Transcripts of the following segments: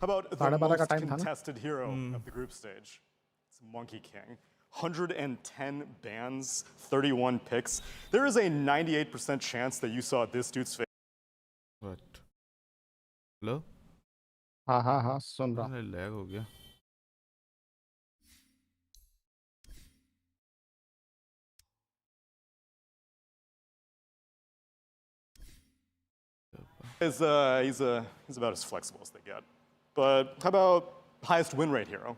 How about the most contested hero of the group stage? It's Monkey King. 110 bans, 31 picks. There is a 98% chance that you saw this dude's face. What? Hello? हाँ सुन रहा हूँ. Lag हो गया. He's about as flexible as they get. But how about highest win rate hero?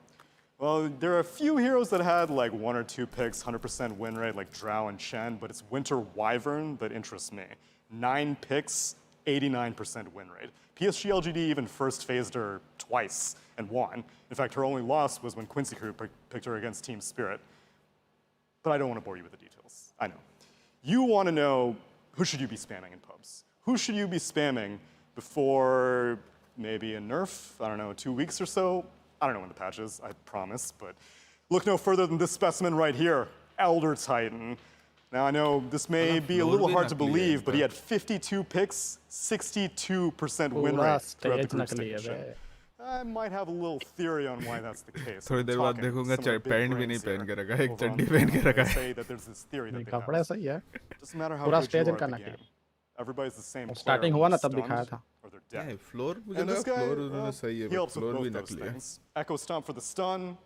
Well, there are a few heroes that had like 1 or 2 picks, 100% win rate, like Drow and Chen, but it's Winter Wyvern that interests me. 9 picks, 89% win rate. PSG LGD even first phased her twice and won. In fact, her only loss was when Quincy Crew picked her against Team Spirit. But I don't want to bore you with the details. I know. You want to know, who should you be spamming in pubs? Who should you be spamming before maybe a nerf? I don't know, 2 weeks or so? I don't know when the patch is, I promise, but look no further than this specimen right here, Elder Titan. Now I know this may be a little hard to believe, but he had 52 picks, 62% win rate throughout the group stage. I might have a little theory on why that's the case. थोड़ी देर बाद देखूंगा pant भी नहीं पहन के रखा है, एक चड्डी पहन के रखा है. कपड़े सही है. Doesn't matter how पूरा good स्टेज you are इनका at the नकली. game. Everybody's the same player. Starting हुआ ना तब दिखाया था. Yeah, floor मुझे लगा floor उन्होंने सही है, but floor भी नकली है. Echo Stomp for the stun,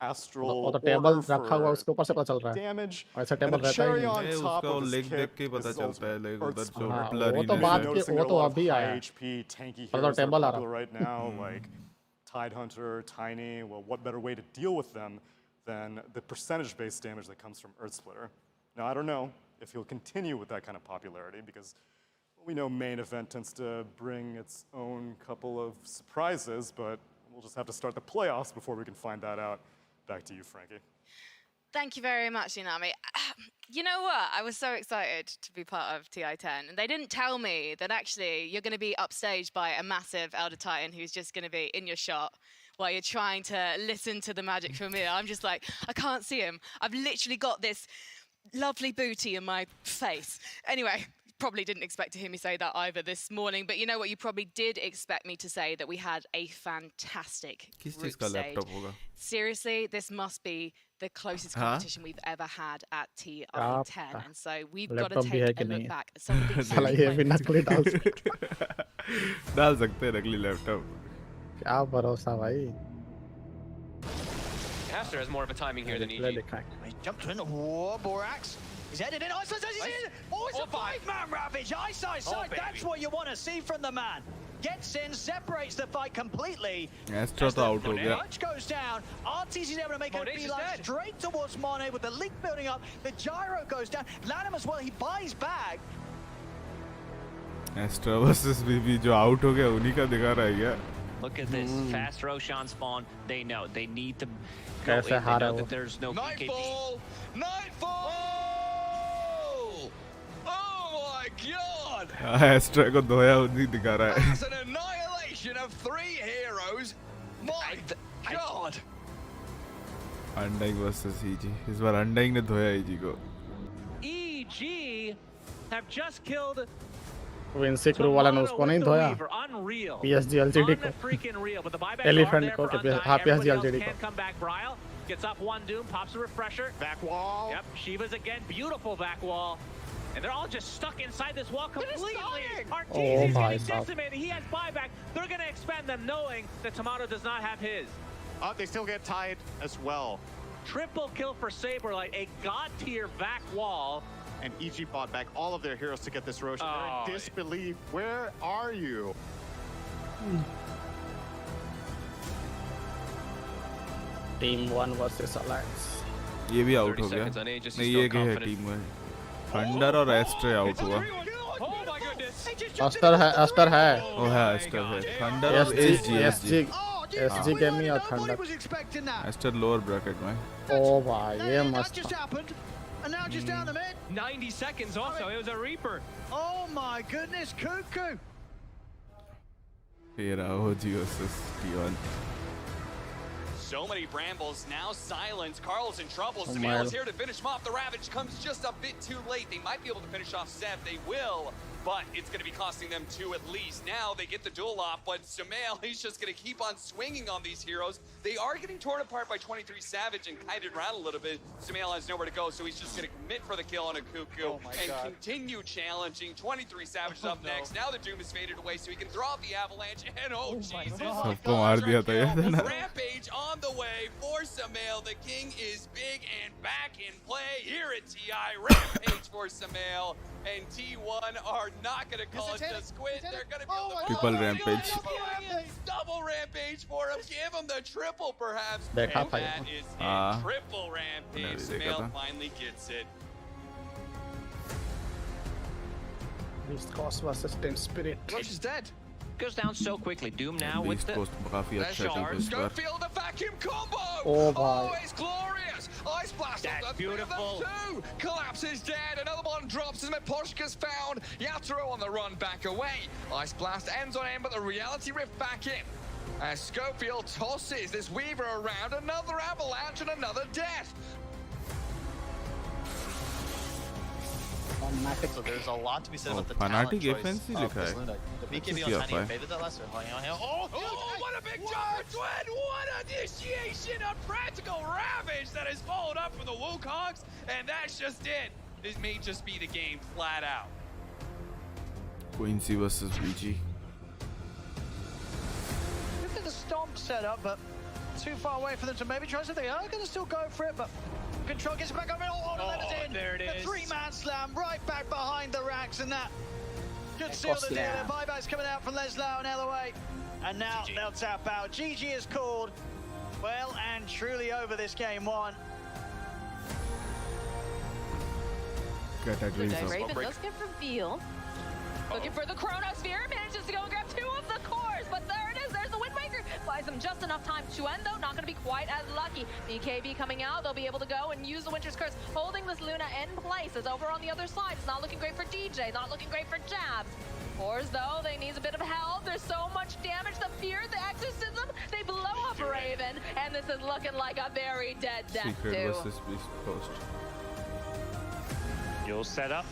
Astral वो तो टेबल रखा हुआ उसके ऊपर से पता चल रहा है. damage, ऐसा टेबल रहता ही नहीं. on top उसका of his leg देख kick. के पता चलता है, like उधर जो हाँ, blurry वो तो बात के वो तो अभी आया. HP, tanky मतलब heroes that टेबल आ are रहा. popular right now, like Tidehunter, Tiny. Well, what better way to deal with them than the percentage-based damage that comes from Earth Splitter? Now, I don't know if he'll continue with that kind of popularity because we know main event tends to bring its own couple of surprises, but we'll just have to start the playoffs before we can find that out. Back to you, Frankie. Thank you very much, Inami. You know what? I was so excited to be part of TI10, and they didn't tell me that actually you're going to be upstaged by a massive Elder Titan who's just going to be in your shot while you're trying to listen to the magic from here. I'm just like, I can't see him. I've literally got this lovely booty in my face. Anyway, probably didn't expect to hear me say that either this morning, but you know what? You probably did expect me to say that we had a fantastic group stage. Seriously, this must be the closest competition we've ever had at TI10, and so we've got to take a look back at some of the डाल सकते हैं नकली laptop. क्या भरोसा भाई. Caster has more of a timing here than EG. He jumped in. Whoa, Borax. He's headed in. Oh, it's a 5-man ravage. Eyesight side. That's what you want to see from the man. Gets in, separates the fight completely. Astro तो out हो गया. Punch goes down. RTC is able to make a beeline straight towards Monet with the link building up. The gyro goes down. Lanham as well. He buys back. Astro versus BB जो out हो गया उन्हीं का दिखा रहा है क्या? Look at this fast Roshan spawn. They know they need to go in. कैसे They हारा know वो. that there's no Nightfall! Nightfall! Oh my god! Astro को धोया उन्हीं दिखा रहा है. That's an annihilation of 3 heroes. My god! Undying versus EG. इस बार Undying ने धोया EG को. EG have just killed Vinci crew वाला ने उसको नहीं धोया. PSG LGD को. Elephant को हाँ PSG LGD को. Gets up one doom, pops a refresher. Back wall. Yep, Shiva's again, beautiful back wall. And they're all just stuck inside this wall completely. Arteezy's getting decimated. He has buyback. They're going to expand them knowing that Tomato does not have his. They still get tied as well. Triple kill for Saberlight, a god tier back wall. And EG bought back all of their heroes to get this Roshan. They're in disbelief. Where are you? Team 1 versus Alliance. ये भी out हो गया. नहीं ये क्या है team 1. Thunder और Astra out हुआ. Aster है. वो है Astra है. Thunder और SG Gaming और Thunder. Astra lower bracket में. Oh भाई ये मस्त. Just happened. And now just down the mid. 90 seconds also. It was a Reaper. Oh my goodness, Cuckoo. Here OG versus T1. So many brambles, now silence. Carl's in trouble. Samuel's here to finish him off. The Ravage comes just a bit too late. They might be able to finish off Zev. They will, but it's going to be costing them 2 at least. Now they get the duel off, but Sumail, he's just going to keep on swinging on these heroes. They are getting torn apart by 23 Savage and kited around a little bit. Sumail has nowhere to go, so he's just going to commit for the kill on a Cuckoo continue challenging. 23 Savage is up next. Now the Doom is faded away, so he can throw out the Avalanche, and Jesus. Rampage on the way for Sumail. The King is big and back in play here at TI. Rampage for Sumail. And T1 are not going to call it just quit. They're going to be able to Triple rampage. Double rampage for him. Give him the triple, perhaps. That is a triple rampage. Sumail finally gets it. Beast Cost versus Team Spirit. Roach is dead. Goes down so quickly. Doom now with the Schofield, the vacuum combo. Oh, it's glorious. Ice blast. That's beautiful. Two collapses dead. Another one drops as Meposhka's found. Yatoro on the run back away. Ice blast ends on end, but the reality rift back in. As Schofield tosses this Weaver around, another avalanche and another death. So there's a lot to be said about the Fnatic talent choice FNC of लिखा this है. Luna. The BKB on Tiny favored that last year. Oh, what a big jump for Twin! What initiation of practical ravage that is followed up from the Wukongs, and that's just it. This may just be the game flat out. Quincy versus BG. Look at the stomp setup, but too far away for them to maybe try something. They are going to still go for it, but Control gets back up. In. There it is. The 3-man slam right back behind the racks, and that could seal the deal. The buybacks coming out from Leslau and LOA. And now they'll tap out. GG is called. Well and truly over this game one. Raven does get revealed. Looking for the Chronosphere, manages to go and grab 2 of the cores, but there it is, there's the Windmaker. Buys them just enough time to end though, not gonna be quite as lucky. BKB coming out, they'll be able to go and use the Winter's Curse, holding this Luna in place. As over on the other side, it's not looking great for DJ, not looking great for Jabs. Cores though, they need a bit of help. There's so much damage, the Fear, the Exorcism, they blow up Raven, and this is looking like a very dead death Secret too. versus Beast Post. You'll set up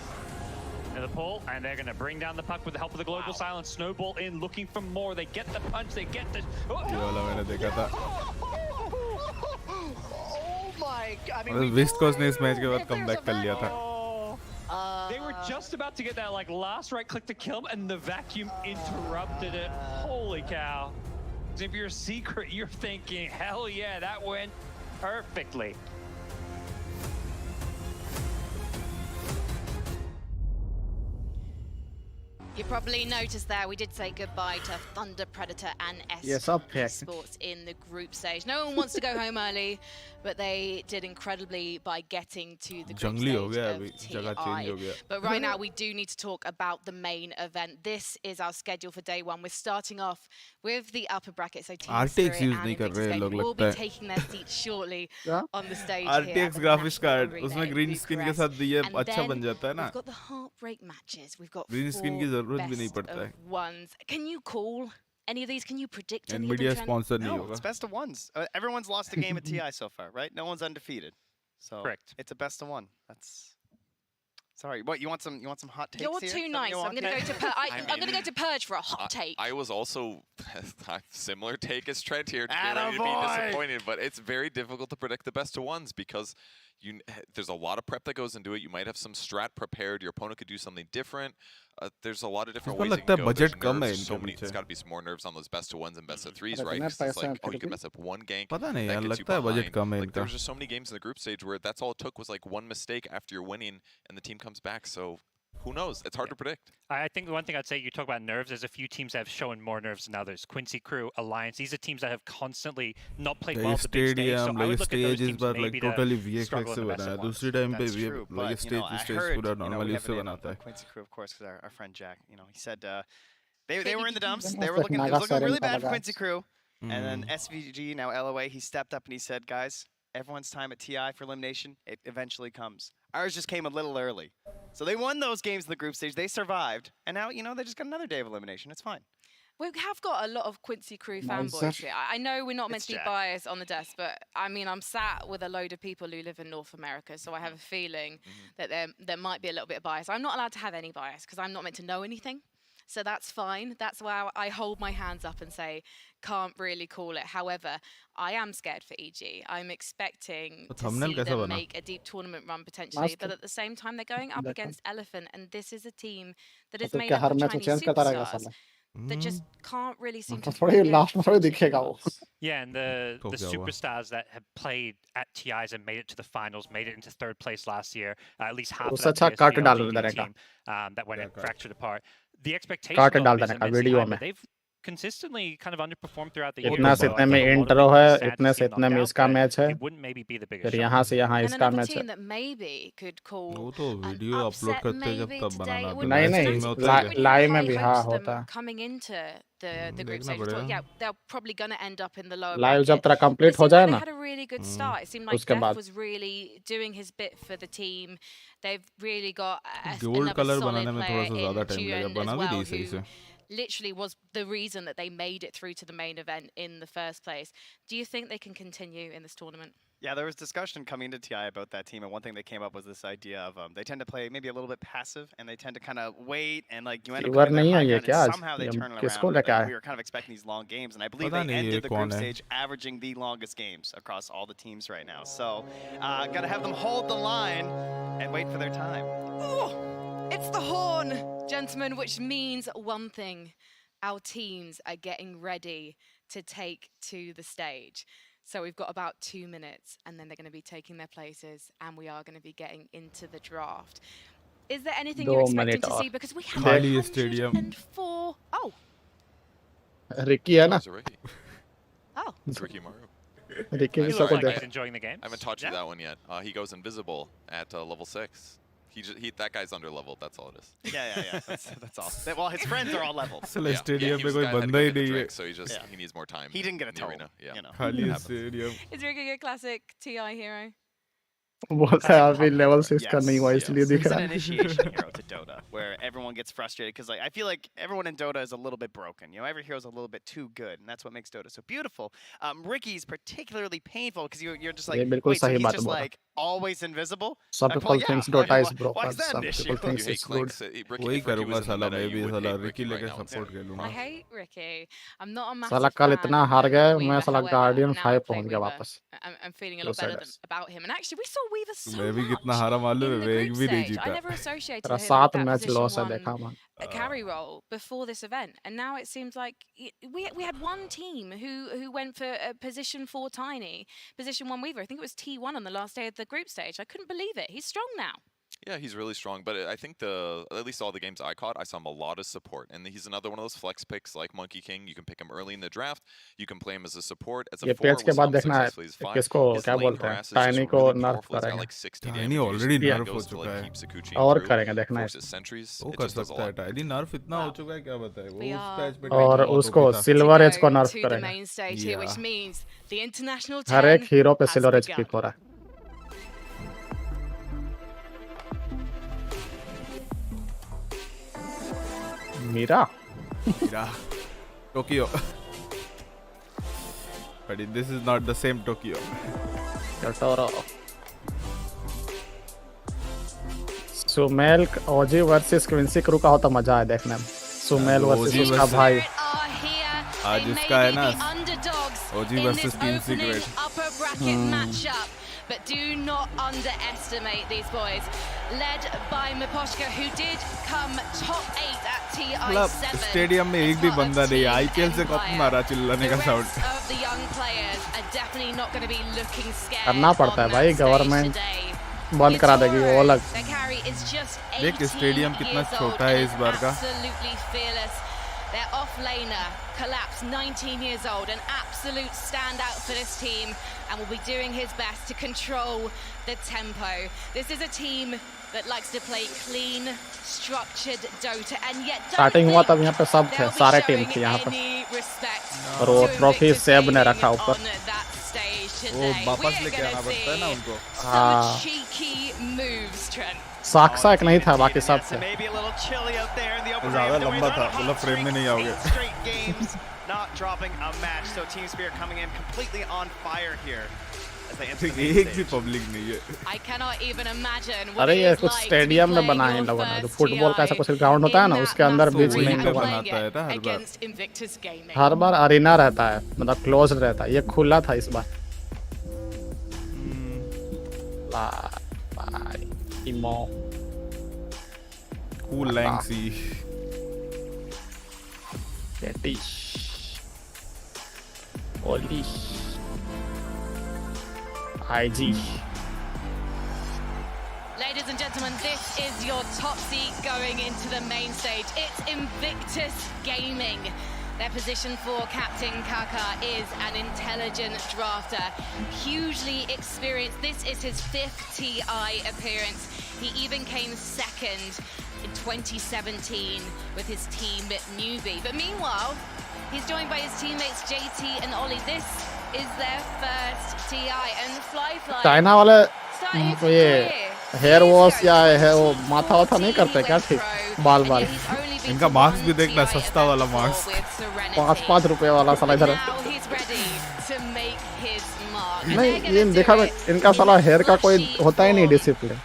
in the pull, and they're going to bring down the puck with the help of the Global Silence. Snowball in, looking for more. They get the punch, they get the... Oh my God. I mean, Beast Coast ने इस match के बाद comeback कर लिया था. They were just about to get that like last right click to kill him, and the vacuum interrupted it. Holy cow. If you're a secret, you're thinking, hell yeah, that went perfectly. You probably noticed there, we did say goodbye to Thunder Predator and Yes, Sports in the group stage. No one wants to go home early, but they did incredibly by getting to the group stage of TI. But right now, we do need to talk about the main event. This is our schedule for day one. We're starting off with the upper bracket, so Team Spirit and Invictus Gaming will be taking their seats shortly on the stage here. RTX graphics card, उसमें green screen के साथ ये अच्छा बन जाता है ना. We've got the heartbreak matches. We've got green screen की जरूरत भी नहीं पड़ता है. Ones. Can you call any of these? Can you predict any Nvidia of them? sponsor नहीं No, होगा. it's best of ones. Everyone's lost a game at TI so far, right? No one's undefeated. So correct. It's a best of one. That's sorry. What you want some hot takes You're here? too nice. I'm going to go to I'm going to go to Purge for a hot take. I was also similar take as Trent here. You'd be disappointed, but it's very difficult to predict the best of ones because there's a lot of prep that goes into it. You might have some strat prepared. Your opponent could do something different. There's a lot of different ways you can go. Budget कम है so इनके many, पीछे. There's got to be some more nerves on those best of ones and best of threes, right? 'Cause it's like, oh, you can mess up one gank. पता नहीं that यार, gets you लगता है budget behind. कम है Like, इनका. there's just so many games in the group stage where that's all it took was like one mistake after you're winning and the team comes back. So who knows? It's hard to predict. I think the one thing I'd say, you talk about nerves, there's a few teams that have shown more nerves than others. Quincy Crew, Alliance, these are teams that have constantly not played well at the big stage. So I would look at those teams maybe totally to struggle in the best of ones. दूसरी time पे That's ये true, like but, stage I stage heard, पूरा we normally have उससे a name बनाता है. Quincy Crew, of course, because our friend Jack, he said they were in the dumps. They were looking, it was looking really bad for Quincy Crew. And then SVG, now LOA, he stepped up and he said, guys, everyone's time at TI for elimination, it eventually comes. Ours just came a little early. So they won those games in the group stage. They survived. And now, they just got another day of elimination. It's fine. We have got a lot of Quincy Crew fanboys here. I know we're not meant to be biased on the desk, but I mean, I'm sat with a load of people who live in North America, so I have a feeling that there might be a little bit of bias. I'm not allowed to have any bias because I'm not meant to know anything. So that's fine. That's why I hold my hands up and say, can't really call it. However, I am scared for EG. I'm expecting to see them make a deep tournament run potentially, but at the same time, they're going up against Elephant, and this is a team that is made up of Chinese superstars that just can't really seem to Yeah, and the superstars that have played at TIs and made it to the finals, made it into third place last year, at least half of that team that went and fractured apart. The expectation is immensely high, but they've consistently kind of underperformed throughout the year. इतने में intro है, इतने से इतने में इसका match है, it wouldn't maybe be the biggest फिर यहाँ से यहाँ इसका मैच है। team that maybe could call वो तो वीडियो अपलोड करते जब तब बनाना नहीं लाइव में भी हाँ होता है। coming into the group stage. Yeah, they're probably going to end up in the lower live जब तेरा कंप्लीट हो जाए ना, they had a really good start. It seemed like Def was really doing his bit for the team. They've really got gold colour बनाने में थोड़ा सा in ज़्यादा टाइम लगा, बना भी दी सही से। Literally was the reason that they made it through to the main event in the first place. Do you think they can continue in this tournament? Yeah, there was discussion coming into TI about that team, and one thing that came up was this idea of they tend to play maybe a little bit passive, and they tend to kind of wait, and like you end up putting their high ground, and somehow they turn it around. Like, we were kind of expecting these long games, and I believe they ended the group stage averaging the longest games across all the teams right now. So, gotta have them hold the line and wait for their time. Oh, it's the horn, gentlemen, which means one thing. Our teams are getting ready to take to the stage. So we've got about 2 minutes, and then they're going to be taking their places, and we are going to be getting into the draft. Is there anything you're expecting to see? Because we have 104. Oh. Ricky है ना? Oh. It's Ricky Maru. Ricky is enjoying the game. I haven't taught you that one yet. He goes invisible at level 6. That guy's under leveled. That's all it is. Yeah. That's all. Well, his friends are all leveled. Stadium में कोई बंदा ही नहीं है. So he needs more time. He didn't get a toe. Yeah. You know. खाली stadium. Is Ricky a classic TI hero? बहुत है अभी level 6 का नहीं हुआ इसलिए दिख रहा है. It's an initiation hero to Dota, where everyone gets frustrated because like I feel like everyone in Dota is a little bit broken. You know, every hero is a little bit too good, and that's what makes Dota so beautiful. Ricky's particularly painful because you're just like, wait, so he's just like always invisible. Some people think Dota is broken. Why is that an issue? People think it's good. वही करूँगा साला मैं भी साला Ricky लेके support कर लूँगा. I hate Ricky. I'm not a massive साला कल इतना हार गए, मैं साला Guardian 5 पहुँच गया वापस. I'm feeling a lot better about him, and actually we saw Weaver so मैं भी कितना हारा मालूम है, मैं एक भी नहीं जीता. I never associated him with 7 that match position loss है 1 देखा मैं. a carry role before this event, and now it seems like we had one team who went for a position 4 Tiny, position 1 Weaver. I think it was T1 on the last day of the group stage. I couldn't believe it. He's strong now. Yeah, he's really strong, but I think at least all the games I caught, I saw him a lot of support, and he's another one of those flex picks like Monkey King. You can pick him early in the draft. You can play him as a support. As a 4, के बाद देखना है किसको क्या बोलते हैं tiny को नर्फ करेंगे. टाइनी ऑलरेडी नर्फ हो चुका है. और करेंगे देखना है. वो कर सकता है. टाइनी नर्फ इतना हो चुका है क्या बताए. वो उस पैच पे और उसको सिल्वर एज को नर्फ करेंगे. हर एक हीरो पे सिल्वर एज पिक हो रहा है. Mira. Tokyo. But this is not the same Tokyo. Totoro. Sumail OG versus Quincy Crew का होता मजा है देखने में. सुमेल वर्सेस उसका भाई. आज उसका है ना OG versus Quincy crew. But do not underestimate these boys. Led by Miposhka, who did come top 8 at TI7. Stadium में एक भी बंदा नहीं है. IPL से कब मारा चिल्लाने का sound. Of the young players are definitely not going to be looking scared. करना पड़ता है भाई. गवर्नमेंट बंद करा देगी वो अलग. देख स्टेडियम कितना छोटा है इस बार का. Absolutely fearless. Their offlaner collapsed, 19 years old, an absolute standout for this team, and will be doing his best to control the tempo. This is a team that likes to play clean, structured Dota, and yet starting हुआ तब यहाँ पे सब थे, सारे team थे यहाँ पे. और वो ट्रॉफी सेब ने रखा ऊपर. वो वापस लेके आना पड़ता है ना उनको. साक्सा एक नहीं था, बाकी सब थे. ज़्यादा लंबा था, मतलब फ्रेम में नहीं आओगे। Straight games, not dropping a match. So Team Spirit coming in completely on fire here as they enter the main एक भी stage. पब्लिक नहीं है। I cannot even imagine what अरे it ये is कुछ like to be स्टेडियम में playing बनाए हैं your लोगों ने, जो first फुटबॉल का ऐसा TI कुछ ग्राउंड होता है ना, in उसके that अंदर बीच massive में arena वहीं पे and बनाता playing है ना हर it बार। against Invictus Gaming. हर बार अरीना रहता है, मतलब क्लोज रहता है, ये खुला था इस बार। Bye emo Cool Lanxi. Yetish Oli IG. Ladies and gentlemen, this is your top seat going into the main stage. It's Invictus Gaming. Their position for Captain Kaka is an intelligent drafter, hugely experienced. This is his 5th TI appearance. He even came second in 2017 with his team Newbie. But meanwhile, he's joined by his teammates JT and Ollie. This is their first TI and Fly China वाले starting to ये clear. Hair wash या है वो माथा वाथा नहीं करते क्या ठीक बाल बाल इनका मास्क भी देखना सस्ता वाला मास्क 5 रुपए वाला साला इधर नहीं ये देखा मैं इनका साला हेयर का कोई होता ही नहीं डिसिप्लिन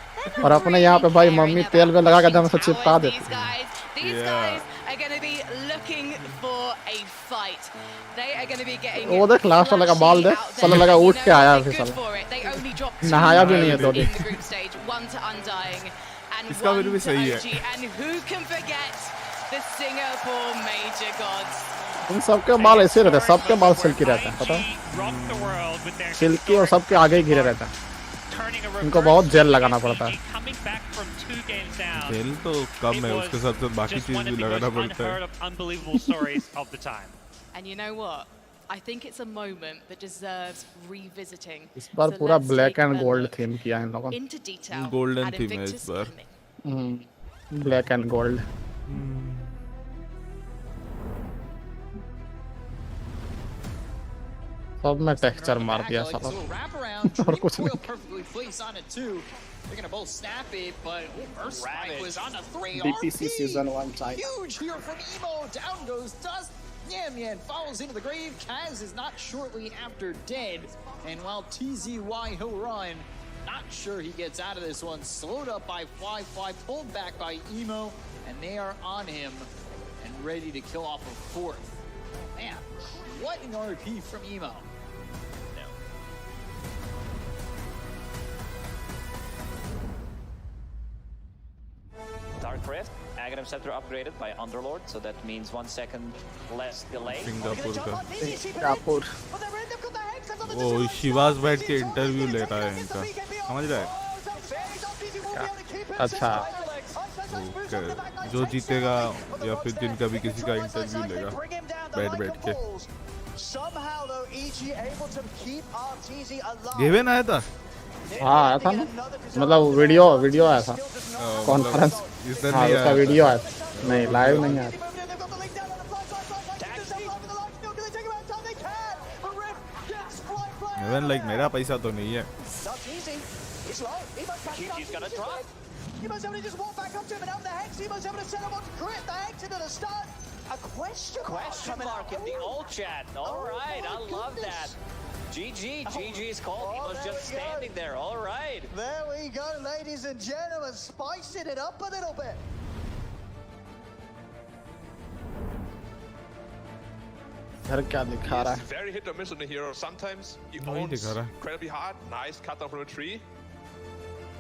और अपने यहाँ पे भाई मम्मी तेल में लगा के दम से चिपका देती वो देख लास्ट वाले का बाल देख साला लगा उठ के आया फिर साला नहाया भी नहीं है 2 दिन इसका भी सही है इन सबके बाल ऐसे रहते हैं सबके बाल सिल्की रहते हैं पता है सिल्की और सबके आगे ही घिरे रहते हैं इनको बहुत जेल लगाना पड़ता है जेल तो कम है उसके साथ साथ बाकी चीज भी लगाना पड़ता है And you know what? I think it's a moment that deserves revisiting. इस बार पूरा ब्लैक एंड गोल्ड थीम किया है इन लोगों into detail. Golden at theme है Invictus इस बार Gaming. ब्लैक एंड गोल्ड सब में टेक्सचर मार दिया साला और कुछ नहीं They're gonna both snap it, but first strike was on a 3 DPC season 1 type. Huge here from Emo. Down goes Dust. Yan falls into the grave. Kaz is not shortly after dead. And while TZY he'll run, not sure he gets out of this one. Slowed up by Fly, pulled back by Emo, and they are on him and ready to kill off a 4th. Man, what an RP from Emo. Dark Rift, Aghanim Scepter upgraded by Underlord, so that means 1 second less delay. Singapore वो शिवाज बैठ के interview ले रहा है इनका समझ रहा है अच्छा जो जीतेगा या फिर जिनका भी किसी का इंटरव्यू लेगा बैठ के गेवन आया था हाँ आया था ना मतलब वीडियो आया था कॉन्फ्रेंस हाँ उसका वीडियो आया था नहीं लाइव नहीं आया गेवन लाइक मेरा पैसा तो नहीं है Emo's able to just walk back up to him and out the Hex. Emo's able to set him on crit. The Hex into the stun. A question mark in the old chat. All right, I love that. GG's called. Emo's just standing there. All right. There we go, ladies and gentlemen. Spicing it up a little bit. क्या दिखा रहा है Very hit or miss on the hero. Sometimes he owns incredibly hard. Nice cut down from a tree.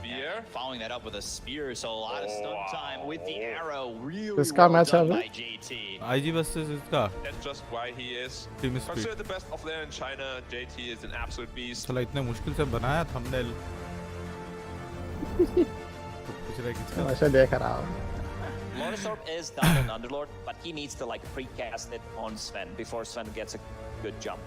Beer. Following that up with a spear, so a lot of stun time with the arrow. Really इसका match है by JT. IG versus इसका That's just why he is considered the best offlaner in China. JT is an absolute beast. चला इतने मुश्किल से बनाया thumbnail वैसे देख रहा हूँ Lonesorb is down on Underlord, but he needs to like precast it on Sven before Sven gets a good jump.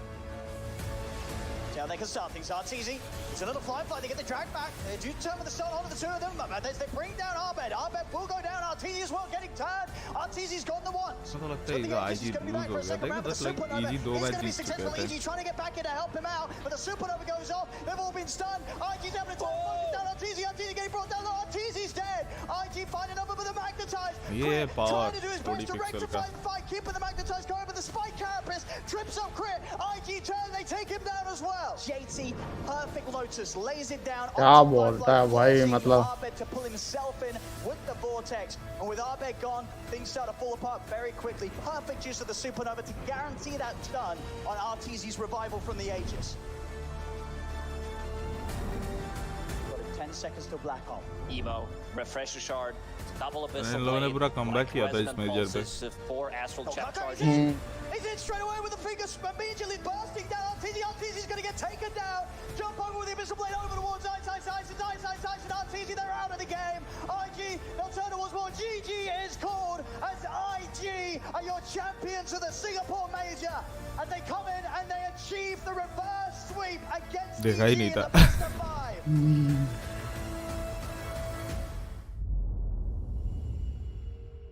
now they can start things. Arteezy, it's a little fly, they get the drag back. They do turn with the stun onto the two of them, but they bring down Arbed. Arbed will go down, Arteezy as well getting turned. Arteezy's got the one. तो लगता है इधर IG lose हो गया देखो that's like easy 2 match जीत चुके थे EG trying to get back in to help him out, but the supernova goes off. They've all been stunned. IG's having a time down Arteezy getting brought down. Arteezy's dead. IG finding up with the magnetize. ये power trying to do his best to rectify the fight, keeping the magnetize going, but the spike carapace trips up crit. IG turn, they take him down as well. JT, perfect Lotus, lays it down. क्या बोलता है भाई मतलब Arbed to pull himself in with the vortex, and with Arbed gone, things start to fall apart very quickly. Perfect use of the supernova to guarantee that stun on Arteezy's revival from the Aegis. Got 10 seconds to black hole. Evo, refresher shard, double abyss. इन लोगों ने पूरा comeback किया था इस major पे 4 astral chat charges. He's in straight away with the fingers immediately bursting down. Arteezy's going to get taken down. Jump over with the Abyssal Blade over towards Ice, and Arteezy, they're out of the game. IG, they'll turn towards more. GG is called as IG are your champions of the Singapore Major. And they come in and they achieve the reverse sweep against देखा ही नहीं in the था best of 5.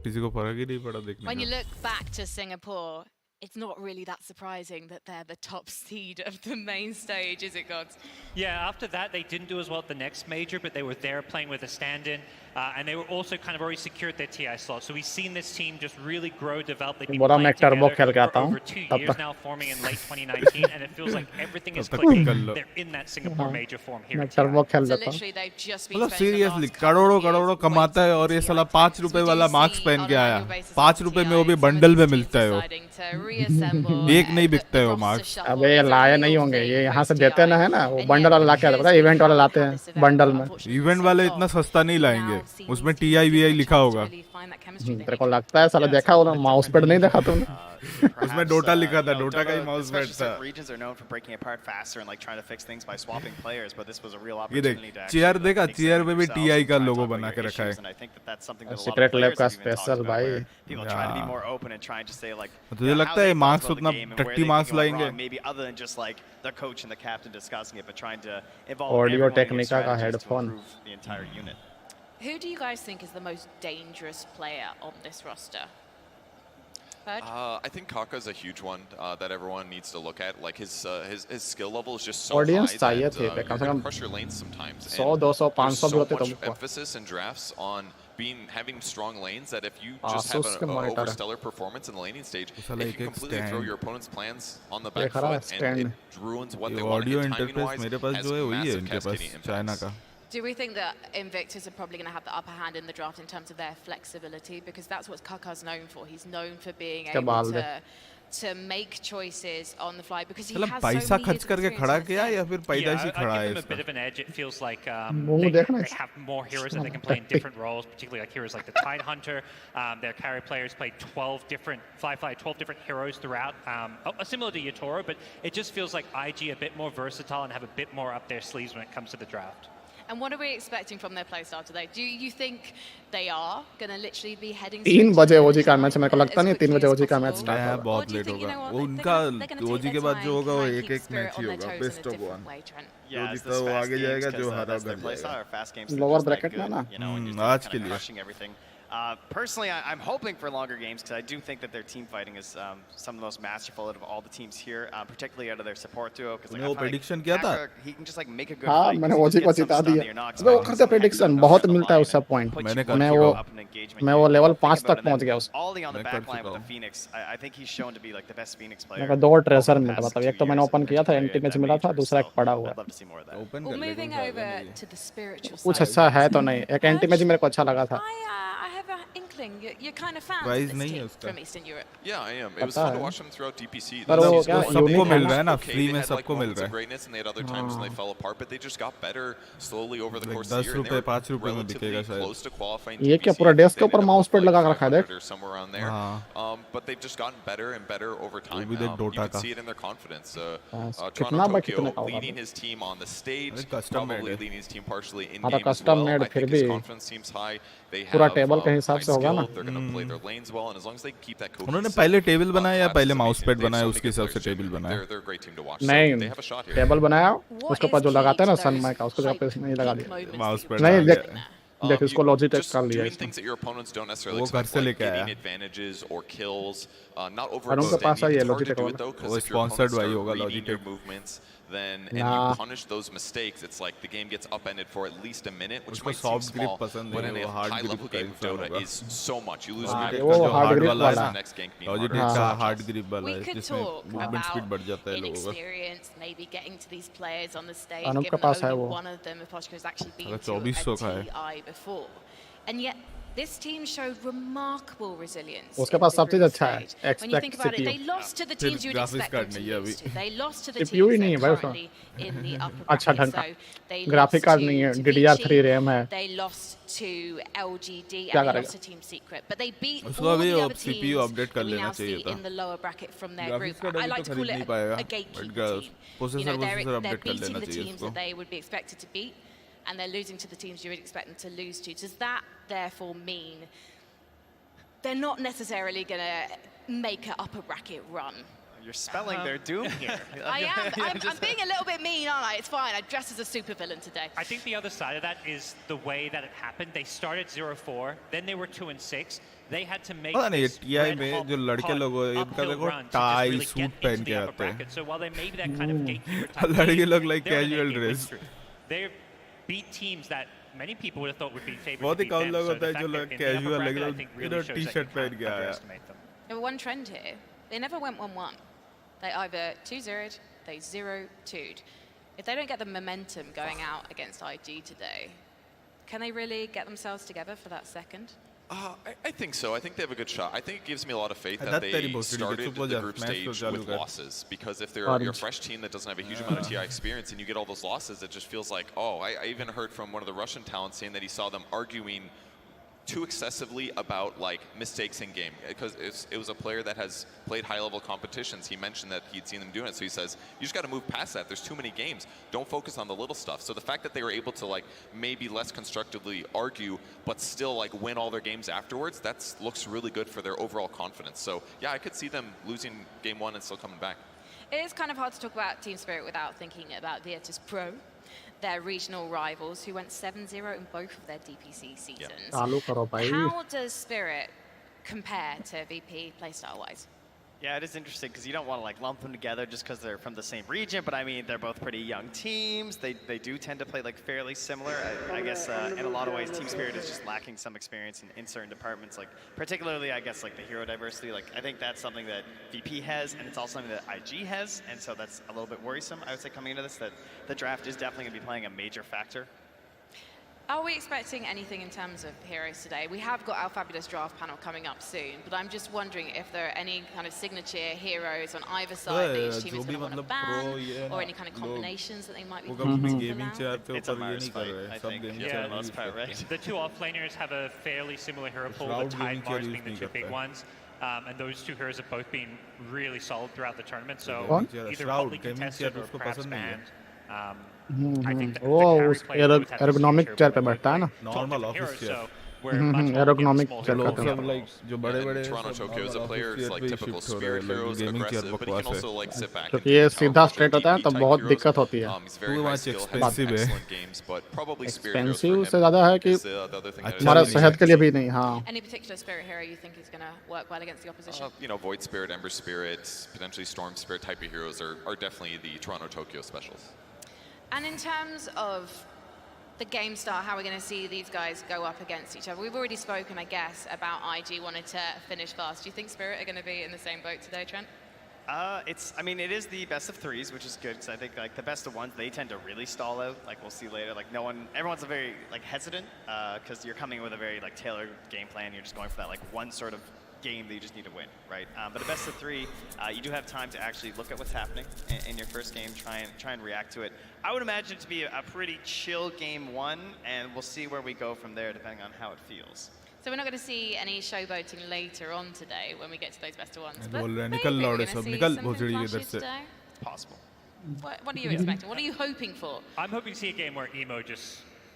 किसी को फर्क ही नहीं पड़ा देखने When का you look back to Singapore, it's not really that surprising that they're the top seed of the main stage, is it, Gods? Yeah, after that, they didn't do as well at the next major, but they were there playing with a stand-in, and they were also kind of already secured their TI slot. So we've seen this team just really grow, develop. They've been बोला मैं playing turbo खेल together के आता for हूँ over 2 तब years तक now, forming in late 2019, and it feels like everything is तब तक clicking. निकल लो They're in that Singapore major form here मैं at TI. टर्बो खेल So लेता हूँ literally, they've just been मतलब spending the seriously last couple करोड़ों of years करोड़ों कमाता है और ये साला 5 रुपए वाला मार्क्स पहन के आया 5 रुपए में वो भी बंडल में मिलता है वो deciding to reassemble. एक नहीं बिकता है वो मार्क्स अबे ये लाए नहीं होंगे ये यहाँ से देते ना है ना वो बंडल वाला लाके आता है इवेंट वाला लाते हैं बंडल में इवेंट वाले इतना सस्ता नहीं लाएंगे उसमें TI लिखा होगा तेरे को लगता है साला देखा होगा माउस पैड नहीं देखा तुमने उसमें डोटा लिखा था डोटा का ही माउस पैड था Regions are known for breaking apart faster and like trying to fix things by swapping players, but this was a real ये देख opportunity to चेयर देखा चेयर पे भी TI का लोगो बना के रखा है and I think that that's something that a lot of secret players lab का have even talked special about, भाई where people are trying to be more open and trying to say like तुझे लगता है marks उतना टट्टी marks लाएंगे maybe other than just like the coach and the captain discussing it, but trying to involve audio everyone in your Technica का strategies to headphone improve the entire unit. Who do you guys think is the most dangerous player on this roster? I think Kaka's a huge one that everyone needs to look at. Like his skill level is just so audience high चाहिए that थे you're कम से going come to crush your lanes sometimes. 100 200 500 भी There's होते so तो much emphasis in drafts on having strong lanes that if you just have Asus an के monitor है overstellar performance in the laning stage, it साला can एक एक completely throw stand your opponent's plans on the ये back खरा foot and stand it ruins what ये they want to audio hit timing interface wise. मेरे पास Has जो है वही है massive इनके पास cascading चाइना impacts. का Do we think that Invictus are probably going to have the upper hand in the draft in terms of their flexibility? Because that's what Kaka's known for. He's known for being able to make choices on the fly because he has so many पैसा खर्च years of करके experience खड़ा on किया the या फिर पैदाइशी खड़ा है I give them a इसका bit of an edge. It feels like वो देखना they have more heroes that they can play in different roles, particularly like heroes like the Tide Hunter. Their carry players play 12 different heroes throughout, similar to Yatoro, but it just feels like IG a bit more versatile and have a bit more up their sleeves when it comes to the draft. And what are we expecting from their playstyle today? Do you think they are going to literally be heading 3 बजे ओजी का match मेरे को लगता नहीं 3 बजे ओजी का match start है होगा बहुत लेट होगा वो उनका ओजी के बाद जो होगा वो एक मैच ही होगा बेस्ट ऑफ 1 जो जीता वो आगे जाएगा जो हारा घर जाएगा लोअर ब्रैकेट में ना आज के लिए Personally, I'm hoping for longer games because I do think that their team fighting is some of the most masterful out of all the teams here, particularly out of their support duo. Because वो prediction किया था he can just like make a good हाँ fight. मैंने ओजी को जिता दिया अबे वो करते प्रेडिक्शन बहुत मिलता है उससे पॉइंट मैं वो लेवल 5 तक पहुंच गया उस Ollie on the back line with the Phoenix. I think he's shown to be like the best Phoenix player. मेरे को 2 ट्रेजर मिला मतलब एक तो मैंने ओपन किया था एंटी मैच मिला था दूसरा एक पड़ा हुआ ओपन कर moving over to the spiritual कुछ side. अच्छा है तो नहीं एक एंटी मैच मेरे को अच्छा लगा था I have an inkling you're kind of fans Prize of this नहीं है team उसका from Eastern Europe. Yeah, I am. It was fun to watch them throughout DPC. पर वो क्या सबको मिल रहा है ना Okay, फ्री they में had, सबको मिल moments रहा of है greatness and they had other times when they fell apart, but they just got better slowly over the course of 10 the year. And they रुपए were 5 रुपए में बिकेगा relatively शायद close to qualifying ये क्या DPC. पूरा desk के They ऊपर ended mouse up pad like लगा के रखा है 500 or somewhere around there. But they've just gotten better and better over time. भी देख You Dota can का see it in their confidence. कितना Toronto बार Tokyo कितने का होगा leading his team on the stage, custom made probably है leading his team partially in हाँ तो game as custom well. made I फिर think his भी confidence seems high. They पूरा have टेबल के हिसाब high से होगा ना। They're going to play their lanes well, and as long as they keep that cohesive. उन्होंने पहले टेबल बनाया या पहले माउस पैड बनाया उसके हिसाब से टेबल बनाया? They're a great team to watch. नहीं, So they have a shot here. Table बनाया, उसके ऊपर जो लगाते हैं ना सन माइक का, उसको जगह पे नहीं लगा दिया। माउस पैड नहीं, लगा देख इसको लॉजिटेक Just कर लिया doing इसने। things that your opponents don't necessarily वो घर expect, से like लेके आया। getting advantages or kills, not और उनके पास overextending. आई है It's hard to Logitech do it वाला। though, वो because if your sponsored opponents by start होगा reading your Logitech. movements, then and Nah. you punish those mistakes, it's like the game gets upended for at least a minute, which उसको might seem soft grip small, पसंद but नहीं, in वो a hard grip high-level का game of इंसान Dota होगा। is so much. You lose हाँ, a वो minute, hard grip वाला है the ना, next game being Logitech harder. का हार्ड ग्रिप वाला We है could जिसमें talk मूवमेंट स्पीड बढ़ about जाता है लोगों का। inexperience, maybe getting to these players on the stage, Anoop given के पास that है only वो। one of them, Aposhka, has actually been अगर to a 2400 का है। TI before. And yet, this team showed remarkable resilience. उसके in पास the सब चीज group अच्छा है, stage. When you except think about it, they CPU। lost to the teams you would graphics expect card them to नहीं है lose अभी। to. They lost to the CPU he teams नहीं है that भाई are currently in the upper अच्छा bracket. ढंग का। So they graphic lost card नहीं है, to DDR3 Vici, रैम है। they lost to LGD, क्या and they करेगा? lost to Team Secret. But they beat उसको all अभी the अब other CPU teams update that कर we लेना now चाहिए see था। in the lower bracket from their graphics group. Card I अभी like तो to call खरीद it नहीं पाएगा, a gatekeeper but team. You processor know, processor they're update कर beating लेना the चाहिए teams उसको। that they would be expected to beat, and they're losing to the teams you would expect them to lose to. Does that therefore mean they're not necessarily going to make an upper bracket run? You're spelling their doom here. I am. I'm being a little bit mean, aren't I? It's fine. I dressed as a supervillain today. I think the other side of that is the way that it happened. They started 0-4, then they were 2-6. They had to make पता नहीं this TI red में hot जो लड़के लोग हैं, इनका uphill देखो run to just tie really suit get पहन into के the upper आते हैं। bracket. So while they may be that kind of gatekeeper type लड़के team, लोग like they're in a casual game dress। win streak. They beat teams that many people would have thought would be favored बहुत to he beat come them. लोग So होता the है fact जो that like in the upper casual bracket, I like think you really know shows that you T-shirt can't पहन के आया। underestimate them. There was one trend here. They never went 1-1. They either 2-0'd, they 0-2'd. If they don't get the momentum going out against IG today, can they really get themselves together for that second? I think so. I think they have a good shot. I think it gives me a lot of faith that That they तेरी बहुत started super the jar, group match stage तो चालू with कर। losses. Because if you're a fresh team that doesn't have a huge amount of TI experience and you get all those losses, it just feels like, oh, I even heard from one of the Russian talents saying that he saw them arguing too excessively about like mistakes in game, because it was a player that has played high-level competitions. He mentioned that he'd seen them doing it, so he says you just got to move past that. There's too many games. Don't focus on the little stuff. So the fact that they were able to like maybe less constructively argue, but still like win all their games afterwards, that looks really good for their overall confidence. So yeah, I could see them losing game one and still coming back. It is kind of hard to talk about Team Spirit without thinking about Virtus Pro, their regional rivals, who went 7-0 in both of their DPC seasons. How does Spirit compare to VP playstyle-wise? Yeah, it is interesting because you don't want to like lump them together just because they're from the same region, but I mean, they're both pretty young teams. They do tend to play like fairly similar. I guess in a lot of ways, Team Spirit is just lacking some experience in certain departments, like particularly, I guess, like the hero diversity. Like I think that's something that VP has, and it's also something that IG has, and so that's a little bit worrisome, I would say, coming into this, that the draft is definitely going to be playing a major factor. Are we expecting anything in terms of heroes today? We have got our fabulous draft panel coming up soon, but I'm just wondering if there are any kind of signature heroes on either side that each team is going to want to ban, or any kind of combinations that they might be thinking of. It's a Mars fight, I think, for the most part, right? The two offlaners have a fairly similar hero pool, the Tide Mars being the two big ones. And those two heroes have both been really solid throughout the tournament, so either hotly contested or perhaps banned. I think that वो एरोगोनॉमिक chair पे बैठता है ना normal office chair एरोगोनॉमिक chair पे like जो बड़े-बड़े Toronto Tokyo is a player is like typical spirit heroes, aggressive, but he can also like sit back. क्योंकि ये सीधा स्ट्रेट होता है तो बहुत दिक्कत होती है He's very high skill, has excellent games, but probably spirit heroes for expensive him से ज़्यादा है कि is the other thing that हमारा सेहत के लिए भी नहीं हाँ Any particular spirit hero you think is going to work well against the opposition? you know, Void Spirit, Ember Spirit, potentially Storm Spirit type of heroes are definitely the Toronto Tokyo specials. And in terms of the game start, how we're going to see these guys go up against each other. We've already spoken, I guess, about IG wanting to finish fast. Do you think Spirit are going to be in the same boat today, Trent? I mean, it is the best of threes, which is good, because I think like the best of ones, they tend to really stall out. Like we'll see later. Like everyone's a very like hesitant, because you're coming in with a very like tailored game plan. You're just going for that like one sort of game that you just need to win, right? But a best of three, you do have time to actually look at what's happening in your first game, try and react to it. I would imagine it to be a pretty chill game one, and we'll see where we go from there depending on how it feels. So we're not going to see any showboating later on today when we get to those best of ones. बोल But रहे maybe निकल we're लौड़े going to सब see निकल something भोसड़ी इधर flashy से today. Possible. What are you expecting? What are you hoping for? I'm hoping to see a game where Emo just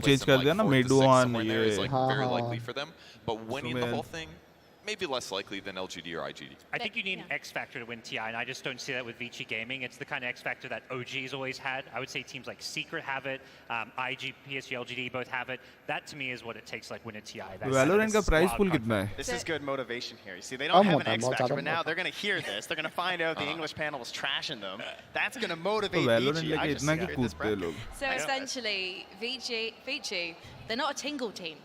team change कर दिया ना मेडुआन there is like very हाँ, likely for them, but winning the Sumail. whole thing maybe less likely than LGD or IGD. I think you need an X factor to win TI, and I just don't see that with Vici Gaming. It's the kind of X factor that OG's always had. I would say teams like Secret have it, IG, PSG, LGD both have it. That to me is what it takes like win a TI. Valorant का price pool कितना है? This is good motivation here. You see, they don't have an X factor, but now they're going to hear this. They're going to find out the English panel is trashing them. That's going to motivate Valorant Vici. लेके इतना की कूदते हैं लोग. So essentially, Vici, they're not a tingle team.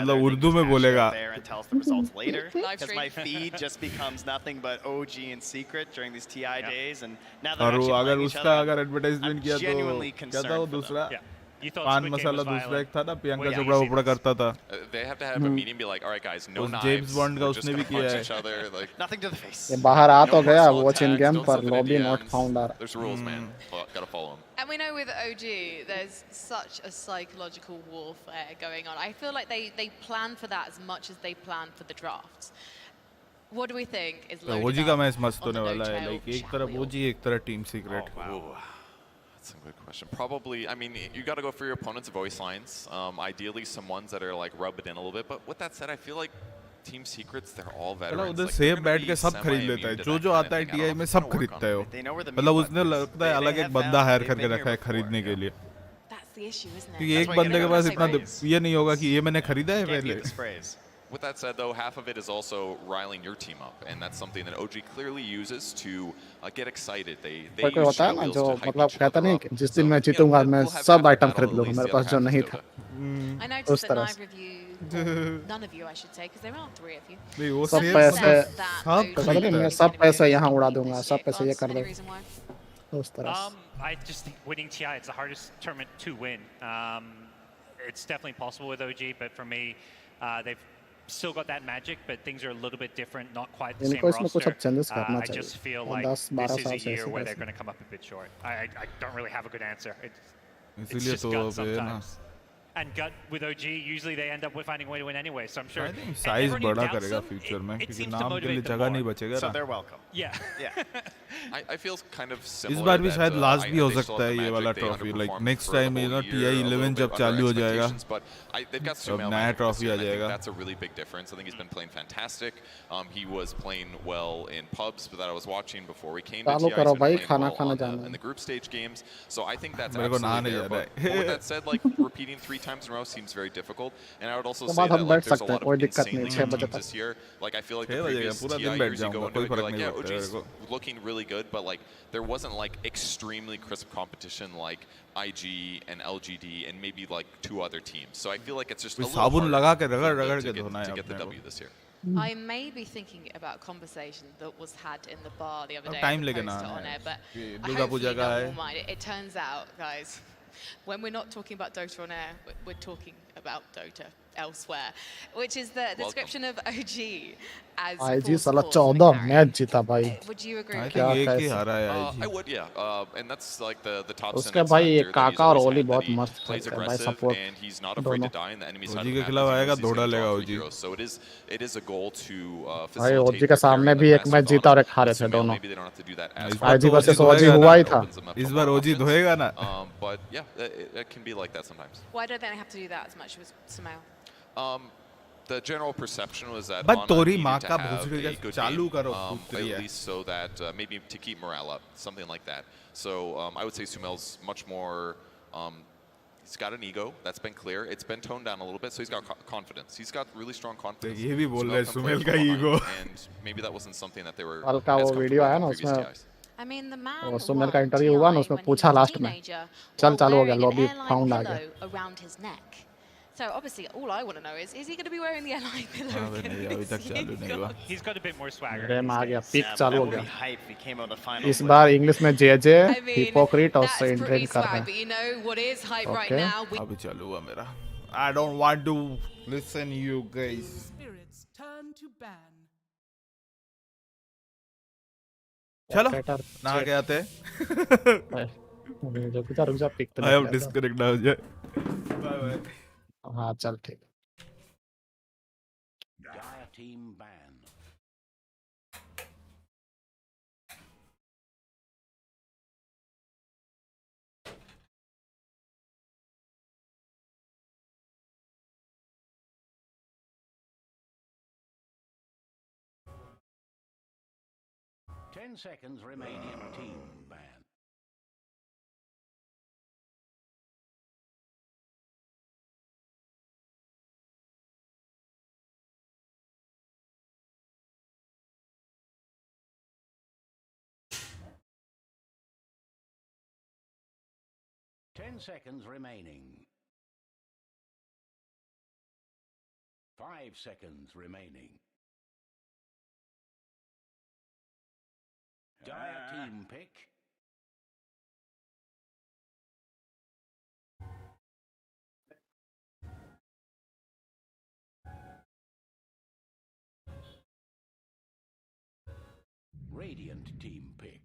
मतलब उर्दू में बोलेगा there and tell us the results later because my feed just becomes nothing but OG and secret during these TI days and now that और I'm वो actually अगर playing each उसका other अगर advertisement किया तो genuinely क्या था concerned वो for them. दूसरा You thought पान Squid Game मसाला was दूसरा violent. एक था ना प्रियंका Wait, चोपड़ा ऊपर करता था They have to have a meeting, be like, all right, guys, no उस knives. जेम्स बॉन्ड का We're just उसने भी gonna किया punch है each other. Like nothing to the face. ये बाहर आ no तो गया personal watch in attacks, game don't पर slip into lobby not DMs. Found are There's rules, man. Gotta follow them. And we know with OG, there's such a psychological warfare going on. I feel like they plan for that as much as they plan for the drafts. What do we think is तो loaded OG का up match मस्त on the होने वाला है, no-trail like एक chat तरफ wheel? OG एक तरफ Team Secret. That's a good question. Probably, I mean, you got to go for your opponent's voice lines. Ideally, some ones that are like rub it in a little bit. But with that said, I feel like Team Secrets, they're all veterans. उधर Like, safe बैठ के सब खरीद लेता है, जो आता है TI में सब खरीदता है वो. मतलब उसने लगता है अलग एक बंदा हायर करके रखा है खरीदने के लिए. That's the issue, isn't it? क्योंकि एक बंदे के पास इतना ये नहीं होगा कि ये मैंने खरीदा है पहले. With that said, though, half of it is also riling your team up, and that's something that OG clearly uses to get excited. They कोई use होता है chat ना wheels जो to hype मतलब each कहता other नहीं up. कि जिस दिन मैं जीतूंगा मैं सब आइटम खरीद लूंगा मेरे पास जो नहीं था. I noticed that I've reviewed none of you, I should say, because there are 3 of you. नहीं वो सब पैसे मैं सब पैसे यहाँ उड़ा दूंगा, सब पैसे ये कर दो. उस तरह. I just think winning TI it's the hardest tournament to win. It's definitely possible with OG, but for me, they've still got that magic, but things are a little bit different, not quite the same roster. I just feel like this is a year where they're going to come up a bit short. I don't really have a good answer. It's just gut sometimes. And gut with OG, usually they end up with finding a way to win anyway. So I'm sure. I think size बड़ा करेगा future में क्योंकि नाम के लिए जगह नहीं बचेगा. So they're welcome. Yeah. Yeah. I feel kind of similar. इस बार भी शायद last भी हो सकता है ये वाला trophy. Like next time you know TI 11 जब चालू हो जाएगा. अब नया trophy आ जाएगा. That's a really big difference. I think he's been playing fantastic. He was playing well in pubs that I was watching before we came to TI. He's been playing well in the group stage games. So I think that's absolutely there. But with that said, like repeating 3 times in a row seems very difficult. And I would also say that like, there's a lot of insanely good teams this year. Like I feel like the previous TI years you go into it, you're like, yeah, OG's looking really good, but like there wasn't like extremely crisp competition like IG and LGD and maybe like 2 other teams. So I feel like it's just a little hard to get the W this year. I may be thinking about a conversation that was had in the bar the other day. Time as opposed to on air, but hopefully no one will mind. It turns out, guys, when we're not talking about Dota on air, we're talking about Dota elsewhere, which is the description of OG as IG साला 14 match जीता भाई. Would you agree? क्या एक ही हारा है IG. I would, yeah. And that's like the top उसके भाई ये काका और ओली बहुत मस्त खेलते हैं भाई support. and he's not afraid to die in the enemy side. OG के खिलाफ आएगा दौड़ा लेगा OG. So it is a goal to भाई OG के सामने भी एक मैच जीता और एक हारे थे दोनों. Maybe they don't have to do that as IG versus OG हुआ ही था. इस बार OG धोएगा ना. But yeah, it can be like that sometimes. Why don't they have to do that as much with Sumail? The general perception was that But Tori needed माँ to का have भोसड़ी का a good चालू game, करो at least so that maybe to keep morale up, something like that. So I would say Sumail's much more. He's got an ego. That's been clear. It's been toned down a little bit, so he's got confidence. He's got really strong confidence. ये भी बोल रहा है सुमेल का ego. And maybe that wasn't something that they were. कल का वो video आया ना उसमें. I mean, the man वो सुमेल का इंटरव्यू हुआ ना उसमें पूछा लास्ट में. चल चालू हो गया लॉबी फाउंड आ गया. Around his neck. So obviously, all I want to know is he going to be wearing the airline pillow again? He's got a bit more swagger. रेम आ गया, पीक चालू हो गया. Hype. He came out the final. इस बार English में JJ hypocrite और सेंट ट्रेन कर रहे हैं. But you know what is hype right now? अभी चालू हुआ मेरा. I don't want to listen you guys. Spirits turn to ban. चलो नहा के आते हैं. रुक जा पिक तो. I am disconnect now. Bye bye. हाँ चल ठीक. Dire team ban. Ten seconds remaining. Team ban. Ten seconds remaining. 5 seconds remaining. Dire team pick. Radiant team pick.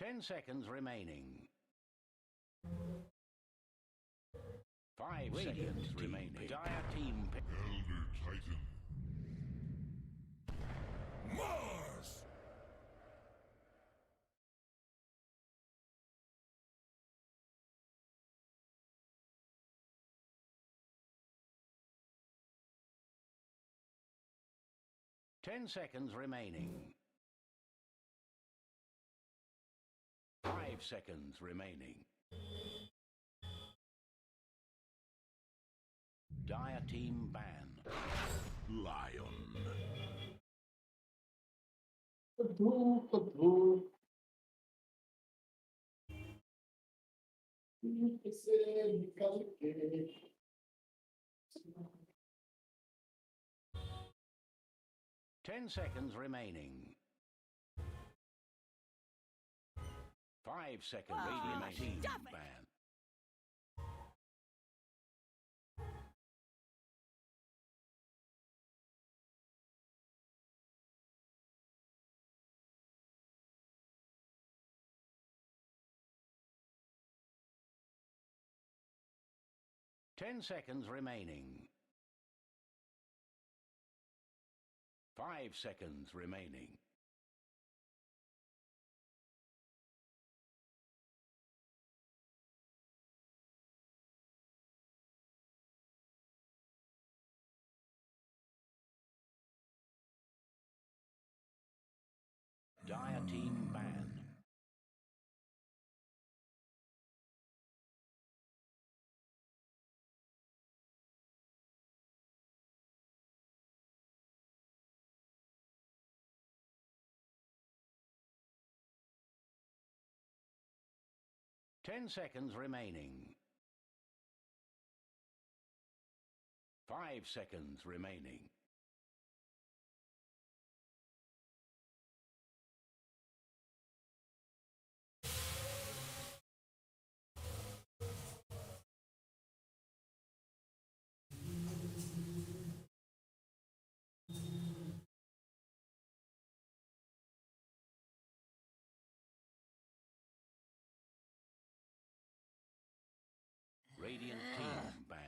10 seconds remaining. 5 seconds remaining. Dire team pick. Elder Titan. Mars! Ten seconds remaining. 5 seconds remaining. Dire team ban. Lion. Ten seconds remaining. 5 seconds remaining. Team ban. Ten seconds remaining. 5 seconds remaining. Dire team ban. 10 seconds remaining. 5 seconds remaining. Radiant team ban.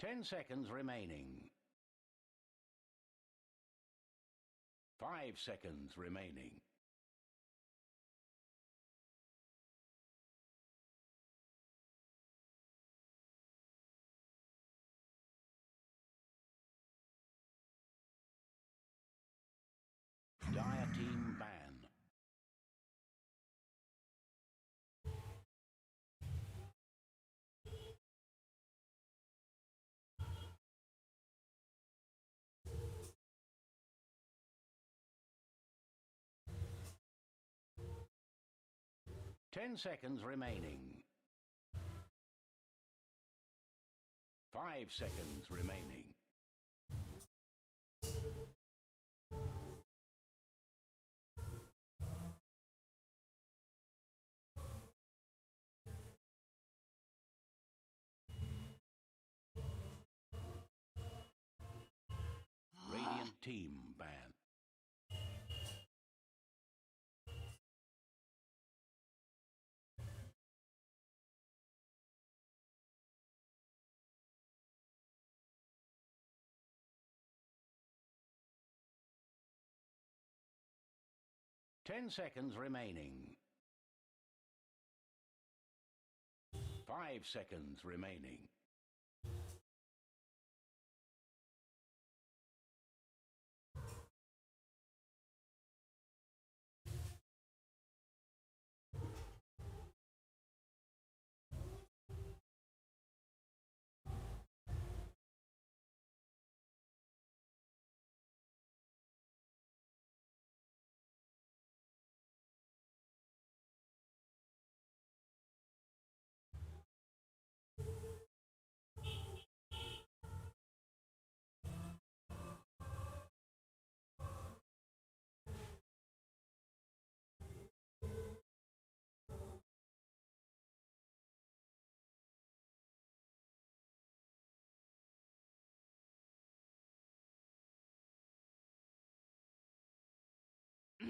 10 seconds remaining. 5 seconds remaining. Dire team ban. 10 seconds remaining. 5 seconds remaining. Radiant team ban. 10 seconds remaining. 5 seconds remaining.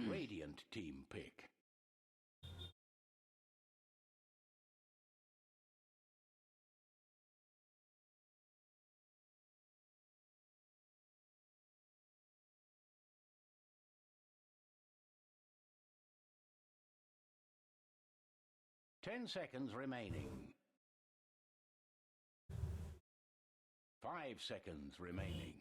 Radiant team pick. Ten seconds remaining. 5 seconds remaining.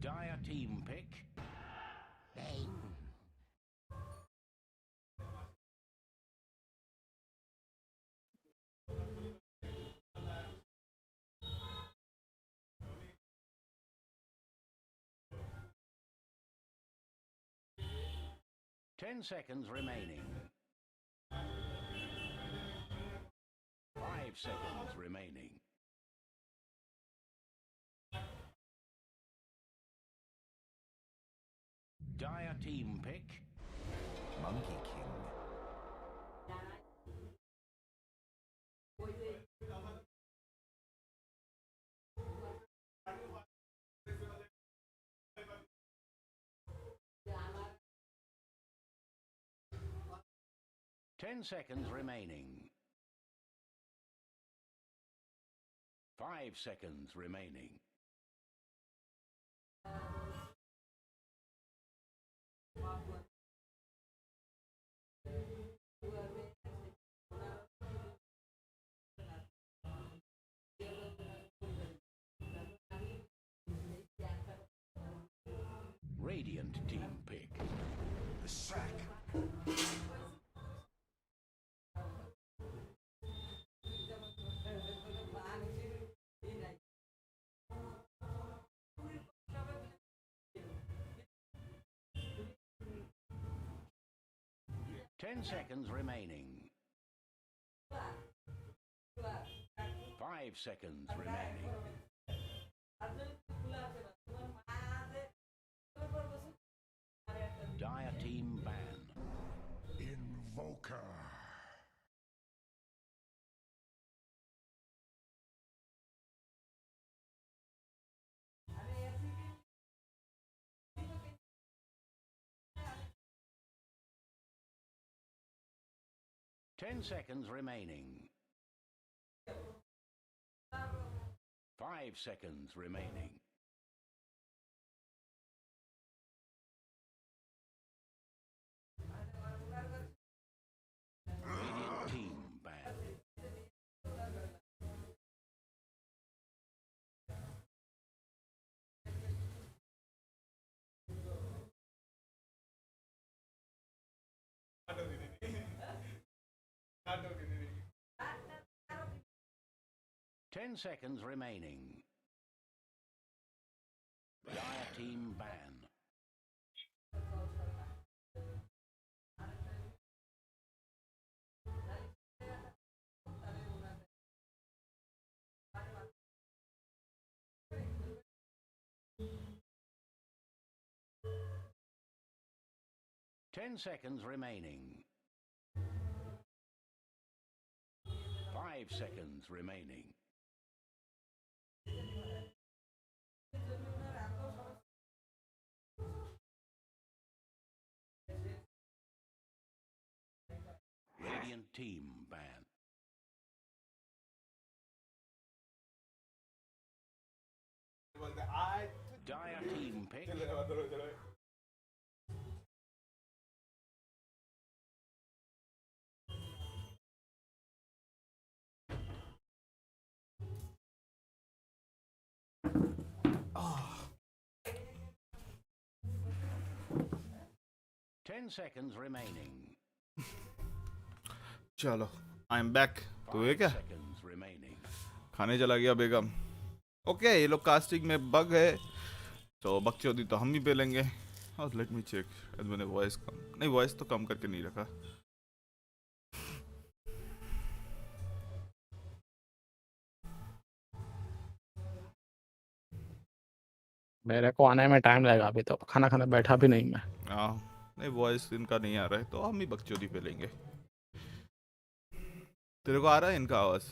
Dire team pick. Bang. Ten seconds remaining. 5 seconds remaining. Dire team pick. Monkey King. Ten seconds remaining. 5 seconds remaining. Radiant team pick. The sack. 10 seconds remaining. 5 seconds remaining. Dire team ban. Invoker. Ten seconds remaining. 5 seconds remaining. Radiant team ban. Ten seconds remaining. Dire team ban. Ten seconds remaining. 5 seconds remaining. Radiant team ban. Dire team pick. 10 seconds remaining. चलो I am back. तो ये क्या Seconds remaining. खाने चला गया बेगम। Okay ये लोग casting में बग है तो बकचोदी तो हम ही पे लेंगे। Oh, let me check. मैंने वॉइस कम नहीं, वॉइस तो कम करके नहीं रखा. मेरे को आने में टाइम लगेगा, अभी तो खाना खाने बैठा भी नहीं मैं. हाँ, नहीं वॉइस इनका नहीं आ रहा है तो हम ही बकचोदी पे लेंगे. तेरे को आ रहा है इनका आवाज?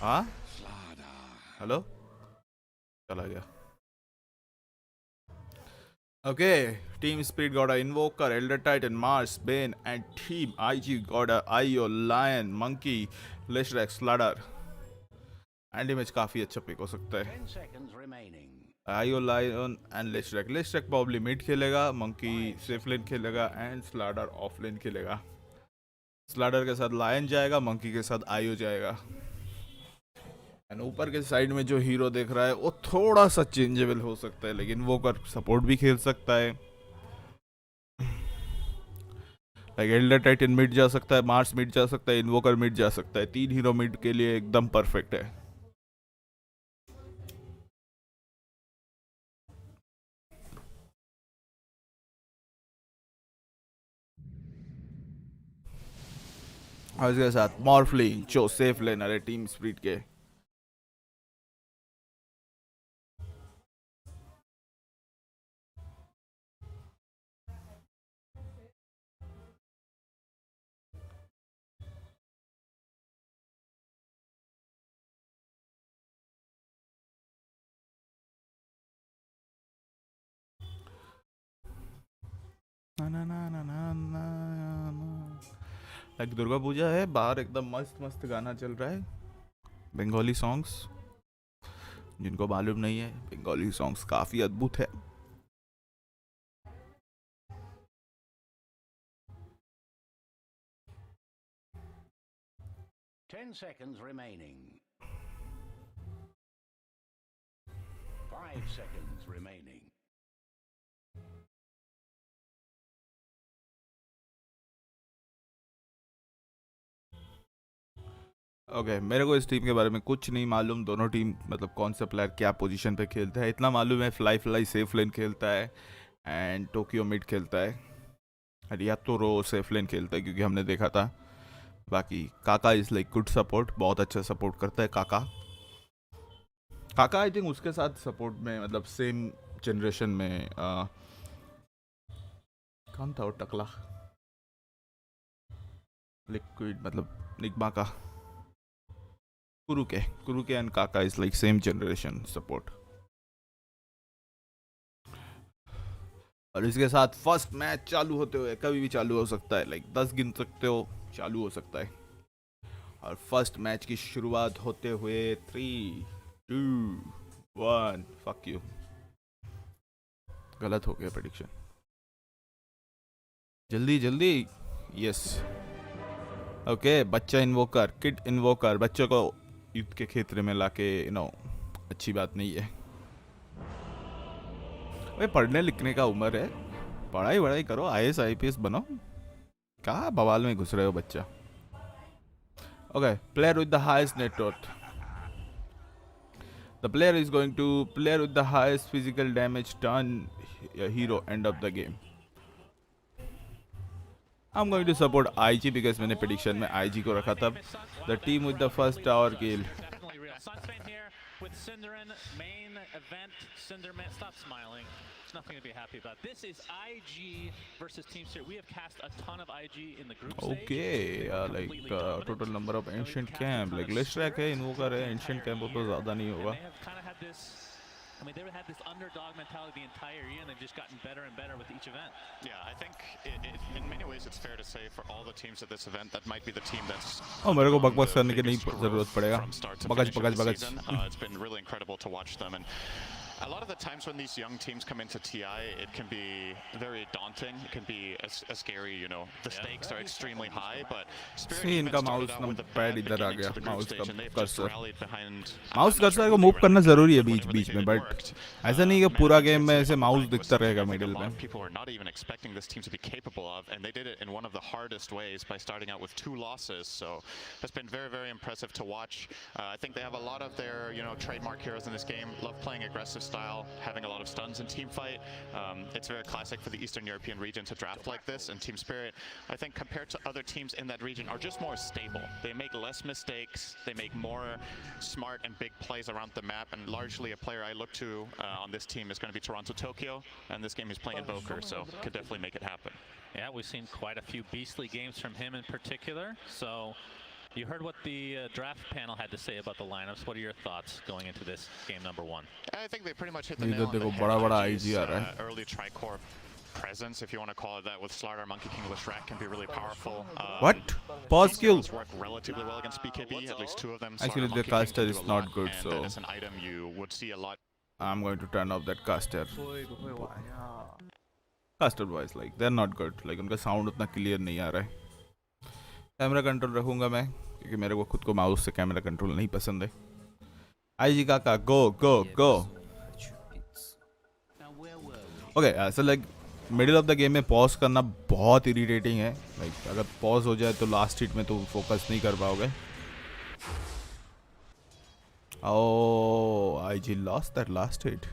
हाँ, हेलो, चला गया. Okay, Team Spirit got a Invoker, Elder Titan, Mars, Bane, and Team IG got a Io, Lion, Monkey, Leshrac, Slaughter. And image काफी अच्छा पिक हो सकता है. Io, Lion and Leshrac. Leshrac probably mid खेलेगा, Monkey safe lane खेलेगा and स्लाडर of लेन खेलेगा. स्लाडर के साथ लायन जाएगा, मंकी के साथ आईओ जाएगा. एंड ऊपर के साइड में जो हीरो देख रहा है वो थोड़ा सा चेंजेबल हो सकता है, लेकिन वो कर सपोर्ट भी खेल सकता है. लाइक एल्डर टाइटन मिड जा सकता है, मार्स मिड जा सकता है, इन्वोकर मिड जा सकता है. 3 हीरो मिड के लिए एकदम परफेक्ट है. और इसके साथ मॉर्फलिंग जो सेफ लेनर है टीम स्प्रिट के. ना ना ना ना ना ना. लाइक दुर्गा पूजा है, बाहर एकदम मस्त मस्त गाना चल रहा है. बंगाली सॉन्ग्स, जिनको मालूम नहीं है, बंगाली सॉन्ग्स काफी अद्भुत है. Ten seconds remaining. 5 seconds remaining. Okay, मेरे को इस टीम के बारे में कुछ नहीं मालूम. दोनों टीम मतलब कौन सा प्लेयर क्या पोजीशन पे खेलता है इतना मालूम है. फ्लाई सेफ लेन खेलता है एंड टोक्यो मिड खेलता है. या तो रो सेफ लेन खेलता है क्योंकि हमने देखा था. बाकी काका इज लाइक गुड सपोर्ट, बहुत अच्छा सपोर्ट करता है काका. काका आई थिंक उसके साथ सपोर्ट में मतलब सेम जनरेशन में कौन था वो टकला लिक्विड मतलब निग्मा का, कुरुके एंड काका is like same generation support. और इसके साथ फर्स्ट मैच चालू होते हुए कभी भी चालू हो सकता है. लाइक 10 गिन सकते हो, चालू हो सकता है. और फर्स्ट मैच की शुरुआत होते हुए 3, 2, 1. फक यू, गलत हो गया प्रेडिक्शन. जल्दी जल्दी. Yes, okay. बच्चा इन्वोकर, किड इन्वोकर. बच्चों को युद्ध के क्षेत्र में लाके अच्छी बात नहीं है. भाई पढ़ने लिखने का उम्र है, पढ़ाई करो, IAS IPS बनो. कहाँ बवाल में घुस रहे हो बच्चा. Okay, player with the highest net worth. The player is going to player with the highest physical damage turn hero end of the game. I'm going to support IG because मैंने prediction में IG को रखा था. The team with the first tower kill. Sunspain here with Cinderin, main event. Cinderman, stop smiling. There's nothing to be happy about. This is IG versus Team Spirit. We have cast a ton of IG in the group stage. Okay, like total number of ancient camp. Like Leshrac है, Invoker है, ancient camp तो ज़्यादा नहीं होगा. They have kind of had this. I mean, they've had this underdog mentality the entire year, and they've just gotten better and better with each event. Yeah, I think in many ways it's fair to say for all the teams at this event, that might be the team that's. मेरे को बकवास करने की नहीं ज़रूरत पड़ेगा. बकच. It's been really incredible to watch them, and a lot of the times when these young teams come into TI, it can be very daunting. It can be a scary, the stakes are extremely high, but Spirit इनका even mouse started out with a pad bad इधर आ beginning गया. to the group mouse stage, का and they've just cursor. rallied behind. Mouse cursor को move करना जरूरी है बीच में, but ऐसा नहीं कि पूरा गेम में ऐसे माउस दिखता रहेगा मिडिल में. People are not even expecting this team to be capable of, and they did it in one of the hardest ways by starting out with 2 losses. So it's been very, very impressive to watch. I think they have a lot of their, trademark heroes in this game. Love playing aggressive style, having a lot of stuns in team fight. It's very classic for the Eastern European region to draft like this, and Team Spirit, I think compared to other teams in that region, are just more stable. They make less mistakes, they make more smart and big plays around the map, and largely a player I look to on this team is going to be Toronto Tokyo, and this game he's playing Invoker, so could definitely make it happen. Yeah, we've seen quite a few beastly games from him in particular, so you heard what the draft panel had to say about the lineups. What are your thoughts going into this game number 1? I think they pretty much hit the nail on the head. IG's, early tri-core presence, if you want to call it that, with Slardar, Monkey King, Leshrac can be really powerful. What? Pause kill. Work relatively well against BKB, at least 2 of them. Actually, the caster is not good, so as an item you would see a lot. I'm going to turn off that caster. Caster voice, like they're not good. Like उनका sound उतना clear नहीं आ रहा है. Camera control रखूंगा मैं, क्योंकि मेरे को खुद को माउस से कैमरा कंट्रोल नहीं पसंद है. IG काका, go. Okay, so like middle of the game में पॉज करना बहुत इरिटेटिंग है. लाइक अगर पॉज हो जाए तो लास्ट हिट में तो फोकस नहीं कर पाओगे. Oh, IG lost that last hit.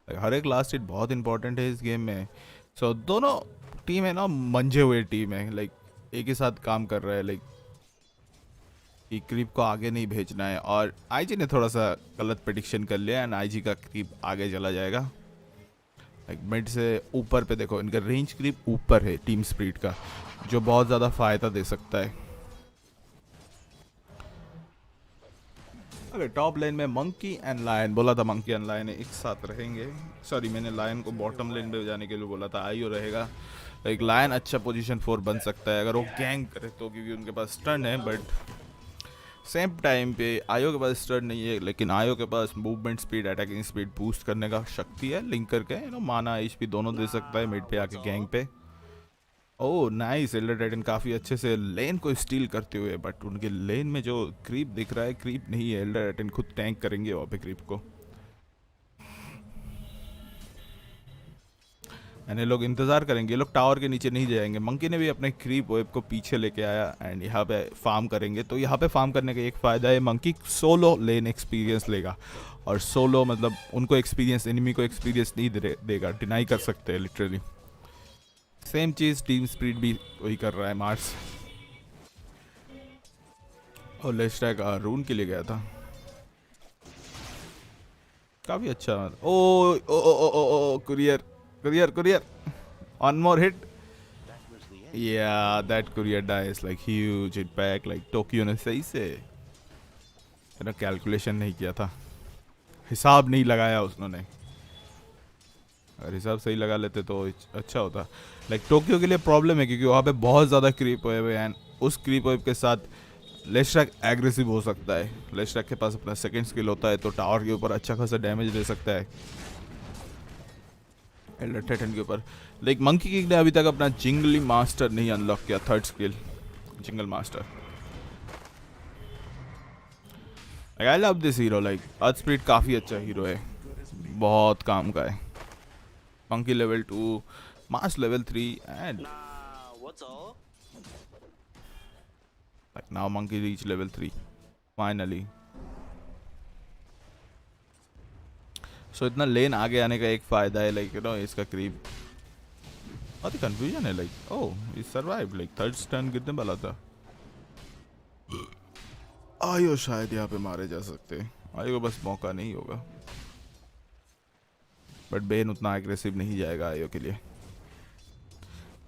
हर एक लास्ट हिट बहुत इंपॉर्टेंट है इस गेम में. सो दोनों टीम है ना, मंजे हुए टीम है. लाइक एक ही साथ काम कर रहा है. लाइक कि क्रीप को आगे नहीं भेजना है, और IG ने थोड़ा सा गलत प्रेडिक्शन कर लिया एंड IG का क्रीप आगे चला जाएगा. लाइक मिड से ऊपर पे देखो, इनका रेंज क्रीप ऊपर है टीम स्प्रिट का, जो बहुत ज़्यादा फ़ायदा दे सकता है. अरे टॉप लाइन में मंकी एंड लायन, बोला था मंकी एंड लायन एक साथ रहेंगे. सॉरी, मैंने लायन को बॉटम लाइन पे जाने के लिए बोला था. आईओ रहेगा. लाइक लायन अच्छा पोजीशन 4 बन सकता है अगर वो गैंग करे तो, क्योंकि उनके पास स्टन है. बट सेम टाइम पे आईओ के पास स्टन नहीं है, लेकिन आईओ के पास movement speed, attacking speed boost करने का शक्ति है. लिंक करके माना HP दोनों दे सकता है मिड पे आके गैंग पे. ओह नाइस, एल्डर टाइटन काफ़ी अच्छे से लेन को स्टील करते हुए. बट उनके लेन में जो क्रीप दिख रहा है, क्रीप नहीं है. एल्डर टाइटन खुद टैंक करेंगे वहाँ पे क्रीप को. यानी लोग इंतज़ार करेंगे, ये लोग टावर के नीचे नहीं जाएंगे. मंकी ने भी अपने क्रीप वेब को पीछे लेके आया एंड यहाँ पे फार्म करेंगे. तो यहाँ पे फार्म करने का एक फ़ायदा है, मंकी सोलो लेन एक्सपीरियंस लेगा. और सोलो मतलब उनको एक्सपीरियंस, एनिमी को एक्सपीरियंस नहीं देगा, डिनाई कर सकते हैं लिटरली. सेम चीज़ टीम स्पीड भी वही कर रहा है. मार्स और लेस्टैक रून के लिए गया था, काफ़ी अच्छा. ओ ओ ओ ओ ओ courier one more hit. Yeah, that courier dies like huge hit back. Like Tokyo ने सही से कैलकुलेशन नहीं किया था, हिसाब नहीं लगाया उसने. अगर हिसाब सही लगा लेते तो अच्छा होता. लाइक टोक्यो के लिए प्रॉब्लम है क्योंकि वहाँ पे बहुत ज़्यादा क्रीप वेव है एंड उस क्रीप वेव के साथ लेस्ट्रैक एग्रेसिव हो सकता है. लेस्ट्रैक के पास अपना सेकंड स्किल होता है, तो टावर के ऊपर अच्छा खासा डैमेज दे सकता है एल्डर टाइटन के ऊपर. लाइक मंकी किंग ने अभी तक अपना जिंगली मास्टर नहीं अनलॉक किया, third skill jingle master. I love this hero. Like earth spirit काफ़ी अच्छा हीरो है, बहुत काम का है. Monkey level 2, mass level 3 and like now monkey reach level 3 finally. So इतना लेन आगे आने का एक फायदा है. लाइक यू नो इसका क्रीप बहुत ही कंफ्यूजन है. लाइक ओह ही सर्वाइव. लाइक थर्ड स्टन गिरने वाला था. आयो शायद यहाँ पे मारे जा सकते. आयो को बस मौका नहीं होगा. बट बेन उतना एग्रेसिव नहीं जाएगा आयो के लिए.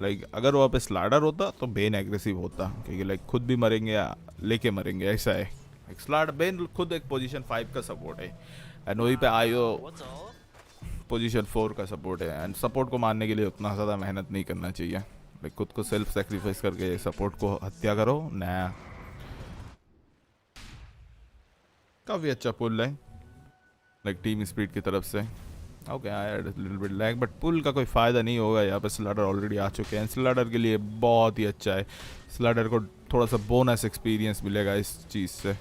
लाइक अगर वहाँ पे स्लाडर होता तो बेन एग्रेसिव होता, क्योंकि लाइक खुद भी मरेंगे या लेके मरेंगे, ऐसा है. लाइक स्लाडर बेन खुद एक पोजीशन 5 का सपोर्ट है एंड वहीं पे आयो पोजीशन 4 का सपोर्ट है. एंड सपोर्ट को मारने के लिए उतना ज़्यादा मेहनत नहीं करना चाहिए. लाइक खुद को सेल्फ सेक्रीफाइस करके सपोर्ट को हत्या करो. नया काफ़ी अच्छा पुल है लाइक टीम स्पीड की तरफ से. Okay I had a little bit lag, but pull का कोई फ़ायदा नहीं होगा. यहाँ पे स्लाडर ऑलरेडी आ चुके हैं. स्लाडर के लिए बहुत ही अच्छा है. स्लाडर को थोड़ा सा बोनस एक्सपीरियंस मिलेगा इस चीज़ से.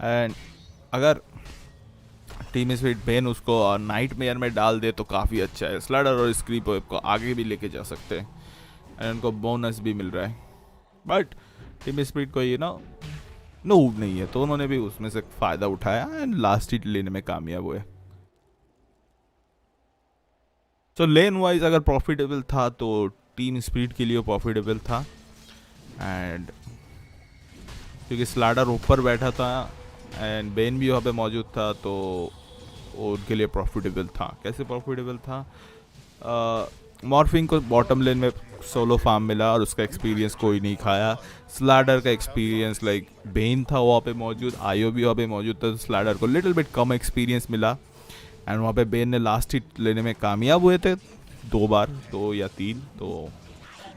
एंड अगर टीम स्पीड बेन उसको नाइट मेयर में डाल दे तो काफ़ी अच्छा है. स्लाडर और स्क्रीप वेब को आगे भी लेके जा सकते हैं एंड उनको बोनस भी मिल रहा है. बट टीम स्पीड को ये ना नूब नहीं है, तो उन्होंने भी उसमें से फ़ायदा उठाया एंड लास्ट हिट लेने में कामयाब हुए. तो लेन वाइज अगर प्रॉफिटेबल था तो टीम स्पीड के लिए प्रॉफिटेबल था, एंड क्योंकि स्लाडर ऊपर बैठा था एंड बेन भी वहाँ पे मौजूद था तो उनके लिए प्रॉफिटेबल था। कैसे प्रॉफिटेबल था? मॉर्फिंग को बॉटम लेन में सोलो फार्म मिला और उसका एक्सपीरियंस कोई नहीं खाया। स्लाडर का एक्सपीरियंस लाइक बेन था वहाँ पे मौजूद, आयो भी वहाँ पे मौजूद था, तो स्लाडर को लिटिल बिट कम एक्सपीरियंस मिला एंड वहाँ पे बेन ने लास्ट हिट लेने में कामयाब हुए थे 2 बार, 2 या 3, तो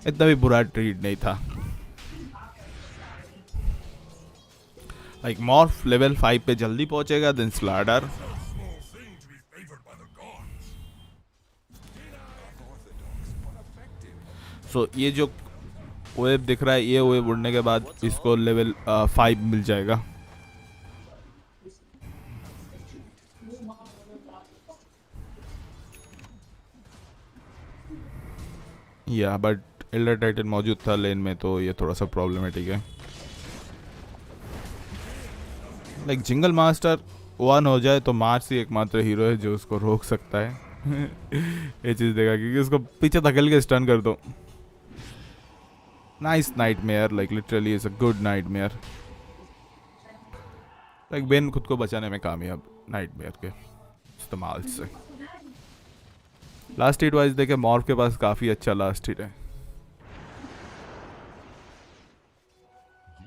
इतना भी बुरा ट्रीट नहीं था। लाइक मॉर्फ लेवल 5 पे जल्दी पहुंचेगा देन स्लाडर। सो ये जो वेव दिख रहा है, ये वेव उड़ने के बाद इसको लेवल 5 मिल जाएगा। या बट एल्डर टाइटन मौजूद था लेन में तो ये थोड़ा सा प्रॉब्लमेटिक है। लाइक जिंगल मास्टर 1 हो जाए तो मार्स ही एकमात्र हीरो है जो उसको रोक सकता है। ये चीज़ देखा क्योंकि उसको पीछे धकेल के स्टन कर दो। Nice nightmare, like literally is a good nightmare. Like Bane खुद को बचाने में कामयाब नाइटमेयर के इस्तेमाल से। लास्ट हिट वाइज देखे मॉर्फ के पास काफ़ी अच्छा लास्ट हिट है।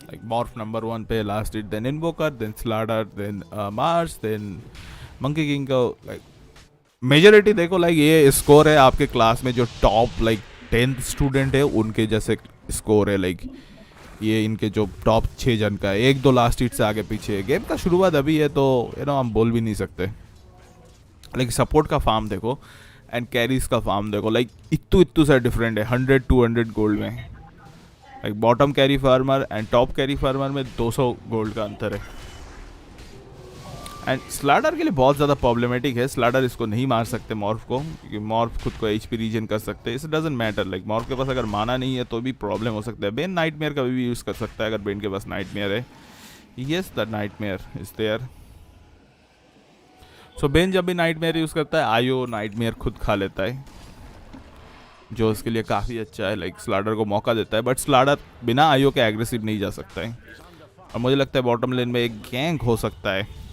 लाइक मॉर्फ नंबर 1 पे last hit, then Invoker, then Slardar, then Mars, then Monkey King का। लाइक मेजॉरिटी देखो लाइक ये स्कोर है आपके क्लास में जो टॉप लाइक 10th स्टूडेंट है उनके जैसे स्कोर है। लाइक ये इनके जो टॉप 6 जन का है, 1-2 लास्ट हिट से आगे पीछे है। गेम का शुरुआत अभी है तो हम बोल भी नहीं सकते। लाइक सपोर्ट का फार्म देखो एंड कैरीज का फार्म देखो, लाइक इतू सा डिफरेंट है 100-200 गोल्ड में। Like bottom carry farmer and top carry farmer में 200 गोल्ड का अंतर है। एंड स्लाडर के लिए बहुत ज़्यादा प्रॉब्लमेटिक है। स्लाडर इसको नहीं मार सकते मॉर्फ को, क्योंकि मॉर्फ खुद को HP रीजन कर सकते हैं। इस डजंट मैटर, लाइक मॉर्फ के पास अगर माना नहीं है तो भी प्रॉब्लम हो सकता है। बेन नाइटमेयर का भी यूज़ कर सकता है अगर बेन के पास नाइटमेयर है। Yes the nightmare is there. So Bane जब भी नाइटमेयर यूज़ करता है आयो नाइटमेयर खुद खा लेता है, जो उसके लिए काफ़ी अच्छा है। लाइक स्लाडर को मौका देता है, बट स्लाडर बिना आयो के एग्रेसिव नहीं जा सकता है। और मुझे लगता है बॉटम लेन में एक गैंग हो सकता है।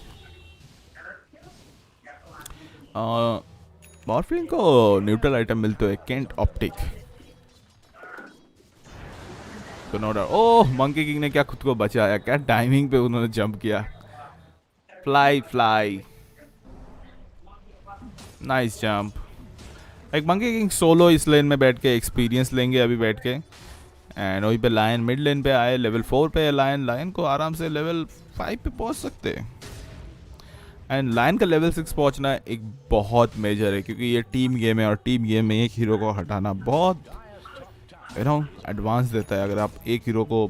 मॉर्फलिंग को न्यूट्रल आइटम मिलते हुए केंट ऑप्टिक तो नो डाउट। ओह मंकी किंग ने क्या खुद को बचाया, क्या टाइमिंग पे उन्होंने जंप किया। Fly nice jump. एक मंकी किंग सोलो इस लेन में बैठ के एक्सपीरियंस लेंगे अभी बैठ के। एंड वहीं पे लायन मिड लेन पे आए, लेवल 4 पे है लायन को आराम से लेवल 5 पे पहुंच सकते हैं। एंड लायन का लेवल 6 पहुंचना एक बहुत मेजर है, क्योंकि ये टीम गेम है और टीम गेम में एक हीरो को हटाना बहुत एडवांस देता है। अगर आप एक हीरो को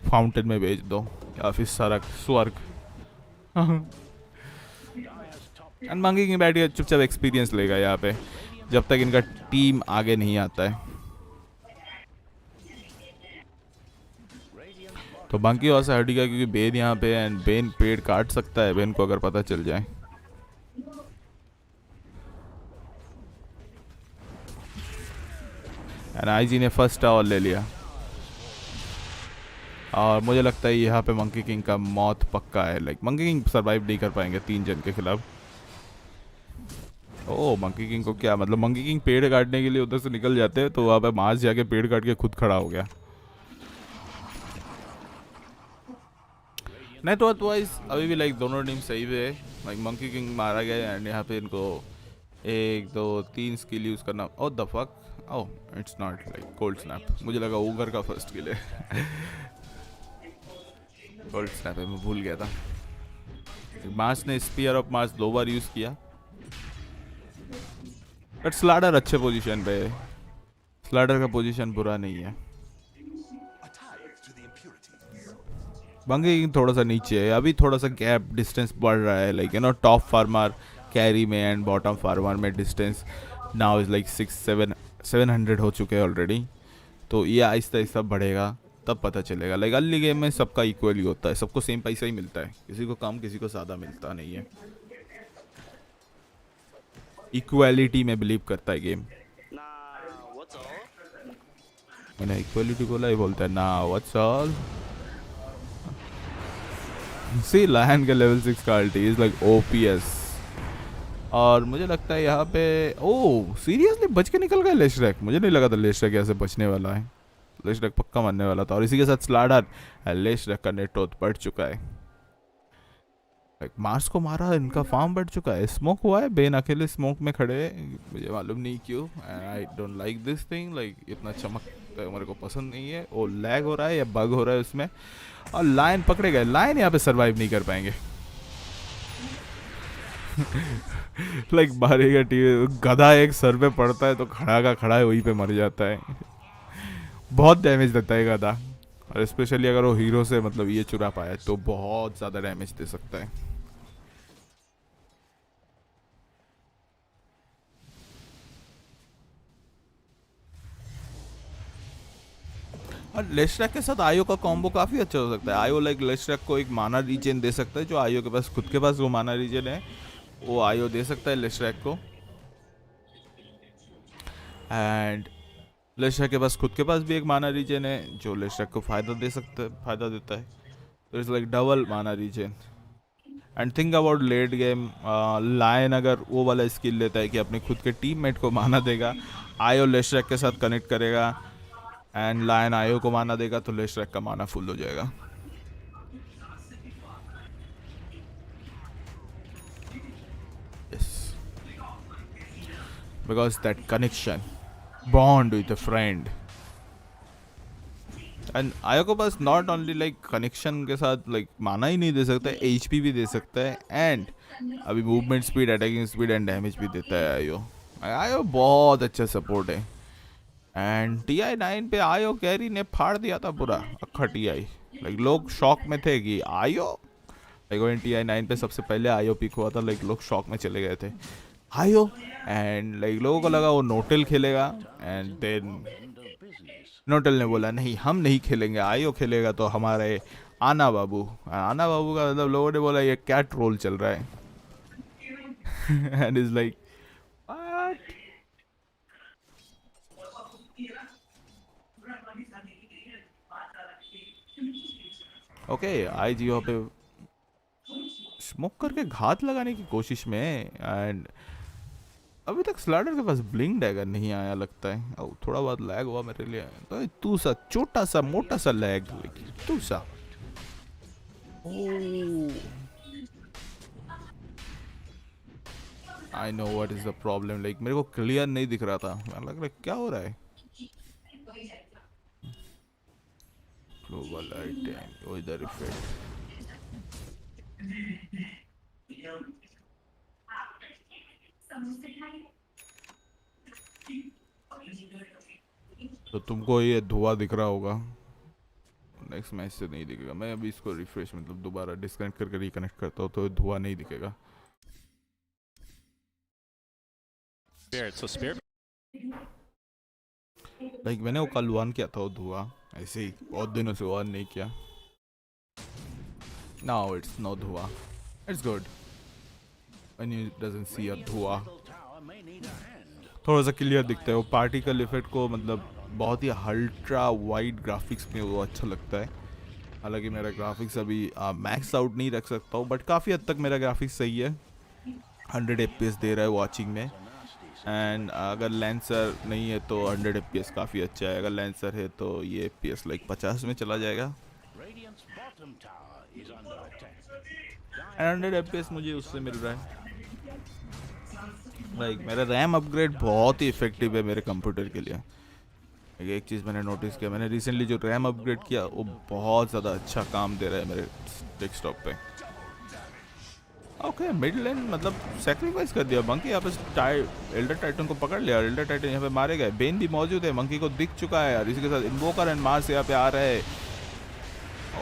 फाउंटेन में भेज दो या फिर स्वर्ग। एंड मंकी किंग बैठ के चुपचाप एक्सपीरियंस लेगा यहाँ पे जब तक इनका टीम आगे नहीं आता है। तो मंकी वहाँ से हटेगा क्योंकि बेन यहाँ पे एंड बेन पेड़ काट सकता है बेन को अगर पता चल जाए। एंड आईजी ने फर्स्ट टावर ले लिया और मुझे लगता है यहाँ पे मंकी किंग का मौत पक्का है। लाइक मंकी किंग सरवाइव नहीं कर पाएंगे 3 जन के खिलाफ। ओह मंकी किंग को क्या मतलब, मंकी किंग पेड़ काटने के लिए उधर से निकल जाते हैं तो वहाँ पे मार्स जाके पेड़ काट के खुद खड़ा हो गया। नेट वर्थ वाइज अभी भी लाइक दोनों टीम सही पे है। लाइक मंकी किंग मारा गया एंड यहाँ पे इनको 1 2 3 स्किल यूज करना। ओह the fuck, oh it's not like cold snap. मुझे लगा ओगर का फर्स्ट किल है। कोल्ड स्नैप है, मैं भूल गया था। मार्स ने स्पीयर ऑफ मार्स 2 बार यूज किया, बट स्लाडर अच्छे पोजीशन पे है। स्लाडर का पोजीशन बुरा नहीं है। मंकी किंग थोड़ा सा नीचे है अभी, थोड़ा सा गैप डिस्टेंस बढ़ रहा है। लाइक टॉप फार्मर कैरी में एंड बॉटम फार्मर में डिस्टेंस नाउ इज लाइक 700 हो चुके हैं ऑलरेडी। तो ये आहिस्ता आहिस्ता बढ़ेगा तब पता चलेगा। लाइक अर्ली गेम में सबका इक्वली होता है, सबको सेम पैसा ही मिलता है, किसी को कम किसी को ज़्यादा मिलता नहीं है। इक्वालिटी में बिलीव करता है गेम। मैंने इक्वालिटी बोला, ही बोलता है ना व्हाट्स ऑल। सी लायन के लेवल 6 का अल्टी इज लाइक ओपीएस। और मुझे लगता है यहाँ पे ओह सीरियसली बच के निकल गया लेशरैक। मुझे नहीं लगा था लेशरैक ऐसे बचने वाला है। लेशरैक पक्का मरने वाला था। और इसी के साथ स्लाडर, लेशरैक का नेट टोथ बढ़ चुका है। मार्स को मारा, इनका फार्म बढ़ चुका है। स्मोक हुआ है, बेन अकेले स्मोक में खड़े हैं, मुझे मालूम नहीं क्यों। I don't like this thing, like इतना चमक मेरे को पसंद नहीं है। वो लैग हो रहा है या बग हो रहा है उसमें। और लायन पकड़े गए, लायन यहाँ पे सरवाइव नहीं कर पाएंगे। लाइक मारेगा टीम, गधा एक सर पे पड़ता है तो खड़ा का खड़ा है वहीं पे मर जाता है। बहुत डैमेज देता है गधा। और स्पेशली अगर वो हीरो से मतलब ये चुरा पाया तो बहुत ज़्यादा डैमेज दे सकता है। और लेशरैक के साथ आयो का कॉम्बो काफ़ी अच्छा हो सकता है। आयो लाइक लेशरैक को एक माना रीजन दे सकता है, जो आयो के पास खुद के पास वो माना रीजन है वो आयो दे सकता है लेशरैक को। एंड लेशरैक के पास खुद के पास भी एक माना रीजन है जो लेशरैक को फायदा देता है। तो it's like double mana regen. And think about late game, Lion अगर वो वाला स्किल लेता है कि अपने खुद के टीममेट को माना देगा, आयो लेशरैक के साथ कनेक्ट करेगा एंड लायन आयो को माना देगा तो लेशरैक का माना फुल हो जाएगा। Yes, because that connection, bond with a friend. And आयो को पास नॉट ओनली लाइक कनेक्शन के साथ लाइक माना ही नहीं दे सकता है, एचपी भी दे सकता है एंड अभी movement speed, attacking speed and damage भी देता है आयो। आयो बहुत अच्छा सपोर्ट है। एंड TI9 पे आयो कैरी ने फाड़ दिया था पूरा अखा TI। लाइक लोग शॉक में थे कि आयो, लाइक TI9 पे सबसे पहले आयो पिक हुआ था, लाइक लोग शॉक में चले गए थे आयो। एंड लाइक लोगों को लगा वो नोटेल खेलेगा एंड देन नोटेल ने बोला नहीं हम नहीं खेलेंगे, आयो खेलेगा तो हमारे आना बाबू का मतलब लोगों ने बोला ये क्या ट्रोल चल रहा है। And is like okay IG पे स्मोक करके घात लगाने की कोशिश में। एंड अभी तक स्लाइडर के पास ब्लिंक डैगर नहीं आया लगता है। और थोड़ा बहुत लैग हुआ मेरे लिए, तो तू सा छोटा सा मोटा सा लैग, तू सा I know what is the problem. Like मेरे को क्लियर नहीं दिख रहा था, लग रहा है क्या हो रहा है। ग्लोबल आइटम वो इधर इफेक्ट। तो तुमको ये धुआं दिख रहा होगा, नेक्स्ट मैच से नहीं दिखेगा। मैं अभी इसको रिफ्रेश मतलब दोबारा डिस्कनेक्ट करके रिकनेक्ट करता हूँ तो धुआं नहीं दिखेगा। लाइक मैंने वो कल वन किया था वो धुआं, ऐसे ही बहुत दिनों से वन नहीं किया। नाउ इट्स नो धुआं, it's good when you doesn't see a धुआं। थोड़ा सा क्लियर दिखता है वो पार्टिकल इफेक्ट को, मतलब बहुत ही अल्ट्रा वाइड ग्राफिक्स में वो अच्छा लगता है। हालांकि मेरा ग्राफिक्स अभी मैक्स आउट नहीं रख सकता हूँ, बट काफ़ी हद तक मेरा ग्राफिक्स सही है। 100 FPS दे रहा है वॉचिंग में। एंड अगर लेंसर नहीं है तो 100 FPS काफ़ी अच्छा है। अगर लेंसर है तो ये FPS लाइक 50 में चला जाएगा। एंड 100 FPS मुझे उससे मिल रहा है। लाइक मेरा रैम अपग्रेड बहुत ही इफेक्टिव है मेरे कंप्यूटर के लिए। एक चीज़ मैंने नोटिस किया, मैंने रिसेंटली जो रैम अपग्रेड किया वो बहुत ज़्यादा अच्छा काम दे रहा है मेरे डेस्कटॉप पे। ओके मिड लेन मतलब सेक्रीफाइस कर दिया मंकी, यहाँ पे एल्डर टाइटन को पकड़ लिया। एल्डर टाइटन यहाँ पे मारे गए, बेन भी मौजूद है, मंकी को दिख चुका है यार। इसी के साथ इन्वोकर एंड मार्स यहाँ पे आ रहे हैं।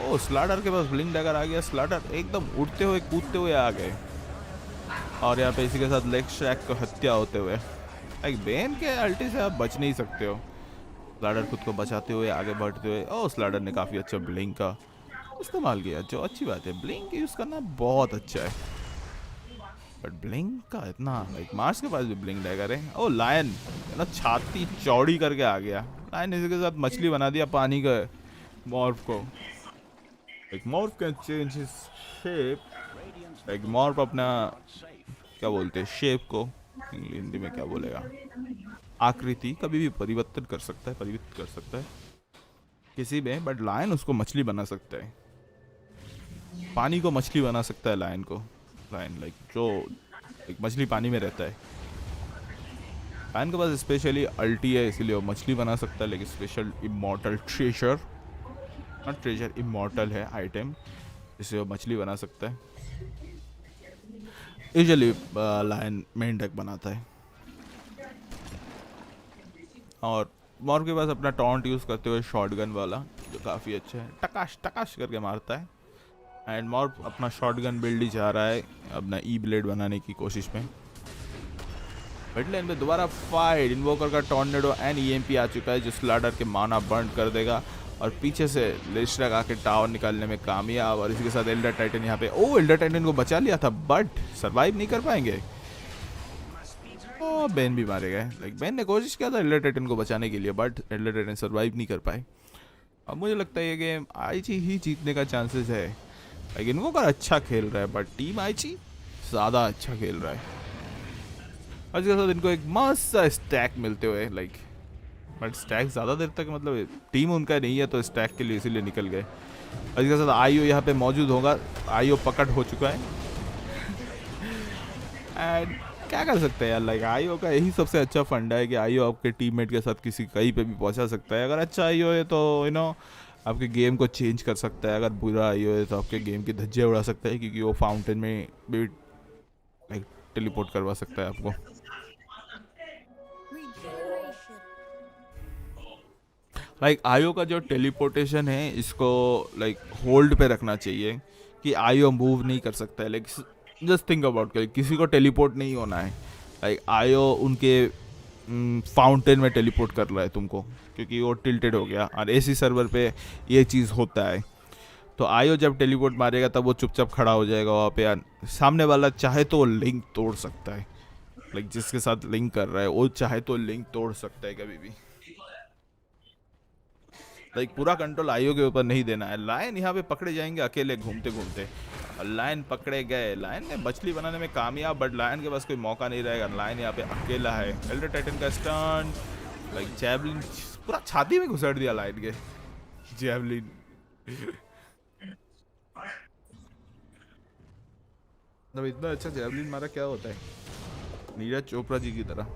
ओह स्लाडर के पास ब्लिंक डैगर आ गया। स्लाडर एकदम उड़ते हुए कूदते हुए आ गए और यहाँ पे इसी के साथ लेग शैक को हत्या होते हुए। एक बेन के अल्टी से आप बच नहीं सकते हो। स्लाडर खुद को बचाते हुए आगे बढ़ते हुए, ओह स्लाडर ने काफ़ी अच्छा ब्लिंक का इस्तेमाल किया, जो अच्छी बात है। ब्लिंक यूज़ करना बहुत अच्छा है। बट ब्लिंक का इतना लाइक मार्स के पास भी ब्लिंक डैगर है। ओ लायन ना छाती चौड़ी करके आ गया। लायन इसी के साथ मछली बना दिया पानी का मॉर्फ को। Like morph can change his shape. Like morph अपना क्या बोलते हैं शेप को हिंदी में क्या बोलेगा, आकृति कभी भी परिवर्तन कर सकता है, परिवर्तित कर सकता है किसी में। बट लायन उसको मछली बना सकता है, पानी को मछली बना सकता है लायन को। लायन लाइक जो एक मछली पानी में रहता है, लायन के पास स्पेशली अल्टी है इसीलिए वो मछली बना सकता है। लेकिन special immortal treasure, not treasure, immortal है आइटम जिससे वो मछली बना सकता है। यूजुअली लायन मेन डेक बनाता है। और मॉर्फ के पास अपना टॉन्ट यूज़ करते हुए शॉटगन वाला जो काफ़ी अच्छा है, टकाश टकाश करके मारता है। एंड मॉर्फ अपना शॉटगन बिल्ड ही जा रहा है अपना ई ब्लेड बनाने की कोशिश में। मिड लेन में दोबारा फाइट, इन्वोकर का टॉर्नेडो एंड ईएमपी आ चुका है जो स्लाडर के माना बर्न कर देगा और पीछे से लिस्ट्रक आके टावर निकालने में कामयाब। और इसी के साथ एल्डर टाइटन यहाँ पे, ओ एल्डर टाइटन को बचा लिया था बट सर्वाइव नहीं कर पाएंगे। बेन भी मारे गए। लाइक बेन ने कोशिश किया था एल्डर टाइटन को बचाने के लिए बट एल्डर टाइटन सर्वाइव नहीं कर पाए। अब मुझे लगता है ये गेम आईजी ही जीतने का चांसेस है। लाइक इन्वोकर अच्छा खेल रहा है बट टीम आईजी ज़्यादा अच्छा खेल रहा है। और इसके साथ इनको एक मस्त सा स्टैक मिलते हुए लाइक, बट स्टैक ज़्यादा देर तक मतलब टीम उनका नहीं है तो स्टैक के लिए इसीलिए निकल गए। और इसके साथ आईओ यहाँ पे मौजूद होगा, आईओ पकड़ हो चुका है। एंड क्या कर सकते हैं यार, लाइक आईओ का यही सबसे अच्छा फंडा है कि आईओ आपके टीममेट के साथ किसी कहीं पे भी पहुंचा सकता है। अगर अच्छा आईओ है तो यू नो आपके गेम को चेंज कर सकता है, अगर बुरा आईओ है तो आपके गेम की धज्जे उड़ा सकता है क्योंकि वो फाउंटेन में भी लाइक टेलीपोर्ट करवा सकता है आपको। लाइक आईओ का जो टेलीपोर्टेशन है इसको लाइक होल्ड पे रखना चाहिए कि आईओ मूव नहीं कर सकता है। लाइक जस्ट थिंक अबाउट किसी को टेलीपोर्ट नहीं होना है। लाइक आईओ उनके फाउंटेन में टेलीपोर्ट कर रहा है तुमको क्योंकि वो टिल्टेड हो गया और ऐसी सर्वर पे ये चीज़ होता है। तो आईओ जब टेलीपोर्ट मारेगा तब वो चुपचाप खड़ा हो जाएगा वहाँ पे। सामने वाला चाहे तो वो लिंक तोड़ सकता है, लाइक जिसके साथ लिंक कर रहा है वो चाहे तो लिंक तोड़ सकता है कभी भी। लाइक पूरा कंट्रोल आईओ के ऊपर नहीं देना है। लायन यहाँ पे पकड़े जाएंगे अकेले घूमते घूमते और लायन पकड़े गए। लायन ने मछली बनाने में कामयाब बट लायन के पास कोई मौका नहीं रहेगा। लायन यहाँ पे अकेला है। एल्डर टाइटन का स्टन लाइक जैवलिन पूरा छाती में घुसड़ दिया लायन के जैवलिन। मतलब इतना अच्छा जैवलिन मारा क्या होता है, नीरज चोपड़ा जी की तरह।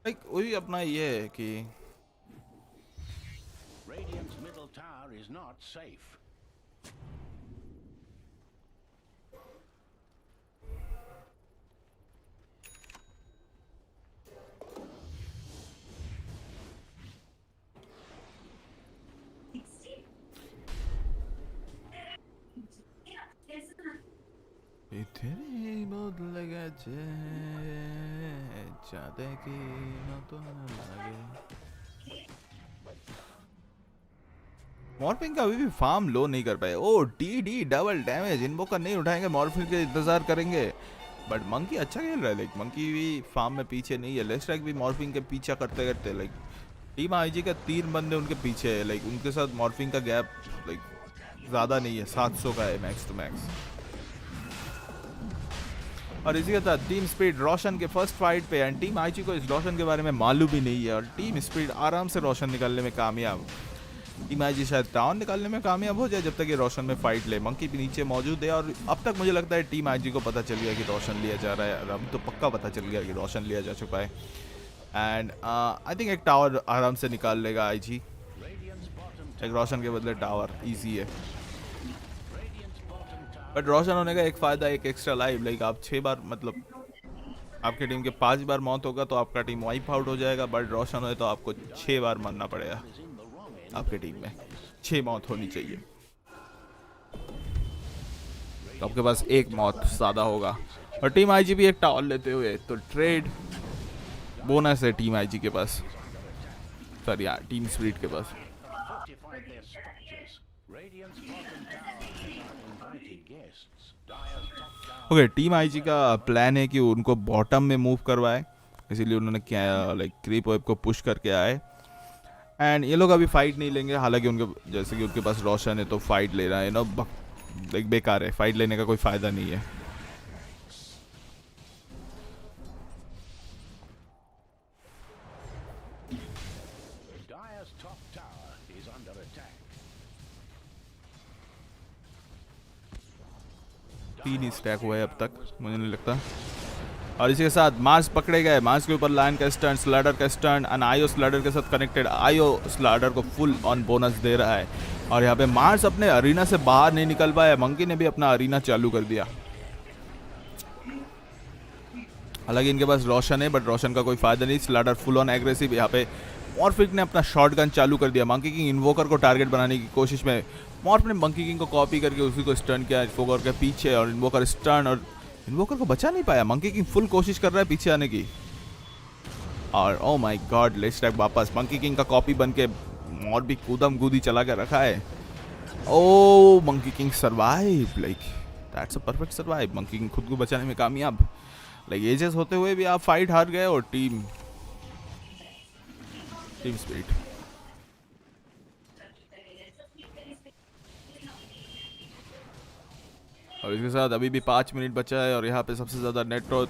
लाइक वही अपना ये है कि Radiant's middle tower is not safe. तेरे बदले गए चाहते कि न तो लगे। मॉर्फिंग का अभी भी फार्म लो नहीं कर पाए। ओ डी डबल डैमेज, इन्वोकर नहीं उठाएंगे, मॉर्फिंग के इंतजार करेंगे। बट मंकी अच्छा खेल रहा है। लाइक मंकी भी फार्म में पीछे नहीं है। लेस्ट्रैक भी मॉर्फिंग के पीछा करते करते लाइक टीम आईजी का 3 बंदे उनके पीछे है। लाइक उनके साथ मॉर्फिंग का गैप लाइक ज़्यादा नहीं है, 700 का है मैक्स टू मैक्स। और इसी के साथ टीम स्पीड रोशन के फर्स्ट फाइट पे एंड टीम आईजी को इस रोशन के बारे में मालूम भी नहीं है और टीम स्पीड आराम से रोशन निकालने में कामयाब। टीम आईजी शायद टाउन निकालने में कामयाब हो जाए जब तक ये रोशन में फाइट ले। मंकी भी नीचे मौजूद है और अब तक मुझे लगता है टीम आईजी को पता चल गया कि रोशन लिया जा रहा है और अब तो पक्का पता चल गया कि रोशन लिया जा चुका है। एंड आई थिंक एक टावर आराम से निकाल लेगा आईजी। एक रोशन के बदले टावर ईजी है बट रोशन होने का एक फ़ायदा एक एक्स्ट्रा लाइव। लाइक आप 6 बार मतलब आपके टीम के 5 बार मौत होगा तो आपका टीम वाइप आउट हो जाएगा। बट रोशन हो तो आपको 6 बार मरना पड़ेगा। आपके टीम में 6 मौत होनी चाहिए तो आपके पास 1 मौत ज़्यादा होगा। और टीम आईजी भी एक टावर लेते हुए तो ट्रेड बोनस है टीम आईजी के पास, सॉरी यार टीम स्पिरिट के पास। fortified their structures. Radiant's bottom tower has uninvited guests. Dire's top tower. Okay, team IG का प्लान है कि उनको बॉटम में मूव करवाए, इसीलिए उन्होंने क्या लाइक क्रीप वेब को पुश करके आए। एंड ये लोग अभी फाइट नहीं लेंगे, हालांकि उनके जैसे कि उनके पास रोशन है तो फाइट ले रहा है ना, लाइक बेकार है, फाइट लेने का कोई फ़ायदा नहीं है। Dire's top tower is under attack. 3 he stack हुआ है अब तक, मुझे नहीं लगता। और इसी के साथ मार्स पकड़े गए, मार्स के ऊपर लायन का स्टर्न, स्लाइडर का स्टर्न, एंड आयो स्लाइडर के साथ कनेक्टेड, आयो स्लाइडर को फुल ऑन बोनस दे रहा है। और यहाँ पे मार्स अपने अरीना से बाहर नहीं निकल पाया, मंकी ने भी अपना अरीना चालू कर दिया। हालांकि इनके पास रोशन है, बट रोशन का कोई फायदा नहीं, स्लाइडर फुल ऑन एग्रेसिव। यहाँ पे मॉर्फिक ने अपना शॉटगन चालू कर दिया, मंकी किंग इन्वोकर को टारगेट बनाने की कोशिश में। मॉर्फ ने मंकी किंग को कॉपी करके उसी को स्टर्न किया इन्वोकर के पीछे, और इन्वोकर स्टर्न, और इन्वोकर को बचा नहीं पाया। मंकी किंग फुल कोशिश कर रहा है पीछे आने की, और oh my God, let's tag वापस। मंकी किंग का कॉपी बन के और भी कूदम कूदी चला के रखा है। Oh Monkey King survive, like that's a perfect survive. Monkey King खुद को बचाने में कामयाब। लाइक एजेस होते हुए भी आप फाइट हार गए, और टीम स्पिरिट। और इसके साथ अभी भी 5 मिनट बचा है, और यहाँ पे सबसे ज़्यादा नेट ग्रोथ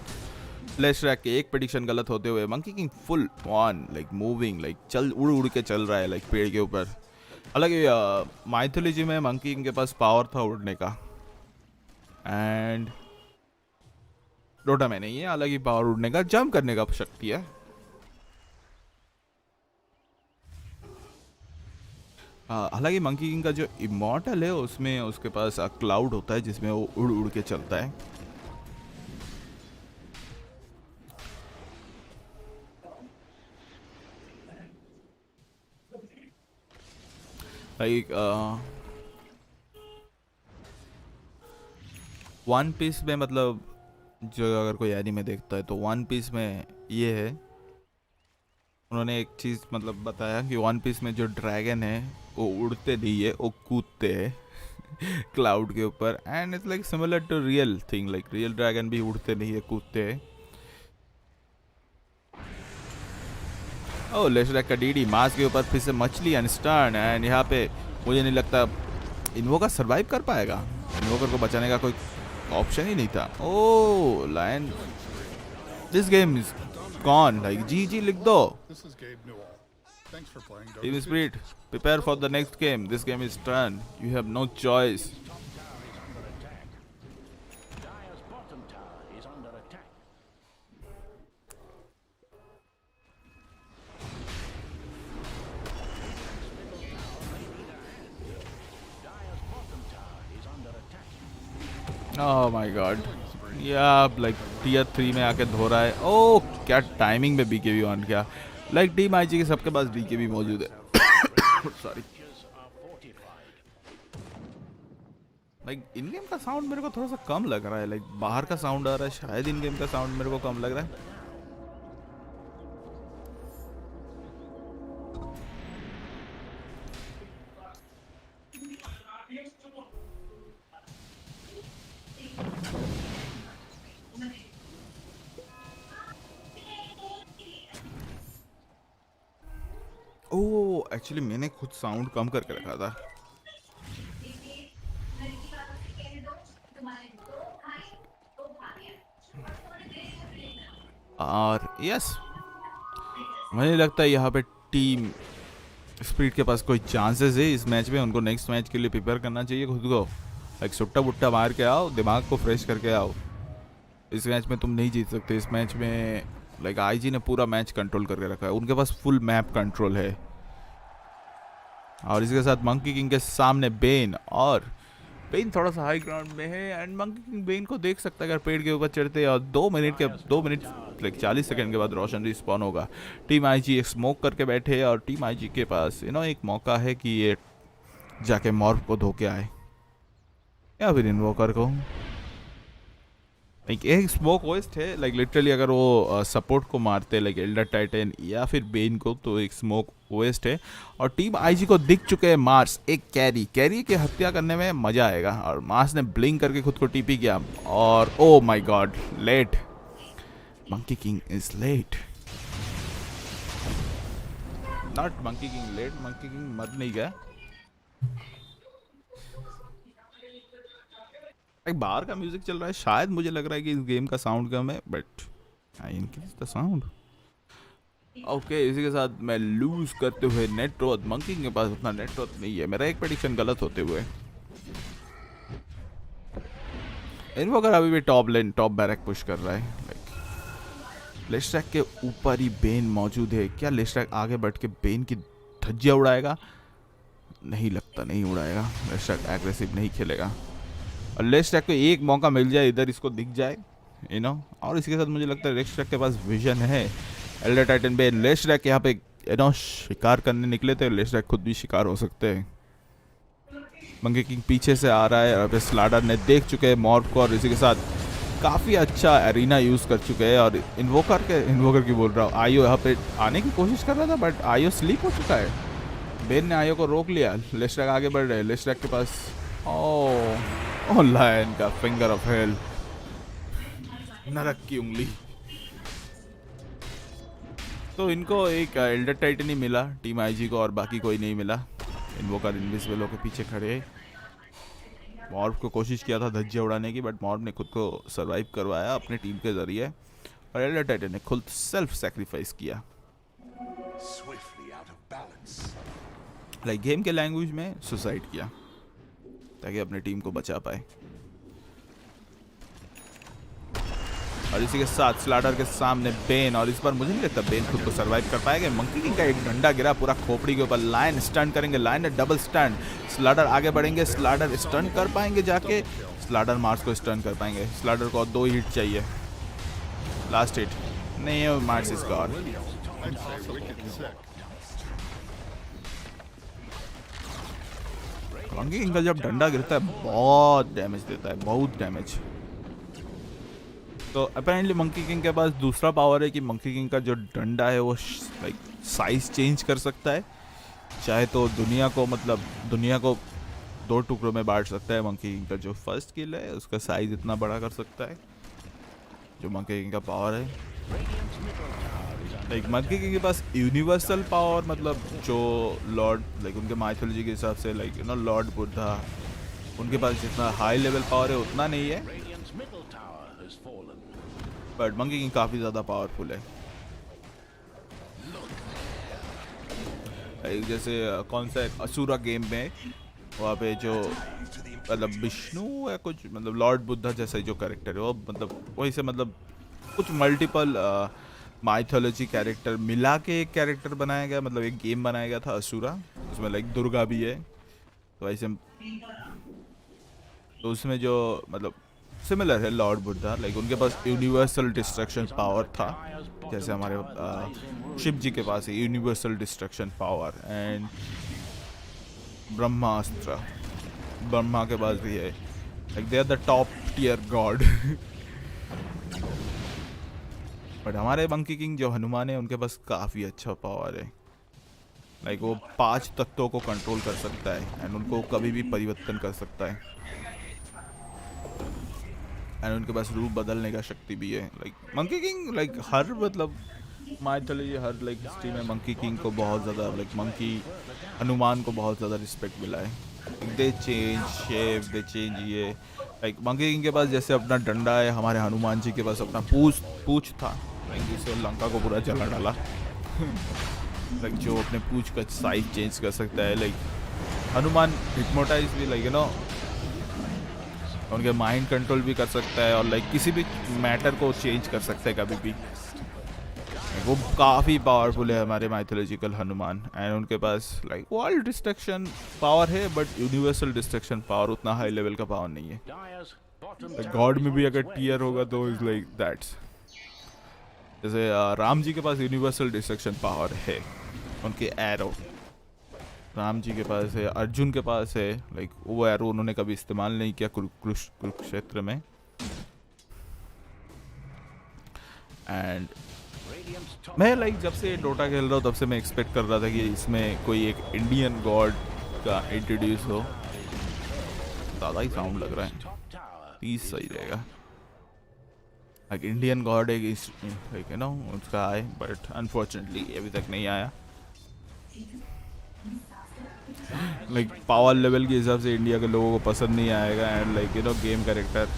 फ्लैश रैक के एक प्रेडिक्शन गलत होते हुए monkey king full on like moving, like चल उड़ उड़ के चल रहा है लाइक पेड़ के ऊपर। हालांकि माइथोलॉजी में मंकी किंग के पास पावर था उड़ने का, एंड डोटा में नहीं है, हालांकि पावर उड़ने का, जंप करने का शक्ति है। हालांकि मंकी किंग का जो इमॉर्टल है उसमें उसके पास क्लाउड होता है जिसमें वो उड़ उड़ के चलता है। लाइक वन पीस में, मतलब जो अगर कोई एनीमे देखता है तो वन पीस में ये है, उन्होंने एक चीज़ मतलब बताया कि वन पीस में जो ड्रैगन है वो उड़ते नहीं है, वो कूदते हैं क्लाउड के ऊपर। And it's like similar to real thing, like real dragon भी उड़ते नहीं है, कूदते हैं। ओह, लेशरैक का डीडी मास के ऊपर फिर से मछली अनस्टर्न, एंड यहाँ पे मुझे नहीं लगता इन्वोकर सर्वाइव कर पाएगा। इन्वोकर को बचाने का कोई ऑप्शन ही नहीं था। Oh Lion, this game is gone, like GG लिख दो। Team spirit, prepare for the next game. This game is done. You have no choice. Dire's bottom tower is under attack. Dire's bottom tower is under attack. Oh my god. Yeah, like tier 3 में आके धो रहा है। ओह, क्या timing में BKB on किया। Like team IG के सबके पास बीकेबी मौजूद है। सॉरी। लाइक इन गेम का साउंड मेरे को थोड़ा सा कम लग रहा है, लाइक बाहर का साउंड आ रहा है, शायद इन गेम का साउंड मेरे को कम लग रहा है। ओह, एक्चुअली मैंने खुद साउंड कम करके रखा था। और यस, मुझे लगता है यहाँ पे टीम स्पिरिट के पास कोई चांसेस है इस मैच में। उनको नेक्स्ट मैच के लिए प्रिपेयर करना चाहिए खुद को, लाइक सुट्टा बुट्टा मार के आओ, दिमाग को फ्रेश करके आओ। इस मैच में तुम नहीं जीत सकते। इस मैच में लाइक आईजी ने पूरा मैच कंट्रोल करके रखा है, उनके पास फुल मैप कंट्रोल है। और इसके साथ मंकी किंग के सामने बेन, और बेन थोड़ा सा हाई ग्राउंड में है, एंड मंकी किंग बेन को देख सकता है अगर पेड़ के ऊपर चढ़ते हैं। और 2 मिनट लाइक 40 सेकंड के बाद रोशन रिस्पॉन होगा। टीम आईजी एक स्मोक करके बैठे, और टीम आईजी के पास एक मौका है कि ये जाके मॉर्फ को धो के आए, या फिर इन्वोकर को। लाइक एक स्मोक वेस्ट है, लाइक लिटरली अगर वो सपोर्ट को मारते लाइक एल्डर टाइटन या फिर बेन को तो एक स्मोक वेस्ट है। और टीम आईजी को दिख चुके हैं मार्स, एक कैरी की हत्या करने में मजा आएगा। और मार्स ने ब्लिंक करके खुद को टीपी किया और oh my god late, Monkey King is late. Not Monkey King late, Monkey King मर नहीं गया। एक बाहर का म्यूजिक चल रहा है, शायद मुझे लग रहा है कि इस गेम का साउंड कम है, but I increase the sound. Okay, इसी के साथ मैं लूज करते हुए नेट रोथ, मंकी के पास उतना नेट रोथ नहीं है, मेरा एक प्रेडिक्शन गलत होते हुए। इन्वोकर अभी भी टॉप बैरक पुश कर रहा है। लाइक लेस्ट्रैक के ऊपर ही बेन मौजूद है। क्या लेस्ट्रैक आगे बढ़ के बेन की धज्जियां उड़ाएगा? नहीं लगता, नहीं उड़ाएगा। लेस्ट्रैक एग्रेसिव नहीं खेलेगा। और लेस्ट्रैक को एक मौका मिल जाए, इधर इसको दिख जाए यू नो। और इसके साथ मुझे लगता है लेस्ट्रैक के पास विजन है। एल्डर टाइटन पे लेस्ट्रैक यहाँ पे यू नो शिकार करने निकले थे, लेस्ट्रैक खुद भी शिकार हो सकते हैं। मंकी किंग पीछे से आ रहा है और स्लाडर ने देख चुके हैं मॉर्फ को और इसी के साथ काफ़ी अच्छा एरिना यूज़ कर चुके हैं। और इन्वोकर की बोल रहा हूँ, आयो यहाँ पे आने की कोशिश कर रहा था बट आयो स्लीप हो चुका है। बेन ने आयो को रोक लिया। लेस्ट्रैक आगे बढ़ रहे हैं। लेस्ट्रैक के पास ओ लायन का फिंगर ऑफ हेल, नरक की उंगली। तो इनको एक एल्डर टाइटन ही मिला टीम आईजी को और बाकी कोई नहीं मिला। इन्वोकर इनविजिबल होकर पीछे खड़े। मॉर्फ को कोशिश किया था धज्जियां उड़ाने की बट मॉर्फ ने खुद को सरवाइव करवाया अपने टीम के जरिए और एल्डर टाइटन ने खुद सेल्फ सैक्रिफाइस किया। लाइक गेम के लैंग्वेज में सुसाइड किया ताकि अपने टीम को बचा पाए। और इसी के साथ स्लाडर के सामने बेन, और इस बार मुझे नहीं लगता बेन खुद को सरवाइव कर पाएगा। मंकी किंग का एक डंडा गिरा पूरा खोपड़ी के ऊपर। लायन स्टंट करेंगे, लायन ने डबल स्टंट। स्लाडर आगे बढ़ेंगे, स्लाडर स्टंट कर पाएंगे जाके, स्लाडर मार्स को स्टंट कर पाएंगे। स्लाडर को 2 हिट चाहिए, लास्ट हिट नहीं है, Mars is gone. Monkey King का जब डंडा गिरता है बहुत डैमेज देता है, बहुत डैमेज। तो अपेरेंटली मंकी किंग के पास दूसरा पावर है कि मंकी किंग का जो डंडा है वो लाइक साइज चेंज कर सकता है। चाहे तो दुनिया को 2 टुकड़ों में बांट सकता है। मंकी किंग का जो फर्स्ट किल है उसका साइज इतना बड़ा कर सकता है, जो मंकी किंग का पावर है। लाइक मंकी किंग के पास यूनिवर्सल पावर, मतलब जो लॉर्ड लाइक उनके माइथोलॉजी के हिसाब से like you no Lord Buddha, उनके पास जितना हाई लेवल पावर है उतना नहीं है। बट मंकी किंग काफ़ी ज़्यादा पावरफुल है। जैसे कौन सा असुरा गेम में वहाँ पे जो मतलब विष्णु या कुछ मतलब लॉर्ड बुद्धा जैसा जो कैरेक्टर है वो मतलब वही से मतलब कुछ मल्टीपल माइथोलॉजी कैरेक्टर मिला के एक कैरेक्टर बनाया गया, मतलब एक गेम बनाया गया था असुरा, उसमें लाइक दुर्गा भी है। तो ऐसे तो उसमें जो मतलब सिमिलर है लॉर्ड बुद्धा, लाइक उनके पास यूनिवर्सल डिस्ट्रक्शन पावर था जैसे हमारे शिव जी के पास है universal destruction power. And Brahmastra Brahma के पास भी है, like they are the top tier god. But हमारे मंकी किंग जो हनुमान है उनके पास काफ़ी अच्छा पावर है। लाइक वो 5 तत्वों को कंट्रोल कर सकता है एंड उनको कभी भी परिवर्तन कर सकता है एंड उनके पास रूप बदलने का शक्ति भी है। लाइक मंकी किंग लाइक हर मतलब माइथोलॉजी हर लाइक हिस्ट्री में मंकी किंग को बहुत ज़्यादा लाइक मंकी हनुमान को बहुत ज़्यादा रिस्पेक्ट मिला है। दे चेंज शेप, दे चेंज ये लाइक मंकी किंग के पास जैसे अपना डंडा है, हमारे हनुमान जी के पास अपना पूछ था लाइक जिससे लंका को पूरा जला डाला। लाइक जो अपने पूछ का साइज चेंज कर सकता है। लाइक हनुमान हिप्नोटाइज भी लाइक यू नो उनके माइंड कंट्रोल भी कर सकता है और लाइक किसी भी मैटर को चेंज कर सकता है कभी भी। वो काफ़ी पावरफुल है हमारे माइथोलॉजिकल हनुमान एंड उनके पास लाइक वर्ल्ड डिस्ट्रक्शन पावर है बट यूनिवर्सल डिस्ट्रक्शन पावर उतना हाई लेवल का पावर नहीं है। गॉड में भी अगर टियर होगा तो इज लाइक दैट्स जैसे राम जी के पास यूनिवर्सल डिस्ट्रक्शन पावर है, उनके एरो राम जी के पास है, अर्जुन के पास है। लाइक वो एरो उन्होंने कभी इस्तेमाल नहीं किया कुरुक्षेत्र में एंड मैं लाइक जब से डोटा खेल रहा हूँ तब से मैं एक्सपेक्ट कर रहा था कि इसमें कोई एक इंडियन गॉड का इंट्रोड्यूस हो। ज़्यादा ही साउंड लग रहा है, 30 सही रहेगा। लाइक इंडियन गॉड एक लाइक यू नो उसका आए, बट अनफॉर्चुनेटली अभी तक नहीं आया। लाइक पावर लेवल के हिसाब से इंडिया के लोगों को पसंद नहीं आएगा। And like you no game character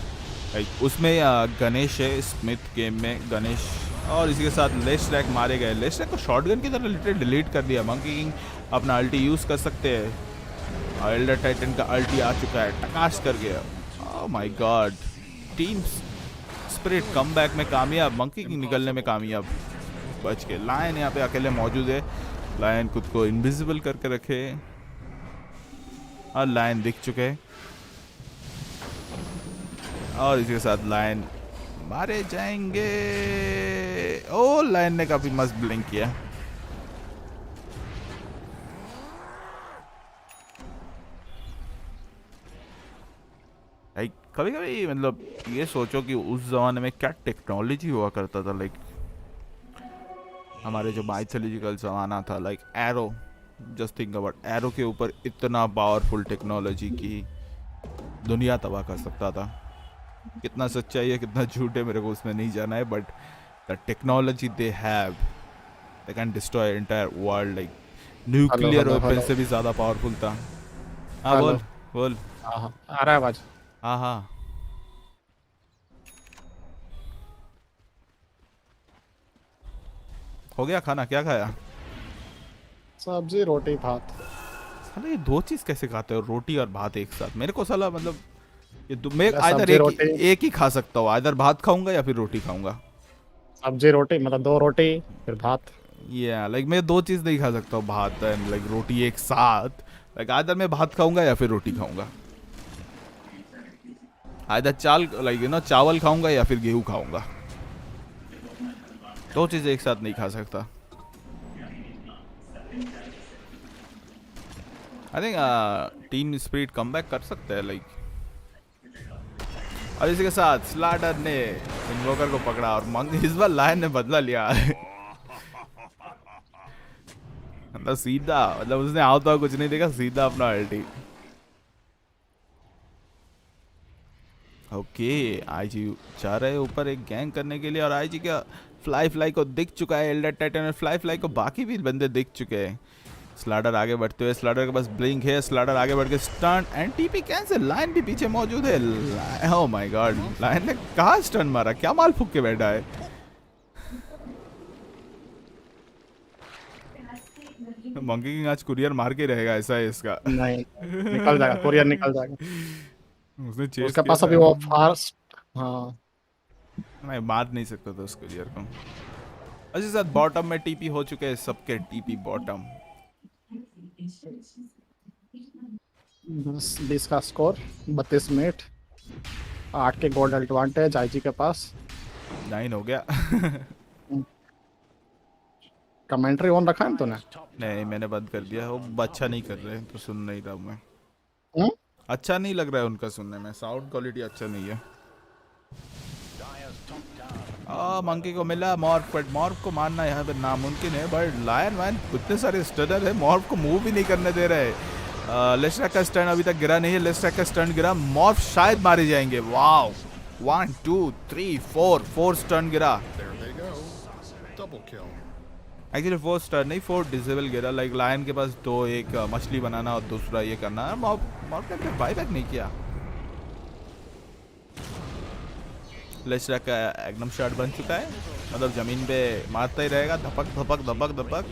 like उसमें गणेश है स्मिथ गेम में, गणेश। और इसी के साथ लेस्ट्रैक मारे गए। लेस्ट्रैक को शॉटगन की तरह लिटरली डिलीट कर दिया। मंकी किंग अपना अल्टी यूज़ कर सकते हैं और एल्डर टाइटन का अल्टी आ चुका है, टकाश कर गया। Oh my God, team spirit comeback में कामयाब, मंकी किंग निकलने में कामयाब, बच के। लायन यहाँ पे अकेले मौजूद है। लायन खुद को इनविजिबल करके रखे और लायन दिख चुके हैं और इसी के साथ लायन मारे जाएंगे। ओ लायन ने काफी मस्त ब्लिंक किया। लाइक कभी कभी मतलब ये सोचो कि उस जमाने में क्या टेक्नोलॉजी हुआ करता था। लाइक हमारे जो माइथोलॉजिकल जमाना था, like arrow, just think about arrow के ऊपर इतना पावरफुल टेक्नोलॉजी की दुनिया तबाह कर सकता था। कितना सच्चाई है कितना झूठ है मेरे को उसमें नहीं जाना है, but the technology they have, they can destroy entire world. Like nuclear weapon से भी ज़्यादा पावरफुल था। हाँ बोल बोल। आ रहा है आवाज। हाँ हाँ हो गया खाना? क्या खाया? सब्जी रोटी भात। साला ये दो चीज़ कैसे खाते हो, रोटी और भात एक साथ? मेरे को साला मतलब ये मैं आइदर एक ही खा सकता हूँ, आइदर भात खाऊंगा या फिर रोटी खाऊंगा। सब्जी रोटी मतलब 2 रोटी फिर भात। लाइक मैं 2 चीज़ नहीं खा सकता हूँ, भात एंड लाइक रोटी एक साथ। लाइक आइदर मैं भात खाऊंगा या फिर रोटी खाऊंगा। आइदर लाइक यू नो चावल खाऊंगा या फिर गेहूँ खाऊंगा। 2 चीज़ें एक साथ नहीं खा सकता। I think team spirit comeback कर सकते हैं लाइक। और इसी के साथ स्लाडर ने इन्वोकर को पकड़ा और इस बार लायन ने बदला लिया। मतलब सीधा, मतलब उसने आता कुछ नहीं देखा, सीधा अपना अल्टी। ओके आईजी जा रहे हैं ऊपर एक गैंग करने के लिए और आईजी का फ्लाई को दिख चुका है। एल्डर टाइटन और फ्लाई को बाकी भी बंदे दिख चुके हैं। स्लाडर आगे बढ़ते हुए, स्लाडर के पास ब्लिंक है, स्लाडर आगे बढ़ के stun and TP cancel. Lion भी पीछे मौजूद है। ओह माय गॉड, लायन ने कहाँ स्टन मारा, क्या माल फूक के बैठा है। मंकी किंग आज कुरियर मार के रहेगा, ऐसा है इसका। नहीं निकल जाएगा, कुरियर निकल जाएगा। उसने चेस उसके पास अभी वो फास्ट, हाँ मैं मार नहीं सकता था उस कुरियर को। इसी साथ बॉटम में टीपी हो चुके हैं सबके, टीपी बॉटम। 20 का स्कोर, 32 मिनट, 8 के गोल्ड एडवांटेज आईजी के पास। 9 हो गया। कमेंट्री ऑन रखा है तूने? नहीं मैंने बंद कर दिया, वो अच्छा नहीं कर रहे हैं तो सुन नहीं रहा मैं। अच्छा नहीं लग रहा है उनका सुनने में, साउंड क्वालिटी अच्छा नहीं है। मंकी को मिला मॉर्फ, बट मॉर्फ को मारना यहाँ पे नामुमकिन है। बट लायन वैन इतने सारे स्टनर है, मॉर्फ को मूव भी नहीं करने दे रहे। लेस्ट्रैक का स्टन अभी तक गिरा नहीं है, लेस्ट्रैक का स्टन गिरा, मॉर्फ शायद मारे जाएंगे। वाओ 1 2 3 4 स्टन गिरा। एक्चुअली 4 स्टन नहीं, 4 डिसेबल गिरा। लाइक लायन के पास 2, एक मछली बनाना और दूसरा ये करना। मॉर्फ ने बाईबैक नहीं किया। लेस्ट्रैक का एग्नम शॉट बन चुका है, मतलब जमीन पे मारता ही रहेगा, धपक धपक धपक धपक।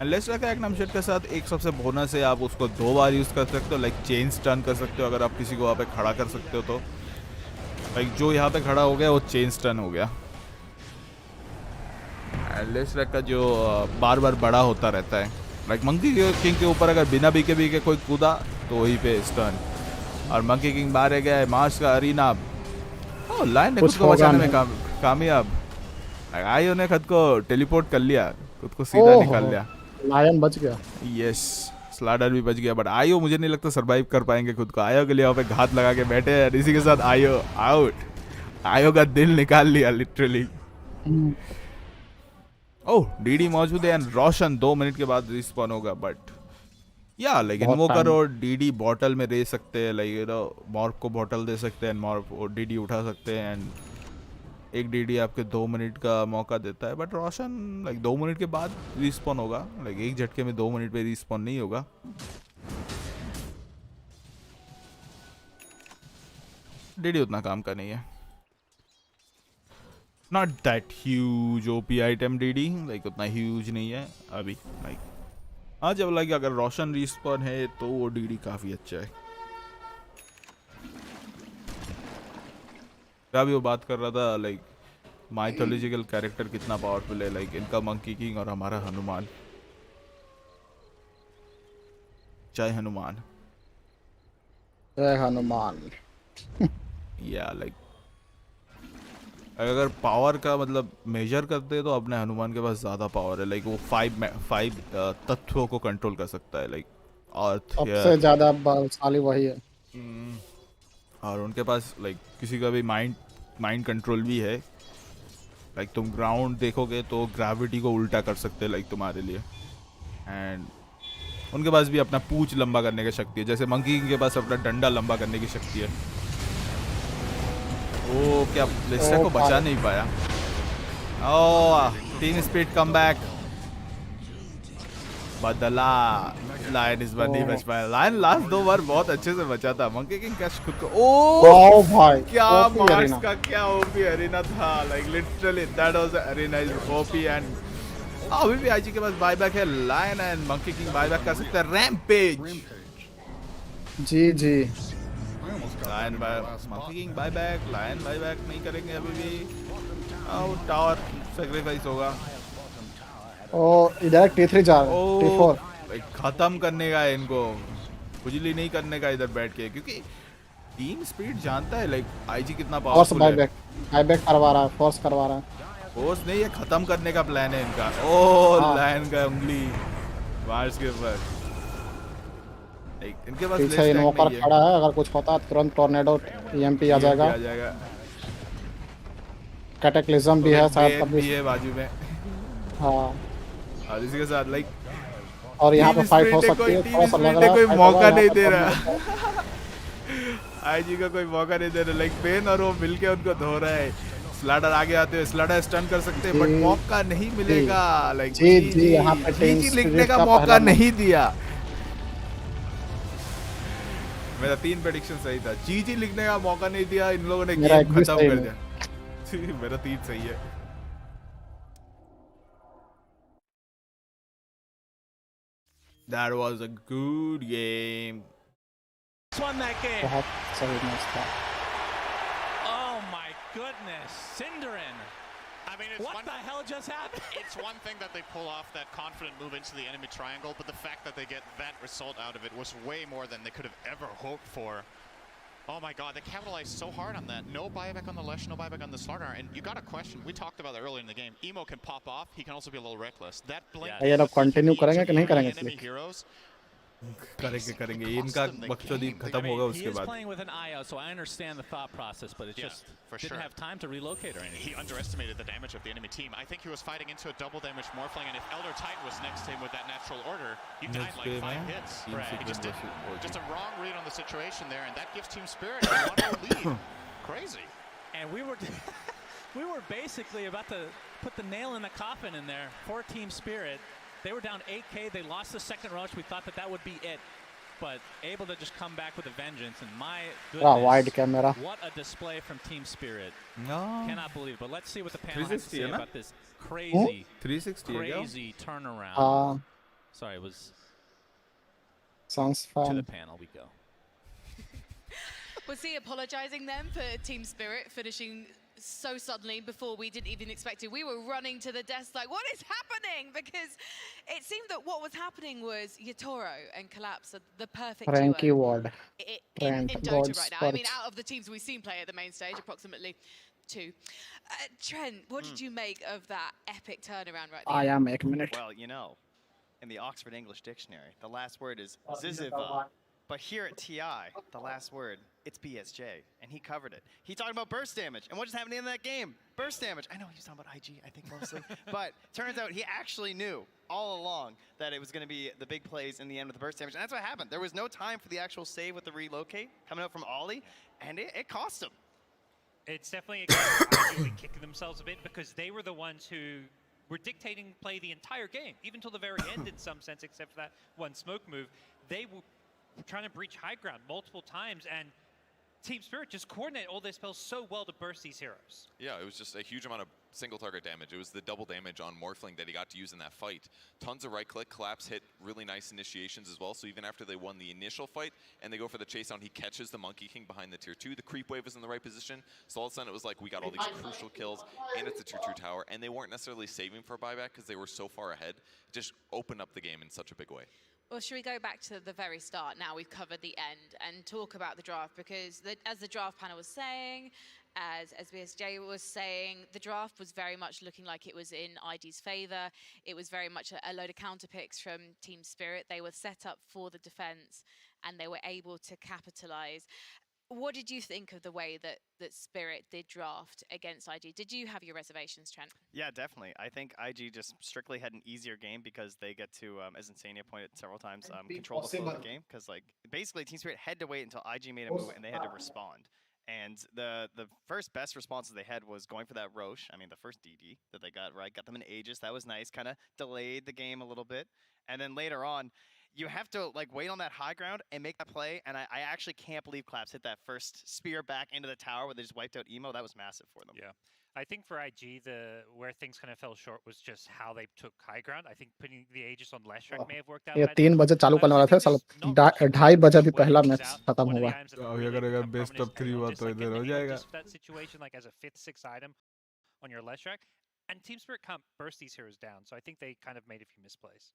एंड लेस्ट्रैक का एग्नम शॉट के साथ एक सबसे बोनस है, आप उसको 2 बार यूज़ कर सकते हो। लाइक चेन स्टन कर सकते हो अगर आप किसी को वहाँ पे खड़ा कर सकते हो तो। लाइक जो यहाँ पे खड़ा हो गया वो चेन स्टन हो गया। एंड लेस्ट्रैक का जो बार बार बड़ा होता रहता है। लाइक मंकी किंग के ऊपर अगर बिना बीके कोई कूदा तो वहीं पे स्टन। और मंकी किंग मारे गए मार्स का अरीना। लायन ने खुद को बचाने में कामयाब। आयो ने खुद को टेलीपोर्ट कर लिया, खुद को सीधा निकाल लिया। लायन बच गया। यस स्लाडर भी बच गया, बट आयो मुझे नहीं लगता सरवाइव कर पाएंगे खुद को। आयो के लिए वहाँ पे घात लगा के बैठे हैं, इसी के साथ आयो आउट। आयो का दिल निकाल लिया लिटरली। ओह डीडी मौजूद है एंड रोशन 2 मिनट के बाद रिस्पॉन होगा बट या लाइक बहुत इन्वोकर time. और डीडी बॉटल में दे सकते हैं लाइक यू नो मॉर्फ को बॉटल दे सकते हैं मॉर्फ और डीडी उठा सकते हैं एंड एक डीडी आपके 2 मिनट का मौका देता है बट रोशन लाइक 2 मिनट के बाद रिस्पॉन होगा लाइक एक झटके में 2 मिनट पे रिस्पॉन नहीं होगा डीडी उतना काम का नहीं है not that huge OP item DD like उतना ह्यूज नहीं है अभी लाइक हाँ जब लाइक अगर रोशन रिस्पॉन है तो वो डीडी काफी अच्छा है अभी वो बात कर रहा था लाइक माइथोलॉजिकल कैरेक्टर कितना पावरफुल है लाइक इनका मंकी किंग और हमारा हनुमान जय हनुमान जय हनुमान या लाइक अगर पावर का मतलब मेजर करते हैं तो अपने हनुमान के पास ज़्यादा पावर है लाइक वो 5 तत्वों को कंट्रोल कर सकता है लाइक अर्थ सबसे ज़्यादा बलशाली वही है और उनके पास लाइक किसी का भी माइंड कंट्रोल भी है लाइक तुम ग्राउंड देखोगे तो ग्रेविटी को उल्टा कर सकते हैं लाइक तुम्हारे लिए एंड उनके पास भी अपना पूंछ लंबा करने की शक्ति है जैसे मंकी के पास अपना डंडा लंबा करने की शक्ति है ओ क्या लेस्टर को बचा नहीं पाया ओह टीम स्पीड कम बैक बदला लायन इस बार नहीं बच पाया लायन लास्ट 2 बार बहुत अच्छे से बचा था मंकी किंग कैश खुद को ओ भाई क्या मार्क्स का क्या ओपी अरीना था like literally that was arena is OP and अभी भी आईजी के पास बायबैक है Lion and Monkey King buyback कर सकते हैं रैम्पेज जी Lion Monkey King buyback Lion buyback नहीं करेंगे अभी भी टावर सैक्रिफाइस होगा ओ इधर T3 जा रहा है T4 लाइक खत्म करने का है इनको खुजली नहीं करने का इधर बैठ के क्योंकि टीम स्पीड जानता है लाइक आईजी कितना पावरफुल है बायबैक करवा रहा है फोर्स करवा रहा है फोर्स नहीं है खत्म करने का प्लान है इनका ओ लायन का उंगली मार्स के ऊपर इनके पास पीछे इन्वोकर खड़ा है अगर कुछ होता है तुरंत टॉर्नेडो ईएमपी आ जाएगा कैटेक्लिज्म भी है शायद भी है बाजू में हाँ और इसी के साथ लाइक और यहाँ पे फाइट हो सकती है थोड़ा सा लग रहा है कोई मौका नहीं दे रहा आईजी का कोई मौका नहीं दे रहा लाइक पेन और वो मिलके उनको धो रहा है स्लाडर आगे आते हैं स्लाडर स्टन कर सकते हैं बट मौका नहीं मिलेगा लाइक जी यहाँ पे जीजी लिखने का मौका नहीं दिया मेरा 3 प्रेडिक्शन सही था जीजी लिखने का मौका नहीं दिया इन लोगों ने गेम खत्म कर दिया मेरा 3 सही है That was a good game. Won that game. बहुत सही मैच था Oh my goodness, Cinderin. I mean, it's what the hell just happened? It's one thing that they pull off that confident move into the enemy triangle, but the fact that they get that result out of it was way more than they could have ever hoped for. Oh my god, they capitalized so hard on that. No buyback on the Lesh, no buyback on the Slardar, and you got a question. We talked about that earlier in the game. Emo can pop off, he can also be a little reckless. That blink ये लोग continue करेंगे कि नहीं करेंगे enemy heroes. करेंगे इनका बख्शोदीप खत्म होगा उसके बाद He is playing with an eye out, so I understand the thought process, but it just didn't have time to relocate or anything. He underestimated the damage of the enemy team. I think he was fighting into a double damage Morphling, and if Elder Titan was next to him with that natural order, he died like 5 hits. Right. He just a wrong read on the situation there, and that gives Team Spirit a 1-0 lead. Crazy. And we were basically about to put the nail in the coffin in there for Team Spirit. They were down 8K. They lost the second rush. We thought that would be it. But able to just come back with a vengeance. And my goodness, wide camera. What a display from Team Spirit. No. Cannot believe it. But let's see what the panel has to say about this 360 crazy turnaround. Sorry, it was... Sounds fun. To the panel we go. Was he apologizing then for Team Spirit finishing so suddenly before we didn't even expect it? We were running to the desk like, what is happening? Because it seemed that what was happening was Yatoro and Collapse are the perfect Frankie duo Ward. in Dota right now. I mean, out of the teams we've seen play at the main stage, approximately 2. Trent, what did you make of that epic turnaround right there? I am 1 minute. Well, you know, in the Oxford English Dictionary, the last word is ziziva. But here at TI, the last word, it's BSJ, and he covered it. He talked about burst damage, and what just happened in that game? Burst damage. I know he was talking about IG, I think, mostly. But turns out he actually knew all along that it was going to be the big plays in the end with the burst damage, and that's what happened. There was no time for the actual save with the relocate coming out from Ollie, and it cost him. It's definitely a game of kicking themselves a bit because they were the ones who were dictating play the entire game, even till the very end in some sense, except for that one smoke move. They were trying to breach high ground multiple times, and Team Spirit just coordinated all their spells so well to burst these heroes. Yeah, it was just a huge amount of single target damage. It was the double damage on Morphling that he got to use in that fight. Tons of right click, collapse hit, really nice initiations as well. So even after they won the initial fight and they go for the chase down, he catches the Monkey King behind the tier 2. The creep wave was in the right position. So all of a sudden it was like we got all these crucial kills and it's a tier 2 tower. And they weren't necessarily saving for a buyback because they were so far ahead. It just opened up the game in such a big way. Well, should we go back to the very start now we've covered the end and talk about the draft? Because as the draft panel was saying, as BSJ was saying, the draft was very much looking like it was in ID's favor. It was very much a load of counter picks from Team Spirit. They were set up for the defense and they were able to capitalize. What did you think of the way that Spirit did draft against IG? Did you have your reservations, Trent? Yeah, definitely. I think IG just strictly had an easier game because they get to, as Insania pointed several times, control the flow of the game. Because like basically Team Spirit had to wait until IG made a move and they had to respond. And the first best responses they had was going for that Roche. I mean, the first DD that they got right, got them in Aegis. That was nice. Kind of delayed the game a little bit. And then later on, you have to like wait on that high ground and make that play. And I actually can't believe Claps hit that first spear back into the tower where they just wiped out Emo. That was massive for them. Yeah. I think for IG, where things kind of fell short was just how they took high ground. I think putting the Aegis on Leshrac may have worked out ये better. 3 बजे चालू करने वाला था साला 2:30 बजे भी पहला मैच खत्म हुआ अगर बेस्ट ऑफ 3 हुआ तो इधर हो जाएगा Just that situation like as a 5th, 6th item on your Leshrac. And Team Spirit can't burst these heroes down, so I think they kind of made a few misplays.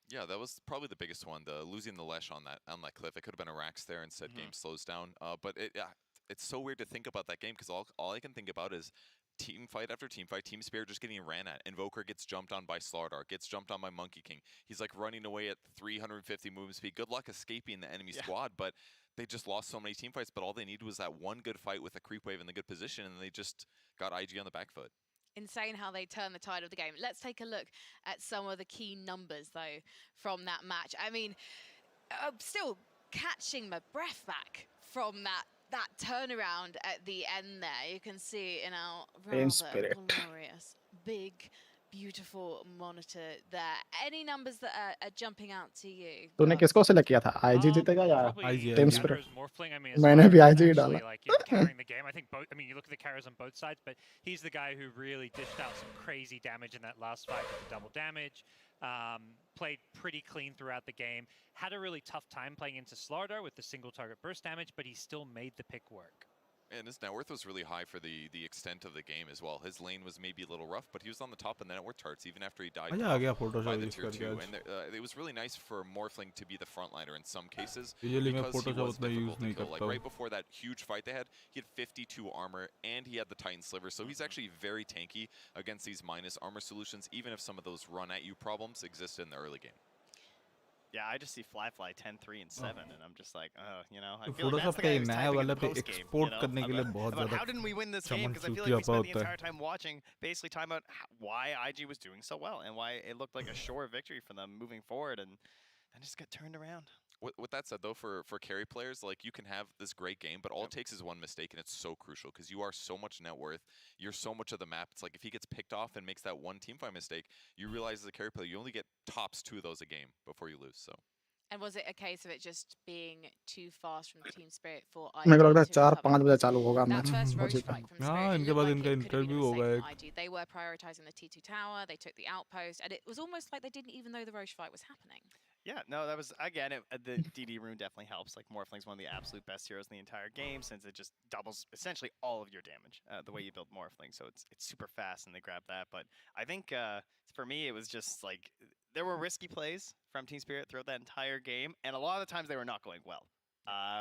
Yeah, that was probably the biggest one. The losing the Lesh on that cliff. It could have been a Rax there. Instead, game slows down. But it's so weird to think about that game because all I can think about is team fight after team fight. Team Spirit just getting ran at. Invoker gets jumped on by Slardar. Gets jumped on by Monkey King. He's like running away at 350 movement speed. Good luck escaping the enemy squad. But they just lost so many team fights. But all they needed was that one good fight with a creep wave in the good position, and they just got IG on the back foot. Insane how they turn the tide of the game. Let's take a look at some of the key numbers, though, from that match. I mean, still catching my breath back from that turnaround at the end there. You can see in our rather glorious, big, beautiful monitor there. Any numbers that are jumping out to you? तूने किसको select किया था? IG जीतेगा या Team Spirit? I mean, मैंने भी IG ही डाला. Like, carrying the game. I think both. I mean, you look at the carriers on both sides, but he's the guy who really dished out some crazy damage in that last fight with the double damage. Played pretty clean throughout the game. Had a really tough time playing into Slardar with the single target burst damage, but he still made the pick work. And his net worth was really high for the extent of the game as well. His lane was maybe a little rough, but he was on the top of the net worth charts even after he died by the tier 2. And it was really nice for Morphling to be the frontliner in some cases because he was difficult to kill. Like right before that huge fight they had, he had 52 armor and he had the Titan Sliver. So he's actually very tanky against these minus armor solutions, even if some of those run at you problems exist in the early game. Yeah, I just see Fly 10-3 and 7 and I'm just like, you know, I feel like that's the guy who's typing in the post game, you know, about how didn't we win this game? Because I feel like we spent the entire time watching, basically talking about why IG was doing so well and why it looked like a sure victory for them moving forward, and then just got turned around. With that said, though, for carry players, like you can have this great game, but all it takes is one mistake, and it's so crucial because you are so much net worth. You're so much of the map. It's like if he gets picked off and makes that one teamfight mistake, you realize as a carry player, you only get tops 2 of those a game before you lose. So. And was it a case of it just being too fast from Team Spirit for IG? मेरे को लगता है 4-5 बजे चालू होगा That match. first Roche fight from Spirit, हाँ, इनके बाद इनका इंटरव्यू होगा एक. IG. They were prioritizing the T2 tower. They took the outpost, and it was almost like they didn't even know the Roche fight was happening. Yeah, no, that was, again, the DD rune definitely helps. Like, Morphling's one of the absolute best heroes in the entire game since it just doubles essentially all of your damage, the way you build Morphling. So it's super fast and they grab that. But I think for me, it was just like, there were risky plays from Team Spirit throughout that entire game. And a lot of the times they were not going well.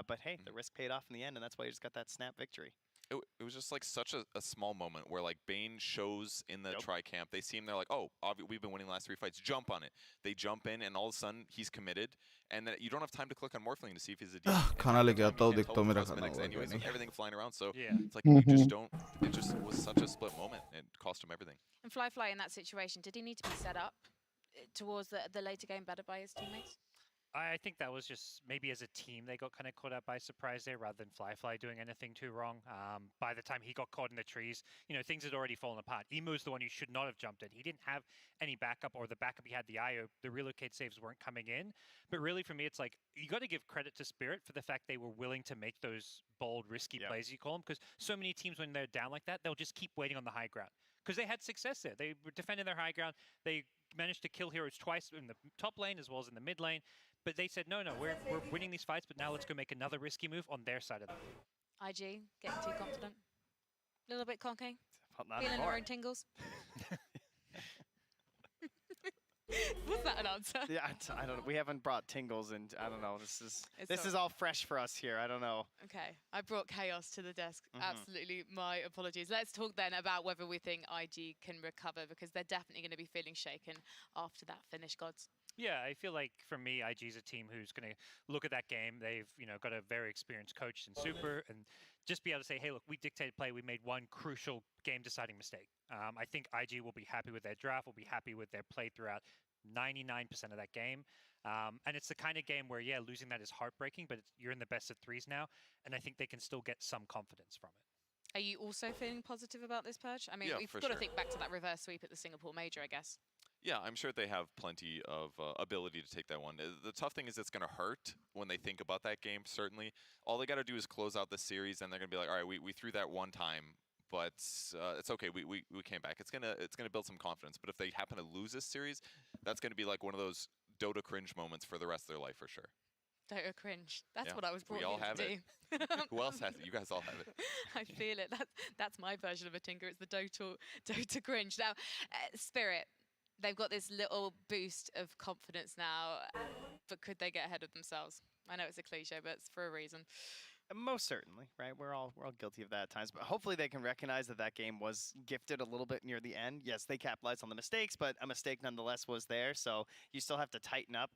But hey, the risk paid off in the end, and that's why you just got that snap victory. It was just like such a small moment where like Bane shows in the tri-camp. They see him, they're like, oh, we've been winning the last 3 fights. Jump on it. They jump in, and all of a sudden he's committed. And then you don't have time to click on Morphling to see if he's a decent. Anyways, with everything flying around, so it's like you just don't. It just was such a split moment. It cost him everything. And Fly in that situation, did he need to be set up towards the later game better by his teammates? I think that was just maybe as a team they got kind of caught up by surprise there rather than Fly doing anything too wrong. By the time he got caught in the trees, things had already fallen apart. Emo's the one who should not have jumped in. He didn't have any backup, or the backup he had, the IO, the relocate saves weren't coming in. But really for me, it's like you got to give credit to Spirit for the fact they were willing to make those bold, risky plays, you call them, because so many teams when they're down like that, they'll just keep waiting on the high ground. Because they had success there. They were defending their high ground. They managed to kill heroes twice in the top lane as well as in the mid lane. But they said, no, we're winning these fights, but now let's go make another risky move on their side of it. IG, getting too confident. A little bit cocky. Not Feeling anymore. their own tingles. Was that an answer? Yeah, I don't know. We haven't brought tingles, and I don't know. This is all fresh for us here. I don't know. Okay, I brought chaos to the desk. Absolutely, my apologies. Let's talk then about whether we think IG can recover, because they're definitely going to be feeling shaken after that finish, gods. Yeah, I feel like for me, IG is a team who's going to look at that game. They've got a very experienced coach in Super, and just be able to say, hey, look, we dictated play. We made one crucial game-deciding mistake. I think IG will be happy with their draft, will be happy with their play throughout 99% of that game. And it's the kind of game where, losing that is heartbreaking, but you're in the best of threes now, and I think they can still get some confidence from it. Are you also feeling positive about this purge? I mean, we've got to think back to that reverse sweep at the Singapore Major, I guess. Yeah, I'm sure they have plenty of ability to take that one. The tough thing is it's going to hurt when they think about that game, certainly. All they got to do is close out the series, and they're going to be like, all right, we threw that one time, but it's okay. We came back. It's gonna build some confidence. But if they happen to lose this series, that's going to be like one of those Dota cringe moments for the rest of their life, for sure. Dota cringe. That's what I was brought We all here have to it. do. Who else has it? You guys all have it. I feel it. That's my version of a tinker. It's the Dota cringe. Now, Spirit, they've got this little boost of confidence now, but could they get ahead of themselves? I know it's a cliche, but it's for a reason. Most certainly, right? We're all guilty of that at times, but hopefully they can recognize that game was gifted a little bit near the end. Yes, they capitalized on the mistakes, but a mistake nonetheless was there, so you still have to tighten up.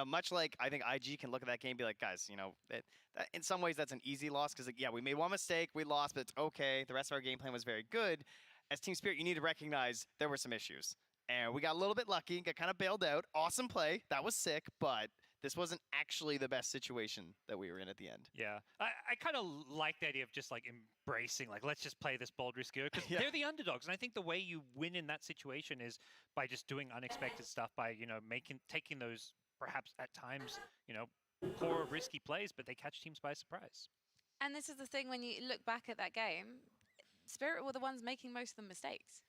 Much like I think IG can look at that game and be like, guys, in some ways that's an easy loss because, we made one mistake, we lost, but it's okay. The rest of our game plan was very good. As Team Spirit, you need to recognize there were some issues. And we got a little bit lucky, got kind of bailed out. Awesome play, that was sick, but this wasn't actually the best situation that we were in at the end. Yeah, I kind of like the idea of just like embracing, like, let's just play this bold, risky, because they're the underdogs. And I think the way you win in that situation is by just doing unexpected stuff, by, taking those perhaps at times, poor, risky plays, but they catch teams by surprise. And this is the thing, when you look back at that game, Spirit were the ones making most of the mistakes.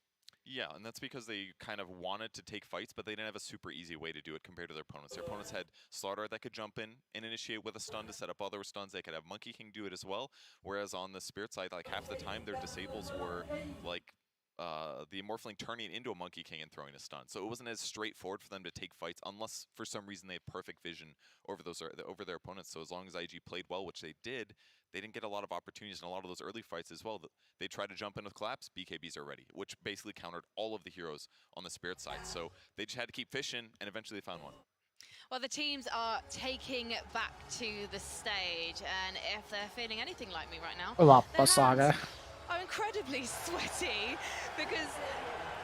Yeah, and that's because they kind of wanted to take fights, but they didn't have a super easy way to do it compared to their opponents. Their opponents had Slaughter that could jump in and initiate with a stun to set up other stuns. They could have Monkey King do it as well, whereas on the Spirit side, like half the time, their disables were like the Morphling turning into a Monkey King and throwing a stun. So it wasn't as straightforward for them to take fights unless for some reason they had perfect vision over their opponents. So as long as IG played well, which they did, they didn't get a lot of opportunities in a lot of those early fights as well. They tried to jump in with collapse, BKBs are ready, which basically countered all of the heroes on the Spirit side. So they just had to keep fishing, and eventually they found one. Well, the teams are taking back to the stage, and if they're feeling anything like me right now, are incredibly sweaty because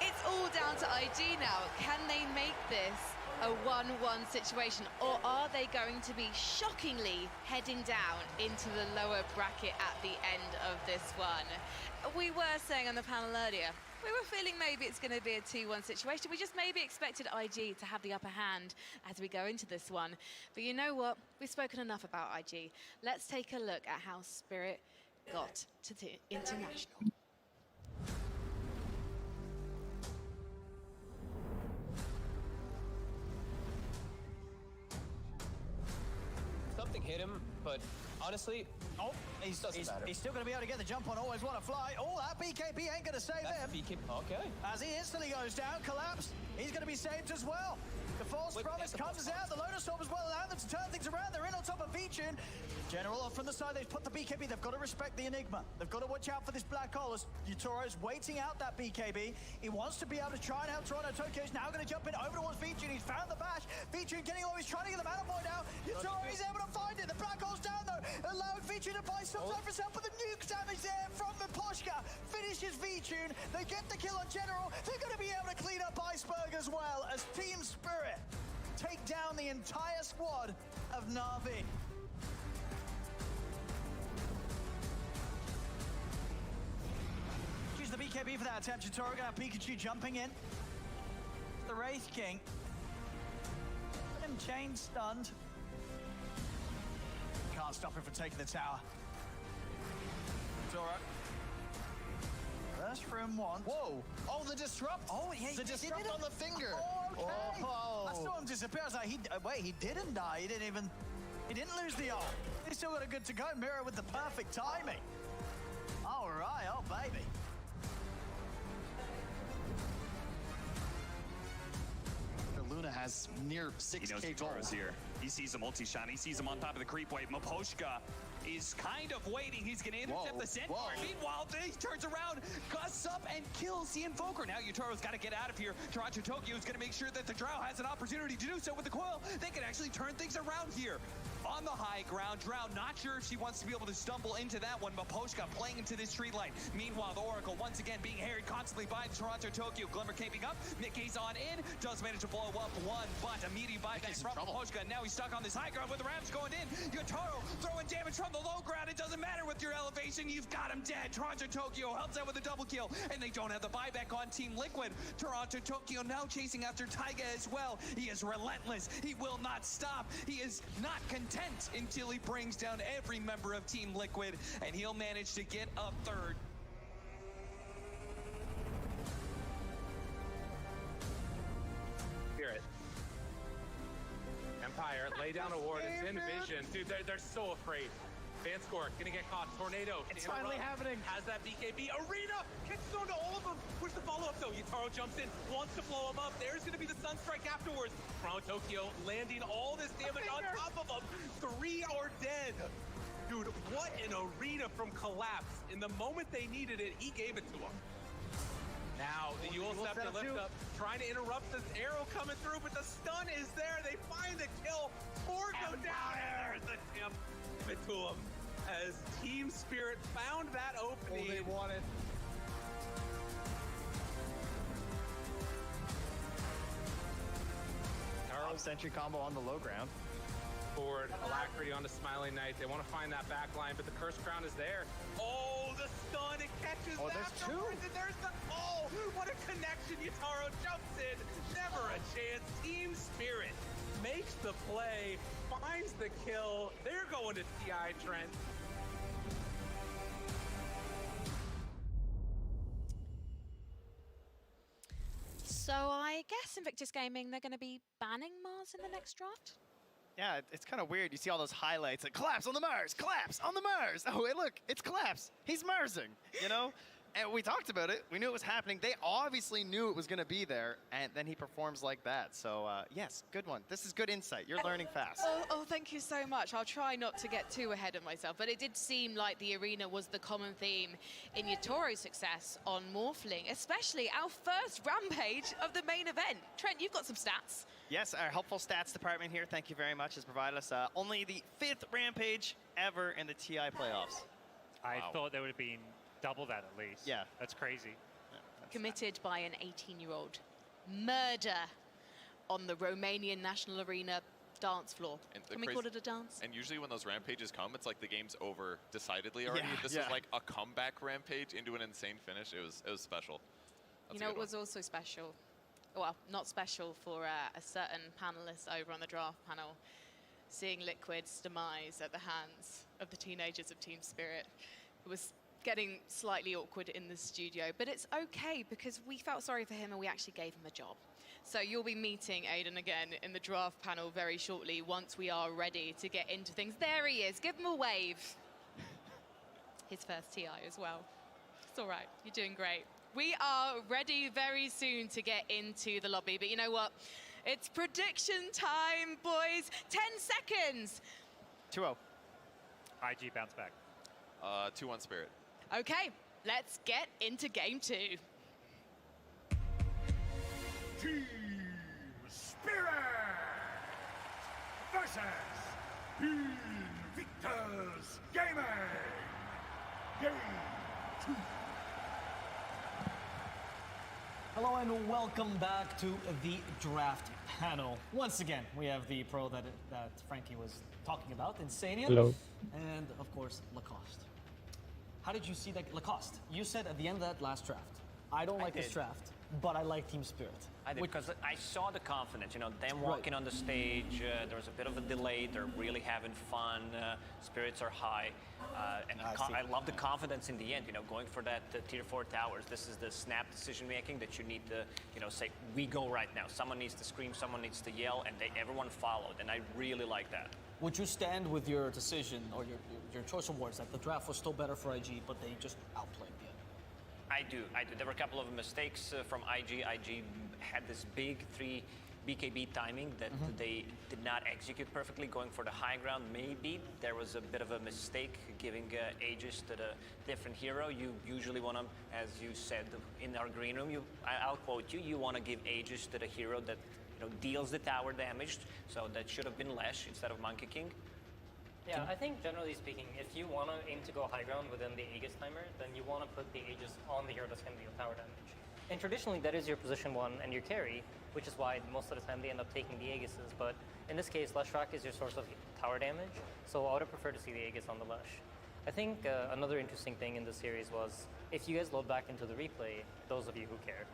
it's all down to IG now. Can they make this a 1-1 situation, or are they going to be shockingly heading down into the lower bracket at the end of this one? We were saying on the panel earlier, we were feeling maybe it's going to be a 2-1 situation. We just maybe expected IG to have the upper hand as we go into this one. But you know what? We've spoken enough about IG. Let's take a look at how Spirit got to the international. Something hit him, but honestly, He's still going to be able to get the jump on Always Want to Fly. Oh, that BKB ain't going to save him. Okay. As he instantly goes down, collapse, he's going to be saved as well. The false promise comes out. The Lotus Storm as well allow them to turn things around. They're in on top of Vichun. General off from the side. They've put the BKB. They've got to respect the Enigma. They've got to watch out for this black hole as Yutoro's waiting out that BKB. He wants to be able to try and help Toronto. Tokyo's now going to jump in over towards Vichun. He's found the bash. Vichun getting low. He's trying to get the mana point now. Yutoro is able to find it. The black hole's down though, allowing Vichun to buy some time for himself. But the nuke damage there from Miposhka finishes Vichun. They get the kill on General. They're going to be able to clean up Iceberg as well as Team Spirit take down the entire squad of Na'Vi. Use the BKB for that attempt. Yutoro gonna have Pikachu jumping in. The Wraith King. Get him chain stunned. Can't stop him from taking the tower. Yutoro. First from one. Whoa! Oh, the disrupt! Oh, yeah, the disrupt on the finger. Oh, okay. Oh. I saw him disappear. I was like, wait, he didn't die. He didn't lose the ult. He still got a good to go. Mirror with the perfect timing. All right, oh baby. Luna has near 6K gold here. He sees a multi-shot. He sees him on top of the creep wave. Miposhka is kind of waiting. He's going to intercept the Centaur. Meanwhile, he turns around, gusts up, and kills the Invoker. Now Yutoro's got to get out of here. Toronto Tokyo is going to make sure that the Drow has an opportunity to do so with the coil. They can actually turn things around here. On the high ground, Drow not sure if she wants to be able to stumble into that one. Miposhka playing into this street light. Meanwhile, the Oracle once again being harried constantly by the Toronto Tokyo. Glimmer caping up. Mickey's on in. Does manage to blow up one, but immediate buyback from Miposhka. Now he's stuck on this high ground with the Rams going in. Yutoro throwing damage from the low ground. It doesn't matter with your elevation. You've got him dead. Toronto Tokyo helps out with a double kill, and they don't have the buyback on Team Liquid. Toronto Tokyo now chasing after Taiga as well. He is relentless. He will not stop. He is not content until he brings down every member of Team Liquid, and he'll manage to get a third. Spirit. Empire, lay down a ward. It's in vision. Dude, they're so afraid. Vanscore gonna get caught. Tornado. It's finally happening. Has that BKB. Arena gets thrown to all of them. Where's the follow-up though? Yutaro jumps in, wants to blow him up. There's gonna be the Sunstrike afterwards. Toronto Tokyo landing all this damage on top of them. 3 are dead. Dude, what an arena from Collapse. In the moment they needed it, he gave it to them. Now, the Yule Scepter lift up, trying to interrupt this arrow coming through, but the stun is there. They find the kill. 4 go down, and there's the tip. It to him as Team Spirit found that opening. Oh, they want it. Arrow sentry combo on the low ground. Forward, Alacrity on the Smiling Knight. They want to find that back line, but the Cursed Crown is there. Oh, the stun, it catches there's afterwards, two. and there's the oh, what a connection. Yutaro jumps in, never a chance. Team Spirit makes the play, finds the kill. They're going to TI, Trent. So I guess Invictus Gaming, they're going to be banning Mars in the next draft? Yeah, it's kind of weird. You see all those highlights, like collapse on the Mars, collapse on the Mars. Oh, wait, look, it's collapse. He's Marsing, you know? And we talked about it. We knew it was happening. They obviously knew it was going to be there, and then he performs like that. So, yes, good one. This is good insight. You're learning fast. Oh, thank you so much. I'll try not to get too ahead of myself, but it did seem like the arena was the common theme in Yutoro's success on Morphling, especially our first rampage of the main event. Trent, you've got some stats. Yes, our helpful stats department here, thank you very much, has provided us only the 5th rampage ever in the TI playoffs. I thought there would have been double that at least. Yeah. That's crazy. Yeah, Committed by an 18-year-old. Murder on the Romanian National Arena dance floor. Can we call it a dance? And usually when those rampages come, it's like the game's over decidedly already. Yeah, this was like a comeback rampage into an insane finish. It was special. You know, it was also special. Well, not special for a certain panelist over on the draft panel, seeing Liquid's demise at the hands of the teenagers of Team Spirit. It was getting slightly awkward in the studio, but it's okay because we felt sorry for him and we actually gave him a job. So you'll be meeting Aiden again in the draft panel very shortly once we are ready to get into things. There he is. Give him a wave. his first TI as well. It's all right. You're doing great. We are ready very soon to get into the lobby, but you know what? It's prediction time, boys. 10 seconds. 2-0. IG bounce back. 2-1 Spirit. Okay, let's get into game 2. Team Spirit versus Invictus Gaming. Game 2. Hello and welcome back to the draft panel. Once again, we have the pro that Frankie was talking about, Insania. Hello. And of course, Lacoste. How did you see that Lacoste? You said at the end of that last draft, I don't like this draft, but I like Team Spirit. I did, because I saw the confidence, you know, them walking on the stage, there was a bit of a delay, they're really having fun, spirits are high, and I love the confidence in the end, you know, going for that tier 4 towers. This is the snap decision making that you need to, you know, say, we go right now. Someone needs to scream, someone needs to yell, and everyone followed, and I really like that. Would you stand with your decision or your choice of words that the draft was still better for IG, but they just outplayed the other? I do. There were a couple of mistakes from IG. IG had this big 3 BKB timing that they did not execute perfectly, going for the high ground. Maybe there was a bit of a mistake giving Aegis to the different hero. You usually want to, as you said in our green room, I'll quote you, you want to give Aegis to the hero that, you know, deals the tower damage. So that should have been Lesh instead of Monkey King. Yeah, I think generally speaking, if you want to aim to go high ground within the Aegis timer, then you want to put the Aegis on the hero that's going to deal tower damage. And traditionally, that is your position 1 and your carry, which is why most of the time they end up taking the Aegises. But in this case, Leshrac is your source of tower damage, so I would have preferred to see the Aegis on the Lesh. I think another interesting thing in this series was, if you guys load back into the replay, those of you who care,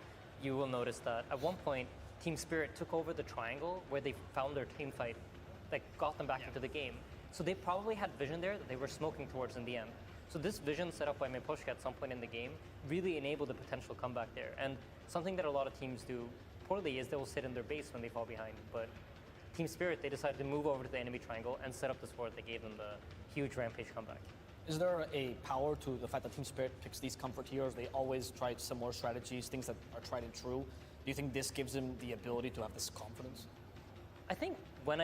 you will notice that at one point, Team Spirit took over the triangle where they found their team fight that got them back into the game. So they probably had vision there that they were smoking towards in the end. So this vision set up by Miposhka at some point in the game really enabled a potential comeback there. And something that a lot of teams do poorly is they will sit in their base when they fall behind. But Team Spirit, they decided to move over to the enemy triangle and set up this ward that gave them the huge rampage comeback. Is there a power to the fact that Team Spirit picks these comfort heroes? They always try similar strategies, things that are tried and true. Do you think this gives them the ability to have this confidence? I think when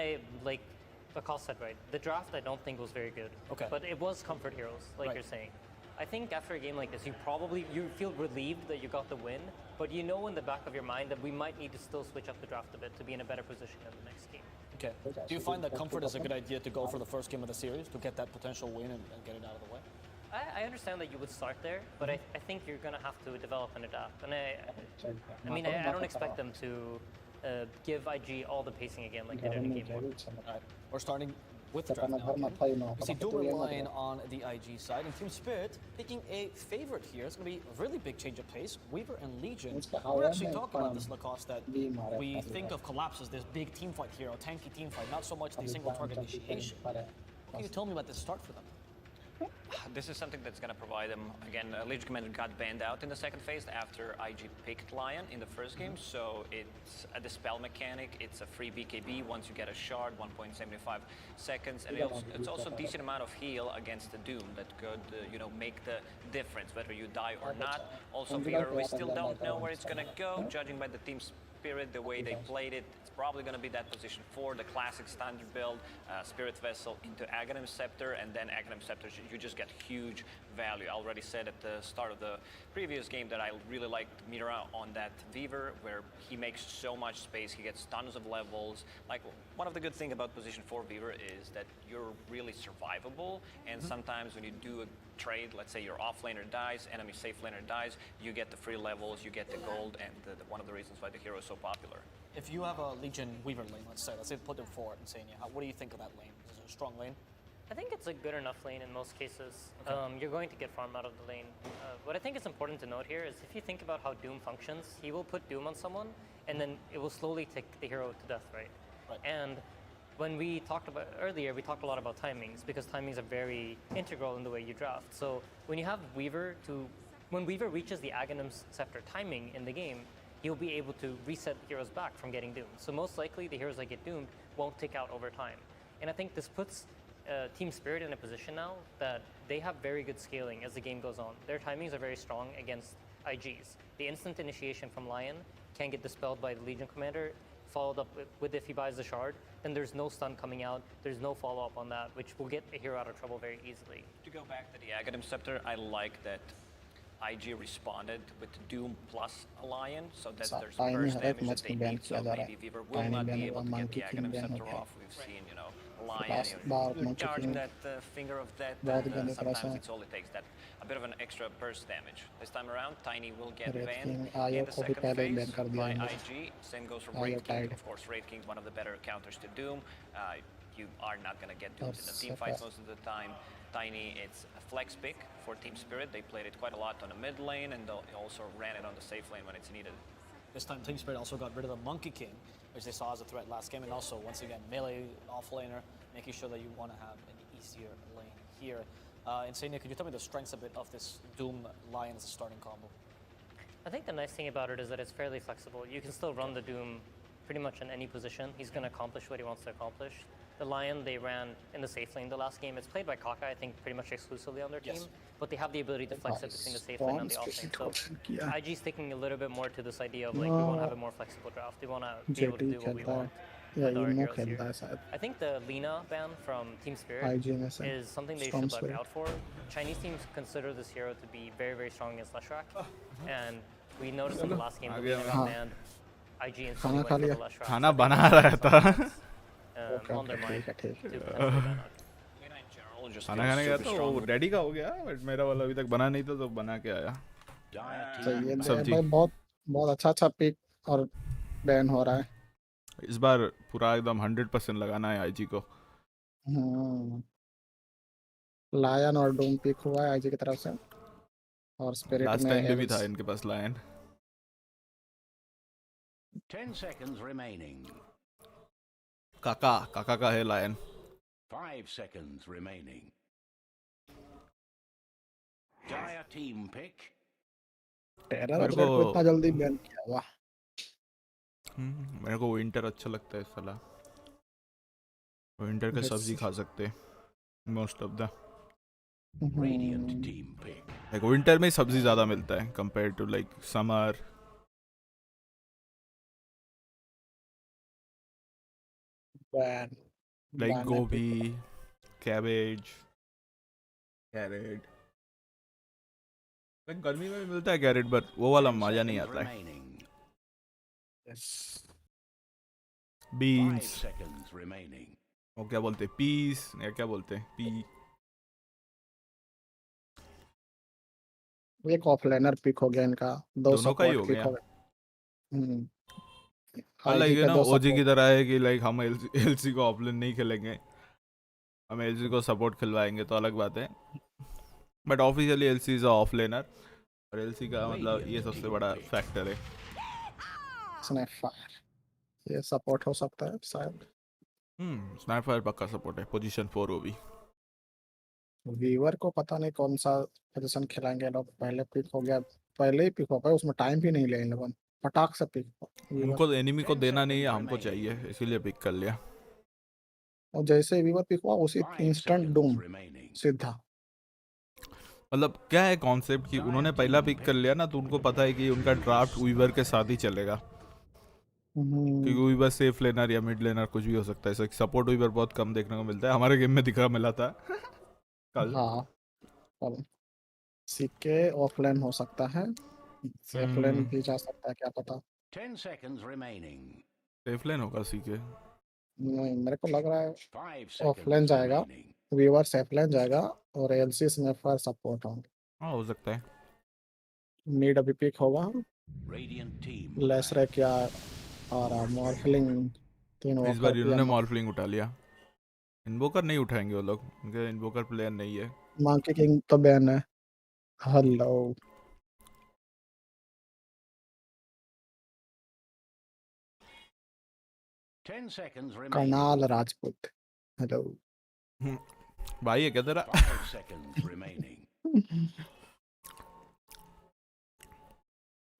Lacoste said right, the draft I don't think was very good. Okay. But it was comfort heroes, like you're saying. I think after a game like this, you feel relieved that you got the win, but you know in the back of your mind that we might need to still switch up the draft a bit to be in a better position in the next game. Okay. Do you find that comfort is a good idea to go for the first game of the series to get that potential win and get it out of the way? I understand that you would start there, but I think you're going to have to develop and adapt. And I don't expect them to give IG all the pacing again like they did in game 1. All right. We're starting with the draft now. We see Doom and Lion on the IG side, and Team Spirit picking a favorite here. It's going to be a really big change of pace. Weaver and Legion. We're actually talking about this Lacoste that we think of Collapse as this big team fight hero, tanky team fight, not so much the single target initiation. What can you tell me about this start for them? This is something that's going to provide them, again, Legion Commander got banned out in the second phase after IG picked Lion in the first game, so it's a dispel mechanic, it's a free BKB once you get a shard, 1.75 seconds, and it's also a decent amount of heal against the Doom that could, make the difference, whether you die or not. Also, Fever, we still don't know where it's going to go, judging by the team Spirit, the way they played it. It's probably going to be that position 4, the classic standard build, Spirit Vessel into Aghanim Scepter, and then Aghanim Scepter, you just get huge value. I already said at the start of the previous game that I really liked Mira on that Weaver, where he makes so much space, he gets tons of levels. Like, one of the good things about position 4 Weaver is that you're really survivable, and sometimes when you do a trade, let's say your offlaner dies, enemy safe laner dies, you get the free levels, you get the gold, and one of the reasons why the hero is so popular. If you have a Legion Weaver lane, let's say put them forward and saying, what do you think of that lane? Is it a strong lane? I think it's a good enough lane in most cases. Okay. You're going to get farm out of the lane. What I think is important to note here is if you think about how Doom functions, he will put Doom on someone, and then it will slowly take the hero to death, right? And when we talked about earlier, we talked a lot about timings, because timings are very integral in the way you draft. So when you have Weaver when Weaver reaches the Aghanim Scepter timing in the game, you'll be able to reset heroes back from getting doomed. So most likely the heroes that get doomed won't tick out over time. And I think this puts Team Spirit in a position now that they have very good scaling as the game goes on. Their timings are very strong against IGs. The instant initiation from Lion can get dispelled by the Legion Commander, followed up with if he buys the shard, then there's no stun coming out, there's no follow-up on that, which will get a hero out of trouble very easily. To go back to the Aghanim Scepter, I like that IG responded with Doom plus a Lion, so that there's burst damage that they need, so maybe Weaver will not be able to get the Aghanim Scepter off. We've seen, you know, Lion, you're charging that finger of death, and sometimes it's all it takes, that a bit of an extra burst damage. This time around, Tiny will get banned in the second phase by IG. Same goes for Wraith King. Of course, Wraith King is one of the better counters to Doom. You are not going to get Dooms in the team fights most of the time. Tiny, it's a flex pick for Team Spirit. They played it quite a lot on the mid lane, and they also ran it on the safe lane when it's needed. This time, Team Spirit also got rid of the Monkey King, which they saw as a threat last game, and also, once again, melee offlaner, making sure that you want to have an easier lane here. Insania, could you tell me the strengths a bit of this Doom Lion as a starting combo? I think the nice thing about it is that it's fairly flexible. You can still run the Doom pretty much in any position. He's going to accomplish what he wants to accomplish. The Lion they ran in the safe lane the last game. It's played by Kaka, I think, pretty much exclusively on their team. But they have the ability to flex it between the safe lane and the off lane. So IG's sticking a little bit more to this idea of like, we want to have a more flexible draft. We want to be able to do what we want. I think the Lina ban from Team Spirit is something they should look out for. Chinese teams consider this hero to be very, very strong against Leshrac. And we noticed in the last game that Lina got banned. IG instantly went for the Leshrac. खाना बना रहा था on their mind to खाना खाने गया तो वो daddy का हो गया, बट मेरा वाला अभी तक बना नहीं था, तो बना के आया सब्जी। बहुत बहुत अच्छा पिक और बैन हो रहा है इस बार। पूरा एकदम 100% लगाना है आईजी को। लायन और डूम पिक हुआ है आईजी की तरफ से, और स्पिरिट में लास्ट टाइम भी था इनके पास लायन। 10 seconds remaining. काका का है Lion. 5 seconds remaining. Dire team pick. Terror को इतना जल्दी बैन किया हुआ। मेरे को विंटर अच्छा लगता है साला। विंटर का सब्जी खा सकते हैं most of the. Radiant team pick. Like winter में सब्जी ज्यादा मिलता है compare to like summer. Like गोभी, कैबेज, कैरेट। लाइक गर्मी में भी मिलता है कैरेट, बट वो वाला मजा नहीं आता है। बीन्स, वो क्या बोलते हैं, पीस या क्या बोलते हैं, पी। एक ऑफलाइनर पिक हो गया इनका, दोनों का ही हो गया। लाइक यू नो ओजी की तरह है कि लाइक हम एलसी को ऑफलाइन नहीं खेलेंगे, हम एलसी को सपोर्ट खिलवाएंगे तो अलग बात है, बट ऑफिशियली एलसी इज ऑफलाइनर, और एलसी का मतलब ये सबसे बड़ा फैक्टर है। स्नाइपर ये सपोर्ट हो सकता है शायद। स्नाइपर पक्का सपोर्ट है, पोजीशन 4 वो भी। वीवर को पता नहीं कौन सा पोजीशन खिलाएंगे लोग। पहले पिक हो गया, पहले ही पिक हो पाया, उसमें टाइम भी नहीं ले इन लोगों, पटाख से पिक। उनको एनिमी को देना नहीं है, हमको चाहिए, इसीलिए पिक कर लिया। और जैसे वीवर पिक हुआ उसी इंस्टेंट डूम सीधा। मतलब क्या है कॉन्सेप्ट कि उन्होंने पहला पिक कर लिया ना, तो उनको पता है कि उनका ड्राफ्ट वीवर के साथ ही चलेगा, क्योंकि वीवर सेफ लेनर या मिड लेनर कुछ भी हो सकता है। सपोर्ट वीवर बहुत कम देखने को मिलता है, हमारे गेम में मिला था कल। हाँ सीके ऑफलाइन हो सकता है, सेफ लेन भी जा सकता है, क्या पता। 10 seconds remaining. सेफ लेन होगा सीके? नहीं, मेरे को लग रहा है ऑफलाइन जाएगा, वीवर सेफ लेन जाएगा, और एलसी में फॉर सपोर्ट होंगे। हाँ हो सकता है। नीड अभी पिक होगा, लेस रैक या और मॉर्फलिंग तीनों। इस बार इन्होंने मॉर्फलिंग उठा लिया, इन्वोकर नहीं उठाएंगे वो लोग, उनके इन्वोकर प्लेयर नहीं है। मंकी किंग तो बैन है। हेलो कर्नाल राजपूत, हेलो भाई है क्या तेरा?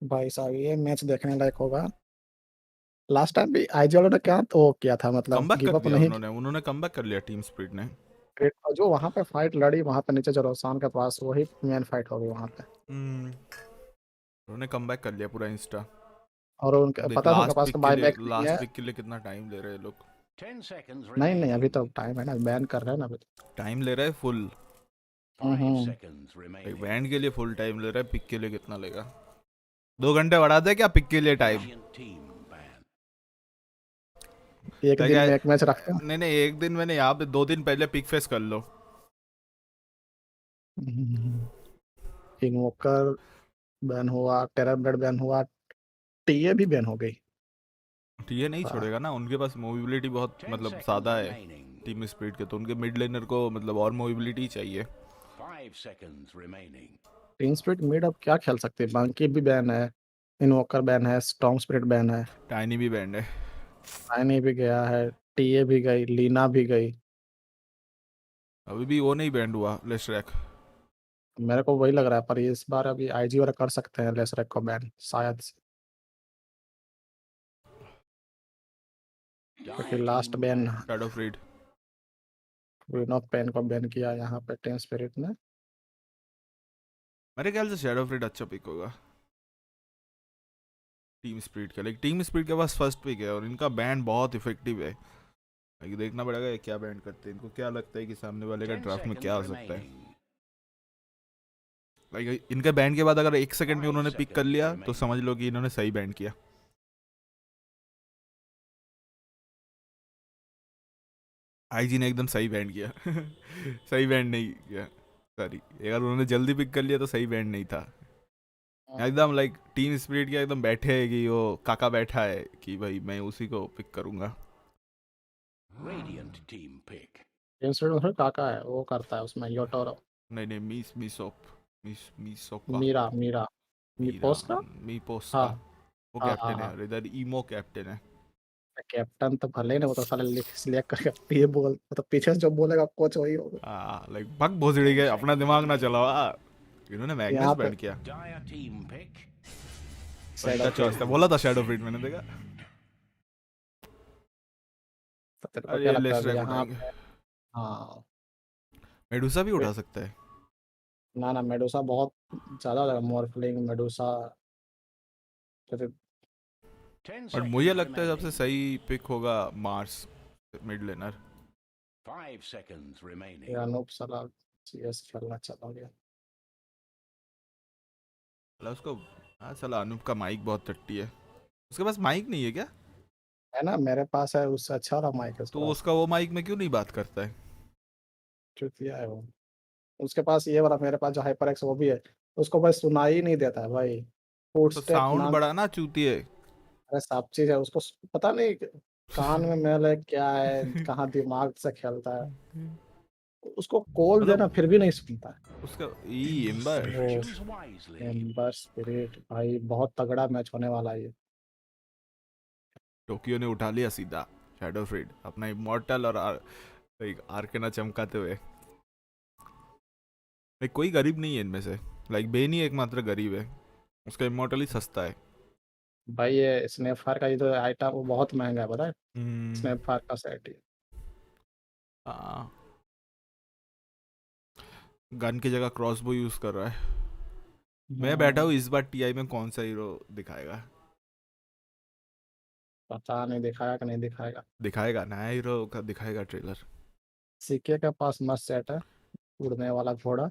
भाई साहब ये मैच देखने लायक होगा। लास्ट टाइम भी आईजी वालों ने क्या तो किया था, मतलब कमबैक कर लिया उन्होंने कमबैक कर लिया टीम स्पिरिट ने। जो वहाँ पे फाइट लड़ी वहाँ पे नीचे जो रोसान के पास, वही मेन फाइट होगी वहाँ पे। उन्होंने कमबैक कर लिया पूरा इंस्टा। और उनके पता था उनके पास बायबैक नहीं है। लास्ट पिक के लिए कितना टाइम ले रहे हैं लोग। 10 seconds नहीं remaining. अभी तो टाइम है ना, बैन कर रहे हैं ना अभी। टाइम ले रहा है फुल। 5 seconds remaining. बैंड के लिए फुल टाइम ले रहा है, पिक के लिए कितना लेगा? 2 घंटे बढ़ा दे क्या पिक के लिए टाइम? एक दिन में एक मैच रखते हैं। नहीं एक दिन में नहीं, यहाँ पे 2 दिन पहले पिक फेस कर लो। इनवोकर बैन हुआ, टेरर ब्लेड बैन हुआ, टीए भी बैन हो गई। टीए नहीं छोड़ेगा ना, उनके पास मोबिलिटी बहुत मतलब ज्यादा है टीम स्पिरिट के, तो उनके मिड लेनर को मतलब और मोबिलिटी चाहिए। 5 seconds remaining. Team spirit mid अब क्या खेल सकते हैं? बंकी भी बैन है, इनवोकर बैन है, स्टॉर्म स्पिरिट बैन है, टाइनी भी बैंड है, टाइनी भी गया है, टीए भी गई, लीना भी गई। अभी भी वो नहीं बैंड हुआ लेशरैक। मेरे को वही लग रहा है, पर इस बार अभी आईजी वाला कर सकते हैं लेशरैक को बैन शायद से। क्योंकि last ban Shadow Fiend Queen of Pain को बैन किया यहाँ पे टीम स्पिरिट ने। मेरे ख्याल से शैडो फ्रीड अच्छा पिक होगा टीम स्पिरिट का। लाइक टीम स्पिरिट के पास फर्स्ट पिक है और इनका बैंड बहुत इफेक्टिव है। लाइक देखना पड़ेगा ये क्या बैंड करते हैं, इनको क्या लगता है कि सामने वाले का ड्राफ्ट में क्या आ सकता है। लाइक इनके बैंड के बाद अगर 1 सेकंड में उन्होंने पिक कर लिया तो समझ लो कि इन्होंने सही बैंड किया। आईजी ने एकदम सही बैंड किया सही बैंड नहीं किया, सॉरी, अगर उन्होंने जल्दी पिक कर लिया तो सही बैंड नहीं था। एकदम लाइक टीम स्पिरिट के एकदम बैठे है कि वो काका बैठा है कि भाई मैं उसी को पिक करूंगा। Radiant team pick. Team spirit में काका है, वो करता है उसमें योटोरो। नहीं मीसोप मीरा मीपोस का वो कैप्टन है और इधर ईमो कैप्टन है। कैप्टन तो भले नहीं, वो तो साले सिलेक्ट करके ये बोल, तो पीछे से जो बोलेगा कोच वही होगा। लाइक भग भोसड़ी गए, अपना दिमाग ना चलाओ। इन्होंने मैग्नेस बैंड किया। Dire team pick. बोला था शैडो फ्रीड, मैंने देखा। क्या लगता है यहाँ पे? हाँ मेडुसा भी उठा सकता है। ना मेडुसा बहुत ज्यादा लगा, मॉर्फलिंग मेडुसा। और मुझे लगता है सबसे सही पिक होगा Mars mid laner. 5 seconds remaining. Anoop सलाह सीएस खेलना चला गया। उसको साला अनूप का माइक बहुत टट्टी है। उसके पास माइक नहीं है क्या? है ना, मेरे पास है, उससे अच्छा वाला माइक है। तो उसका वो माइक में क्यों नहीं बात करता है? चुतिया है वो। उसके पास ये वाला, मेरे पास जो हाइपर एक्स वो भी है, उसको भाई सुनाई ही नहीं देता है भाई। तो साउंड बड़ा ना चूतिए। अरे सब चीज है, उसको पता नहीं कान में मैल है क्या है, कहाँ दिमाग से खेलता है। उसको कॉल देना फिर भी नहीं सुनता है। उसका एम्बर स्पिरिट भाई बहुत तगड़ा मैच होने वाला है ये। टोक्यो ने उठा लिया सीधा शैडो फ्रीड, अपना इमॉर्टल और आर्केना चमकाते हुए। लाइक कोई गरीब नहीं है इनमें से, लाइक बेन ही एकमात्र गरीब है, उसका इमॉर्टल ही सस्ता है भाई। ये स्नैपफायर का ये जो आइटम वो बहुत महंगा है, पता है? स्नैपफायर का सेट ही। गन की जगह क्रॉसबो यूज कर रहा है। मैं बैठा हूँ इस बार टीआई में कौन सा हीरो दिखाएगा, पता नहीं दिखाएगा कि नहीं दिखाएगा। दिखाएगा नया हीरो का, दिखाएगा ट्रेलर। सीके के पास मस्त सेट है, उड़ने वाला घोड़ा।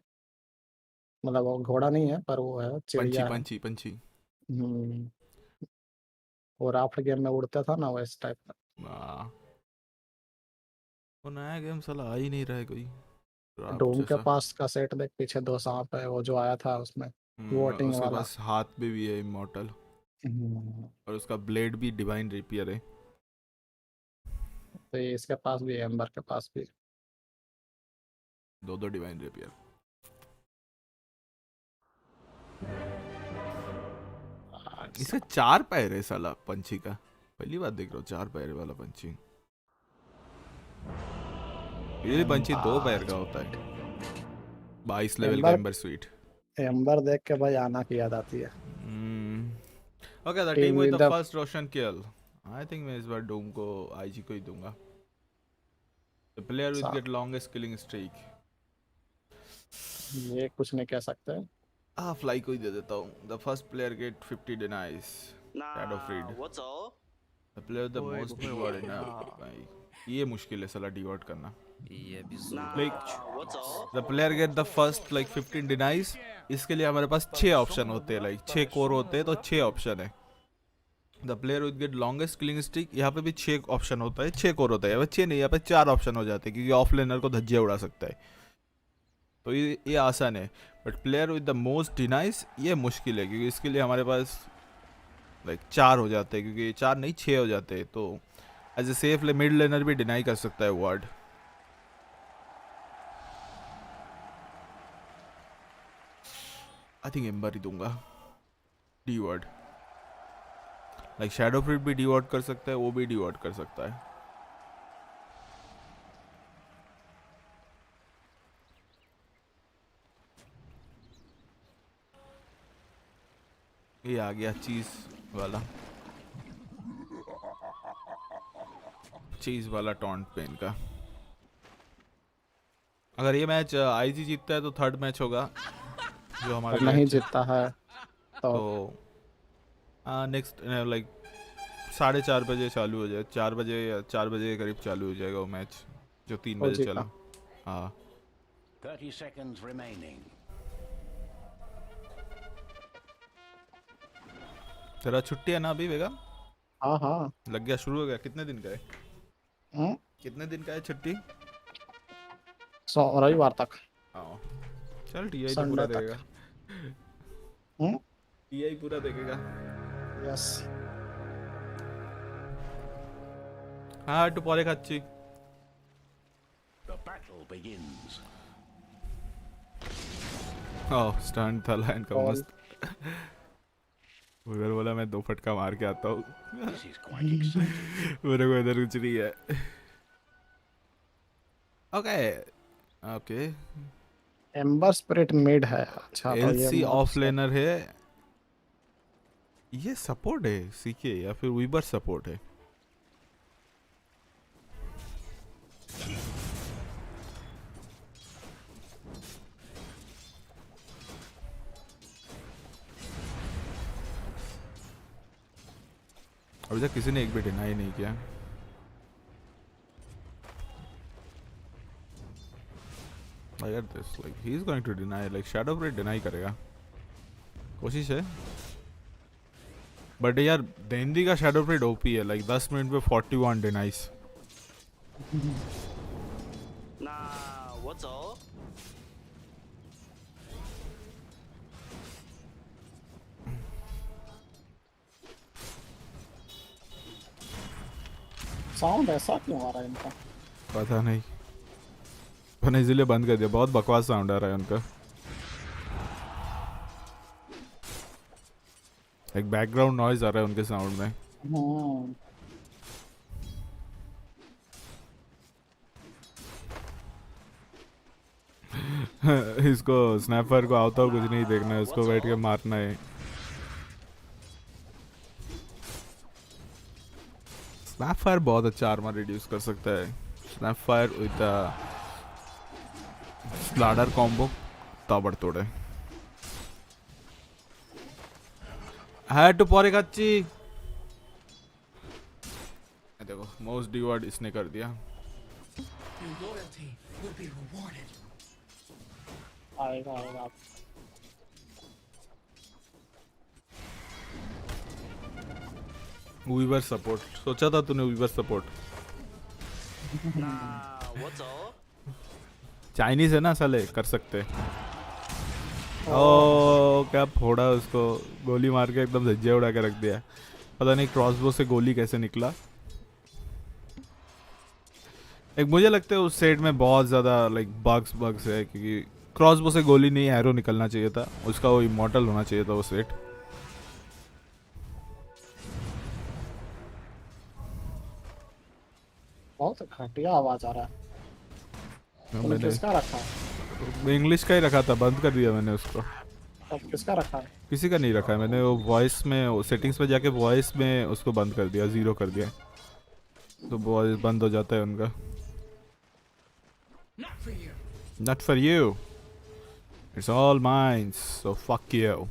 मतलब वो घोड़ा नहीं है पर वो है चिड़िया है। पंछी। वो राफ्ट गेम में उड़ता था ना, वैसे टाइप का। वो नया गेम साला आ ही नहीं रहा है कोई। डूम के पास का सेट देख, पीछे 2 सांप है, वो जो आया था उसमें वोटिंग उसके वाला। पास हाथ में भी है इमॉर्टल और उसका ब्लेड भी डिवाइन रेपियर है। तो इसके पास भी, एम्बर के पास भी 2 डिवाइन रेपियर। इसके 4 पैर है साला पंछी का, पहली बार देख रहा हूँ 4 पैर वाला पंछी। ये पंछी 2 पैर का होता है। 22 लेवल का एम्बर स्वीट। एम्बर देख के भाई आना की याद आती है। Okay, the team with the first Roshan kill. I think मैं इस बार डूम को आईजी को ही दूंगा। The player will get longest killing streak. ये कुछ नहीं कह सकते. फ्लाई को ही दे देता हूँ. The first player get 50 denies. Shadow freed. What's all? The player with the most reward in भाई ये मुश्किल है साला डिवॉर्ड करना. ये भी like the player get the first like 15 denies. इसके लिए हमारे पास 6 ऑप्शन होते हैं. like 6 कोर होते हैं तो 6 ऑप्शन है. The player will get longest killing streak. यहाँ पे भी 6 ऑप्शन होता है. 6 कोर होता है. यहाँ पे 6 नहीं, यहाँ पे 4 ऑप्शन हो जाते हैं क्योंकि ऑफलाइनर को धज्जियाँ उड़ा सकता है. तो ये आसान है. But player with the most denies ये मुश्किल है क्योंकि इसके लिए हमारे पास लाइक 4 हो जाते हैं क्योंकि 4 नहीं 6 हो जाते हैं. तो as a safe mid laner भी डिनाई कर सकता है वार्ड. आई थिंक एम्बर ही दूंगा deward. Like Shadow Fiend भी डी वर्ड कर सकता है, वो भी डी वर्ड कर सकता है. ये आ गया चीज वाला टॉन्ट पेन का. अगर ये मैच आईजी जीतता है तो थर्ड मैच होगा जो हमारे नहीं जीतता है तो नेक्स्ट लाइक 4:30 बजे चालू हो जाए. 4 बजे या 4 बजे के करीब चालू हो जाएगा वो मैच जो 3 बजे चला. हाँ 30 seconds remaining. तेरा छुट्टी है ना अभी वेगा? हाँ लग गया, शुरू हो गया. कितने दिन का है? कितने दिन का है छुट्टी? रविवार तक. हाँ चल टीआई तो पूरा देगा. टीआई पूरा देखेगा. यस. हाँ टू पॉले खाची. The battle begins. Oh stunt था लाइन का मस्त. उधर बोला मैं 2 फटका मार के आता हूँ. मेरे को इधर कुछ नहीं है. ओके एम्बर स्पिरिट मिड है. अच्छा एलसी ऑफलाइनर है. ये सपोर्ट है सीके या फिर वीबर सपोर्ट है? अभी तक किसी ने एक भी डिनाई नहीं किया. I get this. Like he is going to deny. Like Shadow Blade deny करेगा. कोशिश है. बट यार देंदी का Shadow Blade OP है. Like 10 मिनट में 41 denies. What's all? साउंड ऐसा क्यों आ रहा है इनका? पता नहीं. मैंने इसीलिए बंद कर दिया. बहुत बकवास साउंड आ रहा है उनका. एक बैकग्राउंड नॉइज आ रहा है उनके साउंड में. इसको स्नैपर को आता हो कुछ नहीं देखना है, उसको बैठ के मारना है. स्नैपर बहुत अच्छा आर्मर रिड्यूस कर सकता है. स्नैपर विद स्लाडर कॉम्बो ताबड़तोड़ है. हैड टू पॉरे कच्ची. देखो मोस्ट डिवर्ड इसने कर दिया. आएगा. वीवर सपोर्ट सोचा था तूने. वीवर सपोर्ट चाइनीज है ना साले, कर सकते. ओ क्या फोड़ा उसको. गोली मार के एकदम धज्जिया उड़ा के रख दिया. पता नहीं क्रॉसबो से गोली कैसे निकला. एक मुझे लगता है उस सेट में बहुत ज़्यादा लाइक बग्स है क्योंकि क्रॉसबो से गोली नहीं एरो निकलना चाहिए था. उसका वो इमॉर्टल होना चाहिए था वो सेट. बहुत घटिया आवाज आ रहा है. मैंने किसका रखा है? इंग्लिश का ही रखा था, बंद कर दिया मैंने उसको. अब किसका रखा है? किसी का नहीं रखा है मैंने. वो वॉइस में सेटिंग्स में जाके वॉइस में उसको बंद कर दिया, 0 कर दिया. तो वॉइस बंद हो जाता है उनका. Not for you. It's all mine. So fuck you.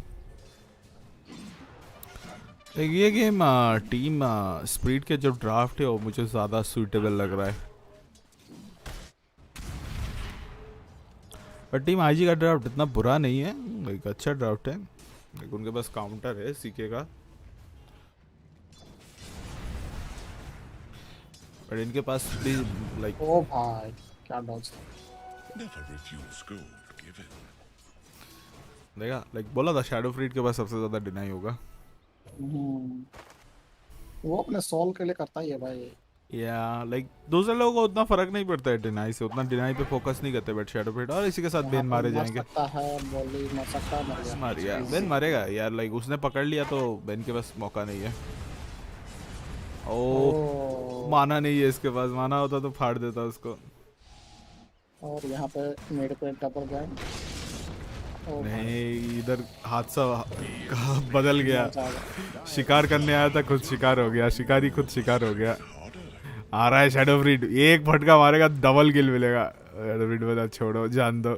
ये गेम टीम स्प्रिट के जो ड्राफ्ट है वो मुझे ज़्यादा सूटेबल लग रहा है, पर टीम आईजी का ड्राफ्ट इतना बुरा नहीं है, एक अच्छा ड्राफ्ट है, लेकिन उनके पास काउंटर है सीके का, पर इनके पास भी लाइक ओ भाई क्या डॉज देखा, लाइक बोला था शैडो फ्रीड के पास सबसे ज़्यादा डिनाई होगा। वो अपने सोल के लिए करता ही है भाई। या लाइक दूसरे लोगों को उतना फर्क नहीं पड़ता है डिनाई से, उतना डिनाई पे फोकस नहीं करते, बट शैडो फ्रीड और इसी के साथ बेन मारे जाएंगे। मर गया बेन, मरेगा यार, लाइक उसने पकड़ लिया तो बेन के पास मौका नहीं है। ओ माना नहीं है इसके पास, माना होता तो फाड़ देता उसको। और यहाँ पे मेरे पे डबल गैंग नहीं, इधर हादसा बदल गया, शिकार करने आया था खुद शिकार हो गया, शिकारी खुद शिकार हो गया। आ रहा है शैडो फ्रीड, एक फटका मारेगा डबल किल मिलेगा। शैडो फ्रीड बता छोड़ो, जान दो,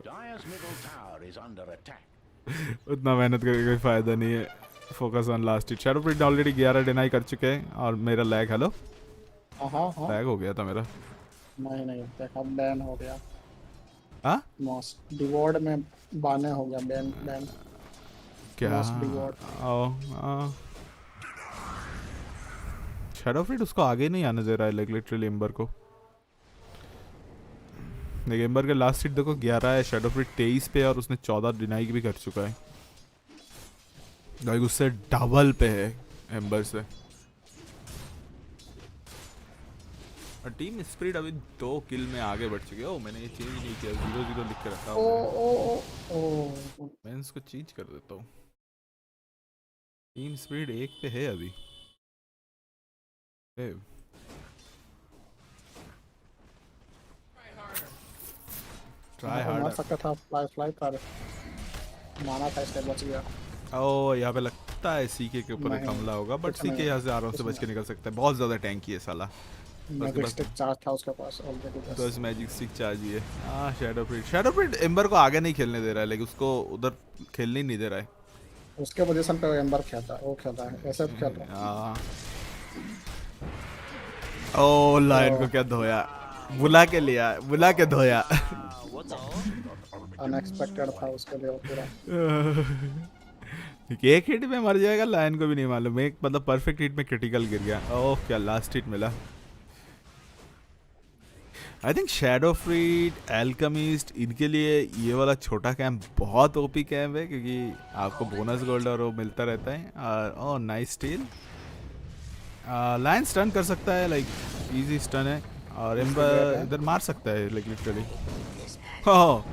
उतना मेहनत करके कोई फायदा नहीं है, focus on last hit. Shadow Fiend already 11 deny कर चुके हैं और मेरा लैग, हेलो लैग हो गया था मेरा। नहीं देखा, बैन हो गया। हाँ मोस्ट डिवॉर्ड में बाने हो गया, बैन क्या? शैडो फ्रीड उसको आगे नहीं आने दे रहा है, लाइक लिटरली एम्बर को। देखिए एम्बर के लास्ट हिट देखो 11 है, शैडो फ्रीड 23 पे और उसने 14 डिनाई भी कर चुका है, लाइक उससे डबल पे है एम्बर से। और टीम स्प्रिट अभी 2 किल में आगे बढ़ चुकी है। ओ मैंने ये चेंज नहीं किया, 0-0 लिख के रखा है, मैं इसको चेंज कर देता हूँ। टीम स्प्रिट 1 पे है अभी। ट्राई हार्ड मार सकता था, फ्लाई कर माना था, इसलिए बच गया। ओ यहाँ पे लगता है सीके के ऊपर एक हमला होगा, बट सीके यहाँ से आराम से बच के निकल सकता है, बहुत ज़्यादा टैंकी है साला। मैजिक स्टिक चार्ज था उसके पास ऑलरेडी, बस मैजिक स्टिक चार्ज ही है। हाँ शैडो फ्रीड एम्बर को आगे नहीं खेलने दे रहा है, लेकिन उसको उधर खेलने नहीं दे रहा है, उसके पोजीशन पे एम्बर खेलता है, वो खेलता है ऐसे खेल रहा है। ओ लायन को क्या धोया, बुला के लिया, बुला के धोया। अनएक्सपेक्टेड था उसके लिए पूरा। एक हिट में मर जाएगा, लायन को भी नहीं मालूम, एक मतलब परफेक्ट हिट में क्रिटिकल गिर गया। ओह क्या लास्ट हिट मिला। I think Shadow Fiend, Alchemist, इनके लिए ये वाला छोटा कैंप बहुत ओपी कैंप है, क्योंकि आपको बोनस गोल्ड और वो मिलता रहता है। Oh nice steal, Lion stun कर सकता है, लाइक इजी स्टन है, और एम्बर इधर मार सकता है लाइक लिटरली। ओह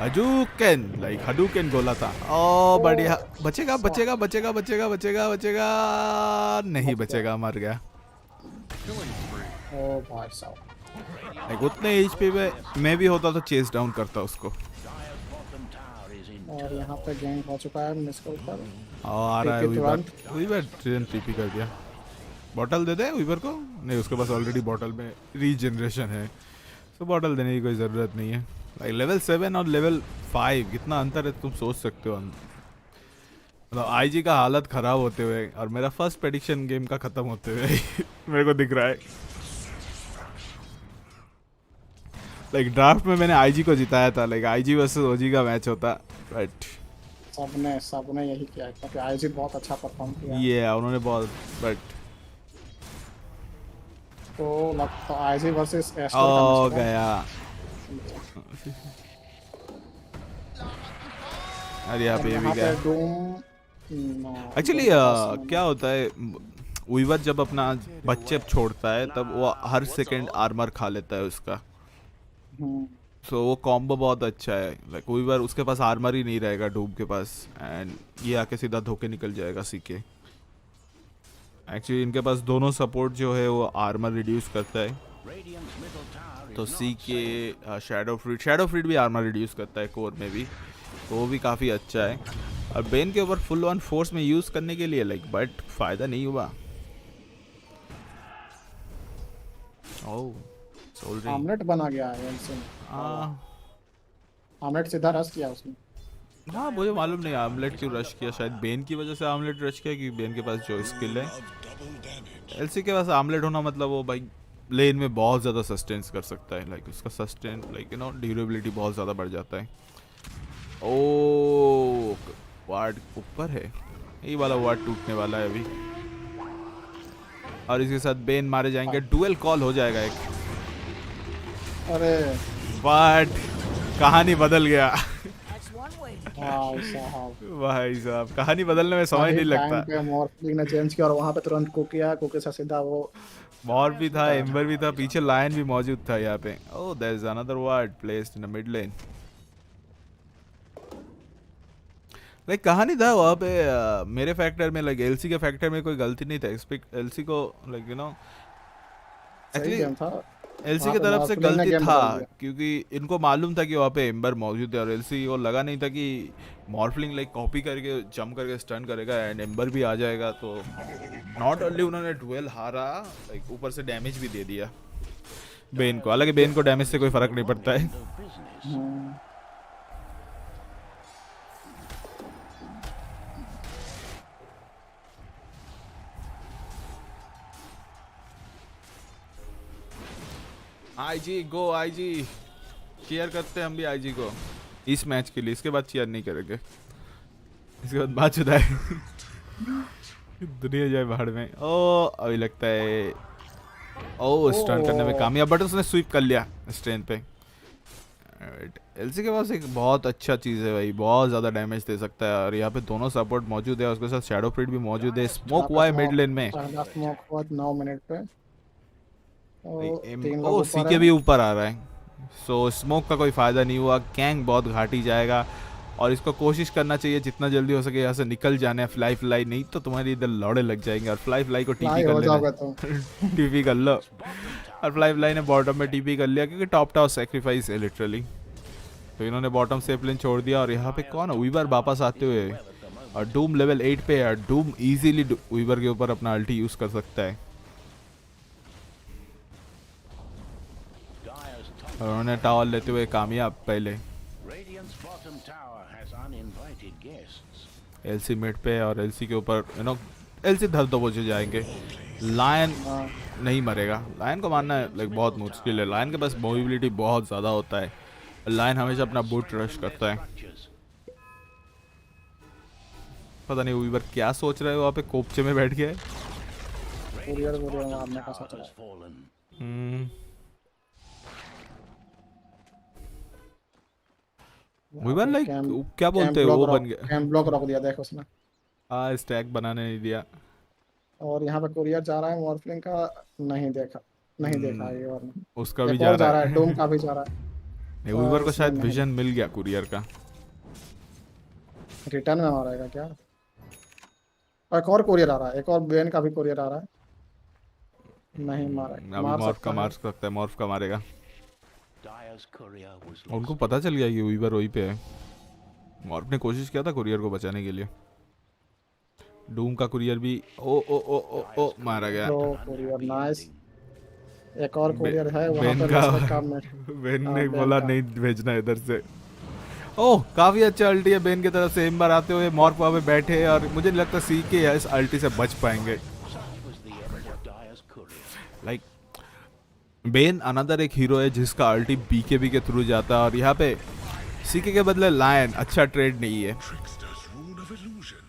हडूकेन, लाइक हडूकेन गोला था। ओ बढ़िया, बचेगा बचेगा बचेगा बचेगा बचेगा बचेगा, नहीं बचेगा, मर गया। ओ भाई साहब, लाइक उतने एचपी पे मैं भी होता तो चेस डाउन करता उसको। और यहाँ पे गैंग हो चुका है मिस्कल पर, आ रहा है वीवर ट्रेन टीपी कर दिया। बॉटल दे दे वीवर को, नहीं उसके पास ऑलरेडी बॉटल में रीजनरेशन है, तो बॉटल देने की कोई ज़रूरत नहीं है। लाइक लेवल 7 और लेवल 5 कितना अंतर है तुम सोच सकते हो। मतलब आईजी का हालत ख़राब होते हुए और मेरा फर्स्ट प्रेडिक्शन गेम का ख़त्म होते हुए मेरे को दिख रहा है। लाइक ड्राफ्ट में मैंने आईजी को जिताया था, लाइक आईजी वर्सेस ओजी का मैच होता, बट सबने यही किया है, क्योंकि आईजी बहुत अच्छा परफॉर्म किया। ये उन्होंने बहुत, बट तो लगता आईजी वर्सेस एस्ट्रो हो गया। अरे यहाँ पे भी गया। एक्चुअली क्या होता है, वीवर जब अपना बच्चे छोड़ता है तब वो हर सेकंड आर्मर खा लेता है उसका, सो वो कॉम्बो बहुत अच्छा है। लाइक वीवर उसके पास आर्मर ही नहीं रहेगा डूब के पास, एंड ये आके सीधा धोके निकल जाएगा सीके। एक्चुअली इनके पास दोनों सपोर्ट जो है वो आर्मर रिड्यूस करता है, तो सीके शैडो फ्रीड भी आर्मर रिड्यूस करता है कोर में भी, तो वो भी काफ़ी अच्छा है। और बेन के ऊपर फुल ऑन फोर्स में यूज़ करने के लिए लाइक, बट फ़ायदा नहीं हुआ। ऑमलेट बना गया है आमलेट सीधा रस किया उसने। हाँ मुझे मालूम नहीं आमलेट क्यों रश किया, शायद बेन की वजह से आमलेट रश किया कि बेन के पास जो स्किल है। एलसी के पास आमलेट होना मतलब वो भाई लेन में बहुत ज़्यादा सस्टेन्स कर सकता है, लाइक उसका sustain like you no durability बहुत ज़्यादा बढ़ जाता है। ओ वार्ड ऊपर है, यही वाला वार्ड टूटने वाला है अभी, और इसके साथ बेन मारे जाएंगे, डुएल कॉल हो जाएगा एक। अरे वार्ड कहानी बदल गया। भाई साहब कहानी बदलने में समय नहीं लगता। मॉर्फलिंग ने चेंज किया और वहां पे तुरंत कुक किया, कुक से सीधा वो मॉर्फ भी था, एम्बर भी था, पीछे लायन भी मौजूद था यहाँ पे। Oh there is another ward placed in the mid lane. Like कहानी था वहाँ पे मेरे फैक्टर में, लाइक एलसी के फैक्टर में कोई गलती नहीं था। एलसी को like you no actually LC की तरफ से गलती था क्योंकि इनको मालूम था कि वहाँ पे एम्बर मौजूद है और एलसी को लगा नहीं था कि मॉर्फलिंग लाइक कॉपी करके जंप करके स्टन करेगा एंड एम्बर भी आ जाएगा। तो नॉट ओनली उन्होंने डुएल हारा, लाइक ऊपर से डैमेज भी दे दिया बेन को। हालांकि बेन को डैमेज से कोई फर्क नहीं पड़ता है। आईजी गो, आईजी चीयर करते हैं हम भी आईजी को इस मैच के लिए, इसके बाद चीयर नहीं करेंगे, इसके बाद बात चुदा है। दुनिया जाए बाहर में। ओ अभी लगता है ओ स्टन करने में कामयाब, बट उसने स्वीप कर लिया स्ट्रेंथ पे। एलसी के पास एक बहुत अच्छा चीज़ है भाई, बहुत ज़्यादा डैमेज दे सकता है और यहाँ पे दोनों सपोर्ट मौजूद है, उसके साथ शैडो प्रिट भी मौजूद है। स्मोक हुआ है मिड लेन में, स्मोक हुआ 9 मिनट पे। ओ सीके भी ऊपर आ रहा है, सो स्मोक का कोई फ़ायदा नहीं हुआ। गैंग बहुत घाटी जाएगा और इसको कोशिश करना चाहिए जितना जल्दी हो सके यहाँ से निकल जाने। फ्लाई फ्लाई नहीं तो तुम्हारी इधर लौड़े लग जाएंगे और फ्लाई फ्लाई को टीपी कर लेना। टीपी कर लो और फ्लाई फ्लाई ने बॉटम में टीपी कर लिया क्योंकि टॉप टावर सेक्रीफाइस है लिटरली। तो इन्होंने बॉटम से प्लेन छोड़ दिया और यहाँ पे कौन है वीवर वापस आते हुए और डूम लेवल 8 पे है। डूम इजीली वीवर के ऊपर अपना अल्टी यूज कर सकता है और उन्होंने टावर लेते हुए कामयाब पहले। एलसी मिड पे और एलसी के ऊपर यू नो एलसी धर दो पहुंचे जाएंगे। लायन नहीं मरेगा, लायन को मारना लाइक बहुत मुश्किल है। लायन के पास मोबिलिटी बहुत ज़्यादा होता है, लायन हमेशा अपना बूट रश करता है। पता नहीं वीवर क्या सोच रहा है वहाँ पे, कोपचे में बैठ गया है। वीवर लाइक क्या बोलते हैं वो बन गया, कैंप ब्लॉक रख दिया देख उसने। हाँ स्टैक बनाने नहीं दिया और यहाँ पे कोरियर जा रहा है मॉर्फलिंग का, नहीं देखा ये और उसका भी जा रहा है, डूम का भी जा रहा है। नहीं वीवर को शायद विजन मिल गया कुरियर का, रिटर्न में मारेगा क्या। और एक और कोरियर आ रहा है, एक और बेन का भी कोरियर आ रहा है, नहीं मारा। अभी मॉर्फ का मार सकता है, मॉर्फ का मारेगा। उनको पता चल गया कि वीवर वहीं पे है। मॉर्फ ने कोशिश किया था कुरियर को बचाने के लिए। डूम का कुरियर भी ओ ओ ओ ओ ओ मारा गया। कुरियर नाइस, एक और कुरियर है वहां पे काम में। बेन ने बोला नहीं भेजना इधर से। ओह काफी अच्छा अल्टी है बेन की तरफ से। एम्बर आते हुए मॉर्फ वहाँ पे बैठे और मुझे नहीं लगता सी के इस अल्टी से बच पाएंगे। लाइक बेन अनदर एक हीरो है जिसका अल्टी बीकेबी के थ्रू जाता है और यहाँ पे सीके के बदले लायन अच्छा ट्रेड नहीं है।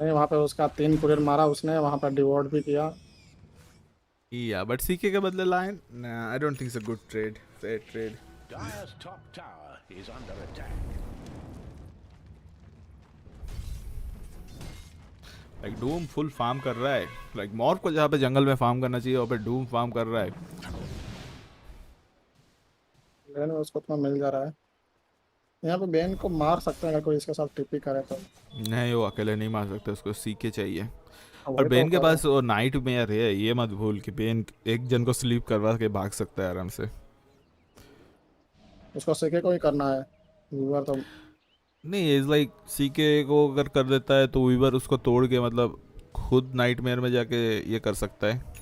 नहीं वहाँ पे उसका 3 कुरियर मारा उसने, वहाँ पर डिवॉर्ड भी किया। Yeah, but CK के बदले lion, nah, I don't think it's a good trade. Fair trade. Dire's top tower is under attack. Like Doom full farm कर रहा है, like मॉर्फ को जहाँ पे जंगल में फार्म करना चाहिए वहाँ पे डूम फार्म कर रहा है। बेन उसको तो मिल जा रहा है। यहाँ पे बेन को मार सकते हैं अगर कोई इसके साथ टिपी करे तो। नहीं वो अकेले नहीं मार सकते, उसको सीके चाहिए। और बेन के पास वो नाइट मेयर है, ये मत भूल कि बेन एक जन को स्लीप करवा के भाग सकता है आराम से। उसको सीके को ही करना है, वीवर तो नहीं। इज लाइक सीके को अगर कर देता है तो वीवर उसको तोड़ के मतलब खुद नाइट मेयर में जाके ये कर सकता है।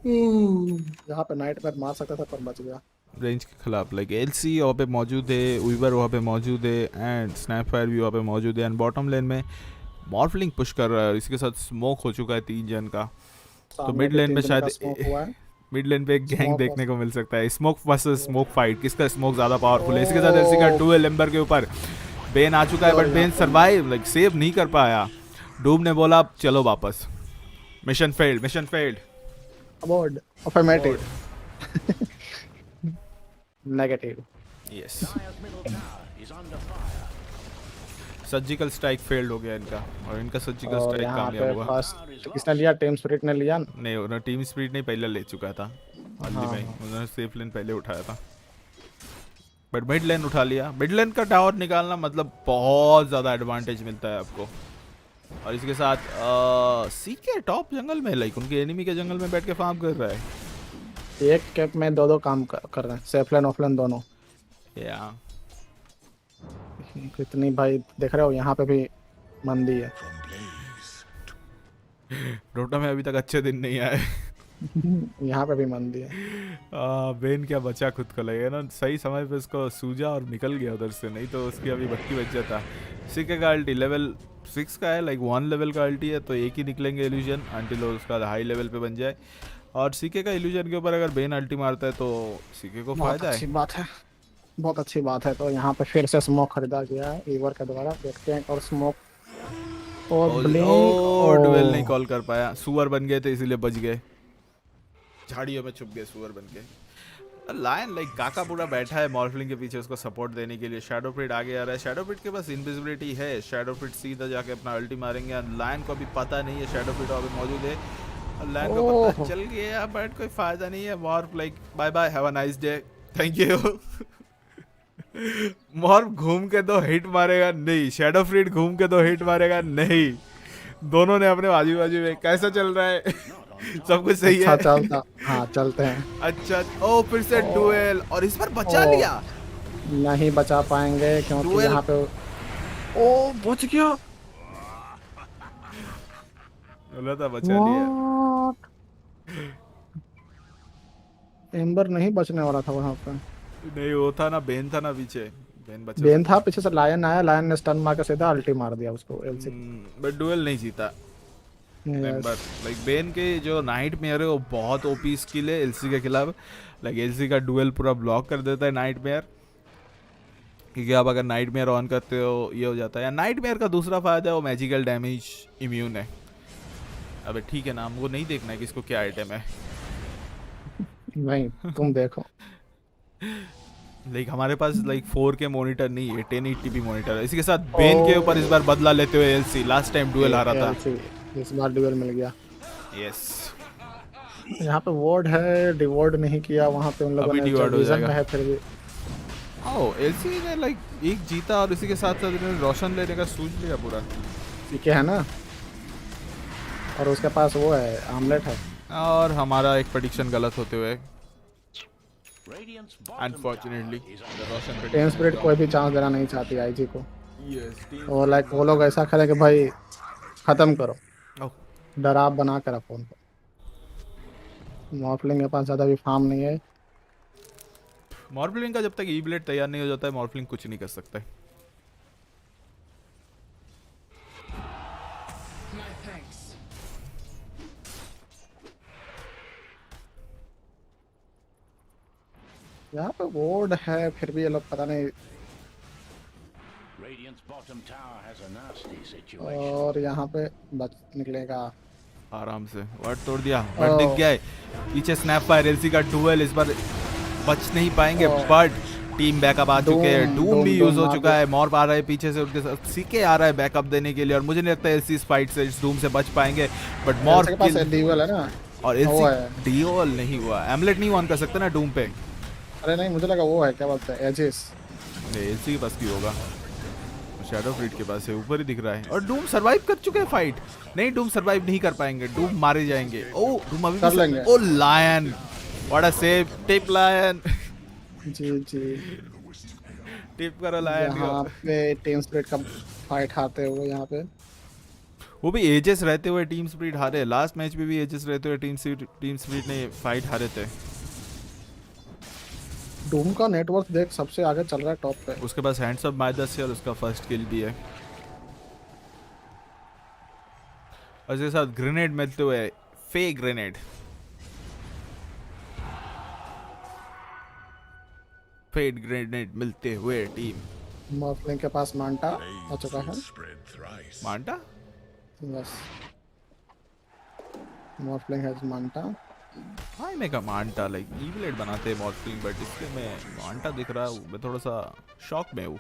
यहाँ पे नाइट मेयर मार सकता था पर बच गया। रेंज के खिलाफ। लाइक एलसी वहाँ पे मौजूद है, वीवर वहाँ पे मौजूद है एंड स्नैपफायर भी वहाँ पे मौजूद है एंड बॉटम लेन में मॉर्फलिंग पुश कर रहा है और इसके साथ स्मोक हो चुका है 3 जन का। तो मिड लेन में शायद मिड लेन पे एक गैंग देखने को मिल सकता है। स्मोक वर्सेस स्मोक फाइट, किसका स्मोक ज़्यादा पावरफुल है। इसके साथ एलसी का डुएल एम्बर के ऊपर बेन आ चुका है but Bane survive like save नहीं कर पाया। डूब ने बोला चलो वापस, mission failed, mission failed, abort, affirmative, negative, yes. Surgical strike failed हो गया इनका और इनका सर्जिकल स्ट्राइक कामयाब हुआ। किसने लिया? टीम स्पिरिट ने लिया? नहीं, उन्होंने टीम स्पिरिट नहीं पहले ले चुका था अर्ली में, उन्होंने सेफ लेन पहले उठाया था बट मिड लेन उठा लिया। मिड लेन का टावर निकालना मतलब बहुत ज़्यादा एडवांटेज मिलता है आपको। और इसके साथ सीके टॉप जंगल में लाइक उनके एनिमी के जंगल में बैठ के फार्म कर रहा है। एक कैप में दो काम कर रहे हैं, सेफ लेन ऑफ लेन दोनों। या कितनी भाई देख रहे हो यहाँ पे भी मंदी है। डोटा में अभी तक अच्छे दिन नहीं आए। यहाँ पे भी मंदी है। बेन क्या बचा खुद को लगे ना, सही समय पे उसको सूझा और निकल गया उधर से, नहीं तो उसकी अभी बत्ती बच जाता। सीके का अल्टी लेवल 6 का है, लाइक 1 लेवल का अल्टी है तो एक ही निकलेंगे इल्यूजन अंटिल उसका हाई लेवल पे बन जाए। और सीके का इल्यूजन के ऊपर अगर बेन अल्टी मारता है तो सीके को फायदा है। अच्छी बात है, बहुत अच्छी बात है। तो यहाँ पे फिर से स्मोक खरीदा गया है ईवर के द्वारा, देखते हैं। और स्मोक और डुएल नहीं कॉल कर पाया, सुअर बन गए थे इसीलिए बच गए, झाड़ियों में छुप गए सुअर बन के। लायन लाइक काका पूरा बैठा है मॉर्फलिंग के पीछे उसको सपोर्ट देने के लिए। शैडो पिट आगे आ रहा है, शैडो पिट के पास इनविजिबिलिटी है, शैडो पिट सीधा जाके अपना अल्टी मारेंगे। लायन को अभी पता नहीं है शैडो पिट अभी मौजूद है, लायन को पता चल गया बट कोई फायदा नहीं है। Morph like bye bye, have a nice day, thank you. Morph घूम के 2 हिट मारेगा नहीं, शैडो फ्रीड घूम के 2 हिट मारेगा नहीं। दोनों ने अपने बाजू बाजू में कैसा चल रहा है? सब कुछ सही है? चलता, हाँ चलते हैं। अच्छा, ओ फिर से डुएल और इस बार बचा लिया। नहीं बचा पाएंगे क्योंकि यहाँ पे ओ बच गया, बोला था बचा लिया। एम्बर नहीं बचने वाला था वहाँ पे। नहीं वो था ना, बेन था ना पीछे, बेन था पीछे से, लायन आया, लायन ने स्टन मार के सीधा अल्टी मार दिया उसको एलसी। बट डुएल नहीं जीता एम्बर। लाइक बेन के जो नाइटमेयर है वो बहुत ओपी स्किल है एलसी के खिलाफ। लाइक एलसी का डुएल पूरा ब्लॉक कर देता है नाइटमेयर, क्योंकि आप अगर नाइटमेयर ऑन करते हो ये हो जाता है। या नाइटमेयर का दूसरा फायदा है वो मैजिकल डैमेज इम्यून है। अबे ठीक है ना, हमको नहीं देखना है कि इसको क्या आइटम है। नहीं तुम देखो। लाइक हमारे पास लाइक 4K मॉनिटर नहीं है, 1080p मॉनिटर है। इसके साथ बेन के ऊपर इस बार बदला लेते हुए एलसी, लास्ट टाइम डुएल हारा था, इस बार डुएल मिल गया। यस, यहाँ पे वार्ड है, डिवॉर्ड नहीं किया वहाँ पे उन लोगों ने, डिवीजन में है फिर भी। ओ एलसी ने लाइक एक जीता और इसी के साथ साथ इन्होंने रोशन लेने का सूझ लिया पूरा। ठीक है ना, और उसके पास वो है आमलेट है। और हमारा एक प्रेडिक्शन गलत होते हुए अनफॉर्चुनेटली टीम स्पिरिट कोई भी चांस देना नहीं चाहती आईजी को। और लाइक वो लोग ऐसा करे कि भाई खत्म करो, डराव बना कर रखो उनको। मॉर्फलिंग के पास ज़्यादा भी फार्म नहीं है। मॉर्फलिंग का जब तक ई ब्लेड तैयार नहीं हो जाता है मॉर्फलिंग कुछ नहीं कर सकता है। यहाँ पे वोर्ड है फिर भी ये लोग पता नहीं। और यहाँ पे बच निकलेगा आराम से, वर्ड तोड़ दिया, वर्ड दिख गया है पीछे। स्नैप फायर एलसी का डुएल, इस बार बच नहीं पाएंगे बट टीम बैकअप आ चुके हैं। डूम भी यूज हो चुका है, मॉर्फ आ रहा है पीछे से, उनके साथ सीके आ रहा है बैकअप देने के लिए। और मुझे नहीं लगता एलसी इस फाइट से इस डूम से बच पाएंगे बट मॉर्फ के पास डीओएल है ना, और एलसी डीओएल नहीं हुआ, एमलेट नहीं ऑन कर सकते ना डूम पे। अरे नहीं मुझे लगा वो है क्या बोलते हैं एजिस। एलसी के पास क्यों होगा, शैडो फ्लीट के पास है, ऊपर ही दिख रहा है। और डूम सरवाइव कर चुके हैं फाइट। नहीं डूम सरवाइव नहीं कर पाएंगे, डूम मारे जाएंगे। ओ डूम अभी कर लेंगे। Oh Lion, what a save, tip Lion. G G tip करो लायन। यहाँ पे टीम स्पिरिट का फाइट हारते हुए, यहाँ पे वो भी एजेस रहते हुए टीम स्पिरिट हारे। लास्ट मैच में भी एजेस रहते हुए टीम स्पिरिट ने फाइट हारे थे। डूम का नेटवर्क देख सबसे आगे चल रहा है टॉप पे। उसके पास हैंड्स अप -10 है और उसका फर्स्ट किल भी है। और इसके साथ ग्रेनेड मिलते हुए, फेक ग्रेनेड, फेक ग्रेनेड मिलते हुए टीम मॉर्फलिंग के पास मांटा आ चुका है। Manta? Yes, Morphling has Manta. हाँ, मैं का मांटा लाइक ईविलेट बनाते हैं मॉर्फलिंग, बट इसके में मांटा दिख रहा है, मैं थोड़ा सा शॉक में हूँ।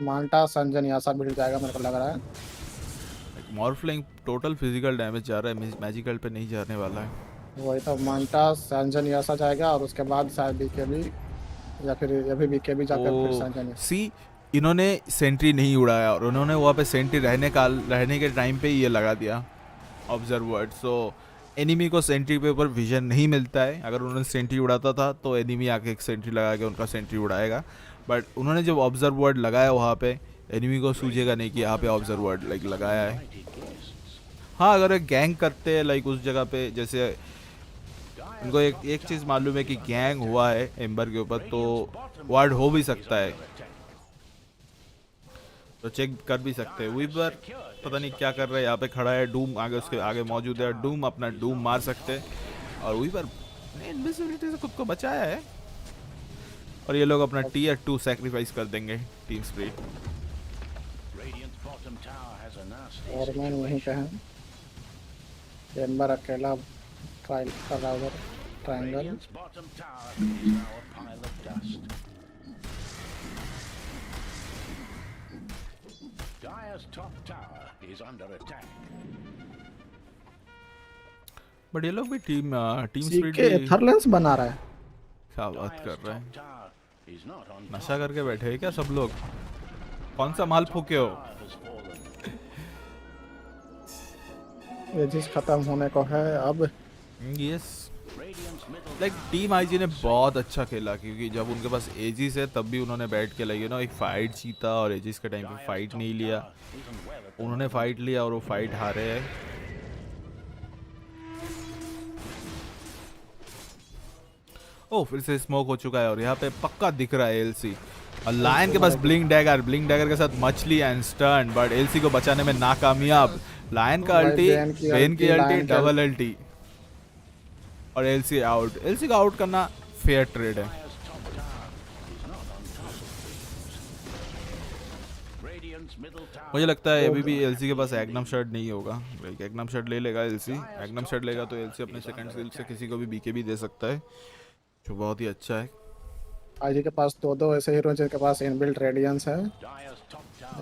मांटा संजन यासा मिल जाएगा मेरे को लग रहा है। मॉर्फलिंग टोटल फिजिकल डैमेज जा रहा है, मैजिकल पे नहीं जाने वाला है। वही तो, मांटा संजन यासा जाएगा और उसके बाद शायद बीकेबी या फिर अभी बीकेबी जाकर फिर संजन यासा। सी, इन्होंने सेंट्री नहीं उड़ाया और उन्होंने वहाँ पे सेंट्री रहने के टाइम पे ये लगा दिया ऑब्जर्वर्ड। सो एनिमी को सेंट्री पे ऊपर विजन नहीं मिलता है। अगर उन्होंने सेंट्री उड़ाता था तो एनिमी आके एक सेंट्री लगा के उनका सेंट्री उड़ाएगा, बट उन्होंने जब ऑब्जर्व वर्ड लगाया वहाँ पे एनिमी को सूझेगा नहीं कि यहाँ पे ऑब्जर्व वर्ड लाइक लगाया है। हाँ, अगर एक गैंग करते हैं लाइक उस जगह पे, जैसे उनको एक चीज़ मालूम है कि गैंग हुआ है एम्बर के ऊपर, तो वर्ड हो भी सकता है, तो चेक कर भी सकते हैं। वीवर पता नहीं क्या कर रहा है, यहाँ पे खड़ा है, डूम आगे उसके आगे मौजूद है, डूम अपना डूम मार सकते हैं और वीवर ने इनविजिबिलिटी से खुद को बचाया है। और ये लोग अपना टियर 2 सैक्रिफाइस कर देंगे टीम स्प्रिट। और मैं वहीं पे है, एम्बर अकेला ट्रायल कर रहा है ट्रायंगल। बट ये लोग भी टीम स्पिरिट के एथरलेंस बना रहा है। क्या बात कर रहे हैं, नशा करके बैठे हैं क्या सब लोग? कौन सा माल फूके हो? ये चीज खत्म होने को है अब। यस, लाइक टीम आईजी ने बहुत अच्छा खेला, क्योंकि जब उनके पास एजिस है तब भी उन्होंने बैठ के लाइक एक फाइट जीता, और एजिस के टाइम पे फाइट नहीं लिया, उन्होंने फाइट लिया और वो फाइट हारे हैं। ओ, फिर से स्मोक हो चुका है और यहाँ पे पक्का दिख रहा है एलसी। और लायन के पास ब्लिंक डैगर के साथ मछली एंड स्टर्न, बट एलसी को बचाने में नाकामयाब। लायन का अल्टी, बेन की अल्टी, डबल अल्टी और एलसी आउट। एलसी का आउट करना फेयर ट्रेड है। मुझे लगता है अभी भी एलसी के पास एग्नम शर्ट नहीं होगा। लाइक एग्नम शर्ट ले लेगा एलसी, एग्नम शर्ट लेगा तो एलसी अपने सेकंड स्किल से किसी को भी बीके भी दे सकता है, जो बहुत ही अच्छा है। आईजी के पास दो ऐसे हीरो हैं जिनके पास इनबिल्ट रेडियंस है,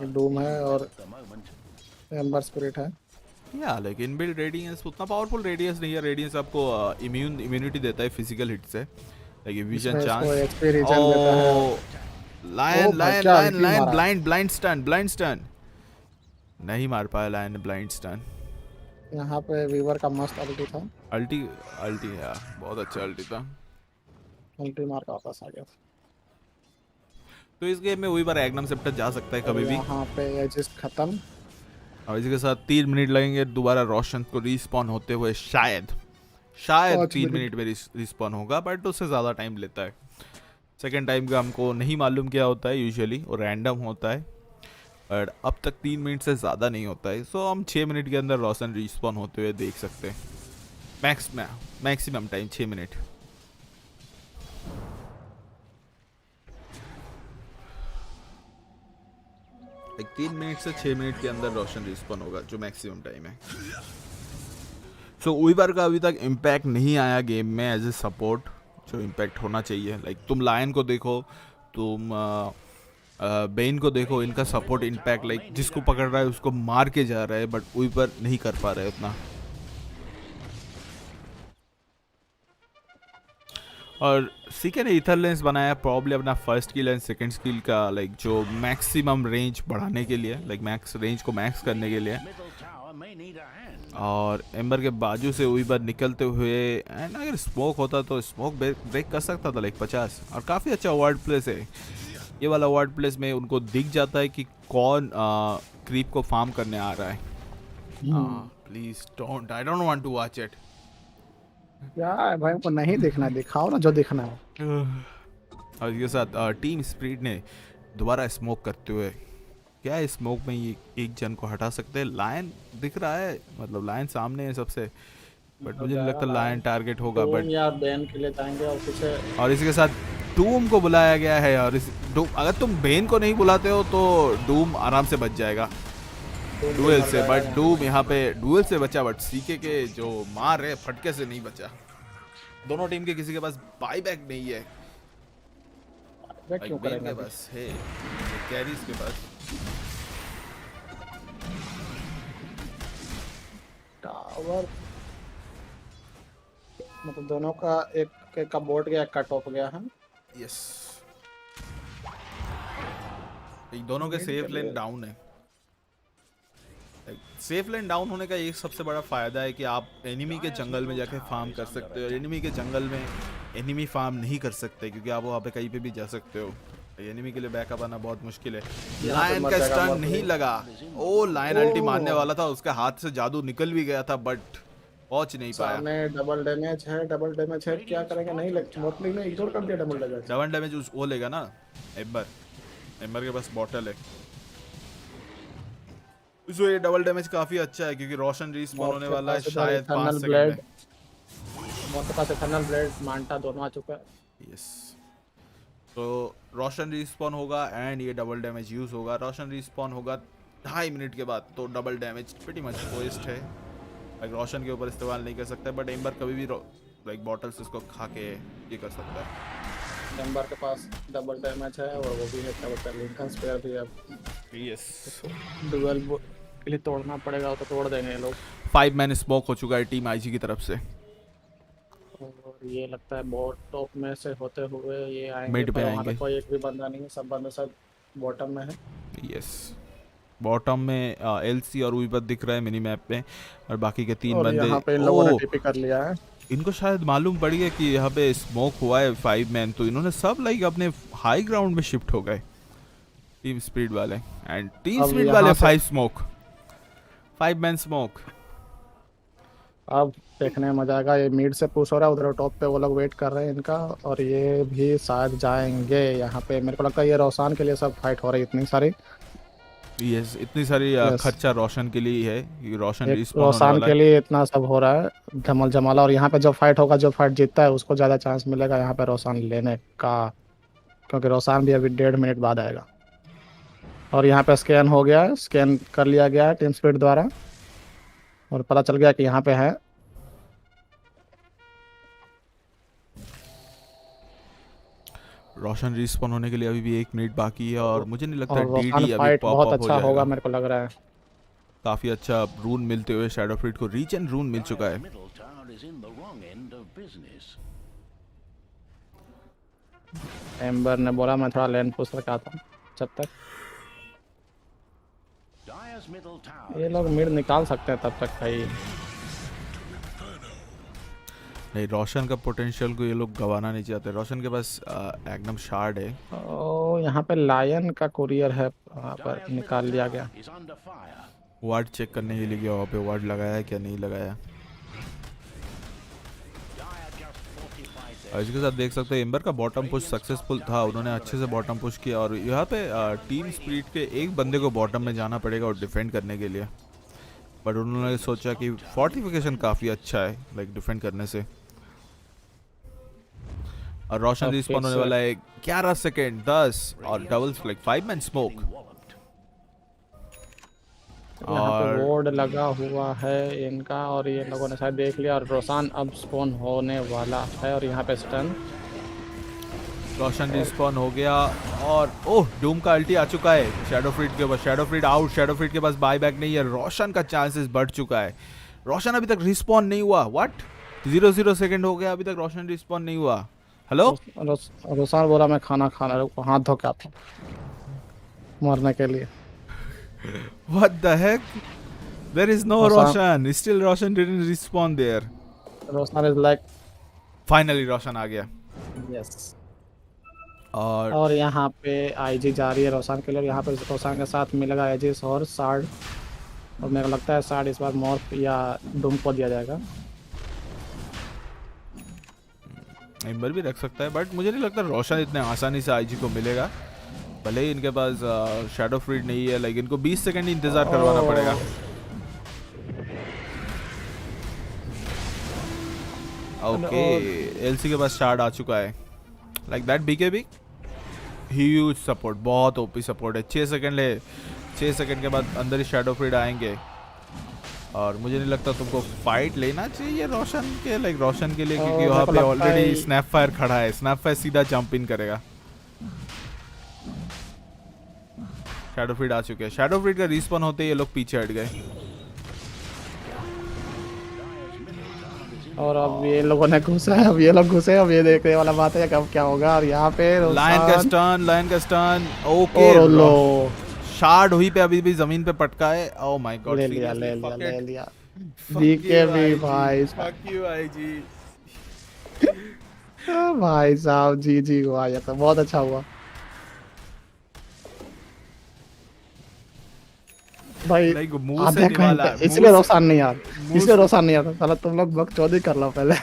डूम है और एम्बर स्पिरिट है। या लेकिन इनबिल्ट रेडियंस उतना पावरफुल रेडियंस नहीं है। रेडियंस आपको इम्यूनिटी देता है फिजिकल हिट से, like vision chance. Lion blind stun नहीं मार पाया लायन, ब्लाइंड स्टन। यहाँ पे वीवर का मस्त अल्टी था, अल्टी यार बहुत अच्छा अल्टी था, अल्टी मार का वापस आ गया। तो इस गेम में वीवर एग्नम सेप्टर जा सकता है कभी भी। यहाँ पे एजिस खत्म और इसी के साथ 3 मिनट लगेंगे दोबारा रोशन को रिस्पॉन होते हुए। शायद 3 मिनट में रिस्पॉन होगा, बट उससे ज़्यादा टाइम लेता है। सेकेंड टाइम का हमको नहीं मालूम क्या होता है, यूजुअली और रैंडम होता है, बट अब तक 3 मिनट से ज़्यादा नहीं होता है। सो हम 6 मिनट के अंदर रोशन रिस्पॉन होते हुए देख सकते हैं। Maximum time 6 minute. एक 3 मिनट से 6 मिनट के अंदर रोशन रिस्पॉन होगा, जो मैक्सिमम टाइम है। सो वीवर का अभी तक इम्पैक्ट नहीं आया गेम में एज ए सपोर्ट, जो इम्पैक्ट होना चाहिए। लाइक तुम लायन को देखो, तुम बेन को देखो, इनका सपोर्ट इम्पैक्ट लाइक जिसको पकड़ रहा है उसको मार के जा रहा है, बट वीवर नहीं कर पा रहा है उतना। और सीके ने ईथर लेंस बनाया प्रॉब्ली अपना first kill and second skill का लाइक जो मैक्सिमम रेंज बढ़ाने के लिए, लाइक मैक्स रेंज को मैक्स करने के लिए। और एम्बर के बाजू से वीवर निकलते हुए, एंड अगर स्मोक होता तो स्मोक ब्रेक कर सकता था लाइक 50। और काफ़ी अच्छा वर्ड प्लेस है ये वाला। वर्ड प्लेस में उनको दिख जाता है कि कौन क्रीप को फार्म करने आ रहा है। Please don't, I don't want to watch it. यार भाई को नहीं देखना, दिखाओ ना जो देखना है। और इसके साथ टीम स्प्रिट ने दोबारा स्मोक करते हुए, क्या स्मोक में ये एक जन को हटा सकते हैं? लायन दिख रहा है, मतलब लायन सामने है सबसे, बट मुझे नहीं लगता लायन टारगेट होगा। बट या बेन के लिए जाएंगे और पीछे, और इसके साथ डूम को बुलाया गया है, और अगर तुम बेन को नहीं बुलाते हो तो डूम आराम से बच जाएगा डुएल से, बट डूम यहाँ पे डुएल से बचा, बट सीके के जो मार है फटके से नहीं बचा। दोनों टीम के किसी के पास बाई बैक नहीं है, क्यों करेंगे बस है कैरीज के पास। टावर मतलब दोनों का एक का बोर्ड गया, एक का टॉप गया है। यस, दोनों के सेफ लेन डाउन है। सेफ लेन डाउन होने का एक सबसे बड़ा फायदा है कि आप एनिमी के जंगल में जाके फार्म कर सकते हो। एनिमी के जंगल में एनिमी फार्म नहीं कर सकते क्योंकि आप वहाँ पे कहीं पे भी जा सकते हो। एनिमी के लिए बैकअप आना बहुत मुश्किल है। लायन का स्टन नहीं लगा। ओ लायन अल्टी मारने वाला था, उसके हाथ से जादू निकल भी गया था बट पहुंच नहीं पाया। सामने डबल डैमेज है, क्या करेंगे? नहीं मोटलिंग ने इग्नोर कर दिया डबल डैमेज वो लेगा ना एम्बर के पास बॉटल है, तो ये डबल डैमेज काफी अच्छा है क्योंकि रोशन रिस्पॉन होने वाला है शायद 5 सेकंड में। मौत के पास इटर्नल ब्लेड मांटा दोनों आ चुका है। यस, तो रोशन रिस्पॉन होगा एंड ये डबल डैमेज यूज होगा। रोशन रिस्पॉन होगा 2.5 मिनट के बाद, तो double damage pretty much waste है। लाइक रोशन के ऊपर इस्तेमाल नहीं कर सकता, बट एम्बर कभी भी लाइक बॉटल्स इसको खा के ये कर सकता है। एम्बर के पास डबल डैमेज है और वो भी है डबल लिंकन स्पेयर भी है। यस, डुअल के लिए तोड़ना पड़ेगा, तो तोड़ देंगे ये लोग। 5 मैन स्मोक हो चुका है टीम आईजी की तरफ से, और ये लगता है बॉट टॉप में से होते हुए ये आएंगे। मिड पे आएंगे। कोई एक भी बंदा नहीं है, सब बंदे सब बॉटम में है। यस, बॉटम में एलसी और वीपर दिख रहा है मिनी मैप पे, और बाकी के 3 बंदे यहाँ पे इन लोगों ने टीपी कर लिया है। इनको शायद मालूम पड़ गया कि यहाँ पे स्मोक हुआ है 5 मैन, तो इन्होंने सब लाइक अपने हाई ग्राउंड में शिफ्ट हो गए टीम स्पीड वाले। एंड टीम स्पीड वाले 5 मैन स्मोक। अब देखने में मजा आएगा। ये मिड से पुश हो रहा है, उधर टॉप पे वो लोग वेट कर रहे हैं इनका, और ये भी शायद जाएंगे यहाँ पे। मेरे को लगता है ये रोशन के लिए सब फाइट हो रही है इतनी सारी। यस, इतनी सारी खर्चा रोशन के लिए है, रोशन के लिए इतना सब हो रहा है धमल जमाला। और यहाँ पे जो फाइट होगा, जो फाइट जीतता है उसको ज़्यादा चांस मिलेगा यहाँ पे रोशन लेने का, क्योंकि रोशन भी अभी 1.5 मिनट बाद आएगा। और यहाँ पे स्कैन हो गया है, स्कैन कर लिया गया है टीम स्पीड द्वारा, और पता चल गया कि यहाँ पे है। रोशन रिस्पॉन होने के लिए अभी भी 1 मिनट बाकी है, और मुझे नहीं लगता डीडी अभी बहुत अच्छा होगा, मेरे को लग रहा है। काफी अच्छा रून मिलते हुए शैडो फ्रीट को रीच एंड रून मिल चुका है। एम्बर ने बोला मैं थोड़ा लेन पुश रखा था जब तक। ये लोग मिड निकाल सकते हैं तब तक भाई। नहीं, रोशन का पोटेंशियल को ये लोग गंवाना नहीं चाहते। रोशन के पास एकदम शार्ड है। ओ यहाँ पे लायन का कुरियर है, वहाँ पर निकाल लिया गया। वार्ड चेक करने के लिए गया, वहाँ पे वार्ड लगाया है क्या नहीं लगाया। और इसके साथ देख सकते हैं एम्बर का बॉटम पुश सक्सेसफुल था, उन्होंने अच्छे से बॉटम पुश किया, और यहाँ पे टीम स्प्रिट के एक बंदे को बॉटम में जाना पड़ेगा और डिफेंड करने के लिए, बट उन्होंने सोचा कि फोर्टिफिकेशन काफ़ी अच्छा है लाइक डिफेंड करने से। और रोशन रिस्पॉन होने वाला है 11 सेकेंड 10 और डबल लाइक 5 मैन स्मोक। यहाँ पे बोर्ड लगा हुआ है इनका, और ये लोगों ने शायद देख लिया, और रोशन अब स्पॉन होने वाला है, और यहाँ पे स्टन। रोशन रिस्पॉन हो गया, और ओह डूम का अल्टी आ चुका है शैडो फ्रीट के पास। शैडो फ्रीट आउट, शैडो फ्रीट के पास बाय बैक नहीं है। रोशन का चांसेस बढ़ चुका है। रोशन अभी तक रिस्पॉन नहीं हुआ। व्हाट 0 सेकंड हो गया, अभी तक रोशन रिस्पॉन नहीं हुआ। हेलो, रोशन बोला मैं खाना खाना हाथ धो के आता मरने के लिए। What the heck? There is no Roshan. Still Roshan didn't respawn there. Roshan is like. Finally Roshan आ गया. Yes. और यहाँ पे आईजी जा रही है रोशन के लिए। यहाँ पे रोशन के साथ मिलेगा एजिस और सार्ड, और मेरे को लगता है सार्ड इस बार मॉर्फ या डूम को दिया जाएगा। एम्बर भी रख सकता है, बट मुझे नहीं लगता रोशन इतने आसानी से आईजी को मिलेगा। भले ही इनके पास शैडो फ्रीड नहीं है, लेकिन इनको 20 सेकंड ही इंतजार करवाना पड़ेगा। ओके, एलसी के पास शार्ड आ चुका है। Like that BKB huge support, बहुत ओपी सपोर्ट है। 6 सेकंड ले, 6 सेकंड के बाद अंदर ही शैडो फ्रीड आएंगे और मुझे नहीं लगता तुमको फाइट लेना चाहिए रोशन के, लाइक रोशन के लिए, क्योंकि वहाँ पे ऑलरेडी स्नैप फायर खड़ा है। स्नैप फायर सीधा जंप इन करेगा। शैडो फ्रीड आ चुके हैं। शैडो फ्रीड का रिस्पॉन होते ही ये लोग पीछे हट गए और अब ये लोगों ने घुसा है। अब ये लोग घुसे, अब ये देखने वाला बात है कब क्या होगा। और यहाँ पे लायन का स्टन ओके, शार्ड हुई पे अभी भी जमीन पे पटका है। ओह माय गॉड, ले लिया बीकेबी भाई, फक यू आईजी भाई साहब। जी हुआ, ये तो बहुत अच्छा हुआ भाई। आधे घंटे इसलिए रोशन नहीं यार, इसलिए रोशन नहीं आता। साला तुम लोग बकचोदी कर लो पहले।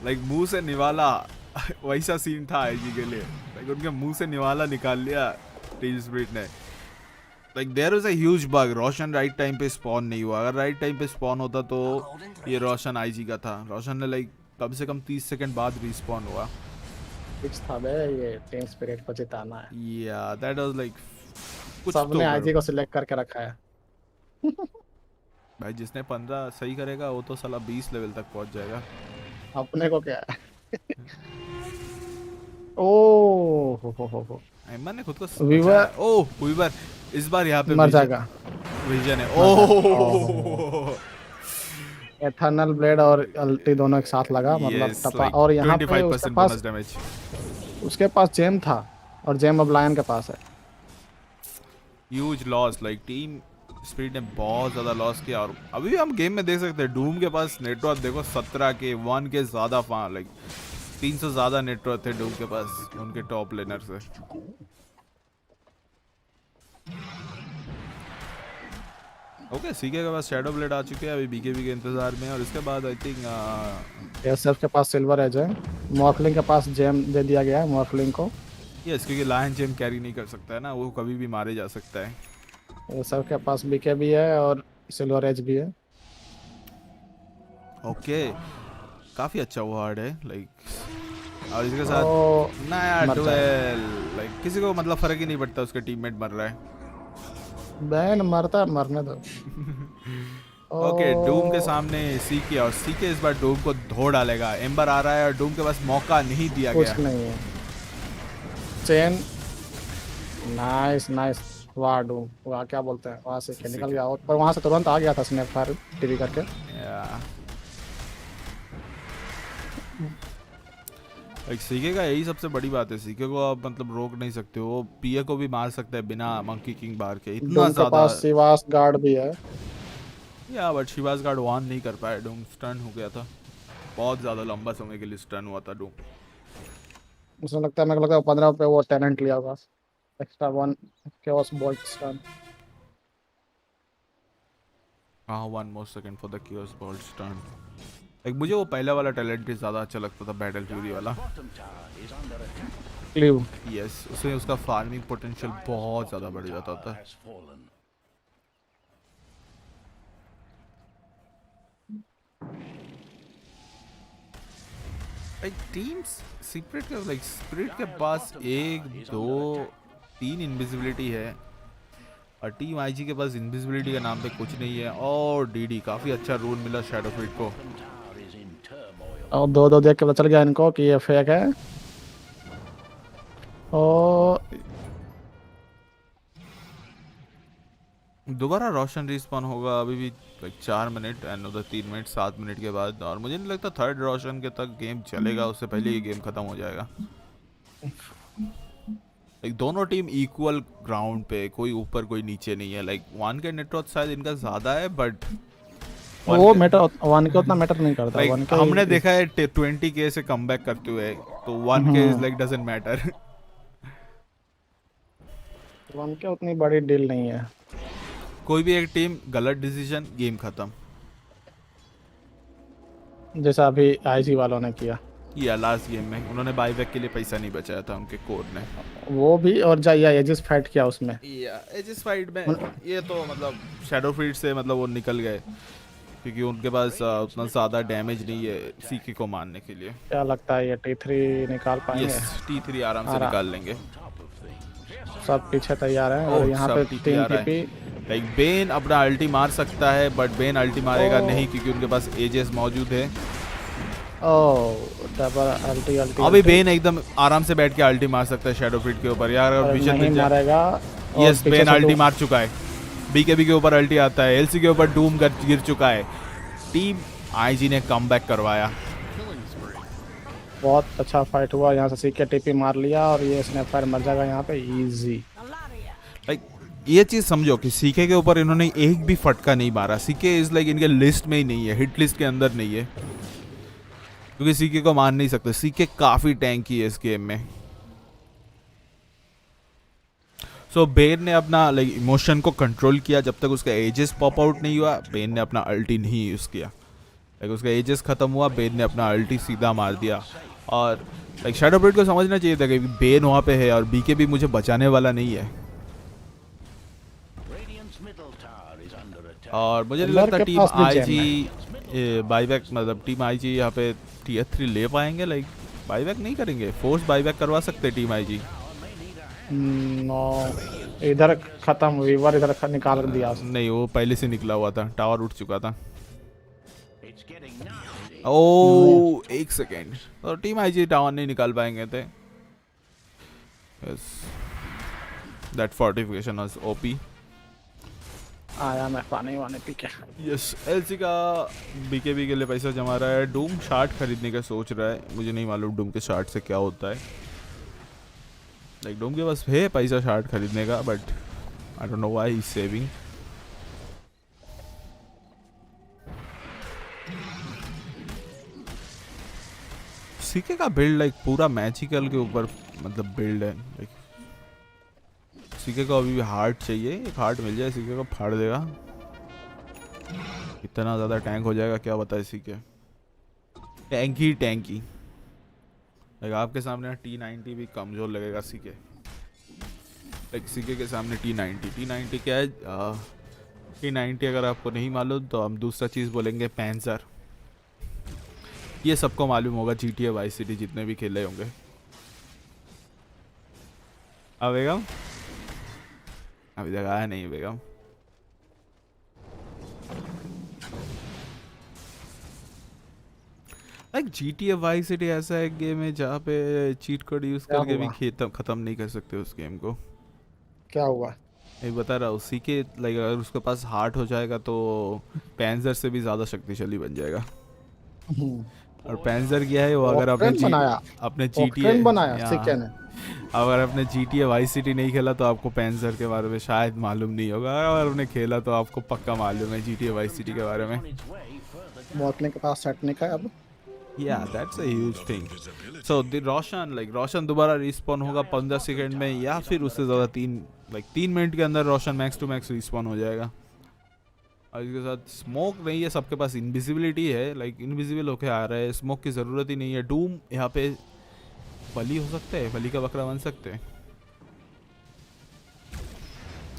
लाइक मुंह से निवाला वैसा सीन था आईजी के लिए। लाइक उनके मुंह से निवाला निकाल लिया टीम स्पिरिट ने। Like there was a huge bug, Roshan right time पे स्पॉन नहीं हुआ। अगर राइट टाइम पे स्पॉन होता तो ये रोशन आईजी का था। रोशन ने लाइक कम से कम 30 सेकंड बाद रिस्पॉन हुआ। फिक्स था बे, ये टीम स्पिरिट को जिताना है। या दैट वाज लाइक कुछ सबने आईजी को सिलेक्ट करके रखा है। भाई जिसने 15 सही करेगा वो तो साला 20 लेवल तक पहुंच जाएगा। अपने को क्या है। ओह हो एम्बर ने खुद को वीवर इस बार यहाँ पे मर जाएगा। विजन है। ओह एथर्नल ब्लेड और अल्टी दोनों एक साथ लगा, मतलब टपा। और यहाँ पे 25% बोनस डैमेज। उसके पास जेम था और जेम अब लायन के पास है। Huge loss, like Team Spirit ने बहुत ज़्यादा लॉस किया। और अभी भी हम गेम में देख सकते हैं डूम के पास नेटवर्क देखो 17 के 1 के ज़्यादा, लाइक 300 ज़्यादा नेटवर्क थे डूम के पास उनके टॉप लेनर से। ओके, सीके के पास शैडो ब्लेड आ चुके हैं, अभी बीकेबी के इंतजार में। और इसके बाद आई थिंक एसएफ के पास सिल्वर एज है। मॉर्फलिंग के पास जेम दे दिया गया है मॉर्फलिंग को। यस, क्योंकि लायन जेम कैरी नहीं कर सकता है ना, वो कभी भी मारे जा सकता है। एसएफ के पास बीकेबी है और सिल्वर एज भी है। ओके, काफ़ी अच्छा वो हार्ड है लाइक। और इसके साथ नया डुएल, लाइक किसी को मतलब फ़र्क ही नहीं पड़ता उसके टीममेट मर रहा है। बैन मरता मरने दो। ओके, डूम के सामने सीके, और सीके इस बार डूम को धो डालेगा। एम्बर आ रहा है और डूम के पास मौका नहीं दिया गया। कुछ नहीं है। चेन नाइस वाह डूम, वाह क्या बोलते हैं, वहाँ से निकल गया और वहाँ से तुरंत आ गया था स्नैप फायर टीवी करके। एक सीके का यही सबसे बड़ी बात है, सीके को आप मतलब रोक नहीं सकते हो। वो पीए को भी मार सकता है बिना मंकी किंग बार के, इतना ज्यादा। शिवास गार्ड भी है या बट शिवास गार्ड वन नहीं कर पाया। डूम स्टन हो गया था, बहुत ज्यादा लंबा समय के लिए स्टन हुआ था डूम। मुझे लगता है, मेरे को लगता है 15 पे वो टेनेंट लिया होगा, एक्स्ट्रा 1 chaos bolt stun। हाँ, 1 more second for the chaos bolt stun। एक मुझे वो पहला वाला टैलेंट ही ज़्यादा अच्छा लगता था, बैटल फ्यूरी वाला। यस, उसमें उसका फार्मिंग पोटेंशियल बहुत ज़्यादा बढ़ जाता था। टीम स्पिरिट के पास 1 2 3 इनविजिबिलिटी है और टीम आईजी के पास इनविजिबिलिटी के नाम पे कुछ नहीं है। और डीडी काफ़ी अच्छा रूल मिला शैडो फ्रीड को। और 2-2 देख के पता चल गया इनको कि ये फेक है। और दोबारा रोशन रिस्पॉन होगा अभी भी 4 मिनट एंड 3 मिनट 7 मिनट के बाद। और मुझे नहीं लगता थर्ड रोशन के तक गेम चलेगा, उससे पहले ये गेम खत्म हो जाएगा। दोनों टीम इक्वल ग्राउंड पे, कोई ऊपर कोई नीचे नहीं है। लाइक 1 के नेटवर्क शायद इनका ज़्यादा है, बट वो मैटर 1 के उतना मैटर नहीं करता। 1 के हमने देखा है 20k से कमबैक करते हुए, तो 1k is like doesn't matter. 1 के उतनी बड़ी डील नहीं है। कोई भी एक टीम गलत डिसीजन, गेम खत्म। जैसा अभी आईजी वालों ने किया। या लास्ट गेम में उन्होंने बाईबैक के लिए पैसा नहीं बचाया था उनके कोर ने। वो भी और जाइया एजिस फाइट किया उसमें। या एजिस फाइट में ये तो मतलब शैडो फ्रीड से मतलब वो निकल गए क्योंकि उनके पास उतना ज़्यादा डैमेज नहीं है सीके को मारने के लिए। क्या लगता है ये T3 निकाल पाएंगे? यस T3 आराम से निकाल लेंगे। सब पीछे तैयार हैं और यहाँ पे 3 TP। लाइक बेन अपना अल्टी मार सकता है बट बेन अल्टी मारेगा नहीं क्योंकि उनके पास एजेस मौजूद है। डबल अल्टी। अभी बेन एकदम आराम से बैठ के अल्टी मार सकता है शैडो फ्रीड के ऊपर यार। विजन नहीं मारेगा। यस बेन अल्टी मार चुका है। बीकेबी के ऊपर अल्टी आता है। एलसी के ऊपर डूम गिर चुका है। टीम आईजी ने कमबैक करवाया। बहुत अच्छा फाइट हुआ। यहाँ से सीके टीपी मार लिया और ये स्नैपफायर मर जाएगा यहाँ पे इजी। लाइक ये चीज समझो कि सीके के ऊपर इन्होंने एक भी फटका नहीं मारा। सीके इज लाइक इनके लिस्ट में ही नहीं है, हिट लिस्ट के अंदर नहीं है क्योंकि सीके को मार नहीं सकते। सीके काफी टैंकी है इस गेम में। सो बेन ने अपना लाइक इमोशन को कंट्रोल किया जब तक उसका एजेस पॉप आउट नहीं हुआ। बेन ने अपना अल्टी नहीं यूज किया। लाइक उसका एजेस खत्म हुआ, बेन ने अपना अल्टी सीधा मार दिया। और लाइक शैडो ब्रेड को समझना चाहिए था कि बेन वहाँ पे है और बीके भी मुझे बचाने वाला नहीं है। और मुझे नहीं लगता टीम आईजी बाईबैक मतलब टीम आईजी यहाँ पे Tier 3 ले पाएंगे। लाइक बाईबैक नहीं करेंगे। फोर्स बाईबैक करवा सकते टीम आईजी। नो इधर खत्म। वीवर इधर निकाल दिया नहीं, वो पहले से निकला हुआ था। टावर उठ चुका था। ओ एक सेकेंड। तो टीम आईजी टावर नहीं निकाल पाएंगे थे। That fortification was OP. आया मैं पानी वाने पी के। यस एलसी का बीकेबी के लिए पैसा जमा रहा है। डूम शार्ट खरीदने का सोच रहा है। मुझे नहीं मालूम डूम के शार्ट से क्या होता है। लाइक डूम के पास है पैसा शार्ट खरीदने का but I don't know why he is saving. CK का बिल्ड लाइक पूरा मैजिकल के ऊपर मतलब बिल्ड है। लाइक सीके को अभी भी हार्ट चाहिए। एक हार्ट मिल जाए सीके को फाड़ देगा। इतना ज़्यादा टैंक हो जाएगा क्या बताए सीके। टैंकी टैंकी। लाइक आपके सामने T90 भी कमज़ोर लगेगा सीके। लाइक सीके के सामने T90 क्या है। T90 अगर आपको नहीं मालूम तो हम दूसरा चीज़ बोलेंगे पैंसर। ये सबको मालूम होगा। GTA वाइस सिटी जितने भी खेले होंगे। बेगम अभी तक आया नहीं बेगम। लाइक GTA वाइस सिटी ऐसा एक गेम है जहाँ पे चीट कोड यूज करके भी खत्म नहीं कर सकते उस गेम को। क्या हुआ? मैं बता रहा हूँ। सीके लाइक अगर उसके पास हार्ट हो जाएगा तो पैंजर से भी ज़्यादा शक्तिशाली बन जाएगा। और पैंजर क्या है वो अगर अपने GTA बनाया सीके ने। अगर आपने GTA वाइस सिटी नहीं खेला तो आपको पैंसर के बारे में शायद मालूम नहीं होगा। अगर आपने खेला तो आपको पक्का मालूम है GTA वाइस सिटी के बारे में। मोटने के पास सेटने का अब। Yeah, that's a huge thing. So the रोशन दोबारा रिस्पॉन होगा 15 सेकंड में या फिर उससे ज़्यादा 3 मिनट के अंदर रोशन मैक्स टू मैक्स रिस्पॉन हो जाएगा। और इसके साथ स्मोक नहीं है सबके पास। इनविजिबिलिटी है। लाइक इनविजिबल होके आ रहा है। स्मोक की ज़रूरत ही नहीं है। डूम यहाँ पे बली हो सकते हैं। बली का बकरा बन सकते हैं।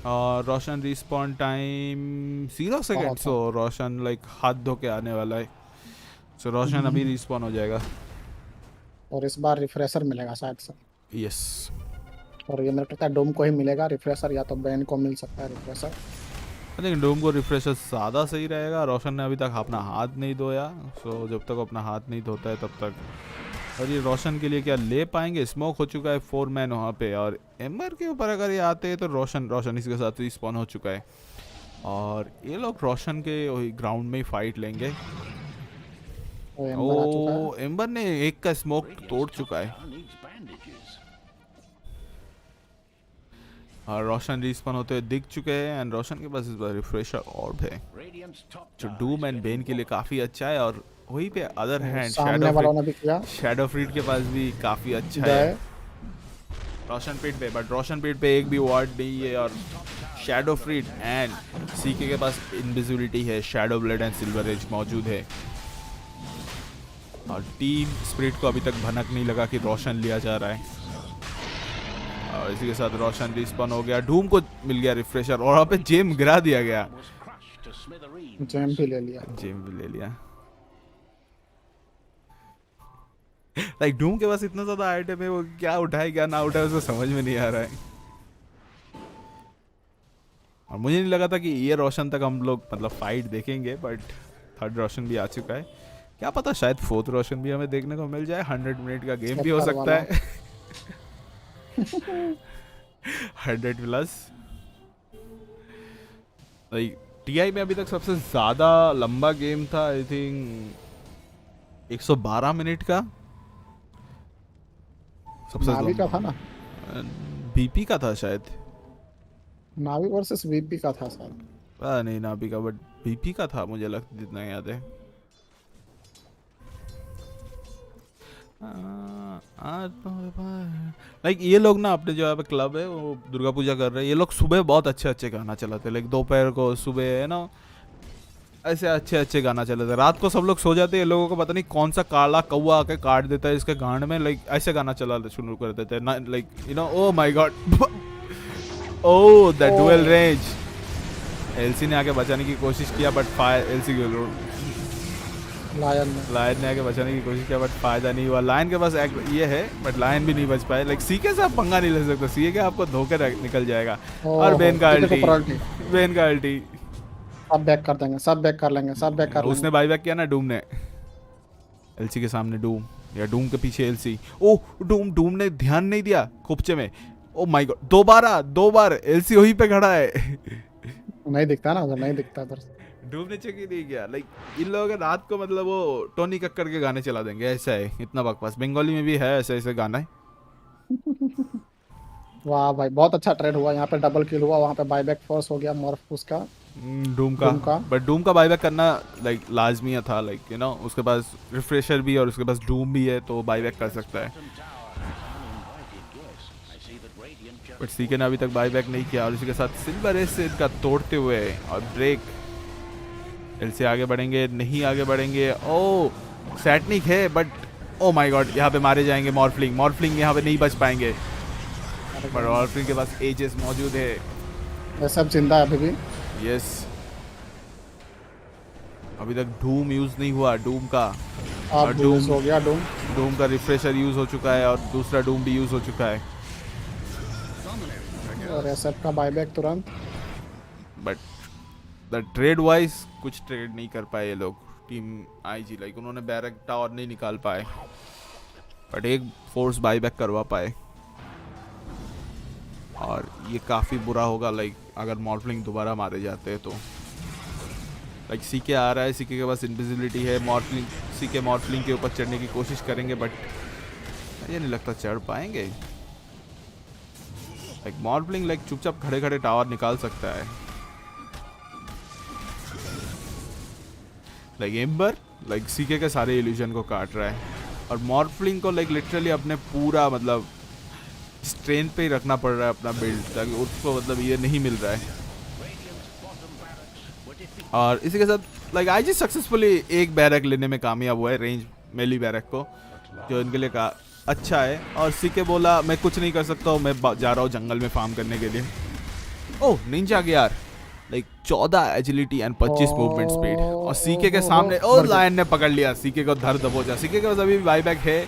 और रोशन रिस्पॉन टाइम 0 सेकेंड। सो रोशन लाइक हाथ धो के आने वाला है। सो रोशन अभी रिस्पॉन हो जाएगा। और इस बार रिफ्रेशर मिलेगा शायद से। यस और ये मेरे लगता है डूम को ही मिलेगा रिफ्रेशर या तो बैन को मिल सकता है रिफ्रेशर। आई थिंक डूम को रिफ्रेशर ज़्यादा सही रहेगा। रोशन ने अभी तक अपना हाथ नहीं धोया। सो जब तक अपना हाथ नहीं धोता है तब तक। और ये रोशन के लिए क्या ले पाएंगे? स्मोक हो चुका है 4 मैन वहाँ पे। और एम्बर के ऊपर अगर ये आते हैं तो रोशन इसके साथ रिस्पॉन हो चुका है। और ये लोग रोशन के ग्राउंड में ही फाइट लेंगे। ओ एम्बर ने एक का स्मोक तोड़ चुका है। और रोशन रिस्पॉन होते हुए दिख चुके हैं। एंड रोशन के पास इस बार रिफ्रेशर ऑर्ब है जो डूम एंड बेन के लिए काफ़ी अच्छा है। और वहीं पे अदर हैंड शैडो फ्रीड के पास भी काफ़ी अच्छा है। रोशन पीठ पे बट रोशन पीठ पे एक भी वार्ड नहीं है। और शैडो फ्रीड एंड सीके के पास इनविजिबिलिटी है। Shadow Blade and Silver Edge मौजूद है। और टीम स्पिरिट को अभी तक भनक नहीं लगा कि रोशन लिया जा रहा है। और इसी के साथ रोशन रिस्पॉन हो गया, डूम को मिल गया रिफ्रेशर और वहाँ पे जेम गिरा दिया गया। जेम भी ले लिया। लाइक डूम के पास इतना ज्यादा आइटम है, वो क्या उठाए क्या ना उठाए उसको समझ में नहीं आ रहा है। और मुझे नहीं लगा था कि ये रोशन तक हम लोग मतलब फाइट देखेंगे, बट थर्ड रोशन भी आ चुका है। क्या पता शायद फोर्थ रोशन भी हमें देखने को मिल जाए। 100 मिनट का गेम भी हो सकता है। 100 प्लस। लाइक टीआई में अभी तक सबसे ज्यादा लंबा गेम था आई थिंक 112 मिनट का। सबसे नावी का था ना, बीपी का था शायद। नावी वर्सेस बीपी का था शायद, पता नहीं नावी का, बट बीपी का था मुझे लगता, जितना याद है। लाइक ये लोग ना अपने जो यहाँ पे क्लब है वो दुर्गा पूजा कर रहे हैं, ये लोग सुबह बहुत अच्छे गाना चलाते हैं। लाइक दोपहर को सुबह है ना ऐसे अच्छे गाना चलाते। रात को सब लोग सो जाते हैं, लोगों को पता नहीं कौन सा काला कौवा आके काट देता है इसके गांड में। लाइक ऐसे गाना चला शुरू कर देते हैं। Like you know, oh my god, oh the dual range. LC ने आके बचाने की कोशिश किया बट एलसी लायन ने आके बचाने की कोशिश किया बट फायदा नहीं हुआ। लायन के पास ये है बट लायन भी नहीं बच पाए। लाइक सीके से आप पंगा नहीं ले सकते, सीके आपको धोखे निकल जाएगा। और बेन का अल्टी सब बैक कर देंगे, सब बैक कर लेंगे। उसने बाई बैक किया ना डूम ने एलसी के सामने। डूम या डूम के पीछे एलसी। ओ डूम ने ध्यान नहीं दिया खोपचे में। ओ माय गॉड, दो बार एलसी वहीं पे खड़ा है। नहीं दिखता ना उधर, नहीं दिखता उधर। डूब ने चेक ही नहीं किया। लाइक इन लोगों के रात को मतलब वो टोनी कक्कर के गाने चला देंगे, ऐसा है। इतना बकवास बंगाली में भी है ऐसे गाना है। वाह भाई, बहुत अच्छा ट्रेड हुआ यहाँ पे, डबल किल हुआ, वहाँ पे बायबैक फोर्स हो गया मॉर्फ उसका डूम का। बट डूम का बायबैक करना लाइक लाजमी था। लाइक यू नो उसके पास रिफ्रेशर भी और उसके पास डूम भी है तो बायबैक कर सकता है। बट सीके ने अभी तक बायबैक नहीं किया और इसी के साथ सिल्वर एस से इनका तोड़ते हुए और ब्रेक। एल से आगे बढ़ेंगे, नहीं आगे बढ़ेंगे। ओ सैटनिक है बट ओ माय गॉड, यहाँ पे मारे जाएंगे। मॉर्फलिंग यहाँ पे नहीं बच पाएंगे। पर मॉर्फलिंग के पास एजेस मौजूद है। ये सब जिंदा है अभी भी। यस, अभी तक डूम यूज नहीं हुआ डूम का। और डूम हो गया। डूम का रिफ्रेशर यूज हो चुका है और दूसरा डूम भी यूज हो चुका है। और एसएफ का बायबैक तुरंत। बट द ट्रेड वाइज कुछ ट्रेड नहीं कर पाए ये लोग टीम आईजी। लाइक उन्होंने बैरक टावर नहीं निकाल पाए बट एक फोर्स बायबैक करवा पाए और ये काफ़ी बुरा होगा। लाइक अगर मॉर्फलिंग दोबारा मारे जाते हैं तो लाइक सीके आ रहा है, सीके के पास इनविजिबिलिटी है। सीके मॉर्फलिंग के ऊपर चढ़ने की कोशिश करेंगे बट ये नहीं लगता चढ़ पाएंगे। लाइक मॉर्फलिंग लाइक चुपचाप खड़े टावर निकाल सकता है। लाइक एम्बर लाइक सीके के सारे इल्यूजन को काट रहा है और मॉर्फलिंग को लाइक लिटरली अपने पूरा मतलब स्ट्रेंथ पे ही रखना पड़ रहा है अपना बिल्ड, ताकि उसको मतलब ये नहीं मिल रहा है। और इसी के साथ लाइक आईजी सक्सेसफुली एक बैरक लेने में कामयाब हुआ है, रेंज मेली बैरक को, जो इनके लिए अच्छा है। और सीके बोला मैं कुछ नहीं कर सकता हूँ, मैं जा रहा हूँ जंगल में फार्म करने के लिए। ओह निंजा गया यार। Like 14 agility and 25 movement speed और सीके के सामने ओ लायन ने पकड़ लिया। सीके को धर दबोचा। सीके के पास अभी भी बाईबैक है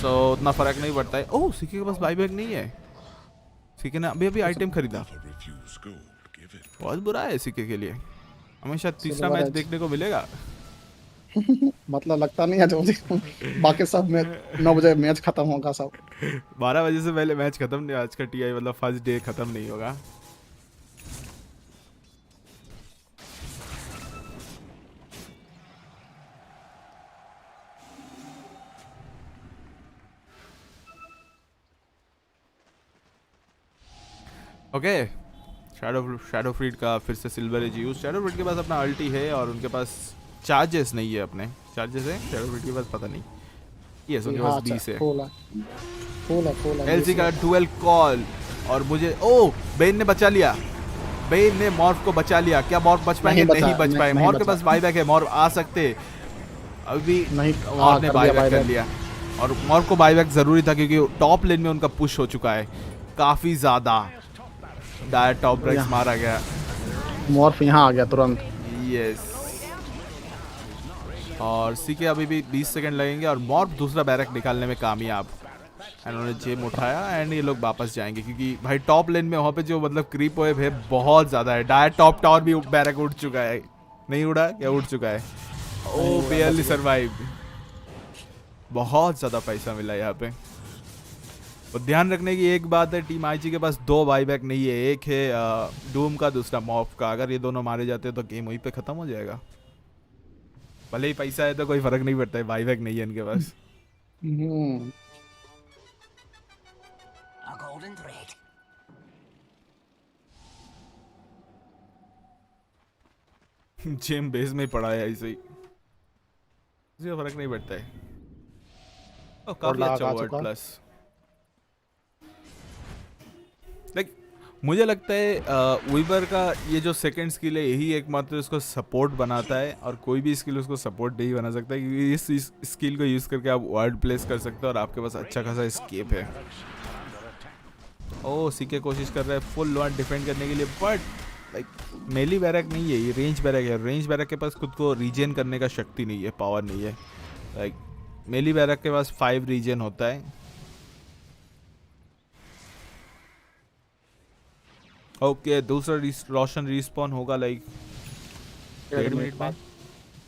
सो उतना फर्क नहीं पड़ता है। ओह सीके के पास बाईबैक नहीं है। सीके ने अभी आइटम खरीदा। बहुत बुरा है सीके के लिए। हमें शायद तीसरा मैच देखने को मिलेगा। मतलब लगता नहीं है जो बाकी सब मैच 9 बजे मैच खत्म होगा सब। 12 बजे से पहले मैच खत्म नहीं। आज का टीआई मतलब फर्स्ट डे खत्म नहीं होगा। ओके शैडो फ्रीड का फिर से Silver Edge use. Shadow Fiend के पास अपना अल्टी है और उनके पास चार्जेस नहीं है। अपने चार्जेस है शैडो फ्रीड के पास, पता नहीं। यस उनके पास 20 है। एलसी का डुअल कॉल और मुझे ओ बेन ने बचा लिया। बेन ने मॉर्फ को बचा लिया। क्या मॉर्फ बच पाएंगे? नहीं बच पाए। मॉर्फ के पास बाईबैक है, मॉर्फ आ सकते। अभी नहीं, मॉर्फ ने बाईबैक कर लिया और मॉर्फ को बाईबैक ज़रूरी था क्योंकि टॉप लेन में उनका पुश हो चुका है काफ़ी ज़्यादा। डायरेक्ट टॉप ब्रेक्स मारा गया, मॉर्फ यहाँ आ गया तुरंत। यस, और सीके अभी भी 20 सेकंड लगेंगे और मॉर्फ दूसरा बैरक निकालने में कामयाब। उन्होंने जेम उठाया एंड ये लोग वापस जाएंगे क्योंकि भाई टॉप लेन में वहाँ पे जो मतलब क्रीप वेव है बहुत ज़्यादा है। डायरेक्ट टॉप टावर भी बैरक उठ चुका है, नहीं उड़ा क्या, उठ चुका है। ओ बेयरली सर्वाइव। बहुत ज़्यादा पैसा मिला यहाँ पे। और ध्यान रखने की एक बात है, टीम आईजी के पास 2 बाईबैक नहीं है, एक है डूम का, दूसरा मॉर्फ का। अगर ये दोनों मारे जाते हैं तो गेम वहीं पे ख़त्म हो जाएगा। भले ही पैसा है तो कोई फर्क नहीं पड़ता है, बाईबैक नहीं है इनके पास। जेम बेस में पड़ा है ऐसे ही, इससे फर्क नहीं पड़ता है। ओ काफी अच्छा वर्ड प्लस। लाइक मुझे लगता है वीवर का ये जो सेकंड स्किल है यही एकमात्र उसको सपोर्ट बनाता है, और कोई भी स्किल उसको सपोर्ट नहीं बना सकता क्योंकि इस स्किल को यूज़ करके आप वर्ड प्लेस कर सकते हो और आपके पास अच्छा खासा एस्केप है। ओ सीके कोशिश कर रहा है फुल वन डिफेंड करने के लिए, बट लाइक मेली बैरक नहीं है, ये रेंज बैरक है। रेंज बैरक के पास खुद को रीजन करने का शक्ति नहीं है, पावर नहीं है। लाइक मेली बैरक के पास 5 रीजन होता है। ओके दूसरा रोशन रिस्पॉन होगा लाइक 1.5 मिनट बाद,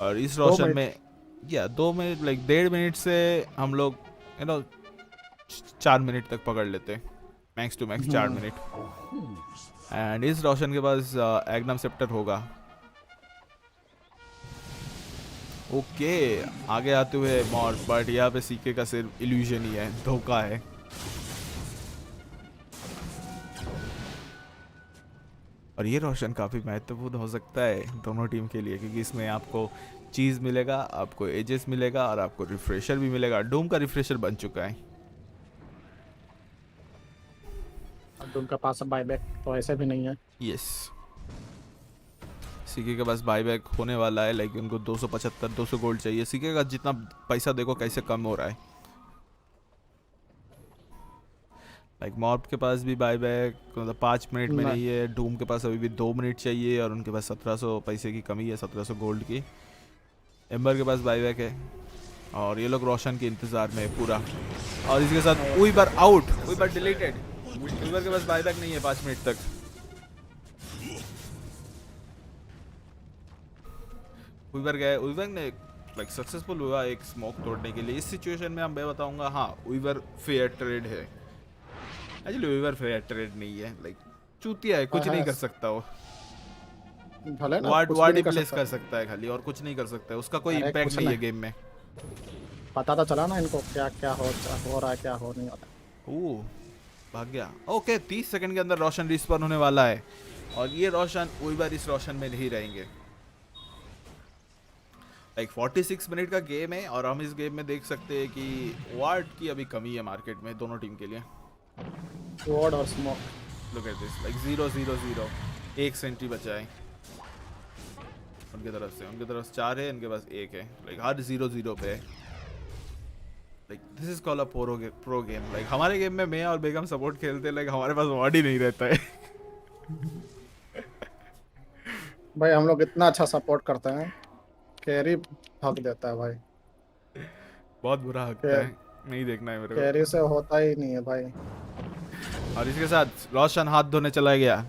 और इस रोशन में या 2 मिनट लाइक 1.5 मिनट से हम लोग 4 मिनट तक पकड़ लेते हैं, max to max 4 minute. And इस रोशन के पास एग्नम सेप्टर होगा। ओके आगे आते हुए मॉर्फ, बट यहाँ पे सीके का सिर्फ इल्यूजन ही है, धोखा है। और ये रोशन काफ़ी महत्वपूर्ण हो सकता है दोनों टीम के लिए क्योंकि इसमें आपको चीज़ मिलेगा, आपको एजेस मिलेगा और आपको रिफ्रेशर भी मिलेगा। डूम का रिफ्रेशर बन चुका है। डूम का पास बाईबैक तो ऐसे भी नहीं है। यस सीके के पास बाईबैक होने वाला है, लाइक उनको 275-200 गोल्ड चाहिए। सीके का जितना पैसा देखो कैसे कम हो रहा है। लाइक मॉर्फ के पास भी बाईबैक मतलब 5 मिनट में नहीं है, डूम के पास अभी भी 2 मिनट चाहिए और उनके पास 1700 पैसे की कमी है, 1700 गोल्ड की। एम्बर के पास बाईबैक है और ये लोग रोशन के इंतजार में है पूरा। और इसके साथ Weaver out, Weaver deleted. Weaver के पास बाईबैक नहीं है 5 मिनट तक। वीवर गए, वीवर ने लाइक सक्सेसफुल हुआ एक स्मोक तोड़ने के लिए। इस सिचुएशन में मैं बताऊंगा हाँ वीवर फेयर ट्रेड है। एक्चुअली वीवर फेयर ट्रेड नहीं है, लाइक चूतिया है, कुछ नहीं कर सकता वो। वार्ड ही प्लेस कर सकता है खाली, और कुछ नहीं कर सकता है, उसका कोई इम्पैक्ट नहीं है गेम में। पता तो चला ना इनको क्या क्या हो रहा है, क्या हो नहीं रहा। ओह भाग गया। ओके 30 सेकंड के अंदर रोशन रिस्पॉन होने वाला है और ये रोशन वीवर इस रोशन में नहीं रहेंगे। लाइक 46 मिनट का गेम है और हम इस गेम में देख सकते हैं कि वार्ड की अभी कमी है मार्केट में दोनों टीम के लिए। वार्ड और smoke, look at this, like 0-0-0, 1 सेंटी बचा है उनके तरफ से। उनके तरफ 4 है, इनके पास 1 है। लाइक हर 0-0 पे है। Like this is called a pro game. Like हमारे गेम में मैं और बेगम सपोर्ट खेलते हैं, लाइक हमारे पास वार्ड ही नहीं रहता है। भाई हम लोग इतना अच्छा सपोर्ट करते हैं, कैरी हक देता है भाई। बहुत बुरा हकता है, नहीं देखना है मेरे को। कैरी से होता ही नहीं है भाई। और इसके साथ रोशन हाथ धोने चला गया।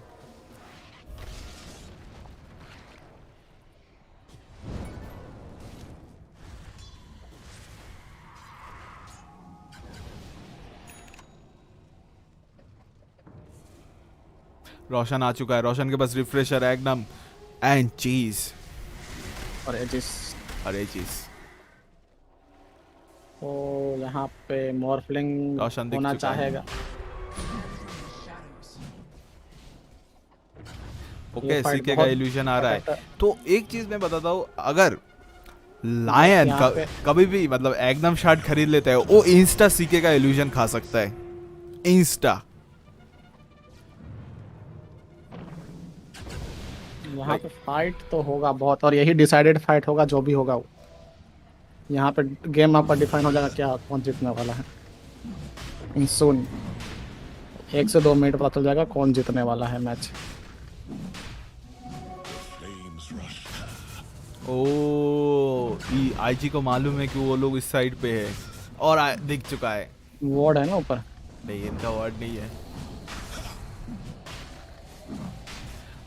रोशन आ चुका है, रोशन के पास रिफ्रेशर एग्नम एंड चीज और एजिस। ओ यहाँ पे मॉर्फलिंग होना चाहेगा। ओके सीके का इल्यूजन आ रहा है। तो एक चीज मैं बताता हूँ, अगर लायन कभी भी मतलब एग्नम शार्ट खरीद लेता है, वो इंस्टा सीके का इल्यूजन खा सकता है, इंस्टा। यहाँ पे फाइट तो होगा बहुत, और यही डिसाइडेड फाइट होगा जो भी होगा वो। यहाँ पे गेम आपका डिफाइन हो जाएगा क्या कौन जीतने वाला है इन सून 1 से 2 मिनट पता चल जाएगा कौन जीतने वाला है मैच। आईजी को मालूम है कि वो लोग इस साइड पे है और दिख चुका है। वार्ड है ना ऊपर? नहीं इनका वार्ड नहीं है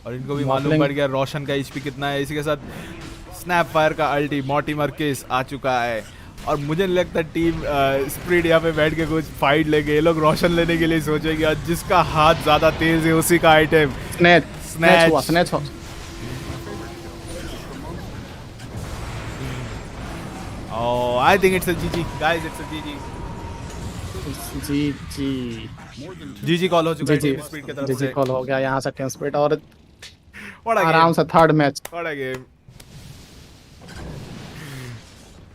और इनको भी मालूम पड़ गया रोशन का एचपी कितना है। इसी के साथ स्नैप फायर का अल्टी मोर्टिमर केस आ चुका है और मुझे नहीं लगता टीम स्प्रिट यहाँ पे बैठ के कुछ फाइट लेके ये लोग रोशन लेने के लिए सोचेंगे और जिसका हाथ ज्यादा तेज है उसी का आइटम स्नैच हुआ। Oh, I think it's a GG, guys. It's a GG. GG call हो चुका है टीम स्प्रिट की तरफ से। GG कॉल हो गया यहाँ से टीम स्प्रिट और आराम से third match. What a game.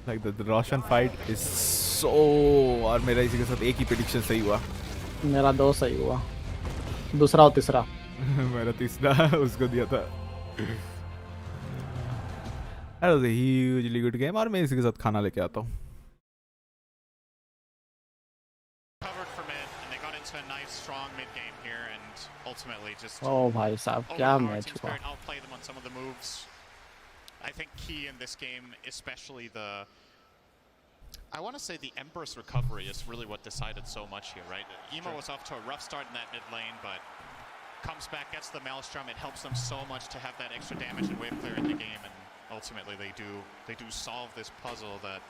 Like the Roshan fight is so और मेरा इसी के साथ एक ही प्रेडिक्शन सही हुआ। मेरा 2 सही हुआ, दूसरा और तीसरा। मेरा तीसरा उसको दिया था। That was a hugely good game और मैं इसी के साथ खाना लेके आता हूँ। ओह भाई साहब क्या मैच हुआ। I think key in this game, especially I want to say the Empress recovery is really what decided so much here, right? Emo was off to a rough start in that mid lane, but comes back, gets the Maelstrom. It helps them so much to have that extra damage and wave clear in the game, and ultimately they do solve this puzzle that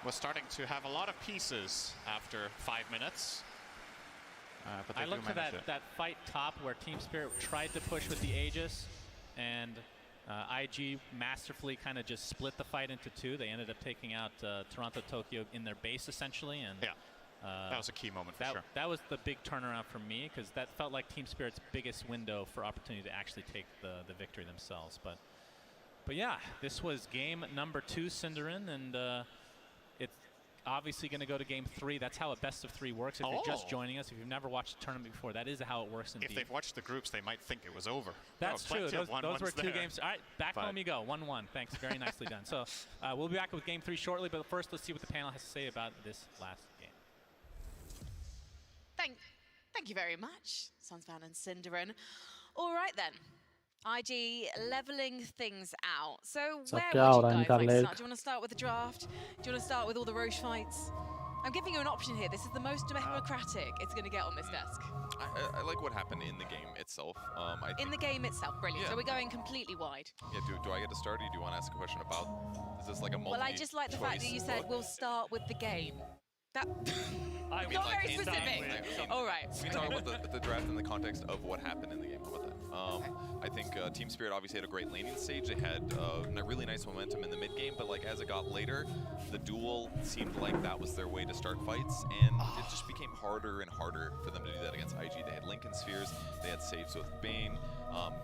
was starting to have a lot of pieces after 5 minutes. But I looked to that fight top where Team Spirit tried to push with the Aegis, and IG masterfully kind of just split the fight into 2. They ended up taking out Toronto Tokyo in their base essentially, and that was a key moment for sure. That was the big turnaround for me because that felt like Team Spirit's biggest window for opportunity to actually take the victory themselves. But yeah, this was game number 2, Cinderin, and it's obviously going to go to game 3. That's how a best of 3 works. If you're just joining us, if you've never watched a tournament before, that is how it works indeed. If they've watched the groups, they might think it was over. That's true. Those were 2 games. All right, back home you go. 1-1. Thanks. Very nicely done. So we'll be back with game 3 shortly, but first let's see what the panel has to say about this last game. Thank you very much, Sunspan and Cinderin. All right then. IG leveling things out. So where would you guys like to start? Do you want to start with the draft? Do you want to start with all the Roche fights? I'm giving you an option here. This is the most democratic it's going to get on this desk. I like what happened in the game itself. In the game itself, brilliant. Yeah. So we're going completely wide. Yeah, do I get to start or do you want to ask a question about, is this like a multi-choice? Well, I just like the fact that you said we'll start with the game. That not like very specific. All right. We can talk about the draft in the context of what happened in the game. How about that? I think Team Spirit obviously had a great laning stage. They had a really nice momentum in the mid game, but like as it got later, the duel seemed like that was their way to start fights, and it just became harder and harder for them to do that against IG. They had Lincoln Spheres, they had saves with Bane.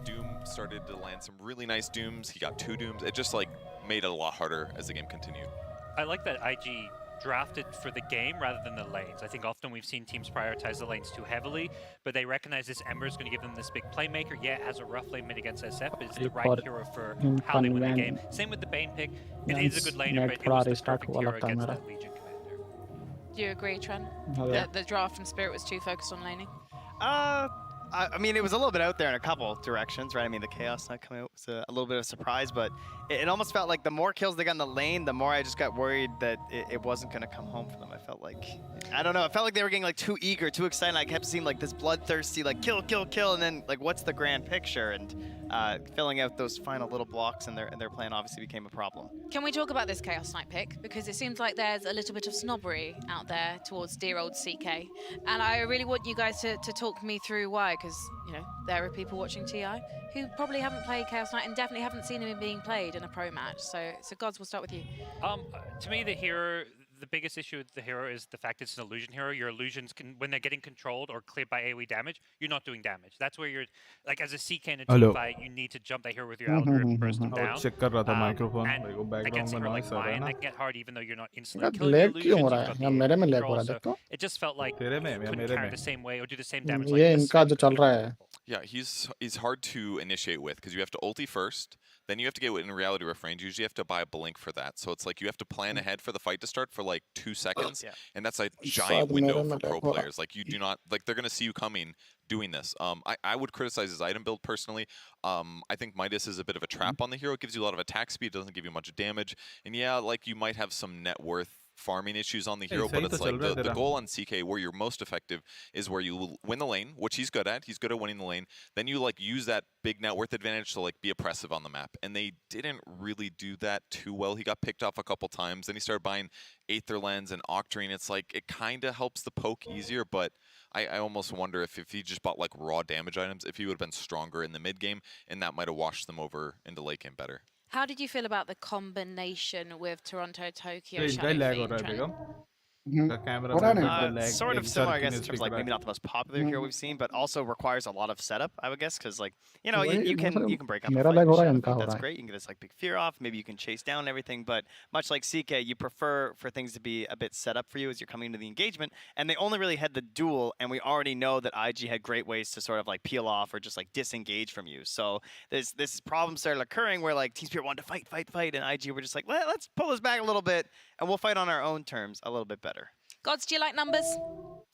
Doom started to land some really nice Dooms. He got 2 Dooms. It just like made it a lot harder as the game continued. I like that IG drafted for the game rather than the lanes. I think often we've seen teams prioritize the lanes too heavily, but they recognize this Ember is going to give them this big playmaker. Yeah, it has a rough lane mid against SF, but it's the right hero for how they win the game. Same with the Bane pick. It is a good laner, but it was the perfect hero against that Legion commander. Do you agree, Trent? The draft from Spirit was too focused on laning? I mean, it was a little bit out there in a couple directions, right? I mean, the Chaos Knight coming out was a little bit of a surprise, but it almost felt like the more kills they got in the lane, the more I just got worried that it wasn't going to come home for them. I felt like, I don't know, it felt like they were getting like too eager, too excited. I kept seeing like this bloodthirsty, like kill, kill, kill, and then like what's the grand picture? And filling out those final little blocks in their plan obviously became a problem. Can we talk about this Chaos Knight pick? Because it seems like there's a little bit of snobbery out there towards dear old CK. And I really want you guys to talk me through why, because, you know, there are people watching TI who probably haven't played Chaos Knight and definitely haven't seen him being played in a pro match. So Gods, we'll start with you. To me, the hero, the biggest issue with the hero is the fact it's an illusion hero. Your illusions can, when they're getting controlled or cleared by AoE damage, you're not doing damage. That's where you're, like as a CK in a team fight, you need to jump that hero with your algorithm and burst them down. Check कर रहा था microphone. And against a hero like Lion, that can get hard even though you're not instantly यार killing lag the क्यों हो illusions. रहा है? यार मेरे में lag हो रहा है देखो. It just felt like तेरे में या couldn't मेरे carry में? the same way or do the same damage ये like इनका जो चल रहा है. Yeah, he's hard to initiate with because you have to ulti first, then you have to get in reality refrained. You usually have to buy a blink for that. So it's like you have to plan ahead for the fight to start for like 2 seconds. And that's a giant window for pro players. Like you do not, like they're going to see you coming doing this. I would criticize his item build personally. I think Midas is a bit of a trap on the hero. It gives you a lot of attack speed, doesn't give you much damage. And yeah, like you might have some net worth farming issues on the hero, but it's like the goal on CK where you're most effective is where you win the lane, which he's good at. He's good at winning the lane. Then you like use that big net worth advantage to like be oppressive on the map. And they didn't really do that too well. He got picked off a couple times. Then he started buying Aether Lens and Octarine. It's like it kind of helps the poke easier, but I almost wonder if he just bought like raw damage items, if he would have been stronger in the mid game, and that might have washed them over into late game better. How did you feel about the combination with Toronto, Tokyo, Shadow Fiend, Trent? Sort of similar, I guess, in terms of like maybe not the most popular hero we've seen, but also requires a lot of setup, I would guess, because like you know you can break up a fight with Shadow Fiend, that's great. You can get this like big fear off. Maybe you can chase down everything, but much like CK, you prefer for things to be a bit set up for you as you're coming into the engagement. And they only really had the duel, and we already know that IG had great ways to sort of like peel off or just like disengage from you. So this problem started occurring where like Team Spirit wanted to fight, and IG were just like let's pull this back a little bit, and we'll fight on our own terms a little bit better. Gods, do you like numbers?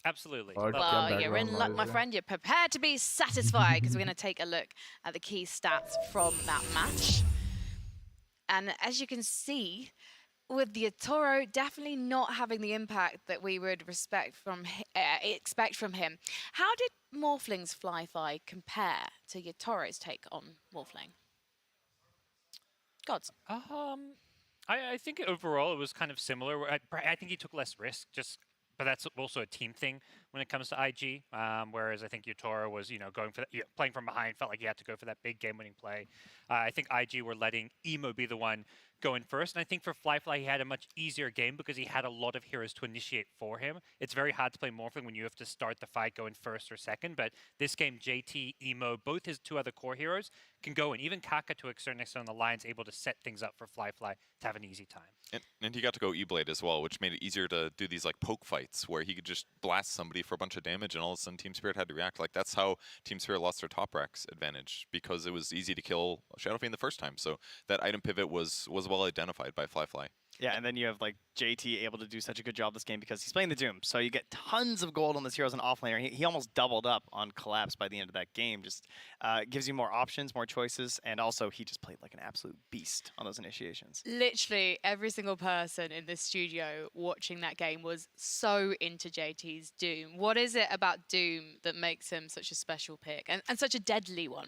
Absolutely. Well, you're in luck, my friend. You're prepared to be satisfied because we're going to take a look at the key stats from that match. And as you can see, with the Toro definitely not having the impact that we would expect from him. How did Morphling's Fly-Fi compare to Yatoro's take on Morphling? Gods. I think overall it was kind of similar. I think he took less risk, but that's also a team thing when it comes to IG. Whereas I think Yatoro was, going for that, playing from behind, felt like he had to go for that big game-winning play. I think IG were letting Emo be the one going first, and I think for Fly, he had a much easier game because he had a lot of heroes to initiate for him. It's very hard to play Morphling when you have to start the fight going first or second, but this game, JT, Emo, both his 2 other core heroes can go in. Even Kaka, to a certain extent on the line's able to set things up for Fly to have an easy time. And he got to go E-Blade as well, which made it easier to do these like poke fights where he could just blast somebody for a bunch of damage, and all of a sudden Team Spirit had to react. Like that's how Team Spirit lost their top racks advantage, because it was easy to kill Shadow Fiend the first time. So that item pivot was well identified by Fly. Yeah, and then you have like JT able to do such a good job this game because he's playing the Doom. So you get tons of gold on this hero as an offlaner. He almost doubled up on Collapse by the end of that game. Just gives you more options, more choices, and also he just played like an absolute beast on those initiations. Literally every single person in this studio watching that game was so into JT's Doom. What is it about Doom that makes him such a special pick and such a deadly one?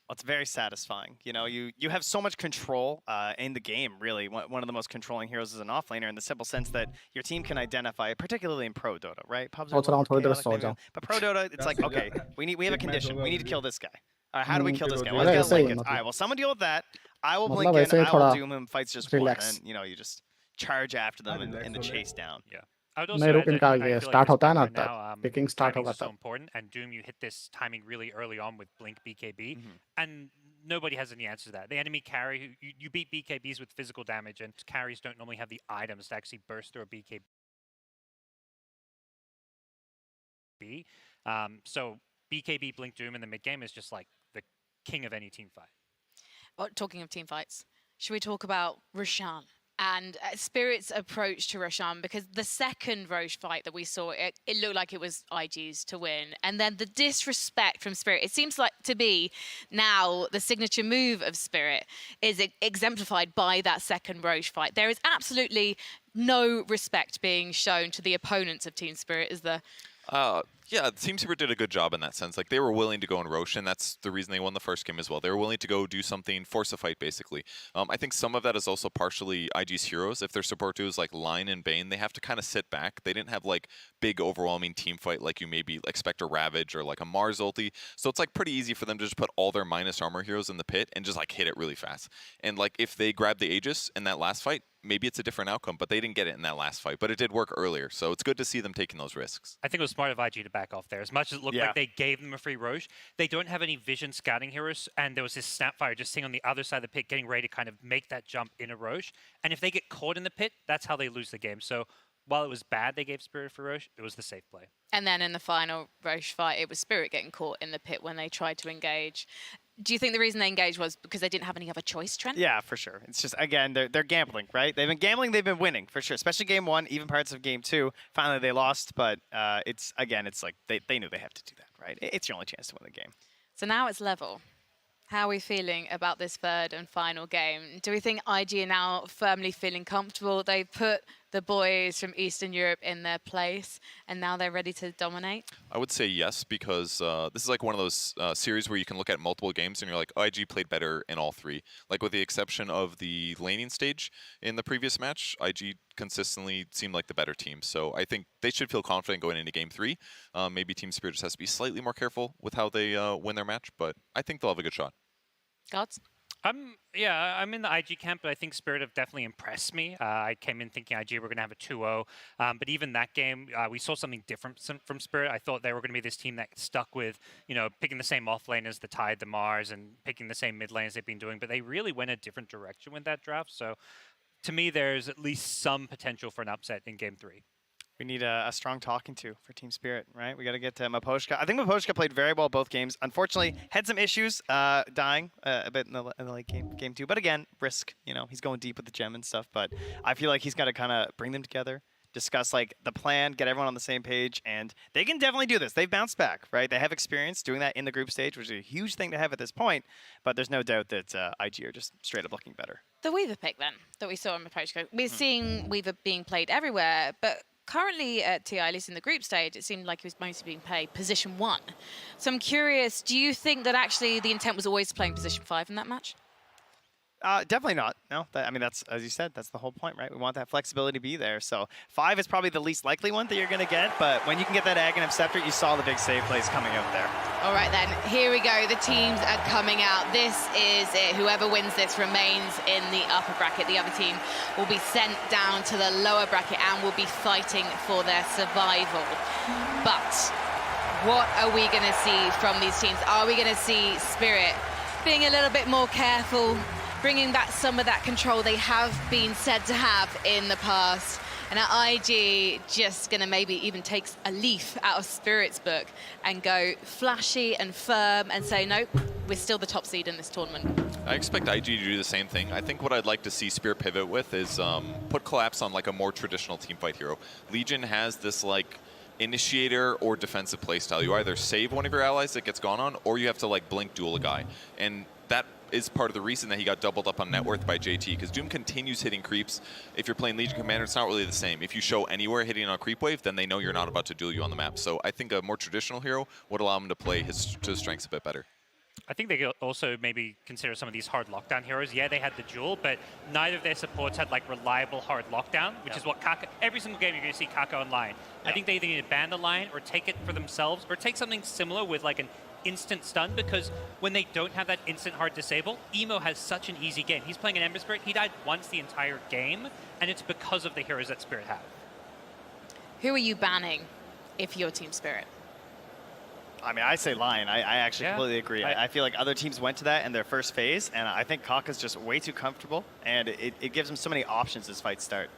Well, it's very satisfying. You know, you have so much control in the game, really. One of the most controlling heroes is an offlaner in the simple sense that your team can identify, particularly in Pro Dota, right? Pubs are chaotic, but Pro Dota, it's like, okay, we have a condition. We need to kill this guy. All right, how do we kill this guy? Let's get Blinkets. All right, well, someone deal with that. I will blink in, I will doom him, fights just one. And, you just charge after them in the chase down. Yeah. I would also add that I feel like picking start timing is so important, and Doom, you hit this timing really early on with Blink BKB, and nobody has any answer to that. The enemy carry, you beat BKBs with physical damage, and carries don't normally have the items to actually burst through a BKB. So BKB Blink Doom in the mid game is just like the king of any team fight. Well, talking of team fights, should we talk about Roshan? And Spirit's approach to Roshan, because the second Roche fight that we saw, it looked like it was IG's to win. And then the disrespect from Spirit, it seems like to be now the signature move of Spirit is exemplified by that second Roche fight. There is absolutely no respect being shown to the opponents of Team Spirit, is there? Yeah, Team Spirit did a good job in that sense. Like, they were willing to go in Roche, and that's the reason they won the first game as well. They were willing to go do something, force a fight, basically. I think some of that is also partially IG's heroes. If their support duos like Line and Bane, they have to kind of sit back. They didn't have, like, big, overwhelming team fight like you maybe expect a Ravage or, like, a Mars ulti. So it's, like, pretty easy for them to just put all their minus armor heroes in the pit and just, like, hit it really fast. And, like, if they grab the Aegis in that last fight, maybe it's a different outcome, but they didn't get it in that last fight. But it did work earlier, so it's good to see them taking those risks. I think it was smart of IG to back off there. As much as it looked like they gave them a free Roche, they don't have any vision scouting heroes, and there was this Snapfire just sitting on the other side of the pit getting ready to kind of make that jump in a Roche. And if they get caught in the pit, that's how they lose the game. So while it was bad they gave Spirit a free Roche, it was the safe play. And then in the final Roche fight, it was Spirit getting caught in the pit when they tried to engage. Do you think the reason they engaged was because they didn't have any other choice, Trent? Yeah, for sure. It's just, again, they're gambling, right? They've been gambling, they've been winning, for sure. Especially game 1, even parts of game 2. Finally, they lost, but it's like they knew they have to do that, right? It's your only chance to win the game. So now it's level. How are we feeling about this third and final game? Do we think IG are now firmly feeling comfortable? They put the boys from Eastern Europe in their place, and now they're ready to dominate? I would say yes, because this is like one of those series where you can look at multiple games and you're like, oh, IG played better in all 3. Like with the exception of the laning stage in the previous match, IG consistently seemed like the better team. So I think they should feel confident going into game 3. Maybe Team Spirit just has to be slightly more careful with how they win their match, but I think they'll have a good shot. Gods? Yeah, I'm in the IG camp, but I think Spirit have definitely impressed me. I came in thinking IG were going to have a 2-0, but even that game, we saw something different from Spirit. I thought they were going to be this team that stuck with, picking the same offlaners, the Tide, the Mars, and picking the same mid lanes they've been doing, but they really went a different direction with that draft. So to me, there's at least some potential for an upset in game 3. We need a strong talking to for Team Spirit, right? We got to get to Maposhka. I think Maposhka played very well both games. Unfortunately, had some issues dying a bit in the late game 2. But again, risk. He's going deep with the gem and stuff. But I feel like he's got to kind of bring them together, discuss like the plan, get everyone on the same page, and they can definitely do this. They've bounced back, right? They have experience doing that in the group stage, which is a huge thing to have at this point. But there's no doubt that IG are just straight up looking better. The Weaver pick then that we saw in Maposhka. We're seeing Weaver being played everywhere, but currently at TI, at least in the group stage, it seemed like he was mostly being played position 1. So I'm curious, do you think that actually the intent was always playing position 5 in that match? Definitely not. No, that's, as you said, that's the whole point, right? We want that flexibility to be there. So 5 is probably the least likely one that you're going to get, but when you can get that Aghanim Scepter, you saw the big save plays coming out there. All right then, here we go. The teams are coming out. This is it. Whoever wins this remains in the upper bracket. The other team will be sent down to the lower bracket and will be fighting for their survival. But what are we going to see from these teams? Are we going to see Spirit being a little bit more careful, bringing back some of that control they have been said to have in the past? And are IG just going to maybe even take a leaf out of Spirit's book and go flashy and firm and say, nope, we're still the top seed in this tournament? I expect IG to do the same thing. I think what I'd like to see Spirit pivot with is put Collapse on like a more traditional teamfight hero. Legion has this like initiator or defensive playstyle. You either save one of your allies that gets gone on, or you have to like blink duel a guy. And that is part of the reason that he got doubled up on net worth by JT, because Doom continues hitting creeps. If you're playing Legion Commander, it's not really the same. If you show anywhere hitting on a creep wave, then they know you're not about to duel you on the map. So I think a more traditional hero would allow him to play to his strengths a bit better. I think they could also maybe consider some of these hard lockdown heroes. Yeah, they had the Jewel, but neither of their supports had like reliable hard lockdown, which is what Kaka, every single game you're going to see Kaka online. I think they either need to ban the line or take it for themselves, or take something similar with like an instant stun, because when they don't have that instant hard disable, Emo has such an easy game. He's playing an Ember Spirit, he died once the entire game, and it's because of the heroes that Spirit have. Who are you banning if you're Team Spirit? I mean, I say Lion. I actually completely agree. I feel like other teams went to that in their first phase, and I think Kaka's just way too comfortable, and it gives him so many options as fights start.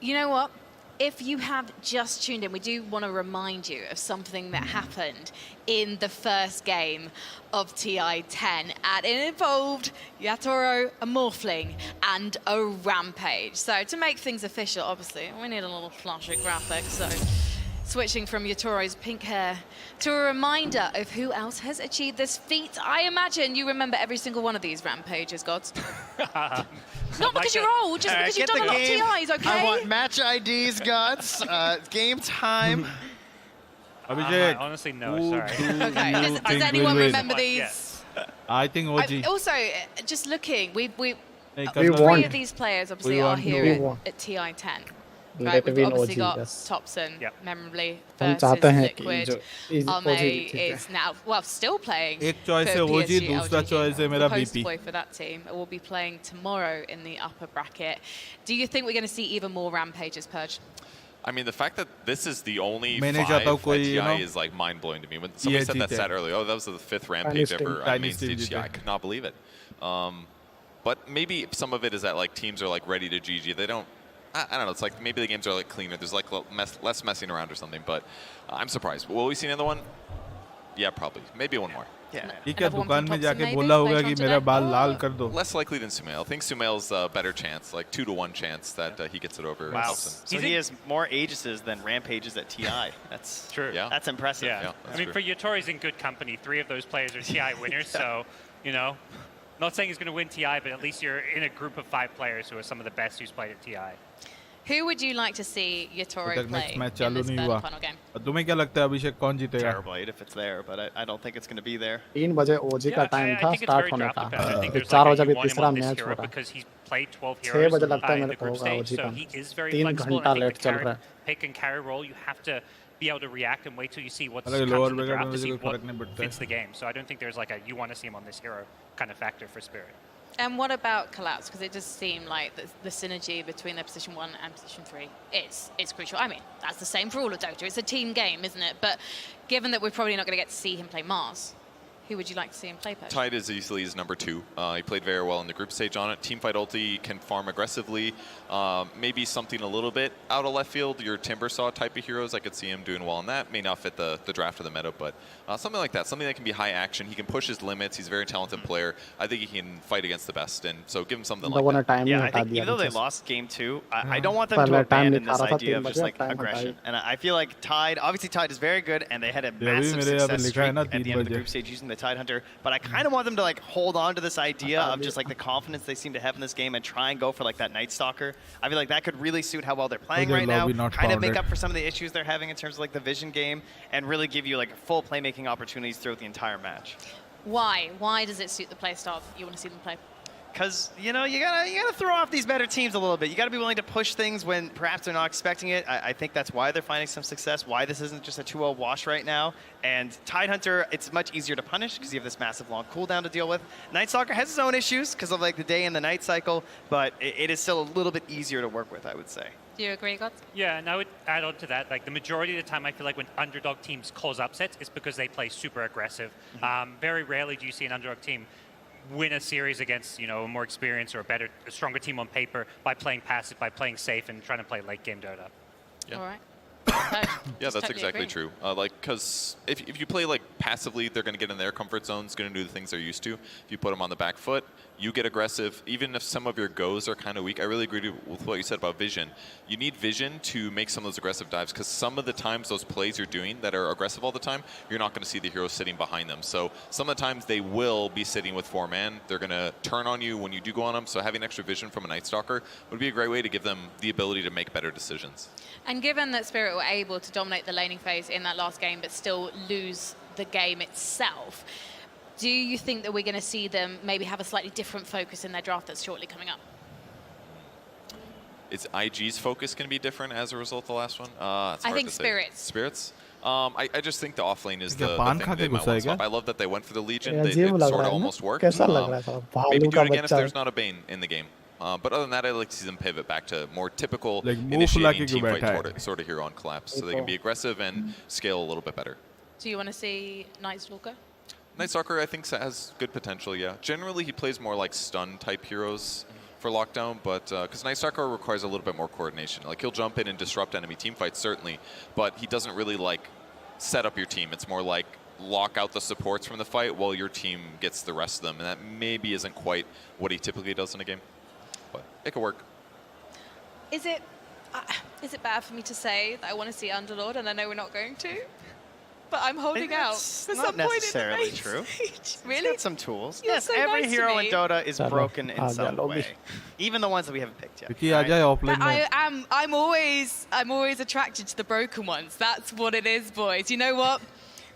You know what? If you have just tuned in, we do want to remind you of something that happened in the first game of TI10. And it involved Yatoro, a Morphling, and a Rampage. So to make things official, obviously, we need a little flashy graphic. So switching from Yatoro's pink hair to a reminder of who else has achieved this feat. I imagine you remember every single one of these Rampages, Gods. Not because you're old, just because you've done a lot of TIs, okay? I want match IDs, Gods. Game time. Honestly, no, sorry. Okay, does anyone remember these? Yes. I think OG. Also, just looking, we We three won. of these players obviously We are won. here We at, won. at TI10. Let Right, it we've win obviously OG, got yes. Thompson, memorably, हम versus चाहते हैं कि Liquid. जो इस OG Arme जीते। is now, well, still playing एक choice for है OG, PSG, दूसरा LGD. choice है मेरा The poster BP. boy for that team will be playing tomorrow in the upper bracket. Do you think we're going to see even more Rampages purged? I mean, the fact that this is the only मैंने 5 चाहता हूँ at कोई, TI you know, is like mind-blowing to me. When somebody said that जीते। stat earlier, oh, that was the 5th Rampage Tiny ever team. on Tiny main team stage. जीते। Yeah, I could not believe it. But maybe some of it is that like teams are like ready to GG. They don't. I don't know. It's like maybe the games are like cleaner. There's like less messing around or something. But I'm surprised. What we seen in the one? Yeah, probably. Maybe one more. Yeah. ये क्या दुकान में जाके बोला होगा कि मेरा बाल लाल कर दो? Less likely than Sumail. I think Sumail's a better chance, like 2-to-1 chance that he gets it over. Wow. Nelson. So he has more Aegises than Rampages at TI. That's true. Yeah. That's impressive. Yeah. I mean, for Yatori, he's in good company. 3 of those players are TI winners, so, you know, not saying he's going to win TI, but at least you're in a group of 5 players who are some of the best who's played at TI. Who would you like to see Yatori play next match in चालू this नहीं third हुआ. final game? तुम्हें क्या लगता है अभिषेक कौन जीतेगा? Terrible eight if it's there, but I don't think it's going to be there. 3 बजे ओजी का टाइम था I think it's start very होने draft का. dependent. I think फिर there's 4 like बजे a, भी you want him तीसरा on this मैच hero हो रहा है. because he's played 12 6 heroes बजे लगता है in मेरे the को group होगा stage, ओजी so का. he is very 3 flexible. घंटा I think लेट the चल carry, रहा है. pick and carry role, you have to be able to react and wait till you see what अलग comes lower in the bracket draft में to मुझे see कोई what फर्क नहीं पड़ता fits है. the game. So I don't think there's like a you want to see him on this hero kind of factor for Spirit. And what about Collapse? Because it does seem like the synergy between their position 1 and position 3 is crucial. I mean, that's the same for all of Dota. It's a team game, isn't it? But given that we're probably not going to get to see him play Mars, who would you like to see him play, Poach? Tide is easily his number 2. He played very well in the group stage on it. Teamfight ulti can farm aggressively. Maybe something a little bit out of left field. Your Timbersaw type of heroes, I could see him doing well in that. May not fit the draft of the meta, but something like that. Something that can be high action. He can push his limits. He's a very talented player. I think he can fight against the best, and so give him something like that. Yeah, I think even though they lost game 2, I don't want them to abandon this idea of just like aggression. And I feel like Tide, obviously Tide is very good, and they had a massive success streak at the end of the group stage using the Tide Hunter. But I kind of want them to like hold on to this idea of just like the confidence they seem to have in this game and try and go for like that Night Stalker. I feel like that could really suit how well they're playing right now. Kind of make up for some of the issues they're having in terms of like the vision game and really give you like full playmaking opportunities throughout the entire match. Why? Why does it suit the playstyle you want to see them play? Because, you know, you gotta throw off these better teams a little bit. You gotta be willing to push things when perhaps they're not expecting it. I think that's why they're finding some success, why this isn't just a 2-0 wash right now. And Tide Hunter, it's much easier to punish because you have this massive long cooldown to deal with. Night Stalker has its own issues because of like the day and the night cycle, but it is still a little bit easier to work with, I would say. Do you agree, Gods? Yeah, and I would add on to that, like the majority of the time I feel like when underdog teams cause upsets, it's because they play super aggressive. Very rarely do you see an underdog team win a series against, you know, a more experienced or a stronger team on paper by playing passive, by playing safe and trying to play late game Dota. Yeah. All right. Yeah, that's exactly true. Like, because if you play like passively, they're going to get in their comfort zones, going to do the things they're used to. If you put them on the back foot, you get aggressive. Even if some of your goes are kind of weak, I really agree with what you said about vision. You need vision to make some of those aggressive dives, because some of the times those plays you're doing that are aggressive all the time, you're not going to see the heroes sitting behind them. So some of the times they will be sitting with 4-man. They're going to turn on you when you do go on them. So having extra vision from a Night Stalker would be a great way to give them the ability to make better decisions. And given that Spirit were able to dominate the laning phase in that last game but still lose the game itself, do you think that we're going to see them maybe have a slightly different focus in their draft that's shortly coming up? Is IG's focus going to be different as a result of the last one? It's I hard think to say. Spirits. Spirits? I just think the offlane is the पान thing खा they के might घुसा want है to swap. क्या? I love that they went for the Legion. ये It अजीब लग sort रहा of है ना? almost worked. कैसा लग रहा है साला? Maybe भालू do का it again if बच्चा there's not a Bane in the game. But other than that, I like to see them pivot back to more typical Like, मुंह फुला के initiating क्यों team बैठा fight है? sort of hero on collapse, so they can be aggressive and scale a little bit better. Do you want to see Night Stalker? Night Stalker, I think, has good potential, yeah. Generally, he plays more like stun-type heroes for lockdown, but because Night Stalker requires a little bit more coordination. Like, he'll jump in and disrupt enemy team fights, certainly, but he doesn't really, like, set up your team. It's more like lock out the supports from the fight while your team gets the rest of them, and that maybe isn't quite what he typically does in a game, but it could work. Is it bad for me to say that I want to see Underlord and I know we're not going to? But I'm holding out for not some point in the necessarily main true. stage. Really? Really? Got some tools. You're Yes, so every nice to hero in me. Dota is broken in uh some जा, way. Even the ones that we haven't picked yet. Vicky आ जाए offline में. I'm always attracted to the broken ones. That's what it is, boys. You know what?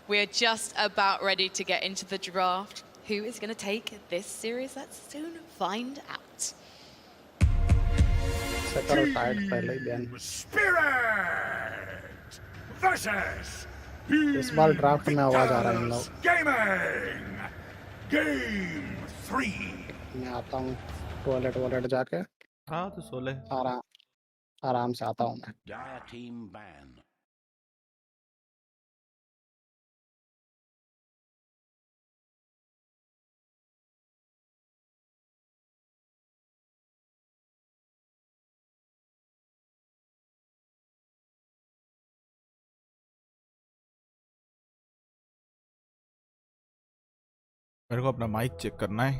We're just about ready to get into the draft. Who is going to take this series? Let's soon find out. Spirit versus इस बार draft में आवाज आ रहा है इन लोग. Gaming. Game 3. मैं आता हूँ toilet जाके. हाँ तो 16 आराम से आता हूँ मैं. Dire team ban. मेरे को अपना माइक चेक करना है,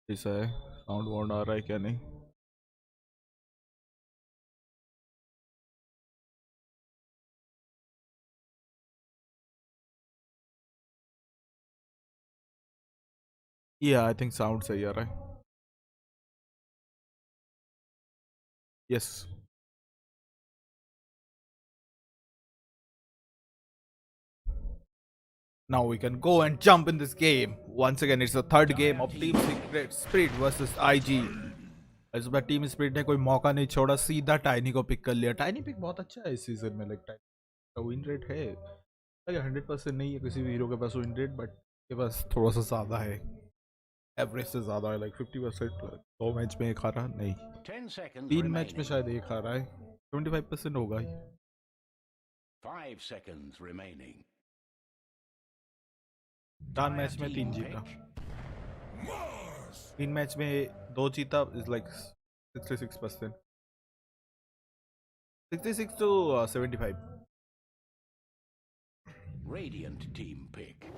कैसा है, साउंड वाउंड आ रहा है क्या नहीं. Yeah, I think sound सही आ रहा है. Yes. Now we can go and jump in this game. Once again, it's the third game of Team Spirit versus IG. इस बार टीम स्पिरिट ने कोई मौका नहीं छोड़ा, सीधा टाइनी को पिक कर लिया. टाइनी पिक बहुत अच्छा है इस सीजन में. लाइक टाइनी का विन रेट है, लाइक 100% नहीं है किसी भी हीरो के पास विन रेट, बट के पास थोड़ा सा ज़्यादा है, एवरेज से ज़्यादा है. लाइक 50%. 2 मैच में एक हारा नहीं, 3 मैच में शायद एक हारा है. 75% होगा ही. 5 seconds remaining. 4 मैच में 3 जीता. 3 मैच में 2 जीता is like 66%. 66 to 75. Radiant team pick.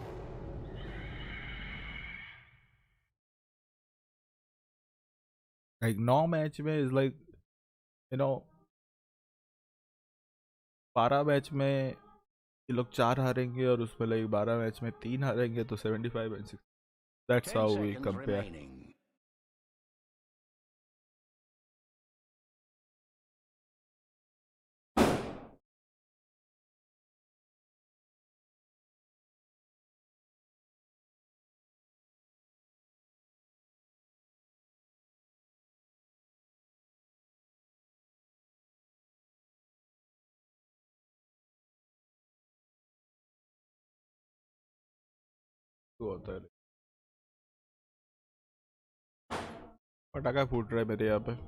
Like 9 match में is like you know 12 match में ये लोग 4 हारेंगे और उसमें लाइक 12 मैच में 3 हारेंगे, तो 75 and 60. That's how we compare. होता है. पटाखा फूट रहा है मेरे यहाँ पे.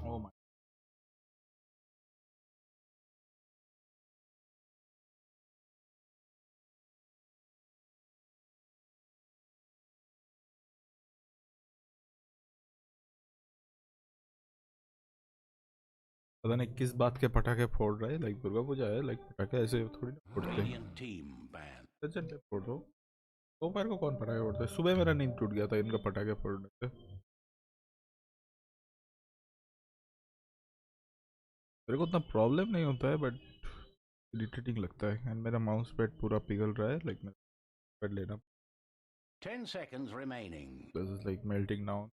Oh my. पता नहीं किस बात के पटाखे फोड़ रहे हैं. लाइक दुर्गा पूजा है, लाइक पटाखे ऐसे थोड़ी ना फोड़ते हैं. लेजेंड फोड़ दो. दोपहर को कौन पटाखे फोड़ता है? सुबह मेरा नींद टूट गया था इनका पटाखे फोड़ने से. मेरे को उतना प्रॉब्लम नहीं होता है, बट इरिटेटिंग लगता है. एंड मेरा माउस पैड पूरा पिघल रहा है. लाइक मैं पैड लेना. 10 seconds remaining. This is like melting down.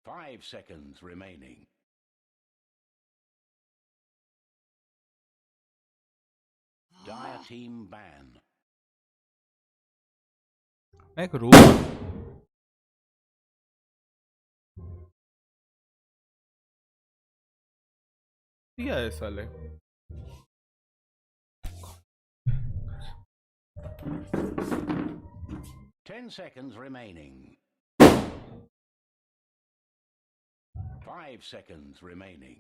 5 seconds remaining. Dire team ban. एक रूम दिया है साले. 10 seconds remaining. 5 seconds remaining.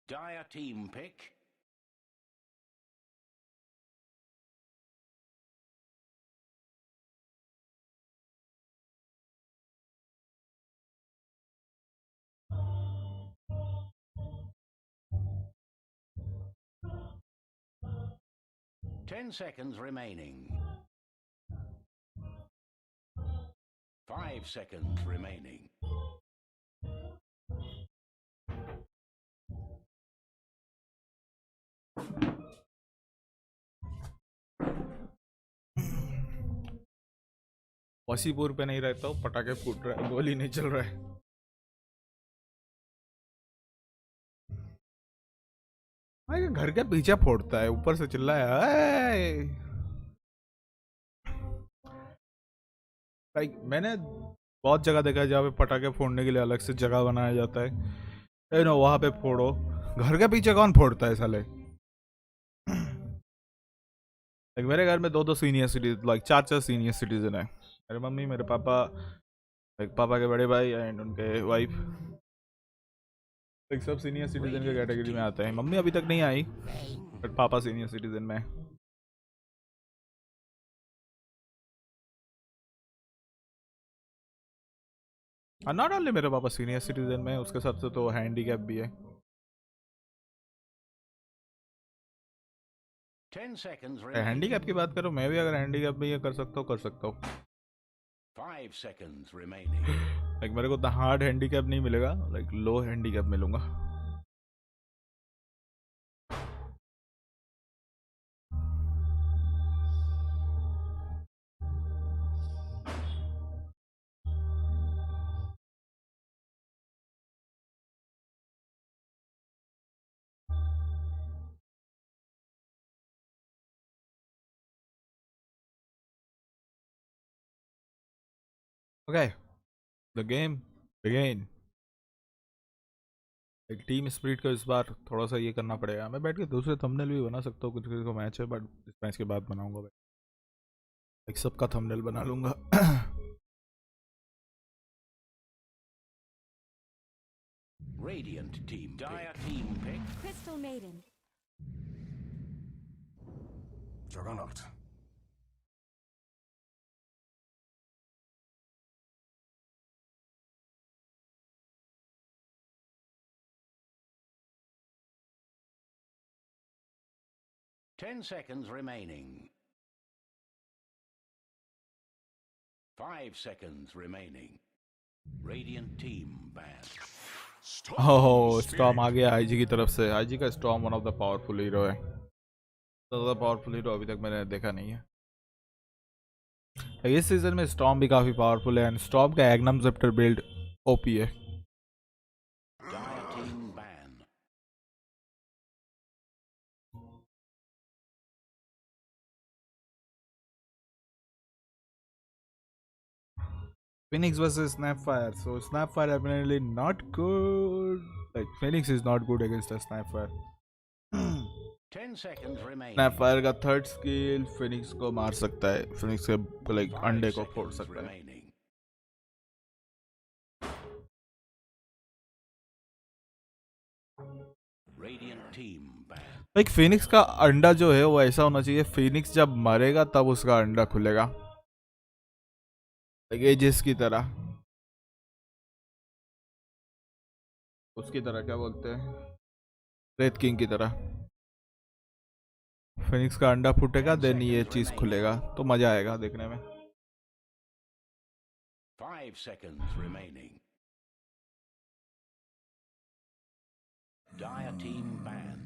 Dire team pick. Ten seconds remaining. 5 seconds remaining. Wasseypur पे नहीं रहता हूँ, पटाखे फूट रहा है, गोली नहीं चल रहा है। भाई घर के पीछे फोड़ता है, ऊपर से चिल्लाया है। भाई मैंने बहुत जगह देखा है जहाँ पे पटाखे फोड़ने के लिए अलग से जगह बनाया जाता है, वहां पे फोड़ो। घर के पीछे कौन फोड़ता है साले? मेरे घर में 2 सीनियर सिटीजन, 4 सीनियर सिटीजन है। मेरे मम्मी, मेरे पापा, पापा के बड़े भाई एंड उनके वाइफ, सब सीनियर सिटीजन के कैटेगरी में आते हैं। मम्मी अभी तक नहीं आई, बट पापा सीनियर सिटीजन में। नॉट ओनली मेरे पापा सीनियर सिटीजन में, उसके साथ से तो हैंडीकैप भी है। 10 seconds remaining. हैंडीकैप की बात करो, मैं भी अगर हैंडीकैप में ये कर सकता हूँ, कर सकता हूँ। 5 seconds remaining. मेरे को तो हार्ड हैंडीकैप नहीं मिलेगा, लो हैंडीकैप मिलूंगा। Okay, the game began. एक टीम स्पिरिट को इस बार थोड़ा सा ये करना पड़ेगा। मैं बैठ के दूसरे थंबनेल भी बना सकता हूँ, कुछ को मैच है, बट इस मैच के बाद बनाऊंगा। एक सबका थंबनेल बना लूंगा। Radiant team. Dire team pick. Crystal Maiden. Juggernaut. Ten seconds remaining. 5 seconds remaining. Radiant team banned. ओह, स्टॉर्म आ गया आईजी की तरफ से। आईजी का storm one of the powerful hero है। ज़्यादा पावरफुल हीरो अभी तक मैंने देखा नहीं है। इस सीजन में स्टॉर्म भी काफी पावरफुल है एंड स्टॉर्म का एग्नम ज़िप्टर बिल्ड ओपी है। Phoenix versus Snapfire. So Snapfire apparently not good. Phoenix is not good against a Snapfire. 10 seconds remaining. Snapfire का थर्ड स्किल Phoenix को मार सकता है, Phoenix के अंडे को फोड़ सकता है। Radiant team banned. Phoenix का अंडा जो है वो ऐसा होना चाहिए, Phoenix जब मरेगा तब उसका अंडा खुलेगा, एजेस की तरह। उसकी तरह क्या बोलते हैं, रेड किंग की तरह। फिनिक्स का अंडा फूटेगा, देन ये चीज खुलेगा, तो मजा आएगा देखने में। 5 seconds remaining. Dire team banned.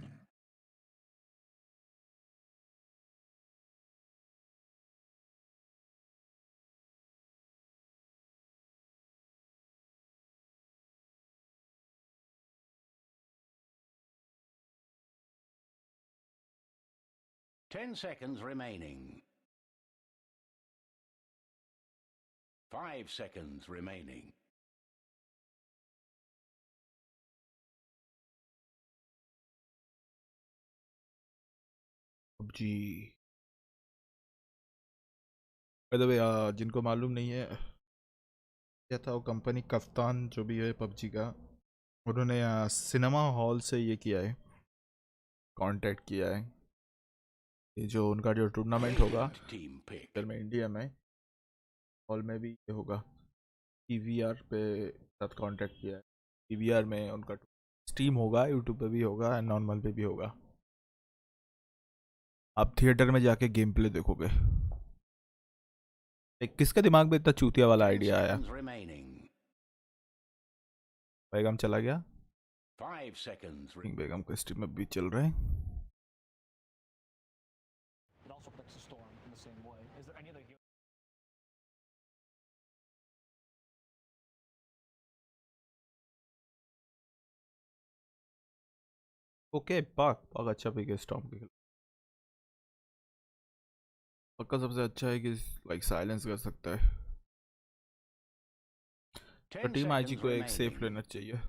Ten seconds remaining. 5 seconds remaining. जी बाय द वे, जिनको मालूम नहीं है, क्या था वो कंपनी कफ्तान जो भी है पबजी का, उन्होंने सिनेमा हॉल से ये किया है, कांटेक्ट किया है। ये जो उनका जो टूर्नामेंट होगा फिर में इंडिया में हॉल में भी ये होगा, पीवीआर पे साथ कांटेक्ट किया है। पीवीआर में उनका स्ट्रीम होगा, यूट्यूब पे भी होगा एंड नॉर्मल पे भी होगा। आप थिएटर में जाके गेम प्ले देखोगे। किसके दिमाग में इतना चूतिया वाला आइडिया आया? बेगम चला गया। 5 seconds. बेगम का स्ट्रीम में भी चल रहा है। It also protects the storm in the same way. Is there any other hero? Okay पाक अच्छा पिक है स्टॉर्म के खिलाफ। पक्का सबसे अच्छा है कि लाइक साइलेंस कर सकता है। पर टीम आईजी को एक सेफ लेना चाहिए।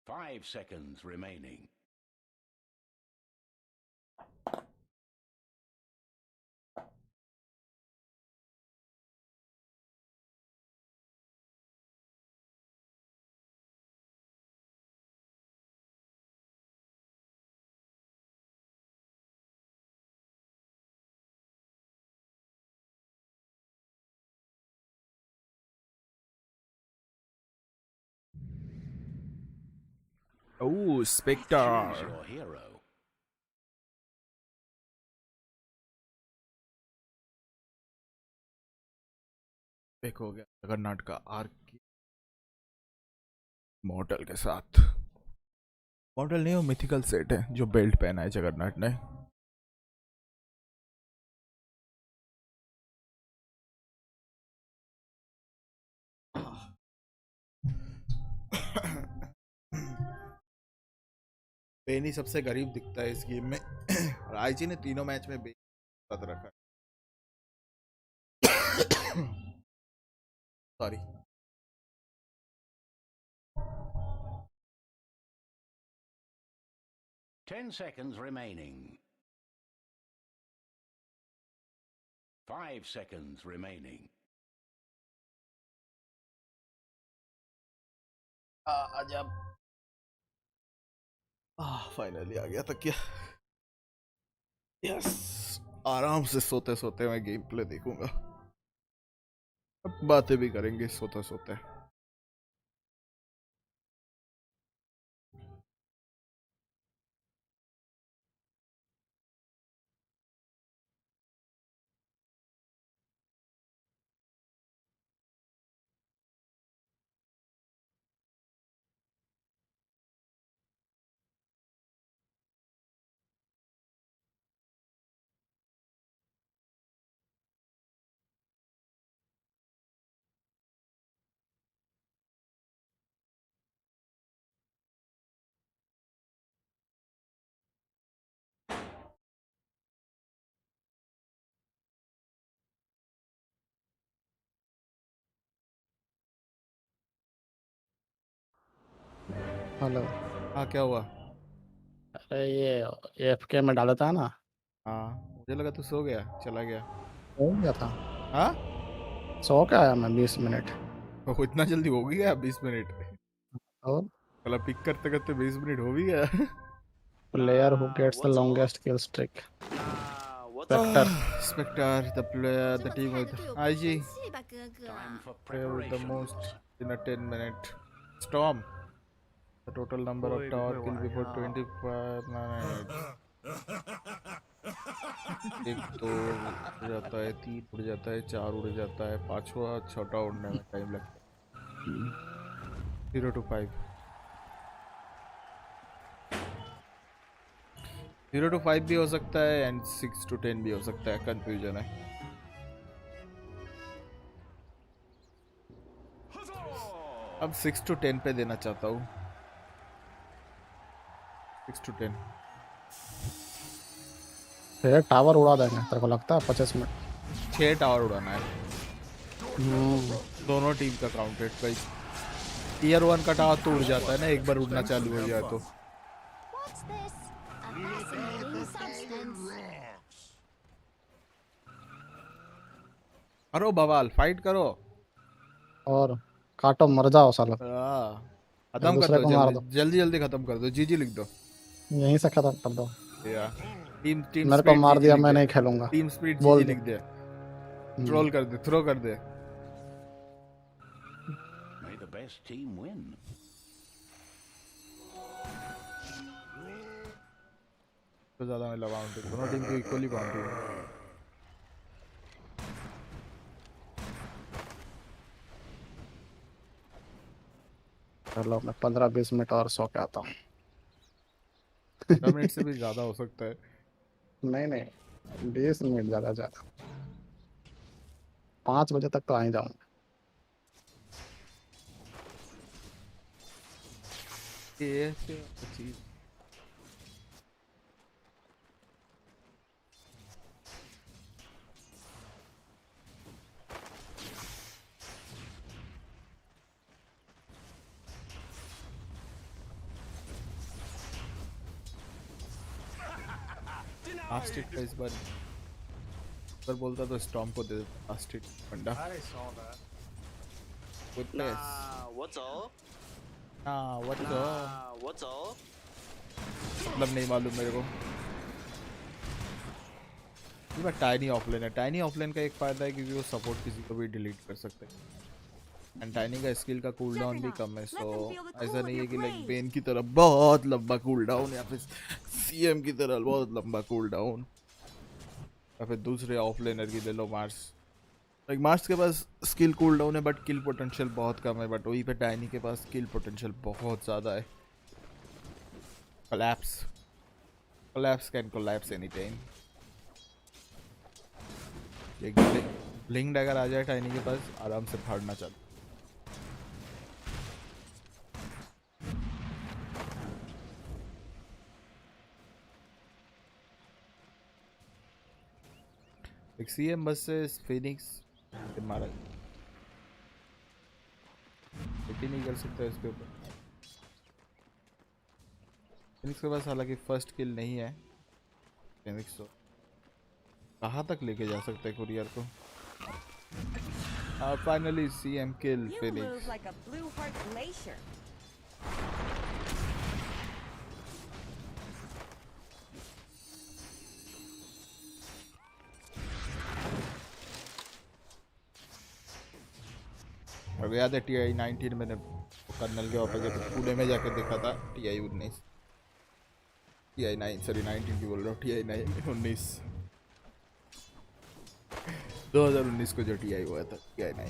5 seconds remaining. Oh, Spectre. Choose your hero. एक हो गया जगन्नाथ का आर्क मॉडल के साथ। मॉडल नहीं, वो मिथिकल सेट है जो बेल्ट पहना है जगन्नाथ ने। बेनी सबसे गरीब दिखता है इस गेम में। और आईजी ने तीनों मैच में बेनी साथ रखा है। Sorry. Ten seconds remaining. 5 seconds remaining. अजब। फाइनली आ गया तकिया। यस, आराम से सोते सोते मैं गेम प्ले देखूंगा। अब बातें भी करेंगे सोते सोते। हेलो। हाँ क्या हुआ? अरे ये एफके में डाला था ना। हाँ मुझे लगा तू सो गया, चला गया। हो गया था। हाँ सो के आया मैं 20 मिनट। तो इतना जल्दी हो भी गया 20 मिनट? और कल पिक करते करते 20 मिनट हो भी गया। player who gets the longest kill streak. Spectre. Spectre, the player, the team with IG. Player with the most in a 10-minute. Storm. The total number of tower kill before 25 minutes. एक तो उड़ जाता है, 3 उड़ जाता है, 4 उड़ जाता है, 5वां छोटा उड़ने में टाइम लगता है। 0 to 5. 0 to 5 भी हो सकता है एंड 6 to 10 भी हो सकता है, कंफ्यूजन है। अब 6 to 10 पे देना चाहता हूँ। 6 to 10। ये टावर उड़ा देंगे तेरे को लगता है 25 मिनट। 6 टावर उड़ाना है। दोनों टीम का काउंटेड भाई। टियर 1 का टावर तो उड़ जाता है ना एक बार उड़ना चालू हो जाए तो। करो बवाल, फाइट करो। और काटो मर जाओ सालो, खत्म कर दूसरे दो को मार जल्दी दो, जल्दी जल्दी खत्म कर दो, जीजी लिख दो यहीं से खत्म कर दो। या टीम मेरे को स्पीड मार जीजी दिया, लिख मैं दे, नहीं खेलूंगा, टीम स्पीड बोल जीजी दो। लिख दे, ट्रोल कर दे, थ्रो कर दे। May the best team win. तो ज्यादा मैं लगाऊं तो दोनों टीम की इक्वली बाउंड्री है। चलो मैं 15-20 मिनट और सो के आता हूँ। 10 मिनट से भी ज्यादा हो सकता है। नहीं नहीं, 20 मिनट ज्यादा ज्यादा, 5 बजे तक तो आ ही जाऊंगा। ये चीज लास्ट हिट का इस बार बोलता तो स्टॉर्म को दे देता लास्ट हिट बंदा। I saw that. Good place. What's all? हाँ What's all? मतलब नहीं मालूम मेरे को। ये बात टाइनी ऑफलाइन है। टाइनी ऑफलाइन का एक फायदा है क्योंकि वो सपोर्ट किसी को भी डिलीट कर सकते हैं। एंड टाइनी का स्किल का कूल डाउन भी कम है, सो ऐसा नहीं है कि लाइक बेन की तरह बहुत लंबा कूल डाउन या फिर सीएम की तरह बहुत लंबा कूल डाउन, या फिर दूसरे ऑफलाइनर की ले लो मार्स। लाइक मार्स के पास स्किल कूल डाउन है बट किल पोटेंशियल बहुत कम है, बट वहीं पे टाइनी के पास किल पोटेंशियल बहुत ज़्यादा है। collapse can collapse anytime। एक ब्लिंक डैगर आ जाए टाइनी के पास, आराम से फाड़ना चाहता। एक सीएम बस से फिनिक्स मारा, ही नहीं कर सकता इसके ऊपर। फिनिक्स के पास हालांकि फर्स्ट किल नहीं है। फिनिक्स तो कहाँ तक लेके जा सकते हैं कुरियर को। फाइनली सीएम किल फिनिक्स। और याद है TI 19 मैंने कर्नल के ऑफर के पुणे में जाके देखा था। TI 19 TI 9 सॉरी 19 की बोल रहा हूँ, TI 19 2019 को जो TI हुआ था TI 9।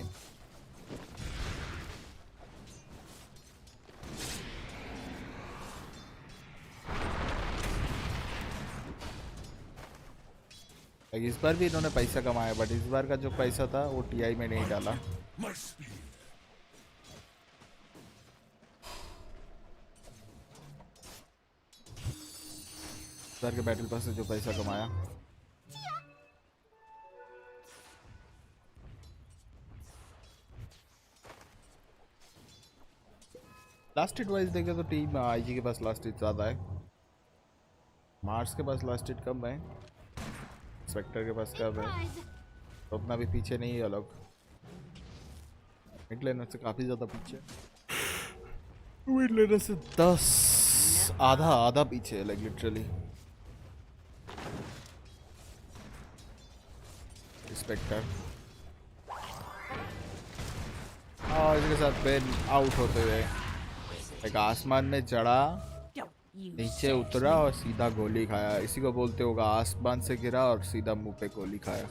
इस बार भी इन्होंने पैसा कमाया, बट इस बार का जो पैसा था वो TI में नहीं डाला। के बैटल पास से जो पैसा कमाया, लास्ट हिट वाइज देखे तो टीम आईजी के पास लास्ट हिट ज़्यादा है, मार्स के पास लास्ट हिट कम है, स्पेक्टर के पास कम है, तो अपना भी पीछे नहीं है अलग। मिड लेनर से काफ़ी ज़्यादा पीछे, मिड लेनर से 10 आधा पीछे है, लाइक लिटरली। स्पेक्टर और इसके साथ बेन आउट होते हुए एक आसमान में चढ़ा, नीचे उतरा और सीधा गोली खाया। इसी को बोलते होगा आसमान से गिरा और सीधा मुंह पे गोली खाया।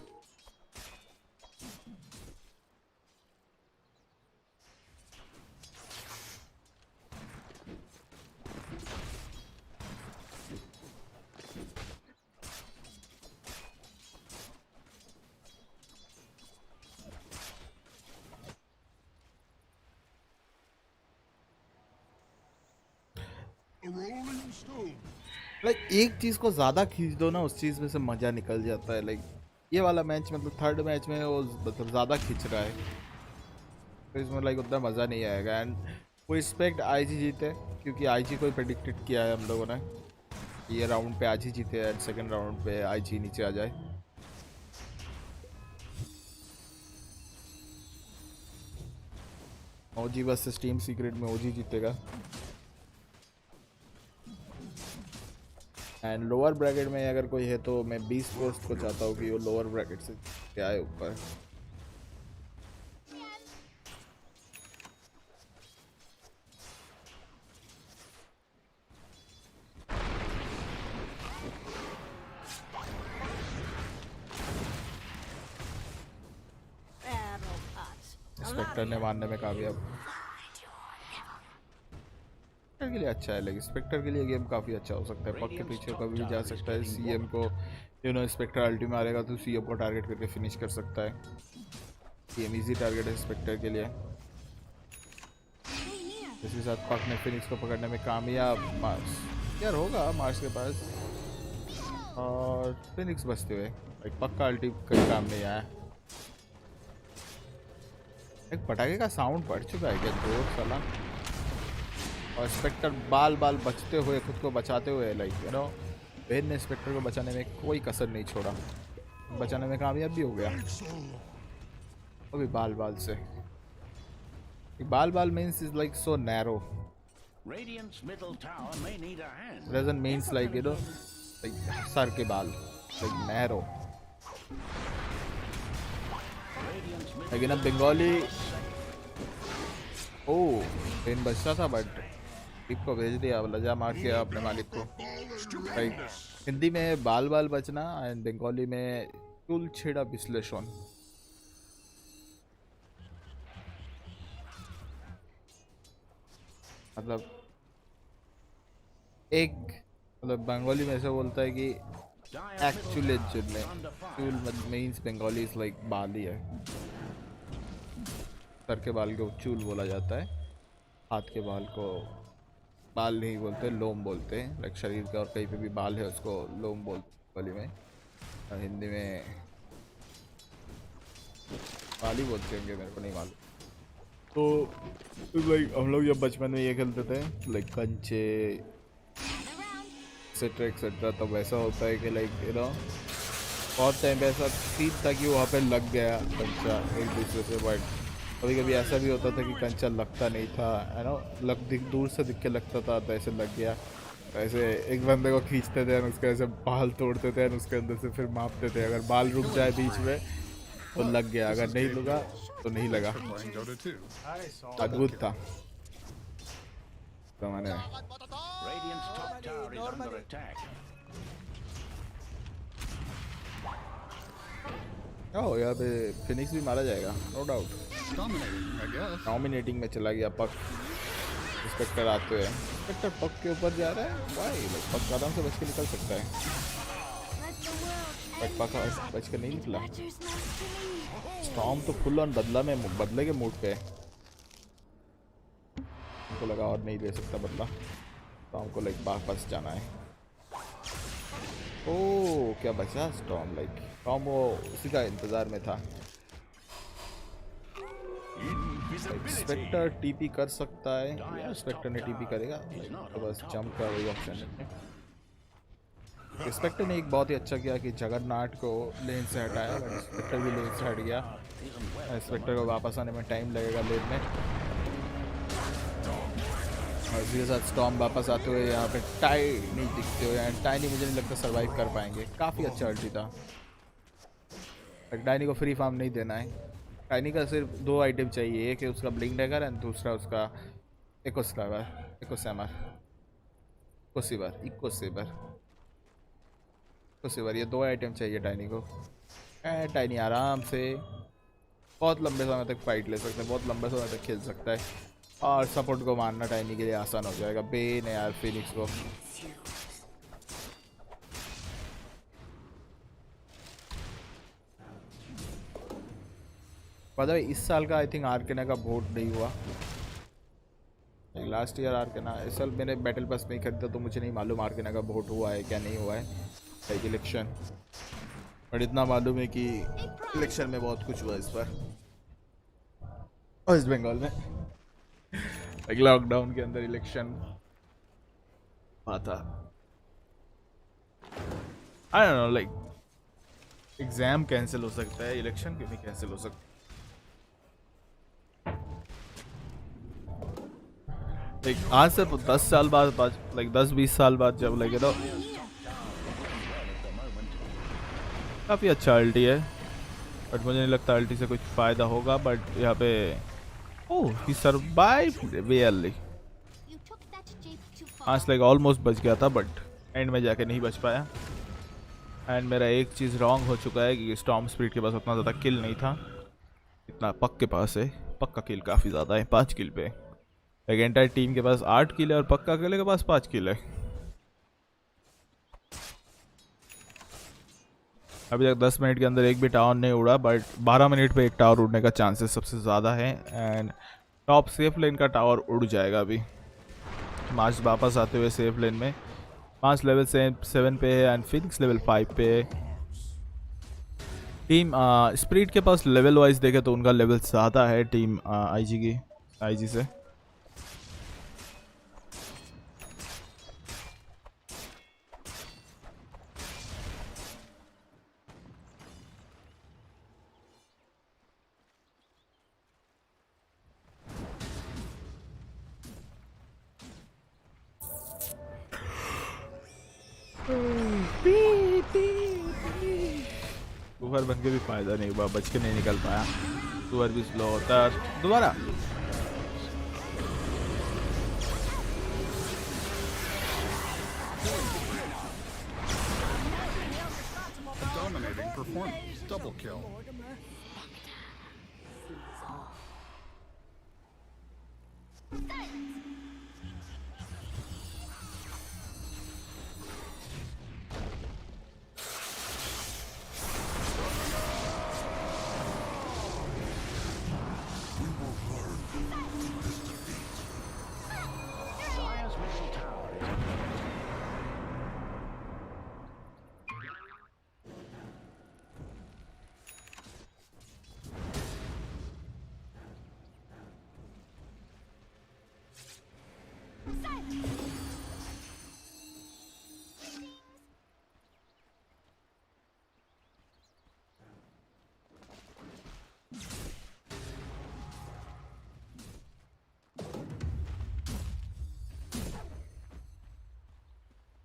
लाइक एक चीज को ज्यादा खींच दो ना, उस चीज में से मजा निकल जाता है। लाइक ये वाला मैच मतलब थर्ड मैच में वो मतलब ज्यादा खींच रहा है, तो इसमें लाइक उतना मजा नहीं आएगा। एंड वो एक्सपेक्ट आईजी जीते, क्योंकि आईजी को प्रेडिक्टेड किया है हम लोगों ने, ये राउंड पे आईजी जीते एंड सेकंड राउंड पे आईजी नीचे आ जाए। ओजी वर्सेस टीम सीक्रेट में ओजी जीतेगा। एंड लोअर ब्रैकेट में अगर कोई है तो मैं 20 पोस्ट को चाहता हूँ कि वो लोअर ब्रैकेट से क्या है ऊपर। स्पेक्टर ने मारने में कामयाब। स्पेक्टर के लिए अच्छा है, लेकिन स्पेक्टर के लिए गेम काफ़ी अच्छा हो सकता है। पक के पीछे कभी भी जा सकता है। सीएम को स्पेक्टर अल्टी मारेगा तो सीएम को टारगेट करके फिनिश कर सकता है। सीएम इजी टारगेट है स्पेक्टर के लिए। इसके साथ पक ने फिनिक्स को पकड़ने में कामयाब। मार्स यार होगा मार्स के पास, और फिनिक्स बचते हुए एक पक्का अल्टी कहीं काम नहीं आया। एक पटाखे का साउंड बढ़ चुका है क्या जोर साला। और स्पेक्टर बाल बचते हुए, खुद को बचाते हुए, लाइक बेन ने स्पेक्टर को बचाने में कोई कसर नहीं छोड़ा, बचाने में कामयाब भी हो गया। अभी बाल से बाल means is like so narrow, doesn't means like like sir के बाल, लाइक नैरो। लेकिन अब बंगाली पेन बचता था बट टिप को भेज दिया, लजा मार के अपने मालिक को। लाइक हिंदी में बाल बचना एंड बंगाली में चूल छेड़ा विश्लेषण। मतलब बंगाली में ऐसा बोलता है कि एक्चुअली चूल मीन्स बंगाली इज लाइक बाल ही है। सर के बाल को चूल बोला जाता है, हाथ के बाल को बाल नहीं बोलते, लोम बोलते हैं। लाइक शरीर का और कहीं पे भी बाल है उसको लोम बोलते बंगाली में, और हिंदी में बाल ही बोलते होंगे, मेरे को नहीं मालूम। तो लाइक हम लोग जब बचपन में ये खेलते थे लाइक कंचे एक्सेट्रा, तो वैसा होता है कि लाइक बहुत टाइम पे ऐसा सीन था कि वहाँ पे लग गया कंचा एक दूसरे से। बट कभी कभी ऐसा भी होता था कि कंचा लगता नहीं था, है ना, दूर से दिख के लगता था, तो ऐसे लग गया। ऐसे एक बंदे को खींचते थे, उसके ऐसे बाल तोड़ते थे, उसके अंदर से फिर मापते थे। अगर बाल रुक जाए बीच में तो लग गया, अगर नहीं लगा तो नहीं लगा। अद्भुत था तो मैंने यहाँ पे फिनिक्स भी मारा जाएगा नो डाउट। डोमिनेटिंग में चला गया पक। स्पेक्टर आते हुए स्पेक्टर पक के ऊपर जा रहा है भाई, पक आराम से बच के निकल सकता है, बट पक बच के नहीं निकला। स्टॉर्म तो फुल ऑन बदले के मूड पे है। को लगा और नहीं ले सकता बदला, स्टॉर्म को लाइक वापस जाना है। ओ क्या बचा स्टॉर्म, लाइक स्टॉर्म वो उसी का इंतजार में था। स्पेक्टर टीपी कर सकता है, या स्पेक्टर ने टीपी करेगा तो बस जंप का वही ऑप्शन है। स्पेक्टर ने एक बहुत ही अच्छा किया कि जगन्नाथ को लेन से हटाया, बट स्पेक्टर भी लेन से हट गया। स्पेक्टर को वापस आने में टाइम लगेगा लेन में। और इसी के साथ स्टॉर्म वापस आते हुए यहाँ पे टाइनी दिखते हुए, एंड टाइनी मुझे नहीं लगता सरवाइव कर पाएंगे। काफ़ी अच्छा अल्टी था, टाइनी को फ्री फार्म नहीं देना है। टाइनी का सिर्फ 2 आइटम चाहिए, एक है उसका ब्लिंक डैगर एंड दूसरा उसका इकोसेवर। ये 2 आइटम चाहिए टाइनी को। टाइनी आराम से बहुत लंबे समय तक फाइट ले सकते हैं, बहुत लंबे समय तक खेल सकता है, और सपोर्ट को मारना टाइनी के लिए आसान हो जाएगा। बेन है यार फिनिक्स को पता है इस साल का आई थिंक आर्केना का वोट नहीं हुआ। लास्ट ईयर आर्केना, इस साल मैंने बैटल पास नहीं खरीदा तो मुझे नहीं मालूम आर्केना का वोट हुआ है क्या नहीं हुआ है लाइक इलेक्शन। बट इतना मालूम है कि इलेक्शन में बहुत कुछ हुआ इस बार वेस्ट बंगाल में। लाइक लॉकडाउन के अंदर इलेक्शन हुआ था। आई don't no, like exam cancel हो सकता है, इलेक्शन क्यों नहीं कैंसिल हो सकता। लाइक आज से 10 साल बाद, लाइक 10-20 साल बाद जब लगे तो काफ़ी अच्छा अल्टी है, बट मुझे नहीं लगता अल्टी से कुछ फ़ायदा होगा। बट यहाँ पे ओह ही सर्वाइव्ड वेयरली। आज लाइक ऑलमोस्ट बच गया था, बट एंड में जाके नहीं बच पाया। एंड मेरा एक चीज़ रॉन्ग हो चुका है कि स्टॉर्म स्पिरिट के पास उतना ज़्यादा किल नहीं था, इतना पक के पास है। पक्का किल काफ़ी ज़्यादा है, 5 किल पे। एक एंटायर टीम के पास 8 किल है और पक्का अकेले के पास 5 किल है। अभी तक 10 मिनट के अंदर एक भी टावर नहीं उड़ा, बट 12 मिनट पे एक टावर उड़ने का चांसेस सबसे ज़्यादा है। एंड टॉप सेफ लेन का टावर उड़ जाएगा अभी। मार्च वापस आते हुए सेफ लेन में। 5 लेवल 7 पे है एंड फिनिक्स लेवल 5 पे है। टीम स्प्रिट के पास लेवल वाइज देखे तो उनका लेवल ज़्यादा है टीम आईजी से। सुअर बन के भी फायदा नहीं हुआ, बच के नहीं निकल पाया। सुअर भी स्लो होता है दोबारा। Dominating performance. Double kill.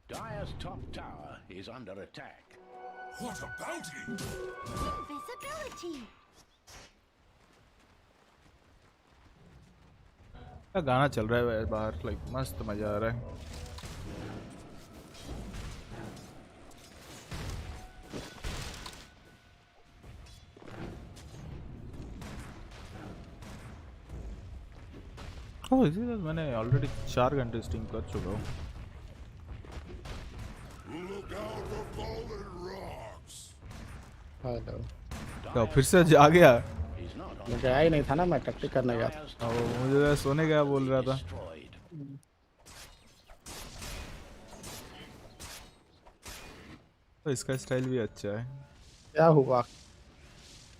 Dire's top tower is under attack. What a bounty! Invisibility. क्या गाना चल रहा है बाहर, लाइक मस्त मजा आ रहा है। ओह इसी तरह मैंने ऑलरेडी 4 घंटे स्ट्रीम कर चुका हूँ। हेलो तो फिर से आ गया? मैं गया ही नहीं था ना, मैं टैक्टिक करने गया था। वो मुझे सोने गया बोल रहा था। तो इसका स्टाइल भी अच्छा है। क्या हुआ?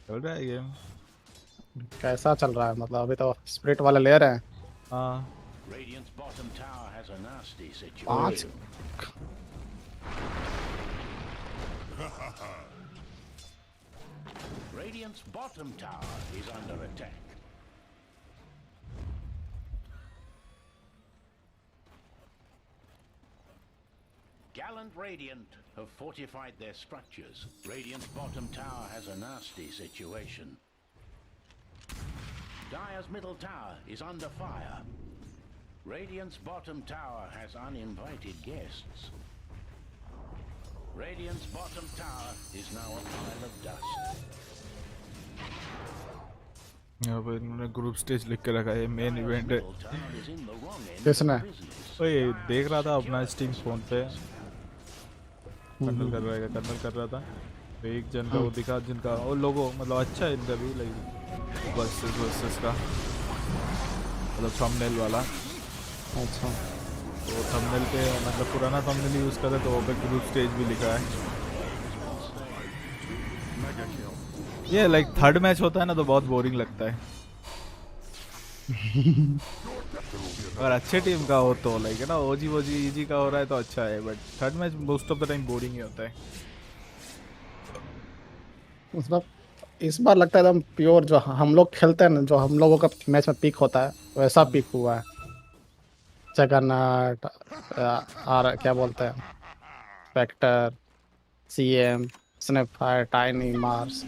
चल रहा है गेम। कैसा चल रहा है? मतलब अभी तो स्प्रिट वाले ले रहे हैं। हाँ Radiant's bottom tower has a nasty 5 situation. Radiant's bottom tower is under attack. Gallant Radiant have fortified their structures. Radiant's bottom tower has a nasty situation. Dire's middle tower is under fire. Radiant's bottom tower has uninvited guests. Radiant's bottom tower is now a pile of dust. यहाँ पर इन्होंने group stage लिख के रखा है, main event है। किसने? ओए देख रहा था अपना स्ट्रीम फोन पे, कर्नल कर रहा था। तो एक जन का वो दिखा जिनका वो लोगो मतलब अच्छा है इनका भी, लाइक वर्सेस का मतलब थंबनेल वाला। अच्छा तो थंबनेल पे मतलब पुराना थंबनेल यूज़ करे तो वो पे ग्रुप स्टेज भी लिखा है। ये लाइक थर्ड मैच होता है ना तो बहुत बोरिंग लगता है। अगर अच्छे टीम का हो तो लाइक है ना, ओजी इजी का हो रहा है तो अच्छा है, but third match most of the time boring ही होता है। मतलब इस बार लगता है एकदम प्योर जो हम लोग खेलते हैं ना, जो हम लोगों का मैच में पिक होता है वैसा पिक हुआ है। जगन्नाथ और क्या बोलते हैं, Spectre, CM, Snapfire, Tiny, Mars.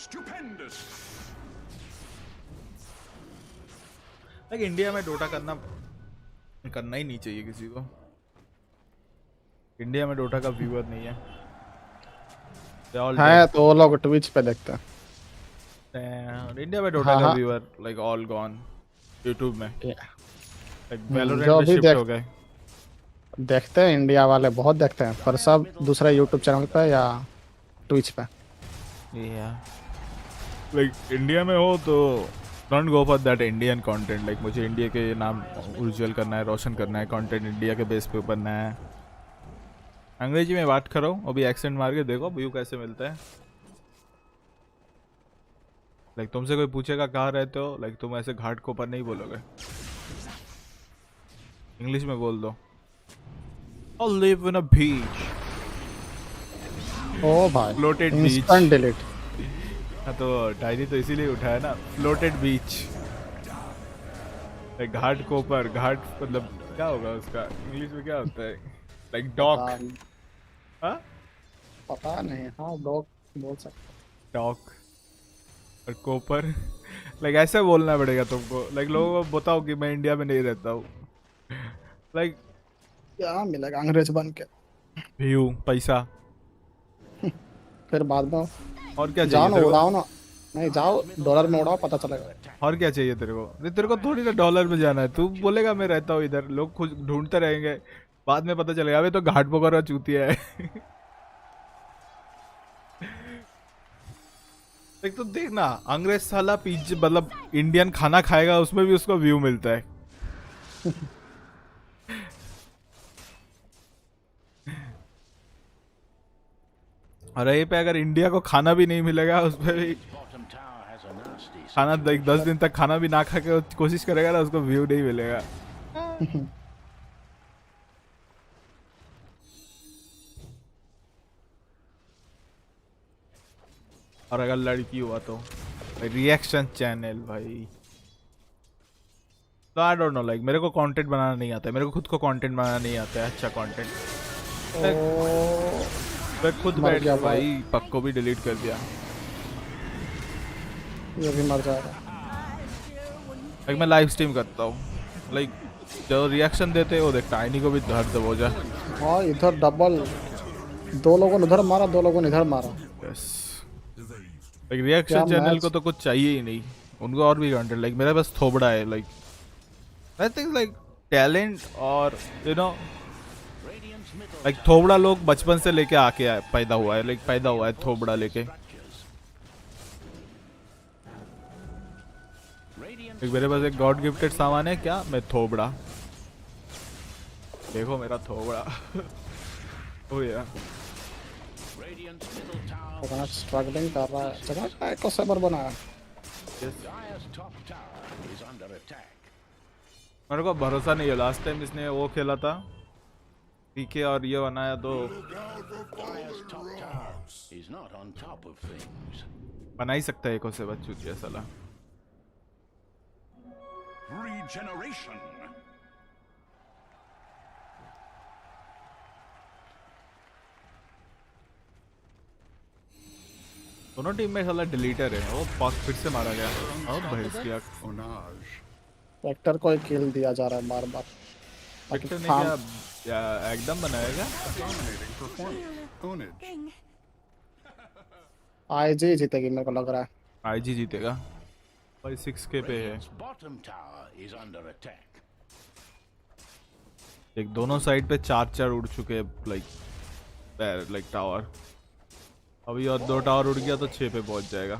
Stupendous. Like India में डोटा करना ही नहीं चाहिए किसी को। इंडिया में डोटा का व्यूअर नहीं है। है तो वो लोग ट्विच पे देखते हैं। इंडिया में डोटा का viewer like all gone YouTube में। लाइक वैलोरेंट में शिफ्ट हो गए। देखते हैं इंडिया वाले बहुत देखते हैं, पर सब दूसरे यूट्यूब चैनल पे या ट्विच पे। लाइक इंडिया में हो तो don't go for that Indian content. Like मुझे इंडिया के नाम उज्जवल करना है, रोशन करना है, कंटेंट इंडिया के बेस पे बनना है। अंग्रेजी में बात करो, अभी एक्सेंट मार के देखो व्यू कैसे मिलता है। लाइक तुमसे कोई पूछेगा कहाँ रहते हो, लाइक तुम ऐसे घाट को पर नहीं बोलोगे, इंग्लिश में बोल दो I live in a beach। ओ भाई फ्लोटेड बीच। Instant delete. हाँ तो डायरी तो इसीलिए उठाया ना, फ्लोटेड बीच। लाइक घाट को पर, घाट मतलब क्या होगा उसका इंग्लिश में, क्या होता है? Like doc. हाँ पता नहीं। हाँ डॉक बोल सकते। डॉक और कोपर। लाइक ऐसा बोलना पड़ेगा तुमको। लाइक लोगों को बताओ कि मैं इंडिया में नहीं रहता हूँ। लाइक क्या मिलेगा अंग्रेज बन के? व्यू, पैसा, फिर बाद में और क्या जाओ चाहिए? ना उड़ाओ ना। नहीं जाओ डॉलर में उड़ाओ, पता चलेगा। और क्या चाहिए तेरे को? तेरे को थोड़ी ना डॉलर में जाना है। तू बोलेगा मैं रहता हूँ इधर, लोग खुद ढूंढते रहेंगे, बाद में पता चलेगा अबे तो घाट पोखरा चूतिया है। एक तो देखना, अंग्रेज साला पिज्जा मतलब इंडियन खाना खाएगा, उसमें भी उसको व्यू मिलता है। और ये पे अगर इंडिया को खाना भी नहीं मिलेगा, उसमें भी खाना 10 दिन तक खाना भी ना खा के कोशिश करेगा ना, उसको व्यू नहीं मिलेगा। और अगर लड़की हुआ तो रिएक्शन चैनल भाई। तो आई डोंट नो, लाइक मेरे को कंटेंट बनाना नहीं आता है, मेरे को खुद को कंटेंट बनाना नहीं आता है, अच्छा कंटेंट। मैं खुद बैठ गया भाई, पक्को भी डिलीट कर दिया। ये भी मर जाएगा। लाइक मैं लाइव स्ट्रीम करता हूँ, लाइक जो रिएक्शन देते हैं वो देख, टाइनी को भी दर्द हो जा। हाँ इधर डबल, 2 लोगों ने उधर मारा, 2 लोगों ने इधर मारा। यस, लाइक रिएक्शन चैनल को तो कुछ चाहिए ही नहीं, उनको और भी कंटेंट। लाइक मेरा बस थोबड़ा है। Like I think like talent और यू नो लाइक थोबड़ा लोग बचपन से लेके आके पैदा हुआ है, लाइक पैदा हुआ है थोबड़ा लेके। एक मेरे पास एक गॉड गिफ्टेड सामान है क्या, मैं थोबड़ा। देखो मेरा थोबड़ा। ओ यार स्ट्रगलिंग कर रहा है, जगह एको सर्वर बनाया। मेरे को भरोसा नहीं है, लास्ट टाइम इसने वो खेला था पीके और ये बनाया तो बना ही सकता है एको से बच्चू की साला। Regeneration. दोनों टीम में साला डिलीटर है, वो पास फिर से मारा गया। और भैंस की आंख। वेक्टर को ही किल दिया जा रहा है बार बार। वेक्टर ने क्या एकदम बनाएगा? आईजी जीतेगी मेरे को लग रहा है। आईजी जीतेगा भाई, 6K पे है। एक दोनों साइड पे 4 उड़ चुके हैं, लाइक टावर। अभी और 2 टावर उड़ गया तो 6 पे पहुंच जाएगा।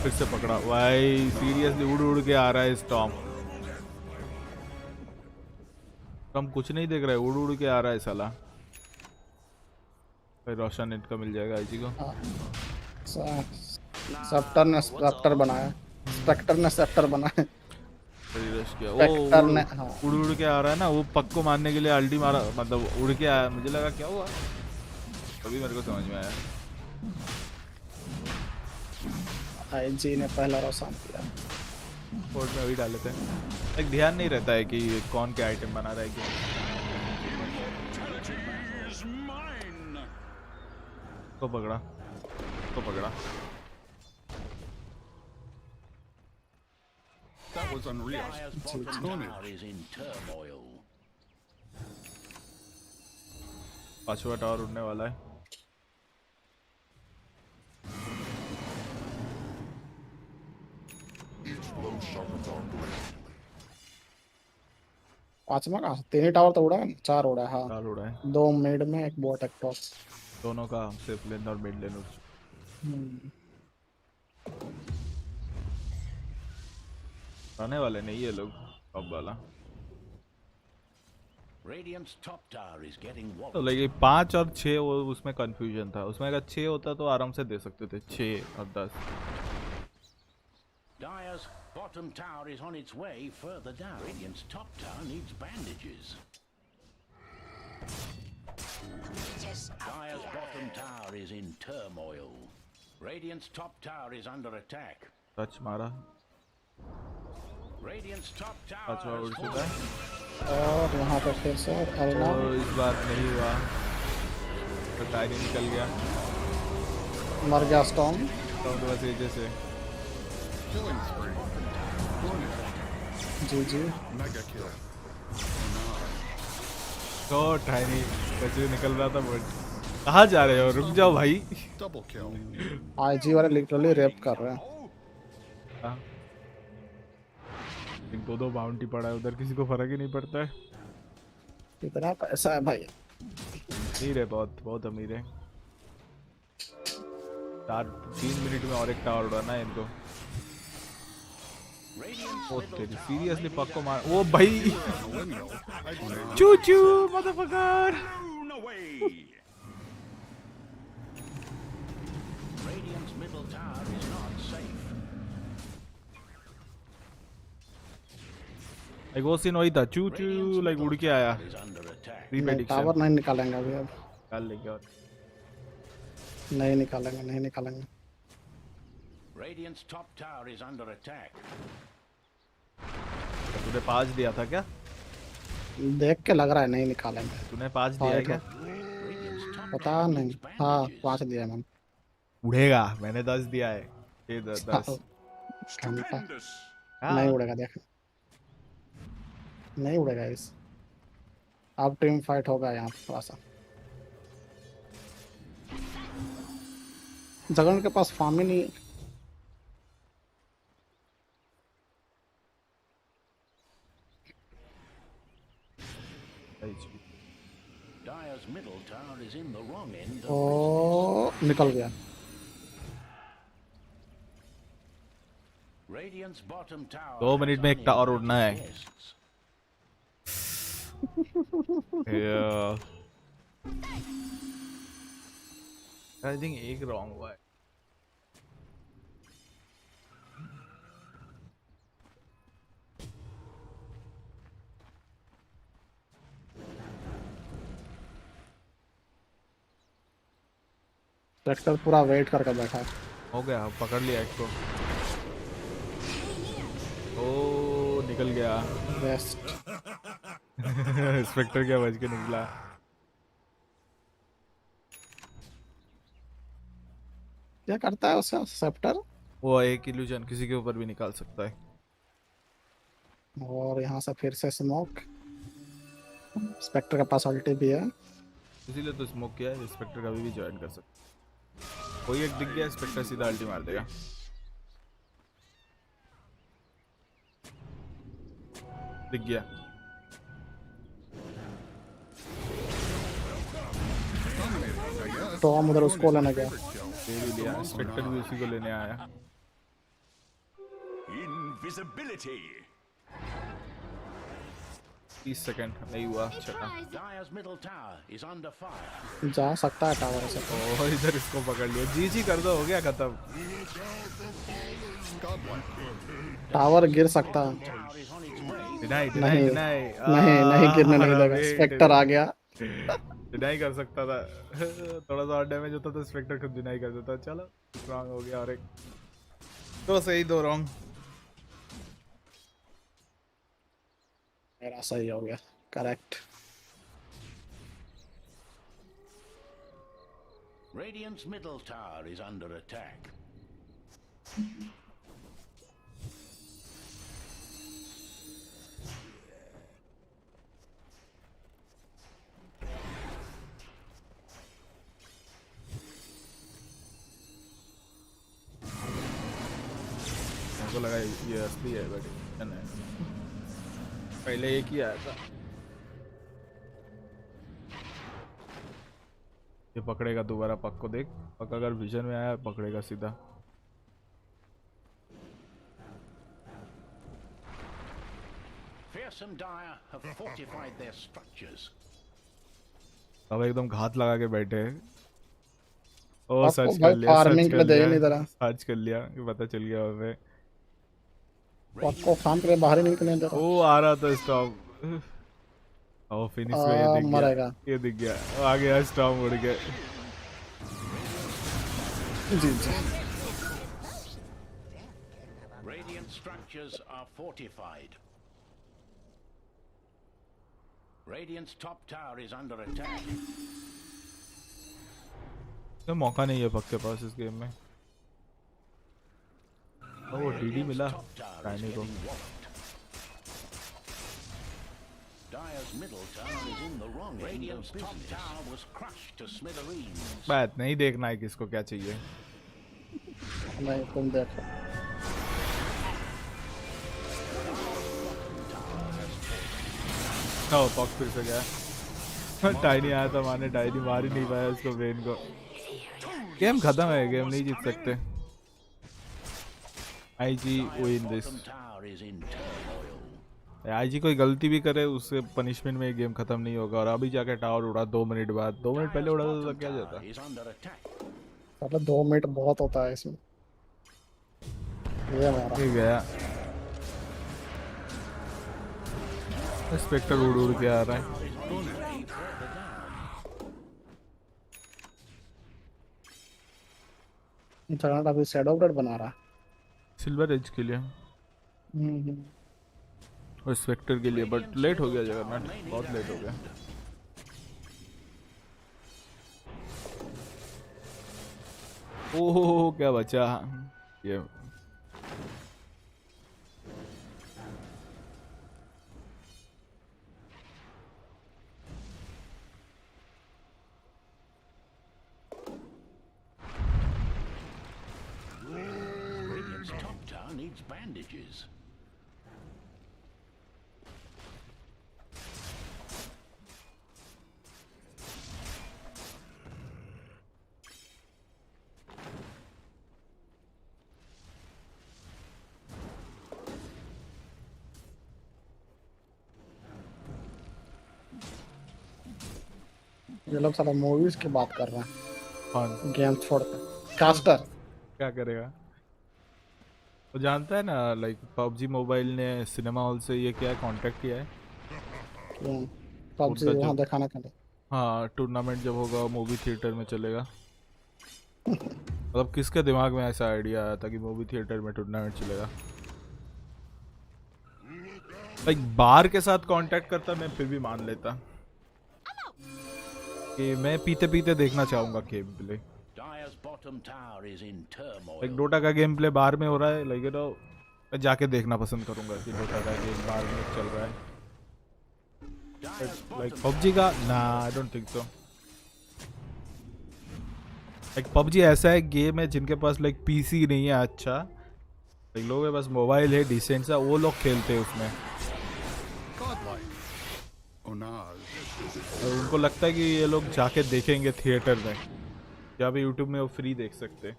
फिर से पकड़ा भाई, सीरियसली उड़ उड़ के आ रहा है स्टॉर्म। हम कुछ नहीं देख रहे, उड़ उड़ के आ रहा है साला। भाई रोशन नेट का मिल जाएगा आईजी को। सेप्टर ने स्पेक्टर बनाया, स्पेक्टर ने सेप्टर बनाया। रश किया स्पेक्टर ने हाँ उड़ के आ रहा है ना, वो पक को मारने के लिए अल्टी मारा, मतलब उड़ के आया, मुझे लगा क्या हुआ, अभी मेरे को समझ में आया। आईजी ने पहला रोसान किया। कोर्ट में वही डाले थे, एक ध्यान नहीं रहता है कि कौन क्या आइटम बना रहा है क्या। तो पकड़ा That was unreal. Dire's bottom tower is in turmoil. पांचवा टावर उड़ने वाला है। पांचवा कहाँ से? 3 ही टावर तो उड़ा है, 4 उड़ा है। हाँ 4 उड़ा है, 2 मिड में, 1 बॉट, 1 टॉप। दोनों का सिर्फ लेन और मिड लेन। आने वाले नहीं ये लोग टॉप वाला। Radiant's top tower is getting तो walloped. लगे 5 और 6 वो उसमें कंफ्यूजन था, उसमें अगर 6 होता तो आराम से दे सकते थे, 6 और 10। Dire's bottom tower is on its way further down. Radiant's top tower needs bandages. Dire's bottom tower is in turmoil. Radiant's top tower is under attack. Touch मारा, Radiant's top पांचवा tower उड़ is चुका है और यहाँ पे फिर से अरेना। और इस बार नहीं हुआ, तो टाइनी निकल गया, मर गया स्टॉर्म। तो बस एजे से Killing spree. जी Mega kill. तो टाइनी बच्चे निकल रहा था, बट कहाँ जा रहे हो, रुक जाओ भाई। Double kill. आईजी वाले लिटरली रेप कर रहे हैं। हाँ। 2 बाउंटी पड़ा है उधर, किसी को फर्क ही नहीं पड़ता है। इतना पैसा है भाई, अमीर है, बहुत अमीर है। 3 मिनट में और एक टावर उड़ाना है इनको। ओ तेरी सीरियसली पक को मार, ओ भाई चू चू motherfucker. Radiant's middle tower is not safe. एक वो सीन वही था, चू चू लाइक उड़ के आया। Is under attack. नहीं, टावर नहीं निकालेंगे अभी, अब निकाल लेंगे और नहीं निकालेंगे। Radiant's top tower is under attack. तूने 5 दिया था क्या? देख के लग रहा है नहीं निकालेंगे। तूने 5 दिया है क्या? पता नहीं, हाँ 5 दिया मैंने। उड़ेगा, मैंने 10 दिया है। ये 10 घंटा नहीं उड़ेगा, देख नहीं उड़ेगा इस। अब टीम फाइट होगा यहाँ पे थोड़ा सा। जगन के पास फार्म ही नहीं। Dire's middle tower is in the wrong end of ओ निकल गया। Radiant's bottom tower. 2 मिनट में एक टावर उड़ना है। आई थिंक एक रॉन्ग हुआ है। ट्रैक्टर पूरा वेट करके बैठा है। हो गया, पकड़ लिया एक को। ओ निकल गया बेस्ट। स्पेक्टर क्या बच के निकला। क्या करता है उसका सेप्टर? वो एक इल्यूजन किसी के ऊपर भी निकाल सकता है। और यहाँ से फिर से स्मोक। स्पेक्टर के पास अल्टी भी है, इसीलिए तो स्मोक किया है। स्पेक्टर कभी भी ज्वाइन कर सकता है। कोई एक दिख गया, स्पेक्टर सीधा अल्टी मार देगा। दिख गया। तो हम उधर उसको लेने गया। ले भी लिया, स्पेक्टर भी उसी को लेने आया। Invisibility. 30 सेकंड नहीं हुआ चला। Dire's middle tower is under fire. जा सकता है टावर से। ओह इधर इसको पकड़ लिया। जीजी कर दो, हो गया खत्म। टावर गिर सकता है। डिनाई नहीं डिनाई नहीं गिरने नहीं देगा। स्पेक्टर आ गया। डिनाई कर सकता था। थोड़ा सा और डैमेज होता तो स्पेक्टर खुद डिनाई कर देता। चलो रॉन्ग हो गया। और एक तो सही, 2 रॉन्ग। मेरा सही हो गया। Correct. Radiant's middle tower is under attack. मुझे लगा ये असली है बट नहीं, पहले एक ही आया था। ये पकड़ेगा दोबारा। पक को देख, पक अगर विजन में आया पकड़ेगा सीधा। Fearsome Dire have fortified their structures. अब एकदम घात लगा के बैठे हैं। ओ आपको सर्च भाई कर लिया, फार्मिंग के लिए दे ही नहीं दे रहा। सर्च कर लिया कि पता चल गया हमें। आपको फार्म के लिए बाहर ही नहीं निकलने दे रहा। ओ आ रहा था स्टॉप। ओ फिनिश में ये दिख मरेगा। गया, ये दिख गया। आ गया स्टॉप उड़ के। जी जी। Radiant structures are fortified. Radiant's top tower is under attack. तो मौका नहीं है पक के पास इस गेम में। ओ डीडी मिला टाइनी को। Dire's middle tower is in the wrong. Radiant's top tower was crushed to smithereens. बात नहीं देखना है किसको क्या चाहिए। नहीं तुम देखो। ओ पक फिर से गया। टाइनी आया था मारने, टाइनी मार ही नहीं पाया उसको वेन को। गेम खत्म है, गेम नहीं जीत सकते। IG win this. आईजी कोई गलती भी करे उससे पनिशमेंट में गेम खत्म नहीं होगा। और अभी जाके टावर उड़ा 2 मिनट बाद। 2 मिनट पहले उड़ा तो क्या जाता। मतलब 2 मिनट बहुत होता है इसमें। ये हमारा ये गया। स्पेक्टर उड़ उड़ के आ रहा है। इंटरनेट अभी शैडो ब्रेड बना रहा है। सिल्वर एज के लिए और स्पेक्टर के लिए, बट लेट हो गया जगन्नाथ, बहुत लेट हो गया। ओह क्या बचा ये। Radiant's top tower needs bandages. ये लोग साला मूवीज की बात कर रहे हैं। कौन? गेम छोड़ के कास्टर क्या करेगा वो जानता है ना। लाइक पबजी मोबाइल ने सिनेमा हॉल से ये क्या कॉन्ट्रैक्ट किया है। पबजी वहाँ दिखाने के लिए। हाँ टूर्नामेंट जब होगा मूवी थिएटर में चलेगा। मतलब किसके दिमाग में ऐसा आइडिया आया था कि मूवी थिएटर में टूर्नामेंट चलेगा। लाइक बार के साथ कांटेक्ट करता मैं फिर भी मान लेता कि मैं पीते पीते देखना चाहूंगा गेम प्ले। लाइक डोटा का गेम प्ले बार में हो रहा है, लाइक मैं जाके देखना पसंद करूंगा कि डोटा का गेम बार में चल रहा है। लाइक पबजी का ना I don't think so. Like PUBG ऐसा है गेम है जिनके पास लाइक पीसी नहीं है अच्छा, लाइक लोगों के पास मोबाइल है डिसेंट सा, वो लोग खेलते हैं उसमें। और उनको लगता है कि ये लोग जाके देखेंगे थिएटर में, या भी यूट्यूब में वो फ्री देख सकते हैं।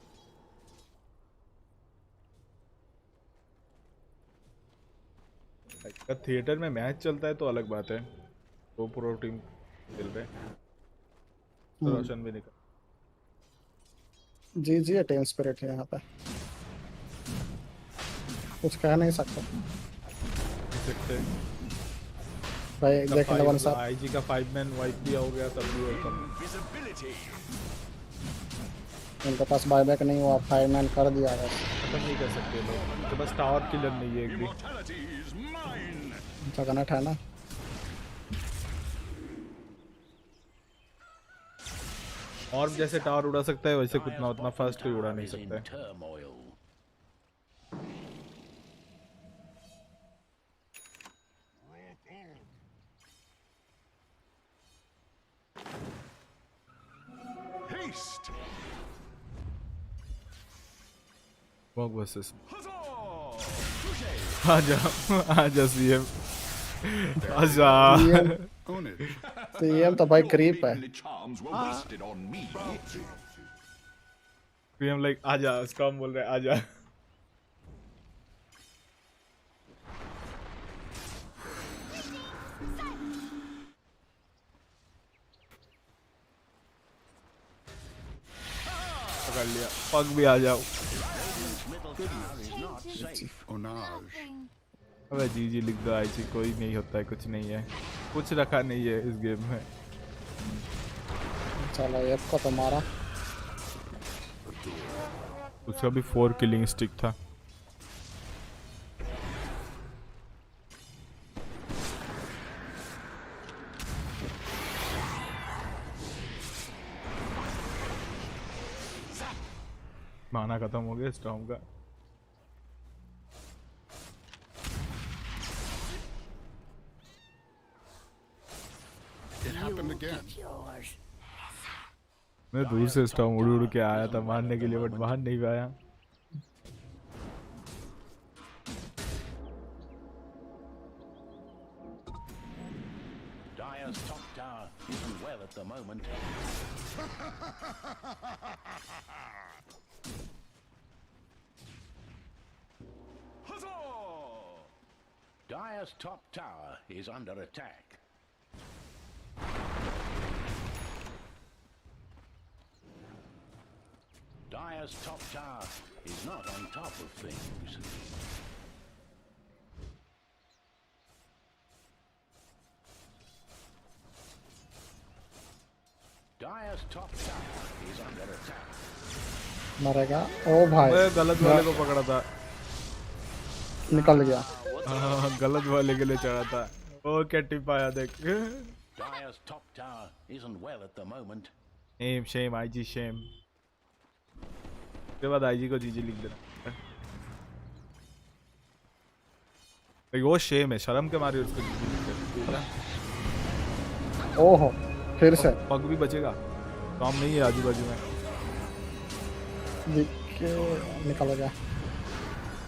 अगर थिएटर में मैच चलता है तो अलग बात है, तो प्रो टीम खेल रहे तो रोशन भी निकल। जी है, टीम स्पिरिट है यहाँ पे, कुछ कह नहीं सकते भाई। देखें लोगों साहब, आईजी का 5 मैन वाइप भी हो गया तब भी वेलकम। उनके पास बायबैक नहीं हुआ, 5 मैन कर दिया है। खत्म नहीं कर सकते लोग, तो बस टावर किलर नहीं है एक भी। जगन्नाथ है ना, और जैसे टावर उड़ा सकता है वैसे कुछ ना उतना फास्ट कोई उड़ा नहीं सकता है। Walk versus आजा सीएम, आजा सीएम तो भाई क्रीप है। सीएम लाइक आजा, स्टॉर्म बोल रहे आजा। पकड़ लिया, पग भी आ जाओ। अबे जी लिख दो आईची, कोई नहीं होता है, कुछ नहीं है, कुछ रखा नहीं है इस गेम में। चलो एक को तो मारा, उसका भी 4 किलिंग स्टिक था। माना खत्म हो गया स्टॉर्म का। मैं दूर से स्टॉर्म उड़ उड़ के आया था मारने के लिए, बट मार नहीं पाया। Dire's top tower isn't well at the moment. Dire's top tower is under attack. Dire's top tower is not on top of things. Dire's top tower is under attack. मरेगा। ओ भाई मैं गलत वाले को पकड़ा था, निकल गया। हाँ गलत वाले के लिए चढ़ा था। ओ क्या टिप आया देख। Dire's top tower isn't well at the moment. Shame IG shame. उसके बाद आईजी को जीजी लिख देना। वो शेम है, शर्म के मारे उसको जीजी लिख देना। ओहो फिर से पग भी बचेगा, काम नहीं है आजू बाजू में। निकल गया।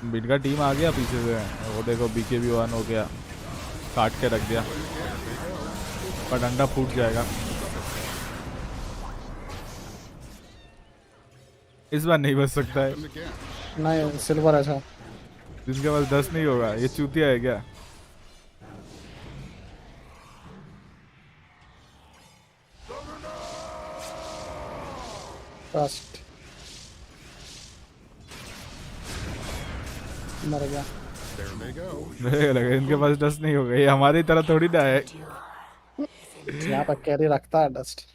बीट का टीम आ गया पीछे से, वो देखो बीके भी 1 हो गया, काट के रख दिया, पर डंडा फूट जाएगा। इस बार नहीं बच सकता है। नहीं सिल्वर ऐसा, जिसके पास 10 नहीं होगा, ये चूतिया है क्या? फर्स्ट मर गया। लगा इनके पास 10 नहीं होगा, ये हमारी तरह थोड़ी ना है। यहाँ पर कैरी रखता है डस्ट।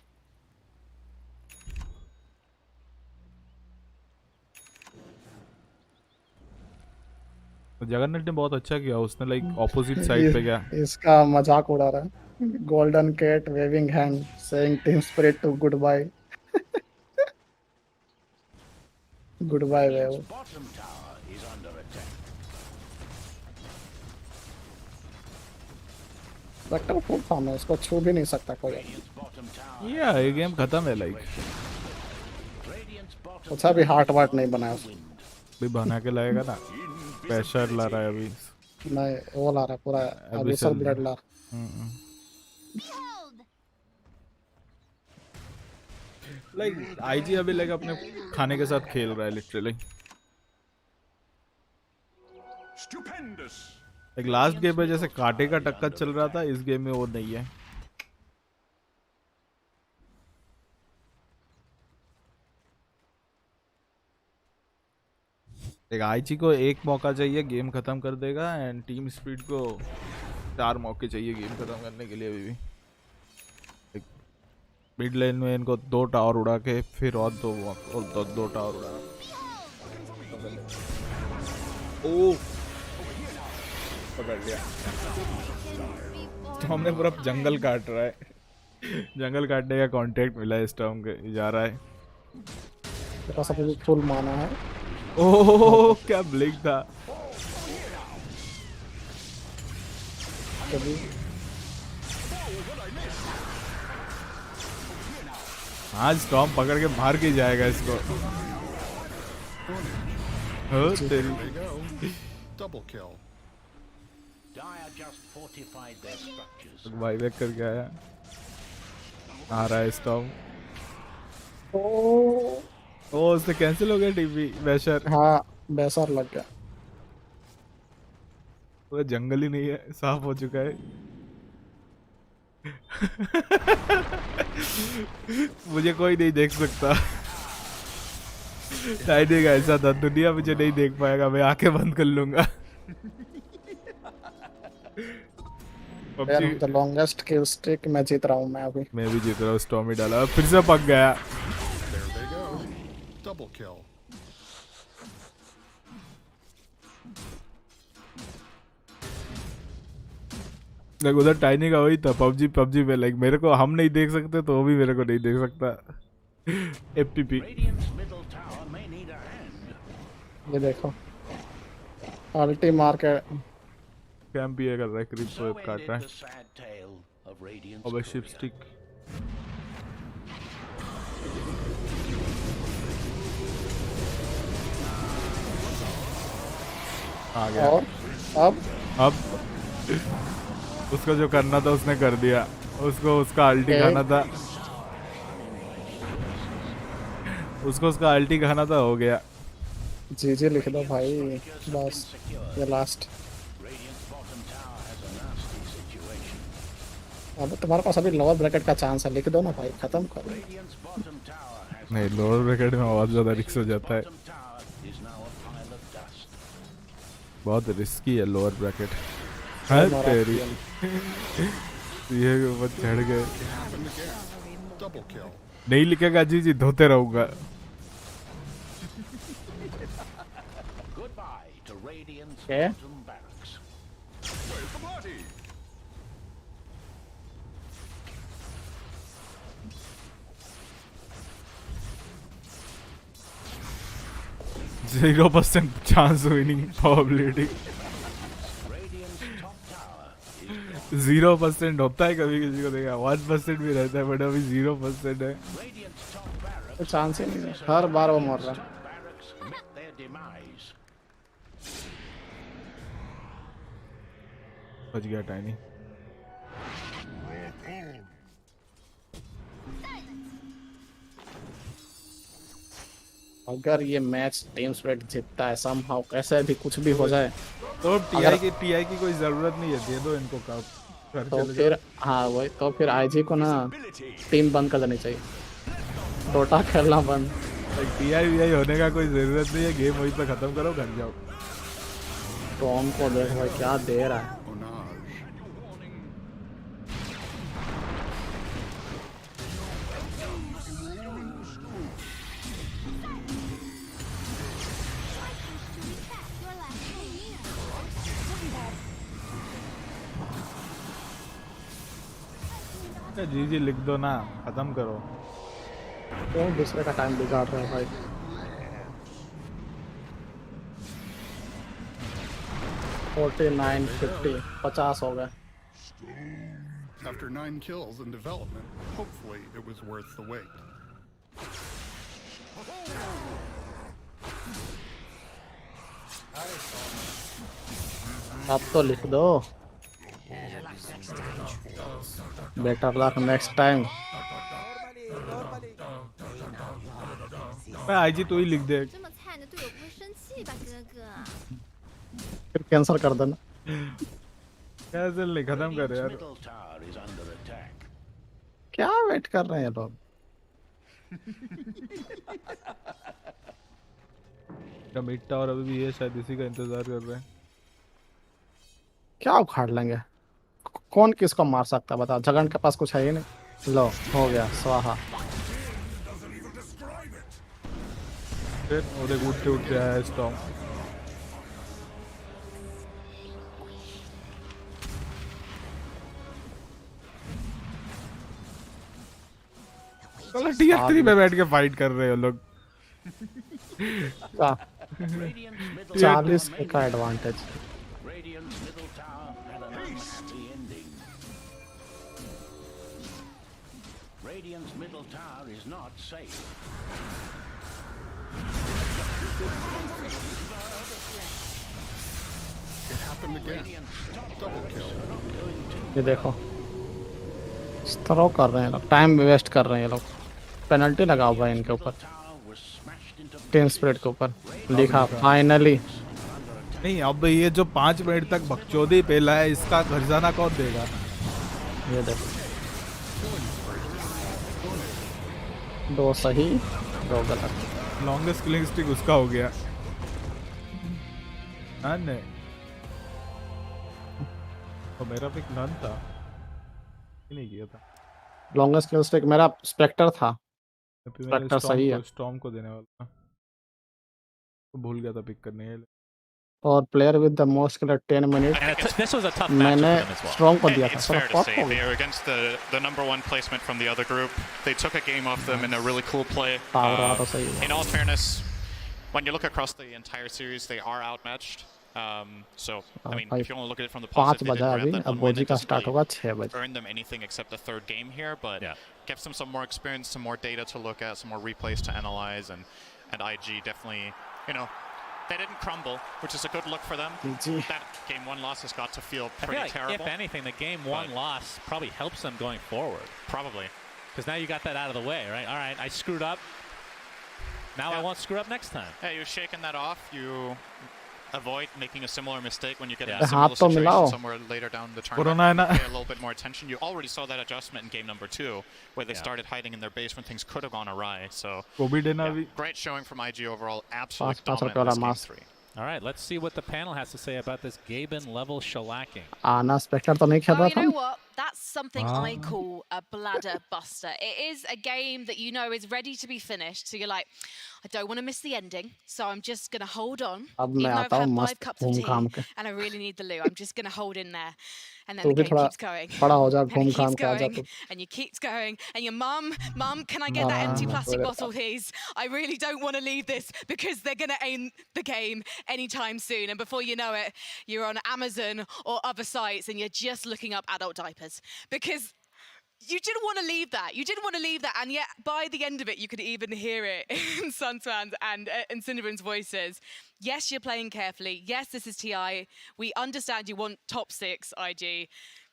तो जगन्नाथ ने बहुत अच्छा किया, उसने लाइक ऑपोजिट साइड पे गया। इसका मजाक उड़ा रहा है। Golden cat waving hand saying Team Spirit to goodbye. Goodbye wave. Vector full form है, इसको छू भी नहीं सकता कोई। ये गेम खत्म है लाइक। अच्छा भी हार्ट वार्ट नहीं बनाया भी बना के लाएगा ना, प्रेशर ला रहा है अभी। नहीं वो ला रहा है पूरा एबिसल ब्लड ला। लाइक आईजी अभी लाइक अपने खाने के साथ खेल रहा है लिटरली। एक लास्ट गेम में जैसे कांटे का टक्कर चल रहा था, इस गेम में वो नहीं है। एक आईची को एक मौका चाहिए, गेम खत्म कर देगा, एंड टीम स्पीड को 4 मौके चाहिए गेम खत्म करने के लिए। अभी भी मिड लेन में इनको 2 टावर उड़ा के फिर और 2 टावर उड़ा। ओ पकड़ लिया। तो हमने पूरा जंगल काट रहा है। जंगल काटने का कॉन्ट्रैक्ट मिला है स्टॉर्म के, जा रहा है। तेरा सब कुछ फुल माना है। ओह क्या ब्लिंक था। आज स्टॉर्म पकड़ के मार के जाएगा इसको। हो तेरी। Double kill. भाई बैक करके आया। आ रहा है स्टॉर्म। ओ उससे कैंसिल हो गया टीवी बैशर। हाँ बैशर लग गया। पूरा जंगल ही नहीं है, साफ हो चुका है। मुझे कोई नहीं देख सकता। टाइनिंग ऐसा था, दुनिया मुझे नहीं देख पाएगा, मैं आंखें बंद कर लूंगा। द लॉन्गेस्ट किल स्ट्रिक मैं जीत रहा हूँ। मैं भी जीत रहा हूँ। स्टॉर्म ही डाला, फिर से पक गया। There they go. Double kill. Like उधर टाइनी का वही था, पबजी में लाइक मेरे को हम नहीं देख सकते तो वो भी मेरे को नहीं देख सकता। एफपीपी ये देखो अल्टी मार के कैंप भी कर रहा है, क्रिप को काट रहा है। अबे शिप स्टिक आ गया। और अब उसको जो करना था उसने कर दिया। उसको उसका अल्टी खाना था। उसको उसका अल्टी खाना था, हो गया। जी लिख दो भाई, बस ये लास्ट। अब तुम्हारे पास अभी लोअर ब्रैकेट का चांस है, लिख दो ना भाई, खत्म करो। नहीं, लोअर ब्रैकेट में बहुत ज्यादा रिस्क हो जाता है। बहुत रिस्की है लोअर ब्रैकेट। है तेरी। ये ऊपर चढ़ गए। नहीं लिखेगा जी धोते रहूंगा। क्या? Zero % chance winning probability। 0% होता है कभी किसी को देखा, 1% भी रहता है, बट अभी 0% है। तो चांस ही नहीं है, हर बार वो मर रहा है। बच गया टाइनी। अगर ये मैच टीम स्पिरिट जीतता है समहाउ, कैसे भी कुछ भी हो जाए, तो टीआई की कोई जरूरत नहीं है, दे दो इनको कप। तो फिर हाँ वही, तो फिर आईजी को ना टीम बंद कर देनी चाहिए, डोटा खेलना बंद। टीआई होने का कोई जरूरत नहीं है, गेम वहीं पे खत्म करो, घर जाओ। टॉम को देख भाई क्या दे रहा है। जी लिख दो ना, खत्म करो। क्यों दूसरे का टाइम बिगाड़ रहा है भाई। $49.50 हो गए। After 9 kills in development, hopefully it was worth the wait. अब तो लिख दो। Better luck next time. IG तू ही लिख दे। फिर कैंसिल कर देना। कैसे नहीं खत्म कर यार Middle tower is under attack. क्या वेट कर रहे हैं लोग? मिड टावर अभी भी है शायद इसी का इंतजार कर रहे हैं क्या उखाड़ लेंगे? कौन किसको मार सकता है बताओ? जगन के पास कुछ है ही नहीं। लो हो गया स्वाहा। फिर वो देख उठते उठते आया स्टॉर्म चलो टीयर 3 पे बैठ के फाइट कर रहे हो लोग 40 का advantage Radiant's middle tower had an unhappy ending. Radiant's middle tower is not safe. It happened again. Double kill. ये देखो इस तरह कर रहे हैं लोग, टाइम वेस्ट कर रहे हैं ये लोग। पेनल्टी लगा हुआ है इनके ऊपर, टीम स्पिरिट के ऊपर लिखा फाइनली। नहीं अब ये जो 5 मिनट तक बकचोदी पेला है इसका खजाना कौन देगा? ये देखो 2 सही 2 गलत। लॉन्गेस्ट किलिंग स्ट्रिक उसका हो गया। नहीं तो मेरा पिक नन था, नहीं किया था। लॉन्गेस्ट किल स्ट्रिक मेरा स्पेक्टर था। स्पेक्टर सही है। स्टॉर्म को देने वाला तो भूल गया था पिक करने के लिए। और player with the most kill 10 minute मैंने स्ट्रॉन्ग को दिया था। It's fair to say they are against the number 1 placement from the other group. They took a game off them in a really cool play. In all fairness, when you look across the entire series, they are outmatched. So I mean, if you want to look at it from the positive, they did grab that one win. It doesn't really earn them anything except the 3rd game here, but gives them some more experience, some more data to look at, some more replays to analyze, and IG definitely, you know, they didn't crumble, which is a good look for them. That game 1 loss has got to feel pretty terrible. If anything, the game 1 loss probably helps them going forward. Probably. Because now you got that out of the way, right? All right, I screwed up. Now I won't screw up next time. Yeah, you're shaking that off. You avoid making a similar mistake when you get in Yeah. a similar situation somewhere later down the tournament. Pay a little bit more attention. You already saw that adjustment in game number 2, where they started hiding in their base when things could have gone awry. So, great showing from IG overall. Absolutely dominant in this game 3. All right, let's see what the panel has to say about this Gaben level shellacking. आना Spectre तो नहीं खेल रहा Well, you था। know what? That's something I call a bladder buster. It is a game that you know is ready to be finished. So you're like, I don't want to miss the ending, so I'm just going to hold on. अब Even मैं though आता I've हूँ had 5 मस्त cups of घूम tea घाम के। and I really need the loo, I'm just going to hold in there. And then तू the भी game थोड़ा keeps going. बड़ा हो जा, And घूम it घाम keeps के आ जा going, तू। and you keeps going, and your mum, can I get that empty plastic bottle, please? I really don't want to leave this because they're going to aim the game anytime soon. And before you know it, you're on Amazon or other sites, and you're just looking up adult diapers because you didn't want to leave that. You didn't want to leave that. And yet, by the end of it, you could even hear it in Suntan's and Cinderbin's voices. Yes, you're playing carefully. Yes, this is TI. We understand you want top 6, IG.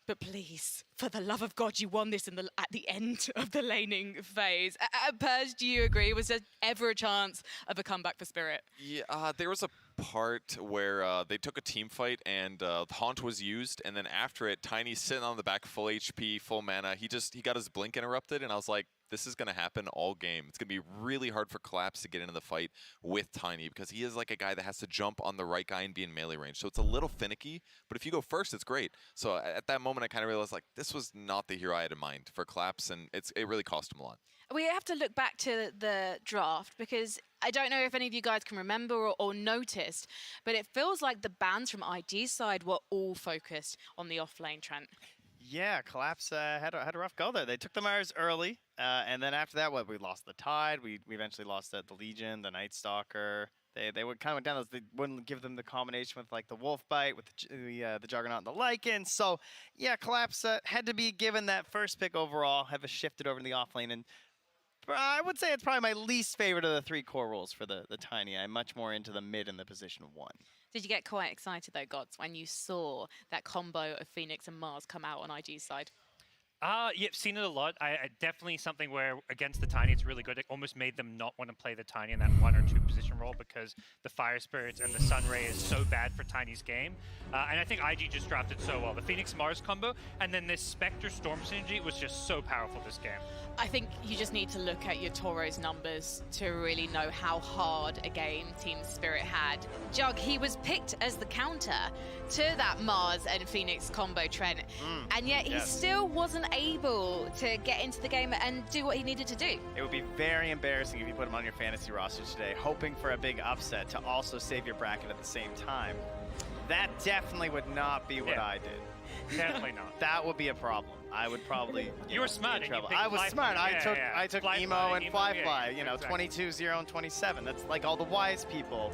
But please, for the love of God, you won this at the end of the laning phase. Purge, do you agree? Was there ever a chance of a comeback for Spirit? Yeah, there was a part where they took a team fight and Haunt was used, and then after it, Tiny's sitting on the back, full HP, full mana. He got his blink interrupted, and I was like, this is going to happen all game. It's going to be really hard for Collapse to get into the fight with Tiny because he is like a guy that has to jump on the right guy and be in melee range. So it's a little finicky, but if you go first, it's great. So at that moment, I kind of realized like this was not the hero I had in mind for Collapse, and it really cost him a lot. We have to look back to the draft because I don't know if any of you guys can remember or noticed, but it feels like the bans from IG's side were all focused on the offlane, Trent. Yeah, Collapse had a rough go there. They took the Mars early, and then after that, we lost the Tide. We eventually lost the Legion, the Night Stalker. They would kind of went down those. They wouldn't give them the combination with like the Wolf Bite, with the Juggernaut and the Lycan. So yeah, Collapse had to be given that first pick overall. Have shifted over to the offlane, and I would say it's probably my least favorite of the 3 core roles for the Tiny. I'm much more into the mid and the position 1. Did you get quite excited though, Gods, when you saw that combo of Phoenix and Mars come out on IG's side? Yeah, seen it a lot. I definitely something where against the Tiny, it's really good. It almost made them not want to play the Tiny in that 1 or 2 position role because the Fire Spirits and the Sunray is so bad for Tiny's game. And I think IG just drafted so well. The Phoenix Mars combo and then this Spectre Storm synergy was just so powerful this game. I think you just need to look at your Toro's numbers to really know how hard a game Team Spirit had. Jug, he was picked as the counter to that Mars and Phoenix combo trend, and yet he still wasn't able to get into the game and do what he needed to do. It would be very embarrassing if you put him on your fantasy roster today, hoping for a big upset to also save your bracket at the same time. That definitely would not be what I did. Definitely not. That would be a problem. I would probably. You were smart. I was smart. I took Emo and Fly. Yeah, know, exactly. 22, 0, and 27. That's like all the wise people.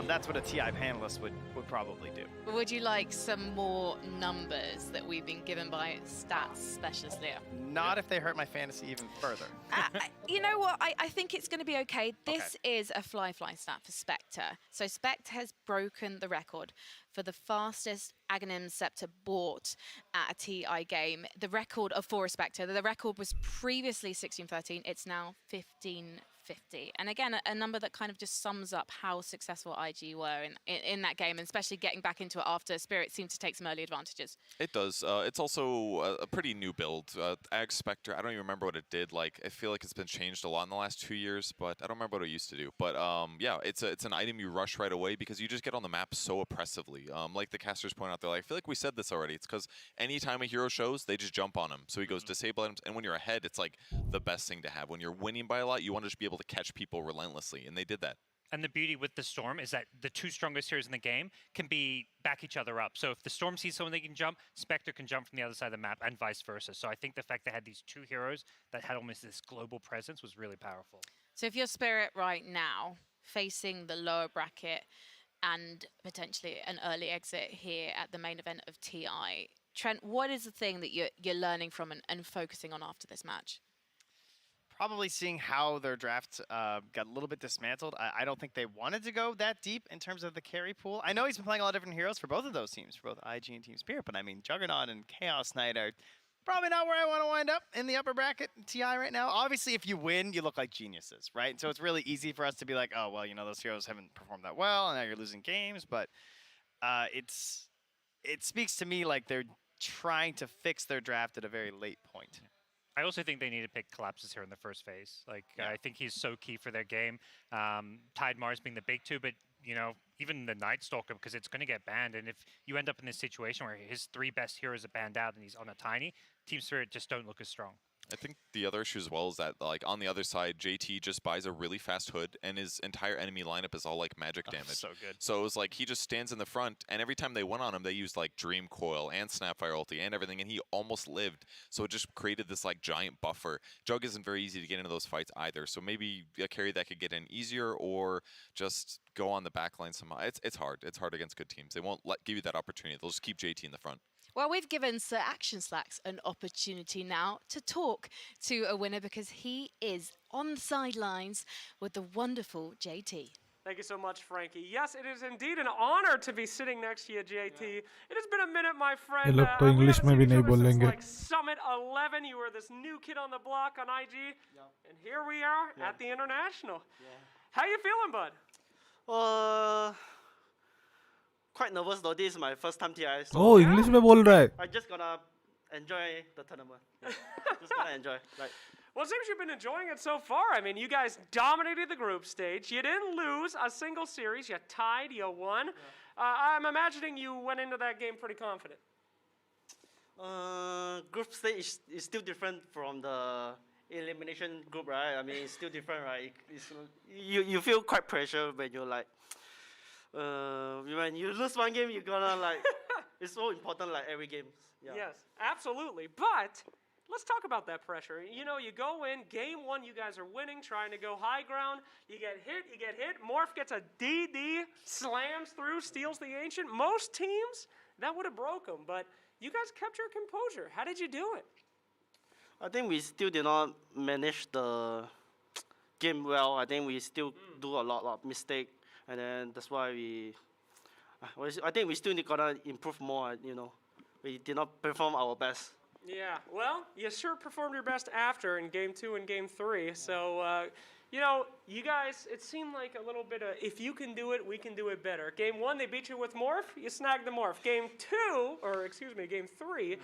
That's what a TI panelist would probably do. Would you like some more numbers that we've been given by stats specialist Leo? Not if they hurt my fantasy even further. You know what? I think it's going to be okay. This is a fly stat for Spectre. So Spectre has broken the record for the fastest Aghanim Scepter bought at a TI game. The record for a Spectre. The record was previously 1613. It's now 1550. And again, a number that kind of just sums up how successful IG were in that game, and especially getting back into it after Spirit seemed to take some early advantages. It does. It's also a pretty new build. Ag Spectre, I don't even remember what it did. Like, I feel like it's been changed a lot in the last 2 years, but I don't remember what it used to do. But yeah, it's an item you rush right away because you just get on the map so oppressively. Like the casters point out, they're like, I feel like we said this already. It's because anytime a hero shows, they just jump on him. So he goes disable items, and when you're ahead, it's like the best thing to have. When you're winning by a lot, you want to just be able to catch people relentlessly, and they did that. And the beauty with the Storm is that the 2 strongest heroes in the game can back each other up. So if the Storm sees someone they can jump, Spectre can jump from the other side of the map, and vice versa. So I think the fact they had these 2 heroes that had almost this global presence was really powerful. So if you're Spirit right now, facing the lower bracket and potentially an early exit here at the main event of TI, Trent, what is the thing that you're learning from and focusing on after this match? Probably seeing how their draft got a little bit dismantled. I don't think they wanted to go that deep in terms of the carry pool. I know he's been playing a lot of different heroes for both of those teams, for both IG and Team Spirit, but I mean, Juggernaut and Chaos Knight are probably not where I want to wind up in the upper bracket in TI right now. Obviously, if you win, you look like geniuses, right? And so it's really easy for us to be like, oh, well, you know, those heroes haven't performed that well, and now you're losing games. But it speaks to me like they're trying to fix their draft at a very late point. I also think they need to pick Collapses here in the first phase. Like, I think he's so key for their game. Tide Mars being the big 2, but, you know, even the Night Stalker, because it's going to get banned. And if you end up in this situation where his 3 best heroes are banned out and he's on a Tiny, Team Spirit just don't look as strong. I think the other issue as well is that, like, on the other side, JT just buys a really fast hood, and his entire enemy lineup is all, like, magic damage. So good. So it was like he just stands in the front, and every time they went on him, they used, like, Dream Coil and Snapfire ulti and everything, and he almost lived. So it just created this, like, giant buffer. Jug isn't very easy to get into those fights either, so maybe a carry that could get in easier or just go on the back line somehow. It's hard. It's hard against good teams. They won't give you that opportunity. They'll just keep JT in the front. Well, we've given Sir Action Slacks an opportunity now to talk to a winner because he is on the sidelines with the wonderful JT. Thank you so much, Frankie. Yes, it is indeed an honor to be sitting next to you, JT. It has been a minute, my friend. ये लोग तो English में भी नहीं बोलेंगे. Like Summit 11, you were this new kid on the block on IG, and here we are at the International. How you feeling, bud? Quite nervous though. This is my first time TI. So Oh, English में बोल रहा है. I just gonna enjoy the tournament. Just gonna enjoy. Like. Well, it seems you've been enjoying it so far. I mean, you guys dominated the group stage. You didn't lose a single series. You tied. You won. I'm imagining you went into that game pretty confident. Group stage is still different from the elimination group, right? I mean, it's still different, right? You feel quite pressure when you're like. When you lose one game, you're gonna like, it's so important like every game. Yeah. Yes, absolutely. But let's talk about that pressure. You know, you go in, game 1, you guys are winning, trying to go high ground. You get hit. Morph gets a DD, slams through, steals the Ancient. Most teams, that would have broke them, but you guys kept your composure. How did you do it? I think we still did not manage the game well. I think we still do a lot of mistakes. And then that's why I think we still gotta improve more. You know, we did not perform our best Yeah, well, you sure performed your best after in Game 2 and Game 3. So, you know, you guys, it seemed like a little bit of, if you can do it, we can do it better. Game 1, they beat you with Morph, you snagged the Morph. Game 3,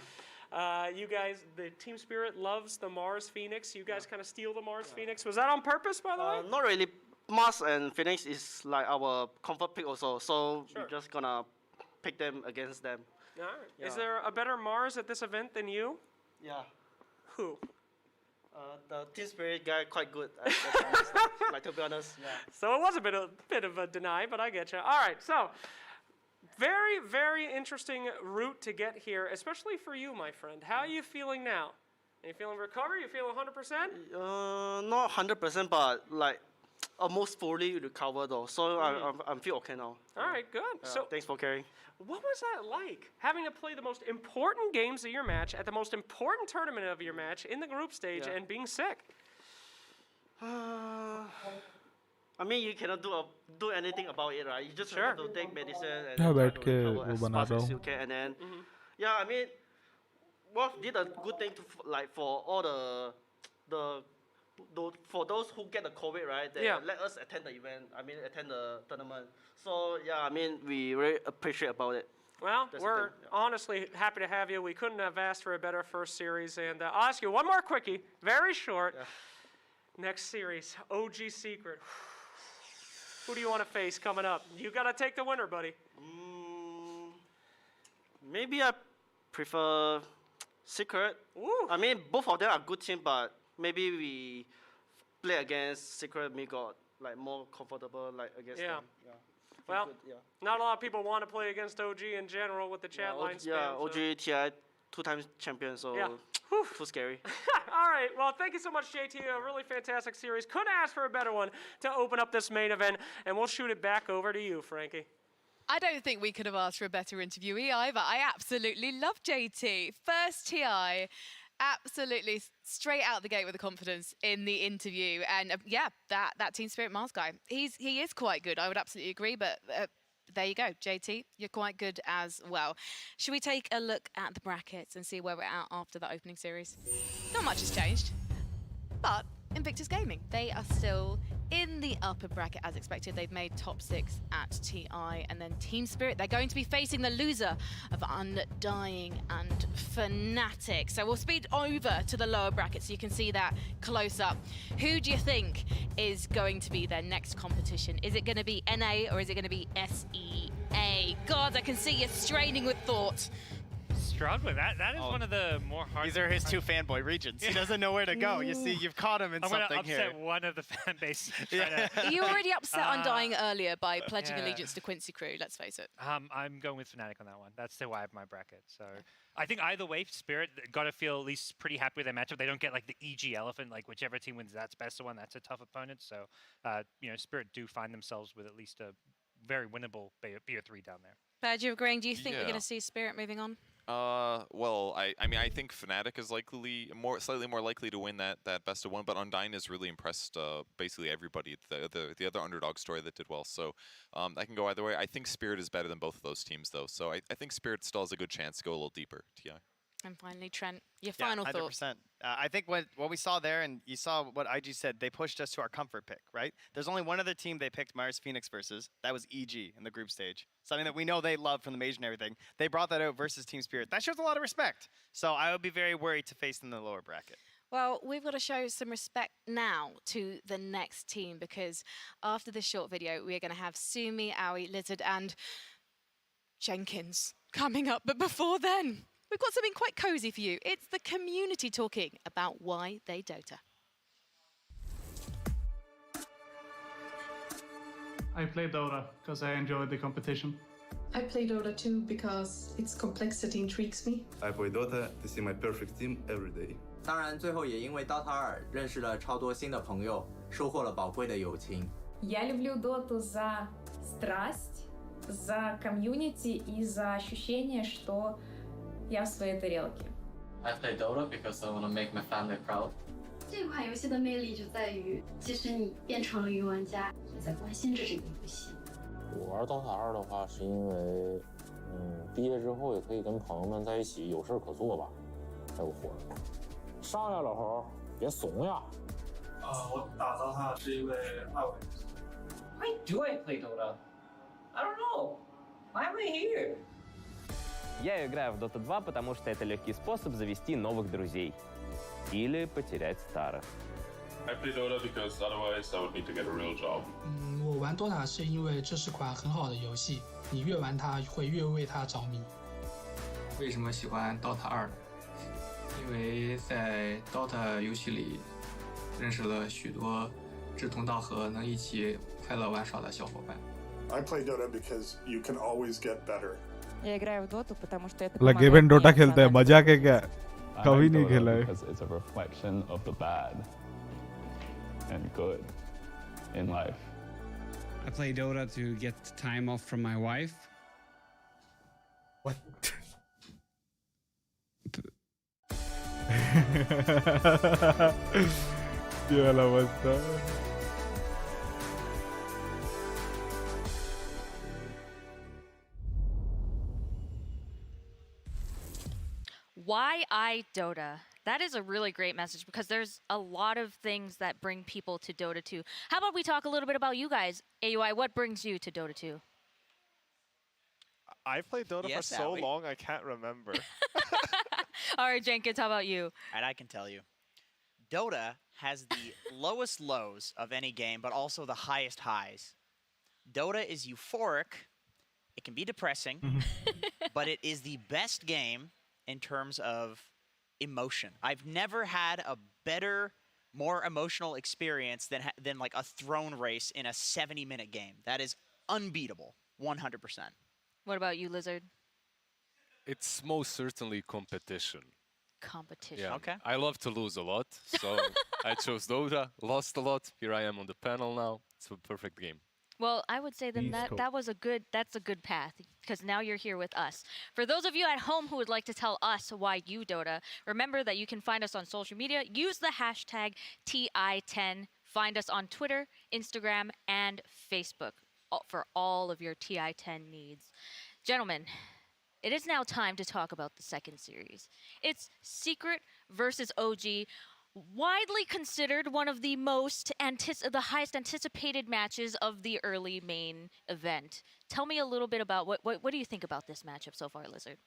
you guys, the Team Spirit loves the Mars Phoenix. You guys kind of steal the Mars Phoenix. Was that on purpose, by the way? Not really. Mars and Phoenix is like our comfort pick also, so we're just gonna pick them against them. All right. Yeah. Is there a better Mars at this event than you? Yeah. Who? The Team Spirit guy quite good. Like to be honest. Yeah. So it was a bit of a deny, but I get you. All right, so very, very interesting route to get here, especially for you, my friend. How are you feeling now? Are you feeling recovered? You feeling 100%? Not 100%, but like almost fully recovered though. So I'm feel okay now. All right, good. So thanks for caring. what was that like, having to play the most important games of your match at the most important tournament of your match in the group stage and being sick? I mean, you cannot do anything about it, right? You just have to take medicine and हाँ, try बैठ to के recover वो as बना fast रहा as हूँ। you can. And then, yeah, I mean, Wolf did a good thing to like for all for those who get the COVID, right? They let us attend the event. I mean, attend the tournament. So yeah, I mean, we really appreciate about it. Well, we're honestly happy to have you. We couldn't have asked for a better first series. And I'll ask you one more quickie, very short. Next series, OG Secret. Who do you want to face coming up? You got to take the winner, buddy. Maybe I prefer Secret. I mean, both of them are good team, but maybe we play against Secret. We got like more comfortable like against them. Yeah. Well, not a lot of people want to play against OG in general with the chat line spam. Yeah, OG TI 2-time champion, so too scary. All right, well, thank you so much, JT. A really fantastic series. Couldn't ask for a better one to open up this main event, and we'll shoot it back over to you, Frankie. I don't think we could have asked for a better interviewee either. I absolutely love JT. First TI, absolutely straight out the gate with the confidence in the interview. And yeah, that Team Spirit Mars guy, he is quite good. I would absolutely agree, but there you go, JT, you're quite good as well. Should we take a look at the brackets and see where we're at after the opening series? Not much has changed, but Invictus Gaming, they are still in the upper bracket as expected. They've made top 6 at TI, and then Team Spirit, they're going to be facing the loser of Undying and Fnatic. So we'll speed over to the lower bracket so you can see that close up. Who do you think is going to be their next competition? Is it going to be NA or is it going to be SEA? God, I can see you straining with thought. Struggling. That is one of the more hard. These are his 2 fanboy regions. He doesn't know where to go. You see, you've caught him in something here. I'm going to upset one of the fan base. You already upset Undying earlier by pledging allegiance to Quincy Crew, let's face it. I'm going with Fnatic on that one. That's the why of my bracket. So I think either way, Spirit got to feel at least pretty happy with their matchup. They don't get like the EG elephant, like whichever team wins that's best of one, that's a tough opponent. So, you know, Spirit do find themselves with at least a very winnable BO3 down there. Bad, you agreeing? Do you think we're going to see Spirit moving on? Well, I mean, I think Fnatic is slightly more likely to win that best of one, but Undying has really impressed basically everybody. The other underdog story that did well, so I can go either way. I think Spirit is better than both of those teams, though, so I think Spirit still has a good chance to go a little deeper. TI. And finally, Trent, your final thoughts. 100%. I think what we saw there, and you saw what IG said, they pushed us to our comfort pick, right? There's only one other team they picked Mars Phoenix versus. That was EG in the group stage. Something that we know they love from the Mage and everything. They brought that out versus Team Spirit. That shows a lot of respect. So I would be very worried to face them in the lower bracket. Well, we've got to show some respect now to the next team, because after this short video, we are going to have Sumi, Aoi, Lizard, and Jenkins coming up. But before then, we've got something quite cozy for you. It's the community talking about why they Dota. I play Dota because I enjoy the competition. I play Dota too because its complexity intrigues me. I play Dota to see my perfect team every day. 当然，最后也因为 Dota 2认识了超多新的朋友，收获了宝贵的友情。Я люблю Доту за страсть, за комьюнити и за ощущение, что я в своей тарелке. I play Dota because I want to make my family proud. 这款游戏的魅力就在于，即使你变成了云玩家，也在关心这是一个游戏。我玩 Dota 2的话，是因为，毕业之后也可以跟朋友们在一起有事可做吧。才有活儿。上呀，老猴，别怂呀！我打造它是因为爱我。Why do I play Dota? I don't know. Why am I here? Я играю в Dota 2, потому что это легкий способ завести новых друзей. Или потерять старых. I play Dota because otherwise I would need to get a real job. 我玩 Dota 是因为这是款很好的游戏，你越玩它会越为它着迷。为什么喜欢 Dota 2呢？因为在 Dota 游戏里认识了许多志同道合、能一起快乐玩耍的小伙伴。I play Dota because you can always get better. Я играю в Доту, потому что это लगे बिन Dota खेलते हैं मजा के क्या कभी नहीं खेला है because it's a reflection of the bad and good in life. I play Dota to get time off from my wife. What? ये वाला बस्ता Why I Dota? That is a really great message because there's a lot of things that bring people to Dota 2. How about we talk a little bit about you guys? AUI, what brings you to Dota 2? I've played Dota for so long, I can't remember. All right, Jenkins, how about you? And I can tell you. Dota has the lowest lows of any game, but also the highest highs. Dota is euphoric. It can be depressing, but it is the best game in terms of emotion. I've never had a better, more emotional experience than like a throne race in a 70-minute game. That is unbeatable, 100%. What about you, Lizard? It's most certainly competition. Competition. Yeah. Okay. I love to lose a lot, so I chose Dota, lost a lot. Here I am on the panel now. It's a perfect game. Well, I would say then that's a good path because now you're here with us. For those of you at home who would like to tell us why you Dota, remember that you can find us on social media. Use the hashtag TI10. Find us on Twitter, Instagram, and Facebook for all of your TI10 needs. Gentlemen, it is now time to talk about the second series. It's Secret versus OG. Widely considered one of the the highest anticipated matches of the early main event. Tell me a little bit about what do you think about this matchup so far, Lizard?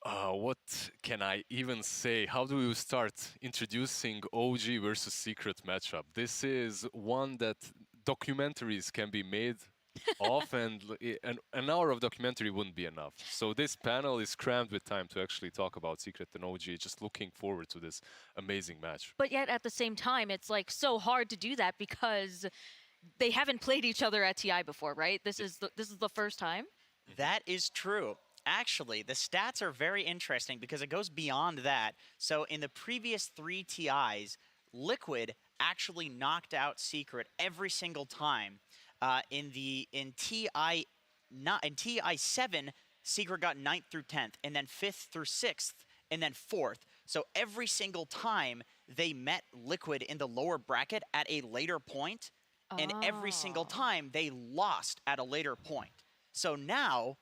What can I even say? How do you start introducing OG versus Secret matchup? This is one that documentaries can be made off, and an hour of documentary wouldn't be enough. So this panel is crammed with time to actually talk about Secret and OG. Just looking forward to this amazing match. But yet at the same time, it's like so hard to do that because they haven't played each other at TI before, right? This is the first time. That is true. Actually, the stats are very interesting because it goes beyond that. So in the previous 3 TIs, Liquid actually knocked out Secret every single time. In TI 7, Secret got 9th through 10th, and then 5th through 6th, and then 4th. So every single time they met Liquid in the lower bracket at a later point, and every single time they lost at a later point. So now,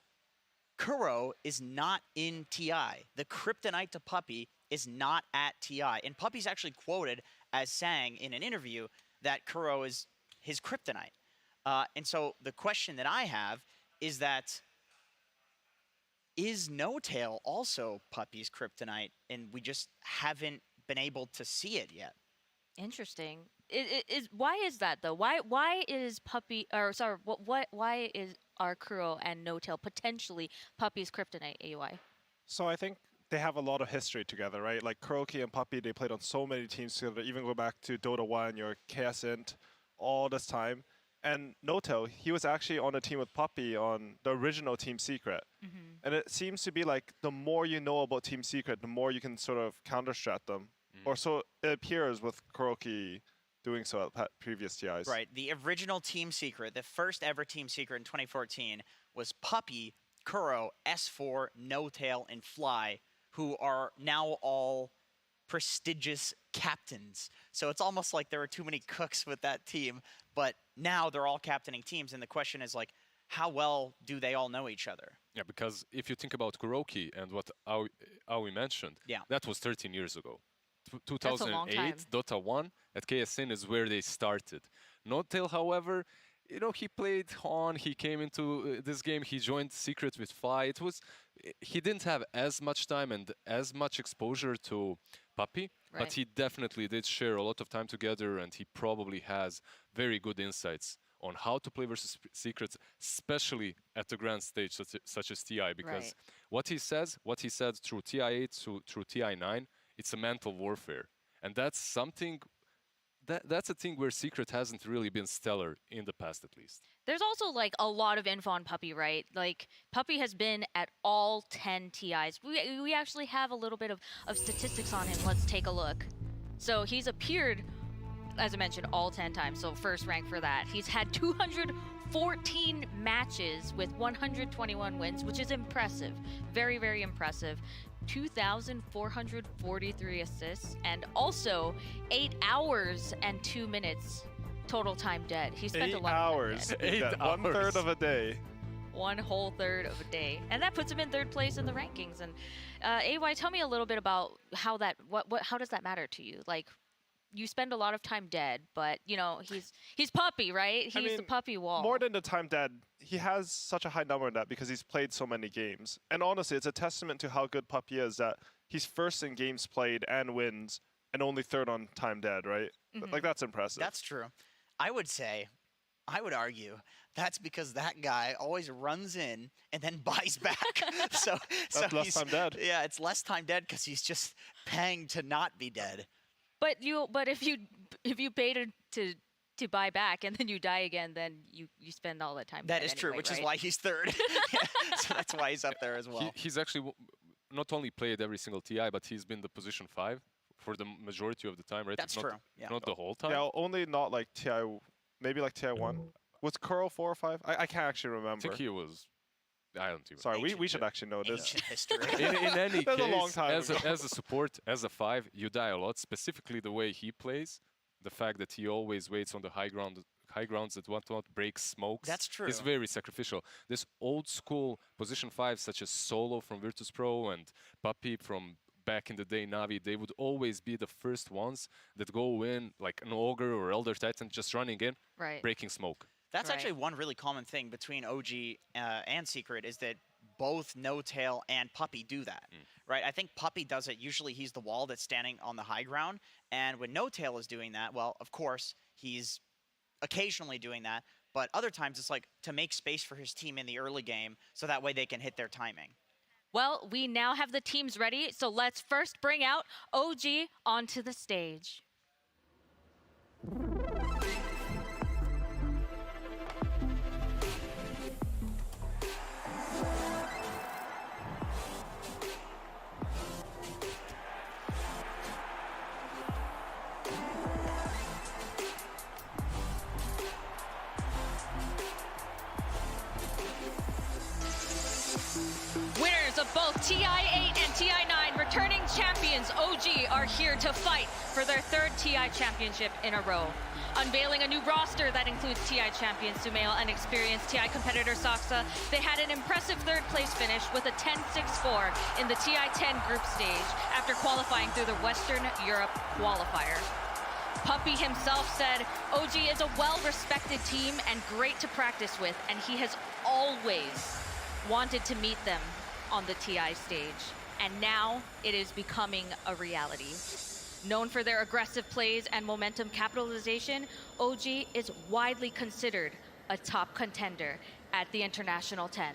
Kuro is not in TI. The kryptonite to Puppy is not at TI. And Puppy's actually quoted as saying in an interview that Kuro is his kryptonite. And so the question that I have is that, is No Tail also Puppy's kryptonite, and we just haven't been able to see it yet? Interesting. Why is that though? Why is Puppy why are Kuro and No Tail potentially Puppy's kryptonite, AUI? So I think they have a lot of history together, right? Like Kuroki and Puppy, they played on so many teams together. Even go back to Dota 1, your Chaos Int, all this time. And No Tail, he was actually on a team with Puppy on the original Team Secret. And it seems to be like the more you know about Team Secret, the more you can sort of counter-strat them. Or so it appears with Kuroki doing so at previous TIs. Right. The original Team Secret, the first ever Team Secret in 2014, was Puppy, Kuro, S4, No Tail, and Fly, who are now all prestigious captains. So it's almost like there were too many cooks with that team, but now they're all captaining teams, and the question is like, how well do they all know each other? Yeah, because if you think about Kuroki and what Aoi mentioned, that was 13 years ago. 2008, Dota 1 at KSN is where they started. Notail, however, you know, he played on, he came into this game, he joined Secret with Fly. He didn't have as much time and as much exposure to Puppy, but he definitely did share a lot of time together, and he probably has very good insights on how to play versus Secrets, especially at the grand stage such as TI, because what he said through TI8 through TI9, it's a mental warfare. And that's something, that's a thing where Secret hasn't really been stellar in the past, at least. There's also like a lot of info on Puppy, right? Like Puppy has been at all 10 TIs. We actually have a little bit of statistics on him. Let's take a look. So he's appeared, as I mentioned, all 10 times, so first rank for that. He's had 214 matches with 121 wins, which is impressive. Very, very impressive. 2,443 assists, and also 8 hours and 2 minutes total time dead. He spent a lot of time dead. 8 hours. 1/3 of a day. One whole third of a day. And that puts him in 3rd place in the rankings. And AY, tell me a little bit about how does that matter to you? Like, you spend a lot of time dead, but you know he's Puppy, right? He's the Puppy wall. More than the time dead, he has such a high number in that because he's played so many games. And honestly, it's a testament to how good Puppy is that he's first in games played and wins, and only 3rd on time dead, right? Like, that's impressive. That's true. I would argue that's because that guy always runs in and then buys back. so that's less time dead. Yeah, it's less time dead because he's just paying to not be dead. But if you pay to buy back and then you die again, then you spend all that time. That is true, anyway, which right? is why he's 3rd. So that's why he's up there as well. He's actually not only played every single TI, but he's been the position 5 for the majority of the time, right? That's true. Yeah. Not the whole time. Yeah, only not like TI, maybe like TI1. Was Curl 4 or 5? I can't actually remember. I think he was. I don't even. Sorry, we should actually know this. History. in any case, a long time as a support, as a 5, you die a lot. Specifically, the way he plays, the fact that he always waits on the high grounds that want not break smokes. That's true. Is very sacrificial. This old school position 5, such as Solo from Virtus Pro and Puppy from back in the day, Navi, they would always be the first ones that go in, like an Ogre or Elder Titan, just running in, breaking smoke. That's actually one really common thing between OG and Secret is that both No-Tail and Puppy do that, right? I think Puppy does it. Usually he's the wall that's standing on the high ground. And when No-Tail is doing that, well, of course, he's occasionally doing that. But other times it's like to make space for his team in the early game so that way they can hit their timing. Well, we now have the teams ready. So let's first bring out OG onto the stage. Winners of both TI8 and TI9, returning champions OG are here to fight for their 3rd TI championship in a row. Unveiling a new roster that includes TI champion Sumail and experienced TI competitor Saksa, they had an impressive 3rd place finish with a 10-6-4 in the TI10 group stage after qualifying through the Western Europe qualifier. Puppy himself said, OG is a well-respected team and great to practice with, and he has always wanted to meet them on the TI stage, and now it is becoming a reality. Known for their aggressive plays and momentum capitalization, OG is widely considered a top contender at the International 10.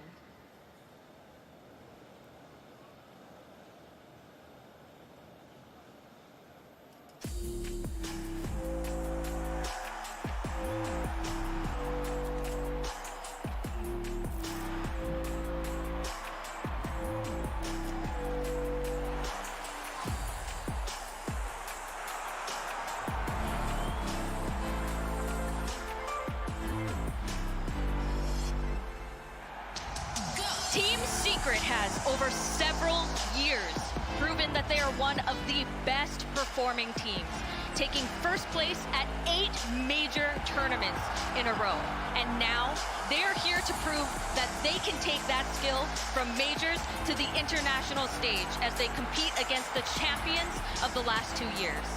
Team Secret has, over several years, proven that they are one of the best performing teams, taking first place at 8 major tournaments in a row. And now they are here to prove that they can take that skill from majors to the international stage as they compete against the champions of the last 2 years.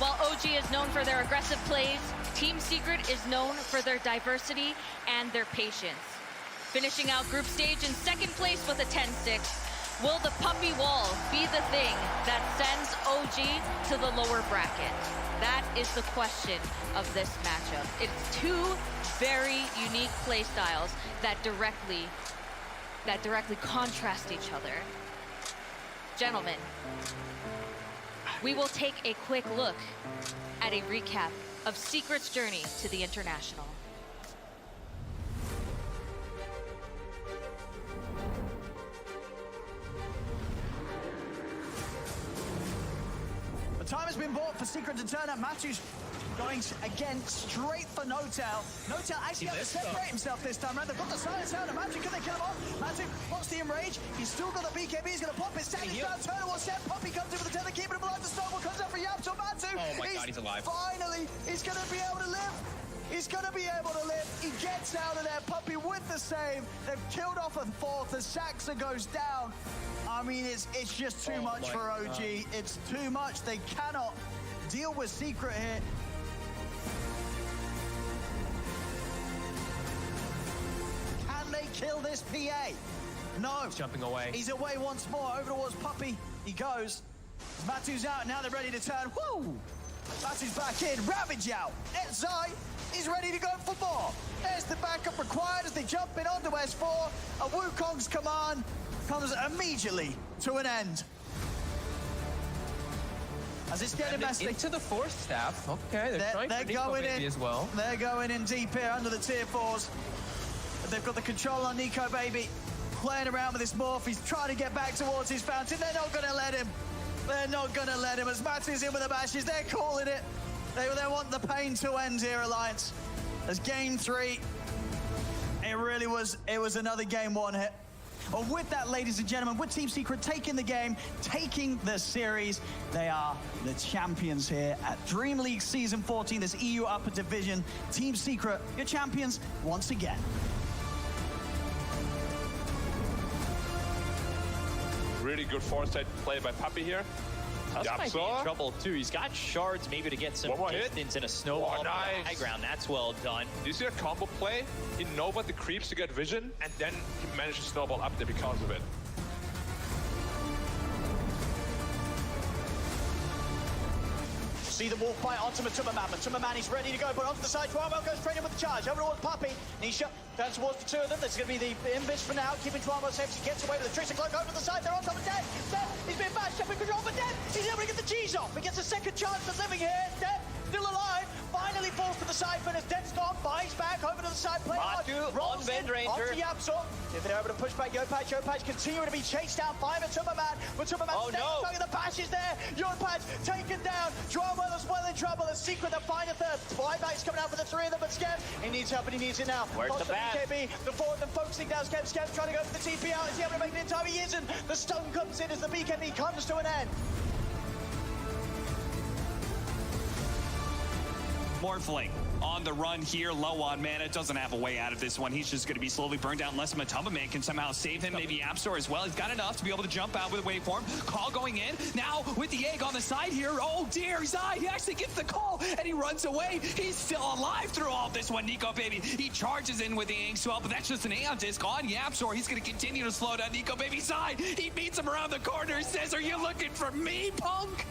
While OG is known for their aggressive plays, Team Secret is known for their diversity and their patience. Finishing out group stage in second place with a 10-6, will the puppy wall be the thing that sends OG to the lower bracket? That is the question of this matchup. It's two very unique play styles that directly contrast each other. Gentlemen, we will take a quick look at a recap of Secret's journey to the International. The time has been bought for Secret to turn up. Matthew's going again straight for Notel. Notel actually has to separate himself this time around. They've got the silence out of Matthew. Can they kill him off? Matthew wants the enrage. He's still got the BKB. He's going to pop his stand. He's down. Turner will set. Poppy comes in with the tether, keeping him alive. The snowball comes up for Yap. So Matthew. Oh my God, he's alive. Finally, he's going to be able to live. He's going to be able to live. He gets out of there. Puppy with the save. They've killed off a fourth. The Saxa goes down. I mean, it's just too much for OG. God. It's too much. They cannot deal with Secret here. Can they kill this PA? No. He's jumping away. He's away once more. Over towards Puppy. He goes. Matu's out. Now they're ready to turn. Woo! Matu's back in. Ravage out. Zai is ready to go for more. There's the backup required as they jump in onto S4. A Wukong's command comes immediately to an end. As it's getting messy. Into the fourth staff. Okay, they're going in as well. They're going in deep here under the tier 4s. They've got the control on Nico Baby. Playing around with this morph. He's trying to get back towards his fountain. They're not going to let him. They're not going to let him. As Matthew's in with the bashes, they're calling it. They want the pain to end here, Alliance. As game 3, it was another game 1 hit. Well, with that, ladies and gentlemen, with Team Secret taking the game, taking the series, they are the champions here at Dream League Season 14, this EU Upper Division. Team Secret, your champions once again. Really good foresight play by Puppy here. Tusk might be in trouble too. He's got shards maybe to get some distance and a snowball on the high ground. That's well done. Do you see a combo play? He knows about the creeps to get vision, and then he managed to snowball up there because of it. See the wolf bite onto Matuma-man. Matuma-man is ready to go, but onto the side. Tuamo goes straight in with the charge. Over towards Puppy. Nisha down towards the two of them. There's going to be the invis for now, keeping Tuamo safe. He gets away with the Trickster Cloak over to the side. They're on top of Dead. Dead. He's been bashed up in control, but Dead. He's able to get the G's off. He gets a second chance at living here. Dead. Still alive. Finally falls to the side, but as Dead Storm buys back over to the side. Play on Bend Ranger. Onto Yapsor. If they're able to push back Yopatch, Yopatch continuing to be chased down by Matuma-man. Matuma-man stays the bash is there. Yopatch taken down. Dromwell is well in trouble. A Secret that find a third. Flyback's coming out for the 3 of them, but Skev, he needs help and he needs it now. Where's the bat? BKB, the 4 of them focusing down. Skev's trying to go for the TP out. Is he able to make it in time? He isn't. The stun comes in as the BKB comes to an end. Morphling on the run here, low on mana, doesn't have a way out of this one. He's just going to be slowly burned out unless Matuma-man can somehow save him. Maybe Appstore as well. He's got enough to be able to jump out with a waveform. Call going in. Now with the egg on the side here. Oh dear, he actually gets the call and he runs away. He's still alive through all this one, Nico Baby. He charges in with the Ink Swell, but that's just an Aeon Disc on Yapstor. He's going to continue to slow down Nico Baby's side. He beats him around the corner and says, "Are you looking for me, punk?"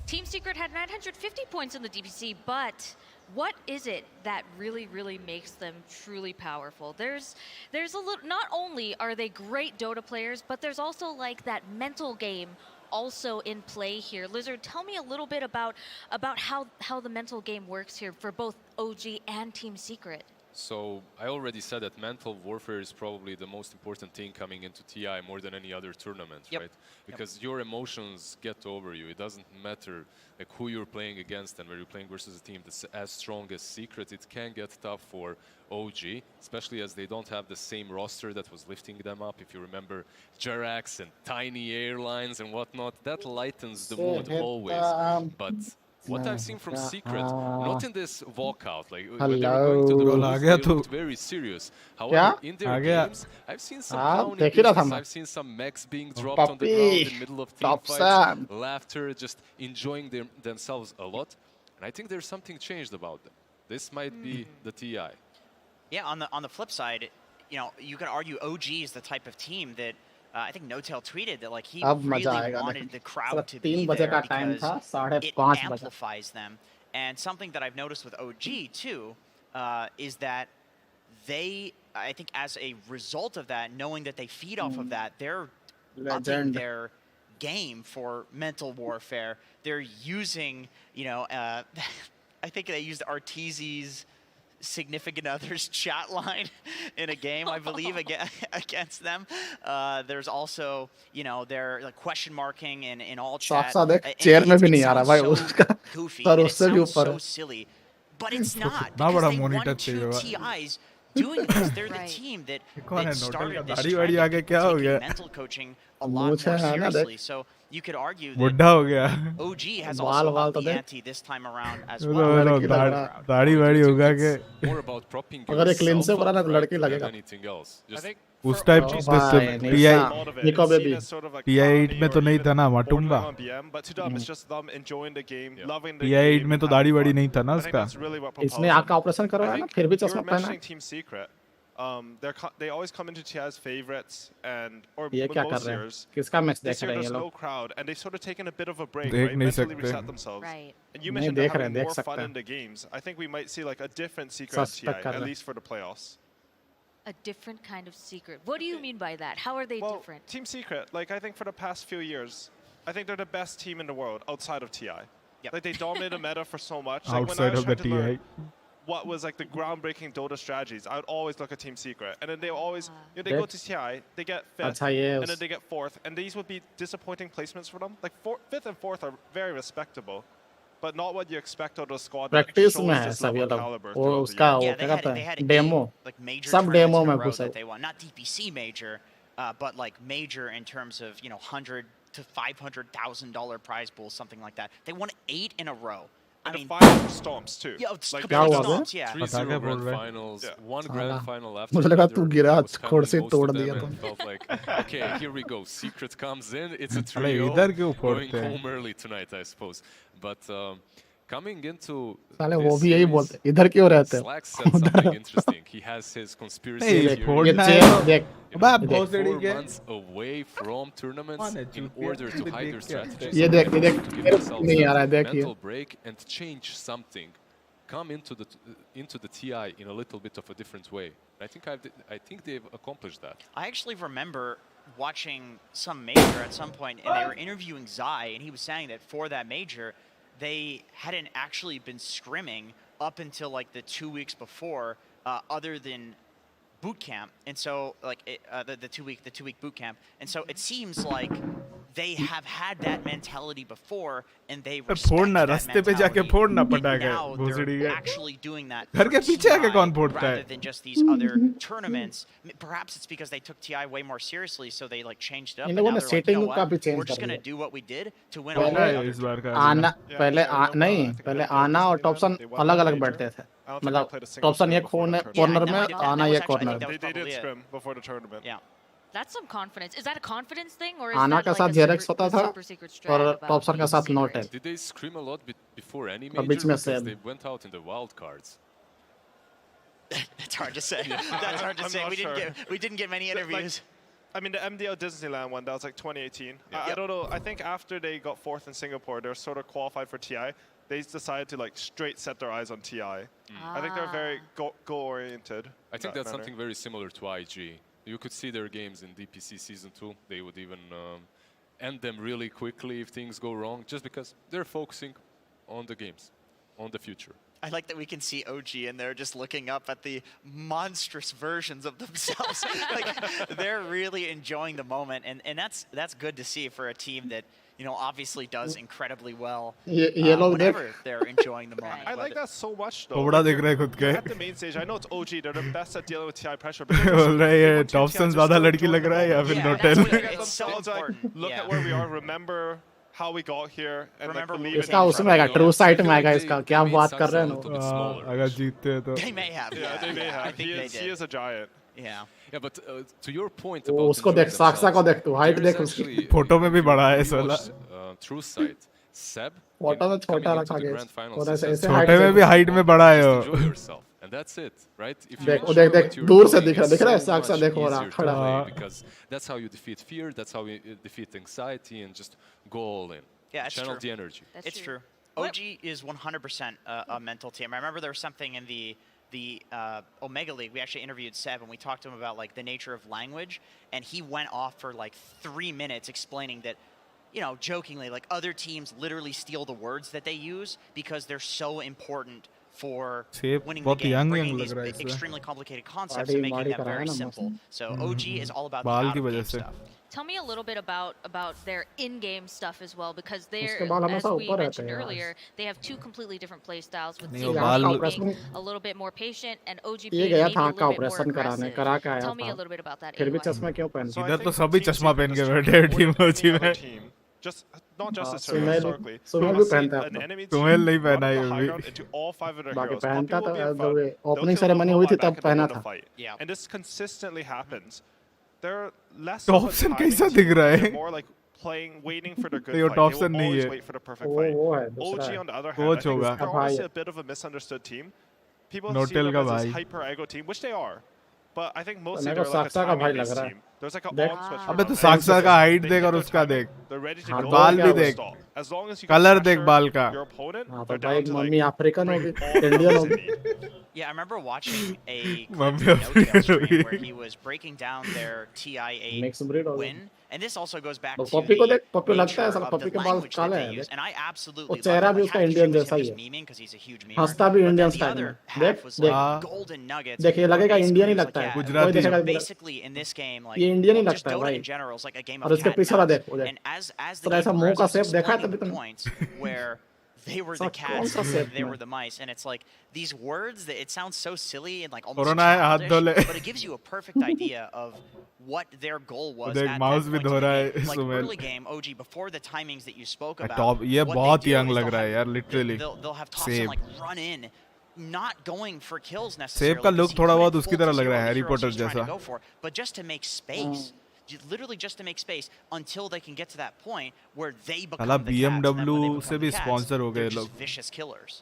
Team Secret had 950 points in the DPC, but what is it that really makes them truly powerful? There's a little, not only are they great Dota players, but there's also like that mental game also in play here. Lizard, tell me a little bit about how the mental game works here for both OG and Team Secret. So I already said that mental warfare is probably the most important thing coming into TI more than any other tournament, right? Because your emotions get over you. It doesn't matter like who you're playing against and where you're playing versus a team that's as strong as Secret. It can get tough for OG, especially as they don't have the same roster that was lifting them up. If you remember Jerax and Tiny Airlines and whatnot, that lightens the mood always. But what I've seen from Secret, not in this walkout, like when they were going to the booth, they looked very serious. However, in their games, I've seen some clowning business. I've seen some mechs being dropped on the ground in the middle of team fights, laughter, just enjoying themselves a lot. And I think there's something changed about them. This might be the TI. Yeah, on the flip side, you know, you could argue OG is the type of team that I think NoTail tweeted that like he really wanted the crowd to be there because it amplifies them. And something that I've noticed with OG too is that they, I think as a result of that, knowing that they feed off of that, they're upping their game for mental warfare. They're using, you know, I think they used Arteezy's significant other's chat line in a game, I believe, against them. There's also, you know, they're like question marking in all chat. It sounds so goofy, and it sounds so silly, but it's not, because they won 2 TIs doing this. They're the team that started this trend of taking mental coaching a lot more seriously. So you could argue that OG has also upped the ante this time around as well. More about propping yourself up than anything else. Just उस type की TI8 में तो नहीं था ना मटुम्बा TI8 में तो दाढ़ी वाड़ी नहीं था ना उसका इसने आँख का ऑपरेशन करवाया ना फिर भी चश्मा पहना They always come into TI's favorites and or ये क्या कर रहे हैं किसका मैच देख रहे हैं ये लोग crowd and they've sort of taken a bit of a break, देख right? नहीं Mentally सकते reset themselves. And you mentioned they're having more fun in the games. I think we might see like a different Secret TI, at least for the playoffs. A different kind of Secret. What do you mean by that? How are they different? Team Secret, like I think for the past few years, I think they're the best team in the world outside of TI. Like they dominate the meta for so much. Like outside of the TI. What was like the groundbreaking Dota strategies, I would always look at Team Secret. And then they always, you know, they go to TI, they get 5th, and then they get 4th. And these would be disappointing placements for them. Like 5th and 4th are very respectable, but not what you expect out of a squad that shows this level of caliber. Yeah, they had a demo. Game, like major Some demo in a row that they won. Not DPC major, but like major in terms of, you know, $100,000 to $500,000 prize pool, something like that. They won 8 in a row. I mean, 5 stomps too. Yeah, like stomps, yeah. 3-0 grand finals, 1 grand final after मुझे लगा तू गिरा खोड़ से most तोड़ of them दिया and felt like, okay, here we go. Secret comes in. It's a अरे trio इधर क्यों going फोड़ते हैं home early tonight, I suppose. But coming into साले वो भी यही बोलते इधर क्यों रहते हैं Slack said something interesting. He has his conspiracy theory. देख They're 4 months away from tournaments in order to hide their strategies. ये देख to give themselves नहीं आ रहा है a देख ये mental break and change something. Come into the TI in a little bit of a different way. I think they've accomplished that. I actually remember watching some major at some point, and they were interviewing Zai, and he was saying that for that major, they hadn't actually been scrimming up until like the 2 weeks before, other than boot camp. And so like the 2 week boot camp. And so it seems like they have had that mentality before, and they respect फोड़ना that रास्ते पे जाके mentality. फोड़ना And पटाखे now भोसड़ी they're के actually doing that घर के for पीछे आके TI कौन फोड़ता rather है than just these other tournaments. Perhaps it's because they took TI way more seriously, so they like changed it up. In And लोगों now ने they're like, you know setting काफी what? Change We're कर just दिया gonna do what we did to win all the पहले other इस बार का आना पहले नहीं पहले आना और टॉपसन अलग अलग बैठते थे मतलब टॉपसन ये कॉर्नर में आना ये corner They did scrim before the tournament. Yeah. That's some confidence. Is that a confidence thing, or is आना that के like साथ a जेरेक्स super, होता था super secret strat और about टॉपसन के being साथ नोट secret? है Did they scream a lot before any और major? बीच में Because सेब they went out in the wild cards. That's hard to say. That's hard to I'm say. not We didn't get many interviews. I mean, the MDL Disneyland one, that was like 2018. I don't know. I think after they got 4th in Singapore, they're sort of qualified for TI. They decided to like straight set their eyes on TI. I think they're very goal-oriented. I think that's something very similar to IG. You could see their games in DPC Season 2. They would even end them really quickly if things go wrong, just because they're focusing on the games. on the future. I like that we can see OG and they're just looking up at the monstrous versions of themselves. Like they're really enjoying the moment, and that's good to see for a team that obviously does incredibly well whenever they're enjoying the moment. I like that so much though. थोड़ा देख रहे खुद के. At the main stage, I know it's OG. They're the best at dealing with TI pressure. But बोल रहा है ये Topsin ज़्यादा लड़की लग रहा है या फिर नोटेल. It's so important. Look at where we are. Remember how we got here and like believe in इसका उसमें आएगा ट्रू साइट में आएगा इसका क्या बात कर रहे हैं लोग. अगर जीतते हैं तो. They may have. Yeah, they may have. He is a giant. Yeah. Yeah, but to your point about उसको देख साक्सा को देख तू हाइट देख उसकी. फोटो में भी बड़ा है साला. True sight. Seb. फोटो में छोटा रखा गया. और ऐसे छोटे में भी हाइट में बड़ा है वो. And that's it, right? If देख दूर से दिख रहा है साक्सा देखो रहा खड़ा. Because that's how you defeat fear. That's how you defeat anxiety and just go all in. Yeah, it's Channel true. the energy. It's true. OG is 100% a mental team. I remember there was something in the Omega League. We actually interviewed Seb and we talked to him about like the nature of language, and he went off for like 3 minutes explaining that, jokingly, like other teams literally steal the words that they use because they're so important for winning the game, bringing these extremely complicated concepts and making them very simple. So OG is all about the out-of-game stuff. Tell me a little bit about their in-game stuff as well, because they're, as we mentioned earlier, they have 2 completely different play styles, with Zero being a little bit more patient and OG being maybe a little bit more aggressive. Tell me a little bit about that. फिर भी चश्मा क्यों पहन? इधर तो सभी चश्मा पहन के बैठे हैं टीम OG में. Just not just historically. An enemy team तुम्हें नहीं पहना है high ground into all 5 of their heroes. पहनता Poppy will be था in जब front. ओपनिंग सेरेमनी हुई थी तब पहना था. And this consistently happens. They're less Topsin कैसा दिख रहा है? more like playing, waiting for their good ये fight. टॉपसन They will नहीं always है. wait for the perfect fight. OG on the other hand, I think they're honestly a bit of a misunderstood team. People see them as this hyper ego team, which they are. But I think mostly they're like a timing-based team. There's like an on switch. अबे तू साक्सा का height देख और उसका देख. They're ready to go. बाल भी देख. As long as you colour देख बाल का. your opponent, हाँ तो they're भाई down to like mummy African होगी इंडियन होगी. Yeah, I remember watching a Notel stream where he was breaking down their TI8 win, and this also goes back to पप्पी को देख, the पप्पी लगता है nature साला of पप्पी the के बाल language that काले they हैं. use, and I वो absolutely चेहरा loved भी it. उसका Half the Indian stream was जैसा him ही just है. memeing because he's a huge memer. हंसता भी But Indian then the style other में. half देख was देख like golden nuggets. देखिए लगेगा Basically, Indian he it was लगता like, है. yeah, कोई देखेगा basically in this game, like ये इंडियन ही just लगता है Dota भाई. in general is like a game और of उसके cat पीछे and वाला mouse. देख उधर. And as the तो game ऐसा मुंह progressed, का I was शेप देखा है explaining तभी the तुम. points where they were the सब कौन cats सा and शेप they में? were the mice, and it's like these words that it sounds so silly and like almost corona है हाथ धो ले. childish, but it gives you a perfect idea of what their goal was देख at that mouse भी point धो in the रहा game. है Like Sumel. early game, OG, before the timings that you spoke about, top ये what बहुत they do young is लग they'll रहा है have- यार लिटरली. they'll have Thompson सेब like run in, not going for kills necessarily. सेब का look because he थोड़ा couldn't बहुत उसकी pull तरह to लग रहा है zero Harry the heroes Potter he's trying to जैसा. go for, but just to make space. Literally just to make space until they can get to that point where they become साला the cats, and then when they BMW become से भी the cats, sponsor हो गए they're लोग. just vicious killers.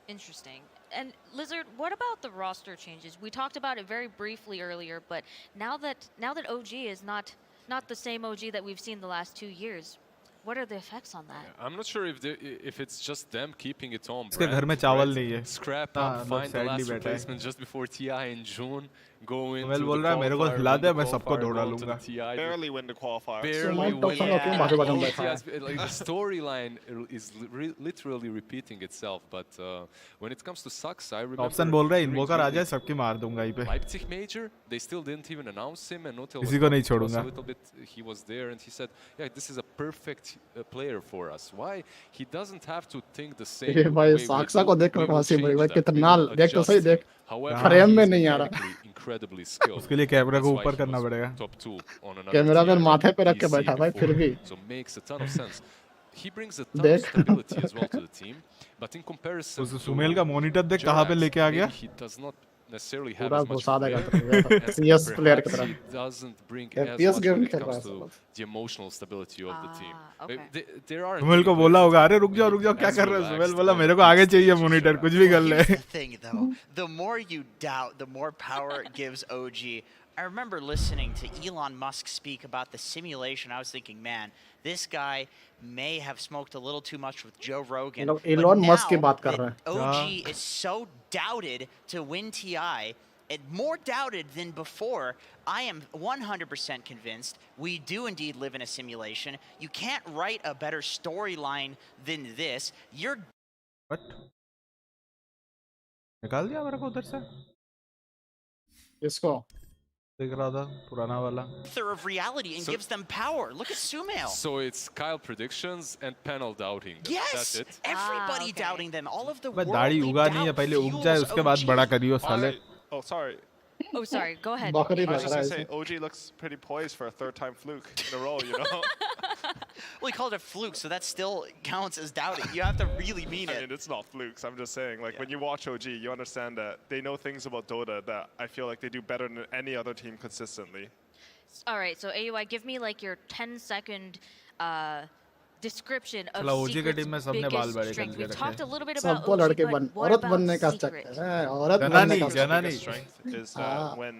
Interesting. And Lizard, what about the roster changes? We talked about it very briefly earlier, but now that OG is not the same OG that we've seen the last 2 years, what are the effects on that? I'm not sure if it's just them keeping it on इसके brand, घर में चावल right? नहीं है. Scrap हाँ, up, लोग find the sadly last बैठा है. replacement just before TI in June. Go into Sumel बोल the रहा है मेरे को qualifier, खिला win दे the मैं सबको qualifier, दौड़ा go to the लूंगा. TI. barely win the qualifier. Barely Topsin win. को क्यों बाजू बाजू में All बैठा है? TIs, like the storyline is literally repeating itself, but when it comes to Sux, I remember Topsin बोल रहा है during इन्वोकर आ G जाए League, सबकी मार दूंगा यहीं पे. Leipzig major, they still didn't even announce him, and Notel किसी को नहीं was talking to us छोड़ूंगा. a little bit. He was there, and he said, "Yeah, this is a perfect player for us. Why? He doesn't have to think the same ये भाई way we साक्सा do. को देख We will हंसी change पड़ी भाई that. We कितना will देख तो सही adjust देख. him. However, फ्रेम में he's नहीं आ रहा. mechanically incredibly skilled. उसके लिए कैमरा को That's why ऊपर he करना was पड़ेगा. top 2 on another cameraman tier माथे पे रख के EC बैठा भाई फिर before. भी. So makes a ton of sense. He brings a ton of देख. stability as well to the team, but in comparison उस to सुमेल का मॉनिटर देख कहाँ पे Jarax, लेके आ गया. maybe he does not necessarily have पूरा as much घुसा देगा flair, and CS प्लेयर की perhaps तरह. he doesn't bring FPS as much game when it खेल रहा comes है to the emotional stability of the team. okay. There are Sumel को बोला होगा अरे रुक जाओ क्या कर रहे हो. सुमेल बोला मेरे को आगे चाहिए मॉनिटर कुछ भी कर ले. Here's the thing, though. The more you doubt, the more power it gives OG. I remember listening to Elon Musk speak about the simulation. I was thinking, man, this guy may have smoked a little too much with Joe Rogan. But Elon Musk की now बात कर that रहा है. OG is so doubted to win TI, and more doubted than before, I am 100% convinced we do indeed live in a simulation. You can't write a better storyline than this. You're What? निकाल दिया मेरे को उधर से इसको देख रहा था पुराना वाला of reality and gives them power. Look at Sumail. So it's Kyle predictions and panel doubting. Yes, That's it. everybody doubting them. All of the बस दाढ़ी उगा नहीं है पहले उग जाए उसके बाद बड़ा करियो साले Oh, sorry. Oh, sorry. Go ahead. I was just gonna say, OG looks pretty poised for a third-time fluke in a row, you know? Well, he called it fluke, so that still counts as doubting. You have to really mean it. I mean, it's not flukes. I'm just saying, like, when you watch OG, you understand that they know things about Dota that I feel like they do better than any other team consistently. All right, so AUI, give me like your 10-second description of OG के team में Secret's सबने बाल biggest बड़े strength. करके We've रखे talked a little bit about सबको OG, लड़के but बन what औरत about बनने का Secret? शौक है औरत बनने का शौक Biggest strength is हाँ when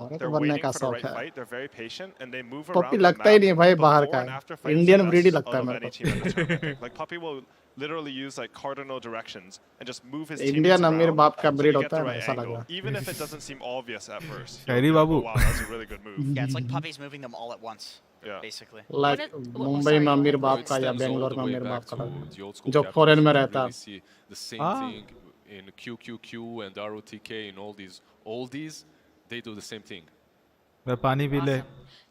औरत they're बनने waiting का for the शौक right है fight, they're very patient, and they move Pappi around the लगता ही नहीं है map भाई बाहर before का and है after fights Indian the breed he best लगता है out of मेरे any को team in the tournament. Like Puppy will literally use like cardinal directions and just move his teammates Indian अमीर around बाप का so breed you get होता the है ना right ऐसा लग angle, रहा है even if it doesn't seem obvious at first. Khairi You'll be like, Babu oh, wow, that's a really good move. Yeah, it's like Puppy's moving them all at once, basically. Like Mumbai में अमीर बाप का या बेंगलोर में अमीर बाप का जो फॉरेन में रहता really see the same thing in QQQ and ROTK in all these oldies. They do the same thing. मैं पानी पी ले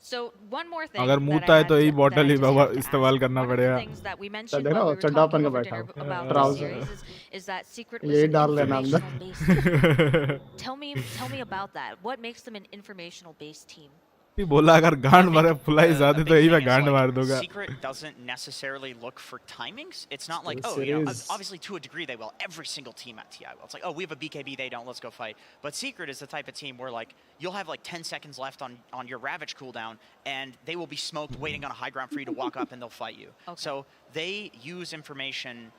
So one more thing. अगर मुँहता है तो यही बॉटल ही बाबा इस्तेमाल करना पड़ेगा तो देखो चड्डा पहन के बैठा हूँ ट्राउजर is that Secret यही डाल लेना अंदर Tell me about that. What makes them an informational based team? बोला अगर गांड मारे फुलाई ज्यादा तो यही मैं गांड मार दूंगा Secret doesn't necessarily look for timings. It's not like, oh, you know, obviously to a degree they will. Every single team at TI will. It's like, oh, we have a BKB, they don't, let's go fight. But Secret is the type of team where like you'll have like 10 seconds left on your Ravage cooldown and they will be smoked waiting on a high ground for you to walk up and they'll fight you. Okay. So they use information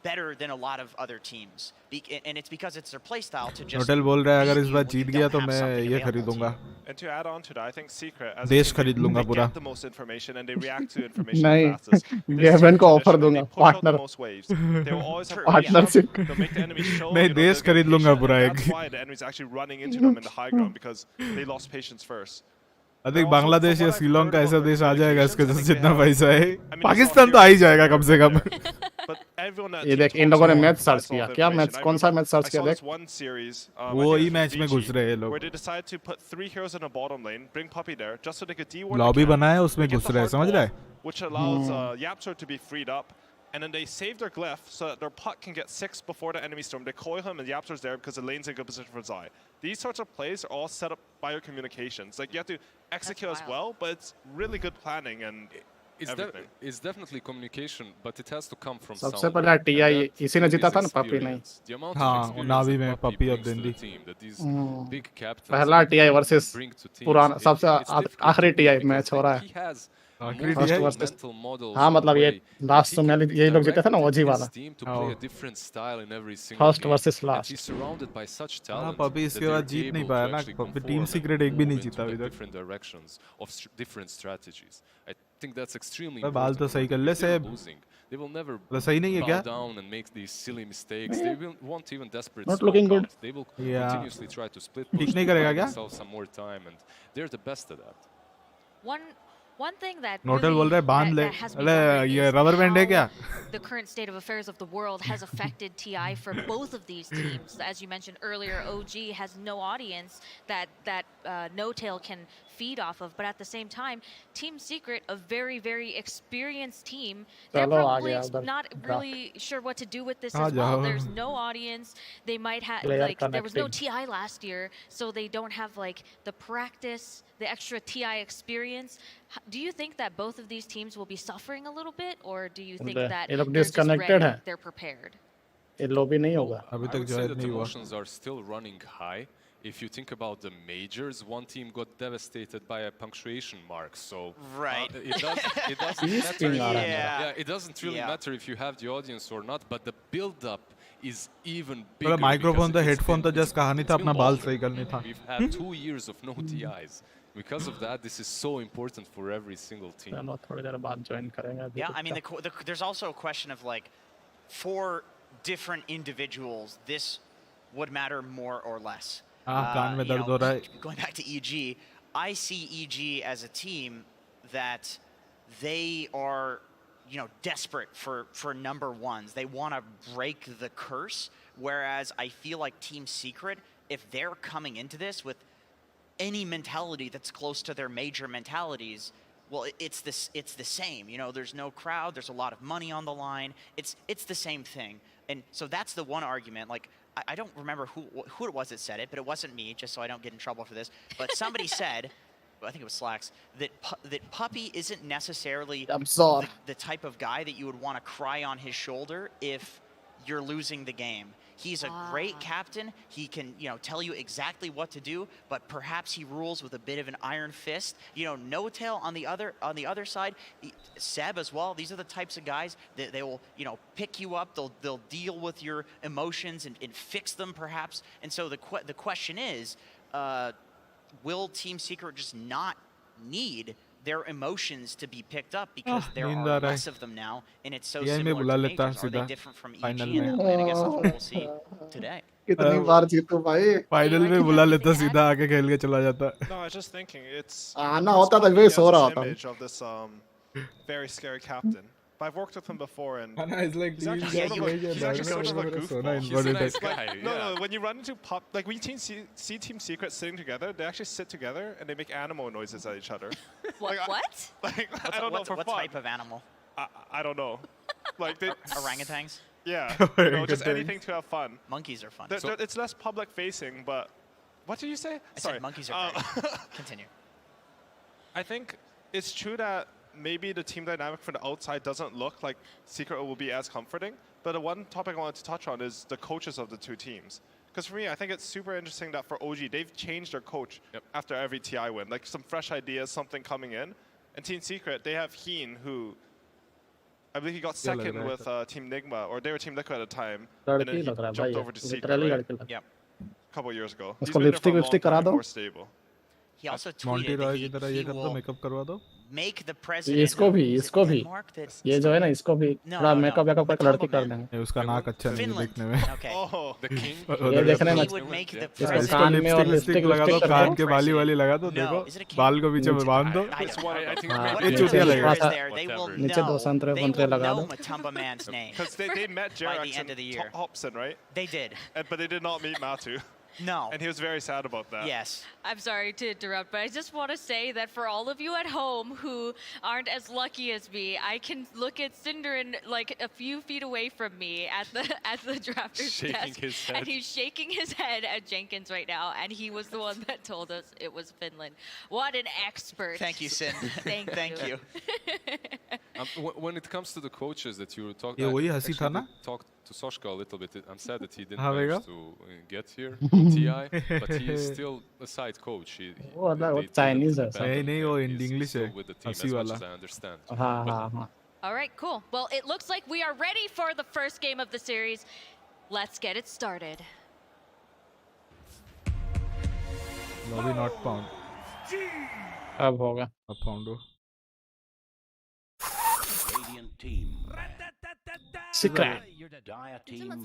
better than a lot of other teams. And it's because it's their playstyle to just hotel बोल रहा है अगर इस बार जीत गया तो मैं ये खरीदूंगा And to add on to that, I think Secret as देश खरीद लूंगा they पूरा get the most information and they react to information नहीं the fastest. गेवन को ऑफर दूंगा They push out the partner most waves. They will always have partnership they'll make the enemy show. नहीं देश खरीद लूंगा पूरा एक That's why the enemy's actually running into them in the high ground because they lost patience first. अधिक बांग्लादेश या श्रीलंका ऐसा देश आ जाएगा इसके जैसे जितना पैसा है पाकिस्तान तो आ ही जाएगा कम से कम ये देख इन लोगों ने मैच सर्च किया क्या मैच कौन सा मैच सर्च किया देख वो ही मैच में घुस रहे हैं लोग लॉबी बनाया उसमें घुस रहे हैं समझ रहा है which allows Yapster to be freed up. And then they save their glyph so that their puck can get 6 before the enemy storm. They coil him and Yapster's there because the lane's in good position for Zai. These sorts of plays are all set up by your communications. Like you have to execute as well, but it's really good planning and everything. It's definitely communication, but it has to come from सबसे पहले TI इसी ने जीता था ना puppy नहीं हाँ नावी में पपी और दिंदी पहला टीआई वर्सेस पुराना सबसे आखिरी टीआई मैच हो रहा है फर्स्ट वर्सेस हाँ मतलब ये लास्ट में यही लोग जीते थे ना ओजी वाला फर्स्ट वर्सेस लास्ट हाँ पपी इसके बाद जीत नहीं पाया ना पपी टीम सीक्रेट एक भी नहीं जीता अभी तक बाल तो सही कर ले से They will never सही नहीं है क्या down and make these silly mistakes. They won't even desperate. Not looking good. They will continuously try to split. ठीक नहीं करेगा क्या some more time, and they're the best at that. One thing that नोटल बोल रहा है बांध ले अरे ये रबर बैंड है क्या the current state of affairs of the world has affected TI for both of these teams. As you mentioned earlier, OG has no audience that No-Tail can feed off of, but at the same time, Team Secret, a very, very experienced team, they're probably not really sure what to do with this as well. There's no audience. They might have, like, there was no TI last year, so they don't have, like, the practice, the extra TI experience. Do you think that both of these teams will be suffering a little bit, or do you think that they're just ready, they're prepared? ये lobby नहीं होगा अभी तक जो है नहीं हुआ Emotions are still running high. If you think about the majors, one team got devastated by a punctuation mark. So it doesn't really matter if you have the audience or not, but the build-up is even bigger. Microphone तो headphone तो just कहानी था अपना बाल सही करनी था We've had 2 years of no TIs. Because of that, this is so important for every single team. Yeah, I mean, there's also a question of like, for different individuals, this would matter more or less. Going back to EG, I see EG as a team that they are you know, desperate for number ones. They want to break the curse. Whereas I feel like Team Secret, if they're coming into this with any mentality that's close to their major mentalities, well, it's the same. You know, there's no crowd. There's a lot of money on the line. It's the same thing. And so that's the one argument. Like, I don't remember who it was that said it, but it wasn't me, just so I don't get in trouble for this. But somebody said, I think it was Slacks, that Puppy isn't necessarily the type of guy that you would want to cry on his shoulder if you're losing the game. He's a great captain. He can, you know, tell you exactly what to do, but perhaps he rules with a bit of an iron fist. You know, No Tail on the other side, Seb as well. These are the types of guys that they will, you know, pick you up. They'll deal with your emotions and fix them perhaps. And so the question is, will Team Secret just not need their emotions to be picked up because there are less of them now, and it's so similar to majors? Are they different from EG? And I guess that's what we'll see today. कितनी बार जीतू भाई final में बुला लेता सीधा आके खेल के चला जाता. No, I was just thinking it's आना होता तो वे सो रहा होता. Image of this very scary captain. But I've worked with him before, and it's like he's actually sort of a goofball. He's a nice guy. No, when you run into like when you see Team Secret sitting together, they actually sit together and they make animal noises at each other. What? Like, I don't know for what fun. type of animal? I don't know. Like Orangutans? Yeah, you know, just anything to have fun. Monkeys are fun. It's less public facing, but what did you say? I said monkeys are great. Continue. I think it's true that maybe the team dynamic from the outside doesn't look like Secret will be as comforting. But the one topic I wanted to touch on is the coaches of the two teams. Because for me, I think it's super interesting that for OG, they've changed their coach after every TI win. Like some fresh ideas, something coming in. And Team Secret, they have Heen, who I believe he got second with Team Nigma, or they were Team Liquid at the time. And then he jumped over to Secret, right? Yep. A couple of years ago. He's been there for a long time, more stable. He also tweeted that he will make the president इसको भी ये जो है ना इसको भी थोड़ा makeup करके लड़की कर देंगे. उसका नाक अच्छा नहीं दिखने में. ये देखने में इसको कान में और लिपस्टिक लगा दो, कान के बाली लगा दो, देखो बाल को पीछे बांध दो, ये चुटिया लगेगा. नीचे दो संतरे लगा दो. Because they met Jerax and Hobson, right? They did. But they did not meet Matu. No. And he was very sad about that. Yes. I'm sorry to interrupt, but I just want to say that for all of you at home who aren't as lucky as me, I can look at Cinderin like a few feet away from me at the drafter's desk, and he's shaking his head at Jenkins right now, and he was the one that told us it was Finland. What an expert! Thank you, Sin. Thank you. When it comes to the coaches that you talked to Soshka a little bit, I'm sad that he didn't manage to get here in TI, but he is still a side coach. Chinese नहीं वो English है. With the team as much as I understand. All right, cool. Well, it looks like we are ready for the first game of the series. Let's get it started. Lobby not found. अब होगा. अब found. Secret. 这么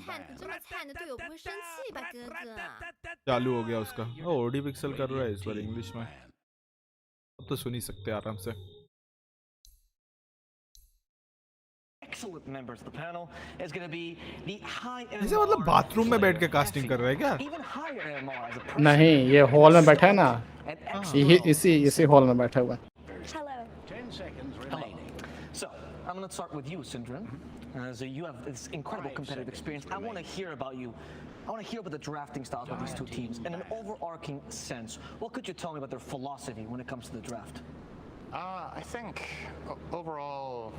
惨的队友不会生气吧，哥哥？ चालू हो गया उसका. OD pixel कर रहा है इस बार इंग्लिश में. अब तो सुन ही सकते हैं आराम से. Excellent members of the panel is going to be the high. इसे मतलब बाथरूम में बैठ के कास्टिंग कर रहा है क्या? नहीं, ये हॉल में बैठा है ना. इसी हॉल में बैठा हुआ है. Hello. 10 seconds remaining. So, I'm going to start with you, Syndrin. So you have this incredible competitive experience. I want to hear about you. I want to hear about the drafting styles of these two teams in an overarching sense. What could you tell me about their philosophy when it comes to the draft? I think overall,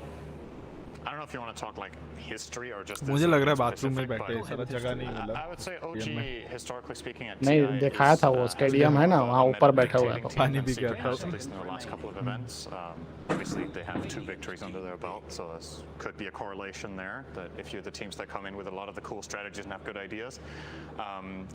I don't know if you want to talk like history or just. मुझे लग रहा है bathroom में बैठे हैं, सारा जगह नहीं मिला. I would say OG historically speaking at नहीं दिखाया था वो स्टेडियम है ना वहाँ ऊपर बैठा हुआ है. पानी भी गया था. At least in their last couple of events, obviously they have 2 victories under their belt, so this could be a correlation there. That if you're the teams that come in with a lot of the cool strategies and have good ideas,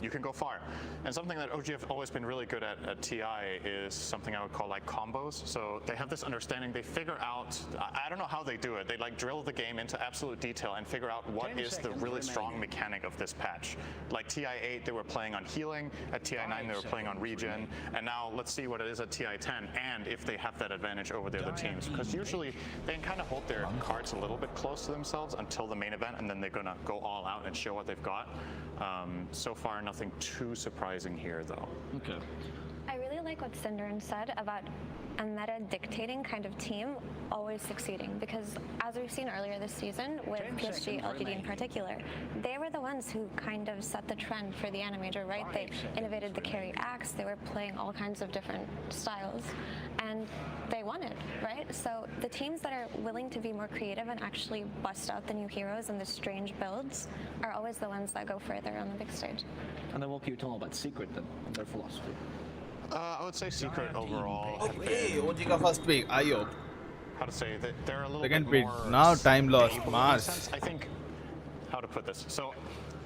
you can go far. And something that OG have always been really good at TI is something I would call like combos. So they have this understanding. They figure out. I don't know how they do it. They like drill drill the game into absolute detail and figure out what is the really strong mechanic of this patch. Like TI8, they were playing on healing. At TI9, they were playing on regen. And now let's see what it is at TI10 and if they have that advantage over the other teams. Because usually they can kind of hold their cards a little bit close to themselves until the main event, and then they're going to go all out and show what they've got. So far, nothing too surprising here, though. Okay. I really like what Synderen said about a meta dictating kind of team always succeeding, because as we've seen earlier this season with PSG, LGD in particular, they were the ones who kind of set the trend for the animator, right? They innovated the carry axe, they were playing all kinds of different styles, and they won it, right? So the teams that are willing to be more creative and actually bust out the new heroes and the strange builds are always the ones that go further on the big stage. And then what can you tell about Secret then, and their philosophy? I would say Secret overall. Okay, OG ka first pick, Ayo. How to say that they're a little Second bit pick, more now time lost, stable in a Mars. sense. I think, how to put this? So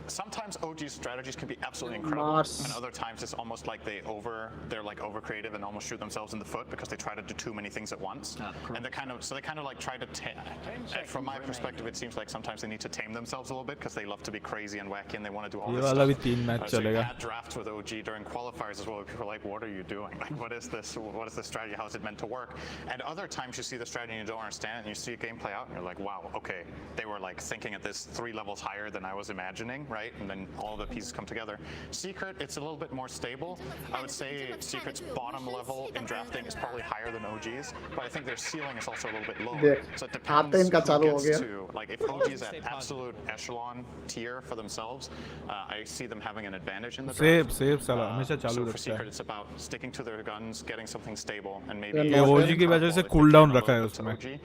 sometimes OG's strategies can be absolutely incredible, and other times it's almost like they're like over creative and almost shoot themselves in the foot because they try to do too many things at once. And they kind of like try to from my perspective, it seems like sometimes they need to tame themselves a little bit because they love to be crazy and wacky and they want to do all this stuff. So you had drafts with OG during qualifiers as well. People are like, what are you doing? Like, what is this? What is this strategy? How is it meant to work? And other times you see the strategy and you don't understand it, and you see a game play out and you're like, wow, okay, they were like thinking at this 3 levels higher than I was imagining, right? And then all the pieces come together. Secret, it's a little bit more stable. I would say Secret's bottom level in drafting is probably higher than OG's, but I think their ceiling is also a little bit lower. So it depends who gets to, like if OG's at absolute echelon tier for themselves, I see them having an advantage in the draft. So for Secret, it's about sticking to their guns, getting something stable, and maybe OG की वजह से cooldown रखा है उसमें.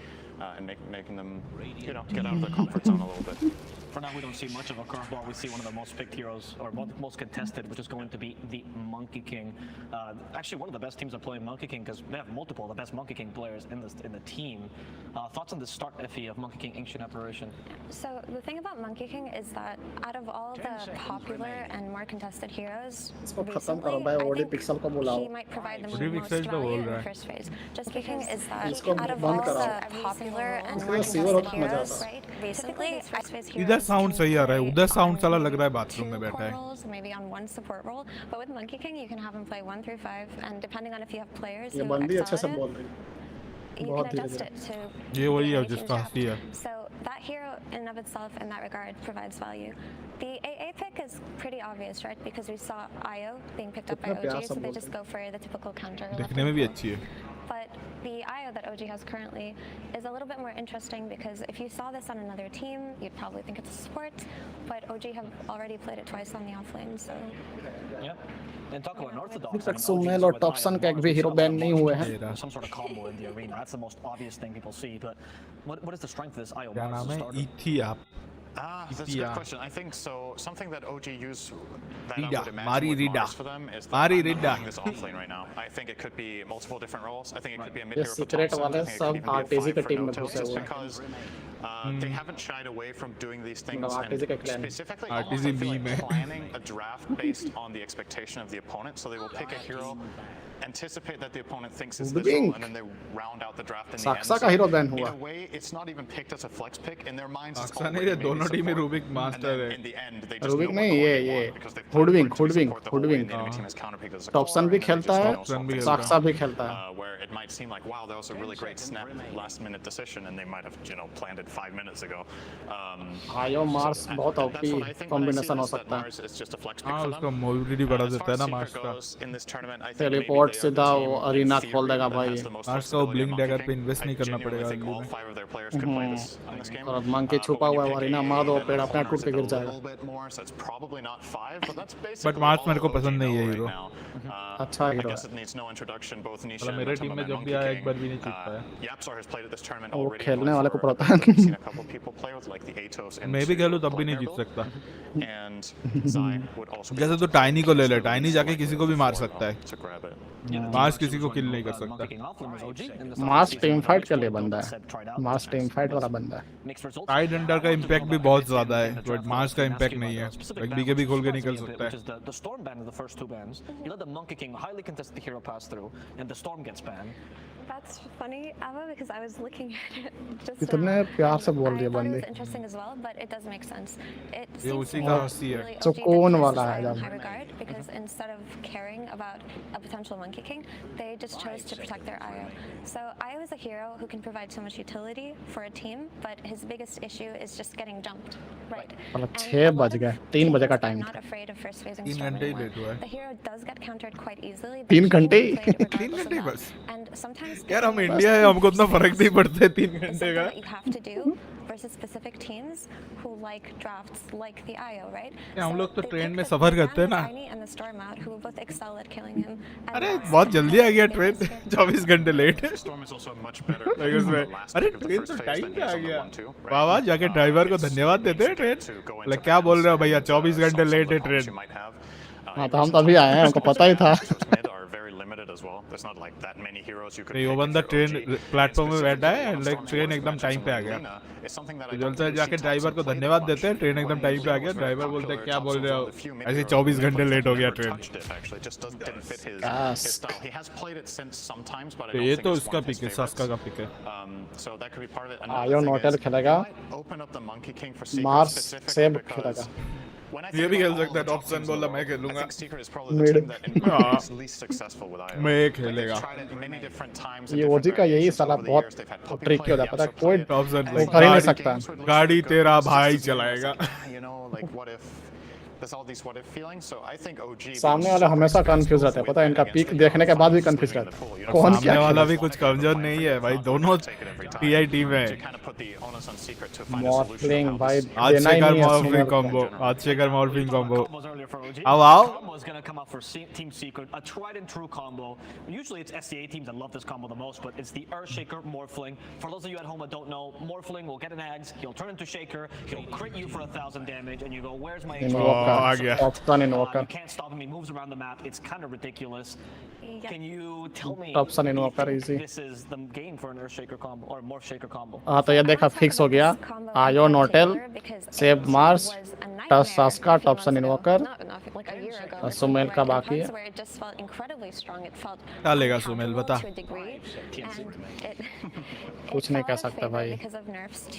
And making them, you know, get out of their comfort zone a little bit. For now, we don't see much of a curveball. We see one of the most picked heroes, or most contested, which is going to be the Monkey King. Actually, one of the best teams are playing Monkey King because they have multiple of the best Monkey King players in the team. Thoughts on the start, Effie, of Monkey King Ancient Apparition? So the thing about Monkey King is that out of all the popular and more contested heroes, recently, I think he might provide the most value in the first phase. Just because is that out of all the popular and more contested heroes, right? Recently, इधर sound सही आ रहा है, उधर sound साला लग रहा है bathroom में बैठा है. Maybe on one support role, but with Monkey King you can have him play 1 through 5, and depending on if you have players who excel at it, you can adjust it to. ये वही है जिसका हंसी है. So that hero in and of itself, in that regard, provides value. The AA pick is pretty obvious, right? Because we saw Io being picked up by OG, so they just go for the typical counter. देखने में भी अच्छी है. But the Io that OG has currently is a little bit more interesting because if you saw this on another team, you'd probably think it's a support, but OG have already played it twice on the offlane, so. Yep. And talk about Unorthodox. Summel और Topson का एक भी hero ban नहीं हुए हैं. Some sort of combo in the arena. That's the most obvious thing people see. But what is the strength of this Io? क्या नाम है? ET That's a good question. I think so. Something that OG use that I would imagine Mari would Rida. Mars for them is Mari that Rida. this offlane right now. I think it could be multiple different roles. I think it could be a mid hero for Secret Thompson. वाले I think it सब could even be a RTZ 5 के for team में Noto, घुसे just हुए हैं. because they haven't shied away from doing these things RTZ and का clan. specifically almost I feel like planning a draft based on the expectation of the opponent. So they will pick a hero, anticipate that the opponent thinks is this role, and then they round out the draft in the end. Saksa का hero ban In हुआ. a way, it's not even picked as a flex pick. In their minds, it's Saksa already नहीं है, maybe दोनों टीमें support. Rubik master है. In the end, they just Rubik know नहीं what the ये opponent wants because they've played Hoodwink for it to be Hoodwink support the whole way, and Hoodwink. the enemy team has counterpicked as a Topson core, भी and then they खेलता just है, know something Saksa भी खेलता है. where it might seem like, wow, that was a really great snap last-minute decision, and they might have, you know, planned it 5 minutes ago. Io Mars बहुत OP combination हो सकता है. Mars is just a flex pick हाँ for उसका them. mobility बढ़ा देता है ना Secret Mars का. goes in this tournament, I think Teleport maybe they are सीधा the team वो in arena theory खोल देगा that भाई. has the most Mars का flexibility blink on dagger Monkey पे King. invest I नहीं करना genuinely पड़ेगा think all अगली 5 of their players could play this in this game. और Monkey छुपा हुआ है और arena मार दो पेड़ अपने टूट के गिर जाएगा. A little bit more, so it's probably not 5, but that's basically But Mars all मेरे को OG पसंद नहीं है know hero. right now. अच्छा I hero guess है. it needs no introduction. Both Nisha मतलब and मेरे टीम Matama में and जब भी Monkey आया एक King. बार भी नहीं जीतता है. Yapsar has played at this tournament वो already. खेलने वाले को for, पता है. I've seen a couple people play with like the Atos and मैं भी खेलूँ तब भी नहीं जीत सकता. And Zai would also be जैसे तो टाइनी को ले ले, टाइनी जाके किसी को भी मार सकता है. to grab it. मार्स किसी को किल नहीं कर सकता. Mars team fight के लिए बंदा है. Mars team fight वाला बंदा है. साइड अंडर का इम्पैक्ट भी बहुत ज्यादा है, बट मार्स का इम्पैक्ट नहीं है. लाइक बीकेबी खोल के निकल सकता है. The storm ban of the first 2 bans. You let the Monkey King highly contested hero pass through, and the storm gets banned. That's funny, Ava, because I was looking at it just इतने प्यार से बोल रही है बंदी। interesting as well, but it does make sense. It ये seems उसी to का be हंसी है। really OG सुकून that वाला places है Io in जब। high regard because instead of caring about a potential Monkey King, they just chose to protect their Io. So Io is a hero who can provide so much utility for a team, but his biggest issue is just getting jumped. Right. मतलब 6 बज गए, 3 बजे का time. Not afraid of first phasing 3 storm घंटे ही anymore. Late हुआ है। The hero does get countered quite easily. 3 घंटे? 3 घंटे बस। And sometimes यार हम इंडिया है, हमको उतना फर्क नहीं पड़ता है 3 घंटे का। you have to do versus specific teams who like drafts like the IO, right? हम लोग तो ट्रेन में सफर करते हैं ना। And the Storm out who both excel at killing him. अरे बहुत जल्दी आ गया ट्रेन, 24 घंटे लेट है। अरे ट्रेन तो टाइम पे आ गया। वाह वाह, जाके ड्राइवर को धन्यवाद देते हैं ट्रेन। मतलब क्या बोल रहे हो भैया, 24 घंटे लेट है ट्रेन। हाँ तो हम तो अभी आए हैं, हमको पता ही था। नहीं, वो बंदा ट्रेन प्लेटफॉर्म में बैठा है, लाइक ट्रेन एकदम टाइम पे आ गया। तो जल्द से जाके ड्राइवर को धन्यवाद देते हैं, ट्रेन एकदम टाइम पे आ गया। ड्राइवर बोलते हैं क्या बोल रहे हो, ऐसे 24 घंटे लेट हो गया ट्रेन। तो ये तो उसका पिक है, सास्का का पिक है। आयो नोटेल खेलेगा, मार्स सेब खेलेगा। ये भी खेल सकता है। टॉपसन बोला मैं खेलूंगा। मैं खेलेगा। ये ओजी का यही साला बहुत ट्रिकी हो जाता है, कोई टॉपसन कर ही नहीं सकता। गाड़ी तेरा भाई चलाएगा। सामने वाला हमेशा कंफ्यूज रहता है, पता है, इनका पिक देखने के बाद भी कंफ्यूज रहता है। कौन क्या सामने वाला भी कुछ कमजोर नहीं है भाई, दोनों टीआई टीम है। मॉर्फलिंग भाई, आज शेखर मॉर्फलिंग कॉम्बो, आज शेखर मॉर्फलिंग कॉम्बो। आओ आओ। is going to come out for Team Secret, a tried and true combo. Usually it's SCA teams that love this combo the most, but it's the Earthshaker Morphling. For those of you at home that don't know, Morphling will get an Ags, he'll turn into Shaker, he'll crit you for 1,000 damage, and you go, where's my you can't stop him, he moves around the map, it's kind of ridiculous. Can you tell me if this is the game for an Earthshaker combo or Morph Shaker combo? हाँ तो ये देखा fix हो गया। आयो नोटेल, सेब Mars, टस सास्का, Topsin इन्वोकर, Sumel का बाकी है। क्या लेगा सुमेल बता। कुछ नहीं कह सकता भाई।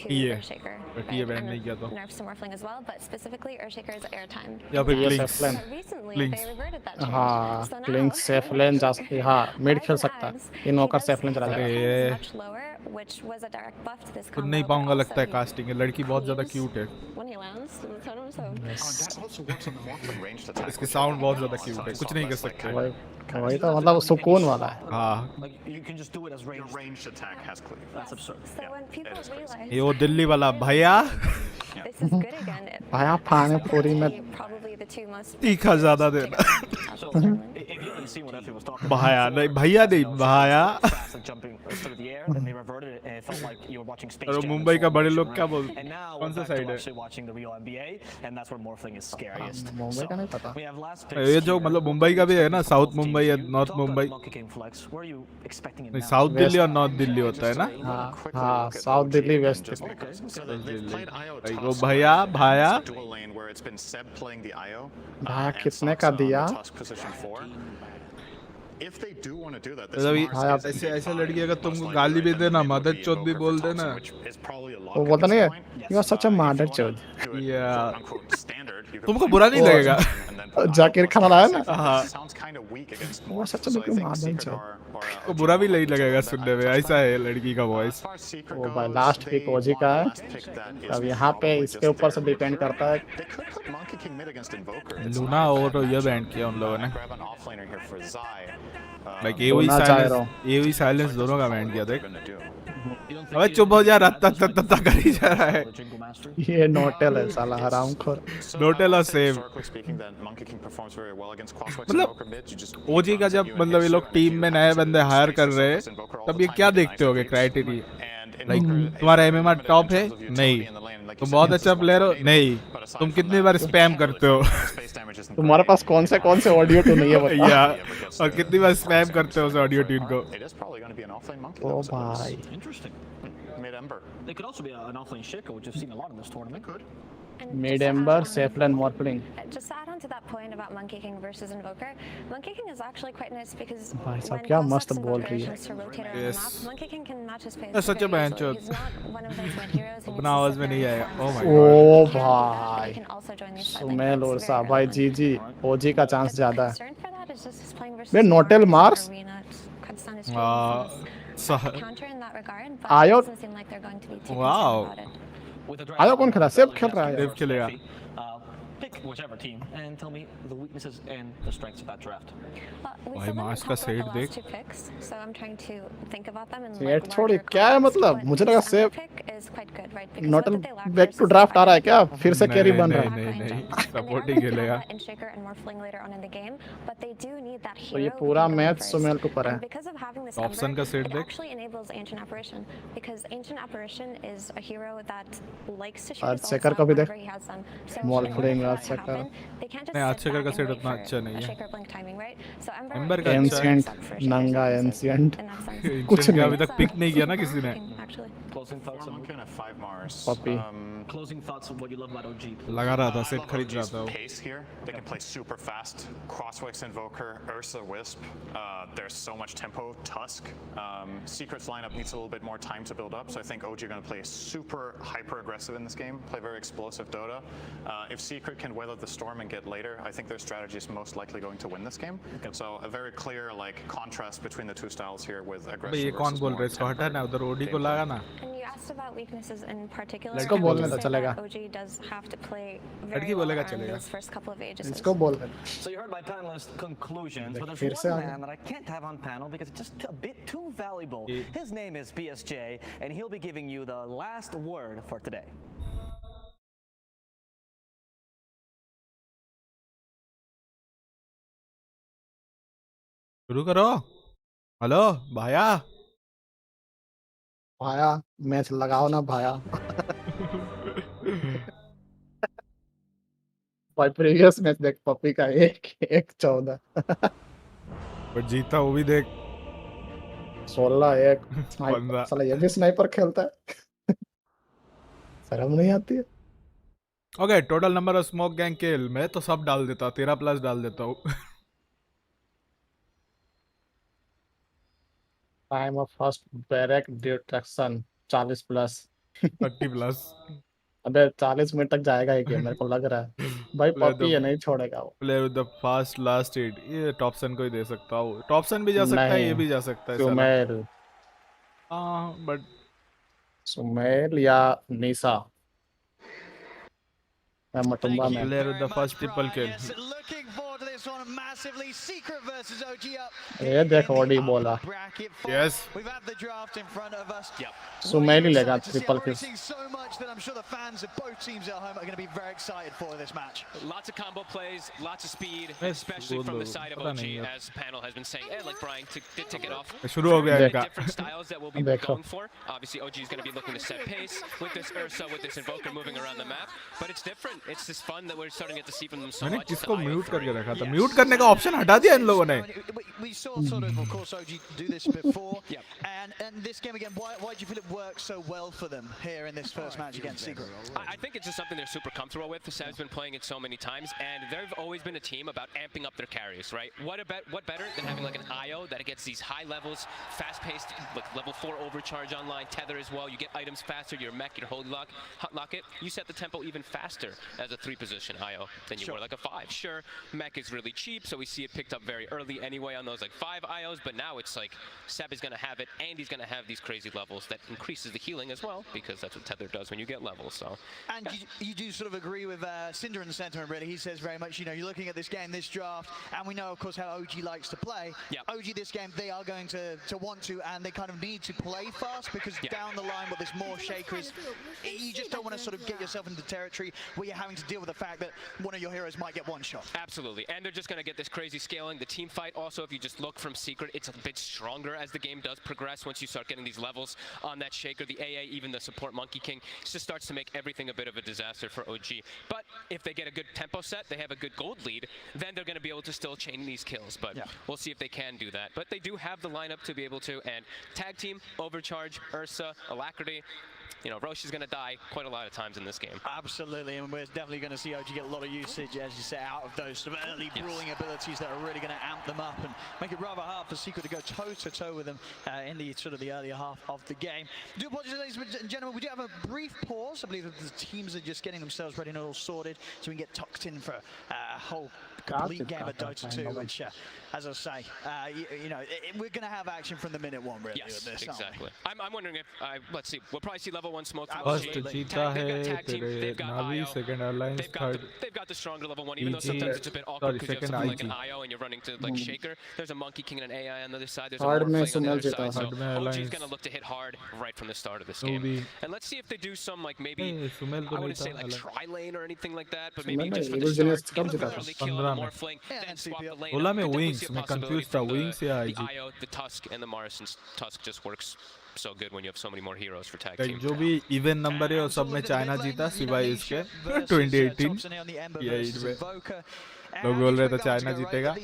ये बैंड नहीं किया तो। या फिर क्लिंक्स। हाँ क्लिंक्स सेफ लेन जा सकती, हाँ मिड खेल सकता, इन्वोकर सेफ लेन चला जाएगा। खुद नहीं पाऊंगा लगता है कास्टिंग है। लड़की बहुत ज्यादा क्यूट है। इसके साउंड बहुत ज्यादा क्यूट है, कुछ नहीं कर सकते। वही तो मतलब सुकून वाला है। हाँ ये वो दिल्ली वाला भैया भैया पानी पूरी में तीखा ज्यादा देना। भैया नहीं, भैया नहीं, भैया। और मुंबई का बड़े लोग क्या बोलते हैं, कौन सा साइड है? मुंबई का नहीं पता। ये जो मतलब मुंबई का भी है ना, साउथ मुंबई या नॉर्थ मुंबई। नहीं, साउथ दिल्ली और नॉर्थ दिल्ली होता है ना। हाँ साउथ दिल्ली, वेस्ट दिल्ली। वो भैया भैया भैया कितने का दिया? ऐसे ऐसे लड़की अगर तुमको गाली भी देना, मदर चौथ भी बोल देना, वो बोलता नहीं है you are such a mother चौथ, तुमको बुरा नहीं लगेगा। जाकिर खान आया ना, हाँ वो सच में मदर चौथ, को बुरा भी नहीं लगेगा सुनने में। ऐसा है लड़की का वॉइस। वो भाई लास्ट पिक ओजी का है। अब यहाँ पे इसके ऊपर से डिपेंड करता है। लूना और तो ये बैंड किया उन लोगों ने, लाइक ये साइलेंस दोनों का बैंड किया। देख अबे चुप हो जा, रत्ता तत्ता कर ही जा रहा है। ये नोटेल है साला हरामखोर। नोटेल और सेव मतलब ओजी का जब मतलब ये लोग टीम में नए बंदे हायर कर रहे हैं तब ये क्या देखते होगे क्राइटेरिया? लाइक तुम्हारा एमएमआर टॉप है? नहीं। तुम बहुत अच्छा प्लेयर हो? नहीं। तुम कितनी बार स्पैम करते हो? तुम्हारे पास कौन से ऑडियो ट्यून नहीं है बता। या और कितनी बार स्पैम करते हो उस ऑडियो ट्यून को? ओ भाई They could also be an offlane Shaker, which we've seen a lot in this tournament. Mid-Ember, safe lane morphling. Just add on to that point about Monkey King versus Invoker, Monkey King is actually quite nice because भाई साहब when क्या Cossacks मस्त बोल Invoker रही है tries to rotate around the map, Monkey King can match his pace ये सच very में easily. चो He's not one of those mid heroes who needs अपना to आवाज sit में there नहीं and आएगा farm. Oh my oh God भाई He can also join these side lane Sumel fights और very सा early भाई on. जीजी ओजी का चांस The ज्यादा है concern for that is just he's playing versus वे Notail Mark Mars in arena. Kurdistan is treating him counter in that regard, but आयो it doesn't seem like they're going to be too wow concerned about it. आयो कौन खेला safe खेल रहा है देव खेलेगा Pick whichever team and tell me the weaknesses and the strengths of that draft. We भाई still Mars haven't का talked about set the देख last two picks, so I'm trying to think about them in set like छोड़ी larger क्या है context, मतलब but मुझे this लगा Ember safe pick is quite good, right? Because Notail what did they lack back versus टू draft आ रहा है क्या फिर से कैरी नहीं बन नहीं रहा है नहीं नहीं and they support are he going to खेलेगा have that Inshaker and more fling later on in the game, but they do need that तो ये hero who पूरा can go in match first. Sumel को पर है And because of having this option Ember, का set it देख actually enables Ancient Apparition, because Ancient Apparition is a hero that likes to shoot आज his ults सेकर out का भी देख whenever he has them. So mall in order खुलेंगे for आज that to सेकर happen, they can't नहीं just आज sit शेखर back का and सेट wait उतना for अच्छा a नहीं है Shaker blink timing, right? So Ember amber का अच्छा है एंशिएंट नंगा एंशिएंट कुछ एंशिएंट का अभी नहीं तक पिक नहीं किया ना किसी ने actually. Closing thoughts on Kind of 5 Mars. Puppy. closing thoughts on what you love about OG. लगा रहा था I सेट love खरीद रहा OG's था वो pace here. They can play super fast. Crosswix Invoker, Ursa Wisp. There's so much tempo. Tusk. Secret's lineup needs a little bit more time to build up, so I think OG are going to play super hyper aggressive in this game. Play very explosive Dota. If Secret can weather the storm and get later, I think their strategy is most likely going to win this game. So a very clear like contrast between the two styles here with भाई aggression. ये कौन बोल रहा है इसको हटा ना उधर ओडी को लगा ना And you asked about weaknesses in particular. लड़की I would बोलने तो say चलेगा। that OG does have to play लड़की very well बोलेगा on चलेगा those first couple of ages. इसको बोल रहे So you heard my panelists' conclusions, but फिर there's से one आ गया man that I can't have on panel because it's just a bit too valuable. His name is BSJ, and he'll be giving you the last word for today. शुरू करो hello भाया भाया match लगाओ ना भाया भाई previous match देख पप्पी का 1-14 but जीता वो भी देख 16-1 बंदा। साला ये भी स्नाइपर खेलता है शर्म नहीं आती है okay total number of smoke gang kill मैं तो सब डाल देता 13+ डाल देता हूँ time of first barrack distraction 40+। 30+। अबे 40 मिनट तक जाएगा ये गेम मेरे को लग रहा है भाई पप्पी ये नहीं छोड़ेगा वो player with the fast last hit ये टॉपसन को ही दे सकता हूँ टॉपसन भी जा सकता है ये भी जा सकता है सुमेल हाँ बट सुमेल या निशा मटुम्बा में player with the first triple किल ये देख ओडी बोला यस सुमेल ही लेगा triple kill Lots of combo plays, lots of speed, especially from the side of OG, as panel has been saying. And like Brian did tick it off. शुरू हो गया इनका Different styles that we'll be going for. Obviously, OG is going to be looking to set pace with this Ursa, with this Invoker moving around the map. But it's different. It's this fun that we're starting to get to see from them so मैंने much. किसको mute करके रखा था mute करने का option हटा दिया इन लोगों ने We saw sort of course, OG do this before. And this game again, why do you feel it works so well for them here in this first match against Secret? I think it's just something they're super comfortable with. Seb's been playing it so many times, and they've always been a team about amping up their carries, right? What better than having like an IO that gets these high levels, fast-paced, like level 4 overcharge online, tether as well. You get items faster, your mech, your holy lock it. You set the tempo even faster as a 3-position IO than you were like a 5. Sure, mech is really cheap, so we see it picked up very early anyway on those like 5 IOs, but now it's like Seb is going to have it, and he's going to have these crazy levels that increases the healing as well, because that's what tether does when you get levels. So. And you do sort of agree with Cinder in the sentiment, really. He says very much, you know, you're looking at this game, this draft, and we know, of course, how OG likes to play. OG this game, they are going to want to, and they kind of need to play fast, because down the line, with this more shakers, you just don't want to sort of get yourself into territory where you're having to deal with the fact that one of your heroes might get one shot. Absolutely, and they're just going to get this crazy scaling. The team fight also, if you just look from Secret, it's a bit stronger as the game does progress. Once you start getting these levels on that shaker, the AA, even the support Monkey King, it just starts to make everything a bit of a disaster for OG. But if they get a good tempo set, they have a good gold lead, then they're going to be able to still chain these kills. But we'll see if they can do that. But they do have the lineup to be able to, and tag team, Overcharge, Ursa, Alacrity, you know, Roche is going to die quite a lot of times in this game. Absolutely, and we're definitely going to see OG get a lot of usage, as you say, out of those sort of early brawling abilities that are really going to amp them up and make it rather hard for Secret to go toe-to-toe with them in the sort of the earlier half of the game. I do apologize, ladies and gentlemen, we do have a brief pause. I believe that the teams are just getting themselves ready and all sorted so we can get tucked in for a whole complete game of Dota 2, which, as I say, you know, we're going to have action from the minute one, really. Yes, with this, exactly. I'm wondering if, let's see, we'll probably see level 1 smoke. First जीता है तेरे Navi, second Alliance, third They've got the stronger level 1, even though sometimes it's a bit awkward because you have something like an IO and you're running to like Shaker. There's a Monkey King and an AI on the other side. There's a Morphling on the other side. So OG's going to look to hit hard right from the start of this game. And let's see if they do some, like, maybe, I wouldn't say like tri-lane or anything like that, but maybe just for the start, early kill the Morphling, then swap the lane. बोला मैं Wings, मैं confused था Wings या IG. The IO, the Tusk, and the Morrison's Tusk just works so good when you have so many more heroes for tag team. जो भी even number है वो सब में चाइना जीता सिवाय इसके 2018 या 8 में लोग बोल रहे थे चाइना जीतेगा.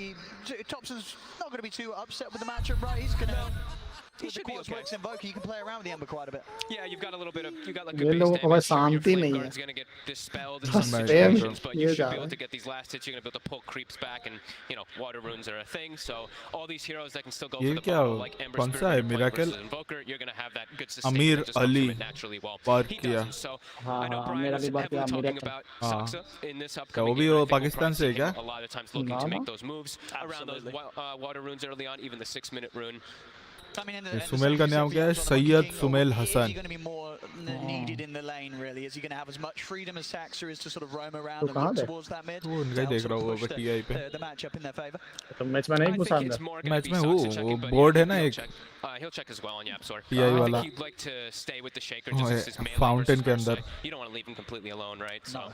Thompson's not going to be too upset with the matchup, right? He's going to. He should be okay. Invoker, you can play around with the Ember quite a bit. Yeah, you've got a little bit of, you got like ये लोगों को बस शांति नहीं है. Guard's gonna get dispelled in some situations, but you should be able to get these last hits. You're gonna be able to pull creeps back, and you know water runes are a thing. So all these heroes that can still go for the bottle, like Ember Spirit versus Invoker, you're gonna have that good sustain that just comes from it naturally. Well, he doesn't. So I know Brian was heavily talking about Saksa in this upcoming game. वो पाकिस्तान से है क्या? A lot of times looking to make those moves around those water runes early on, even the 6-minute rune. Sumel का नाम क्या है? Syed Sumel Hasan. He's going to be more needed in the lane, really. Is he going to have as much freedom as Saxa is to sort of roam around and look towards that mid? वो उनका ही देख रहा हूँ वो TI पे. The matchup in their favor. तो match में नहीं घुसा अंदर. मैच में वो बोर्ड है ना एक. He'll check as well on Yapsor. TI वाला. I think he'd like to stay with the Shaker just as his melee fountain के अंदर. You don't want to leave him completely alone, right? So.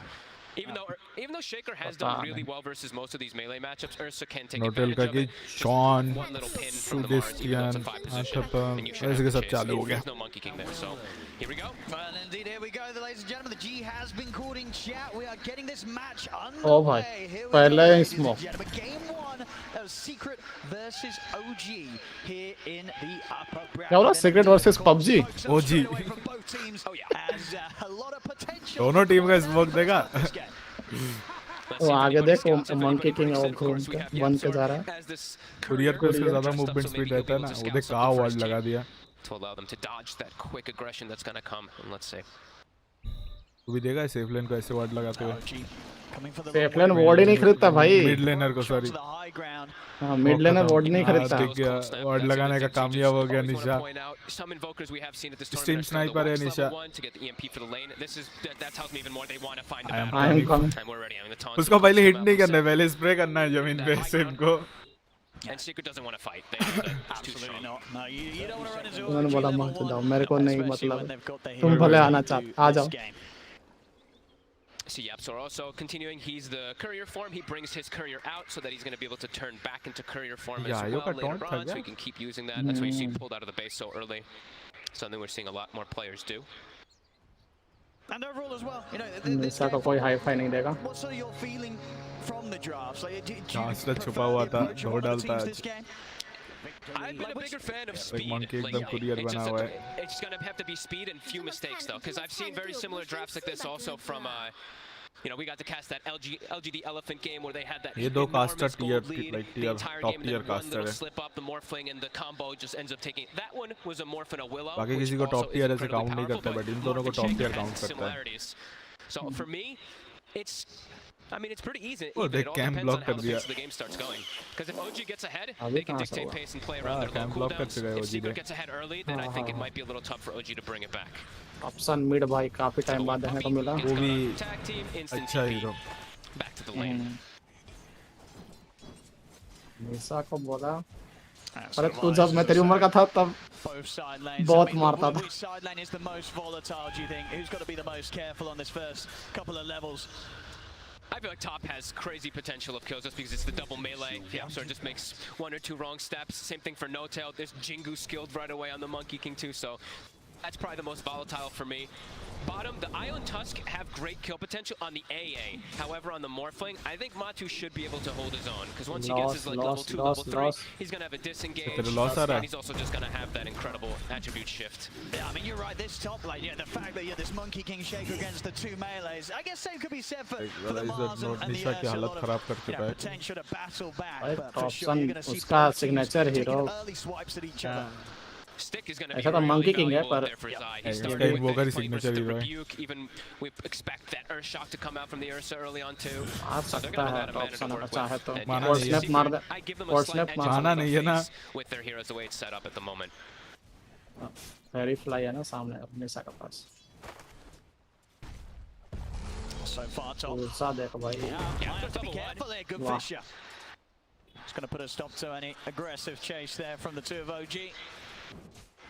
Even though Shaker has done really well versus most of these melee matchups, Ursa can take advantage of it. Sean, one little pin from the Mars, even though it's a 5 position, and you should have the chase. So there's no Monkey King there, so here we go. Well, indeed, here we go, ladies and gentlemen. The G has been called in chat. We are getting this match underway. Oh भाई, पहले ही smoke. Game 1 of Secret versus OG here in the upper bracket. क्या बोला? Secret versus PUBG? OG. Oh yeah. Has a lot of potential. दोनों team का smoke देगा. वो आगे देखो मंकी किंग और घूम के बन के जा रहा है. कुरियर को उससे ज़्यादा मूवमेंट स्पीड रहता है ना. वो देख कहाँ वार्ड लगा दिया. To allow them to dodge that quick aggression that's going to come. And let's see. तू भी देगा सेफ लेन को ऐसे वार्ड लगाते हुए. सेफ लेन वार्ड ही नहीं खरीदता भाई. मिड लेनर को सॉरी. हाँ मिड लेनर वार्ड नहीं खरीदता. वार्ड लगाने का कामयाब हो गया निशा. स्ट्रीम स्नाइपर है निशा. I am coming. उसको पहले हिट नहीं करना है, पहले स्प्रे करना है जमीन पे सिम को. And Secret doesn't want to fight. Absolutely not. No, you don't want to run into. उन्होंने बोला मत जाओ, मेरे को नहीं मतलब. तुम भले आना चाहते, आ जाओ. See, Yapsor also continuing. He's the courier form. He brings his courier out so that he's going to be able to turn back into courier form as well later on, so he can keep using that. That's why you see him pulled out of the base so early. Something we're seeing a lot more players do. And overall as well, you know, निशा को कोई hi fi नहीं देगा. What's sort of your feeling from the drafts? Like, do you छुपा हुआ था, दो डालता है. I've been a bigger fan of speed lately. It's going to have to be speed and few mistakes though, because I've seen very similar drafts like this also from, you know, we got to cast that LGD Elephant game where they had that enormous gold lead the entire game, and then one little slip up, the Morphling, and the combo just ends up taking. That one was a Morph and a Willow, which also is incredibly powerful, but Shaker has similarities. So for me, it's... I mean, it's pretty easy. Oh, they it all depends on how the game starts going. Because if OG gets ahead, they can dictate pace and play around their low cooldowns. If Secret gets ahead early, then I think it might be a little tough for OG to bring it back. Option mid भाई काफी time बाद देखने को मिला. वो भी अच्छा hero. Back to the lane. निशा को बोला. अरे तू जब मैं तेरी उम्र का था तब बहुत मारता था. Which side lane is the most volatile, do you think? Who's got to be the most careful on this first couple of levels? I feel like top has crazy potential of kills just because it's the double melee. Yapsor just makes 1 or 2 wrong steps. Same thing for No-Tail. There's Jingu skilled right away on the Monkey King too, so that's probably the most volatile for me. bottom, the Island Tusk have great kill potential on the AA. However, on the Morphling, I think Matu should be able to hold his own. Because once he gets his level 2, level 3, he's going to have a disengage. And he's also just going to have that incredible attribute shift. Yeah, I mean, you're right. This top lane, the fact that this Monkey King Shaker against the 2 melees, I guess same could be said for the Mars and the Ursa. A lot of potential to battle back. But for sure, you're going to see taking early swipes at each other. Stick is going to be really Monkey King there for his eye. He's starting to play the rebuke. Even we expect that Earth Shock to come out from the Ursa early on too. So they're going to have a lot of mana to work with. I give them a slight edge with their heroes the way it's set up at the moment. Very fly है ना सामने अपने साका पास. So far top. Ursa देखो भाई. Yeah, have to be careful there, good Fisher. It's going to put a stop to any aggressive chase there from the 2 of OG.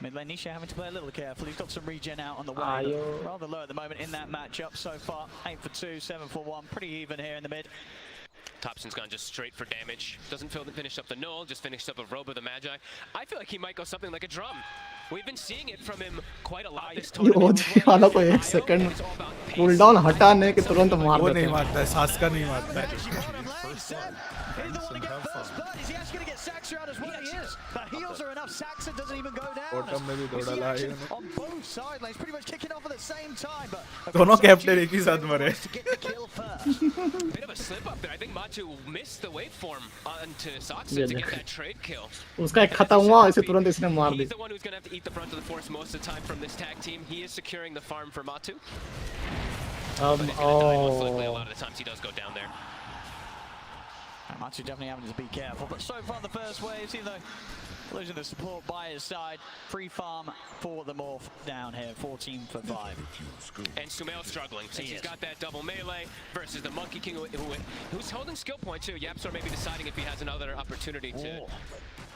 Mid lane Nisha having to play a little careful. He's got some regen out on the way. Rather low at the moment in that matchup so far. 8 for 2, 7 for 1. Pretty even here in the mid. Thompson's gone just straight for damage. Doesn't finish up the null, just finished up a Robe of the Magi. I feel like he might go something like a drum. We've been seeing it from him quite a lot this tournament. ये वाला को 1 second cooldown हटाने के तुरंत मार देता है. वो नहीं मारता है, सास का नहीं मारता है. He's the one to get first blood. Is he actually going to get Saxa out as well? He is. The heals are enough. Saxa doesn't even go down. On both side lanes, pretty much kicking off at the same time. But दोनों captain एक ही साथ मरे. Bit of a slip up there. I think Matu missed the waveform onto Saxa to get that trade kill. उसका एक खत्म हुआ, इसे तुरंत इसने मार दी. He's the one who's going to have to eat the brunt of the force most of the time from this tag team. He is securing the farm for Matu. But he's going to die most likely a lot of the times he does go down there. Matu definitely having to be careful, but so far the first wave, even though losing the support by his side, free farm for the Morph down here, 14 for 5. And Sumail struggling, since he's got that double melee versus the Monkey King who's holding skill point too. Yapsor may be deciding if he has another opportunity to...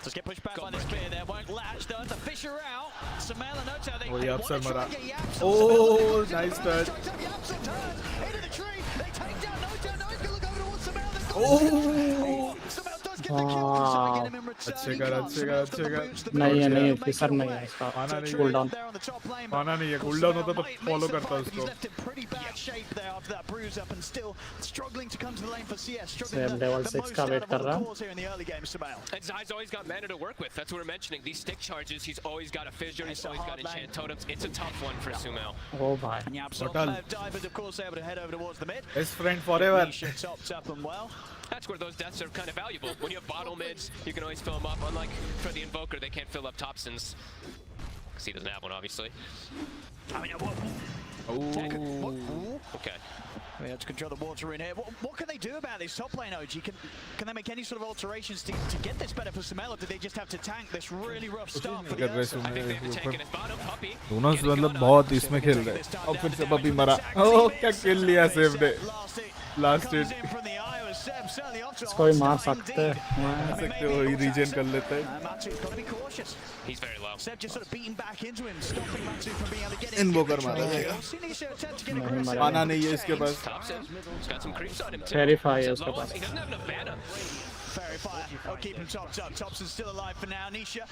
Just get pushed back by the spear there, won't latch though, to Fisher out. Sumail and Noto, they want to try and get Yapsor. Oh, nice touch. Yapsor turns into the tree, they take down Noto, now he's going to look over towards Sumail. Oh! अच्छे कर नहीं fissure नहीं है इसका cooldown माना नहीं है cooldown होता तो फॉलो करता उसको सेम लेवल 6 का वेट कर रहा and Zai's always got mana to work with. That's what we're mentioning. These stick charges, he's always got a fissure, he's always got enchant totems. It's a tough one for Sumail. Oh bhai Dive, of course, able to head over towards the mid. Best friend forever. Topped up and well. That's where those deaths are kind of valuable. When you have bottle mids, you can always fill them up. Unlike for the Invoker, they can't fill up Thompsons. Because he doesn't have one, obviously. I mean, okay. We have to control the water in here. What can they do about this top lane, OG? Can they make any sort of alterations to get this better for Sumail, or do they just have to tank this really rough start for the Ursa? I think they have to tank it as bottom. Puppy. दोनों मतलब बहुत इसमें खेल रहे हैं. और फिर से पपी मरा. ओह क्या किल लिया सेव ने. Last hit. इसको भी मार सकते हो रीजन कर लेते हैं. He's very low. Seb just sort of beating back into him, stopping Matu from being able to get Invoker मारा जाएगा. माना नहीं है इसके पास. He's got some creeps on him too. Verify है उसके पास. He doesn't have enough mana. Verify. I'll keep him topped up. Thompson's still alive for now. Nisha,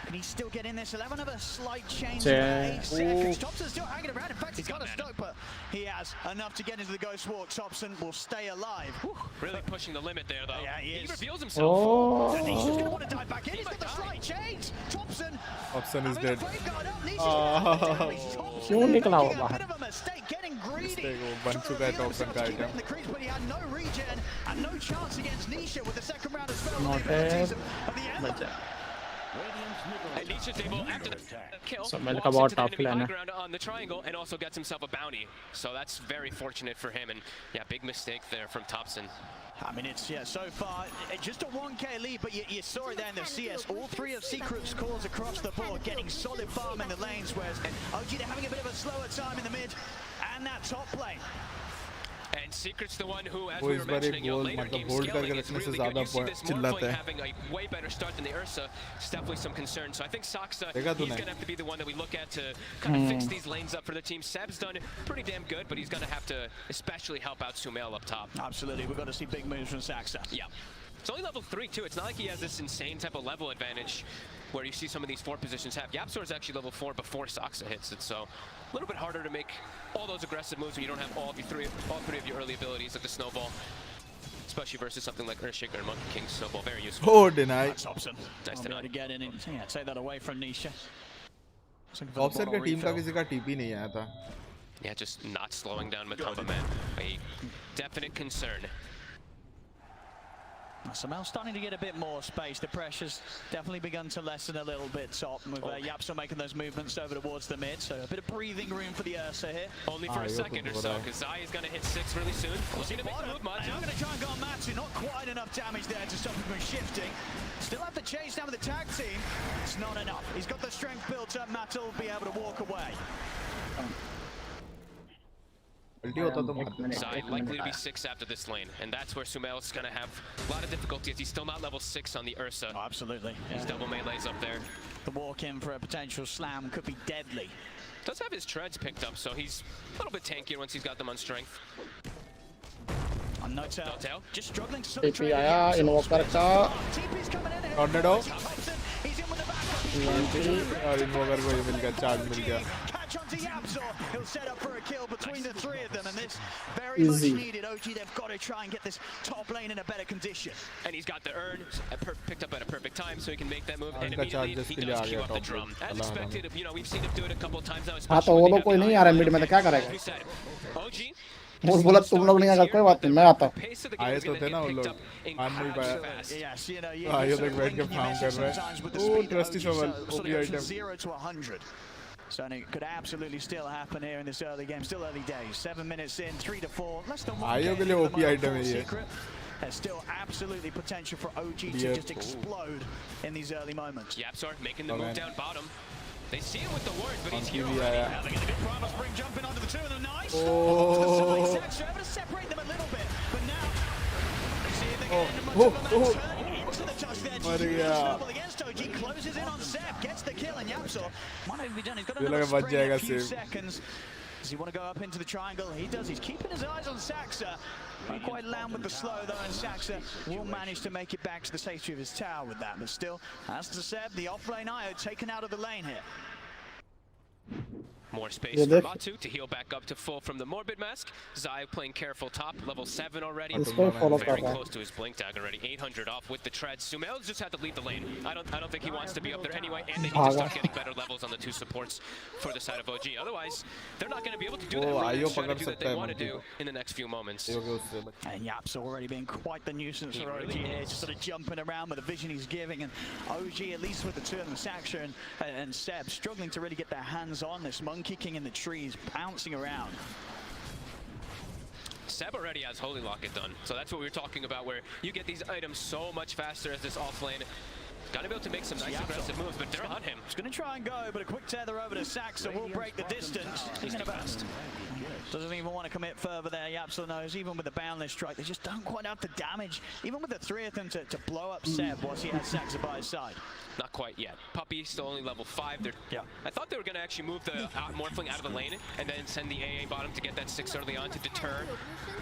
can he still get in this? He'll have another slight change. Thompson's still hanging around. In fact, he's got a stoke, but he has enough to get into the Ghost Walk. Thompson will stay alive. Really pushing the limit there, though. Yeah, he reveals himself. Oh. Nisha's going to want to dive back in. He's got the slight change. Thompson is dead. क्यों निकला वो बाहर? Mistake वो बन चुका है Thompson का item. But he had no regen and no chance against Nisha with the second round of spell. Not bad. And Nisha's able after the kill. So Melka बहुत tough lane है. On the triangle and also gets himself a bounty. So that's very fortunate for him. And yeah, big mistake there from Thompson. I mean, it's, so far, just a 1k lead, but you saw it there in the CS. All 3 of Secret's cores across the board, getting solid farm in the lanes, whereas OG, they're having a bit of a slower time in the mid, and that top lane. And Secret's the one who, as we were mentioning, later game scaling is really good. You see this Morphling having a way better start than the Ursa. It's definitely some concern. So I think Saxa, he's going to have to be the one that we look at to kind of fix these lanes up for the team. Seb's done pretty damn good, but he's going to have to especially help out Sumail up top. Absolutely. We're going to see big moves from Saxa. Yeah. It's only level 3, too. It's not like he has this insane type of level advantage. where you see some of these 4 positions have. Yapzor is actually level 4 before Saksa hits it, so a little bit harder to make all those aggressive moves when you don't have all 3 of your early abilities, like the snowball. Especially versus something like Earthshaker and Monkey King snowball, very useful. Oh, denied. Nice Hobson. Nice deny. To get in and take that away from Nisha. Hobson के team का किसी का TP नहीं आया था. Yeah, just not slowing down Matumba, man. A definite concern. Samel's starting to get a bit more space. The pressure's definitely begun to lessen a little bit top with Yapzor making those movements over towards the mid. So a bit of breathing room for the Ursa here. Only for a second or so, because Zai is going to hit 6 really soon. We'll see him make the move, Matu. I'm going to try and go on Matu. Not quite enough damage there to stop him from shifting. Still have the chase down with the tag team. It's not enough. He's got the strength built up. Matu will be able to walk away. Zai likely to be 6 after this lane, and that's where Sumail's going to have a lot of difficulty as he's still not level 6 on the Ursa. Oh, absolutely. He's double melees up there. The walk in for a potential slam could be deadly. Does have his treads picked up, so he's a little bit tankier once he's got them on strength. On no tail. Just struggling to sort TP आया invoker का. Tornado. और invoker को ये मिल गया, charge मिल गया. Onto Yapzor, he'll set up for a kill between the 3 of them, and this very much needed. OG, they've got to try and get this top lane in a better condition. And he's got the urn picked up at a perfect time, so he can make that move. And immediately he does queue up the drum. As expected, you know, we've seen him do it a couple of times now. हाँ तो वो लोग कोई नहीं आ रहा mid में तो क्या करेगा? OG. वो बोला तुम लोग नहीं आकर कोई बात नहीं मैं आता हूँ. आए तो थे ना वो लोग. मान नहीं पाया. हाँ ये देख बैठ के फार्म कर रहे हैं. ओ trustee सोवल OP item. 0 to 100. So it could absolutely still happen here in this early game. Still early days. 7 minutes in, 3 to 4. Less than 1 आइयो के लिए OP item है ये. There's still absolutely potential for OG to just explode in these early moments. Yapzor making the move down bottom. They see him with the ward, but he's here already. Now they get a good promise, bring jumping onto the 2 of them. Nice. Oh. Able to separate them a little bit, but now see if they get into the touch there. Snowball against OG, closes in on Seb, gets the kill, and Yapzor might not even be done. He's got another spring in a few seconds. Does he want to go up into the triangle? He does. He's keeping his eyes on Saksa. Not quite land with the slow though, and Saksa will manage to make it back to the safety of his tower with that. But still, as to Seb, the offlane IO taken out of the lane here. More space for Matu to heal back up to full from the Morbid Mask. Zai playing careful top, level 7 already. Very close to his blink tag already. 800 off with the treads. Sumail just had to leave the lane. I don't think he wants to be up there anyway, and they need to start getting better levels on the 2 supports for the side of OG. Otherwise, they're not going to be able to do that strategy that they want to do in the next few moments. And Yap's already been quite the nuisance for OG here, just sort of jumping around with the vision he's giving, and OG, at least with the 2 of them, Saksa and Seb, struggling to really get their hands on this Monkey King in the trees, bouncing around. Seb already has Holy Locket done, so that's what we were talking about, where you get these items so much faster as this offlane. Gotta be able to make some nice aggressive moves, but they're on him. He's gonna try and go, but a quick tether over to Saksa will break the distance. He's too fast. Doesn't even want to commit further there. Yapzor knows, even with the boundless strike, they just don't quite have the damage, even with the 3 of them to blow up Seb whilst he has Saksa by his side. Not quite yet. Puppy still only level 5. I thought they were going to actually move the Morphling out of the lane and then send the AA bottom to get that 6 early on to deter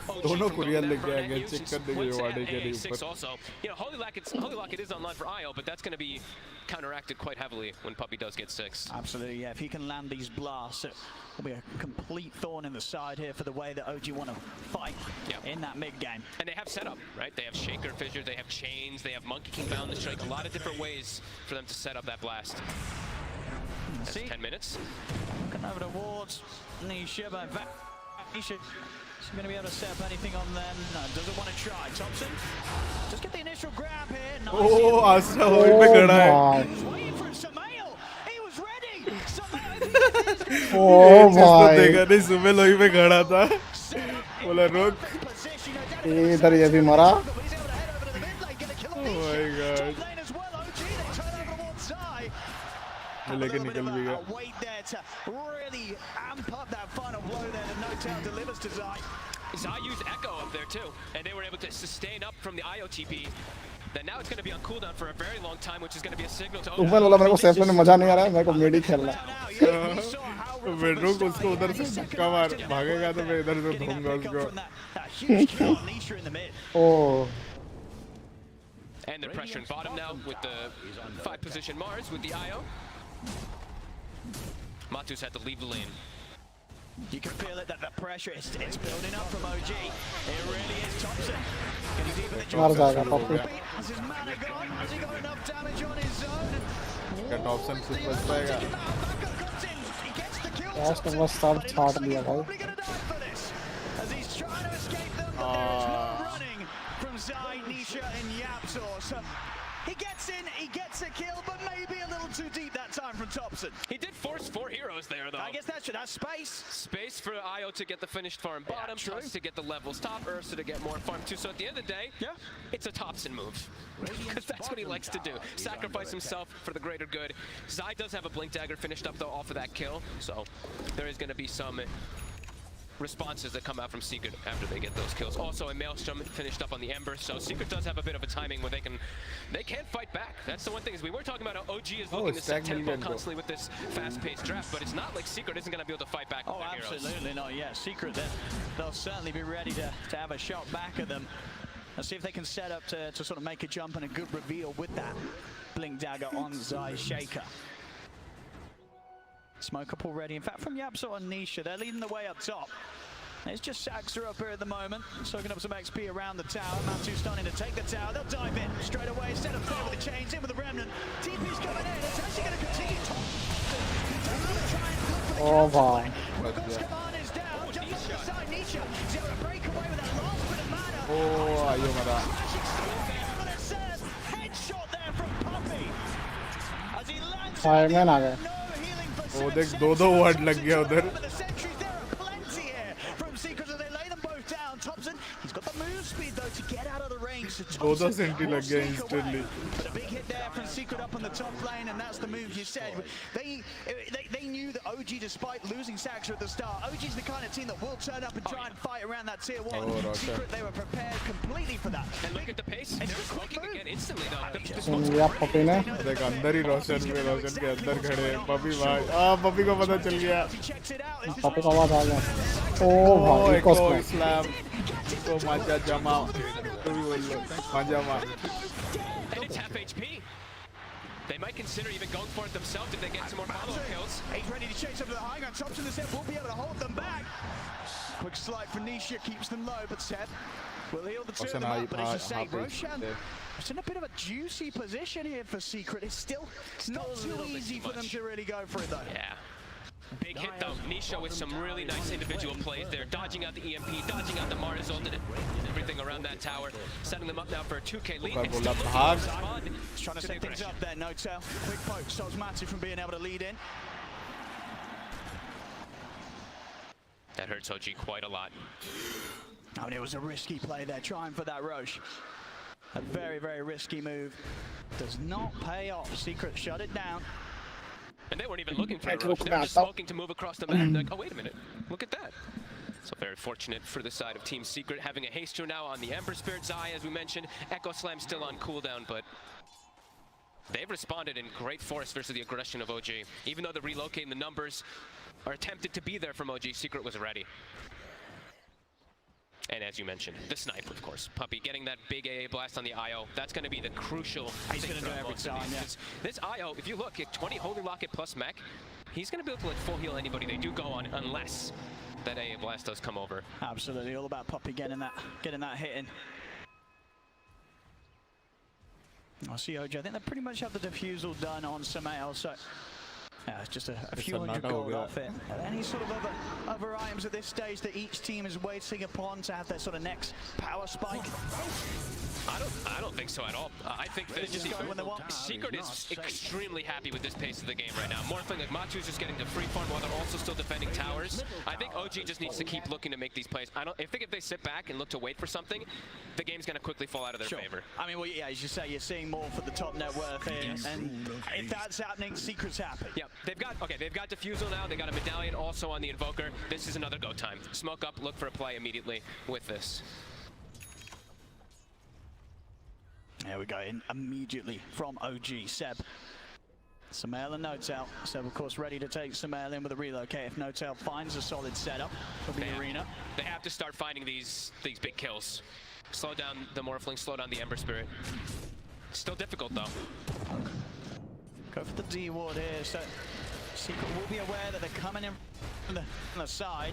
OG from going down for net use. Once AA 6 also. You know, Holy Locket is online for IO, but that's going to be counteracted quite heavily when Puppy does get 6. Absolutely, yeah. If he can land these blasts, it will be a complete thorn in the side here for the way that OG want to fight in that mid game. And they have setup, right? They have Shaker Fissure, they have Chains, they have Monkey King bound the strike. A lot of different ways for them to set up that blast. That's 10 minutes. Looking over towards Nisha, but Nisha is going to be able to set up anything on them. No, doesn't want to try. Thompson, just get the initial grab here. Nice. Oh, Astra holding पे खड़ा है. He was waiting for Sumail. He was ready. Oh my. देखा नहीं सुमेल वहीं पे खड़ा था. बोला रोक. इधर ये भी मरा. Oh my god. लेके निकल भी गया. Wait there to really amp up that final blow there that No Tail delivers to Zai. Zai used Echo up there too, and they were able to sustain up from the IOTP. Then now it's going to be on cooldown for a very long time, which is going to be a signal to. तुमने बोला मेरे को safe में मजा नहीं आ रहा है, मेरे को मिड ही खेलना है. बेडरूम को उसको उधर से धक्का मार भागेगा तो मैं इधर से दूंगा उसको. Huge kill on Nisha in the mid. Oh. And their pressure in bottom now with the 5-position Mars with the IO. Matu's had to leave the lane. You can feel it, that the pressure is building up from OG. It really is Thompson. Can he deepen the job? Has his mana gone? Has he got enough damage on his zone? क्या Thompson खुद बच पाएगा? Last में बस सब छाट दिया भाई. As he's trying to escape them, but there is no running from Zai, Nisha, and Yapzor. So he gets in, he gets a kill, but maybe a little too deep that time from Thompson. He did force 4 heroes there, though. I guess that's space. Space for IO to get the finished farm bottom, Tuss to get the levels top, Ursa to get more farm too. So at the end of the day, it's a Thompson move. Because that's what he likes to do. Sacrifice himself for the greater good. Zai does have a Blink Dagger finished up, though, off of that kill. So there is going to be some responses that come out from Secret after they get those kills. Also, a Maelstrom finished up on the Ember, so Secret does have a bit of a timing where they can fight back. That's the one thing, is we were talking about how OG is looking to set tempo constantly with this fast-paced draft, but it's not like Secret isn't going to be able to fight back with their heroes. Absolutely not. Yeah, Secret, they'll certainly be ready to have a shot back at them. Let's see if they can set up to sort of make a jump and a good reveal with that Blink Dagger on Zai Shaker. Smoke up already. In fact, from Yapzor and Nisha, they're leading the way up top. It's just Saxter up here at the moment, soaking up some XP around the tower. Matu starting to take the tower. They'll dive in straight away. Instead of playing with the chains, in with the Remnant. TP's coming in. It's actually going to continue. Oh, wow. Rugos command is down. Jumps off the side. Nisha is able to break away with that last bit of mana. Oh, ayo mara. Headshot there from Puppey. As he lands. Fireman आ गए. वो देख 2 word लग गया उधर. Thompson, he's got the move speed though to get out of the range. 2 senti लग गया instantly. But a big hit there from Secret up on the top lane, and that's the move you said. They knew that OG, despite losing Saxter at the start, OG's the kind of team that will turn up and try and fight around that tier 1. Secret, they were prepared completely for that. And look at the pace. They were smoking again instantly though. या puppy ने. देख अंदर ही रोशन के अंदर खड़े हैं. Puppy भाई. Puppy को पता चल गया. पपी का आवाज आ गया. ओह भाई को स्लैम. तो मजा जमा. तो भी बोल लो. मजा मार. And it's half HP. They might consider even going for it themselves if they get some more follow-up kills. He's ready to chase up to the high ground. Thompson and Seb will be able to hold them back. Quick slide for Nisha keeps them low, but Seb will heal the two of them up, but it's a save. Roshan, it's in a bit of a juicy position here for Secret. It's still not too easy for them to really go for it though. Yeah. Big hit though. Nisha with some really nice individual plays there, dodging out the EMP, dodging out the Mars ult, and everything around that tower, setting them up now for a 2K lead. He's trying to set things up there, No-Tail. Quick poke stops Matu from being able to lead in. That hurts OG quite a lot. I mean, it was a risky play there, trying for that Roche. A very, very risky move. Does not pay off. Secret shut it down. And they weren't even looking for a rush. They were just smoking to move across the map. Like, oh, wait a minute. Look at that. So very fortunate for the side of Team Secret, having a haster now on the Ember Spirit. Zai, as we mentioned, Echo Slam still on cooldown, but they've responded in great force versus the aggression of OG. Even though the relocating the numbers are attempted to be there from OG, Secret was ready. And as you mentioned, the snipe, of course. Puppey getting that big AA blast on the IO. That's going to be the crucial He's going to do every time, yeah. This IO, if you look at 20 Holy Locket plus mech, he's going to be able to like full heal anybody they do go on, unless that AA blast does come over. Absolutely, all about Puppey getting that hit in. I see OG. I think they pretty much have the defusal done on Samael, so yeah, it's just a few hundred gold off it. Any sort of other items at this stage that each team is waiting upon to have their sort of next power spike? I don't think so at all. I think that Secret is extremely happy with this pace of the game right now. Morphling, like Matu's just getting to free farm while they're also still defending towers. I think OG just needs to keep looking to make these plays. I think if they sit back and look to wait for something, the game's going to quickly fall out of their favor. I mean, well, yeah, as you say, you're seeing more for the top net worth here, and if that's happening, Secret's happy. Yeah, they've got defusal now. They got a medallion also on the Invoker. This is another go time. Smoke up, look for a play immediately with this. There we go, in immediately from OG, Seb. Samael and No-Tail. Seb, of course, ready to take Samael in with a relocate if No-Tail finds a solid setup for the arena. They have to start finding these big kills. Slow down the Morphling, slow down the Ember Spirit. Still difficult though. Go for the D ward here, so Secret will be aware that they're coming in from the side.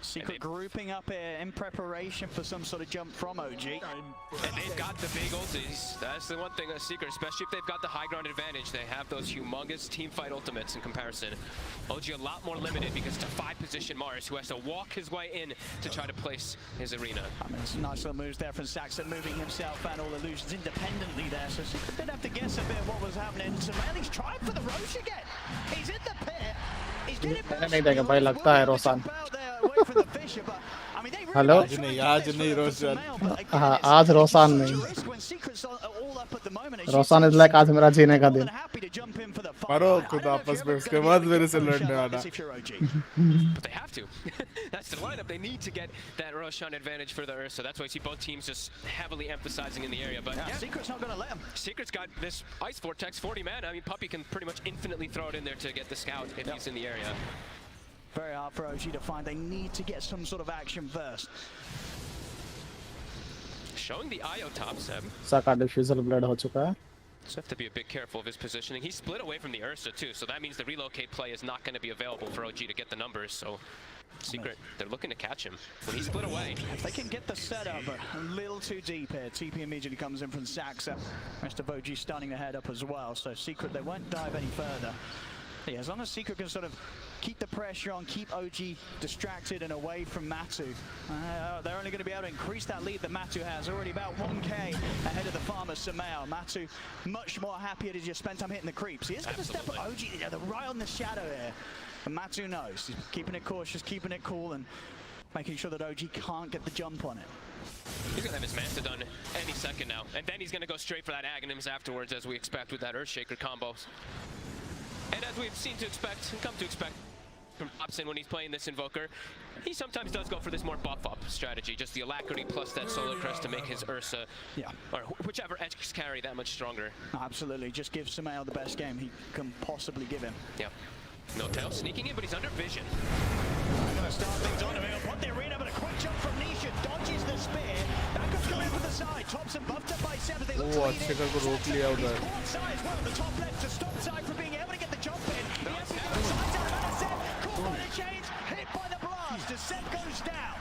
Secret grouping up here in preparation for some sort of jump from OG. And they've got the big ultis. That's the one thing, Secret, especially if they've got the high ground advantage, they have those humongous team fight ultimates in comparison. OG a lot more limited because it's a 5-position Mars who has to walk his way in to try to place his arena. I mean, some nice little moves there from Saxon, moving himself and all illusions independently there. So Secret did have to guess a bit what was happening. So He's trying for the Roche again. He's in the pit. He's getting नहीं देगा भाई लगता है रोशन hello हाँ आज रोशन नहीं रोशन is like आज मेरा जीने का दिन मारो खुद आपस में उसके बाद मेरे से लड़ने आना But they have to. That's the lineup. They need to get that Roshan advantage for the Ursa. That's why you see both teams just heavily emphasizing in the area. But yeah, Secret's not going to let him. Secret's got this Ice Vortex, 40 mana. I mean, Puppey can pretty much infinitely throw it in there to get the scout if he's in the area. Very hard for OG to find. They need to get some sort of action first. Showing the IO top, Seb. Saka defusal blood हो चुका है. So have to be a bit careful of his positioning. He's split away from the Ursa too, so that means the relocate play is not going to be available for OG to get the numbers. So Secret, they're looking to catch him when he's split away. If they can get the setup a little too deep here, TP immediately comes in from Saxa. Rest of OG starting to head up as well. So Secret, they won't dive any further. Yeah, as long as Secret can sort of keep the pressure on, keep OG distracted and away from Matu, they're only going to be able to increase that lead that Matu has. Already about 1k ahead of the farmer Samao. Matu much more happier to just spend time hitting the creeps. He is going to step up OG, they're right on the shadow here. And Matu knows. He's keeping it cautious, keeping it cool, and making sure that OG can't get the jump on it. He's going to have his Manta done any second now. And then he's going to go straight for that Aghanims afterwards, as we expect with that Earthshaker combos. And as we've seen to expect, and come to expect from Thompson when he's playing this Invoker, he sometimes does go for this more buff-up strategy, just the Alacrity plus that Solar Crest to make his Ursa, or whichever X carry that much stronger. Absolutely, just give Samao the best game he can possibly give him. Yeah. No tail sneaking in, but he's under vision. I'm going to start things on him. He'll put the arena, but a quick jump from Nisha, dodges the spear. Backups coming in from the side. Thompson buffed up by 7. They look to lead in. He's caught side as well. The top left to stop side from being able to get the jump in. He has to get the sides out of that set. Caught by the chains, hit by the blast. The set goes down.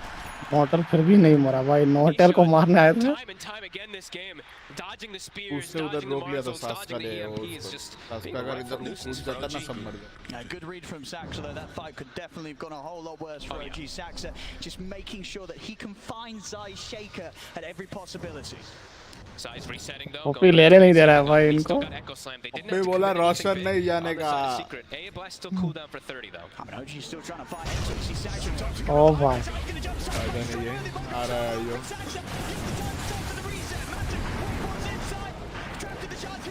नोटल फिर भी नहीं मरा भाई. नोटल को मारने आए थे. Time and time again this game, dodging the spears, dodging the Marzos, dodging the EMPs, just being a rightful nuisance for OG. Good read from Saxa though. That fight could definitely have gone a whole lot worse for OG. Saxa just making sure that he can find Zai's Shaker at every possibility. Zai's resetting though. OP लेने नहीं दे रहा है भाई इनको. मैं बोला रोशन नहीं जाने का. AA Blast still cool down for 30 though. I mean, OG's still trying to fight him, so you see Saxa top. Oh भाई. फायदा नहीं है. आ रहा है यो.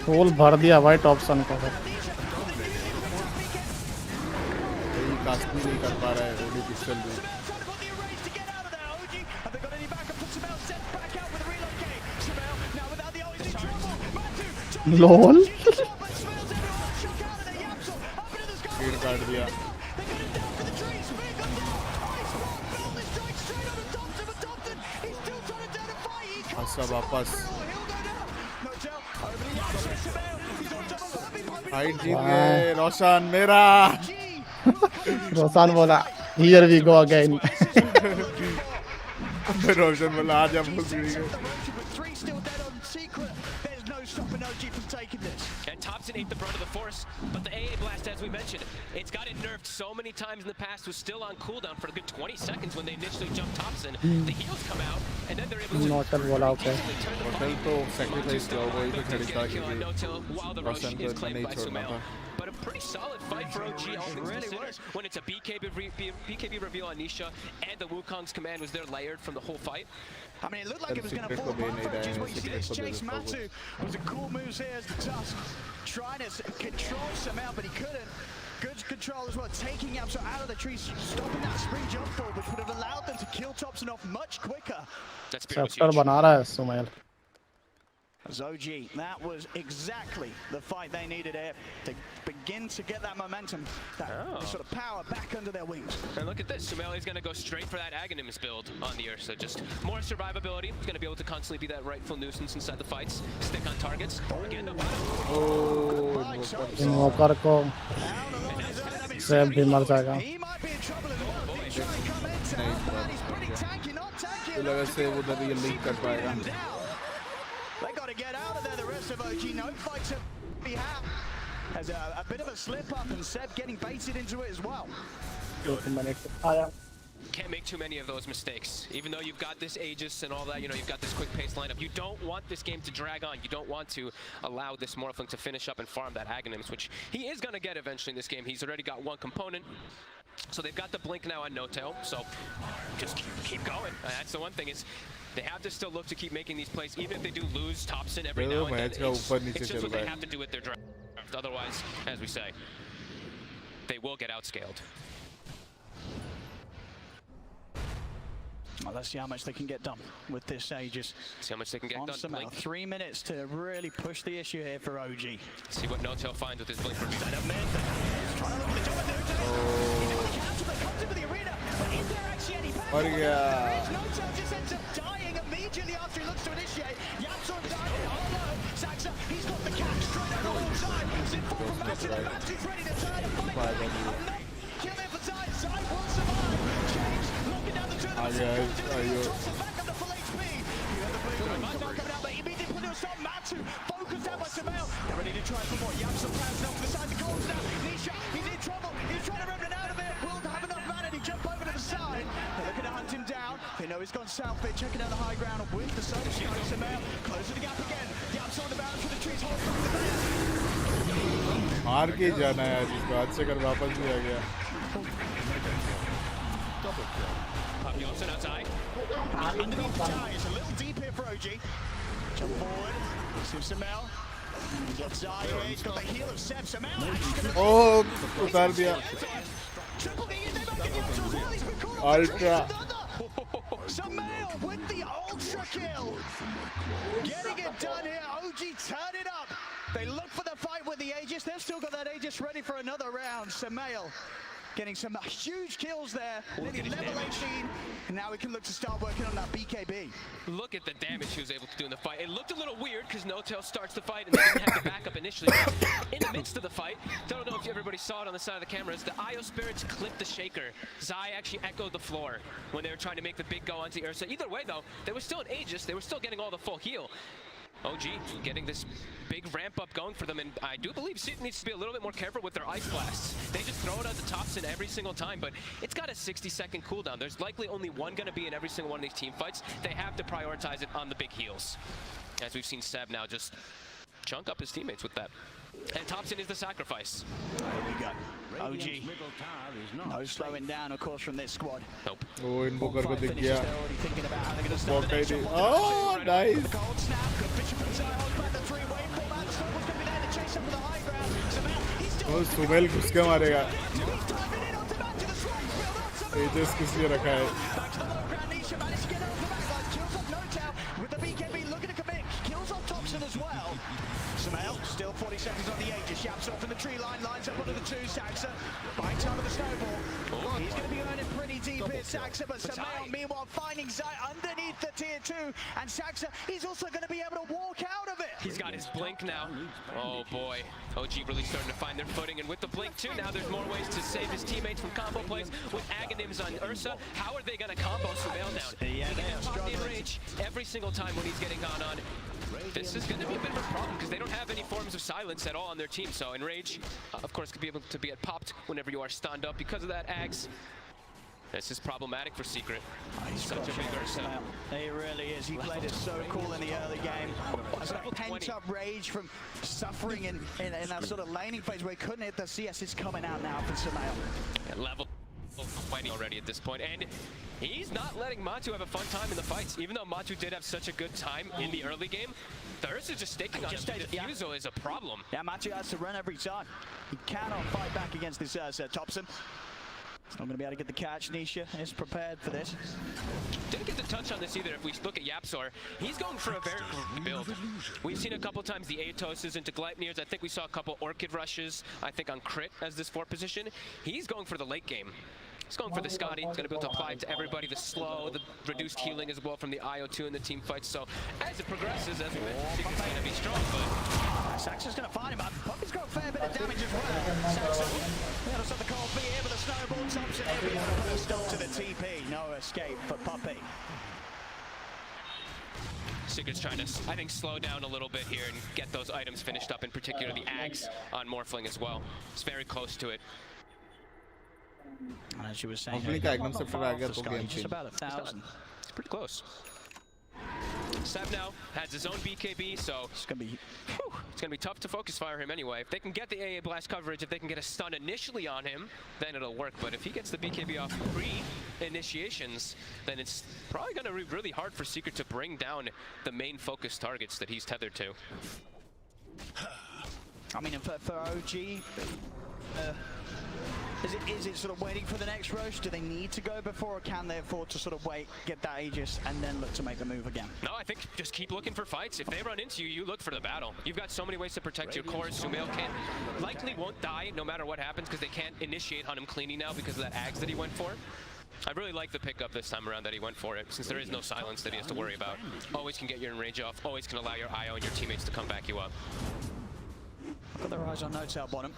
फूल भर दिया भाई टॉपसन को. यही कास्ट नहीं कर पा रहा है ओडी पिस्टल भी. LOL. स्पीड काट दिया. अच्छा वापस. फाइट जीत गए रोशन मेरा. रोशन बोला here we go again. रोशन बोला आज हम भूल गए. Stopping OG from taking this. And Thompson ate the brunt of the force, but the AA Blast, as we mentioned, it's got it nerfed so many times in the past, was still on cooldown for a good 20 seconds when they initially jumped Thompson. The heals come out, and then they're able to Notel bola okay. Notel to sacrifice kiya hoga hi to khadka ke Notel while the Rosh is claimed by Sumail. But a pretty solid fight for OG, all things considered. When it's a BKB reveal on Nisha, and the Wukong's command was there layered from the whole fight. I mean, it looked like it was going to fall apart for OG. What you see is Chase Matu was a cool moves here as the Tusk trying to control Samao, but he couldn't. Good control as well, taking Yapso out of the trees, stopping that spring jump forward, which would have allowed them to kill Thompson off much quicker. Chapter बना रहा है Sumel. As OG, that was exactly the fight they needed here to begin to get that momentum, that sort of power back under their wings. And look at this, Sumeli's going to go straight for that Aghanims build on the Ursa. Just more survivability. He's going to be able to constantly be that rightful nuisance inside the fights, stick on targets. Again, the इन्वोकर को save भी मर जाएगा लगा से वो उधर ये link कर पाएगा They got to get out of there, the rest of OG. No fights to be had. Has a bit of a slip up, and Seb getting baited into it as well. Can't make too many of those mistakes. Even though you've got this Aegis and all that, you know, you've got this quick pace lineup. You don't want this game to drag on. You don't want to allow this Morphling to finish up and farm that Aghanims, which he is going to get eventually in this game. He's already got one component. So they've got the blink now on No-Tail, so just keep going. That's the one thing is they have to still look to keep making these plays, even if they do lose Thompson every now and then. It's just what they have to do with their draft. Otherwise, as we say, they will get outscaled. Well, let's see how much they can get done with this Aegis. See how much they can get done. Blink. 3 minutes to really push the issue here for OG. See what No-Tail finds with his blink review. और क्या No-Tail just ends up dying immediately after he looks to initiate. Yapson died. Oh no, Saxa, he's got the catch straight out alongside. Sinful from Massive, and Massive's ready to turn and fight. Kill him for time. Side will survive. Change, locking down the two of them. Thompson back up to full HP. You have the blink coming out, but immediately put it aside. Matsu, focused out by Samel. They're ready to try for more. Yapson plans off the side of the corner now. Nisha, he's in trouble. He's trying to remnant out of it. Will have enough mana to jump over to the side. They're looking to hunt him down. They know he's gone south. They're checking out the high ground with the soda strike. Samel closes the gap again. Yapson on the bounce for the trees. Hold back the band. हार के जाना है जिसको आज से कर वापस भी आ गया Johnson outside. Underneath the tie, it's a little deep here for OG. Jump forward. Samel. Gets Zaya. He's got the heel of Seb. Samel. Oh, उतार दिया. Ultra. Samel with the ultra kill. Getting it done here. OG turn it up. They look for the fight with the Aegis. They've still got that Aegis ready for another round. Samel getting some huge kills there. Level 18. And now we can look to start working on that BKB. Look at the damage he was able to do in the fight. It looked a little weird because No-Tail starts the fight and they didn't have the backup initially. In the midst of the fight, don't know if everybody saw it on the side of the cameras, the Io Spirits clipped the Shaker. Zai actually echoed the floor when they were trying to make the big go onto Ursa. Either way though, they were still in Aegis. They were still getting all the full heal. OG getting this big ramp up going for them, and I do believe Seaton needs to be a little bit more careful with their ice blasts. They just throw it at the Thompson every single time, but it's got a 60-second cooldown. There's likely only one going to be in every single one of these team fights. They have to prioritize it on the big heals. As we've seen Seb now just chunk up his teammates with that. And Thompson is the sacrifice. There we go. OG. No slowing down, of course, from this squad. Nope. Oh, Invoker को दिख गया. Walk ID. Oh, nice. Oh, Sumel घुस के मारेगा. Aegis किसने रखा है? With the BKB looking to commit, kills off Thompson as well. Samel, still 40 seconds on the Aegis. Yaps off from the tree line, lines up onto the two. Saxa, buying time with the snowball. He's going to be earning pretty deep here, Saxa, but Samel, meanwhile, finding Zai underneath the tier 2. And Saxa, he's also going to be able to walk out of it. He's got his blink now. Oh boy, OG really starting to find their footing. And with the blink too, now there's more ways to save his teammates from combo plays. With Aghanims on Ursa, how are they going to combo Sumel down? Yeah, they are struggling. Rage every single time when he's getting gone on. This is going to be a bit of a problem because they don't have any forms of silence at all on their team. So Enrage, of course, could be able to be popped whenever you are stunned up because of that Ags. This is problematic for Secret. Such a big Ursa. He really is. He played it so cool in the early game. Pent-up rage from suffering in that sort of laning phase where he couldn't hit the CS. Is coming out now for Samel. Level 20 already at this point, and he's not letting Matu have a fun time in the fights. Even though Matu did have such a good time in the early game, the Ursa just staking on him. Diffusal is a problem. Yeah, Matu has to run every time. He cannot fight back against this Ursa. Thompson. Not going to be able to get the catch. Nisha is prepared for this. Didn't get the touch on this either. If we look at Yapsor, he's going for a very good build. We've seen a couple times the Atoses into Gleipnirs. I think we saw a couple Orchid rushes, I think on crit as this 4 position. He's going for the late game. He's going for the Scotty. He's going to be able to apply it to everybody. The slow, the reduced healing as well from the IO2 in the team fights. So as it progresses, as we mentioned, Secret's going to be strong, but Saxon's going to find him up. Puppy's got a fair bit of damage as well. Saxon, the other side of the cold feet here with a snowball. Thompson, he'll be able to put a stop to the TP. No escape for Puppy. Secret's trying to, I think, slow down a little bit here and get those items finished up, in particular the Ags on Morphling as well. It's very close to it. As she was saying, just about 1,000. It's pretty close. Seb now has his own BKB, so it's gonna be tough to focus fire him anyway. If they can get the AA blast coverage, if they can get a stun initially on him, then it'll work. But if he gets the BKB off pre-initiations, then it's probably gonna be really hard for Secret to bring down the main focus targets that he's tethered to. I mean, for OG, is it sort of waiting for the next rush? Do they need to go before, or can they afford to sort of wait, get that Aegis, and then look to make the move again? No, I think just keep looking for fights. If they run into you, you look for the battle. You've got so many ways to protect your cores. Sumail likely won't die no matter what happens because they can't initiate on him cleanly now because of that Ags that he went for. I really like the pickup this time around that he went for it, since there is no silence that he has to worry about. Always can get your enrage off, always can allow your IO and your teammates to come back you up. Got their eyes on No-Tail bottom.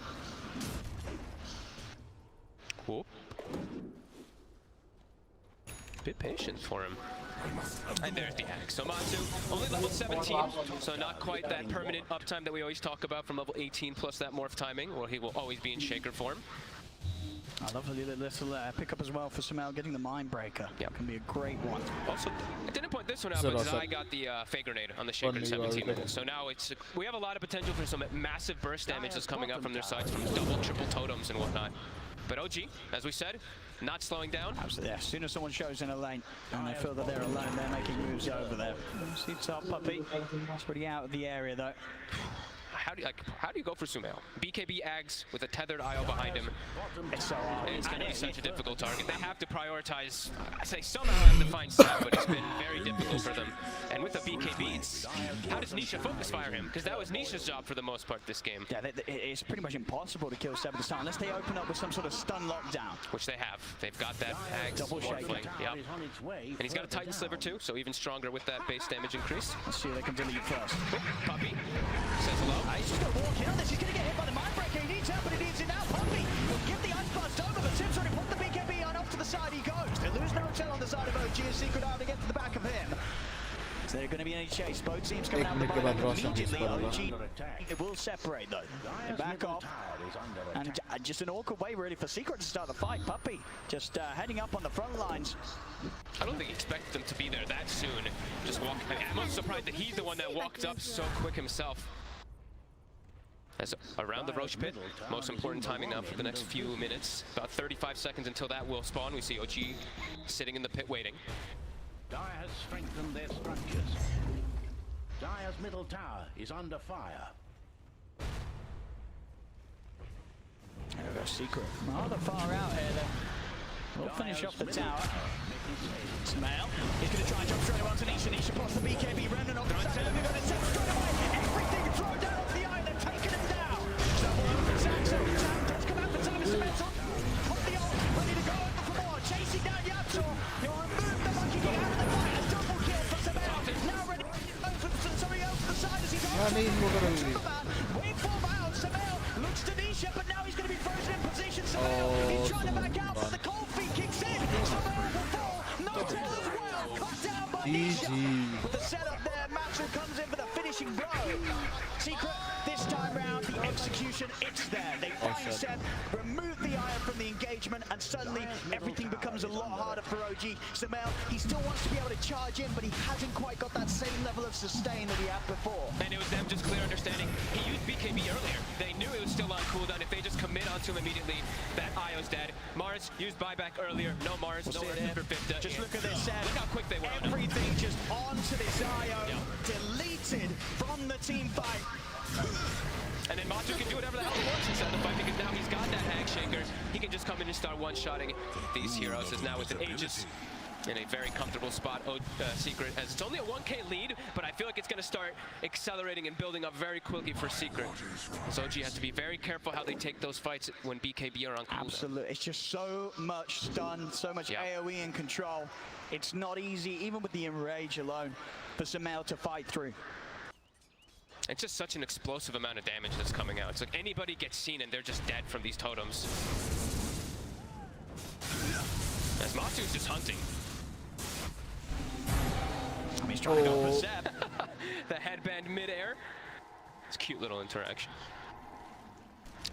Cool. Bit patient for him. And there's the Axe. So Matsu, only level 17, so not quite that permanent uptime that we always talk about from level 18 plus that morph timing, or he will always be in Shaker form. I love the little pickup as well for Sumail getting the Mind Breaker. Yep. Can be a great one. Also, I didn't point this one out because I got the Fake Grenade on the Shaker in 17 minutes. So now it's we have a lot of potential for some massive burst damage that's coming up from their sides from double, triple totems and whatnot. But OG, as we said, not slowing down. Absolutely. As soon as someone shows in a lane and they feel that they're alone, they're making moves over there. See top Puppy. It's pretty out of the area though. How do you go for Sumail? BKB Ags with a tethered IO behind him. It's so hard. It's going to be such a difficult target. They have to prioritize. I say somehow have to find Seb, but it's been very difficult for them. And with the BKB, it's how does Nisha focus fire him? Because that was Nisha's job for the most part this game. Yeah, it's pretty much impossible to kill Seb at the start unless they open up with some sort of stun lockdown. Which they have. They've got that Ags double shaking. Yep. And he's got a Titan Sliver too, so even stronger with that base damage increase. Let's see if they can delete first. Puppy says hello. He's just going to walk in on this. He's going to get hit by the Mind Breaker. He needs help, but he needs it now. Puppy will give the Ice Blast over, but Sim's already put the BKB on. Off to the side he goes. They lose No-Tail on the side of OG as Secret out to get to the back of him. Is there going to be any chase? Both teams coming out the back immediately. OG, it will separate though. They back off. And just an awkward way really for Secret to start the fight. Puppy just heading up on the front lines. I don't think he expected them to be there that soon. Just walk. I'm most surprised that he's the one that walked up so quick himself. As around the Roche pit, most important timing now for the next few minutes. About 35 seconds until that will spawn. We see OG sitting in the pit waiting. Dire has strengthened their structures. Dire's middle tower is under fire. There we go, Secret. Rather far out here then. We'll finish off the tower. Sumail. He's going to try and jump straight away onto Nisha. Nisha plus the BKB. Rendon off the side. They're going to take straight away. Everything thrown down off the eye. They're taking him down. Double over Saxon. Sam does come out for time. Sumail's on. Put the ult. Ready to go over for more. Chasing down Yapsor. You'll remove the monkey king out of the fight. A double kill for Sumail. Now ready to go for somebody else to the side as he's on. Wait for out. Sumail looks to Nisha, but now he's going to be frozen in position. Sumail, he's trying to back out, but the cold feet kicks in. Sumail will fall. No-Tail as well. Cut down by Nisha. With the setup there, Matsu comes in for the finishing blow. Secret, this time round, the execution, it's there. They find Seb, remove the iron from the engagement, and suddenly everything becomes a lot harder for OG. Sumail, he still wants to be able to charge in, but he hasn't quite got that same level of sustain that he had before. And it was them just clear understanding. He used BKB earlier. They knew it was still on cooldown. If they just commit onto him immediately, that IO's dead. Mars used buyback earlier. No Mars, no Earth for Vifta. Just look at this, Seb. Look how quick they were. Everything just onto this IO, deleted from the team fight. And then Matu can do whatever the hell he wants inside the fight because now he's got that hag shaker. He can just come in and start one-shotting these heroes. Is now with an Aegis in a very comfortable spot. Secret has it's only a 1k lead, but I feel like it's going to start accelerating and building up very quickly for Secret. So OG has to be very careful how they take those fights when BKB are on cooldown. Absolutely, it's just so much stun, so much AoE in control. It's not easy, even with the enrage alone, for Sumail to fight through. It's just such an explosive amount of damage that's coming out. It's like anybody gets seen and they're just dead from these totems. As Matu's just hunting. He's trying to go for Zeb. The headband midair. It's a cute little interaction.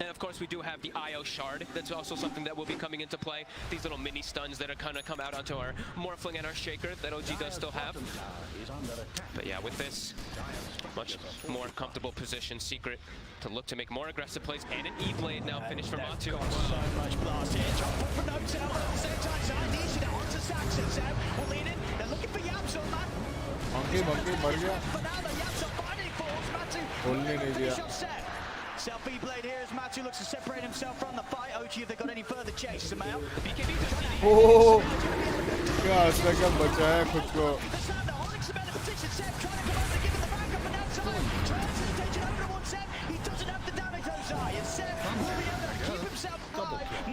And of course we do have the IO shard. That's also something that will be coming into play. These little mini stuns that are kind of come out onto our Morphling and our Shaker that OG does still have. But yeah, with this much more comfortable position, Secret to look to make more aggressive plays, and an E-Blade now finished for Matu. So much blast here. Trying to put for notes out, but at the same time, Zanisha now onto Saxon. Zeb will lead in. They're looking for Yapso, man. Monkey, मर गया. For now, the Yapso finally falls. Matu finish off Zeb. Selfie blade here as Matu looks to separate himself from the fight. OG, if they've got any further chase, Sumail. Oh, क्या असला क्या बचा है खुद को.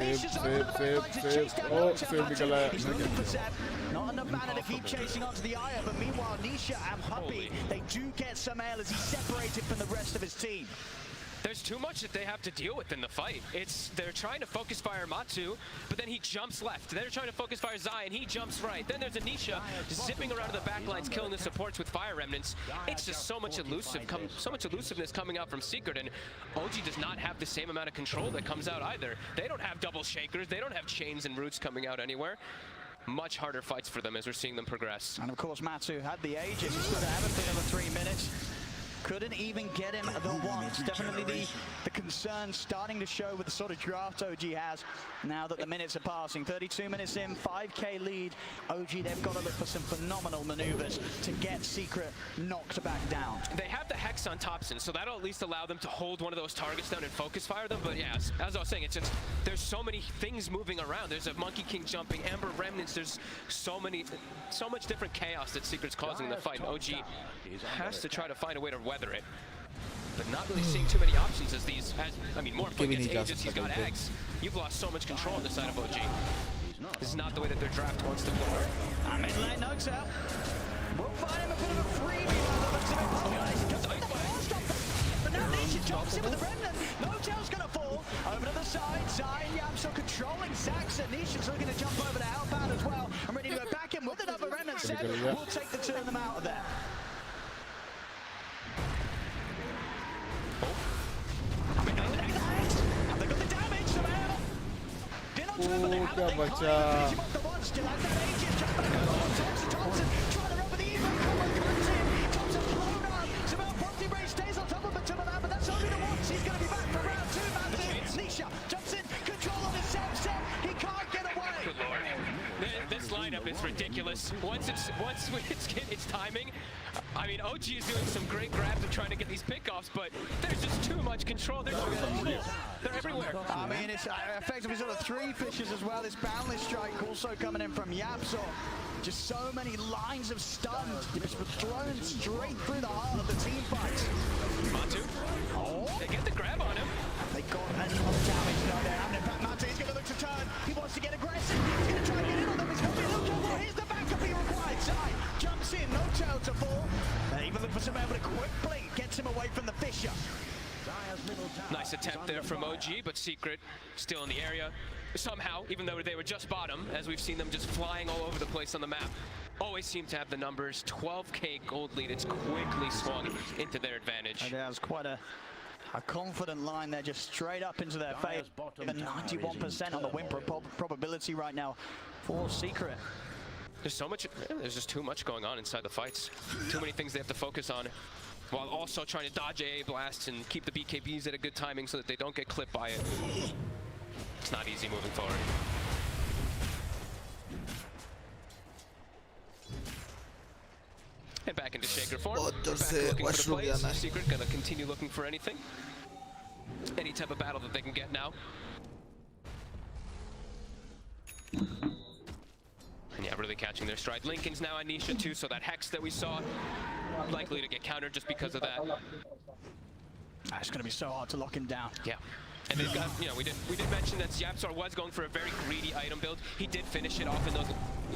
Save. Oh, save निकला है. Not enough mana to keep chasing onto the Aya, but meanwhile Nisha and Puppey, they do get Sumail as he's separated from the rest of his team. There's too much that they have to deal with in the fight. They're trying to focus fire Matu, but then he jumps left. They're trying to focus fire Zai, and he jumps right. Then there's Anisha zipping around to the back lines, killing the supports with fire remnants. It's just so much elusiveness coming out from Secret, and OG does not have the same amount of control that comes out either. They don't have double shakers. They don't have chains and roots coming out anywhere. Much harder fights for them as we're seeing them progress. And of course, Matu had the Aegis. He's going to have a bit of a 3 minutes. Couldn't even get him the once. Definitely the concern starting to show with the sort of draft OG has now that the minutes are passing. 32 minutes in, 5k lead. OG, they've got to look for some phenomenal maneuvers to get Secret knocked back down. They have the Hex on Topson, so that'll at least allow them to hold one of those targets down and focus fire them. But yeah, as I was saying, it's just there's so many things moving around. There's a Monkey King jumping, Amber Remnants. There's so much different chaos that Secret's causing in the fight. OG has to try to find a way to weather it, but not really seeing too many options as these. Morphling gets Aegis, he's got Ags. You've lost so much control on the side of OG. This is not the way that their draft wants to go. Mid lane knocks out. We'll find him a bit of a freebie. But now Nisha jumps in with the remnant. No-Tail's gonna fall. Over to the side. Zai and Yamso controlling Saxon. Nisha's looking to jump over to help out as well. I'm ready to go back in with another remnant. Seb will take the turn them out of there. क्या बचा. This lineup is ridiculous. Once it's timing. I mean, OG is doing some great grabs and trying to get these pickoffs, but there's just too much control. They're everywhere. I mean, it's effectively sort of 3 fishes as well. This boundless strike also coming in from Yapso. Just so many lines of stun just thrown straight through the heart of the team fight. Matu. They get the grab on him. They got enough damage now there. In fact, Matu is going to look to turn. He wants to get aggressive. He's going to try and get in on them. It's going to be a little trouble. Here's the backup he required. Zai jumps in. No tail to fall. They even look for some able to quick blink. Gets him away from the Fisher. Nice attempt there from OG, but Secret still in the area. Somehow, even though they were just bottom, as we've seen them just flying all over the place on the map. Always seem to have the numbers. 12k gold lead. It's quickly swung into their advantage. And that was quite a confident line there, just straight up into their face. Even 91% on the win probability right now for Secret. There's just too much going on inside the fights. Too many things they have to focus on, while also trying to dodge AA blasts and keep the BKBs at a good timing so that they don't get clipped by it. It's not easy moving forward. And back into Shaker form. Back looking for the plays. Secret gonna continue looking for anything. any type of battle that they can get now. And yeah, really catching their stride. Lincoln's now on Nisha too, so that Hex that we saw, likely to get countered just because of that. It's going to be so hard to lock him down. Yeah. And they've got, we did mention that Yapstar was going for a very greedy item build. He did finish it off in those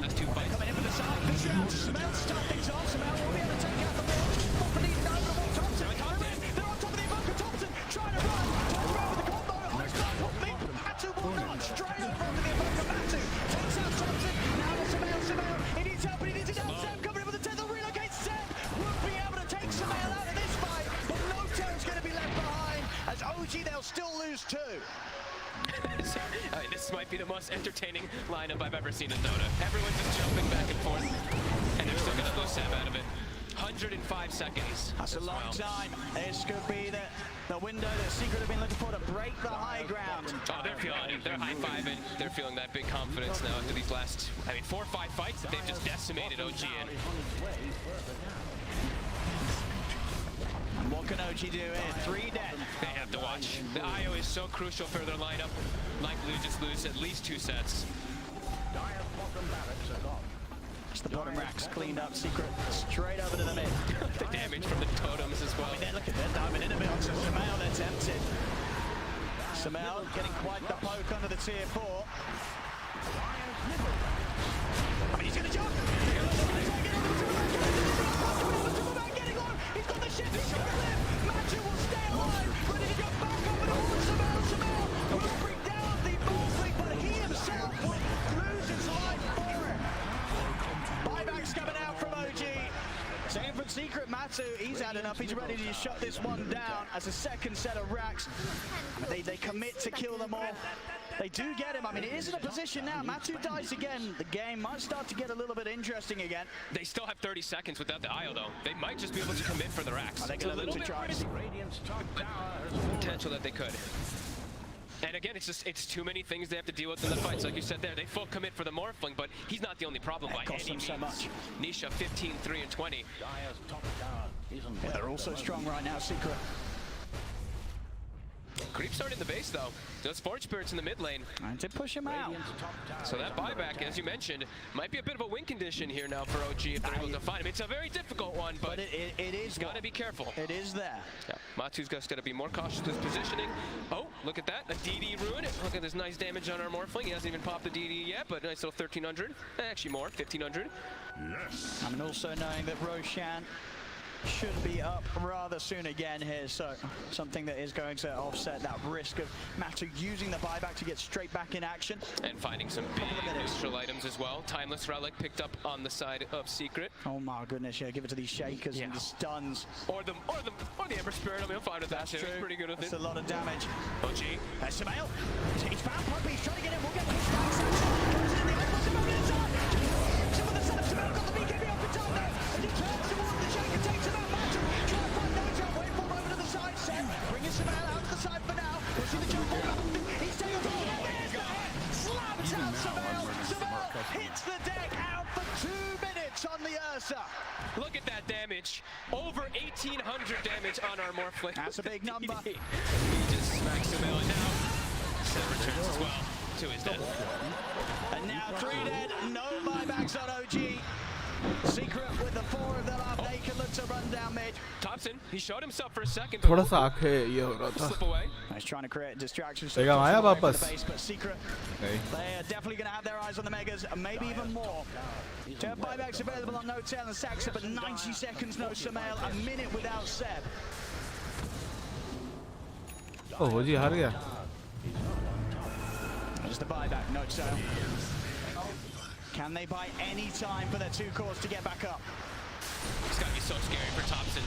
last 2 fights. Coming in for the side, Samel start things off. Samel will be able to take out the wall. Bopany, no, the wall. Thompson, they're on top of the Evoker. Thompson trying to run. Thompson over the combo. High start, Matu will not. Straight over onto the Evoker. Matu takes out Thompson. Now to Samel. He needs help, but he needs it out. Sam coming in with the 10th. They'll relocate. Sam will be able to take Samel out of this fight, but no Noto's going to be left behind. As OG, they'll still lose 2. This might be the most entertaining lineup I've ever seen in Dota. Everyone's just jumping back and forth, and they're still going to lose Sam out of it. 105 seconds. That's a long time. This could be the window that Secret have been looking for to break the high ground. Oh, they're feeling it. They're high-fiving. They're feeling that big confidence now after these last, 4 or 5 fights that they've just decimated OG in. What can OG do here? 3 dead. They have to watch. The IO is so crucial for their lineup. Likely to just lose at least 2 sets. It's the bottom racks cleaned up. Secret straight over to the mid. The damage from the totems as well. I mean, look at that diving in a bit onto Samel. They're tempted. Samel getting quite the poke under the tier 4. I mean, he's going to jump. He's got the shit. He's got the lift. Matu will stay alive. Ready to go back over the wall. Samel will bring down the Morphling, but he himself will lose his life for it. Buybacks coming out from OG. Same from Secret. Matu, he's had enough. He's ready to shut this one down as a second set of racks. They commit to kill them all. They do get him. I mean, it is in a position now. Matu dies again. The game might start to get a little bit interesting again. They still have 30 seconds without the IO, though. They might just be able to commit for the racks. It's a little bit potential that they could. And again, it's too many things they have to deal with in the fights. Like you said there, they full commit for the Morphling, but he's not the only problem by any means. So much. Nisha 15, 3, and 20. Yeah, they're also strong right now, Secret. Creep started in the base, though. Those Forge Spirits in the mid lane. And to push him out. So that buyback, as you mentioned, might be a bit of a win condition here now for OG if they're able to find him. It's a very difficult one, but it is got to be careful. It is there. Yeah, Matu's just got to be more cautious with his positioning. Oh, look at that. A DD ruin. Look at this nice damage on our Morphling. He hasn't even popped the DD yet, but nice little 1,300. Actually more, 1,500. Yes. And also knowing that Roshan should be up rather soon again here, so something that is going to offset that risk of Matu using the buyback to get straight back in action. And finding some big neutral items as well. Timeless Relic picked up on the side of Secret. Oh my goodness, yeah, give it to these shakers and the stuns. Or the Ember Spirit. I mean, I'm fine with that too. He's pretty good with That's it. a lot of damage. OG. That's Samel. He's found Puppy. He's trying to get in. We'll get pushed back. Comes in the eye. Samel inside. Some of the setup. Samel got the BKB off the top there. And he turns towards the shaker. Takes him out. Matu. Trying to find Nojo. Wait for him over to the side. Sen bringing Samel out to the side for now. We'll see the jump ball. He's taking the ball. There's the hit. Slams out Samel. Samel hits the deck out for 2 minutes on the Ursa. Look at that damage. Over 1,800 damage on our Morphling. That's a big number. He just smacks him out now. Sen returns as well to his death. And now 3 dead. No buybacks on OG. Secret with the 4 of them up. They can look to run down mid. Thompson, he showed himself for a second. थोड़ा सा आंखें ये हो रहा था. Slip away. He's trying to create distractions. देखा आया वापस. But Secret, they are definitely going to have their eyes on the Megas, and maybe even more. 2 buybacks available on Notel and Saxa, but 90 seconds no Samel, a minute without Seb. Oh, जी हार गया. There's the buyback, Notel. Can they buy any time for their 2 cores to get back up? It's got to be so scary for Thompson.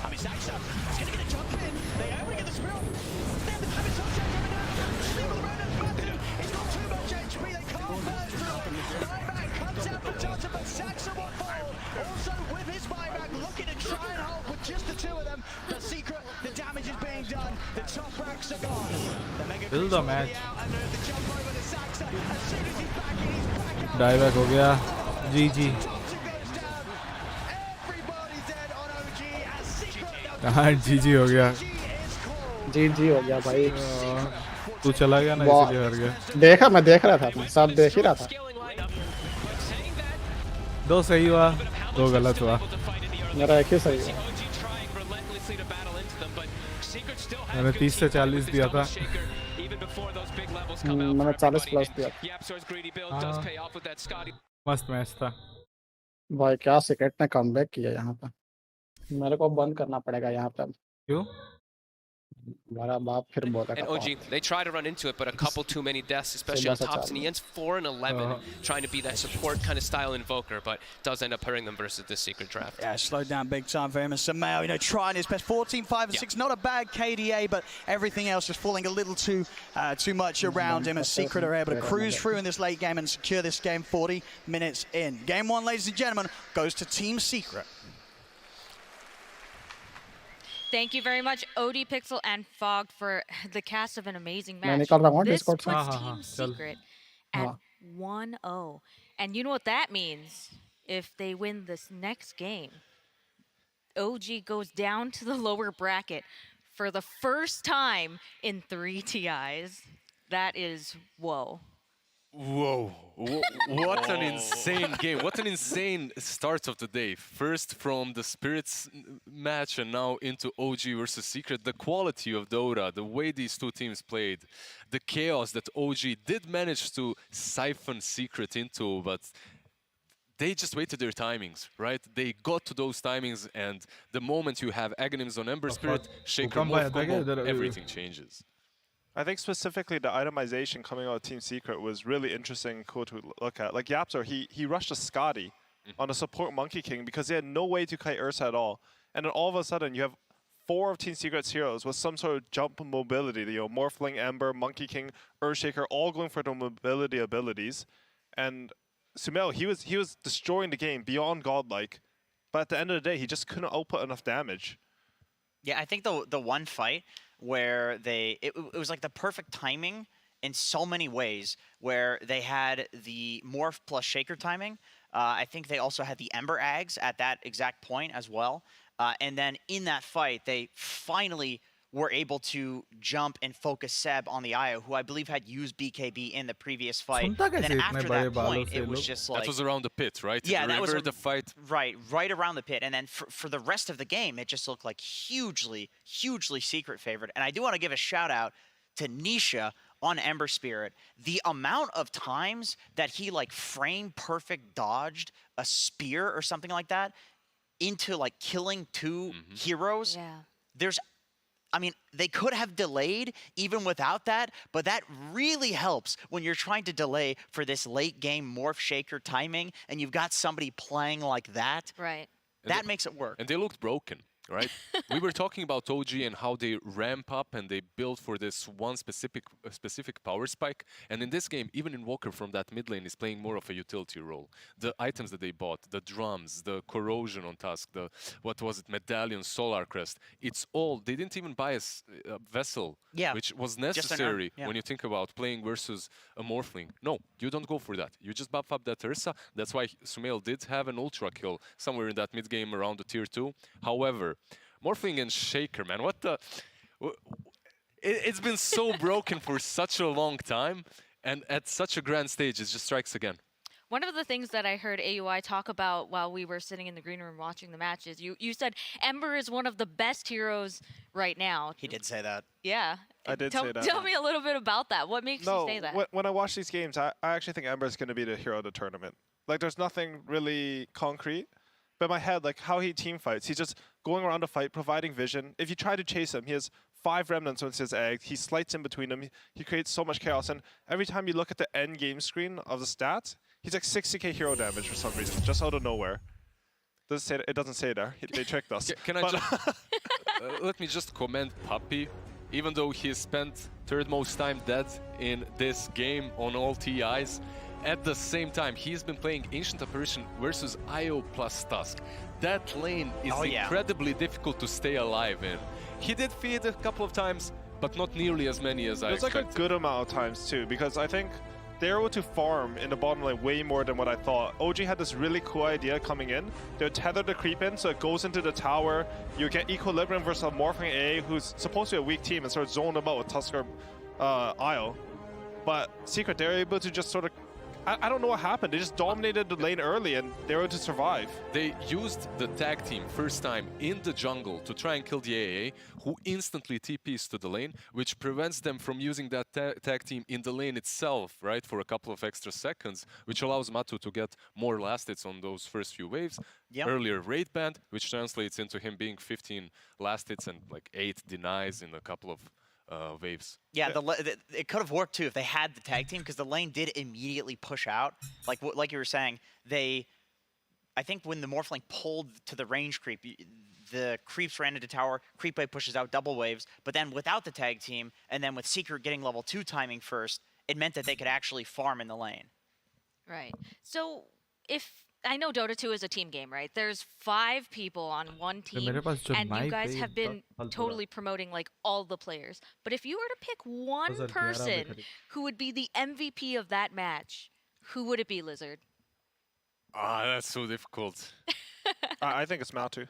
I mean, Saxa is going to get a jump in. They are able to get the spill. Then the time is so coming down. Steal the round of Matu. He's got too much HP. They can't burst through it. Buyback comes out for Thompson, but Saxa will fall. Also with his buyback, looking to try and hold with just the 2 of them. The Secret, the damage is being done. The top racks are gone. The Mega Build the match. out and the jump over to Saxa. As soon as he's back in, he's back out. Dieback हो गया. GG. Everybody's dead on OG as Secret. हाँ GG हो गया. जी हो गया भाई। तू चला गया ना इसलिए हार गया। देखा, मैं देख रहा था, मैं सब देख ही रहा था। 2 सही हुआ, 2 गलत हुआ। मेरा एक ही सही हुआ। मैंने 30 से 40 दिया था। मैंने 40 प्लस दिया। मस्त मैच था भाई। क्या सीक्रेट ने कमबैक किया यहाँ पे। मेरे को बंद करना पड़ेगा यहाँ पे। क्यों? मेरा बाप फिर बोलेगा। And OG, they try to run into it, but a couple too many deaths, especially on tops. And he ends 4 and 11, trying to be that support kind of style invoker, but does end up hurting them versus this secret draft. Yeah, slowed down big time for him. And Sumail, trying his best. 14, 5, and 6. Not a bad KDA, but everything else just falling a little too much around him. As Secret are able to cruise through in this late game and secure this game 40 minutes in. Game 1, ladies and gentlemen, goes to Team Secret. Thank you very much, OD Pixel and Fog, for the cast of an amazing match. This puts Team Secret at 1-0. And you know what that means? If they win this next game, OG goes down to the lower bracket for the first time in 3 TIs. That is whoa. Whoa, what an insane game. What an insane start of the day. First from the Spirits match and now into OG versus Secret. The quality of Dota, the way these two teams played, the chaos that OG did manage to siphon Secret into, but they just waited their timings, right? They got to those timings, and the moment you have Aghanims on Ember Spirit, Shaker Morph combo, everything changes. I think specifically the itemization coming out of Team Secret was really interesting and cool to look at. Like Yapzor, he rushed a Scotty on a support Monkey King because he had no way to kite Ursa at all. And then all of a sudden you have 4 of Team Secret's heroes with some sort of jump mobility. Morphling, Ember, Monkey King, Earthshaker, all going for the mobility abilities. And Sumail, he was destroying the game beyond godlike. But at the end of the day, he just couldn't output enough damage. Yeah, I think the one fight where it was like the perfect timing in so many ways, where they had the Morph plus Shaker timing. I think they also had the Ember Ags at that exact point as well. And then in that fight, they finally were able to jump and focus Seb on the IO, who I believe had used BKB in the previous fight. And then after that point, it was just like... That was around the pit, right? Yeah, that was the fight. Right around the pit. And then for the rest of the game, it just looked like hugely Secret favored. And I do want to give a shout out to Nisha on Ember Spirit. The amount of times that he frame perfect dodged a spear or something like that into killing 2 heroes. Yeah. I mean, they could have delayed even without that, but that really helps when you're trying to delay for this late game Morph Shaker timing and you've got somebody playing like that. Right. That makes it work. And they looked broken, right? We were talking about OG and how they ramp up and they build for this one specific power spike. And in this game, even Invoker from that mid lane is playing more of a utility role. The items that they bought, the drums, the corrosion on Tusk, the, medallion, Solar Crest, it's all, they didn't even buy a vessel, which was necessary when you think about playing versus a Morphling. No, you don't go for that. You just buff up that Ursa. That's why Sumail did have an ultra kill somewhere in that mid game around the tier 2. However, Morphling and Shaker, man, what the... It's been so broken for such a long time, and at such a grand stage, it just strikes again. One of the things that I heard AUI talk about while we were sitting in the green room watching the match is you said Ember is one of the best heroes right now. He did say that. Yeah. I did say that. Tell me a little bit about that. What makes you say that? When I watch these games, I actually think Ember is going to be the hero of the tournament. There's nothing really concrete. But in my head, how he team fights, he's just going around the fight, providing vision. If you try to chase him, he has 5 remnants once his egg. He slides in between them. He creates so much chaos. And every time you look at the end game screen of the stats, he's like 60k hero damage for some reason, just out of nowhere. It doesn't say there. They tricked us. Can I just... let me just comment Puppy. Even though he spent 3rd most time dead in this game on all TIs, at the same time, he's been playing Ancient Apparition versus IO plus Tusk. That lane is incredibly difficult to stay alive in. He did feed a couple of times, but not nearly as many as I expected. There's a good amount of times too, because I think they were able to farm in the bottom lane way more than what I thought. OG had this really cool idea coming in. They would tether the creep in so it goes into the tower. You get equilibrium versus a Morphling A who's supposed to be a weak team and sort of zone them out with Tusker Isle. But Secret, they're able to just sort of, I don't know what happened. They just dominated the lane early and they were able to survive. They used the tag team first time in the jungle to try and kill the AA, who instantly TPs to the lane, which prevents them from using that tag team in the lane itself, right, for a couple of extra seconds, which allows Matu to get more last hits on those first few waves. Yep. Earlier raid band, which translates into him being 15 last hits and like 8 denies in a couple of waves. Yeah, it could have worked too if they had the tag team, because the lane did immediately push out. Like you were saying, I think when the Morphling pulled to the range creep, the creeps ran into tower, creep wave pushes out double waves, but then without the tag team, and then with Secret getting level 2 timing first, it meant that they could actually farm in the lane. Right. So I know Dota 2 is a team game, right? There's 5 people on one team, and you guys have been totally promoting like all the players. But if you were to pick one person who would be the MVP of that match, who would it be, Lizard? That's so difficult. I think it's Matu.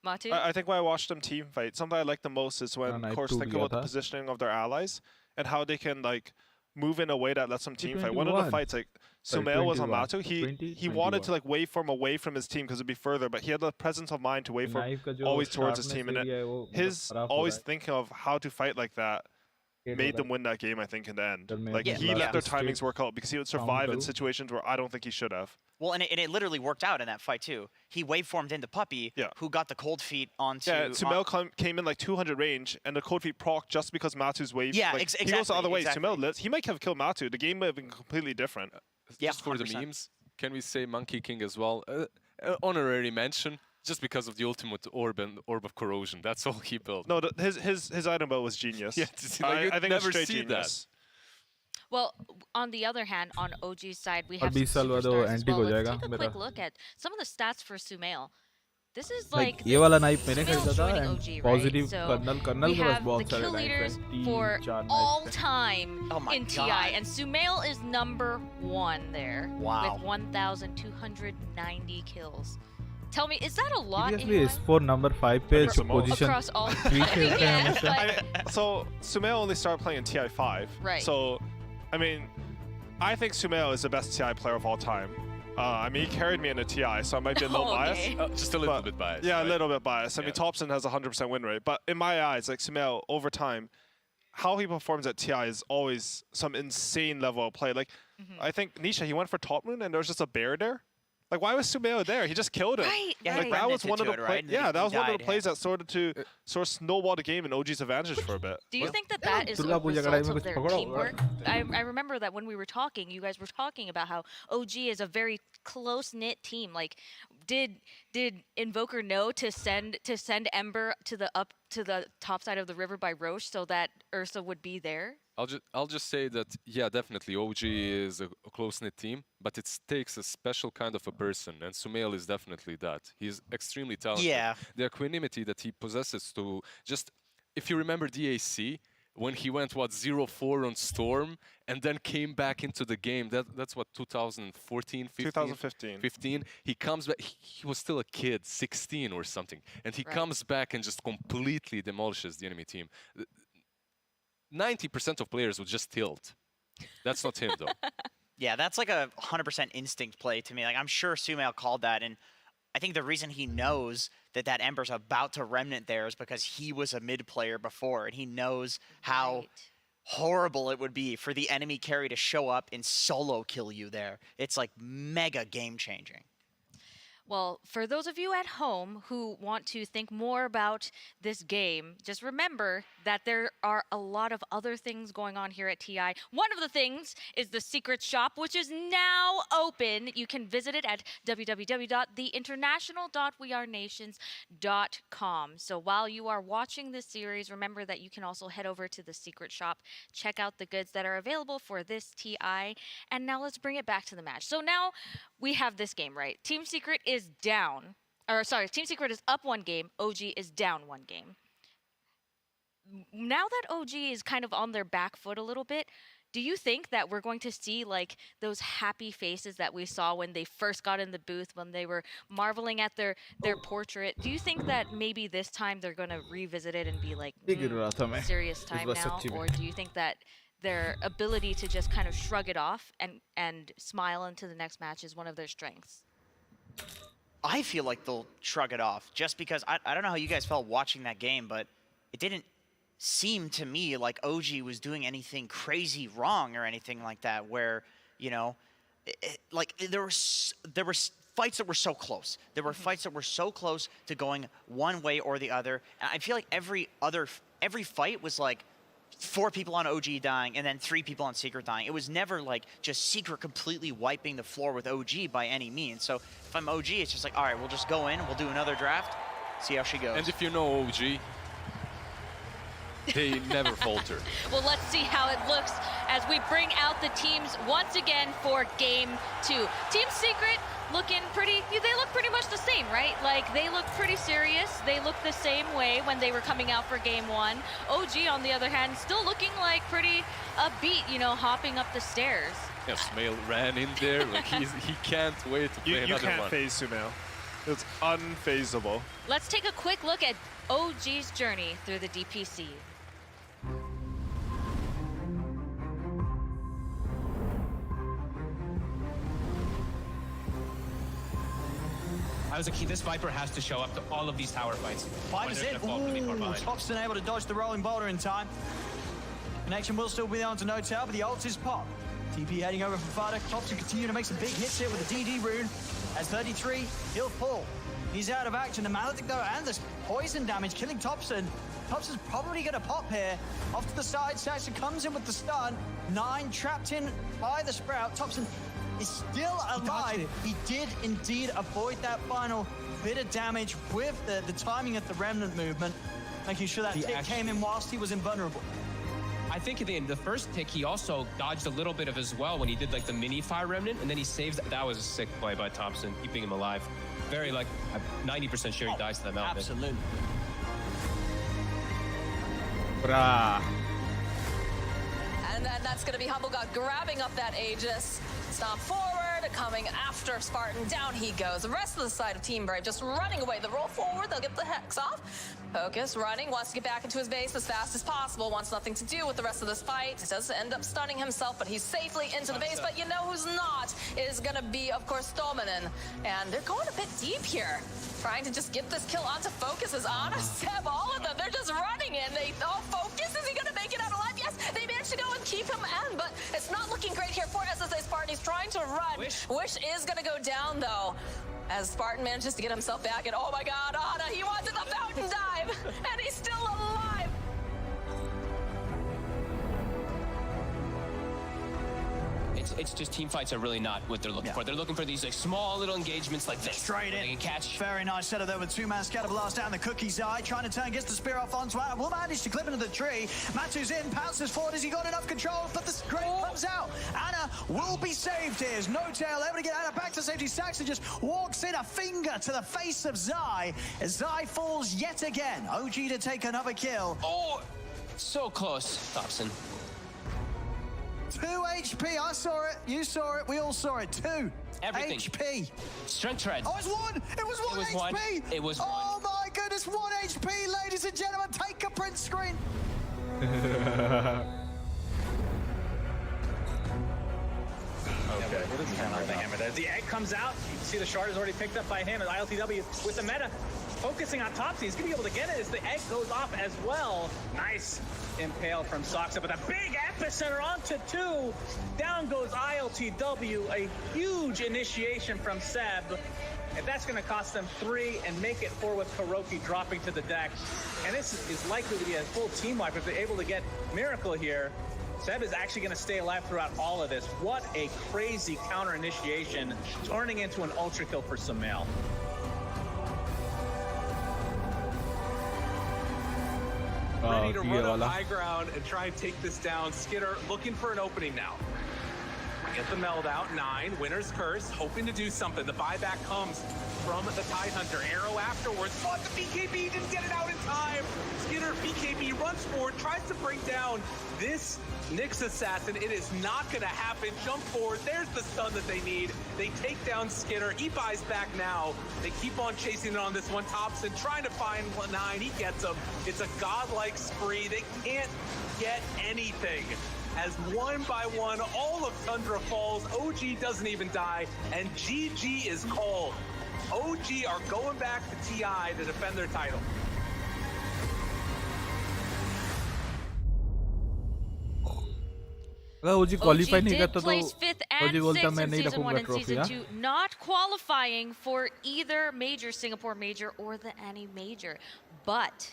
Matu? I think when I watched them team fight, something I like the most is when, of course, think about the positioning of their allies and how they can like move in a way that lets them team fight. One of the fights, like Sumail was on Matu. He wanted to like waveform away from his team because it'd be further, but he had the presence of mind to waveform always towards his team, and his always thinking of how to fight like that made them win that game, I think, in the end. Like, he let their timings work out because he would survive in situations where I don't think he should have. Well, and it literally worked out in that fight, too. He waveformed into Puppy, who got the cold feet onto... Yeah, Sumail came in like 200 range, and the cold feet proc just because Matu's wave... Yeah, like, exactly. He goes the other way. Sumail, he might have killed Matu. The game might have been completely different. Just for the memes, can we say Monkey King as well? Honorary mention. Just because of the ultimate orb and orb of corrosion. That's all he built. No, his item build was genius. Yeah, I think never it's straight see genius. Well, on the other hand, on OG's side, we have some superstars as well. Let's take a quick look at some of the stats for Sumail. This is like ये वाला knife मैंने Sumail's खरीदा था joining and OG, right? positive So कर्नल we के पास have the बहुत kill सारे leaders knife for हैं all time Oh my in TI, God. and Sumail is number 1 there Wow. with 1,290 kills. Tell me, is that a lot? Seriously, is for number 5 पे position across all 3 खेलते हैं हमेशा. So Sumail only started playing in TI 5. Right. So, I mean, I think Sumail is the best TI player of all time. I mean, he carried me in a TI, so I might be a little biased. Just a little bit biased. Yeah, right? a little bit biased. I mean, Thompson has a 100% win rate, but in my eyes, like Sumail, over time, how he performs at TI is always some insane level of play. Like, I think Nisha, he went for top moon and there was just a bear there. Like, why was Sumail there? He just killed him. Right, Yeah, like, he that was one of the right? that was one of the died, plays that sort of snowballed the game in OG's advantage for a bit. Do you think that that is a Durga Puja result में of कुछ their पकड़ो, teamwork? I remember that when we were talking, you guys were talking about how OG is a very close-knit team. Like, did Invoker know to send Ember to the top side of the river by Roche so that Ursa would be there? I'll just say that, yeah, definitely OG is a close-knit team, but it takes a special kind of a person, and Sumail is definitely that. He's extremely talented. Yeah. The equanimity that he possesses to just, if you remember DAC, when he went, 0-4 on Storm, and then came back into the game, that's what, 2014, 15? 2015. 15, he comes back, he was still a kid, 16 or something, and he comes back and just completely demolishes the enemy team. 90% of players would just tilt. That's not him, though. Yeah, that's like a 100% instinct play to me. Like, I'm sure Sumail called that, and I think the reason he knows that Ember's about to remnant there is because he was a mid player before, and he knows how horrible it would be for the enemy carry to show up and solo kill you there. It's like mega game changing. Well, for those of you at home who want to think more about this game, just remember that there are a lot of other things going on here at TI. One of the things is the secret shop, which is now open. You can visit it at www.theinternational.wearenations.com. So while you are watching this series, remember that you can also head over to the secret shop, check out the goods that are available for this TI. And now let's bring it back to the match. So now we have this game, right? Team Secret is down, or sorry, Team Secret is up 1 game, OG is down 1 game. Now that OG is kind of on their back foot a little bit, Do you think that we're going to see like those happy faces that we saw when they first got in the booth, when they were marveling at their portrait? Do you think that maybe this time they're going to revisit it and be like, serious time now? Or do you think that their ability to just kind of shrug it off and smile into the next match is one of their strengths? I feel like they'll shrug it off just because I don't know how you guys felt watching that game, but it didn't seem to me like OG was doing anything crazy wrong or anything like that, where, you know, like there were fights that were so close. There were fights that were so close to going one way or the other. And I feel like every fight was like 4 people on OG dying and then 3 people on Secret dying. It was never like just Secret completely wiping the floor with OG by any means. So if I'm OG, it's just like, all right, we'll just go in, we'll do another draft, see how she goes. And if you know OG, they never falter. Well, let's see how it looks as we bring out the teams once again for Game 2. Team Secret looking they look pretty much the same, right? Like, they look pretty serious. They look the same way when they were coming out for Game 1. OG, on the other hand, still looking like pretty upbeat, you know, hopping up the stairs. Yeah, Sumail ran in there, like he can't wait to play another one. You can't phase Sumail. It's unfazable. Let's take a quick look at OG's journey through the DPC. As a key, this Viper has to show up to all of these tower fights. Viper's in. Thompson able to dodge the rolling boulder in time. Connection will still be on to Notel, but the ult is pop. TP heading over from Fada. Thompson continue to make some big hits here with the DD rune. As 33, he'll fall. He's out of action. The Maledict though, and this poison damage killing Thompson. Thompson's probably going to pop here. Off to the side, Saxon comes in with the stun. 9 trapped in by the Sprout. Thompson is still alive. He did indeed avoid that final bit of damage with the timing of the Remnant movement, making sure that tick came in whilst he was invulnerable. I think at the first tick, he also dodged a little bit of as well when he did like the mini fire remnant, and then he saves. That was a sick play by Thompson, keeping him alive. Very like, I'm 90% sure he dies to that mountain. Absolutely. Bruh. And then that's going to be Humblegod grabbing up that Aegis. Stomp forward, coming after Spartan. Down he goes. The rest of the side of Team Brave just running away. The roll forward, they'll get the Hex off. Focus, running, wants to get back into his base as fast as possible. Wants nothing to do with the rest of this fight. He does end up stunning himself, but he's safely into the base. But you know who's not is going to be, of course, Stolmanen. And they're going a bit deep here. Trying to just get this kill onto Focus as Ana, Seb, all of them. They're just running in. Focus, is he going to make it out alive? Yes, they managed to go and keep him in, but it's not looking great here for SSA Spartan. He's trying to run. Wish is going to go down, though, as Spartan manages to get himself back. And oh my god, Ana, he wanted the fountain dive, and he's still alive. It's just team fights are really not what they're looking for. They're looking for these like small little engagements like this. Straight in. They can catch. Very nice setup there with 2-man scatter blast down the Cookie's eye. Trying to turn, gets the spear off onto Ana. Will manage to clip into the tree. Matu's in, pounces forward. Has he got enough control? But the scrape comes out. Ana will be saved here. Notail able to get Ana back to safety. Saxon just walks in, a finger to the face of Zai. As Zai falls yet again. OG to take another kill. Oh, so close, Thompson. 2 HP, I saw it, you saw it, we all saw it. 2 Everything. HP. Strength tread. Oh, it's 1! It was 1 HP! It was 1. Oh my goodness, 1 HP, ladies and gentlemen, take a print screen. Okay. The egg comes out, you see the shard is already picked up by him, and ILTW with the meta focusing on Topsy. He's gonna be able to get it as the egg goes off as well. Nice impale from Soxa, but a big epicenter onto 2. Down goes ILTW, a huge initiation from Seb. And that's going to cost them 3 and make it 4 with Kuroki dropping to the deck. And this is likely to be a full team wipe if they're able to get Miracle here. Seb is actually going to stay alive throughout all of this. What a crazy counter initiation, turning into an ultra kill for Sumail. Ready to run up high ground and try and take this down. Skitter looking for an opening now. Get the meld out. 9. Winner's Curse, hoping to do something. The buyback comes from the Tidehunter. Arrow afterwards, but the BKB didn't get it out in time. Skitter, BKB runs forward, tries to bring down this Nyx assassin. It is not going to happen. Jump forward. There's the stun that they need. They take down Skinner. Ebu's back now. They keep on chasing it on this one. Thompson trying to find 9. He gets him. It's a godlike spree. They can't get anything. As one by one, all of Tundra falls. OG doesn't even die, and GG is called. OG are going back to TI to defend their title. OG qualify नहीं did करता place तो fifth OG and बोलता sixth मैं in नहीं season 1 रखूंगा and trophy season हाँ 2, not qualifying for either major, Singapore major or the any major, but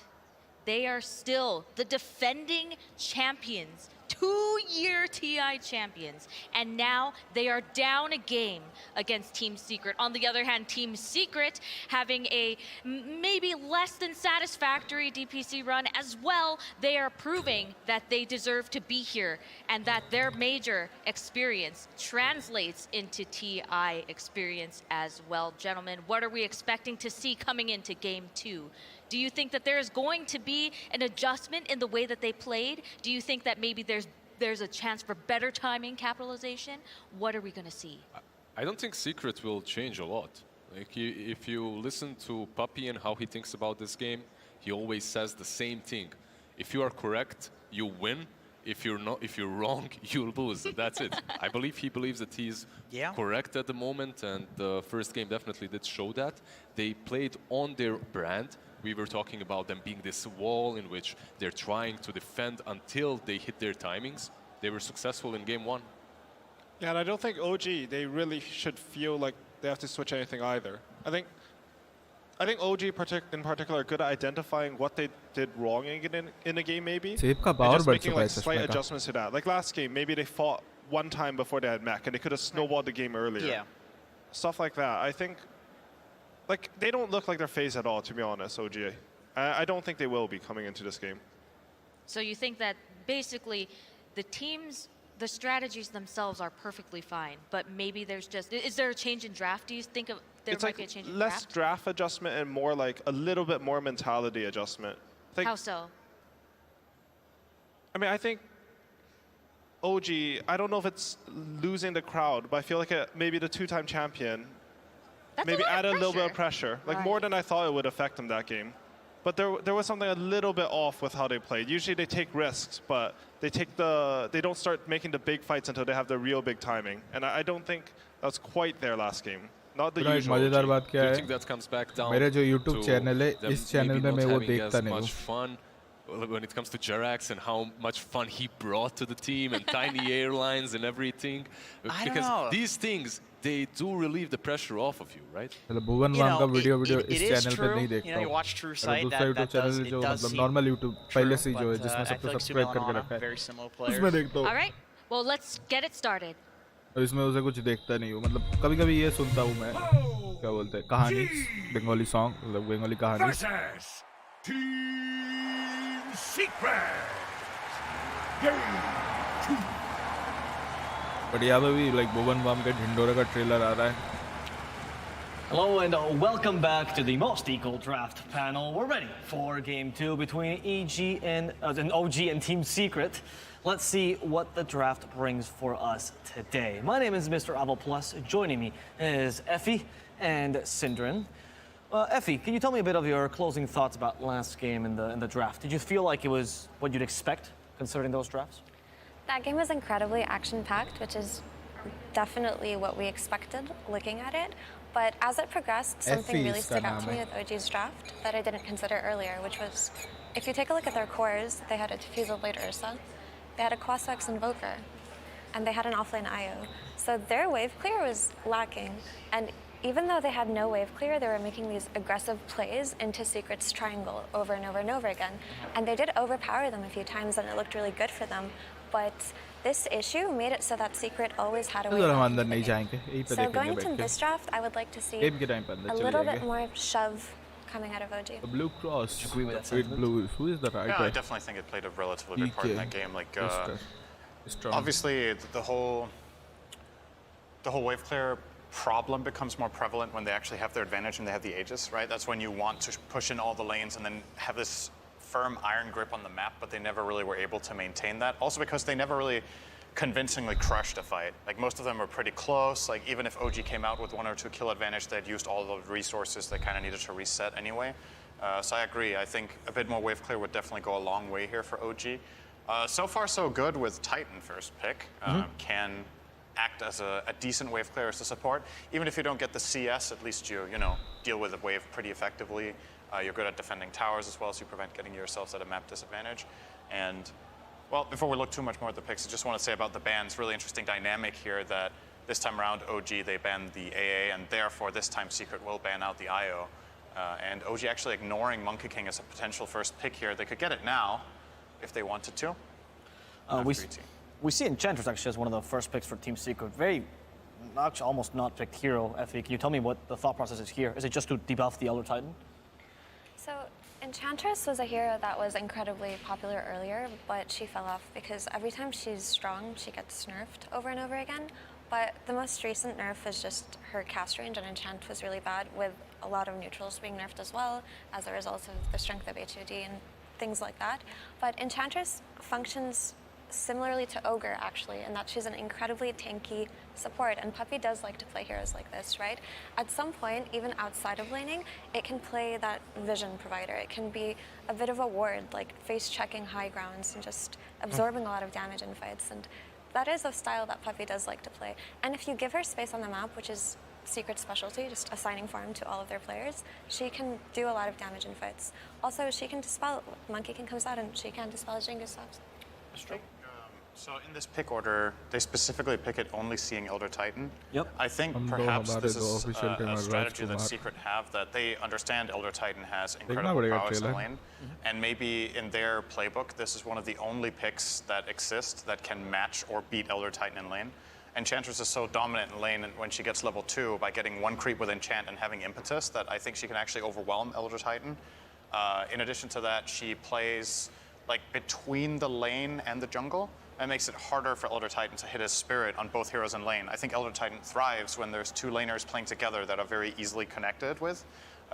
they are still the defending champions, 2-year TI champions, and now they are down a game against Team Secret. On the other hand, Team Secret having a maybe less than satisfactory DPC run as well. They are proving that they deserve to be here and that their major experience translates into TI experience as well. Gentlemen, what are we expecting to see coming into Game 2? Do you think that there is going to be an adjustment in the way that they played? Do you think that maybe there's a chance for better timing capitalization? What are we going to see? I don't think Secret will change a lot. Like if you listen to Puppy and how he thinks about this game, he always says the same thing. If you are correct, you win. If you're wrong, you'll lose. That's it. I believe he believes that he's correct at the moment, and the first game definitely did show that. They played on their brand. We were talking about them being this wall in which they're trying to defend until they hit their timings. They were successful in Game 1. Yeah, and I don't think OG, they really should feel like they have to switch anything either. I think OG in particular are good at identifying what they did wrong in a game maybe. Save का and power just बढ़ making चुका like है slight चश्मे का. adjustments to that. Like last game, maybe they fought one time before they had mech and they could have snowballed the game earlier. Yeah. Stuff like that. I think like they don't look like they're phased at all, to be honest, OG. I don't think they will be coming into this game. So you think that basically the teams, the strategies themselves are perfectly fine, but maybe there's just, is there a change in draft? Do you think there might be a change in draft? Less draft adjustment and more like a little bit more mentality adjustment. How so? I mean, I think OG, I don't know if it's losing the crowd, but I feel like maybe the two-time champion maybe add a little bit of pressure, like more than I thought it would affect them that game. But there was something a little bit off with how they played. Usually they take risks, but they don't start making the big fights until they have the real big timing. And I don't think that's quite there last game. Not the usual. मजेदार बात क्या Do you है? think that comes back down मेरे जो YouTube to channel है, them इस channel maybe में not मैं वो having देखता as नहीं much हूँ. fun when it comes to Jerax and how much fun he brought to the team and tiny airlines and everything? I don't because know. these things, they do relieve the pressure off of you, right? मतलब भुवन वाम का video it इस is channel पे true. नहीं देखता You know, you हूँ. watch True मेरा Sight, दूसरा that YouTube चैनल does, है जो it does मतलब seem नॉर्मल YouTube पहले से ही जो है but, जिसमें I सबको feel like सब्सक्राइब Suman करके and रखा है. very similar players. उसमें देखता हूँ. All right, well, let's get it started. और इसमें उसे कुछ देखता नहीं हूँ. मतलब कभी-कभी ये सुनता हूँ मैं. क्या बोलते हैं? कहानी, बंगाली सॉन्ग, मतलब बंगाली कहानी. Team Secret. Game 2. But यहाँ पे भी like भुवन वाम के ढिंडोरे का ट्रेलर आ रहा है. Hello and welcome back to the most equal draft panel. We're ready for Game 2 between OG and Team Secret. Let's see what the draft brings for us today. My name is Mr. Abel Plus. Joining me is Effie and Syndrin. Effie, can you tell me a bit of your closing thoughts about last game in the draft? Did you feel like it was what you'd expect considering those drafts? That game was incredibly action-packed, which is definitely what we expected looking at it. But as it progressed, something really stood out to me with OG's draft that I didn't consider earlier, which was, if you take a look at their cores, they had a Diffusal Blade Ursa, they had a Quasax Invoker, and they had an offlane IO. So their wave clear was lacking, and even though they had no wave clear, they were making these aggressive plays into Secret's triangle over and over and over again. And they did overpower them a few times, and it looked really good for them. But this issue made it so that Secret always had a way out. So going into this draft, I would like to see a little bit more shove coming out of OG. The Blue Cross. Agree with that. Blue. Who is the right Yeah, guy? I definitely think it played a relatively big part in that game. Like, obviously, the whole wave clear problem becomes more prevalent when they actually have their advantage and they have the Aegis, right? That's when you want to push in all the lanes and then have this firm iron grip on the map, but they never really were able to maintain that. Also because they never really convincingly crushed a fight. Like most of them were pretty close. Like even if OG came out with 1 or 2 kill advantage, they'd used all the resources they kind of needed to reset anyway. So I agree. I think a bit more wave clear would definitely go a long way here for OG. So far so good with Titan first pick. Can act as a decent wave clear as a support. Even if you don't get the CS, at least you deal with the wave pretty effectively. You're good at defending towers as well, so you prevent getting yourselves at a map disadvantage. And well, before we look too much more at the picks, I just want to say about the bans, really interesting dynamic here that this time around OG, they banned the AA, and therefore this time Secret will ban out the IO. And OG actually ignoring Monkey King as a potential first pick here. They could get it now if they wanted to. We see Enchantress actually as one of the first picks for Team Secret. Very, actually almost not picked hero, Effie. Can you tell me what the thought process is here? Is it just to debuff the Elder Titan? So Enchantress was a hero that was incredibly popular earlier, but she fell off because every time she's strong, she gets nerfed over and over again. But the most recent nerf is just her cast range, and Enchant was really bad, with a lot of neutrals being nerfed as well as a result of the strength of HOD and things like that. But Enchantress functions similarly to Ogre, actually, in that she's an incredibly tanky support, and Puppey does like to play heroes like this, right? At some point, even outside of laning, it can play that vision provider. It can be a bit of a ward, like face-checking high grounds and just absorbing a lot of damage in fights, and that is a style that Puppey does like to play. And if you give her space on the map, which is Secret's specialty, just assigning farm to all of their players, she can do a lot of damage in fights. Also, she can dispel, Monkey King comes out and she can dispel Jingus stocks. That's true. So in this pick order, they specifically pick it only seeing Elder Titan. Yep. I think perhaps this is a strategy that Secret have, that they understand Elder Titan has incredible prowess in lane. And maybe in their playbook, this is one of the only picks that exist that can match or beat Elder Titan in lane. Enchantress is so dominant in lane, and when she gets level 2 by getting 1 creep with Enchant and having Impetus, that I think she can actually overwhelm Elder Titan. In addition to that, she plays like between the lane and the jungle. It makes it harder for Elder Titan to hit his spirit on both heroes in lane. I think Elder Titan thrives when there's 2 laners playing together that are very easily connected with,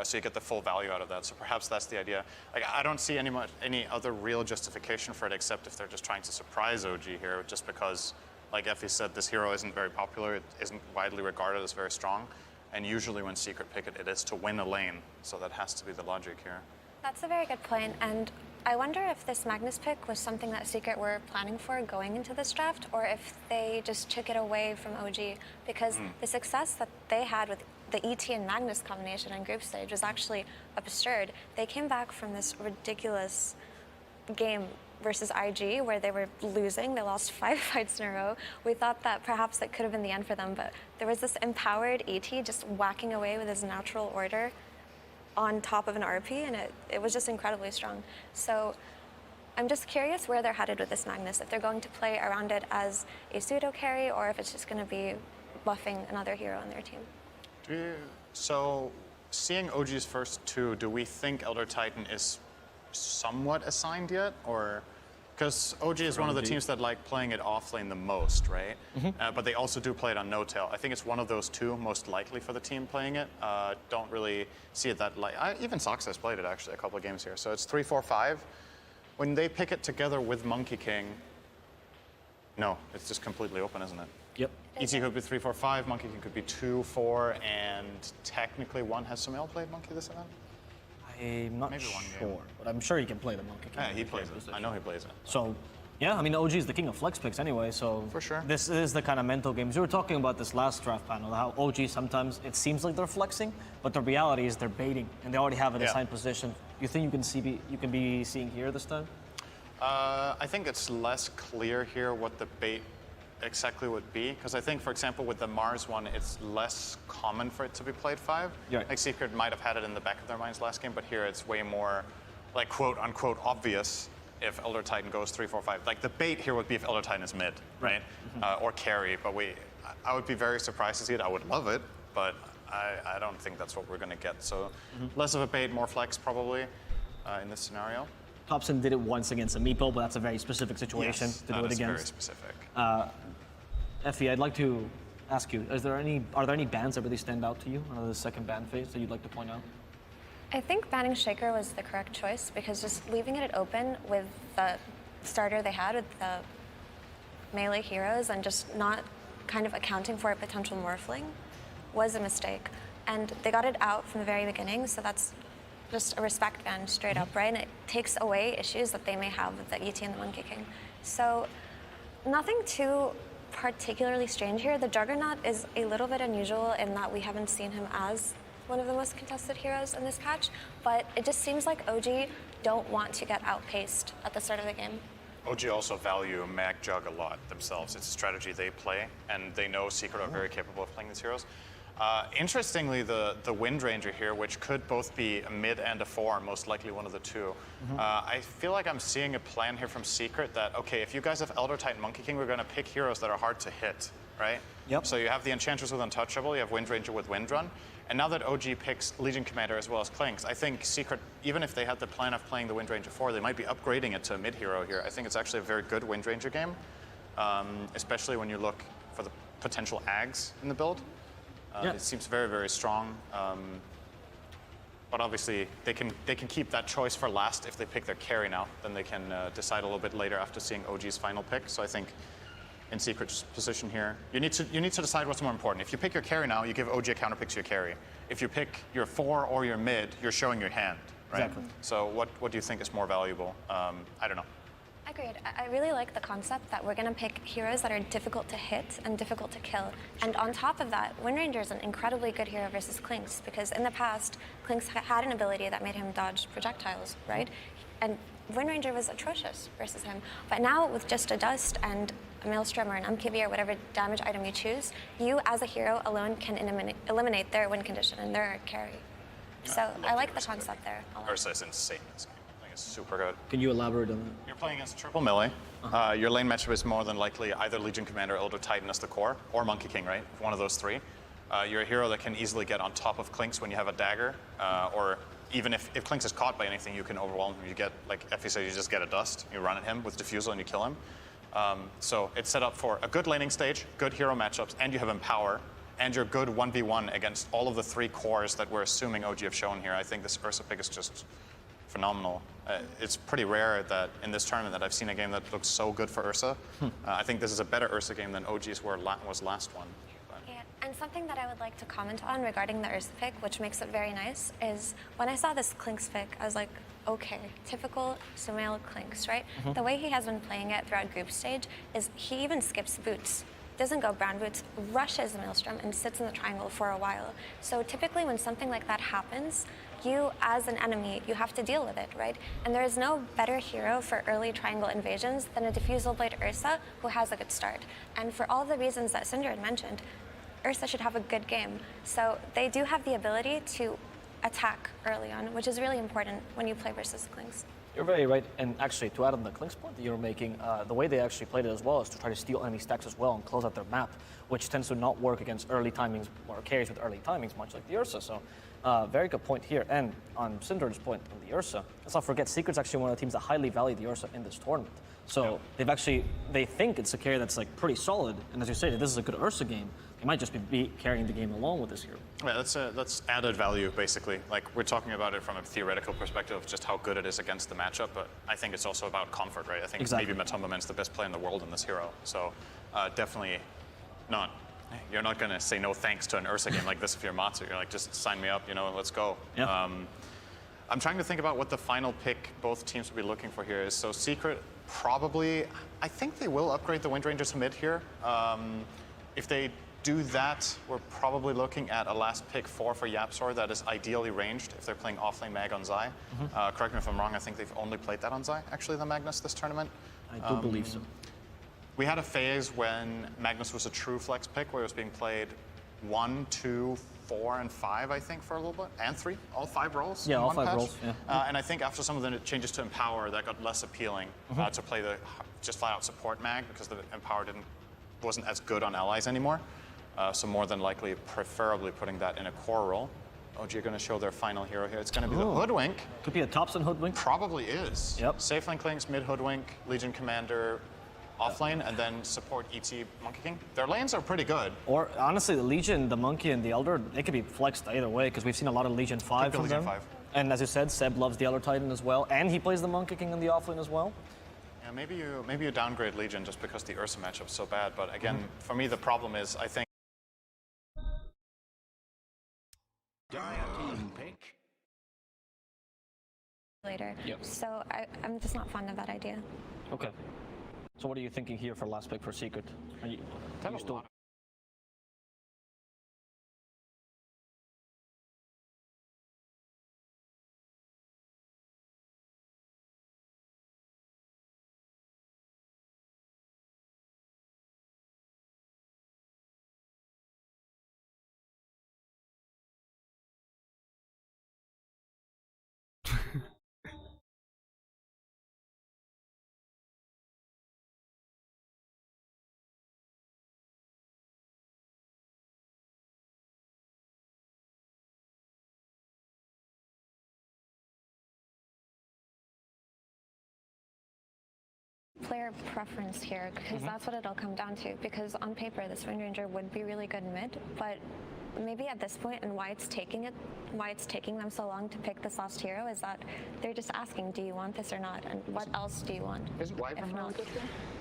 so you get the full value out of that. So perhaps that's the idea. Like, I don't see any other real justification for it, except if they're just trying to surprise OG here, just because, like Effie said, this hero isn't very popular, it isn't widely regarded as very strong, and usually when Secret pick it, it is to win a lane, so that has to be the logic here. That's a very good point, and I wonder if this Magnus pick was something that Secret were planning for going into this draft, or if they just took it away from OG, because the success that they had with the ET and Magnus combination in group stage was actually absurd. They came back from this ridiculous game versus IG where they were losing. They lost 5 fights in a row. We thought that perhaps that could have been the end for them, but there was this empowered ET just whacking away with his natural order on top of an RP, and it was just incredibly strong. So I'm just curious where they're headed with this Magnus, if they're going to play around it as a pseudo carry, or if it's just going to be buffing another hero on their team. So seeing OG's first 2, do we think Elder Titan is somewhat assigned yet, or? Because OG is one of the teams that like playing it off lane the most, right? But they also do play it on no-tail. I think it's one of those 2 most likely for the team playing it. Don't really see it that like. Even Sox has played it actually a couple of games here. So it's 3-4-5. When they pick it together with Monkey King, no, it's just completely open, isn't it? Yep. ET could be 3-4-5, Monkey King could be 2-4, and technically 1 has Sumail played Monkey this event? I'm not sure, but I'm sure he can play the Monkey King. Yeah, he plays it. I know he plays it. So, yeah, I mean, OG is the king of flex picks anyway, so for sure. This is the kind of mental games. We were talking about this last draft panel, how OG sometimes it seems like they're flexing, but the reality is they're baiting, and they already have an assigned position. You think you can be seeing here this time? I think it's less clear here what the bait exactly would be, because I think, for example, with the Mars one, it's less common for it to be played 5. Yeah. Like Secret might have had it in the back of their minds last game, but here it's way more, like, quote-unquote obvious if Elder Titan goes 3-4-5. Like, the bait here would be if Elder Titan is mid, right? Or carry, but I would be very surprised to see it. I would love it, but I don't think that's what we're going to get. So less of a bait, more flex probably in this scenario. Thompson did it once against a meeple, but that's a very specific situation to do it against. Very specific. Effie, I'd like to ask you: are there any bans that really stand out to you out of the second ban phase that you'd like to point out? I think banning Shaker was the correct choice because just leaving it open with the starter they had with the melee heroes and just not kind of accounting for a potential morphling was a mistake. And they got it out from the very beginning, so that's just a respect ban straight up, right? And it takes away issues that they may have with the ET and the Monkey King. So nothing too particularly strange here. The Juggernaut is a little bit unusual in that we haven't seen him as one of the most contested heroes in this patch, but it just seems like OG don't want to get outpaced at the start of the game. OG also value Mag Jug a lot themselves. It's a strategy they play, and they know Secret are very capable of playing these heroes. Interestingly, the Wind Ranger here, which could both be a mid and a 4, most likely one of the two. I feel like I'm seeing a plan here from Secret that, okay, if you guys have Elder Titan Monkey King, we're going to pick heroes that are hard to hit, right? Yep. So you have the Enchantress with Untouchable, you have Wind Ranger with Windrun, and now that OG picks Legion Commander as well as Clinks, I think Secret, even if they had the plan of playing the Wind Ranger 4, they might be upgrading it to a mid hero here. I think it's actually a very good Wind Ranger game, especially when you look for the potential Ags in the build. It seems very, very strong. But obviously, they can keep that choice for last if they pick their carry now. Then they can decide a little bit later after seeing OG's final pick. So I think in Secret's position here, you need to decide what's more important. If you pick your carry now, you give OG a counter pick to your carry. If you pick your 4 or your mid, you're showing your hand, right? Exactly. So what do you think is more valuable? I don't know. Agreed. I really like the concept that we're going to pick heroes that are difficult to hit and difficult to kill. And on top of that, Wind Ranger is an incredibly good hero versus Clinks, because in the past, Clinks had an ability that made him dodge projectiles, right? And Wind Ranger was atrocious versus him. But now, with just a Dust and a Maelstrom or an Umkivi or whatever damage item you choose, you as a hero alone can eliminate their win condition and their carry. So I like the concept there a lot. Ursa is insane in this game. I think it's super good. Can you elaborate on that? You're playing against triple melee. Your lane matchup is more than likely either Legion Commander, Elder Titan as the core, or Monkey King, right? One of those three. You're a hero that can easily get on top of Clinks when you have a dagger, or even if Clinks is caught by anything, you can overwhelm him. You get, like Effie said, you just get a Dust, you run at him with Diffusal and you kill him. So it's set up for a good laning stage, good hero matchups, and you have Empower, and you're good 1v1 against all of the 3 cores that we're assuming OG have shown here. I think this Ursa pick is just phenomenal. It's pretty rare that in this tournament that I've seen a game that looks so good for Ursa. I think this is a better Ursa game than OG's was last one. And something that I would like to comment on regarding the Ursa pick, which makes it very nice, is when I saw this Clinks pick, I was like, okay, typical Sumail Clinks, right? The way he has been playing it throughout group stage is he even skips boots. Doesn't go brown boots, rushes the Maelstrom and sits in the triangle for a while. So typically when something like that happens, you as an enemy, you have to deal with it, right? And there is no better hero for early triangle invasions than a Diffusal Blade Ursa who has a good start. And for all the reasons that Cinder had mentioned, Ursa should have a good game. So they do have the ability to attack early on, which is really important when you play versus Clinks. You're very right, and actually to add on the Clinks point that you're making, the way they actually played it as well is to try to steal enemy stacks as well and close out their map, which tends to not work against early timings or carries with early timings, much like the Ursa. So very good point here. And on Cinder's point on the Ursa, let's not forget Secret's actually one of the teams that highly value the Ursa in this tournament. So they think it's a carry that's like pretty solid, and as you say, this is a good Ursa game. They might just be carrying the game along with this hero. Yeah, that's added value, basically. Like, we're talking about it from a theoretical perspective of just how good it is against the matchup, but I think it's also about comfort, right? I think maybe Matumbaman's the best player in the world in this hero. So definitely not. You're not going to say no thanks to an Ursa game like this if you're Matsu. You're like, just sign me up, you know, let's go. Yeah. I'm trying to think about what the final pick both teams will be looking for here is. So Secret probably, I think they will upgrade the Wind Ranger to mid here. If they do that, we're probably looking at a last pick 4 for Yapzor that is ideally ranged if they're playing offlane Mag on Zai. Correct me if I'm wrong, I think they've only played that on Zai, actually, the Magnus this tournament. I do believe so. We had a phase when Magnus was a true flex pick where it was being played 1, 2, 4, and 5, I think, for a little bit, and 3, all 5 roles. Yeah, all 5 roles. Yeah. And I think after some of the changes to Empower, that got less appealing to play the just flat out support Mag because the Empower wasn't as good on allies anymore. So more than likely, preferably putting that in a core role. OG are going to show their final hero here. It's going to be the Hoodwink. Could be a Thompson Hoodwink. Probably is. Yep. Safe lane Clinks, mid Hoodwink, Legion Commander, offlane, and then support ET Monkey King. Their lanes are pretty good. Or honestly, the Legion, the Monkey, and the Elder, they could be flexed either way because we've seen a lot of Legion 5 from them. And as you said, Seb loves the Elder Titan as well, and he plays the Monkey King in the offlane as well. Yeah, maybe you downgrade Legion just because the Ursa matchup's so bad. But again, for me, the problem is I think. Team pick. Later. Yep. So I'm just not fond of that idea. Okay. So what are you thinking here for last pick for Secret? Are you still... Player preference here, because that's what it'll come down to. Because on paper, this Wind Ranger would be really good mid, but maybe at this point, and why it's taking them so long to pick this last hero, is that they're just asking, do you want this or not, and what else do you want? If not.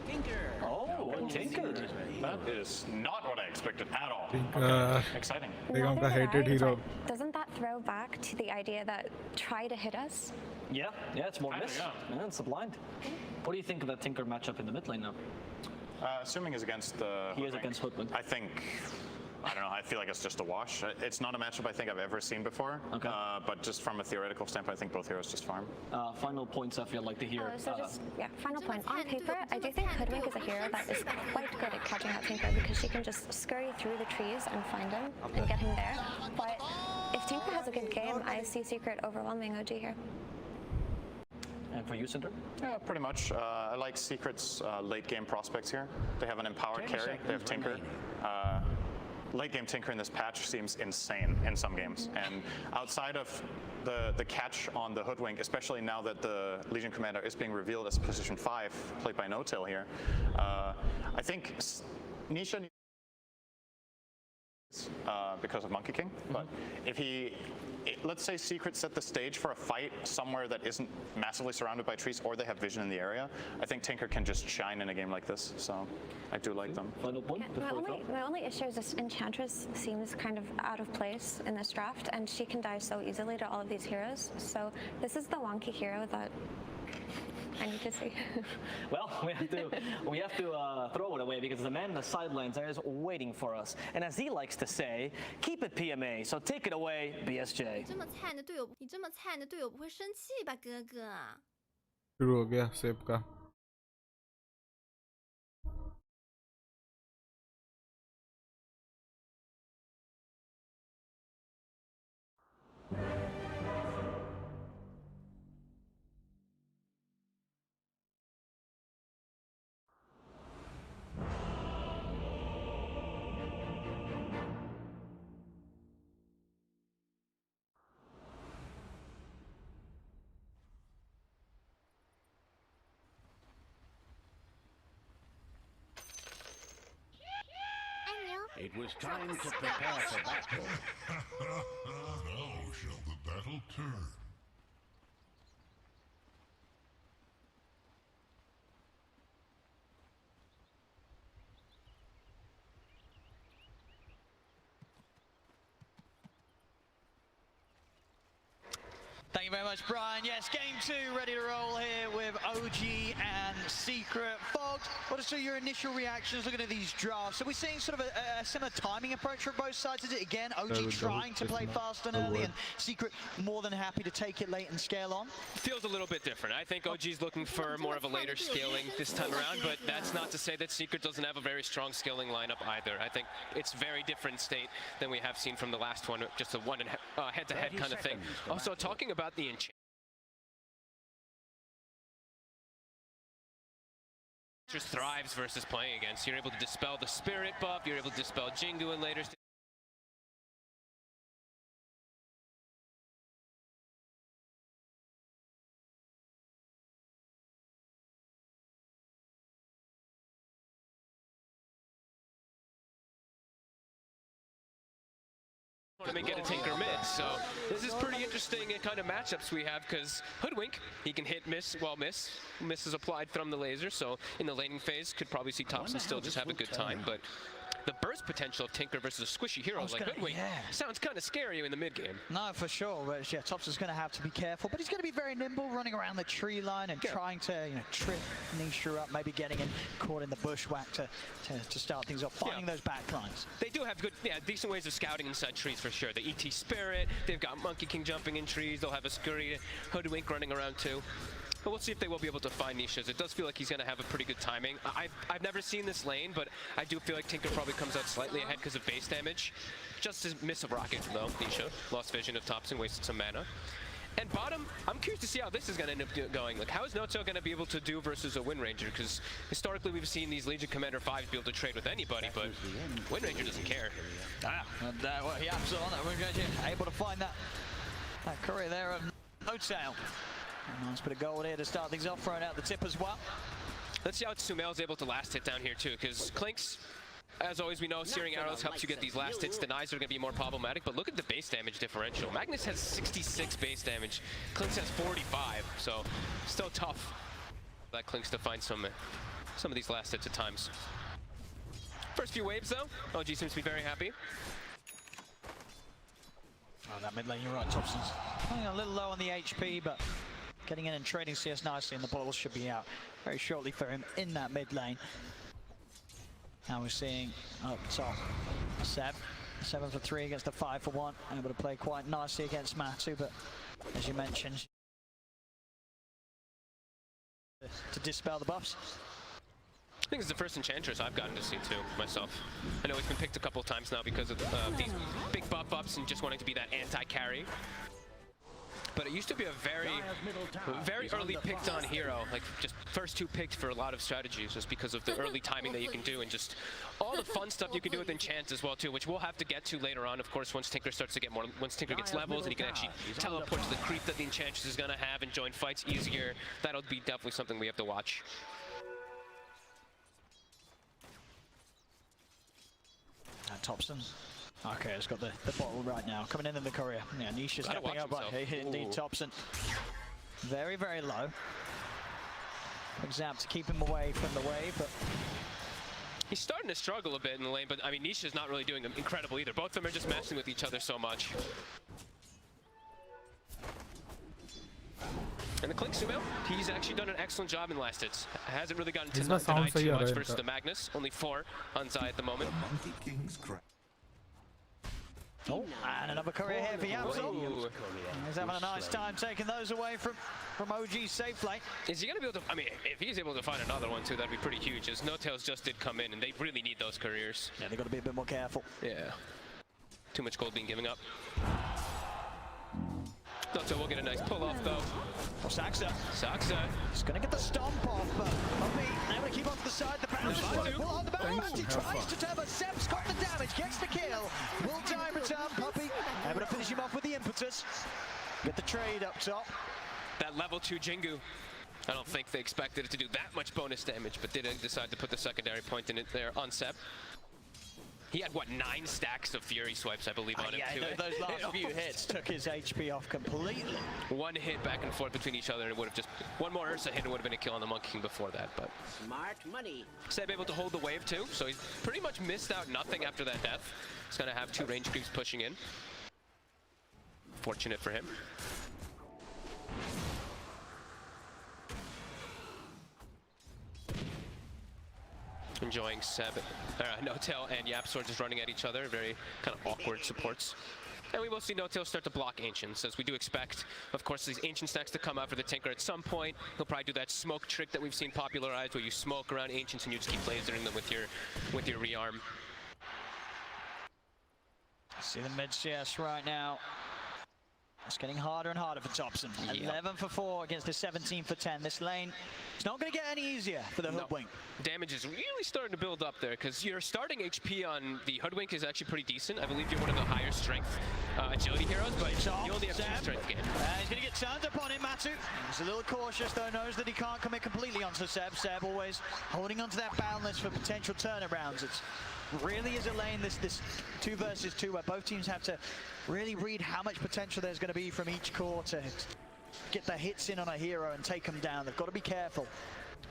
Tinker. Oh, Tinker. That is not what I expected at all. Exciting. Hated hero. Doesn't that throw back to the idea that try to hit us? Yeah, it's more miss. Yeah, it's a blind. What do you think of that Tinker matchup in the mid lane now? Assuming he's against the... He is against Hoodwink. I think... I don't know, I feel like it's just a wash. It's not a matchup I think I've ever seen before. Okay. But just from a theoretical standpoint, I think both heroes just farm. Final points I feel like to hear. Final point. On paper, I do think Hoodwink is a hero that is quite good at catching that Tinker because she can just scurry through the trees and find him and get him there. But if Tinker has a good game, I see Secret overwhelming OG here. And for you, Cinder? Yeah, pretty much. I like Secret's late game prospects here. They have an empowered carry, they have Tinker. Late game Tinker in this patch seems insane in some games. And outside of the catch on the Hoodwink, especially now that the Legion Commander is being revealed as position 5, played by No-Tail here, I think Nisha because of Monkey King, but if let's say Secret set the stage for a fight somewhere that isn't massively surrounded by trees or they have vision in the area, I think Tinker can just shine in a game like this, so I do like them. My only issue is this Enchantress seems kind of out of place in this draft, and she can die so easily to all of these heroes, so this is the wonky hero that I need to see. Well, we have to throw it away because the man in the sidelines there is waiting for us. And as he likes to say, keep it PMA. So take it away, BSJ. 这么菜的队友，你这么菜的队友不会生气吧，哥哥？ शुरू हो गया सेब का. It was time to prepare for battle. Now shall the battle turn. Thank you very much, Brian. Yes, game 2 ready to roll here with OG and Secret. Fogs, what are your initial reactions looking at these drafts? Are we seeing sort of a similar timing approach from both sides? Is it again OG trying to play fast and early and Secret more than happy to take it late and scale on? Feels a little bit different. I think OG's looking for more of a later scaling this time around, but that's not to say that Secret doesn't have a very strong scaling lineup either. I think it's very different state than we have seen from the last one, just a one head-to-head kind of thing. Also, talking about the enchant. Just thrives versus playing against. You're able to dispel the spirit buff, you're able to dispel Jingu in later. him and get a Tinker mid. So this is pretty interesting kind of matchups we have, because Hoodwink, he can hit, miss, miss is applied from the laser. So in the laning phase, could probably see Thompson still just have a good time, but the burst potential of Tinker versus a squishy hero like Hoodwink sounds kind of scary in the mid game. No, for sure. But yeah, Thompson's going to have to be careful, but he's going to be very nimble, running around the tree line and trying to trip Nisha up, maybe getting in caught in the bushwhack to start things off, finding those back lines. They do have good, decent ways of scouting inside trees for sure. The ET Spirit, they've got Monkey King jumping in trees, they'll have a Scurry Hoodwink running around too. But we'll see if they will be able to find Nisha's. It does feel like he's going to have a pretty good timing. I've never seen this lane, but I do feel like Tinker probably comes out slightly ahead because of base damage. Just to miss a rocket though, Nisha. Lost vision of Thompson, wasted some mana. And bottom, I'm curious to see how this is going to end up going. Like, how is Noto going to be able to do versus a Wind Ranger? Because historically we've seen these Legion Commander 5s be able to trade with anybody, but Wind Ranger doesn't care. Well, he absolutely able to find that courier there of Notail. Nice bit of gold here to start things off, throwing out the tip as well. Let's see how Sumail's able to last hit down here too, because Clinks, as always we know, Searing Arrows helps you get these last hits. Denies are going to be more problematic, but look at the base damage differential. Magnus has 66 base damage, Clinks has 45, so still tough that Clinks to find some of these last hits at times. First few waves though, OG seems to be very happy. Oh, that mid lane, you're right, Thompson's a little low on the HP, but getting in and trading CS nicely, and the ball should be out very shortly for him in that mid lane. Now we're seeing up top Seb, 7 for 3 against a 5 for 1, able to play quite nicely against Matu, but as you mentioned, to dispel the buffs. I think it's the first Enchantress I've gotten to see too, myself. I know it's been picked a couple of times now because of these big buff ups and just wanting to be that anti-carry. But it used to be a very early picked on hero, like just first 2 picked for a lot of strategies, just because of the early timing that you can do and just all the fun stuff you can do with enchants as well too, which we'll have to get to later on, of course, once Tinker starts to get more, once Tinker gets levels and he can actually teleport to the creep that the Enchantress is going to have and join fights easier. That'll be definitely something we have to watch. Thompson. Okay, it's got the bottle right now. Coming in the courier. Yeah, Nisha's stepping up, but indeed Thompson. Very, very low. Zap to keep him away from the wave, but he's starting to struggle a bit in the lane, but I mean, Nisha's not really doing incredible either. Both of them are just messing with each other so much. And the Clink Sumail, he's actually done an excellent job in last hits. Hasn't really gotten denied too much versus the Magnus. Only 4 on Zai at the moment. Oh, and another courier here for Yamsel. He's having a nice time taking those away from OG's safe lane. Is he going to be able to, I mean, if he's able to find another one too, that'd be pretty huge, as No-Tails just did come in, and they really need those couriers. Yeah, they've got to be a bit more careful. Yeah. Too much gold being given up. No-Tail will get a nice pull-off, though. Oh, Saxa. He's going to get the stomp off, but able to keep on to the side. The bounce pull on the bounce. He tries to turn, but Seb's got the damage, gets the kill. Will die return, Puppey. Able to finish him off with the impetus. Get the trade up top. That level 2 Jingu. I don't think they expected it to do that much bonus damage, but did decide to put the secondary point in it there on Seb. He had, what, 9 stacks of Fury swipes, I believe, on him, too. Yeah, those last few hits took his HP off completely. 1 hit back and forth between each other, and it would have just... One more Ursa hit, and it would have been a kill on the Monkey King before that, but... Smart money. Seb able to hold the wave, too, so he's pretty much missed out nothing after that death. He's going to have 2 range creeps pushing in. Fortunate for him. Enjoying Seb, No-Tail and Yapsor just running at each other, very kind of awkward supports. And we will see No-Tail start to block Ancients, as we do expect, of course, these Ancient stacks to come out for the Tinker at some point. He'll probably do that smoke trick that we've seen popularized, where you smoke around Ancients and you just keep lasering them with your rearm. See the mid CS right now. It's getting harder and harder for Thompson. 11 for 4 against a 17 for 10. This lane, it's not going to get any easier for the Hoodwink. Damage is really starting to build up there, because your starting HP on the Hoodwink is actually pretty decent. I believe you're one of the higher strength agility heroes, but you only have 2 strength gain. He's going to get turned upon him, Matu. He's a little cautious, though, knows that he can't commit completely onto Seb. Seb always holding onto that boundless for potential turnarounds. It's really is a lane, this 2 versus 2, where both teams have to really read how much potential there's going to be from each core to get the hits in on a hero and take them down. They've got to be careful.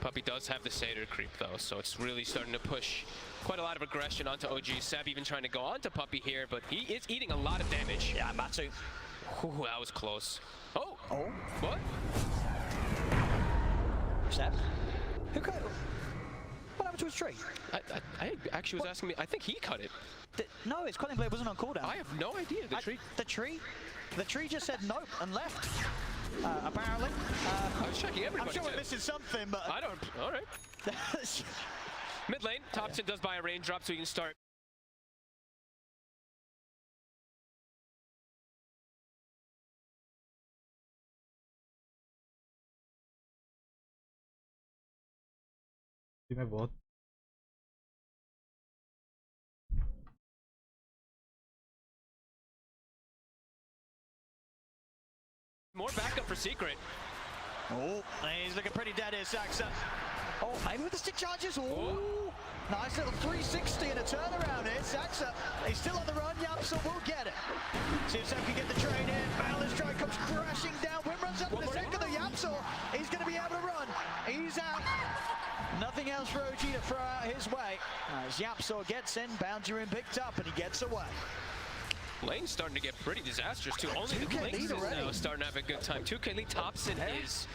Puppey does have the Seder creep though, so it's really starting to push quite a lot of aggression onto OG. Seb even trying to go onto Puppey here, but he is eating a lot of damage. Yeah, Matsu. Ooh, that was close. Oh! Oh? What? Seb? Who cut it? What happened to his tree? I actually was asking me, I think he cut it. No, his cutting blade wasn't on cooldown. I have no idea. The tree just said nope and left. Apparently. I was checking everybody. I'm sure we're missing something, but I don't. All right. Mid lane, Thompson does buy a raindrop, so you can start. मैं बहुत more backup for Secret. Oh, he's looking pretty dead here, Saxa. Oh, maybe with the stick charges. Oh, nice little 360 and a turnaround here. Saxa, he's still on the run. Yapsa will get it. See if Seb can get the trade in. Balance strike comes crashing down. Wim runs up in a second. The Yapsa, he's going to be able to run. He's out. Nothing else for OG to throw out his way. As Yapsa gets in, Bounty Room picked up, and he gets away. Lane's starting to get pretty disastrous too. Only the Blinks is now starting to have a good time. 2K lead. Thompson is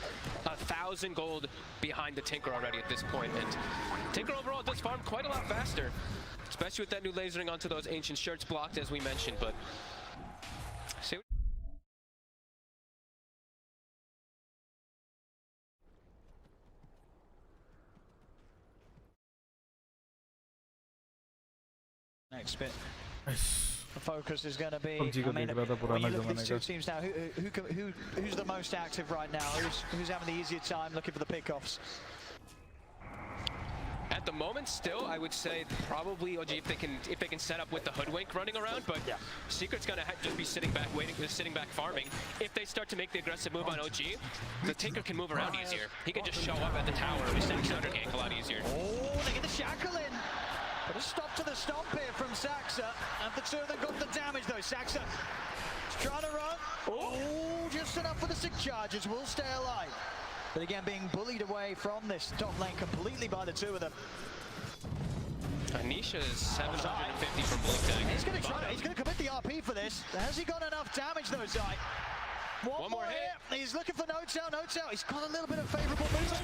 1,000 gold behind the Tinker already at this point. And Tinker overall does farm quite a lot faster, especially with that new lasering onto those ancient shirts blocked, as we mentioned. But see. Next bit. The focus is going to be. PUBG I mean, को देख रहा था पुराना when you look at ज़माने these two का. teams now, who's the most active right now? Who's having the easier time looking for the pickoffs? At the moment, still, I would say probably OG if they can set up with the hoodwink running around. But Secret's gonna just be sitting back, sitting back farming. If they start to make the aggressive move on OG, the Tinker can move around easier. He can just show up at the tower and send counter gank a lot easier. Oh, they get the shackle in. But a stop to the stomp here from Saxa. And the two of them got the damage though. Saxa is trying to run. Oh, just enough for the sick charges. Will stay alive. But again, being bullied away from this top lane completely by the two of them. Anisha is 750 from Blink Tag. He's going to try. He's going to commit the RP for this. Has he got enough damage though, Zai? One more hit. He's looking for notes out. Notes out. He's got a little bit of favourable movement.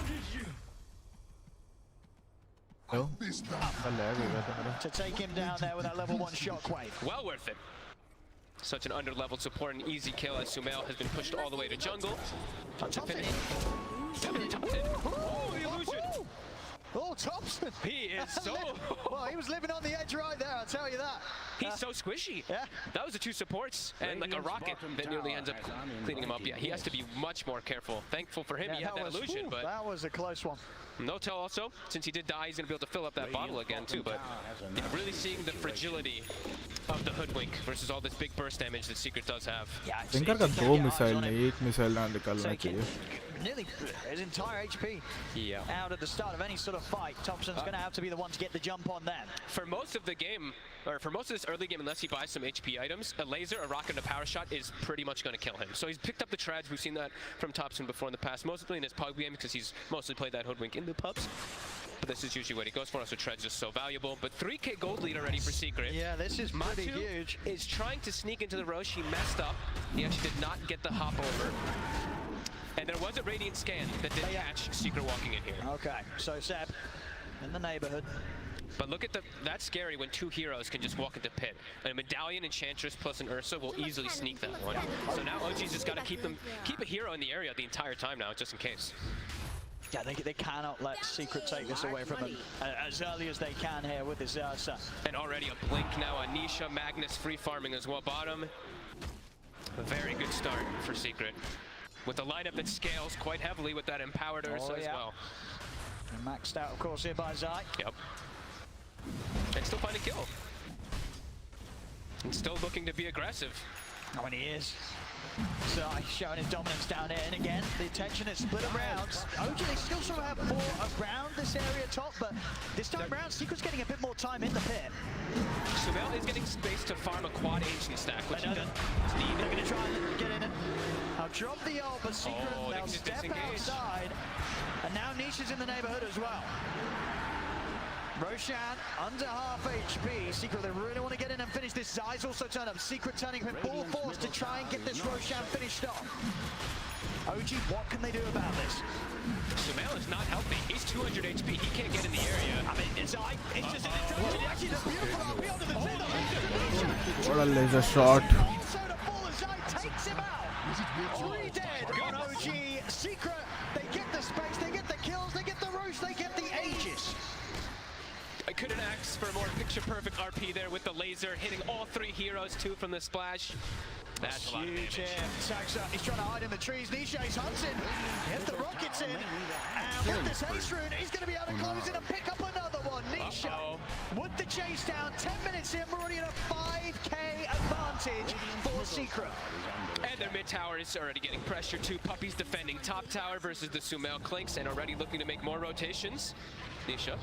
To take him down there with that level 1 shockwave. Well worth it. Such an under-leveled support and easy kill as Sumail has been pushed all the way to jungle. To finish. Oh, the illusion! Oh, Thompson! He is so... Well, he was living on the edge right there, I'll tell you that. He's so squishy. Yeah. That was the 2 supports and like a rocket that nearly ends up cleaning him up. Yeah, he has to be much more careful. Thankful for him, he had that illusion, but... That was a close one. No-tell also, since he did die, he's going to be able to fill up that bottle again too, but yeah, really seeing the fragility of the hoodwink versus all this big burst damage that Secret does have. Yeah, Tinker का 2 missile नहीं 1 missile ना निकालना चाहिए. Nearly his entire HP out at the start of any sort of fight. Thompson's going to have to be the one to get the jump on them. For most of the game, or for most of this early game, unless he buys some HP items, a laser, a rocket, and a power shot is pretty much going to kill him. So he's picked up the trads. We've seen that from Thompson before in the past, mostly in his pub game because he's mostly played that hoodwink in the pubs. But this is usually what he goes for, so Tread's just so valuable. But 3K gold lead already for Secret. Yeah, this is pretty huge. Is trying to sneak into the Roche. He messed up. He actually did not get the hop over. And there was a Radiant scan that did catch Secret walking in here. Okay, so Seb in the neighborhood. But look at that's scary when 2 heroes can just walk into pit. A Medallion, Enchantress plus an Ursa will easily sneak that one. So now OG's just got to keep a hero in the area the entire time now, just in case. Yeah, they cannot let Secret take this away from them as early as they can here with this Ursa. And already a blink now. Anisha, Magnus free farming as well. Bottom. A very good start for Secret. With a lineup that scales quite heavily with that empowered Ursa as well. And maxed out, of course, here by Zai. Yep. And still finding kill. And still looking to be aggressive. I mean, he is. So he's showing his dominance down there, and again, the attention is split around. OG, they still sort of have 4 around this area top, but this time around, Secret's getting a bit more time in the pit. Sumail is getting space to farm a quad ancient stack, which he does. They're going to try and get in it. I'll drop the ult, but Secret, they'll step outside, and now Niche is in the neighborhood as well. Roshan under half HP. Secret, they really want to get in and finish this. Zai's also turned up. Secret turning with full force to try and get this Roshan finished off. OG, what can they do about this? Sumail is not healthy. He's 200 HP. He can't get in the area. I mean, it's just an introduction. Actually, the beautiful RP onto the tail. What a laser shot. Zai takes him out. 3 dead on OG. Secret, they get the space, they get the kills, they get the Roche, they get the Aegis. I couldn't ask for a more picture-perfect RP there with the laser, hitting all 3 heroes, 2 from the splash. That's a lot of damage. Huge here. Saxa, he's trying to hide in the trees. Nisha's hunts in. Gets the rockets in. And with this haste rune, he's going to be able to close in and pick up another one. Nisha with the chase down. 10 minutes in, we're already at a 5k advantage for Secret. And their mid tower is already getting pressure too. Puppy's defending top tower versus the Sumail Clinks and already looking to make more rotations. Nisha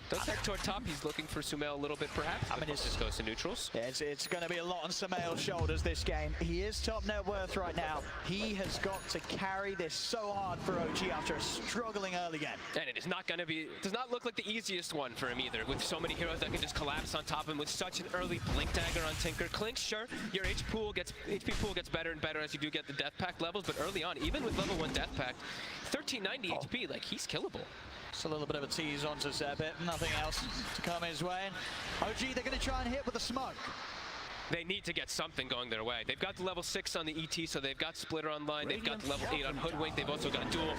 does head toward top. He's looking for Sumail a little bit, perhaps. I mean, it just goes to neutrals. Yeah, it's going to be a lot on Sumail's shoulders this game. He is top net worth right now. He has got to carry this so hard for OG after a struggling early game. And it is not going to be, does not look like the easiest one for him either, with so many heroes that can just collapse on top of him with such an early blink dagger on Tinker. Clink, sure, your HP pool gets better and better as you do get the death pack levels, but early on, even with level 1 death pack, 1390 HP, like, he's killable. Just a little bit of a tease onto Zebit, nothing else to come his way. OG, they're going to try and hit with a smoke. They need to get something going their way. They've got the level 6 on the ET, so they've got Splitter online. They've got the level 8 on Hoodwink. They've also got Duel.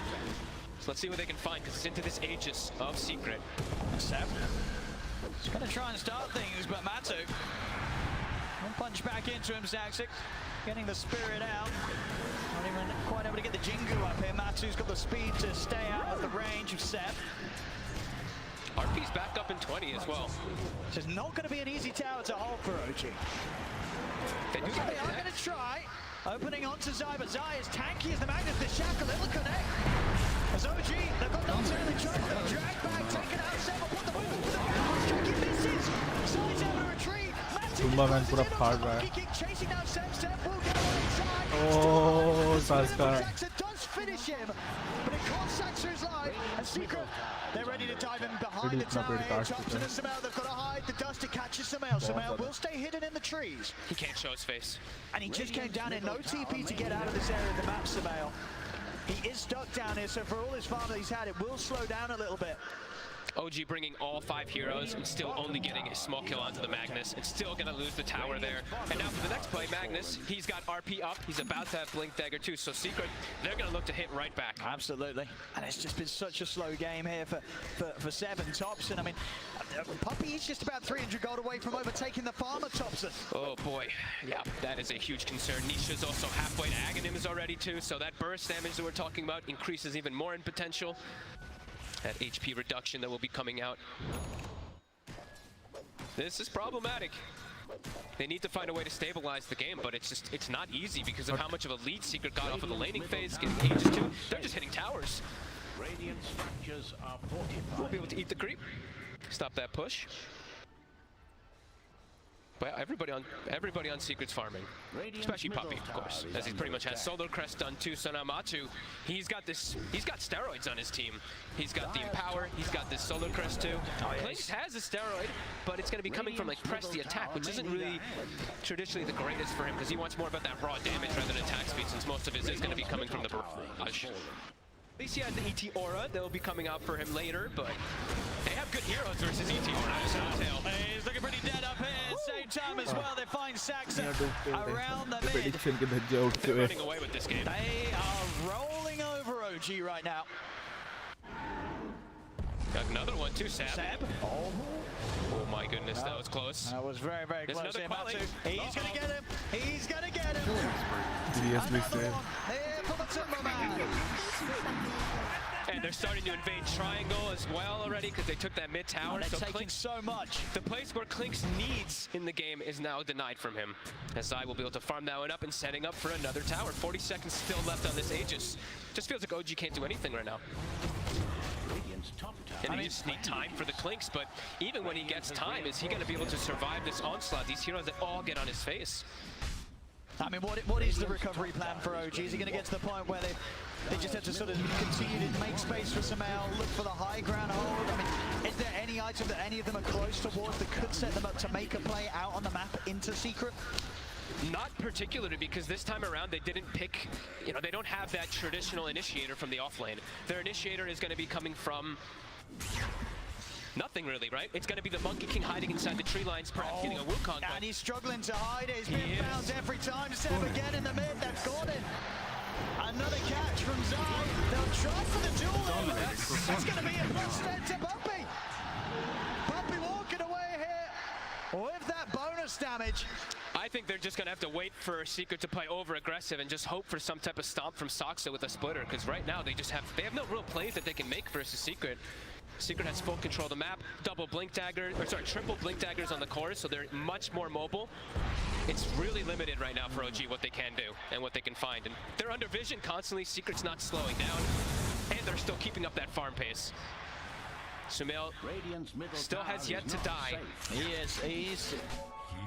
So let's see what they can find, because it's into this Aegis of Secret. Seb, he's going to try and start things, but Matu will punch back into him. Zaxic getting the spirit out. Not even quite able to get the Jingu up here. Matu's got the speed to stay out of the range of Seb. RP's back up in 20 as well. This is not going to be an easy tower to hold for OG. They are going to try. Opening onto Zai, but Zai is tanky as the Magnus. The Shackle, it'll connect. As OG, they've got Dota and they try to drag back, take it out. Seb will put the movement to the ground. Jackie misses. Zai's able to retreat. Tumba man pura फाड़ रहा है. Chasing down Seb. Seb will get on inside. Oh, Saska. Saxa does finish him, but it costs Saxa's life. And Secret, they're ready to dive in behind the tower. Thompson and Sumail, they've got to hide the dust to catch Sumail. Sumail will stay hidden in the trees. He can't show his face. And he just came down in no TP to get out of this area of the map, Sumail. He is stuck down here, so for all his farm that he's had, it will slow down a little bit. OG bringing all 5 heroes and still only getting a small kill onto the Magnus and still gonna lose the tower there. And now for the next play, Magnus, he's got RP up. He's about to have Blink Dagger too. So Secret, they're gonna look to hit right back. Absolutely. And it's just been such a slow game here for 7 Thompson. I mean, Puppy is just about 300 gold away from overtaking the farmer Thompson. Oh boy, yeah, that is a huge concern. Nisha's also halfway to Aghanim is already too, so that burst damage that we're talking about increases even more in potential. That HP reduction that will be coming out. This is problematic. They need to find a way to stabilize the game, but it's not easy because of how much of a lead Secret got off of the laning phase, getting Aegis too. They're just hitting towers. Radiant structures are fortified. We'll be able to eat the creep. Stop that push. But everybody on Secret's farming, especially Puppy, of course, as he pretty much has Solar Crest done too. So now Matu, he's got steroids on his team. He's got the Empower, he's got this Solar Crest too. Clinks has a steroid, but it's going to be coming from like press the attack, which isn't really traditionally the greatest for him because he wants more about that raw damage rather than attack speed, since most of his is going to be coming from the barrage. At least he has the ET Aura that will be coming out for him later, but they have good heroes versus ET Aura. He's looking pretty dead up here. Same time as well, they find Saxa around the mid. They're running away with this game. They are rolling over OG right now. Got another one too, Seb. Oh my goodness, that was close. That was very, very There's close. another quality. He's going to get him. He's going to get him. Seriously, sir. Here for the Timberman. And they're starting to invade triangle as well already because they took that mid tower. They're so taking so much. The place where Klink's needs in the game is now denied from him. SI will be able to farm that one up and setting up for another tower. 40 seconds still left on this Aegis. Just feels like OG can't do anything right now. And they just need time for the Klinks, but even when he gets time, is he going to be able to survive this onslaught? These heroes that all get on his face. I mean, what is the recovery plan for OG? Is he going to get to the point where they just have to sort of continue to make space for Sumail, look for the high ground hold? I mean, is there any item that any of them are close towards that could set them up to make a play out on the map into Secret? Not particularly, because this time around they didn't pick, you know, they don't have that traditional initiator from the offlane. Their initiator is going to be coming from nothing really, right? It's going to be the Monkey King hiding inside the tree lines, perhaps getting a Wukong. And he's struggling to hide it. He's been found every time. Seb again in the mid. That's got it. Another catch from Zai. They'll try for the duel though. That's going to be a plus 10 to Puppy. Puppy walking away here with that bonus damage. I think they're just going to have to wait for Secret to play over-aggressive and just hope for some type of stomp from Soxa with a splitter, because right now they have no real plays that they can make versus Secret. Secret has full control of the map, triple blink daggers on the core, so they're much more mobile. It's really limited right now for OG what they can do and what they can find. And they're under vision constantly. Secret's not slowing down, and they're still keeping up that farm pace. Sumail still has yet to die. He is.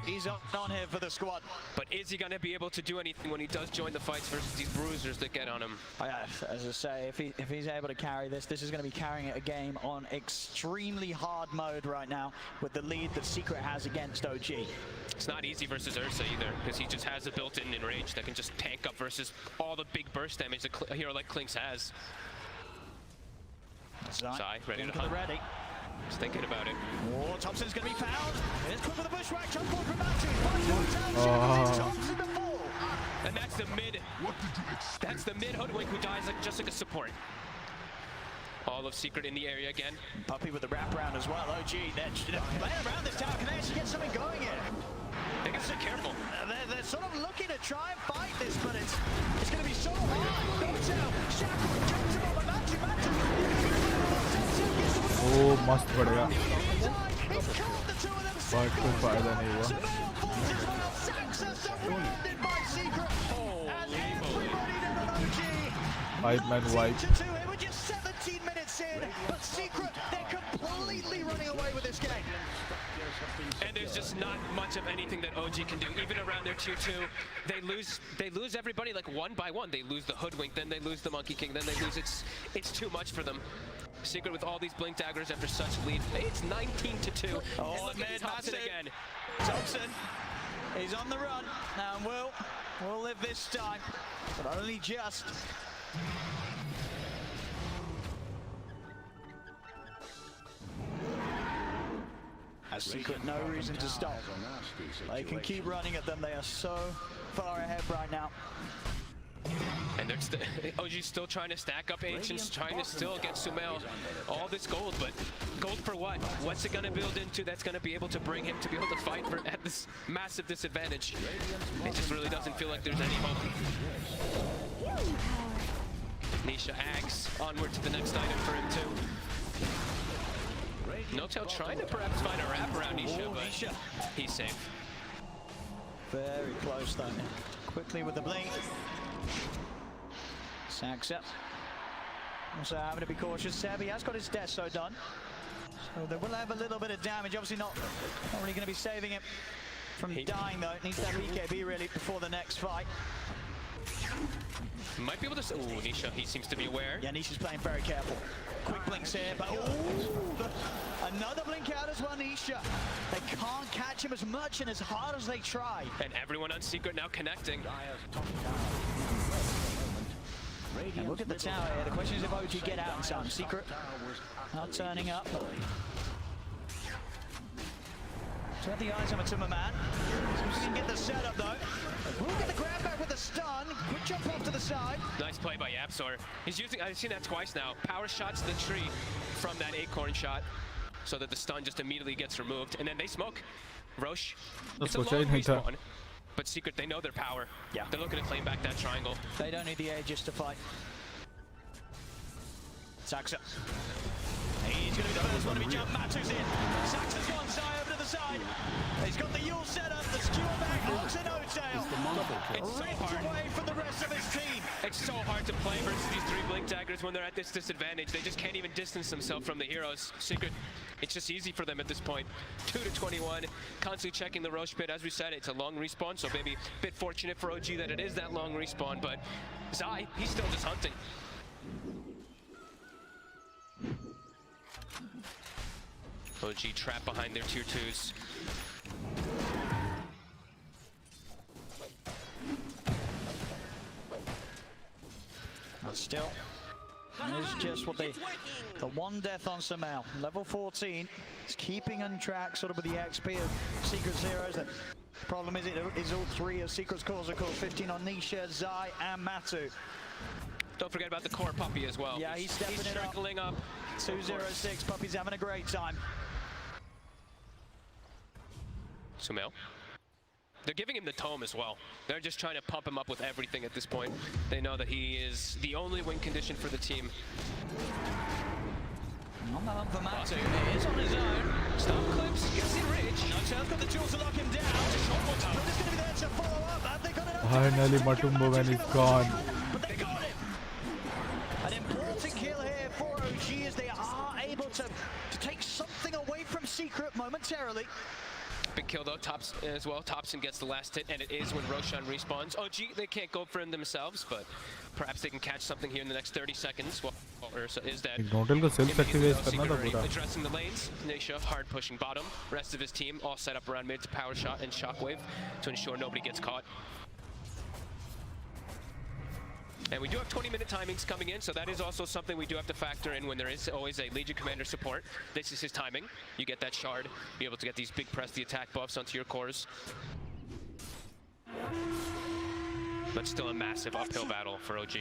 He's up on here for the squad. But is he going to be able to do anything when he does join the fights versus these bruisers that get on him? As I say, if he's able to carry this is going to be carrying a game on extremely hard mode right now with the lead that Secret has against OG. It's not easy versus Ursa either, because he just has a built-in enrage that can just tank up versus all the big burst damage that a hero like Klinks has. Zai, ready to hunt. Just thinking about it. Oh, Thompson's going to be found. It's quick with the bushwhack. Jump forward from Matthew. Thompson the fall. And that's the mid. That's the mid hoodwink who dies just like a support. All of Secret in the area again. Puppy with the wraparound as well. OG, they're playing around this tower. Can they actually get something going here? They got to be careful. They're sort of looking to try and fight this, but it's going to be so hard. Dota, Shackle, jumps him over Matthew. ओ मस्त पड़ेगा but कोई फायदा नहीं हुआ Pipeman wipe. We're just 17 minutes in, but Secret, they're completely running away with this game. And there's just not much of anything that OG can do. Even around their 2-2, they lose everybody like one by one. They lose the hoodwink, then they lose the Monkey King, then they lose. It's too much for them. Secret with all these blink daggers after such lead. It's 19-2. Oh, and look at Thompson again. Thompson, he's on the run. Now we'll live this time, but only just. Has Secret no reason to stop. They can keep running at them. They are so far ahead right now. And they're OG's still trying to stack up Ancients, trying to still get Sumail all this gold, but gold for what? What's it going to build into that's going to be able to bring him to be able to fight at this massive disadvantage? It just really doesn't feel like there's any hope. Nisha Ags onward to the next item for him too. Notel trying to perhaps find a wrap around Nisha, but he's safe. Very close though. Quickly with the blink. Saxa. Also having to be cautious. Seb, he has got his Deso done. So they will have a little bit of damage. Obviously not really going to be saving him from dying though. It needs that BKB really before the next fight. Might be able to... Ooh, Nisha, he seems to be aware. Yeah, Nisha's playing very careful. Quick blinks here, but another blink out as well, Nisha. They can't catch him as much and as hard as they try. And everyone on Secret now connecting. And look at the tower here. The question is if OG get out in time. Secret not turning up. Turn the eyes on a Timmerman. So we can get the setup though. We'll get the grab back with the stun. Quick jump off to the side. Nice play by Yapsor. He's using, I've seen that twice now. Power shots the tree from that acorn shot so that the stun just immediately gets removed. And then they smoke. Roche. It's a long respawn. But Secret, they know their power. Yeah. They're looking to claim back that triangle. They don't need the Aegis to fight. Saxa. He's going to be the first one to be jumped. Matu's in. Saxa's one side over to the side. He's got the Yule set up, the skewer back onto No-Tail. It's so hard. Away from the rest of his team. It's so hard to play versus these 3 Blink Daggers when they're at this disadvantage. They just can't even distance themselves from the heroes. Secret, it's just easy for them at this point. 2-21, constantly checking the Roche pit. As we said, it's a long respawn, so maybe a bit fortunate for OG that it is that long respawn, but Zai, he's still just hunting. OG trapped behind their tier 2s. But still, it's just what the one death on Samel. Level 14 is keeping on track sort of with the XP of Secret Zeros. The problem is it is all 3 of Secret's cores are called 15 on Nisha, Zai and Matu. Don't forget about the core Puppy as well. Yeah, he's trickling up. 206, Puppy's having a great time. Sumail. They're giving him the tome as well. They're just trying to pump him up with everything at this point. They know that he is the only win condition for the team. On the hump for Matu. He is on his own. Stop clips, gets in Ridge. No-Tail's got the jewel to lock him down. But he's going to be there to follow up. Have they got enough? Finally, Matumbo man is gone. But they got him. An important kill here for OG as they are able to take something away from Secret momentarily. Big kill though, Tops as well. Thompson gets the last hit, and it is when Roshan respawns. OG, they can't go for him themselves, but perhaps they can catch something here in the next 30 seconds. Well, Ursa is dead. Notel को self sacrifice करना था पूरा. Addressing the lanes, Nisha hard pushing bottom. Rest of his team all set up around mid to power shot and shockwave to ensure nobody gets caught. And we do have 20-minute timings coming in, so that is also something we do have to factor in when there is always a Legion Commander support. This is his timing. You get that shard, be able to get these big press the attack buffs onto your cores. But still a massive uphill battle for OG.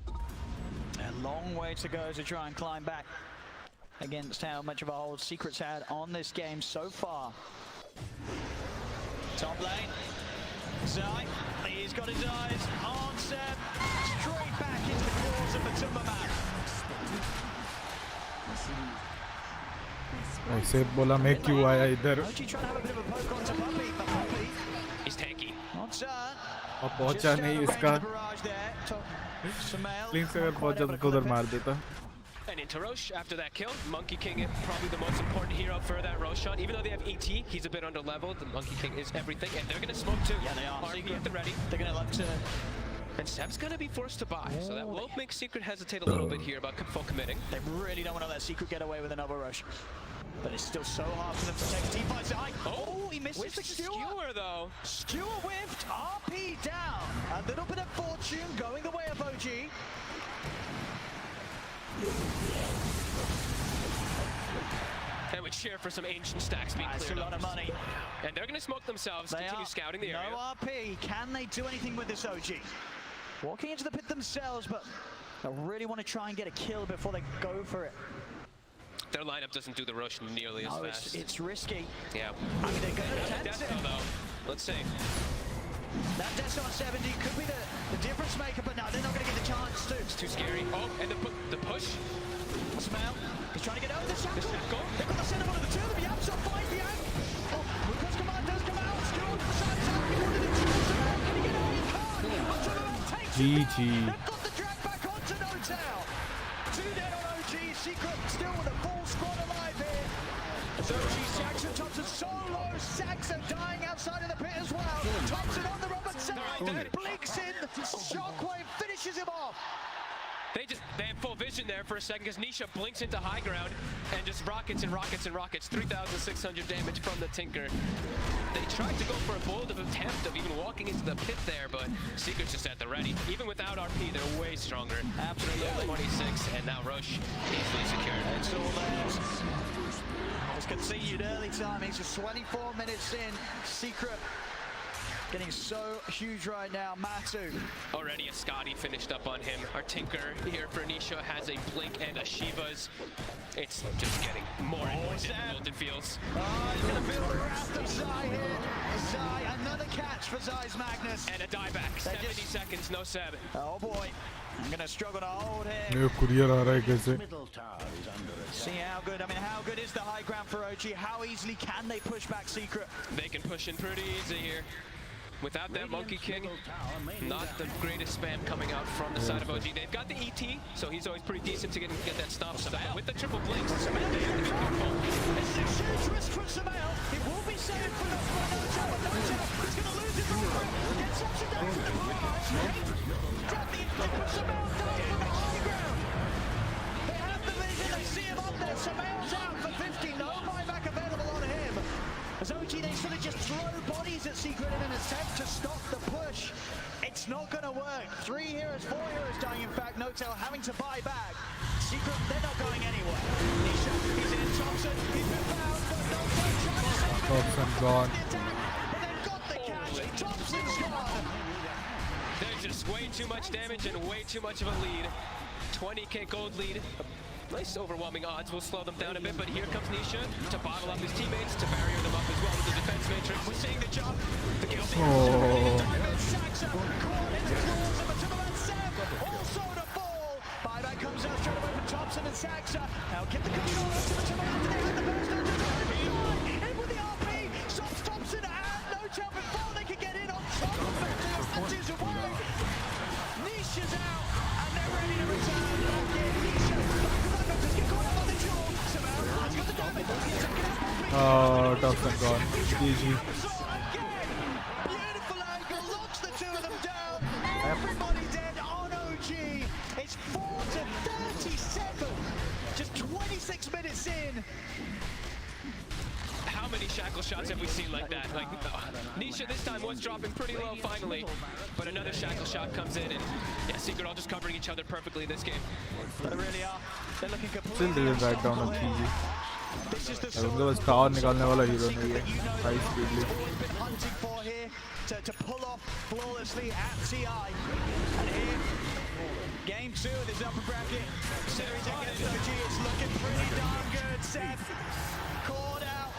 A long way to go to try and climb back against how much of a hold Secret's had on this game so far. Top lane. Zai, he's got his eyes on Seb, straight back into the claws of the Timberman. ऐसे बोला मैं क्यों आया इधर? He's tanky. अब पहुंचा नहीं इसका. Blink से अगर पहुंचा तो उधर मार देता. And into Roche after that kill. Monkey King is probably the most important hero for that Roshan. Even though they have ET, he's a bit under leveled. The Monkey King is everything, and they're gonna smoke too. Yeah, they are. RP at the ready. They're gonna look to. And Seb's gonna be forced to buy, so that will make Secret hesitate a little bit here about full committing. They really don't want to let Secret get away with another rush. But it's still so hard for them to take a team fight. Oh, he misses the skewer though. Skewer whiffed, RP down. A little bit of fortune going the way of OG. And we cheer for some ancient stacks being cleared. That's a lot of money. And they're going to smoke themselves, continue scouting the area. No RP. Can they do anything with this OG? Walking into the pit themselves, but they really want to try and get a kill before they go for it. Their lineup doesn't do the rush nearly as fast. It's risky. Yeah. I mean, they're going to attempt it. Though. Let's see. That death on 70 could be the difference maker, but no, they're not going to get the chance to. It's too scary. Oh, and the push. Smell. He's trying to get over the shackle. They've got the center one of the two of them. Yamso finds the angle. Oh, Lucas command does come out. Skill to the side. He wanted it to Smell. Can he get out? He can't. Until takes GG. They've got the drag back onto No-Tail. 2 dead on OG. Secret still with a full squad alive here. So OG, Saxon, Thompson so low. Saxon dying outside of the pit as well. Thompson on the Robert side. Blinks in. Shockwave finishes him off. They have full vision there for a second because Nisha blinks into high ground and just rockets and rockets and rockets. 3,600 damage from the Tinker. They tried to go for a bold attempt of even walking into the pit there, but Secret's just at the ready. Even without RP, they're way stronger. Absolutely. 26, and now Roche easily secured. It's all theirs. As conceded early timings, just 24 minutes in. Secret getting so huge right now. Matu. Already a Scotty finished up on him. Our Tinker here for Nisha has a Blink and a Shiva's. It's just getting more and more difficult, it feels. Oh, he's going to build the wrath of Zai here. Zai, another catch for Zai's Magnus. And a dieback. 70 seconds, no 7. Oh boy. I'm going to struggle to hold him. ये courier आ रहा है कैसे? See how good, I mean, how good is the high ground for OG? How easily can they push back Secret? They can push in pretty easy here. Without that Monkey King, not the greatest spam coming out from the side of OG. They've got the ET, so he's always pretty decent to get that stomp. With the triple blinks, they have to be careful. This is a huge risk from Samael. It will be saved for No Tail, but No Tail is going to lose his armor. Gets option down to the barrage. Grab the inflict, but Samael dies from the high ground. They have the vision, they see him up there. Samael's out for 50, no buyback available on him. As OG, they sort of just throw bodies at Secret in an attempt to stop the push. It's not going to work. 3 heroes, 4 heroes dying, in fact. No Tail having to buy back. Secret, they're not going anywhere. Nisha, he's in. Thompson, he's been found, but No Tail trying to save him. Thompson gone. But they've got the catch. Thompson's gone. There's just way too much damage and way too much of a lead. 20k gold lead. Nice overwhelming odds will slow them down a bit, but here comes Nisha to bottle up his teammates, to barrier them up as well with the defense matrix. We're seeing the jump. The guilty. Also to fall. Buyback comes out straight away from Thompson and Saxa. Now get the control to the Timberland. They had the burst on the in with the RP. Stops Thompson and No Tail before they can get in on top of it. That is away. Nisha's out and they're ready to return back in. Nisha back to get caught up on the jewel. Samara has got the damage. Oh, Thompson gone. GG. Beautiful angle, locks the two of them down. Everybody dead on OG. It's 4 to 37. Just 26 minutes in. How many shackle shots have we seen like that? Like Nisha this time was dropping pretty low finally, but another shackle shot comes in, and yeah, Secret all just covering each other perfectly this game. But they really are. They're looking completely. Still didn't write down on GG. उनके पास tower निकालने वाला hero नहीं है. High speedly. Been hunting for here to pull off flawlessly at TI. And here, game 2 of this upper bracket series against OG. It's looking pretty darn good. Seth caught out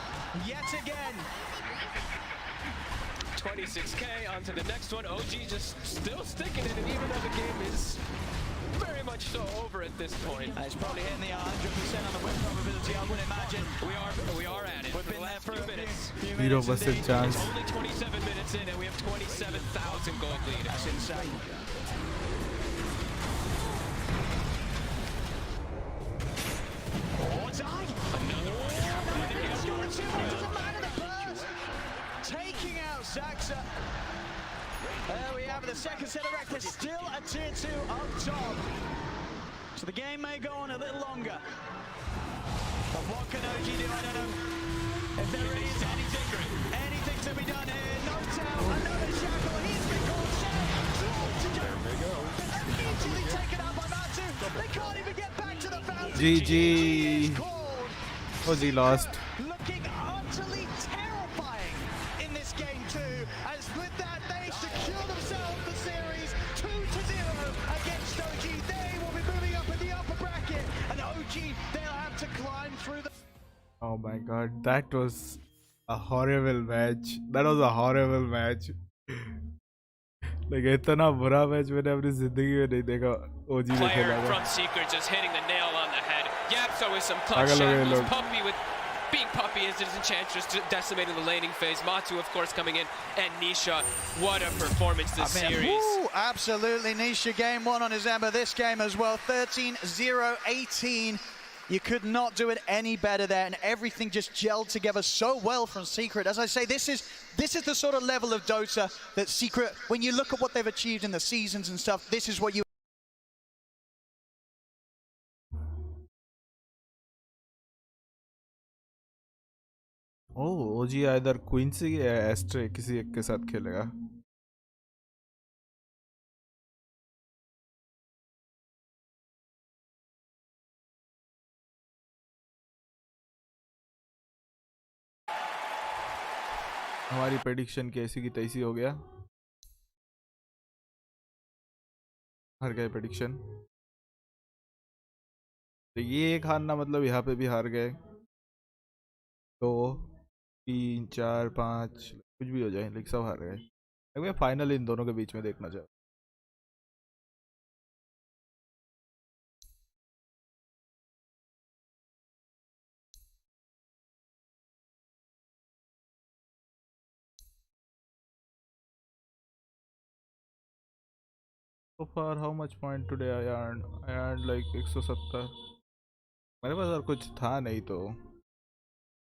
yet again. 26k onto the next one. OG just still sticking it, and even though the game is very much so over at this point. It's probably hitting the 100% on the win probability, I would imagine. We are at it. We've been there for a few minutes. 0% chance. Only 27 minutes in, and we have 27,000 gold lead. That's insane. Oh, Zai! Another one. Doesn't matter the burst. Taking out Saxa. There we have the second set of wreck. There's still a tier 2 up top. So the game may go on a little longer. But what can OG do? I don't know. If there is anything to be done here. No Tail, another shackle. He's been called set. There they go. They're easily taken out by Matu. They can't even get back to the fountain. GG. OG lost. Looking utterly terrifying in this game 2. As with that, they secure themselves the series 2-0 against OG. They will be moving up in the upper bracket, and OG, they'll have to climb through the... Oh my god, that was a horrible match. That was a horrible match. Like इतना बुरा match मैंने अपनी जिंदगी में नहीं देखा OG में खेला Player था. from Secret just hitting the nail on the head. Yapso with some clutch shackles. Puppy with being Puppy as his Enchantress decimating the laning phase. Matu, of course, coming in. And Nisha, what a performance this series. Woo, absolutely. Nisha game 1 on his Ember. This game as well. 13-0-18. You could not do it any better there, and everything just gelled together so well from Secret. As I say, this is the sort of level of Dota that Secret, when you look at what they've achieved in the seasons and stuff, this is what you... Oh, OG either Quincy या Astray किसी एक के साथ खेलेगा. हमारी prediction कैसी की तैसी हो गया, हार गए प्रेडिक्शन। तो ये एक हारना मतलब यहाँ पे भी हार गए। 2 3 4 5 कुछ भी हो जाए लेकिन सब हार गए। मैं फाइनल इन दोनों के बीच में देखना चाहूँ। So far how much point today I earned like 170। मेरे पास और कुछ था नहीं तो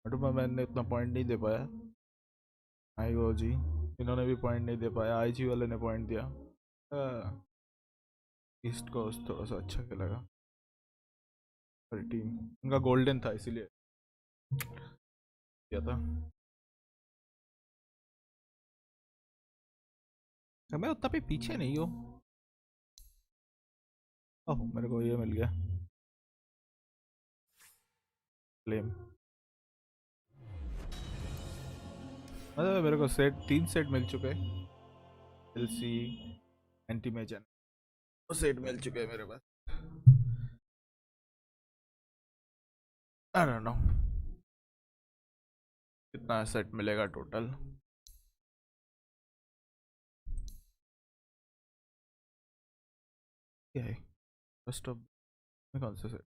मैंने इतना पॉइंट नहीं दे पाया। आई वो जी इन्होंने भी पॉइंट नहीं दे पाया, आईजी वाले ने पॉइंट दिया। ईस्ट कोस्ट थोड़ा सा अच्छा खेलेगा, टीम उनका गोल्डन था इसीलिए किया था। मैं उतना भी पीछे नहीं हूँ। ओह मेरे को ये मिल गया क्लेम। मतलब मेरे को 3 सेट मिल चुके, एलसी एंटी मेजन सेट मिल चुके हैं मेरे पास। आई डोंट नो कितना सेट मिलेगा टोटल। क्या है फर्स्ट ऑफ में कौन सा सेट?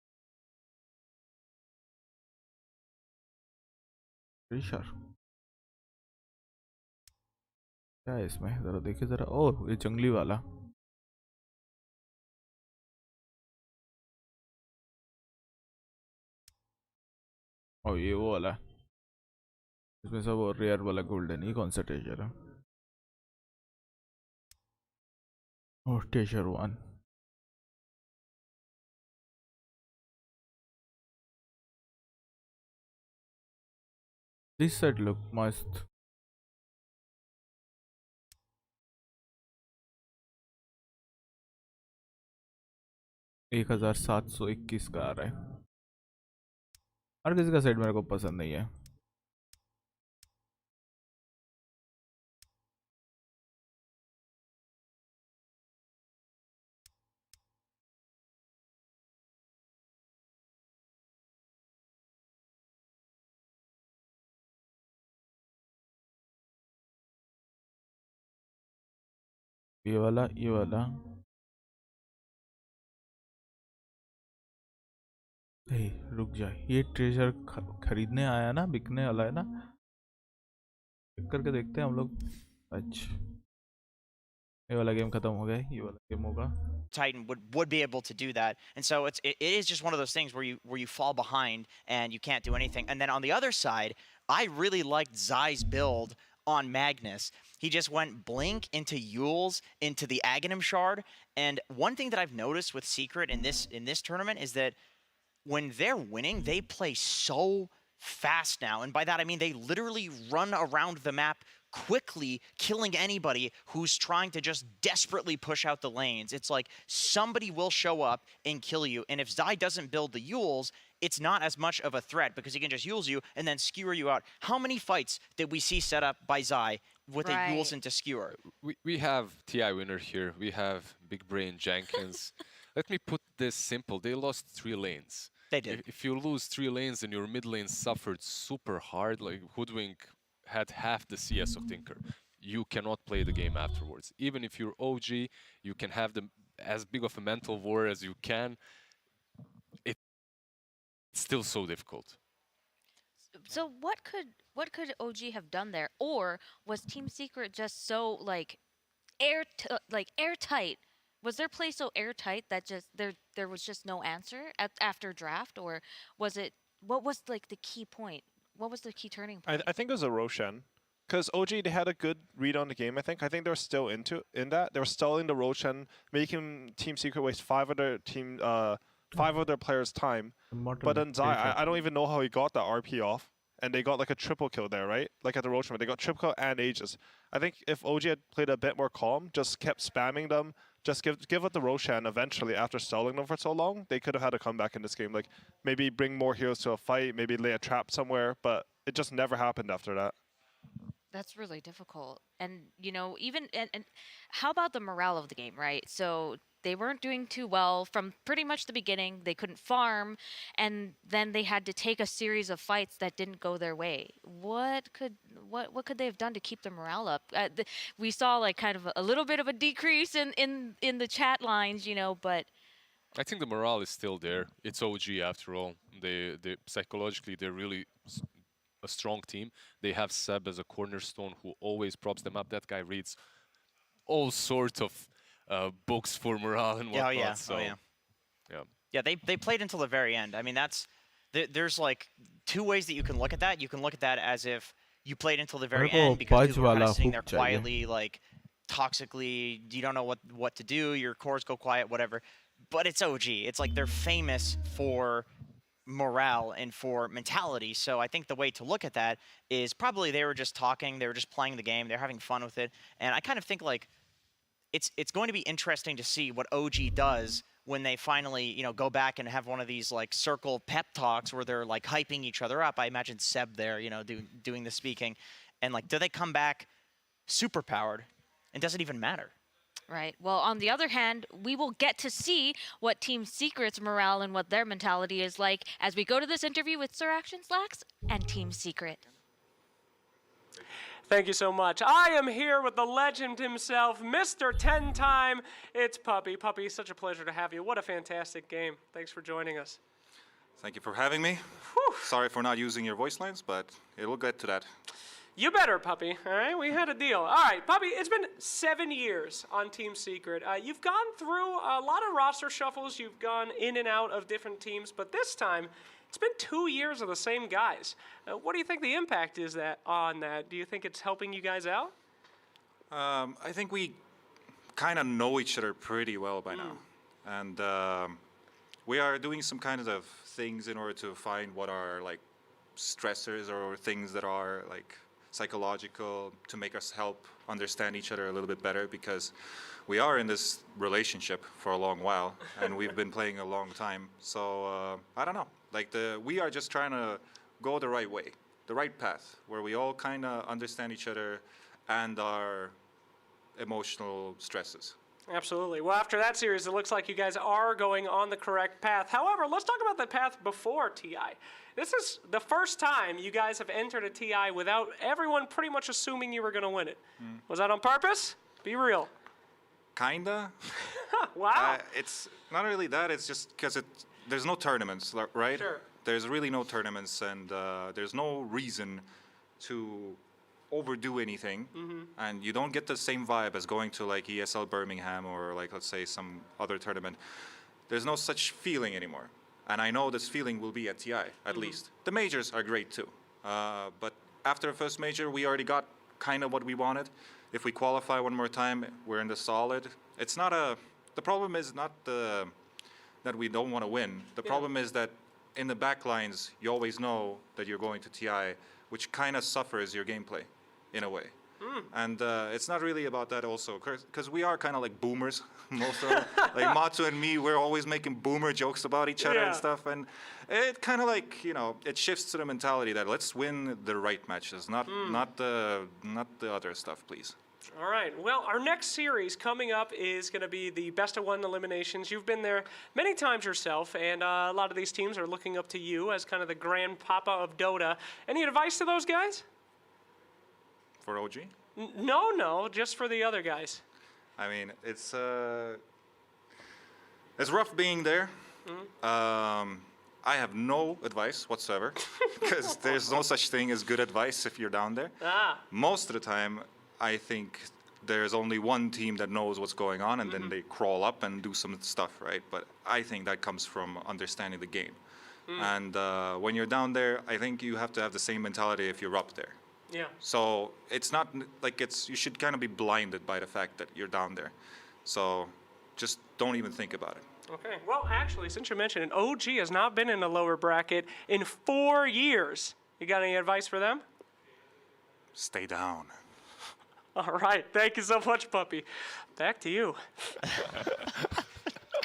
श्योर क्या है इसमें, जरा देखिए जरा। ओह ये जंगली वाला, और ये वो वाला, इसमें सब और रेयर वाला गोल्डन। ये कौन सा ट्रेजर है? ओह ट्रेजर 1। दिस सेट लुक मस्त। 1721 का आ रहा है। हर किसी का सेट मेरे को पसंद नहीं है। ये वाला, ये वाला। रुक जाए, ये ट्रेजर खरीदने आया ना, बिकने वाला है ना, चेक करके देखते हैं हम लोग। अच्छा ये वाला गेम खत्म हो गया, ये वाला गेम होगा। Titan would be able to do that, and so it is just one of those things where you fall behind and you can't do anything. And then on the other side, I really liked Zai's build on Magnus. He just went Blink into Yules into the Aghanim Shard, and one thing that I've noticed with Secret in this tournament is that when they're winning, they play so fast now, and by that I mean they literally run around the map quickly, killing anybody who's trying to just desperately push out the lanes. It's like somebody will show up and kill you, and if Zai doesn't build the Yules, it's not as much of a threat because he can just Yules you and then skewer you out. How many fights did we see set up by Zai with a Yules into skewer? We have TI winner here. We have Big Brain Jenkins. Let me put this simple. They lost 3 lanes. They did. If you lose 3 lanes and your mid lane suffered super hard, like Hoodwink had half the CS of Tinker, you cannot play the game afterwards. Even if you're OG, you can have as big of a mental war as you can. It's still so difficult. So what could OG have done there, or was Team Secret just so like airtight? Was their play so airtight that just there was just no answer after draft, or was it, what was like the key point? What was the key turning point? I think it was a Roshan. Because OG, they had a good read on the game, I think. I think they're still in that. They were stalling the Roshan, making Team Secret waste 5 of their players' time. But then Zai, I don't even know how he got that RP off. And they got like a triple kill there, right? Like at the Roshan, they got triple kill and Aegis. I think if OG had played a bit more calm, just kept spamming them, just give it the Roshan eventually after stalling them for so long, they could have had a comeback in this game. Like maybe bring more heroes to a fight, maybe lay a trap somewhere, but it just never happened after that. That's really difficult. And, you know, even, and how about the morale of the game, right? So they weren't doing too well from pretty much the beginning. They couldn't farm, and then they had to take a series of fights that didn't go their way. What could they have done to keep the morale up? We saw like kind of a little bit of a decrease in the chat lines, you know, but I think the morale is still there. It's OG after all. They psychologically they're really a strong team. They have Seb as a cornerstone who always props them up. That guy reads all sorts of books for morale and whatnot. Yeah, they played until the very end. I mean, there's like two ways that you can look at that. You can look at that as if you played until the very end because people were kind of sitting there quietly, like toxically. You don't know what to do. Your cores go quiet, whatever. But it's OG. It's like they're famous for morale and for mentality. So I think the way to look at that is probably they were just talking, they were just playing the game, they're having fun with it. And I kind of think like it's going to be interesting to see what OG does when they finally, you know, go back and have one of these like circle pep talks where they're like hyping each other up. I imagine Seb there, you know, doing the speaking. And like, do they come back super powered? And does it even matter? Right. Well, on the other hand, we will get to see what Team Secret's morale and what their mentality is like as we go to this interview with Sir Action Slacks and Team Secret. Thank you so much. I am here with the legend himself, Mr. 10-time. It's Puppy. Puppy, such a pleasure to have you. What a fantastic game. Thanks for joining us. Thank you for having me. Whew. Sorry for not using your voice lines, but it'll get to that. You better, Puppy. All right, we had a deal. All right, Puppy, it's been 7 years on Team Secret. You've gone through a lot of roster shuffles. You've gone in and out of different teams, but this time, it's been 2 years of the same guys. What do you think the impact is on that? Do you think it's helping you guys out? I think we kind of know each other pretty well by now. And we are doing some kind of things in order to find what are like stressors or things that are like psychological to make us help understand each other a little bit better, because we are in this relationship for a long while and we've been playing a long time. So I don't know, like we are just trying to go the right way, the right path, where we all kind of understand each other and our emotional stresses. Absolutely. Well, after that series, it looks like you guys are going on the correct path. However, let's talk about the path before TI. This is the first time you guys have entered a TI without everyone pretty much assuming you were going to win it. Was that on purpose? Be real. Kinda. Wow. It's not really that. It's just because there's no tournaments, right? Sure. There's really no tournaments, and there's no reason to overdo anything, and you don't get the same vibe as going to like ESL Birmingham or like, let's say, some other tournament. There's no such feeling anymore, and I know this feeling will be at TI at least. The majors are great too, but after the first major we already got kind of what we wanted. If we qualify one more time, we're in the solid. It's not the problem is not that we don't want to win. The problem is that in the back lines you always know that you're going to TI, which kind of suffers your gameplay in a way. And it's not really about that also, because we are kind of like boomers, most of them. Like Matsu and me, we're always making boomer jokes about each other and stuff, and it kind of like, you know, it shifts to the mentality that let's win the right matches, not the other stuff, please. All right. Well, our next series coming up is going to be the best of one eliminations. You've been there many times yourself, and a lot of these teams are looking up to you as kind of the grandpapa of Dota. Any advice to those guys? For OG? No, just for the other guys. I mean, it's rough being there. I have no advice whatsoever, because there's no such thing as good advice if you're down there. Most of the time, I think there's only one team that knows what's going on, and then they crawl up and do some stuff, right? But I think that comes from understanding the game. And when you're down there, I think you have to have the same mentality if you're up there. Yeah. So it's not like you should kind of be blinded by the fact that you're down there. So just don't even think about it. Okay. Well, actually, since you mentioned it, OG has not been in the lower bracket in 4 years. You got any advice for them? Stay down. All right. Thank you so much, Puppy. Back to you.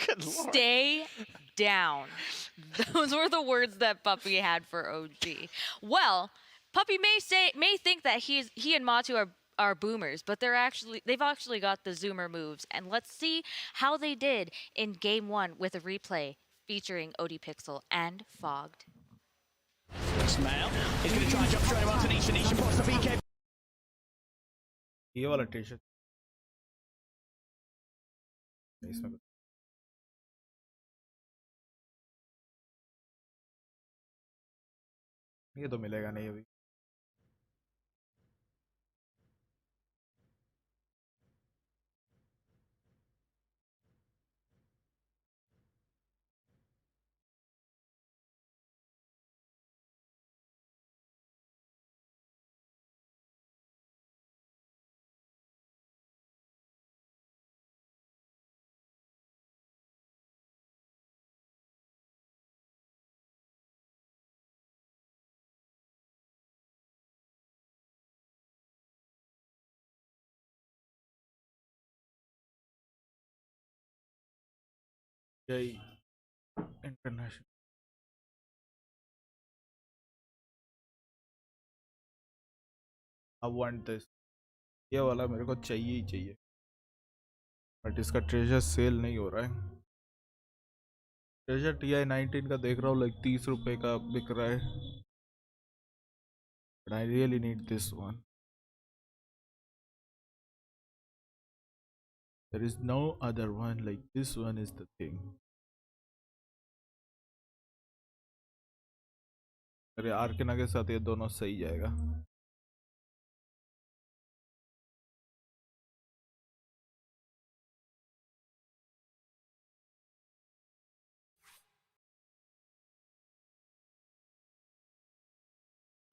Good Lord. Stay down. Those were the words that Puppy had for OG. Well, Puppy may think that he and Matu are boomers, but they've actually got the zoomer moves. And let's see how they did in game 1 with a replay featuring ODPixel and Fogged. Smell is going to try and jump straight onto Nisha. Nisha pops the BK. ये वाला T-shirt इसमें ये तो मिलेगा नहीं अभी. यही international. I want this. ये वाला मेरे को चाहिए ही चाहिए. बट इसका ट्रेजर सेल नहीं हो रहा है. ट्रेजर TI-19 का देख रहा हूँ लाइक 30 रुपए का बिक रहा है. But I really need this one. There is no other one like this one is the thing. अरे आर्केना के साथ ये दोनों सही जाएगा.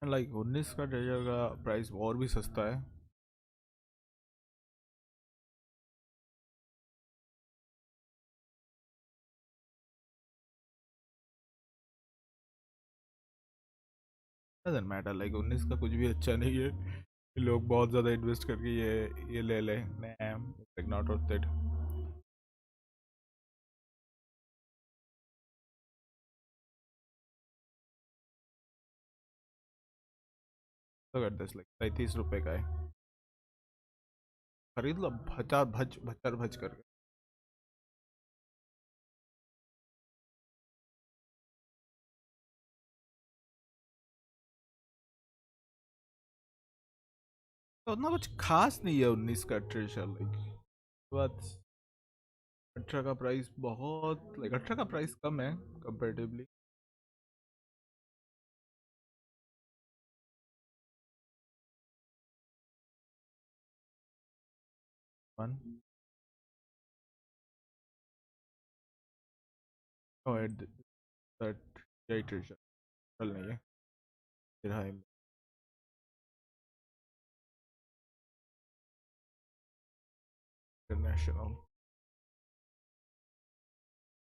लाइक 19 का ट्रेजर का प्राइस और भी सस्ता है. डजंट मैटर लाइक 19 का कुछ भी अच्छा नहीं है. लोग बहुत ज़्यादा इन्वेस्ट करके ये ले ले. Like not worth it. तो कर दिस लाइक 35 रुपए का है. खरीद लो भचर भच करके. तो उतना कुछ खास नहीं है 19 का ट्रेजर. लाइक बात 18 का प्राइस बहुत लाइक 18 का प्राइस कम है कंपेरेटिवली. वन दैट यही ट्रेजर चल नहीं है. फिर हाई इंटरनेशनल.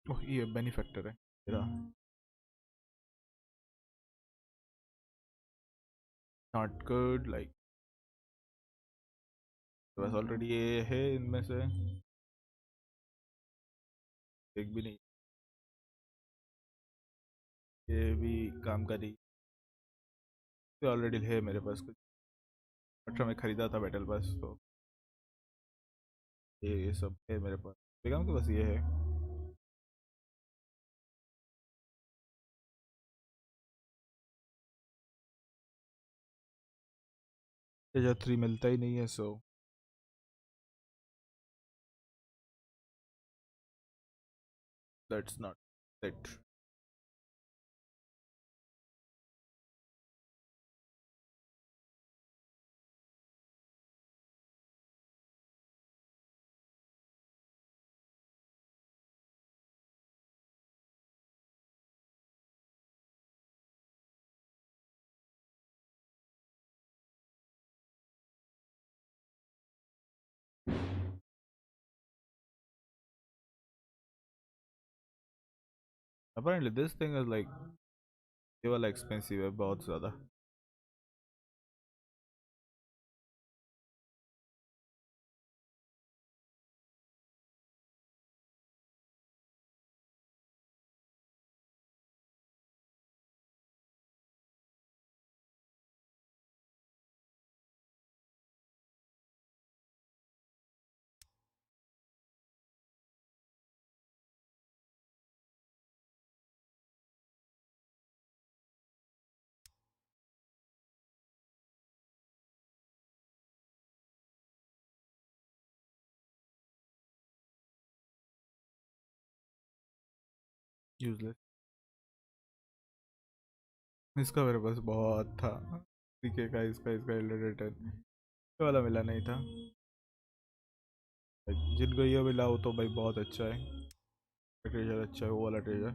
ओह ये बेनिफैक्टर है मेरा. नॉट गुड लाइक बस ऑलरेडी ये है इनमें से एक भी नहीं. ये भी काम करी. ये ऑलरेडी है मेरे पास कुछ. 18 में खरीदा था बैटल पास तो ये सब है मेरे पास. बेगम के पास ये है. ट्रेजर 3 मिलता ही नहीं है so that's not it. Apparently this thing is like ये वाला एक्सपेंसिव है बहुत ज़्यादा. यूजलेस। इसका मेरे पास बहुत था, पीके का, इसका इलरेटेड, ये वाला मिला नहीं था। जिनको ये मिला वो तो भाई बहुत अच्छा है, ट्रेजर अच्छा है वो वाला treasure.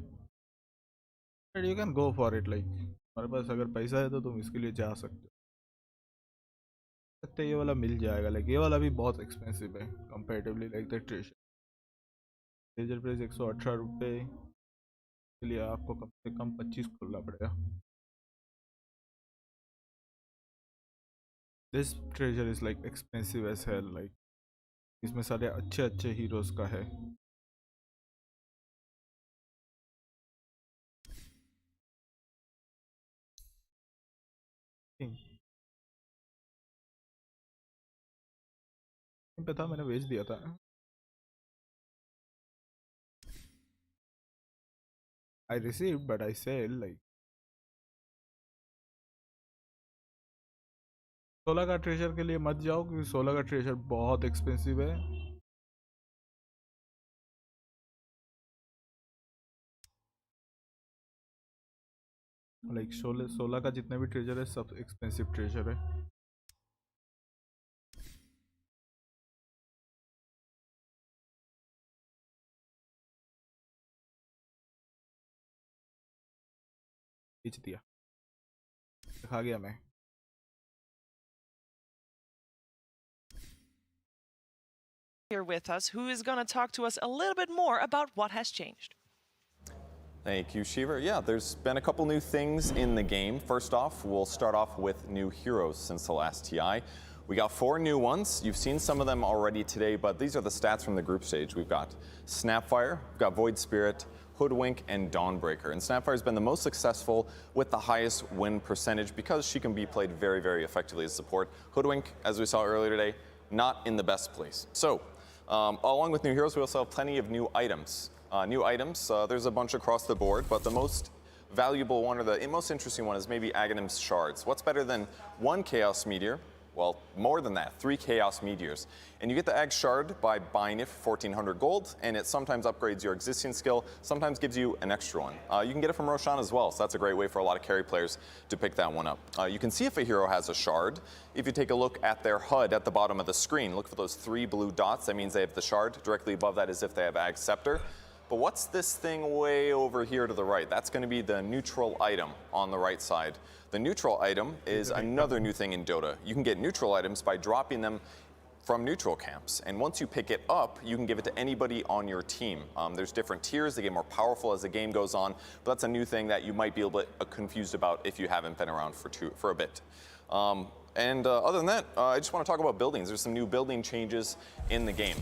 You can go for it, like हमारे पास अगर पैसा है तो तुम इसके लिए जा सकते हो। ये वाला मिल जाएगा, लाइक ये वाला भी बहुत एक्सपेंसिव है comparatively, like the treasure price 118 रुपये के लिए आपको कम से कम 25 खोलना पड़ेगा। This treasure is like expensive as hell, like इसमें सारे अच्छे अच्छे हीरोज का है। पे था, मैंने बेच दिया था। I received but I sell, like 16 का ट्रेजर के लिए मत जाओ क्योंकि 16 का ट्रेजर बहुत एक्सपेंसिव है। लाइक 16 का जितने भी ट्रेजर है सब एक्सपेंसिव ट्रेजर है। बेच दिया, दिखा गया मैं। Here with us, who is going to talk to us a little bit more about what has changed. Thank you, Shiva. Yeah, there's been a couple new things in the game. First off, we'll start off with new heroes since the last TI. We got 4 new ones. You've seen some of them already today, but these are the stats from the group stage. We've got Snapfire, we've got Void Spirit, Hoodwink, and Dawnbreaker. And Snapfire's been the most successful with the highest win percentage because she can be played very, very effectively as support. Hoodwink, as we saw earlier today, not in the best place. So, along with new heroes, we also have plenty of new items. There's a bunch across the board, but the most valuable one or the most interesting one is maybe Aghanim's Shards. What's better than 1 Chaos Meteor? Well, more than that, 3 Chaos Meteors. And you get the Ag Shard by buying it for 1,400 gold, and it sometimes upgrades your existing skill, sometimes gives you an extra one. You can get it from Roshan as well, so that's a great way for a lot of carry players to pick that one up. You can see if a hero has a Shard. If you take a look at their HUD at the bottom of the screen, look for those 3 blue dots, that means they have the Shard. Directly above that is if they have Ag Scepter. But what's this thing way over here to the right? That's going to be the neutral item on the right side. The neutral item is another new thing in Dota. You can get neutral items by dropping them from neutral camps. And once you pick it up, you can give it to anybody on your team. There's different tiers. They get more powerful as the game goes on. But that's a new thing that you might be a bit confused about if you haven't been around for a bit. Other than that, I just want to talk about buildings. There's some new building changes in the game.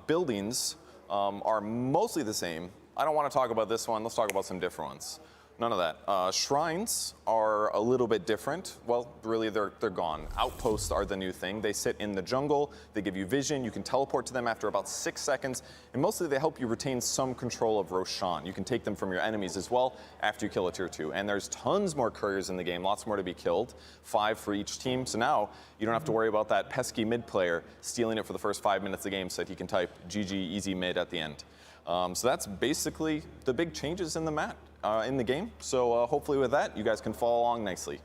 Buildings are mostly the same. I don't want to talk about this one. Let's talk about some different ones. None of that. Shrines are a little bit different. Well, really, they're gone. Outposts are the new thing. They sit in the jungle. They give you vision. You can teleport to them after about 6 seconds. And mostly, they help you retain some control of Roshan. You can take them from your enemies as well after you kill a tier 2. And there's tons more couriers in the game, lots more to be killed. 5 for each team. So now, you don't have to worry about that pesky mid player stealing it for the first 5 minutes of the game so that he can type GG easy mid at the end. So that's basically the big changes in the map. In the game. So hopefully with that, you guys can follow along nicely.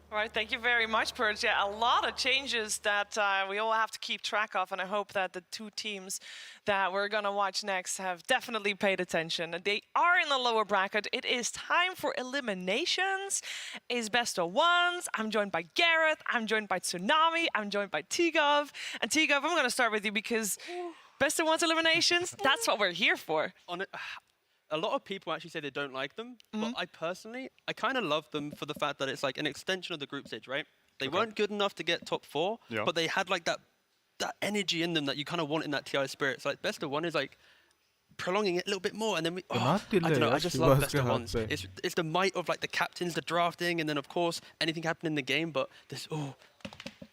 All right, thank you very much, Purge. Yeah, a lot of changes that we all have to keep track of, and I hope that the 2 teams that we're going to watch next have definitely paid attention. They are in the lower bracket. It is time for eliminations. It's best of 1s. I'm joined by Gareth. I'm joined by Tsunami. I'm joined by Tigov. And Tigov, I'm going to start with you because best of 1s eliminations, that's what we're here for. A lot of people actually say they don't like them, but I kind of love them for the fact that it's like an extension of the group stage, right? They weren't good enough to get top 4, but they had like that energy in them that you kind of want in that TI spirit. So like best of 1 is like prolonging it a little bit more, and then I don't know, I just love best of 1s. It's the might of like the captains, the drafting, and then of course anything happening in the game, but this,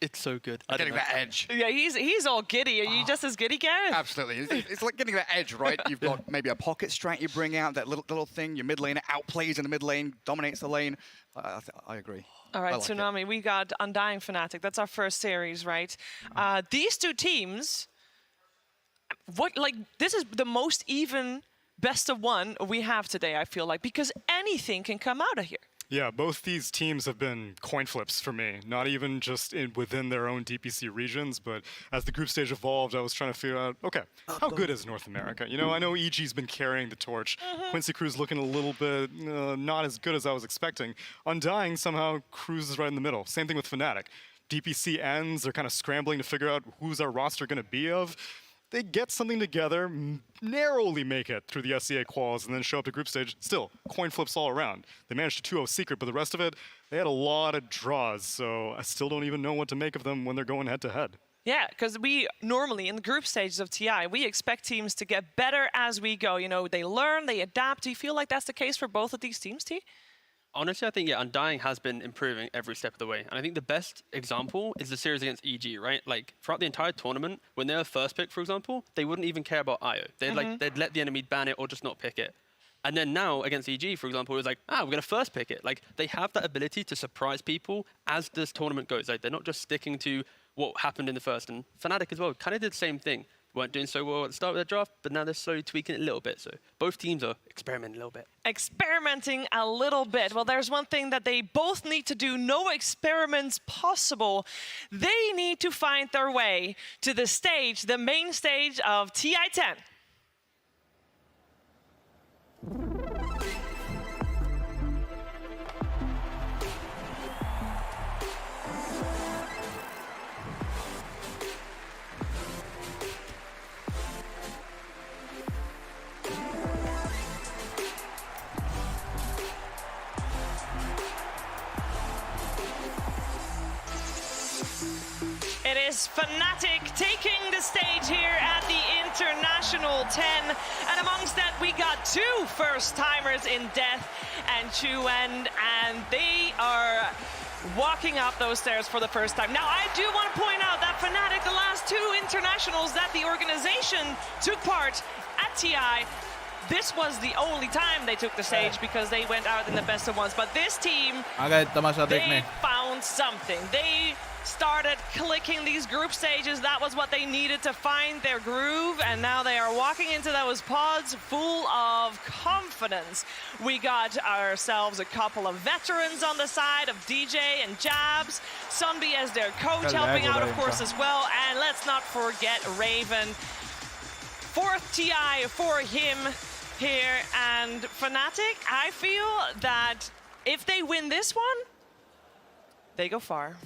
it's so good. Getting that edge. Yeah, he's all giddy. Are you just as giddy, Gareth? Absolutely. It's like getting that edge, right? You've got maybe a pocket strat you bring out, that little thing, your mid laner outplays in the mid lane, dominates the lane. I agree. All right, Tsunami, we got Undying Fnatic. That's our first series, right? These 2 teams, this is the most even best of one we have today, I feel like, because anything can come out of here. Yeah, both these teams have been coin flips for me, not even just within their own DPC regions, but as the group stage evolved, I was trying to figure out, okay, how good is North America? You know, I know EG's been carrying the torch. Quincy Crew's looking a little bit not as good as I was expecting. Undying somehow cruises right in the middle. Same thing with Fnatic. DPC ends, they're kind of scrambling to figure out who's our roster going to be of. They get something together, narrowly make it through the SCA quals, and then show up to group stage. Still, coin flips all around. They managed to 2-0 Secret, but the rest of it, they had a lot of draws, so I still don't even know what to make of them when they're going head-to-head. Yeah, because we normally, in the group stages of TI, we expect teams to get better as we go. You know, they learn, they adapt. Do you feel like that's the case for both of these teams, T? Honestly, I think, yeah, Undying has been improving every step of the way. And I think the best example is the series against EG, right? Like, throughout the entire tournament, when they were first pick, for example, they wouldn't even care about IO. They'd let the enemy ban it or just not pick it. And then now, against EG, for example, it was like, we're going to first pick it. Like, they have that ability to surprise people as this tournament goes. Like, they're not just sticking to what happened in the first. And Fnatic as well kind of did the same thing. Weren't doing so well at the start of their draft, but now they're slowly tweaking it a little bit. So both teams are experimenting a little bit. Experimenting a little bit. Well, there's one thing that they both need to do. No experiments possible. They need to find their way to the stage, the main stage of TI-10. It is Fnatic taking the stage here at the International 10. And amongst that, we got two first-timers in Death and Chuan, and they are walking up those stairs for the first time. Now, I do want to point out that Fnatic, the last two internationals that the organization took part at TI, this was the only time they took the stage because they went out in the best of ones. But this team, they found something. They started clicking these group stages. That was what they needed to find their groove, and now they are walking into those pods full of confidence. We got ourselves a couple of veterans on the side of DJ and Jabs, Sunby as their coach helping out, of course, as well, and let's not forget Raven. Fourth TI for him here, and Fnatic, I feel that if they win this one, they go far.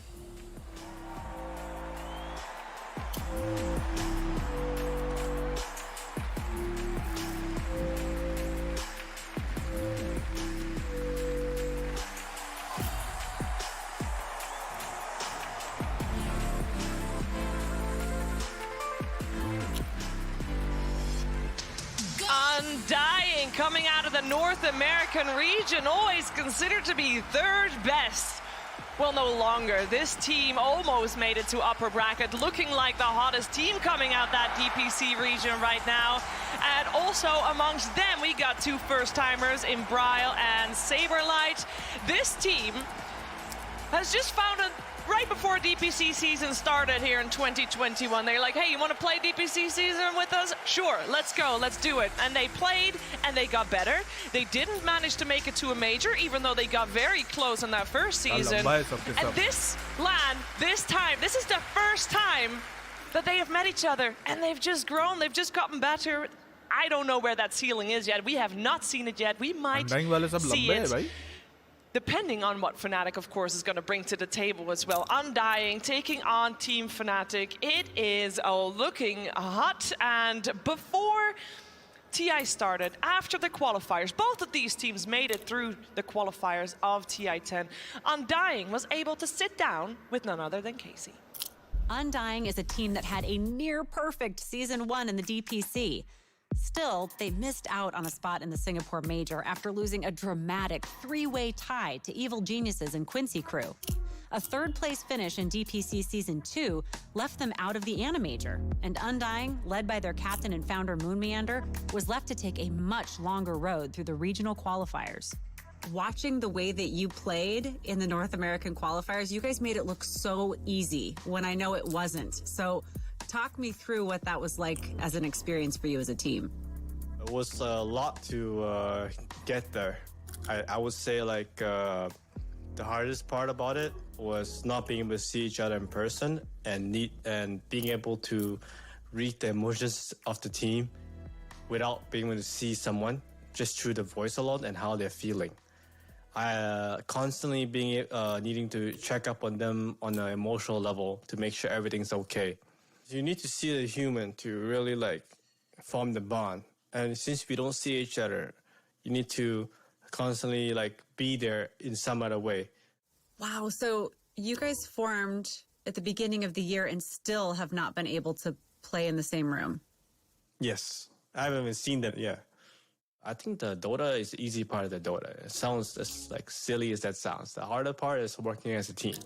Undying, coming out of the North American region, always considered to be third best. Well, no longer. This team almost made it to upper bracket, looking like the hottest team coming out that DPC region right now. And also amongst them, we got two first-timers in Bryle and Saberlight. This team has just found a right before DPC season started here in 2021. They're like, hey, you want to play DPC season with us? Sure, let's go, let's do it. And they played and they got better. They didn't manage to make it to a major, even though they got very close in that first season. And this LAN, this time, this is the first time that they have met each other, and they've just grown, they've just gotten better. I don't know where that ceiling is yet. We have not seen it yet. We might see it. Depending on what Fnatic, of course, is going to bring to the table as well. Undying, taking on Team Fnatic. It is looking hot. And before TI started, after the qualifiers, both of these teams made it through the qualifiers of TI-10. Undying was able to sit down with none other than Casey. Undying is a team that had a near-perfect Season 1 in the DPC. Still, they missed out on a spot in the Singapore Major after losing a dramatic three-way tie to Evil Geniuses and Quincy Crew. A third-place finish in DPC Season 2 left them out of the Animajor, and Undying, led by their captain and founder Moon Meander, was left to take a much longer road through the regional qualifiers. Watching the way that you played in the North American qualifiers, you guys made it look so easy when I know it wasn't. So talk me through what that was like as an experience for you as a team. It was a lot to get there. I would say like the hardest part about it was not being able to see each other in person and being able to read the emotions of the team without being able to see someone just through the voice alone and how they're feeling. I constantly needing to check up on them on an emotional level to make sure everything's okay. You need to see the human to really like form the bond. And since we don't see each other, you need to constantly like be there in some other way. Wow, so you guys formed at the beginning of the year and still have not been able to play in the same room. Yes, I haven't even seen that yet. I think the Dota is the easy part of the Dota. It sounds as like silly as that sounds. The harder part is working as a team,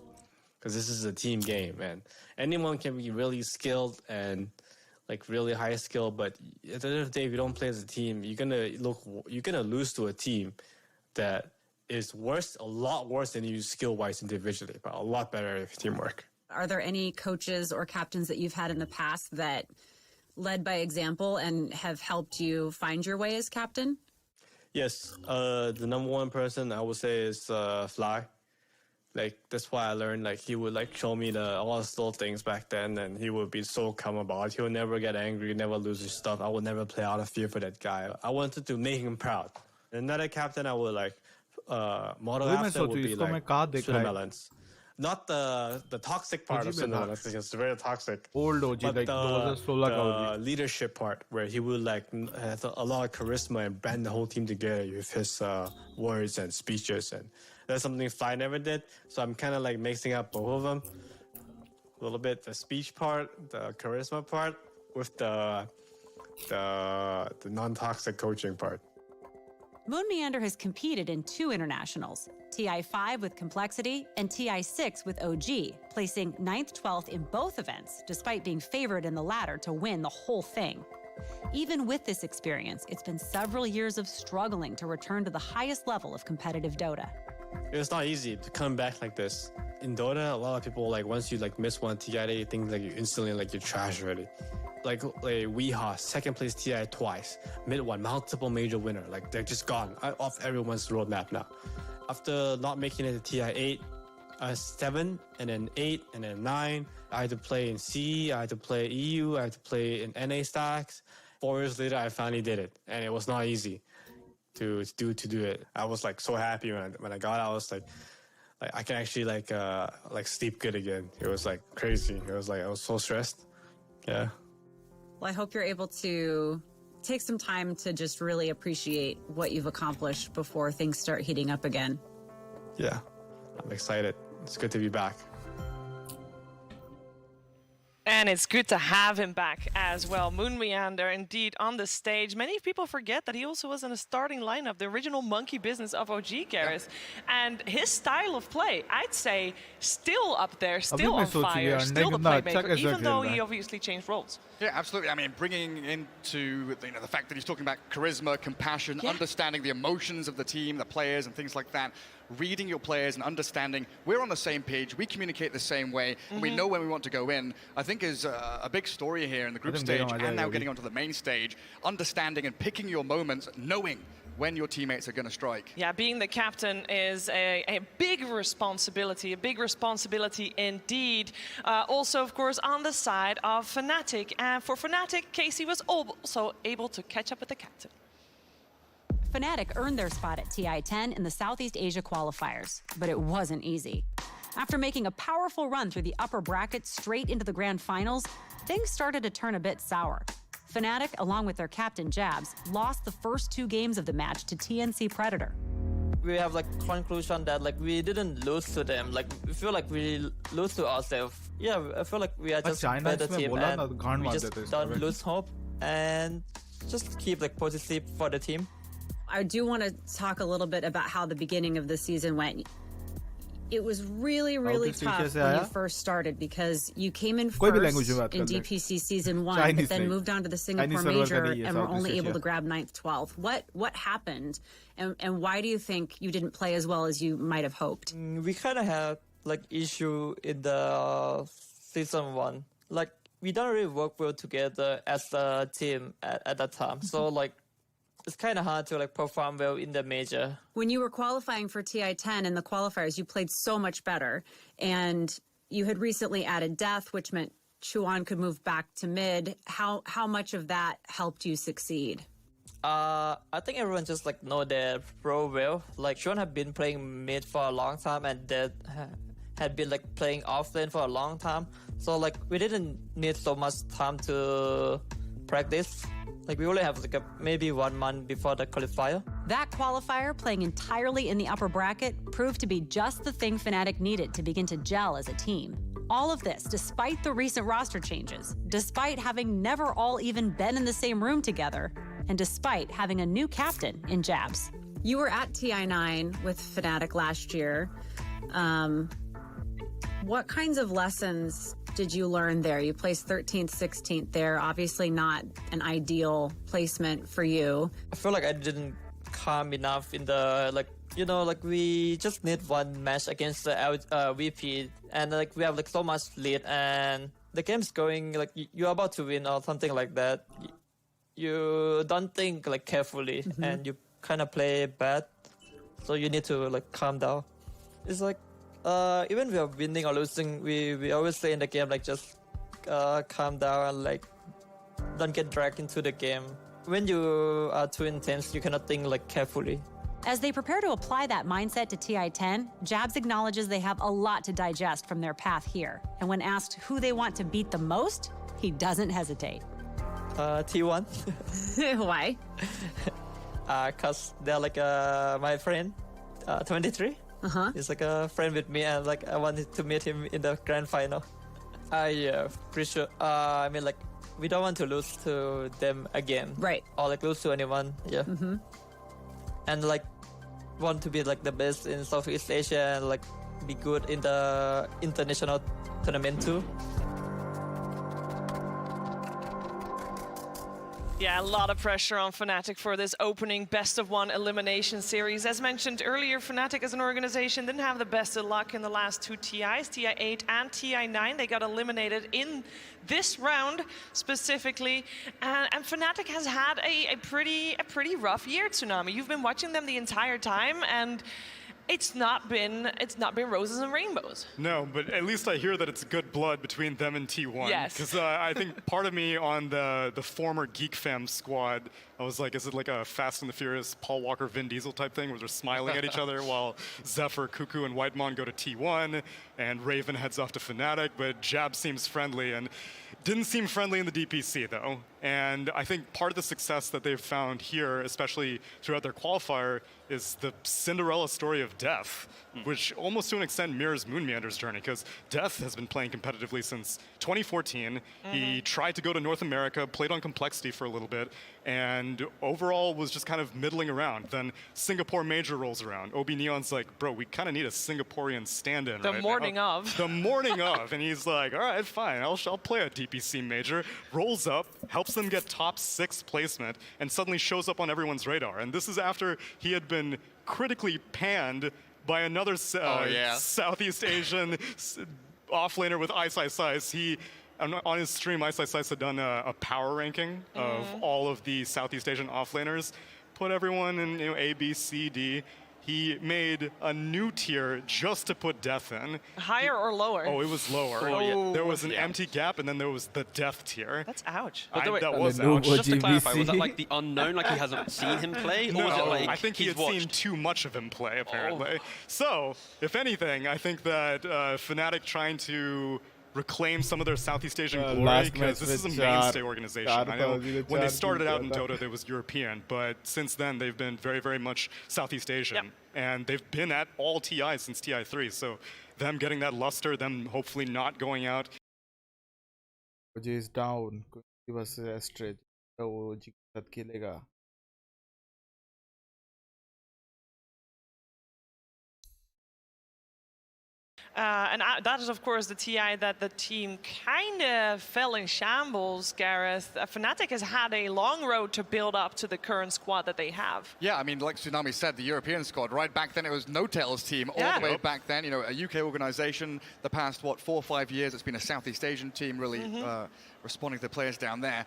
because this is a team game, and anyone can be really skilled and like really high skill. But at the end of the day, if you don't play as a team, you're gonna lose to a team that is a lot worse than you skill-wise individually, but a lot better if teamwork. Are there any coaches or captains that you've had in the past that led by example and have helped you find your way as captain? Yes, the number one person I would say is Fly. Like that's why I learned. Like he would like show me all the little things back then, and he would be so calm about it. He would never get angry, never lose his stuff. I would never play out of fear for that guy. I wanted to make him proud. Another captain I would like model after would be like Melons. Not the toxic part of Melons, because it's very toxic. Old OG, but like the leadership part, where he would like have a lot of charisma and band the whole team together with his words and speeches, and that's something Fly never did. So I'm kind of like mixing up both of them a little bit: the speech part, the charisma part, with the non-toxic coaching part. Moon Meander has competed in 2 internationals, TI5 with Complexity and TI6 with OG, placing 9th, 12th in both events, despite being favored in the latter to win the whole thing. Even with this experience, it's been several years of struggling to return to the highest level of competitive Dota. It's not easy to come back like this. In Dota, a lot of people, like, once you like miss one TI, they think like you instantly like you're trash already. Like Weehaw, second place TI twice, mid one, multiple major winner. Like they're just gone off everyone's roadmap now. After not making it to TI 8, 7, and then 8, and then 9, I had to play in C, I had to play EU, I had to play in NA stacks. 4 years later, I finally did it, and it was not easy to do it. I was like so happy when I got it. I was like I can actually like sleep good again. It was like crazy. It was like I was so stressed. Yeah. Well, I hope you're able to take some time to just really appreciate what you've accomplished before things start heating up again. Yeah, I'm excited. It's good to be back. And it's good to have him back as well. Moon Meander, indeed, on the stage. Many people forget that he also was in a starting lineup, the original monkey business of OG, Gareth. Yeah. And his style of play, I'd say, still up there, still on fire, still the playmaker, even though he obviously changed roles. Yeah, absolutely. I mean, bringing into the fact that he's talking about charisma, compassion, understanding the emotions of the team, the players, and things like that. Reading your players and understanding we're on the same page, we communicate the same way, and we know when we want to go in, I think is a big story here in the group stage and now getting onto the main stage, understanding and picking your moments, knowing when your teammates are going to strike. Yeah, being the captain is a big responsibility indeed. Also, of course, on the side of Fnatic. And for Fnatic, Casey was also able to catch up with the captain. Fnatic earned their spot at TI10 in the Southeast Asia qualifiers, but it wasn't easy. After making a powerful run through the upper bracket straight into the grand finals, things started to turn a bit sour. Fnatic, along with their captain Jabs, lost the first 2 games of the match to TNC Predator. We have like conclusion that like we didn't lose to them, like we feel like we lose to ourselves. Yeah, I feel like we are just a better team and we just don't lose hope and just keep like positive for the team. I do want to talk a little bit about how the beginning of the season went. It was really, really tough when you first started because you came in first in DPC Season 1, but then moved on to the Singapore Major and were only able to grab 9th, 12th. What happened, and why do you think you didn't play as well as you might have hoped? We kind of had like issue in the Season 1. Like we don't really work well together as a team at that time. So like it's kind of hard to like perform well in the major. When you were qualifying for TI10 in the qualifiers, you played so much better, and you had recently added Death, which meant Chuan could move back to mid. How much of that helped you succeed? I think everyone just like know their role well. Like Chuan had been playing mid for a long time, and Death had been like playing off lane for a long time. So like we didn't need so much time to practice. Like we only have like maybe 1 month before the qualifier. That qualifier, playing entirely in the upper bracket, proved to be just the thing Fnatic needed to begin to gel as a team. All of this despite the recent roster changes, despite having never all even been in the same room together, and despite having a new captain in Jabs. You were at TI9 with Fnatic last year. What kinds of lessons did you learn there? You placed 13th, 16th there. Obviously not an ideal placement for you. I feel like I didn't calm enough in the like, you know, like we just need one match against the VP, and like we have like so much lead, and the game's going like you're about to win or something like that. You don't think like carefully, and you kind of play bad, so you need to like calm down. It's like even we are winning or losing, we always say in the game like just calm down and like don't get dragged into the game. When you are too intense, you cannot think like carefully. As they prepare to apply that mindset to TI10, Jabs acknowledges they have a lot to digest from their path here. And when asked who they want to beat the most, he doesn't hesitate. T1. Why? Cause they're like my friend, 23. He's like a friend with me, and like I wanted to meet him in the grand final. Pretty sure. I mean, like we don't want to lose to them again, right? Or like lose to anyone, yeah. And like want to be like the best in Southeast Asia and like be good in the international tournament too. Yeah, a lot of pressure on Fnatic for this opening best-of-1 elimination series. As mentioned earlier, Fnatic as an organization didn't have the best of luck in the last 2 TIs, TI8 and TI9. They got eliminated in this round specifically. And Fnatic has had a pretty rough year, Tsunami. You've been watching them the entire time, and it's not been roses and rainbows. No, but at least I hear that it's good blood between them and T1. Yes. Because I think part of me on the former Geek Fam squad, I was like, is it like a Fast and the Furious Paul Walker Vin Diesel type thing where they're smiling at each other while Zephyr, Cuckoo, and Whitemon go to T1 and Raven heads off to Fnatic, but Jab seems friendly and didn't seem friendly in the DPC though. And I think part of the success that they've found here, especially throughout their qualifier, is the Cinderella story of Death, which almost to an extent mirrors Moonmeander's journey, because Death has been playing competitively since 2014. He tried to go to North America, played on Complexity for a little bit, and overall was just kind of middling around. Then Singapore Major rolls around. Obi Neon's like, bro, we kind of need a Singaporean stand-in The morning of. The morning of. And he's like, all right, fine, I'll play a DPC Major. Rolls up, helps them get top 6 placement, and suddenly shows up on everyone's radar. And this is after he had been critically panned by another Southeast Asian offlaner with Ice Ice Ice. On his stream, Ice Ice Ice had done a power ranking of all of the Southeast Asian offlaners, put everyone in A, B, C, D. He made a new tier just to put Death in. Higher or lower? Oh, it was lower. Oh, there was an empty gap, and then there was the Death tier. That's ouch. That was ouch. Just to clarify, was that like the unknown, like he hasn't seen him play? No, or was it like I think he had seen too much of him play, apparently. So, if anything, I think that Fnatic trying to reclaim some of their Southeast Asian glory, because this is a mainstay organization. I know when they started out in Dota, they was European, but since then they've been very, very much Southeast Asian. And they've been at all TIs since TI3, so them getting that luster, them hopefully not going out. OG is down. Give us a stretch. OG के साथ खेलेगा. And that is, of course, the TI that the team kind of fell in shambles, Gareth. Fnatic has had a long road to build up to the current squad that they have. Yeah, I mean, like Tsunami said, the European squad, right back then it was No-Tail's team, all the way back then, you know, a UK organization. The past, 4 or 5 years, it's been a Southeast Asian team really responding to the players down there.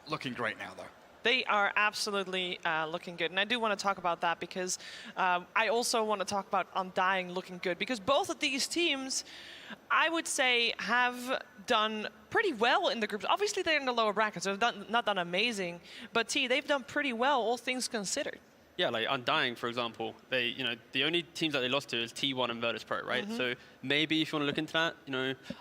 Looking great now, though. They are absolutely looking good. And I do want to talk about that because I also want to talk about Undying looking good, because both of these teams, I would say, have done pretty well in the groups. Obviously, they're in the lower bracket, so they've not done amazing. But they've done pretty well, all things considered. Yeah, like Undying, for example, they, the only teams that they lost to is T1 and Virtus Pro, right? So maybe if you want to look into that,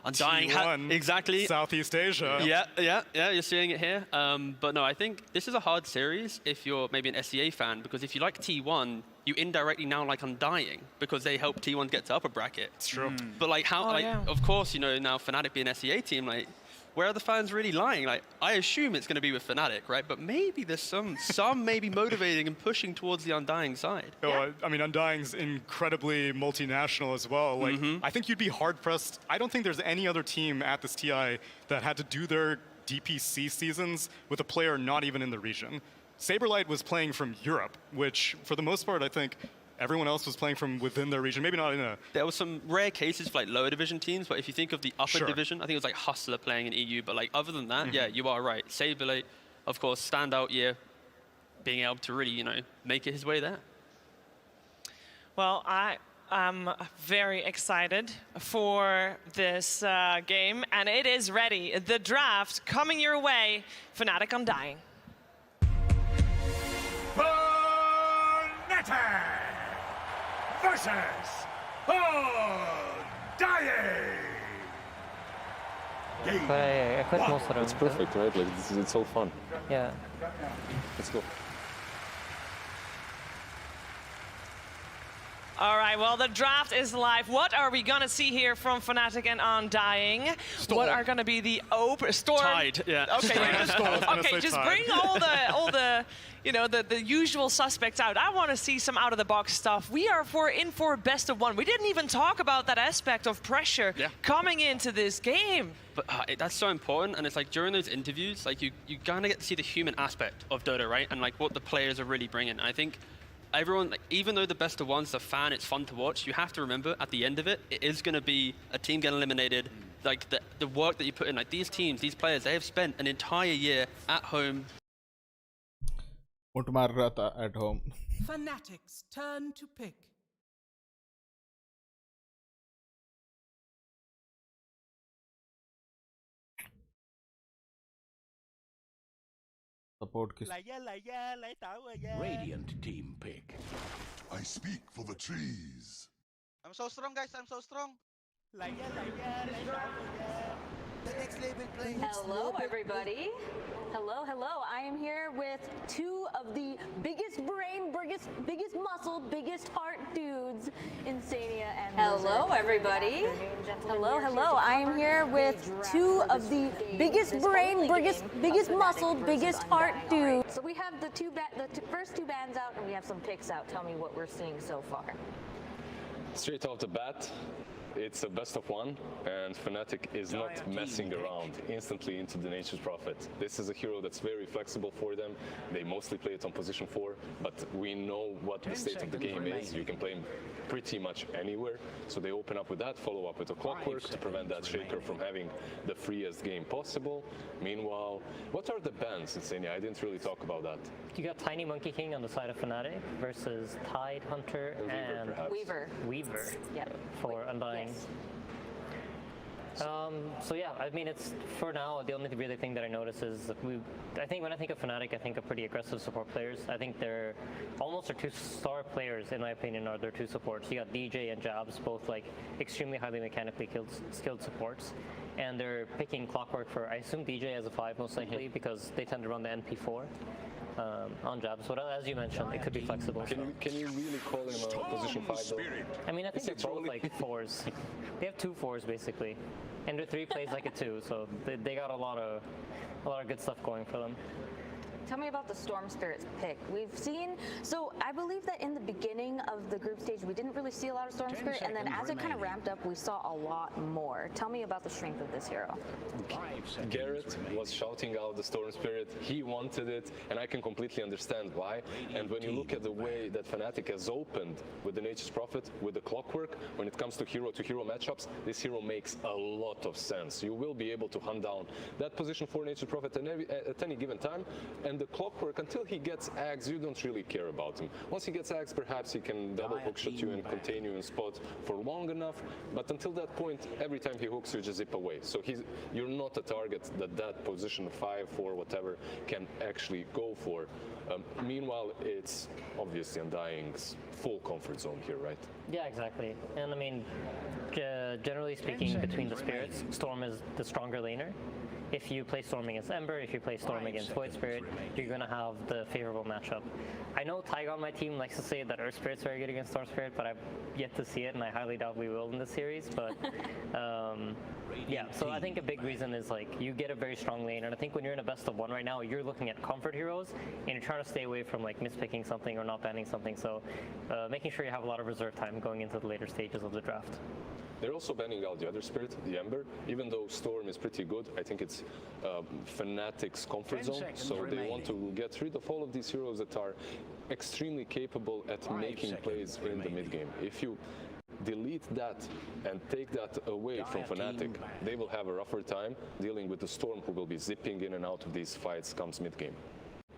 Undying T1, exactly Southeast Asia. Yeah, you're seeing it here. But no, I think this is a hard series if you're maybe an SEA fan, because if you like T1, you indirectly now like Undying because they help T1 get to upper bracket. It's true. But like of course, now Fnatic being an SEA team, like, where are the fans really lying? Like, I assume it's going to be with Fnatic, right? But maybe there's some maybe motivating and pushing towards the Undying side. Oh, I mean, Undying's incredibly multinational as well. Like, I think you'd be hard-pressed. I don't think there's any other team at this TI that had to do their DPC seasons with a player not even in the region. Saberlight was playing from Europe, which, for the most part, I think everyone else was playing from within their region, maybe not in a... There were some rare cases for like lower division teams, but if you think of the upper division, I think it was like Hustler playing in EU, but like other than that, yeah, you are right. Saberlight, of course, standout year, being able to really, make it his way there. Well, I am very excited for this game, and it is ready. The draft coming your way, Fnatic Undying. Versus Undying. I quit most of them. It's perfect, right? Like, it's so fun. Yeah. Let's go. All right, well, the draft is live. What are we going to see here from Fnatic and Undying? Storm. What are going to be the Storm? Tide, yeah. Okay, okay, just bring all the the usual suspects out. I want to see some out-of-the-box stuff. We are in for a best of one. We didn't even talk about that aspect of pressure coming into this game. But that's so important, and it's like during those interviews, like you kind of get to see the human aspect of Dota, right? And like what the players are really bringing. And I think everyone, like, even though the best of one's a fan, it's fun to watch, you have to remember at the end of it, it is going to be a team getting eliminated. Like the work that you put in, like these teams, these players, they have spent an entire year at home. at home. Fnatic's turn to pick. Support Radiant team pick. I speak for the trees. I'm so strong, guys. I'm so strong. Hello, everybody. Hello, hello. I am here with two of the biggest brain, biggest muscle, biggest heart dudes in Sania and Hello, everybody. Hello, hello. I am here with two of the biggest brain, biggest muscle, biggest heart dudes. So we have the first two bands out, and we have some picks out. Tell me what we're seeing so far. Straight off the bat, it's a best of one, and Fnatic is not messing around instantly into the Nature's Prophet. This is a hero that's very flexible for them. They mostly play it on position 4, but we know what the state of the game is. You can play him pretty much anywhere. So they open up with that, follow up with a clockwork to prevent that Shaker from having the freest game possible. Meanwhile, what are the bans in Sania? I didn't really talk about that. You got Tiny Monkey King on the side of Fnatic versus Tide Hunter and Weaver. Yep. For Undying. Yes. So yeah, I mean, it's for now the only really thing that I notice is I think when I think of Fnatic, I think of pretty aggressive support players. I think they're almost their two star players, in my opinion, are their two supports. You got DJ and Jobs, both like extremely highly mechanically skilled supports, and they're picking Clockwork for, I assume, DJ as a 5 most likely because they tend to run the NP4. On Jobs, but as you mentioned, it could be flexible. Can you really call him a position 5 though? I mean, I think they're both like 4s. They have 2 4s basically, and their 3 plays like a 2, so they got a lot of good stuff going for them. Tell me about the Storm Spirits pick. We've seen, so I believe that in the beginning of the group stage, we didn't really see a lot of Storm Spirit, and then as it kind of ramped up, we saw a lot more. Tell me about the strength of this hero. Garrett was shouting out the Storm Spirit. He wanted it, and I can completely understand why. And when you look at the way that Fnatic has opened with the Nature's Prophet, with the Clockwork, when it comes to hero matchups, this hero makes a lot of sense. You will be able to hunt down that position for Nature's Prophet at any given time, and And the Clockwork, until he gets Axe, you don't really care about him. Once he gets Axe, perhaps he can double hookshot you and contain you in spot for long enough, but until that point, every time he hooks you, just zip away. So you're not a target that position 5, 4, whatever can actually go for. Meanwhile, it's obviously Undying's full comfort zone here, right? Yeah, exactly. And I mean, generally speaking, between the spirits, Storm is the stronger laner. If you play Storm against Ember, if you play Storm against Void Spirit, you're going to have the favorable matchup. I know Tyga on my team likes to say that Earth Spirit's very good against Storm Spirit, but I've yet to see it, and I highly doubt we will in this series. But yeah, so I think a big reason is like you get a very strong lane, and I think when you're in a best of 1 right now, you're looking at comfort heroes, and you're trying to stay away from like mispicking something or not banning something. So making sure you have a lot of reserve time going into the later stages of the draft. They're also banning out the other spirit, the Ember. Even though Storm is pretty good, I think it's Fnatic's comfort zone. So they want to get rid of all of these heroes that are extremely capable at making plays in the mid game. If you delete that and take that away from Fnatic, they will have a rougher time dealing with the Storm, who will be zipping in and out of these fights comes mid game.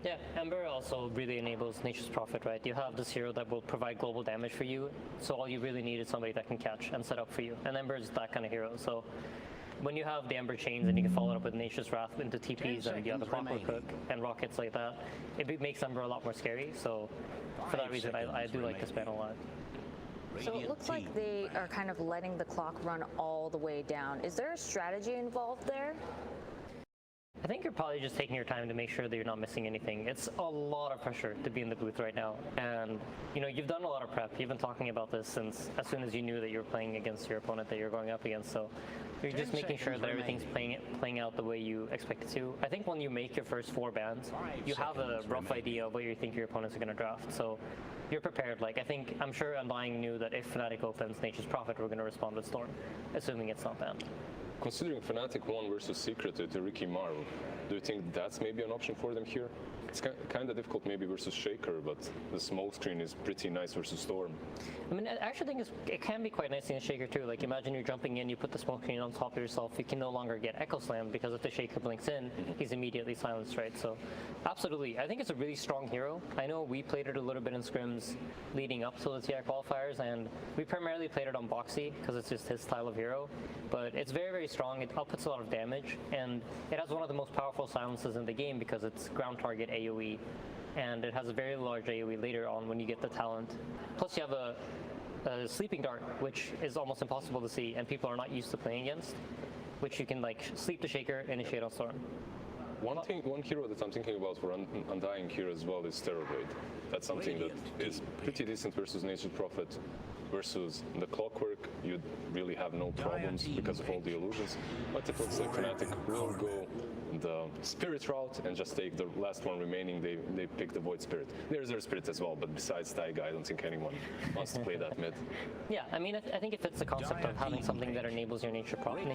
Yeah, Ember also really enables Nature's Prophet, right? You have this hero that will provide global damage for you, so all you really need is somebody that can catch and set up for you. And Ember is that kind of hero, so when you have the Ember chains and you can follow it up with Nature's Wrath into TPs and you have the Clockwork Hook and rockets like that, it makes Ember a lot more scary, so for that reason I do like this ban a lot. So it looks like they are kind of letting the clock run all the way down. Is there a strategy involved there? I think you're probably just taking your time to make sure that you're not missing anything. It's a lot of pressure to be in the booth right now. And, you know, you've done a lot of prep. You've been talking about this since as soon as you knew that you were playing against your opponent that you're going up against. So you're just making sure that everything's playing out the way you expect it to. I think when you make your first 4 bans, you have a rough idea of what you think your opponents are going to draft. So you're prepared. Like, I'm sure Undying knew that if Fnatic opens Nature's Prophet, we're going to respond with Storm, assuming it's not banned. Considering Fnatic won versus Secret to Ricky Maru, do you think that's maybe an option for them here? It's kind of difficult maybe versus Shaker, but the smoke screen is pretty nice versus Storm. I mean, I actually think it can be quite nice in Shaker too. Like, imagine you're jumping in, you put the smoke screen on top of yourself, you can no longer get Echo Slam because if the Shaker blinks in, he's immediately silenced, right? So, absolutely. I think it's a really strong hero. I know we played it a little bit in scrims leading up to the TI qualifiers, and we primarily played it on Boxy because it's just his style of hero. But it's very, very strong. It outputs a lot of damage, and it has one of the most powerful silences in the game because it's ground target AoE, and it has a very large AoE later on when you get the talent. Plus you have a sleeping dart, which is almost impossible to see and people are not used to playing against, which you can like sleep the Shaker, initiate on Storm. One hero that I'm thinking about for Undying here as well is Terrorblade. That's something that is pretty decent versus Nature's Prophet. Versus the Clockwork, you'd really have no problems because of all the illusions. But it looks like Fnatic will go the Spirit route and just take the last one remaining. They pick the Void Spirit. There's their Spirit as well, but besides Taiga, I don't think anyone wants to play that mid. Yeah, I mean, I think it fits the concept of having something that enables your Nature's Prophet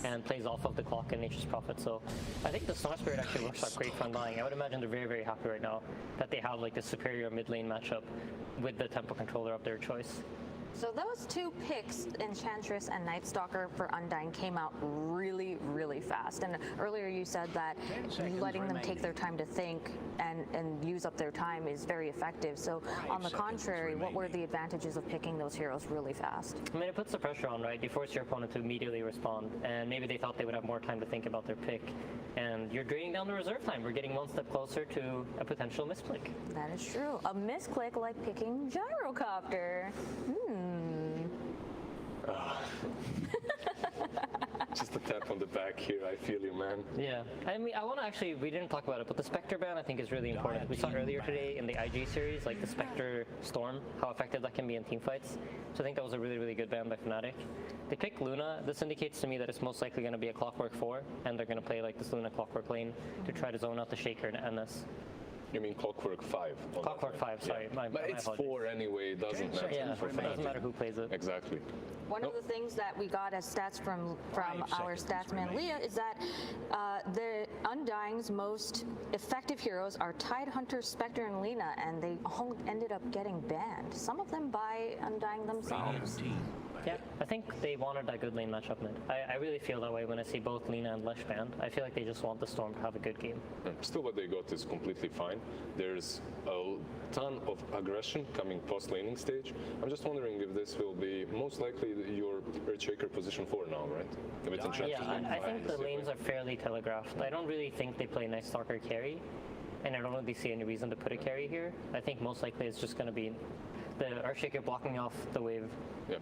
and plays off of the clock and Nature's Prophet. So I think the Star Spirit actually works out great for Undying. I would imagine they're very, very happy right now that they have like the superior mid lane matchup with the tempo controller of their choice. So those 2 picks, Enchantress and Night Stalker for Undying, came out really, really fast. And earlier you said that letting them take their time to think and use up their time is very effective. So on the contrary, what were the advantages of picking those heroes really fast? I mean, it puts the pressure on, right? You force your opponent to immediately respond, and maybe they thought they would have more time to think about their pick. And you're draining down the reserve time. We're getting one step closer to a potential misclick. That is true. A misclick like picking Gyrocopter. Just a tap on the back here, I feel you, man. Yeah, I mean, I want to actually, we didn't talk about it, but the Spectre ban I think is really important. We saw earlier today in the IG series, like the Spectre Storm, how effective that can be in team fights. So I think that was a really, really good ban by Fnatic. They picked Luna. This indicates to me that it's most likely going to be a Clockwork 4, and they're going to play like this Luna Clockwork lane to try to zone out the Shaker and end this. You mean Clockwork 5? Clockwork 5, sorry. Yeah. But it's 4 anyway, it doesn't matter. Yeah, it doesn't matter who plays it. Exactly. One of the things that we got as stats from our statsman Leah is that the Undying's most effective heroes are Tidehunter, Spectre, and Lina, and they all ended up getting banned. Some of them by Undying themselves. Yeah, I think they wanted that good lane matchup mid. I really feel that way when I see both Lina and Lesh banned. I feel like they just want the Storm to have a good game. Still, what they got is completely fine. There's a ton of aggression coming post-laning stage. I'm just wondering if this will be most likely your Earthshaker position 4 now, right? Yeah, I think the lanes are fairly telegraphed. I don't really think they play Night Stalker carry, and I don't really see any reason to put a carry here. I think most likely it's just going to be the Earthshaker blocking off the wave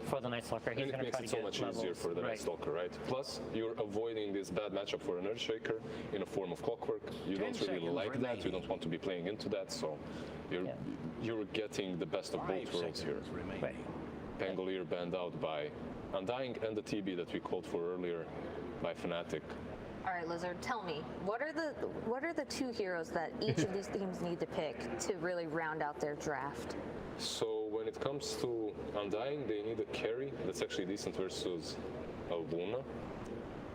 for the Night Stalker. He's going to try to get it makes it so much easier for the Night Stalker, right? Plus, you're avoiding this bad matchup for an Earthshaker in a form of Clockwork. You don't really like that. You don't want to be playing into that, so you're getting the best of both worlds here. Pangolier banned out by Undying and the TB that we called for earlier by Fnatic. All right, Lizard, tell me, what are the 2 heroes that each of these teams need to pick to really round out their draft? So when it comes to Undying, they need a carry that's actually decent versus a Luna.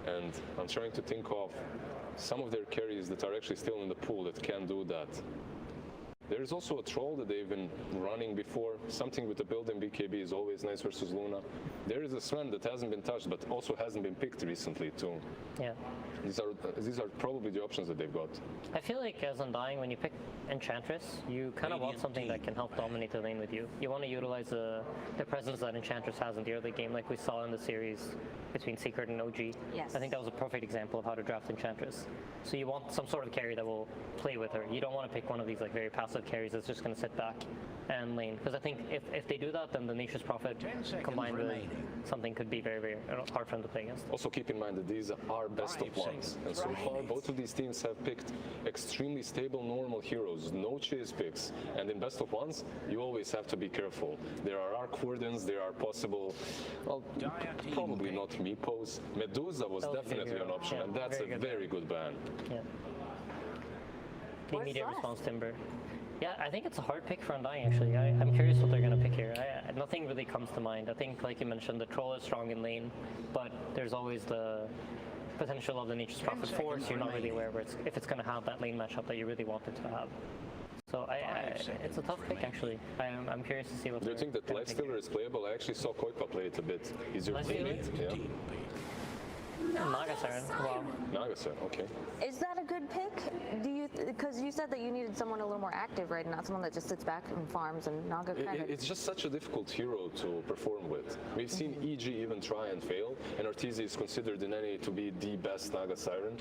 And I'm trying to think of some of their carries that are actually still in the pool that can do that. There's also a troll that they've been running before. Something with the build in BKB is always nice versus Luna. There is a Sven that hasn't been touched, but also hasn't been picked recently too. Yeah. These are probably the options that they've got. I feel like as Undying, when you pick Enchantress, you kind of want something that can help dominate the lane with you. You want to utilize the presence that Enchantress has in the early game, like we saw in the series between Secret and OG. Yes. I think that was a perfect example of how to draft Enchantress. So you want some sort of carry that will play with her. You don't want to pick one of these like very passive carries that's just going to sit back and lane. Because I think if they do that, then the Nature's Prophet combined with something could be very, very hard for them to play against. Also keep in mind that these are best of ones. And so far, both of these teams have picked extremely stable, normal heroes, no chase picks. And in best of ones, you always have to be careful. There are Arc Wardens, there are possible, well, probably not Meepos. Medusa was definitely an option, and that's a very good ban. Yeah. The immediate response Timber. Yeah, I think it's a hard pick for Undying, actually. I'm curious what they're going to pick here. Nothing really comes to mind. I think, like you mentioned, the Troll is strong in lane, but there's always the potential of the Nature's Prophet Force. You're not really aware if it's going to have that lane matchup that you really want it to have. So it's a tough pick, actually. I'm curious to see what. Do you think that Lifestealer is playable? I actually saw Koipa play it a bit. Is your teammate? Yeah. Naga Siren. Wow. Naga Siren, okay. Is that a good pick? Because you said that you needed someone a little more active, right? Not someone that just sits back and farms, and Naga kind of... It's just such a difficult hero to perform with. We've seen EG even try and fail, and Ortiz is considered in NA to be the best Naga Siren.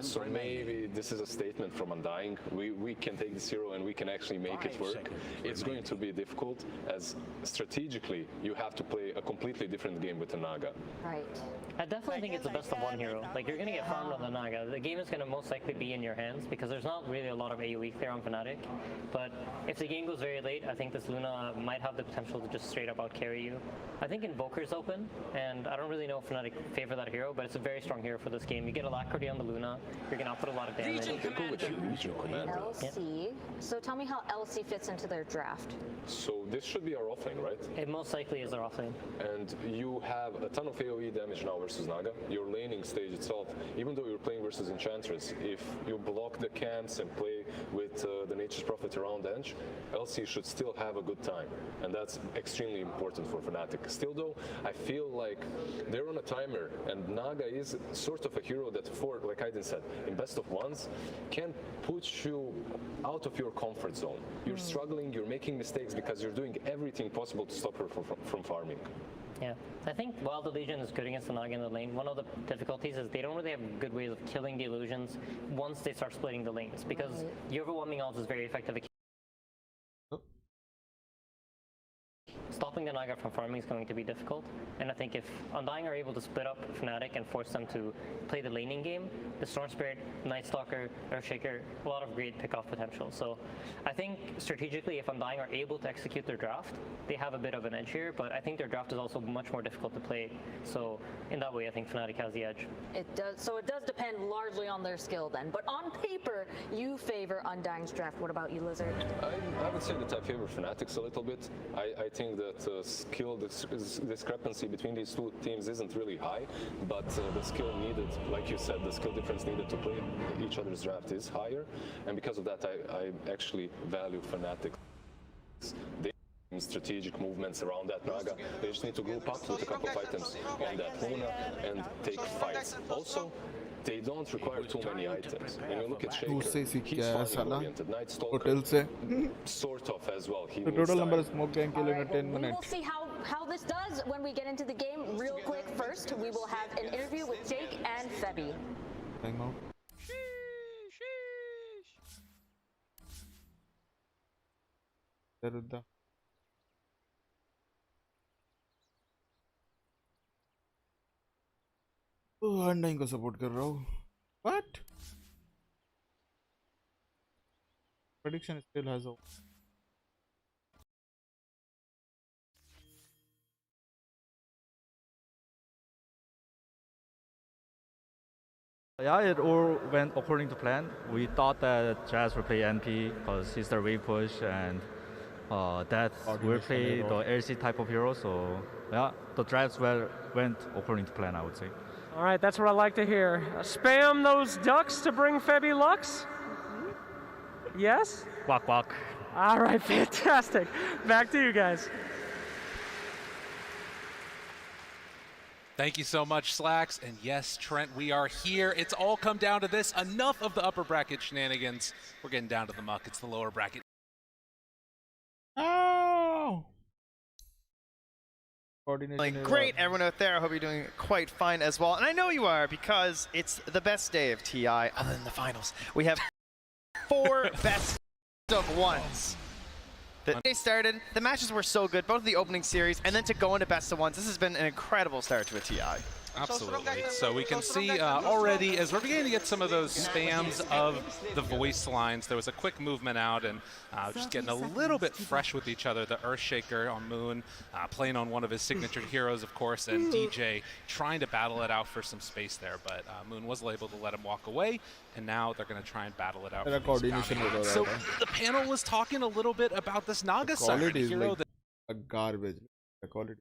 So maybe this is a statement from Undying. We can take this hero and we can actually make it work. It's going to be difficult, as strategically you have to play a completely different game with the Naga. Right. I definitely think it's a best of one hero. Like, you're going to get farmed on the Naga. The game is going to most likely be in your hands because there's not really a lot of AoE there on Fnatic. But if the game goes very late, I think this Luna might have the potential to just straight up out carry you. I think Invoker's open, and I don't really know if Fnatic favor that hero, but it's a very strong hero for this game. You get Alacrity on the Luna, you're going to output a lot of damage. LC. So tell me how LC fits into their draft. So this should be our offlane, right? It most likely is our offlane. And you have a ton of AoE damage now versus Naga. Your laning stage itself, even though you're playing versus Enchantress, if you block the camps and play with the Nature's Prophet around Edge, LC should still have a good time. And that's extremely important for Fnatic. Still though, I feel like they're on a timer, and Naga is sort of a hero that, like Aiden said, in best of ones, can put you out of your comfort zone. You're struggling, you're making mistakes because you're doing everything possible to stop her from farming. Yeah, I think while the Legion is good against the Naga in the lane, one of the difficulties is they don't really have good ways of killing the illusions once they start splitting the lanes, because the overwhelming odds is very effective. Stopping the Naga from farming is going to be difficult, and I think if Undying are able to split up Fnatic and force them to play the laning game, the Storm Spirit, Night Stalker, Earthshaker, a lot of great pickoff potential. So I think strategically, if Undying are able to execute their draft, they have a bit of an edge here, but I think their draft is also much more difficult to play. So in that way, I think Fnatic has the edge. It does. So it does depend largely on their skill then. But on paper, you favor Undying's draft. What about you, Lizard? I would say that I favor Fnatic's a little bit. I think that skill discrepancy between these two teams isn't really high, but the skill needed, like you said, the skill difference needed to play each other's draft is higher, and because of that, I actually value Fnatic. strategic movements around that Naga. They just need to group up with a couple of items on that Luna and take fights. Also, they don't require too many items. When you look at Shaker, he's farming-oriented. Night Stalker, sort of as well. He the total number of smoke can kill in 10 We minutes. will see how this does when we get into the game. Real quick, first we will have an interview with Jake and Febby. Time out. अंडा को support कर रहा हूँ. What? Prediction still has hope. Yeah, it all went according to plan. We thought that Jazz would play NP because he's the wave push, and that will play the LC type of hero. So yeah, the drafts went according to plan, I would say. All right, that's what I like to hear. Spam those ducks to bring Febby Lux? Yes? Quack quack. All right, fantastic. Back to you guys. Thank you so much, Slacks. And yes, Trent, we are here. It's all come down to this. Enough of the upper bracket shenanigans. We're getting down to the muck. It's the lower bracket. Oh! Great, everyone out there. I hope you're doing quite fine as well. And I know you are, because it's the best day of TI other than the finals. We have 4 best of ones. The day started, the matches were so good, both the opening series and then to go into best of ones. This has been an incredible start to a TI. Absolutely. So we can see already, as we're beginning to get some of those spams of the voice lines, there was a quick movement out and just getting a little bit fresh with each other. The Earthshaker on Moon, playing on one of his signature heroes, of course, and DJ trying to battle it out for some space there. But Moon was able to let him walk away, and now they're going to try and battle it out. So the panel was talking a little bit about this Naga Siren hero like a garbage. The quality.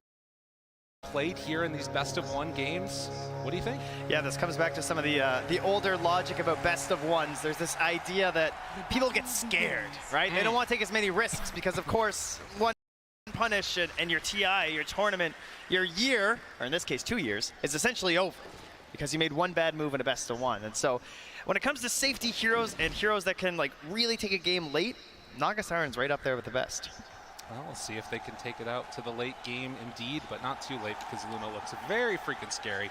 Played here in these best of 1 games. What do you think? Yeah, this comes back to some of the older logic about best of ones. There's this idea that people get scared, right? They don't want to take as many risks because, of course, one punish and your TI, your tournament, your year, or in this case 2 years, is essentially over because you made 1 bad move in a best of 1. And so when it comes to safety heroes and heroes that can like really take a game late, Naga Siren's right up there with the best. Well, we'll see if they can take it out to the late game indeed, but not too late because Luna looks very freaking scary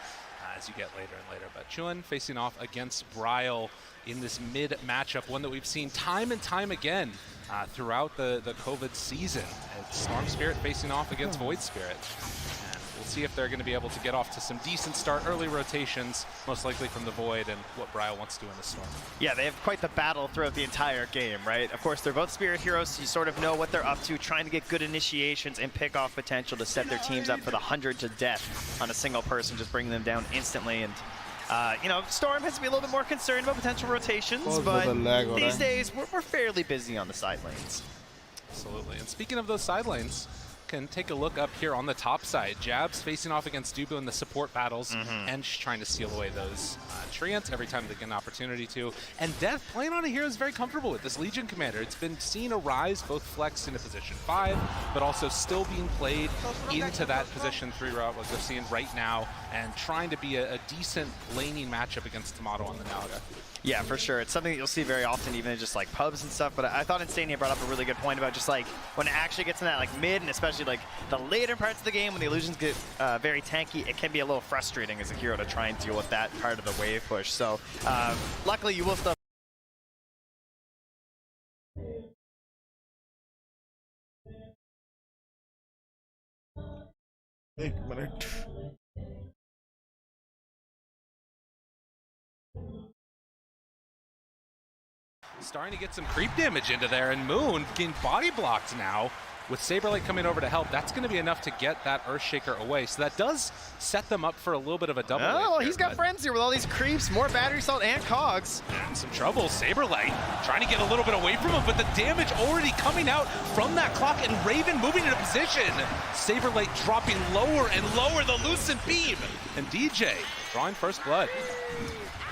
as you get later and later. But Chuan facing off against Bryle in this mid matchup, one that we've seen time and time again throughout the COVID season. It's Storm Spirit facing off against Void Spirit. And we'll see if they're going to be able to get off to some decent start, early rotations, most likely from the Void and what Bryle wants to do in the Storm. Yeah, they have quite the battle throughout the entire game, right? Of course, they're both Spirit heroes, so you sort of know what they're up to, trying to get good initiations and pick off potential to set their teams up for the 100 to death on a single person, just bringing them down instantly. And you know, Storm has to be a little bit more concerned about potential rotations, but these days we're fairly busy on the side lanes. Absolutely. And speaking of those side lanes, can take a look up here on the top side. Jabs facing off against Dubu in the support battles, and just trying to steal away those treants every time they get an opportunity to. And Death playing on a hero is very comfortable with this Legion Commander. It's been seen a rise, both flexed into position 5, but also still being played into that position 3 route, like we're seeing right now, and trying to be a decent laning matchup against Tomato on the Naga. Yeah, for sure. It's something that you'll see very often, even in just like pubs and stuff. But I thought Instania brought up a really good point about just like when it actually gets in that like mid and especially like the later parts of the game when the illusions get very tanky, it can be a little frustrating as a hero to try and deal with that part of the wave push. So luckily you will still. एक minute. Starting to get some creep damage into there, and Moon getting body blocked now. With Saberlight coming over to help, that's going to be enough to get that Earthshaker away. So that does set them up for a little bit of a double. Oh, he's got friends here with all these creeps, more battery salt and cogs. And some trouble. Saberlight trying to get a little bit away from him, but the damage already coming out from that clock, and Raven moving into position. Saberlight dropping lower and lower, the Lucent Beam. And DJ drawing first blood.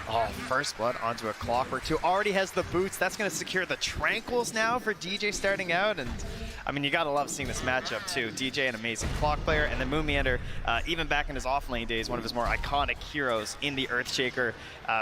Oh, first blood onto a Clockwork 2. Already has the boots. That's going to secure the Tranquils now for DJ starting out. And I mean, you gotta love seeing this matchup too. DJ, an amazing clock player, and then Moon Meander, even back in his off-lane days, one of his more iconic heroes in the Earthshaker.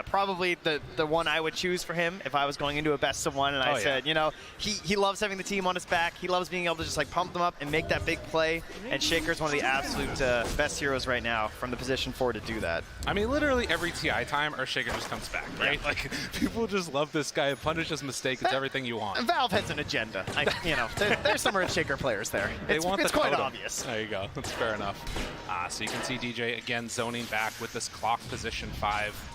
Probably the one I would choose for him if I was going into a best of one, and I said, you know, he loves having the team on his back. He loves being able to just like pump them up and make that big play, and Shaker's one of the absolute best heroes right now from the position 4 to do that. I mean, literally every TI time, Earthshaker just comes back, right? Yeah. Like, people just love this guy. Punish his mistake. It's everything you want. Valve has an agenda. You know, there's some Earthshaker players there. It's quite obvious. There you go. That's fair enough. So you can see DJ again zoning back with this clock position 5.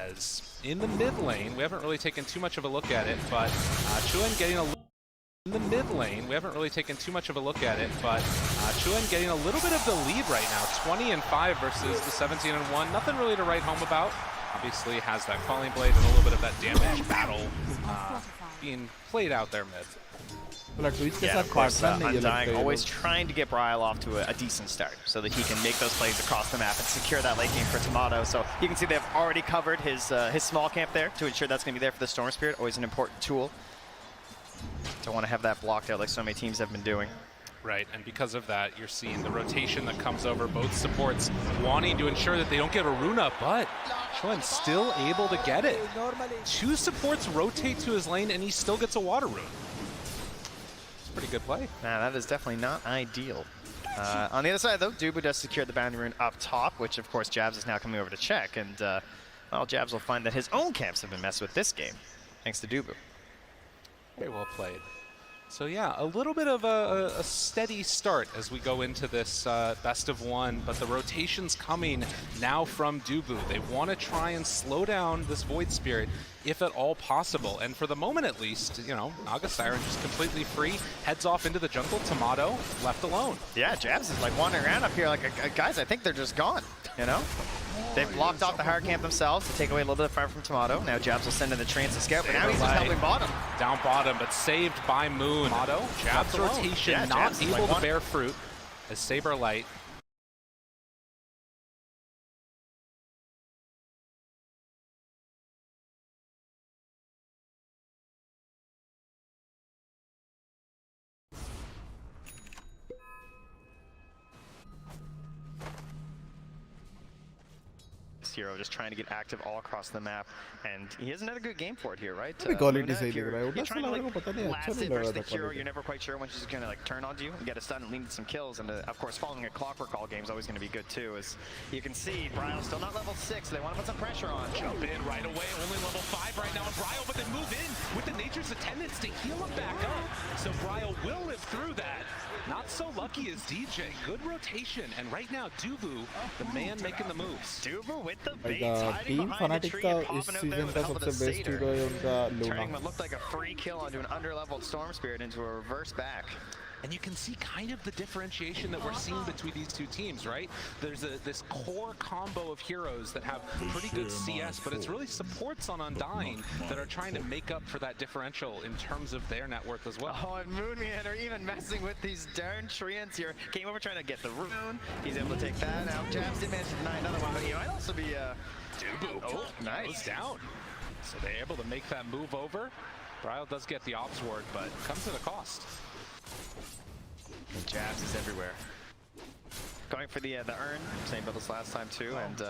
As in the mid lane, we haven't really taken too much of a look at it, but Chuen getting a in the mid lane, we haven't really taken too much of a look at it, but Chuen getting a little bit of the lead right now, 20-5 versus the 17-1. Nothing really to write home about. Obviously has that Falling Blade and a little bit of that damage battle being played out there mid. Yeah, of course, Undying always trying to get Bryle off to a decent start so that he can make those plays across the map and secure that late game for Tomato. So you can see they've already covered his small camp there to ensure that's going to be there for the Storm Spirit. Always an important tool. Don't want to have that blocked out like so many teams have been doing. Right, and because of that, you're seeing the rotation that comes over, both supports wanting to ensure that they don't get a runa, but Chuen still able to get it. 2 supports rotate to his lane, and he still gets a water rune. Pretty good play. Nah, that is definitely not ideal. On the other side, though, Dubu does secure the boundary rune up top, which, of course, Jabs is now coming over to check. And, well, Jabs will find that his own camps have been messed with this game, thanks to Dubu. Very well played. So, yeah, a little bit of a steady start as we go into this best of 1, but the rotation's coming now from Dubu. They want to try and slow down this Void Spirit if at all possible. And for the moment, at least, you know, Naga Siren just completely free, heads off into the jungle. Tomato left alone. Yeah, Jabs is like wandering around up here like, guys, I think they're just gone, you know? They've blocked off the hard camp themselves to take away a little bit of fire from Tomato. Now Jabs will send in the Trance to scout, but now he's just helping bottom. Down bottom, but saved by Moon. Tomato, Jabs rotation, not able to bear fruit as Saberlight hero just trying to get active all across the map, and he has another good game for it here, right? Quality सही दिख रहा है You're trying to like पता नहीं अच्छा last नहीं it लग versus रहा the था hero, quality. you're never quite sure when she's gonna like turn on you and get a stun and lead to some kills, and of course following a clockwork all game is always gonna be good too. As you can see, Bryle still not level 6, so they want to put some pressure on. Jump in right away, only level 5 right now on Bryle, but they move in with the Nature's Attendants to heal him back up. So Bryle will live through that. Not so lucky as DJ. Good rotation, and right now Dubu, the man making the moves. Dubu with the baits, hiding team behind the fanatic tree का and इस popping out there season with का the help of सबसे the best Satyr. Hero है उनका Turning Luna. what looked like a free kill onto an underleveled Storm Spirit into a reverse back. And you can see kind of the differentiation that we're seeing between these two teams, right? There's this core combo of heroes that have pretty good CS, but it's really supports on Undying that are trying to make up for that differential in terms of their net worth as well. Oh, and Moonman are even messing with these darn treants here. Came over trying to get the rune. He's able to take that. Now Jabs did manage to deny another one, but he might also be Dubu. Oh, nice. Goes down. So they're able to make that move over. Bryle does get the ops ward, but comes at a cost. And Jabs is everywhere. Going for the urn, same build as last time too, and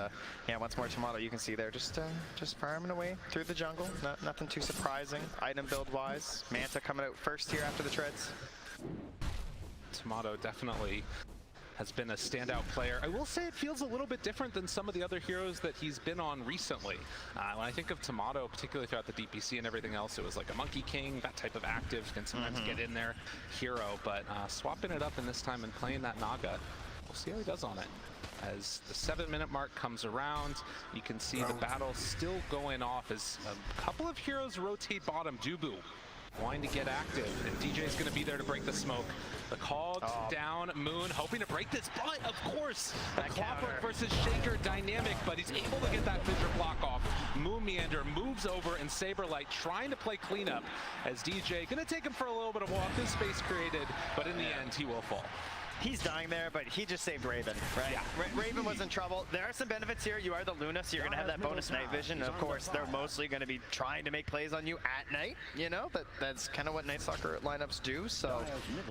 yeah, once more Tomato, you can see there, just farming away through the jungle. Nothing too surprising, item build wise. Manta coming out first here after the treads. Tomato definitely has been a standout player. I will say it feels a little bit different than some of the other heroes that he's been on recently. When I think of Tomato, particularly throughout the DPC and everything else, it was like a Monkey King, that type of active can sometimes get in there, hero, but swapping it up in this time and playing that Naga, we'll see how he does on it. As the 7-minute mark comes around, you can see the battle still going off as a couple of heroes rotate bottom. Dubu wanting to get active, and DJ's going to be there to break the smoke. The call down, Moon hoping to break this, but of course, the Clockwork versus Shaker dynamic, but he's able to get that Fissure block off. Moon Meander moves over, and Saberlight trying to play cleanup as DJ going to take him for a little bit of walk. This space created, but in the end, he will fall. He's dying there, but he just saved Raven, right? Yeah. Raven was in trouble. There are some benefits here. You are the Luna, so you're going to have that bonus night vision. And of course, they're mostly going to be trying to make plays on you at night. You know, that's kind of what Night Stalker lineups do. So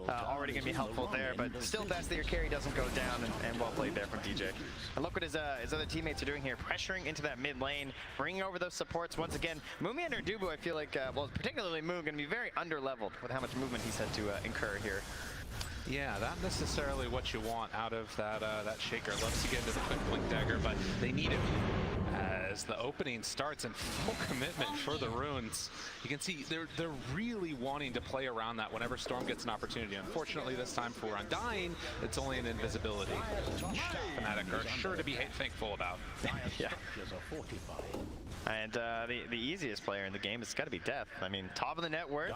already going to be helpful there. But still best that your carry doesn't go down, and well played there from DJ. And look what his other teammates are doing here, pressuring into that mid lane, bringing over those supports. Once again, Moomy and Dubu, I feel like, well, particularly Moon, going to be very under-leveled with how much movement he's had to incur here. Yeah, not necessarily what you want out of that Shaker. Loves to get into the quick blink dagger, but they need it as the opening starts in full commitment for the runes. You can see they're really wanting to play around that whenever Storm gets an opportunity. Unfortunately, this time for Undying, it's only an invisibility. Fnatic are sure to be thankful about. Yeah. And the easiest player in the game has got to be Death. I mean, top of the net worth,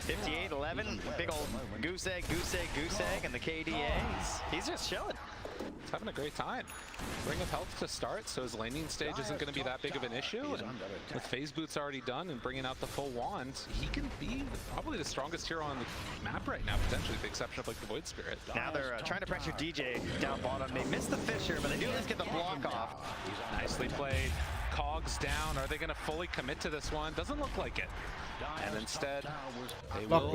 58-11, big old goose egg, and the KDA. He's just chilling. He's having a great time. Ring of Health to start, so his laning stage isn't going to be that big of an issue. And with Phase Boots already done and bringing out the full wand, he can be probably the strongest hero on the map right now, potentially, with the exception of like the Void Spirit. Now they're trying to pressure DJ down bottom. They missed the Fisher, but they do at least get the block off. Nicely played. Cogs down. Are they going to fully commit to this one? Doesn't look like it. And instead, they will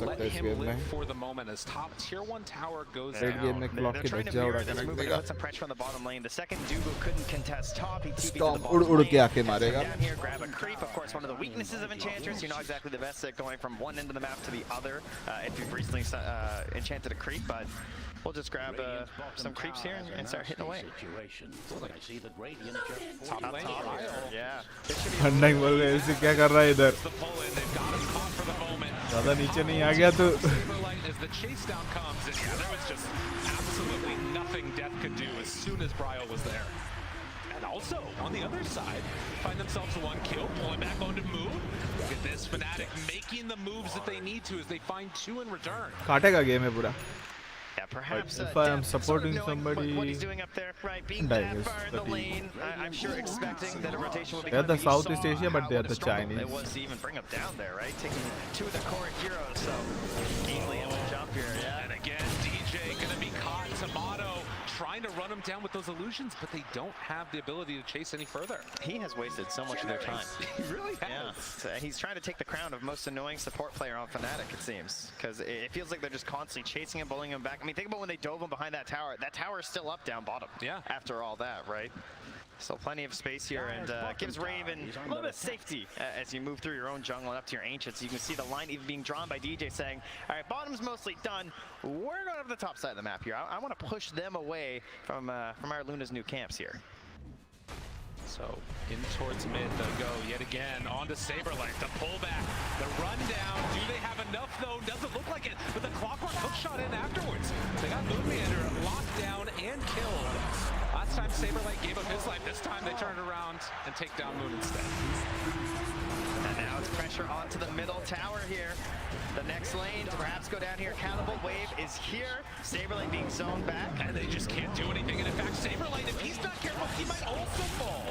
let him live for the moment as top tier 1 tower goes down. They're trying to mirror this move and put some pressure on the bottom lane. The second Dougal couldn't contest top. He TP'd to the bottom lane. Down here, grab a creep. Of course, one of the weaknesses of Enchantress. You're not exactly the best at going from one end of the map to the other if you've recently enchanted a creep, but we'll just grab some creeps here and start hitting away. Top lane, yeah. Undying बोल रहे हैं क्या कर रहा है इधर ज़्यादा नीचे नहीं आ गया तो as the chase down comes, and yeah, there was just absolutely nothing Death could do as soon as Bryle was there. And also, on the other side, find themselves one kill, pulling back onto Moon. Look at this, Fnatic making the moves that they need to as they find 2 in return. काटेगा game है पूरा. Yeah, perhaps if I am supporting somebody, what he's doing up there, right? Being that far in the lane, I'm sure expecting that a rotation will be. They're the Southeast Asia, but they're the Chinese. It was to even bring him down there, right? Taking 2 of the core heroes, so easily able to jump here. Yeah. And again, DJ gonna be caught. Tomato trying to run him down with those illusions, but they don't have the ability to chase any further. He has wasted so much of their time. He really has. Yeah. So he's trying to take the crown of most annoying support player on Fnatic, it seems, because it feels like they're just constantly chasing him, bullying him back. I mean, think about when they dove him behind that tower. That tower is still up down bottom. Yeah. After all that, right? Still plenty of space here, and gives Raven a little bit of safety as you move through your own jungle and up to your Ancients. You can see the line even being drawn by DJ saying, all right, bottom's mostly done. We're going over the top side of the map here. I want to push them away from our Luna's new camps here. So in towards mid they'll go yet again onto Saberlight. The pullback, the rundown. Do they have enough though? Doesn't look like it. But the clockwork hook shot in afterwards. They got Moonmeander locked down and killed. Last time Saberlight gave up his life. This time they turned around and take down Moon instead. And now it's pressure onto the middle tower here. The next lane to perhaps go down here. Cannibal Wave is here. Saberlight being zoned back. And they just can't do anything. And in fact, Saberlight, if he's not careful, he might also fall.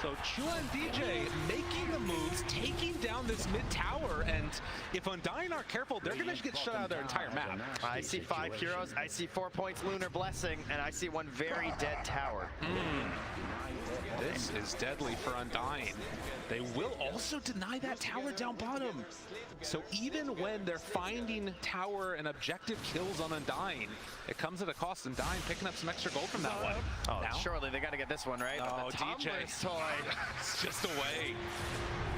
So Chua and DJ making the moves, taking down this mid tower, and if Undying aren't careful, they're going to get shut out of their entire map. I see 5 heroes, I see 4 points Lunar Blessing, and I see 1 very dead tower. This is deadly for Undying. They will also deny that tower down bottom. So even when they're finding tower and objective kills on Undying, it comes at a cost. Undying picking up some extra gold from that one. Oh, now? Surely they got to get this one, right? Oh, DJ. Toy. It's just away.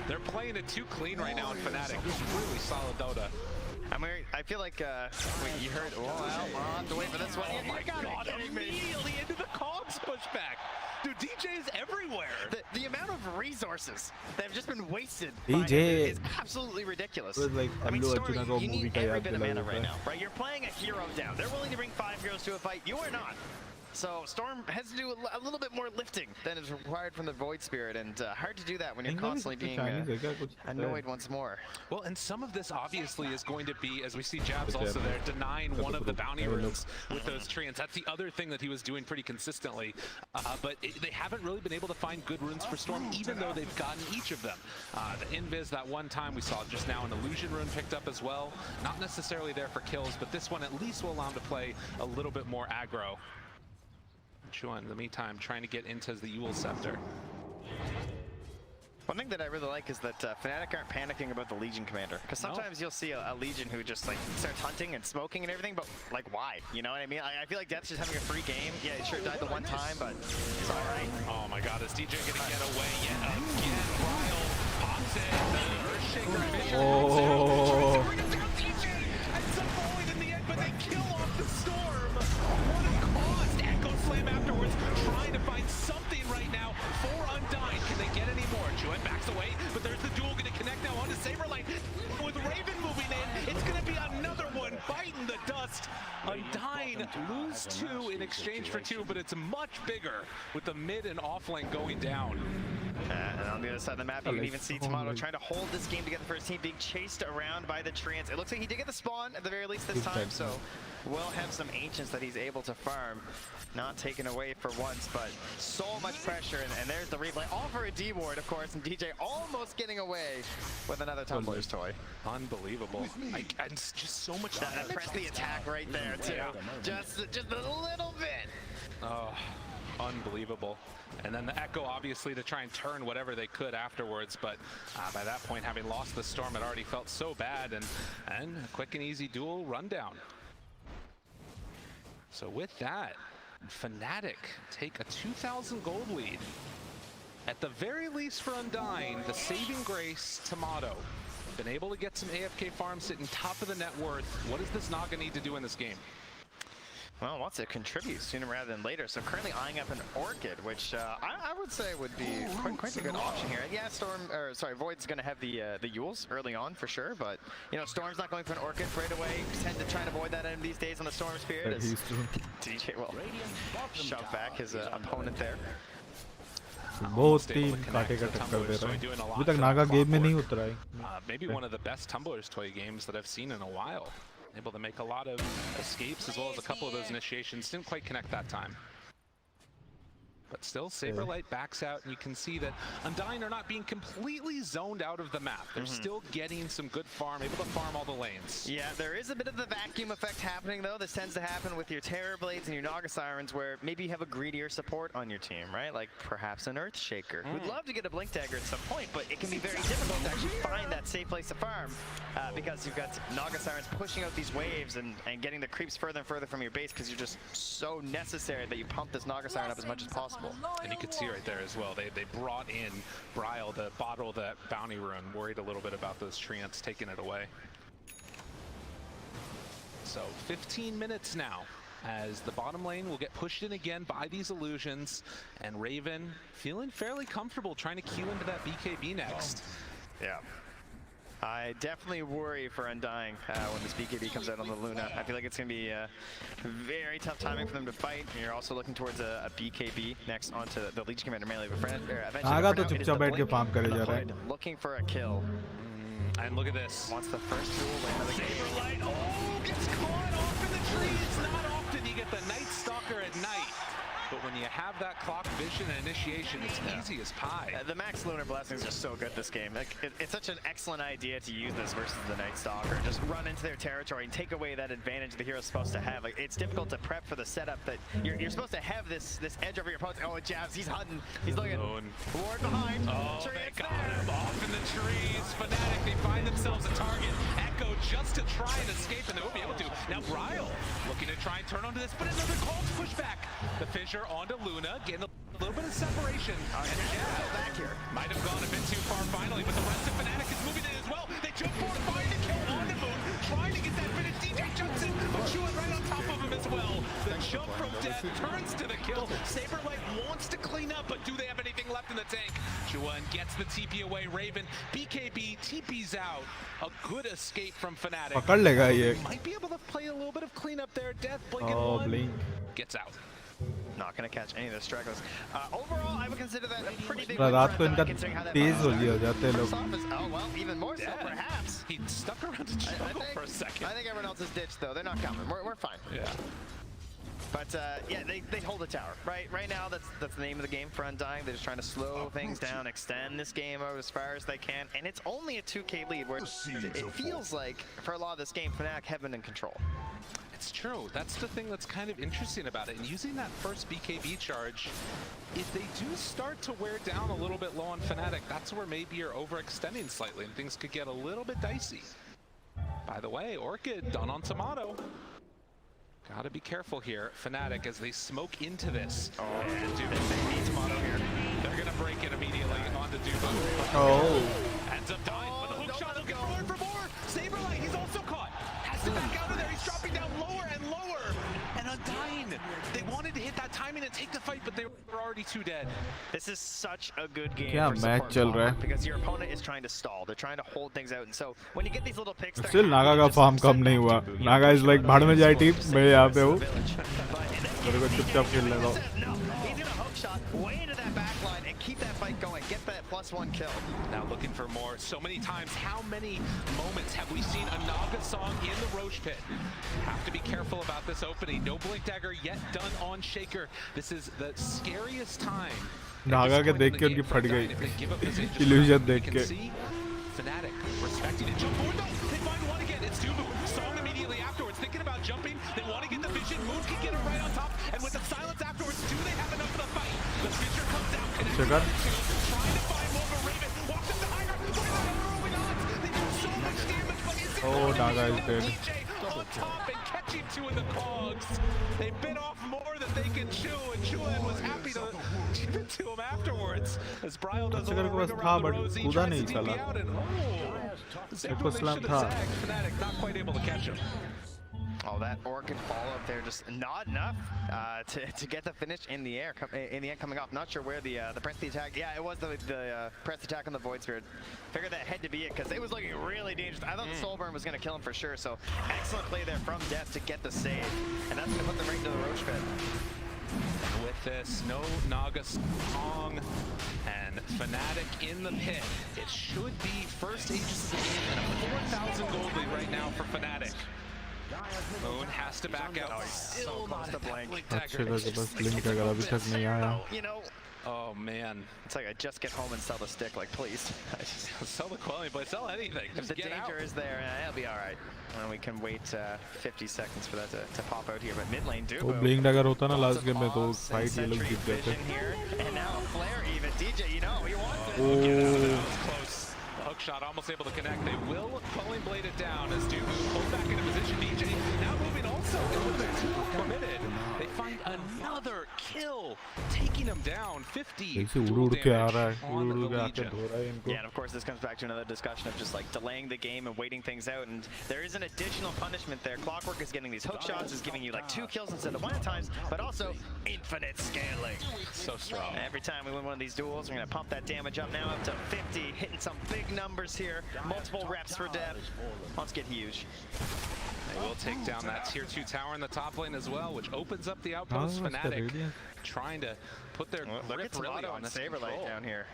They're playing it too clean right now in Fnatic. Really solid Dota. I feel like you heard. Oh, I'll have to wait for this one. Oh my God! Immediately into the Cogs pushback. Dude, DJ is everywhere. The amount of resources that have just been wasted DJ is absolutely ridiculous. Like, I mean, Story, you need every bit of mana right now, right? You're playing a hero down. They're willing to bring 5 heroes to a fight. You are not. So Storm has to do a little bit more lifting than is required from the Void Spirit, and hard to do that when you're constantly being annoyed once more. Well, and some of this obviously is going to be, as we see Jabs also there, denying one of the bounty runes with those treants. That's the other thing that he was doing pretty consistently. But they haven't really been able to find good runes for Storm, even though they've gotten each of them. The Invis that one time we saw just now an illusion rune picked up as well. Not necessarily there for kills, but this one at least will allow him to play a little bit more aggro. Chuan, in the meantime, trying to get into the Yule Scepter. One thing that I really like is that Fnatic aren't panicking about the Legion commander, because sometimes you'll see a Legion who just like starts hunting and smoking and everything, but like why? You know what I mean? I feel like Death's just having a free game. Yeah, he sure died the one time, but it's all right. Oh my God, is DJ gonna get away yet again? Ryle pops it, the Earthshaker vision. Oh. Tries to bring him down DJ at some point in the end, but they kill off the Storm. What a cost! Echo Slam afterwards, trying to find something right now for Undyne. Can they get any more? Juan backs away, but there's the duel gonna connect now onto Saberlight. With Raven moving in, it's gonna be another one biting the dust. Undyne lose 2 in exchange for 2, but it's much bigger with the mid and off lane going down. And on the other side of the map, you can even see Tomato trying to hold this game together for his team, being chased around by the treants. It looks like he did get the spawn at the very least this time, so we'll have some ancients that he's able to farm. Not taken away for once, but so much pressure, and there's the replay. All for a D ward, of course, and DJ almost getting away with another Tumblr's toy. Unbelievable. And just so much damage. Press the attack right there, too. Yeah. Just a little bit. Oh, unbelievable. And then the Echo, obviously, to try and turn whatever they could afterwards. But by that point, having lost the Storm, it already felt so bad. And a quick and easy duel rundown. So with that, Fnatic take a 2,000 gold lead. At the very least for Undyne, the saving grace, Tomato. Been able to get some AFK farms sitting top of the net worth. What does this Naga need to do in this game? Well, wants to contribute sooner rather than later. So currently eyeing up an Orchid, which I would say would be quite a good option here. Yeah, Void's going to have the Yules early on for sure, but you know, Storm's not going for an Orchid right away. Tend to try and avoid that item these days on the Storm Spirit. As DJ will shove back his opponent there. both team काटे का टक्कर दे रहा है. अभी तक Naga game में नहीं उतरा है. Maybe one of the best Tumblr's toy games that I've seen in a while. Able to make a lot of escapes as well as a couple of those initiations. Didn't quite connect that time. But still, Saberlight backs out, and you can see that Undyne are not being completely zoned out of the map. They're still getting some good farm, able to farm all the lanes. Yeah, there is a bit of the vacuum effect happening, though. This tends to happen with your Terror Blades and your Naga Sirens, where maybe you have a greedier support on your team, right? Like perhaps an Earthshaker. We'd love to get a Blink Dagger at some point, but it can be very difficult to actually find that safe place to farm because you've got Naga Sirens pushing out these waves and getting the creeps further and further from your base because you're just so necessary that you pump this Naga Siren up as much as possible. And you can see right there as well, they brought in Bryle to bottle that bounty rune, worried a little bit about those treants taking it away. So 15 minutes now as the bottom lane will get pushed in again by these illusions, and Raven feeling fairly comfortable trying to queue into that BKB next. Yeah. I definitely worry for Undyne when this BKB comes out on the Luna. I feel like it's going to be very tough timing for them to fight. And you're also looking towards a BKB next onto the Legion Commander melee. But eventually, looking for a kill. And look at this. Wants the first duel win of the game. Saberlight, oh, gets caught off in the trees. Not often you get the Night Stalker at night. But when you have that clock vision and initiation, it's easy as pie. The Max Lunar Blessing is just so good this game. Like, it's such an excellent idea to use this versus the Night Stalker. Just run into their territory and take away that advantage the hero's supposed to have. Like, it's difficult to prep for the setup that you're supposed to have this edge over your opponent. Oh, Jabs, he's hunting. He's looking. Ward behind. Oh, they got him off in the trees. Fnatic, they find themselves a target. Echo just to try and escape, and they won't be able to. Now Bryle looking to try and turn onto this, but another call to push back. The fissure onto Luna, getting a little bit of separation. And back here. Might have gone a bit too far finally, but the rest of Fnatic is moving in as well. They jump forward, find a kill on the moon, trying to get that finish. DJ jumps in, but Chuan right on top of him as well. The jump from death turns to the kill. Saberlight wants to clean up, but do they have anything left in the tank? Chuan gets the TP away. Raven, BKB, TP's out. A good escape from Fnatic. पकड़ लेगा ये. Might be able to play a little bit of cleanup there. Death, Blink and one. Blink. Gets out. Not going to catch any of the stragglers. Overall, I would consider that a pretty big रात को win इनका for considering how that Tej first हो लिया हो जाते हैं लोग. Oh, well, even more so, perhaps. He stuck around to juggle for a second. I think everyone else is ditched, though. They're not coming. We're fine. Yeah. But yeah, they hold the tower. Right now, that's the name of the game for Undying. They're just trying to slow things down, extend this game out as far as they can, and it's only a 2K lead, where it feels like for a lot of this game, Fnatic have been in control. It's true. That's the thing that's kind of interesting about it. And using that first BKB charge, if they do start to wear down a little bit low on Fnatic, that's where maybe you're overextending slightly and things could get a little bit dicey. By the way, Orchid done on Tomato. Gotta be careful here, Fnatic, as they smoke into this. Oh, and Dubu, they need Tomato here. They're gonna break it immediately onto Dubu. Oh. Ends up dying with a hook shot, looking forward for more. Saberlight, he's also caught. Has to back out of there. He's dropping down lower and lower. And Undying, they wanted to hit that timing and take the fight, but they were already too dead. This is such a good game क्या for match चल रहा है? because your opponent is trying to stall. They're trying to hold things out, and so when you get these little picks, Still Naga का farm कम नहीं हुआ. Naga is like भाड़ में जाए team. मैं यहाँ पे हूँ. मेरे को चुपचाप खेलने दो. He's gonna hook shot way into that back line and keep that fight going. Get that +1 kill. Now looking for more. So many times, how many moments have we seen a Naga song in the Roche pit? Have to be careful about this opening. No Blink Dagger yet done on Shaker. This is the scariest time. Naga के देख के उनकी फट गई. Illusion देख के. Fnatic respecting it. Jump forward though. They find one again. It's Dubu. Song immediately afterwards. Thinking about jumping. They want to get the vision. Moon can get it right on top. And with the silence afterwards, do they have enough for the fight? The Fisher comes out. Sugar. Trying to find more, but Raven walks up the high ground. Look at that rolling odds. They do so much damage, but is it Oh, Naga is dead. on top and catching two in the cogs. They bit off more than they can chew, and Chuan was happy to give it to him afterwards. As Bryle does a little ring around the rosy, tries to TP out, and Zephyr should have zagged. Fnatic not quite able to catch him. Oh, that Orchid follow-up there, just not enough to get the finish in the air. In the end, coming off. Not sure where the press the attack. Yeah, it was the press attack on the Void Spirit. Figured that had to be it because it was looking really dangerous. I thought the Soul Burn was going to kill him for sure. So excellent play there from Death to get the save, and that's going to put them right into the Roche pit. With this, no Naga song and Fnatic in the pit. It should be first Aegis of the game and a 4,000 gold lead right now for Fnatic. Moon has to back out. Still not at that Blink Dagger. Blink Dagger अभी तक नहीं आया. You know, oh man, it's like I just get home and sell the stick, like please. Sell the quelling, but sell anything. If the danger is there, it'll be all right. And we can wait 50 seconds for that to pop out here. But mid lane, Dubu. वो Blink Dagger होता ना last game में तो fight ये लोग जीत जाते. And now a flare even. DJ, you know, he wants it. That was close. Hook shot almost able to connect. They will Quelling Blade it down as Dubu pulled back into position. DJ now moving also into the two committed. They find another kill, taking him down. 50 dual damage on the Legion. Yeah, and of course this comes back to another discussion of just like delaying the game and waiting things out. And there is an additional punishment there. Clockwork is getting these hook shots, is giving you like 2 kills instead of 1 at times, but also infinite scaling. So strong. Every time we win one of these duels, we're gonna pump that damage up now up to 50, hitting some big numbers here. Multiple reps for Dev. Let's get huge. They will take down that tier 2 tower in the top lane as well, which opens up the outpost. Fnatic trying to put their grip really on this Saberlight down here.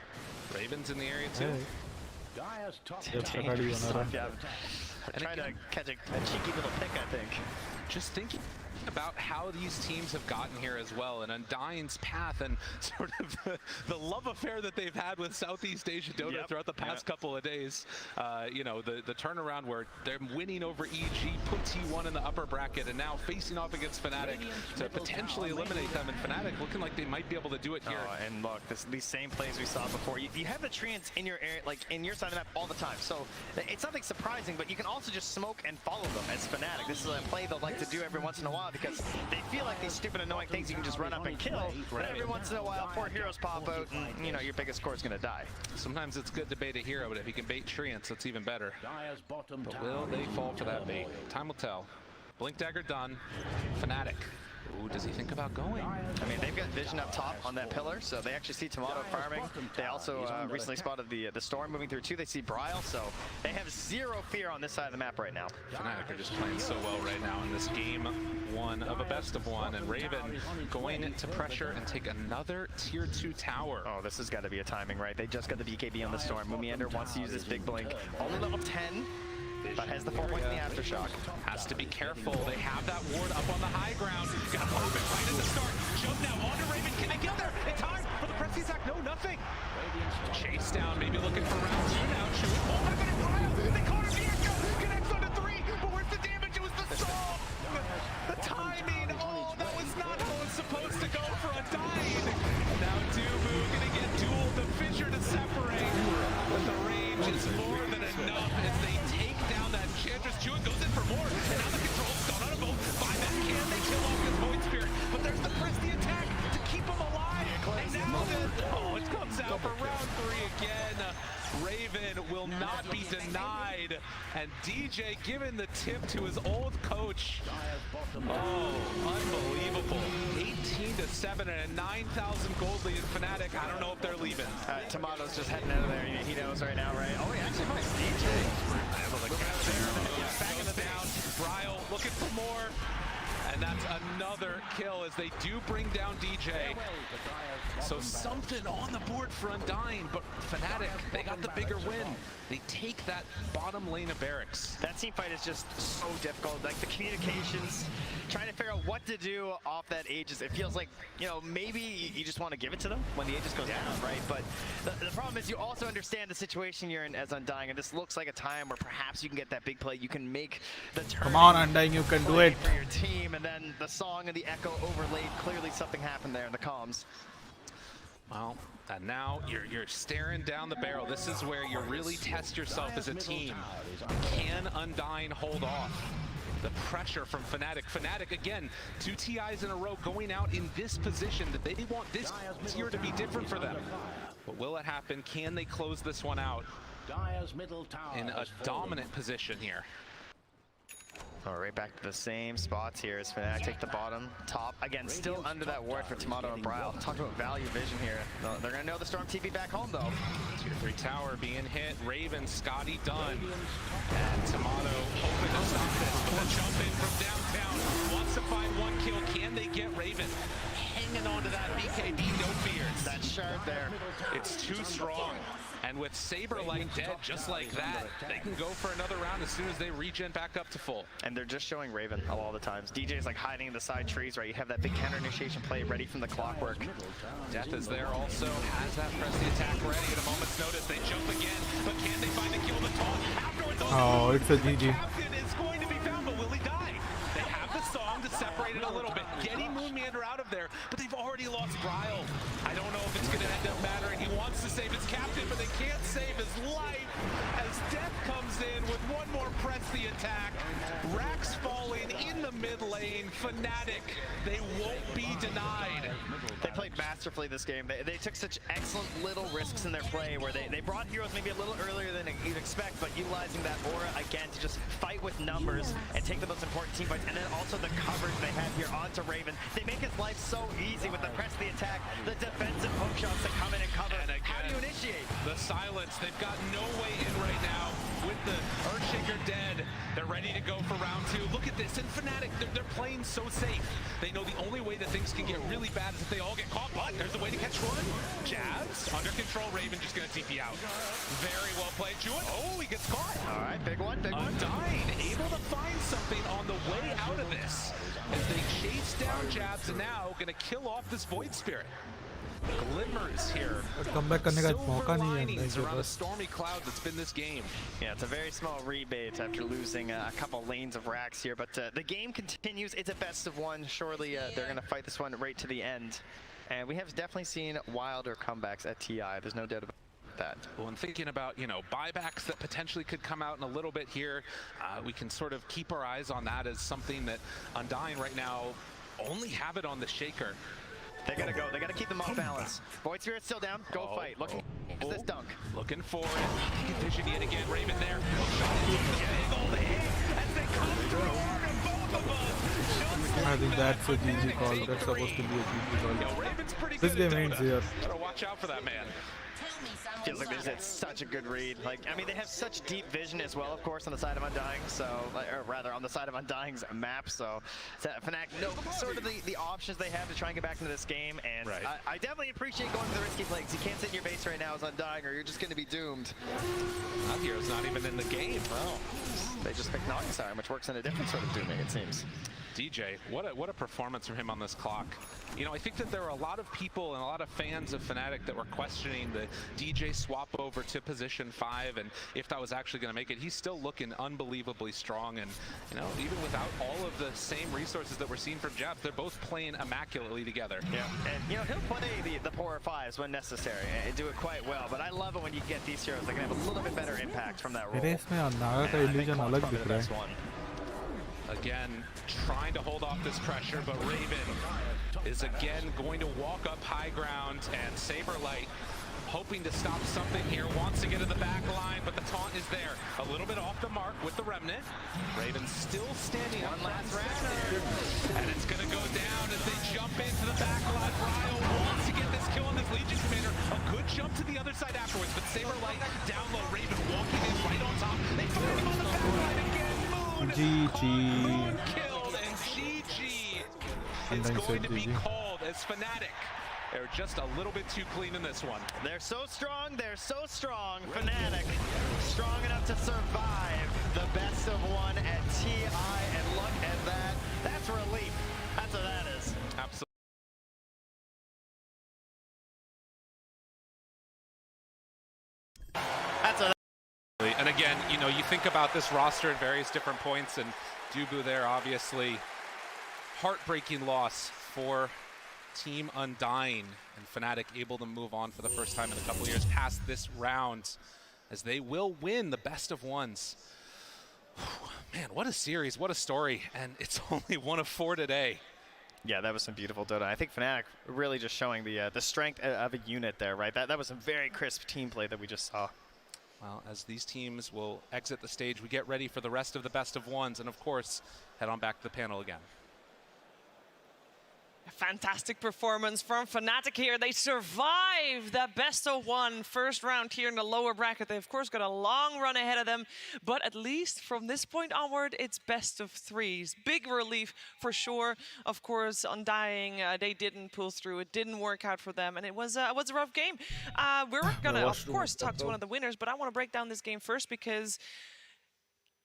Ravens in the area too. Trying to catch a cheeky little pick, I think. Just thinking about how these teams have gotten here as well, and Undying's path and sort of the love affair that they've had with Southeast Asia Dota throughout the past couple of days. You know, the turnaround where they're winning over EG, put T1 in the upper bracket, and now facing off against Fnatic to potentially eliminate them. And Fnatic looking like they might be able to do it here. And look, these same plays we saw before. You have the treants in your area, like in your side of the map all the time. So it's nothing surprising, but you can also just smoke and follow them as Fnatic. This is a play they'll like to do every once in a while because they feel like these stupid annoying things you can just run up and kill, but every once in a while 4 heroes pop out and you know your biggest core is going to die. Sometimes it's good to bait a hero, but if you can bait treants, that's even better. But will they fall for that bait? Time will tell. Blink Dagger done. Fnatic Ooh, does he think about going? I mean, they've got vision up top on that pillar, so they actually see Tomato farming. They also recently spotted the Storm moving through too. They see Bryle, so they have zero fear on this side of the map right now. Fnatic are just playing so well right now in this game 1 of a best of 1, and Raven going to pressure and take another tier 2 tower. Oh, this has got to be a timing, right? They just got the BKB on the Storm. Mumiander wants to use this big blink. Only level 10. But has the 4 points in the aftershock. Has to be careful. They have that ward up on the high ground. Gonna pop it right at the start. Jump now onto Raven. Can they get there in time for the press attack? No, nothing. Chase down, maybe looking for round 2 now. Chewy. Oh, my God, Bryle. They caught him. Diego connects onto 3. But where's the damage? It was the song. The timing. Oh, that was not how it was supposed to go for Undying. Now Dubu gonna get dueled. The Fissure to separate. But the range is more than enough as they take down that Enchantress. Jewett goes in for more, and now the control's gone out of both. 5 men, can they kill off this Void Spirit? But there's the press the attack to keep him alive. And now it comes out for round 3 again. Raven will not be denied, and DJ giving the tip to his old coach. Oh, unbelievable. 18-7 and a 9,000 gold lead in Fnatic. I don't know if they're leaving. Tomato's just heading out of there. He knows right now, right? Oh, he actually finds DJ. Able to catch there. Back in the down. Bryle looking for more. And that's another kill as they do bring down DJ. So something on the board for Undying, but Fnatic, they got the bigger win. They take that bottom lane of barracks. That team fight is just so difficult. Like the communications, trying to figure out what to do off that Aegis. It feels like, you know, maybe you just want to give it to them when the Aegis goes down, right? But the problem is you also understand the situation you're in as Undying, and this looks like a time where perhaps you can get that big play. You can make the turn. Come on, Undying, you can do it. For your team, and then the song and the echo overlaid. Clearly something happened there in the comms. Well, and now you're staring down the barrel. This is where you really test yourself as a team. Can Undying hold off the pressure from Fnatic? Fnatic, again, 2 TIs in a row going out in this position that they want this tier to be different for them. But will it happen? Can they close this one out in a dominant position here? Oh, right back to the same spots here as Fnatic take the bottom, top. Again, still under that ward for Tomato and Bryle. Talk about value vision here. They're going to know the Storm TP back home, though. Tier 3 tower being hit. Raven, Scotty done. And Tomato hoping to stop this. But the jump in from downtown. Wants to find 1 kill. Can they get Raven? Hanging on to that BKB, no fears. That shard there. It's too strong. And with Saberlight dead just like that, they can go for another round as soon as they regen back up to full. And they're just showing Raven a lot of the times. DJ's like hiding in the side trees, right? You have that big counter initiation play ready from the clockwork. Death is there also, has that press the attack ready at a moment's notice. They jump again, but can they find the kill? The taunt afterwards. Oh, it's a GG. Captain is going to be found, but will he die? They have the song to separate it a little bit, getting Moonmeander out of there, but they've already lost Bryle. I don't know if it's going to end up mattering. He wants to save his captain, but they can't save his life as Death comes in with 1 more press the attack. Rax falling in the mid lane. Fnatic, they won't be denied. They played masterfully this game. They took such excellent little risks in their play where they brought heroes maybe a little earlier than you'd expect, but utilizing that aura again to just fight with numbers and take the most important team fights, and then also the coverage they have here onto Raven. They make his life so easy with the press the attack, the defensive hook shots that come in and cover. And again, how do you initiate? The silence, they've got no way in right now. With the Earthshaker dead, they're ready to go for round 2. Look at this, and Fnatic, they're playing so safe. They know the only way that things can get really bad is if they all get caught, but there's a way to catch one. Jabs, under control, Raven just gonna TP out. Very well played, Jewett. Oh, he gets caught. All right, big one, big one. Undying, able to find something on the way out of this. As they chase down Jabs, and now gonna kill off this Void Spirit. Glimmers here. Silver linings around a stormy cloud that's been this game. Yeah, it's a very small rebate after losing a couple lanes of racks here, but the game continues. It's a best of 1. Surely they're going to fight this one right to the end. And we have definitely seen wilder comebacks at TI. There's no doubt about that. Well, and thinking about, you know, buybacks that potentially could come out in a little bit here, we can sort of keep our eyes on that as something that Undying right now only have it on the Shaker. They gotta go. They gotta keep them off balance. Void Spirit's still down. Go fight. Looking at this dunk. Looking for it. Vision yet again. Raven there. Shot into the big old hit as they come through. And both I think that's a GG call. That's supposed to be a GG call. This game ends here. Gotta watch out for that man. Feels like they did such a good read. Like, I mean, they have such deep vision as well, of course, on the side of Undying. So, or rather, on the side of Undying's map. So, Fnatic know sort of the options they have to try and get back into this game. And I definitely appreciate going to the risky plays. You can't sit in your base right now as Undying, or you're just going to be doomed. That hero's not even in the game. Well, they just picked Naga Siren, which works in a different sort of dooming, it seems. DJ, what a performance from him on this clock. You know, I think that there were a lot of people and a lot of fans of Fnatic that were questioning the DJ swap over to position 5 and if that was actually going to make it. He's still looking unbelievably strong, and you know, even without all of the same resources that we're seeing from Jabs, they're both playing immaculately together. Yeah, and you know, he'll play the poor 5s when necessary and do it quite well, but I love it when you get these heroes that can have a little bit better impact from that role. Again, trying to hold off this pressure, but Raven is again going to walk up high ground, and Saberlight hoping to stop something here, wants to get to the back line, but the taunt is there. A little bit off the mark with the Remnant. Raven still standing on last round here, and it's going to go down as they jump into the back line. Ryo wants to get this kill on this Legion Commander. A good jump to the other side afterwards, but Saberlight down low. Raven walking in right on top. They find him on the back line again. GG. Killed, and GG is going to be called as Fnatic. They're just a little bit too clean in this one. They're so strong, Fnatic, strong enough to survive the best of one at TI, and look at that. That's relief. That's what that is. Absolutely. That's what. And again, you know, you think about this roster at various different points, and Dubu there, obviously, heartbreaking loss for Team Undying, and Fnatic able to move on for the first time in a couple years past this round, as they will win the best of ones. Man, what a series, what a story, and it's only 1 of 4 today. Yeah, that was some beautiful Dota. I think Fnatic really just showing the strength of a unit there, right? That was some very crisp team play that we just saw. Well, as these teams will exit the stage, we get ready for the rest of the best of ones, and of course, head on back to the panel again. A fantastic performance from Fnatic here. They survived that best of 1 first round here in the lower bracket. They, of course, got a long run ahead of them, but at least from this point onward, it's best of 3s. Big relief for sure. Of course, Undying, they didn't pull through. It didn't work out for them, and it was a rough game. We're going to, of course, talk to one of the winners, but I want to break down this game first because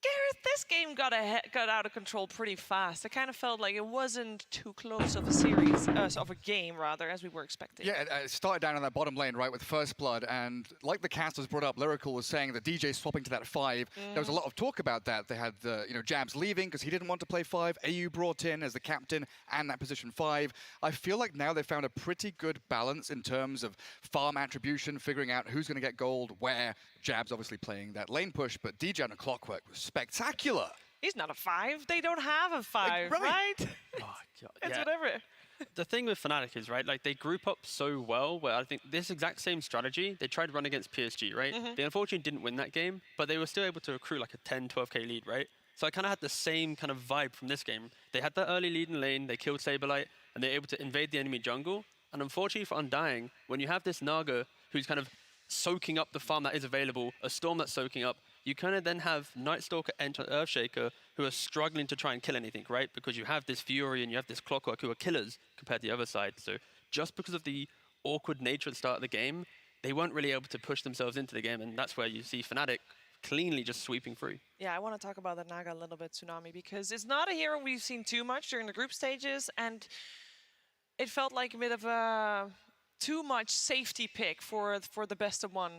Gareth, this game got out of control pretty fast. I kind of felt like it wasn't too close of a series, of a game rather, as we were expecting. Yeah, it started down in that bottom lane, right, with First Blood, and like the cast was brought up, Lyrical was saying that DJ swapping to that 5. There was a lot of talk about that. They had Jabs leaving because he didn't want to play 5. AU brought in as the captain and that position 5. I feel like now they found a pretty good balance in terms of farm attribution, figuring out who's going to get gold, where. Jabs obviously playing that lane push, but DJ on a Clockwork was spectacular. He's not a 5. They don't have a 5, right? Oh, God. It's Yeah. whatever. The thing with Fnatic is, right, like they group up so well where I think this exact same strategy, they tried to run against PSG, right? They unfortunately didn't win that game, but they were still able to accrue like a 10, 12k lead, right? So I kind of had the same kind of vibe from this game. They had that early lead in lane, they killed Saberlight, and they're able to invade the enemy jungle. And unfortunately for Undying, when you have this Naga who's kind of soaking up the farm that is available, a Storm that's soaking up, you kind of then have Night Stalker and Earthshaker who are struggling to try and kill anything, right? Because you have this Fury and you have this Clockwork who are killers compared to the other side. So just because of the awkward nature at the start of the game, they weren't really able to push themselves into the game, and that's where you see Fnatic cleanly just sweeping through. Yeah, I want to talk about the Naga a little bit, Tsunami, because it's not a hero we've seen too much during the group stages, and it felt like a bit of a too much safety pick for the best of 1.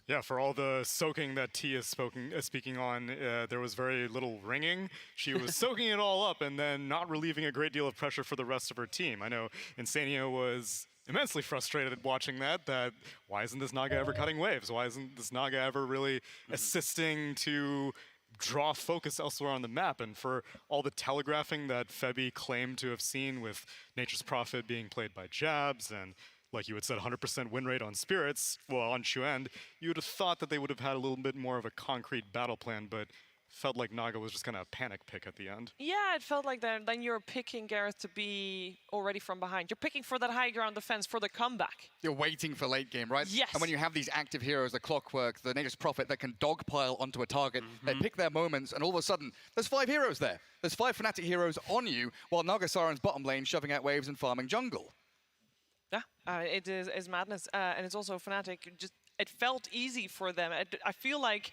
Yeah, for all the soaking that T is speaking on, there was very little ringing. She was soaking it all up and then not relieving a great deal of pressure for the rest of her team. I know Insania was immensely frustrated watching that why isn't this Naga ever cutting waves? Why isn't this Naga ever really assisting to draw focus elsewhere on the map? And for all the telegraphing that Febby claimed to have seen with Nature's Prophet being played by Jabs, and like you had said, 100% win rate on Spirits, well, on Shuend, you would have thought that they would have had a little bit more of a concrete battle plan, but felt like Naga was just kind of a panic pick at the end. Yeah, it felt like that. Then you're picking Gareth to be already from behind. You're picking for that high ground defense for the comeback. You're waiting for late game, right? Yes. And when you have these active heroes, the Clockwork, the Nature's Prophet, that can dogpile onto a target, they pick their moments, and all of a sudden, there's 5 heroes there. There's 5 Fnatic heroes on you, while Nagasaren's bottom lane shoving out waves and farming jungle. Yeah, it is madness. And it's also Fnatic. It felt easy for them. I feel like...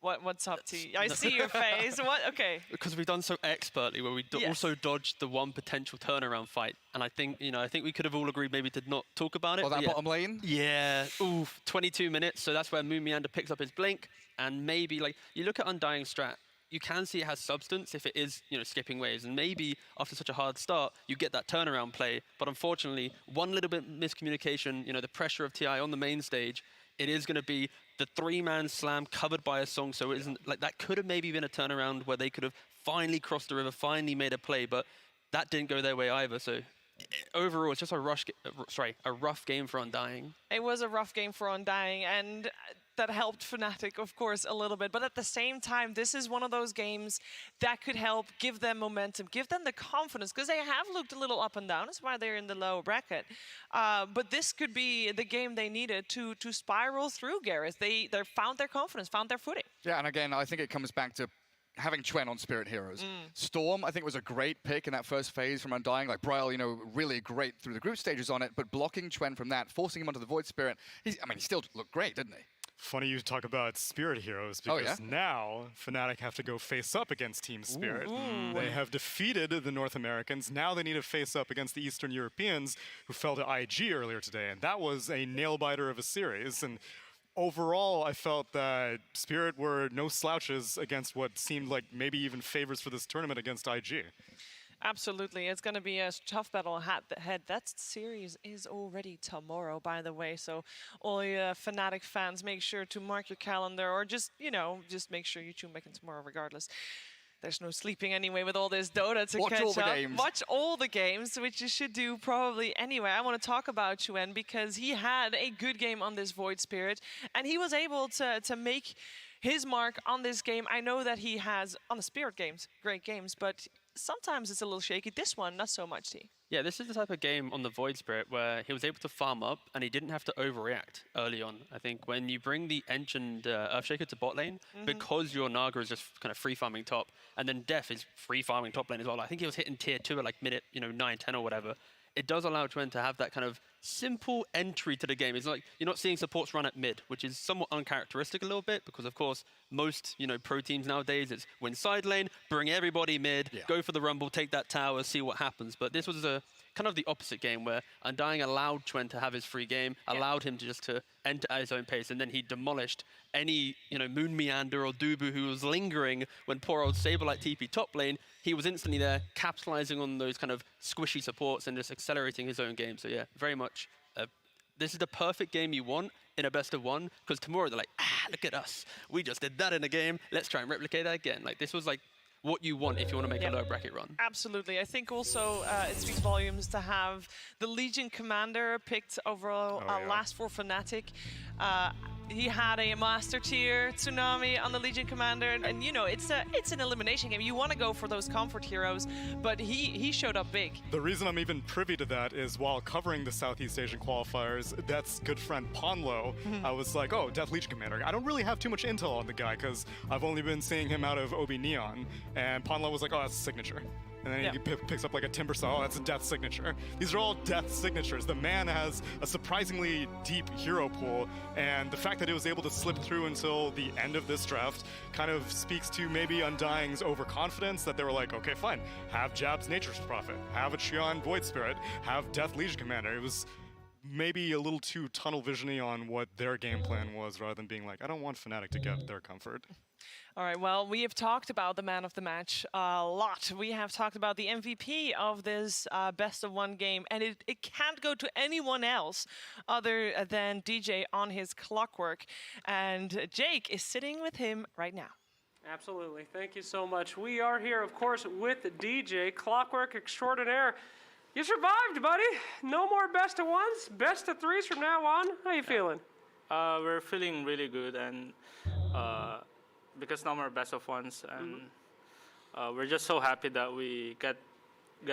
What's up, T? I see your face. What? Okay. Because we've done so expertly, where we also dodged the one potential turnaround fight, and I think we could have all agreed maybe to not talk about it. Oh, that bottom lane? Yeah. Ooh, 22 minutes. So that's where Moon Meander picks up his blink, and maybe like you look at Undying strat, you can see it has substance if it is skipping waves, and maybe after such a hard start you get that turnaround play. But unfortunately, one little bit miscommunication, the pressure of TI on the main stage. It is going to be the 3-man slam covered by a song, so it isn't like that could have maybe been a turnaround where they could have finally crossed the river, finally made a play, but that didn't go their way either. So overall, it's just a rough game for Undying. It was a rough game for Undying, and that helped Fnatic, of course, a little bit. But at the same time, this is one of those games that could help give them momentum, give them the confidence, because they have looked a little up and down. That's why they're in the lower bracket. But this could be the game they needed to spiral through, Gareth. They found their confidence, found their footing. Yeah, and again, I think it comes back to having Chwen on Spirit Heroes. Storm, I think, was a great pick in that first phase from Undying. Like, Bryle, really great through the group stages on it, but blocking Chwen from that, forcing him onto the Void Spirit, he still looked great, didn't he? Funny you talk about Spirit Heroes, because now Fnatic have to go face up against Team Spirit. They have defeated the North Americans. Now they need to face up against the Eastern Europeans, who fell to IG earlier today, and that was a nail-biter of a series. And overall, I felt that Spirit were no slouches against what seemed like maybe even favors for this tournament against IG. Absolutely. It's going to be a tough battle ahead. That series is already tomorrow, by the way. So all you Fnatic fans, make sure to mark your calendar, or just make sure you tune back in tomorrow regardless. There's no sleeping anyway with all this Dota to catch up. Watch all the games. Watch all the games, which you should do probably anyway. I want to talk about Chuen because he had a good game on this Void Spirit, and he was able to make his mark on this game. I know that he has, on the Spirit games, great games, but sometimes it's a little shaky. This one, not so much, T. Yeah, this is the type of game on the Void Spirit where he was able to farm up and he didn't have to overreact early on. I think when you bring the Engined Earthshaker to bot lane, because your Naga is just kind of free farming top, and then Def is free farming top lane as well. I think he was hitting tier 2 at like minute 9, 10 or whatever. It does allow Chuen to have that kind of simple entry to the game. It's like you're not seeing supports run at mid, which is somewhat uncharacteristic a little bit because, of course, most pro teams nowadays, it's win side lane, bring everybody mid, go for the rumble, take that tower, see what happens. But this was a kind of the opposite game where Undying allowed Chuen to have his free game, allowed him to just to enter at his own pace, and then he demolished any Moon Meander or Dubu who was lingering when poor old Saberlight TP top lane. He was instantly there, capitalizing on those kind of squishy supports and just accelerating his own game. So yeah, very much, this is the perfect game you want in a best of one, because tomorrow they're like, look at us. We just did that in a game. Let's try and replicate that again. Like, this was like what you want if you want to make a lower bracket run. Absolutely. I think also it speaks volumes to have the Legion Commander picked overall last for Fnatic. He had a Master Tier Tsunami on the Legion Commander, and it's an elimination game. You want to go for those comfort heroes, but he showed up big. The reason I'm even privy to that is while covering the Southeast Asian qualifiers, Death's good friend Ponlo, I was like, oh, Death Legion Commander. I don't really have too much intel on the guy because I've only been seeing him out of OB Neon, and Ponlo was like, oh, that's a signature. And then he picks up like a Timber Saw. Oh, that's a Death signature. These are all Death signatures. The man has a surprisingly deep hero pool, and the fact that it was able to slip through until the end of this draft kind of speaks to maybe Undying's overconfidence, that they were like, okay, fine, have Jab's Nature's Prophet, have a Chuen Void Spirit, have Death Legion Commander. It was maybe a little too tunnel vision-y on what their game plan was, rather than being like, I don't want Fnatic to get their comfort. All right, well, we have talked about the man of the match a lot. We have talked about the MVP of this best of one game, and it can't go to anyone else other than DJ on his Clockwork. And Jake is sitting with him right now. Absolutely. Thank you so much. We are here, of course, with DJ, Clockwork extraordinaire. You survived, buddy. No more best of ones, best of threes from now on. How you feeling? We're feeling really good, and because now we're best of ones, and we're just so happy that we get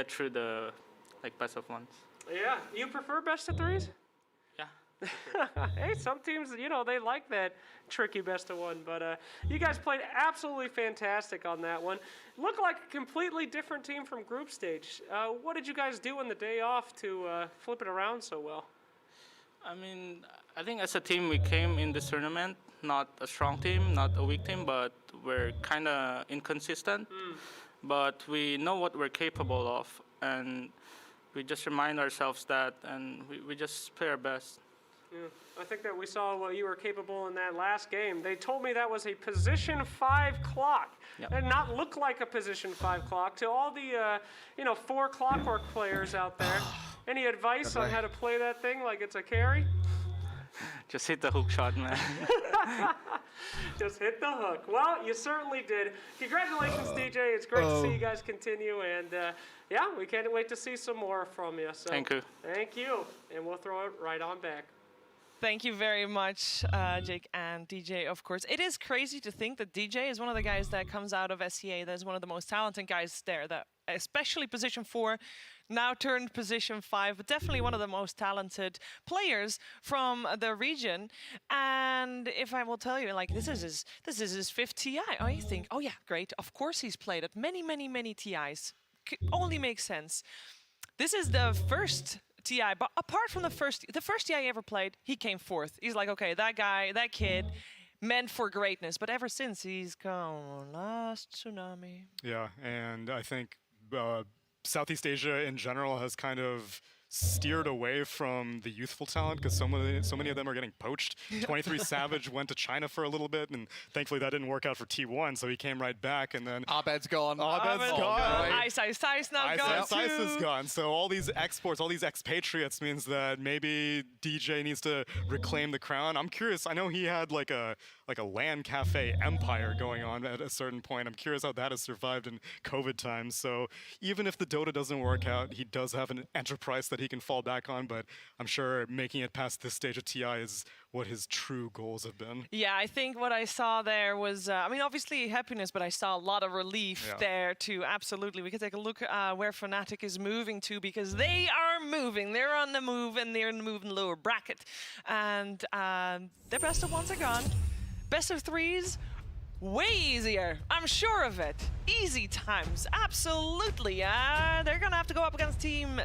through the best of ones. Yeah, you prefer best of threes? Yeah. Hey, some teams, they like that tricky best of one, but you guys played absolutely fantastic on that one. Looked like a completely different team from group stage. What did you guys do on the day off to flip it around so well? I mean, I think as a team we came in this tournament, not a strong team, not a weak team, but we're kind of inconsistent. But we know what we're capable of, and we just remind ourselves that, and we just play our best. Yeah, I think that we saw what you were capable in that last game. They told me that was a position 5 clock. Yep. That did not look like a position 5 clock. To all the 4 clockwork players out there, any advice on how to play that thing like it's a carry? Just hit the hook shot, man. Just hit the hook. Well, you certainly did. Congratulations, DJ. It's great to see you guys continue, and yeah, we can't wait to see some more from you. So Thank you. Thank you, and we'll throw it right on back. Thank you very much, Jake and DJ, of course. It is crazy to think that DJ is one of the guys that comes out of SCA that is one of the most talented guys there, that especially position 4, now turned position 5, but definitely one of the most talented players from the region. And if I will tell you, this is his 5th TI. Oh, you think, oh yeah, great. Of course he's played at many TIs. Only makes sense. This is the first TI, but apart from the first TI I ever played, he came 4th. He's like, okay, that guy, that kid, meant for greatness. But ever since, he's gone last tsunami. Yeah, and I think Southeast Asia in general has kind of steered away from the youthful talent because so many of them are getting poached. 23 Savage went to China for a little bit, and thankfully that didn't work out for T1, so he came right back, and then Abed's gone. Abed's gone. Ice now gone too. Ice is gone. So all these exports, all these expatriates means that maybe DJ needs to reclaim the crown. I'm curious. I know he had like a LAN cafe empire going on at a certain point. I'm curious how that has survived in COVID times. So even if the Dota doesn't work out, he does have an enterprise that he can fall back on, but I'm sure making it past this stage of TI is what his true goals have been. Yeah, I think what I saw there was, obviously happiness, but I saw a lot of relief there too. Absolutely. We can take a look where Fnatic is moving to, because they are moving. They're on the move, and they're in the move in the lower bracket. And their best of ones are gone. Best of 3s, way easier. I'm sure of it. Easy times, absolutely. They're gonna have to go up against Team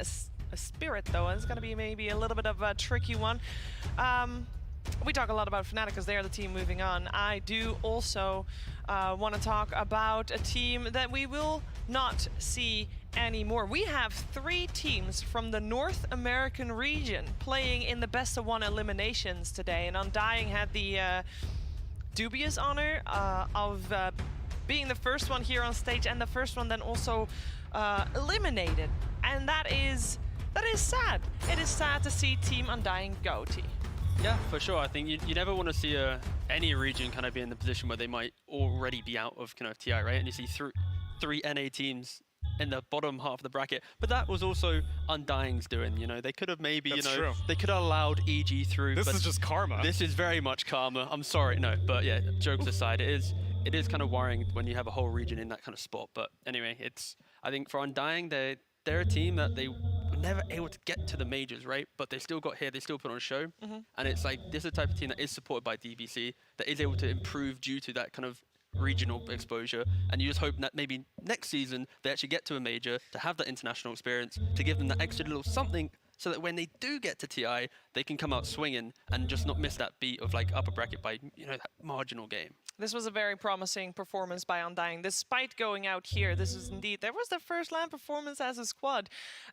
Spirit, though. It's gonna be maybe a little bit of a tricky one. We talk a lot about Fnatic because they are the team moving on. I do also want to talk about a team that we will not see anymore. We have 3 teams from the North American region playing in the best of 1 eliminations today, and Undying had the dubious honor of being the first one here on stage, and the first one then also eliminated. And that is sad. It is sad to see Team Undying go, T. Yeah, for sure. I think you never want to see any region kind of be in the position where they might already be out of kind of TI, right? And you see 3 NA teams in the bottom half of the bracket, but that was also Undying's doing. They could have maybe, they could have allowed EG through. This is just karma. This is very much karma. I'm sorry, no, but yeah, jokes aside, it is kind of worrying when you have a whole region in that kind of spot. But anyway, I think for Undying, they're a team that they were never able to get to the majors, right? But they still got here, they still put on a show. And it's like, this is the type of team that is supported by DBC, that is able to improve due to that kind of regional exposure, and you just hope that maybe next season they actually get to a major to have that international experience, to give them that extra little something, so that when they do get to TI, they can come out swinging and just not miss that beat of upper bracket by that marginal game. This was a very promising performance by Undying. Despite going out here, there was their first LAN performance as a squad,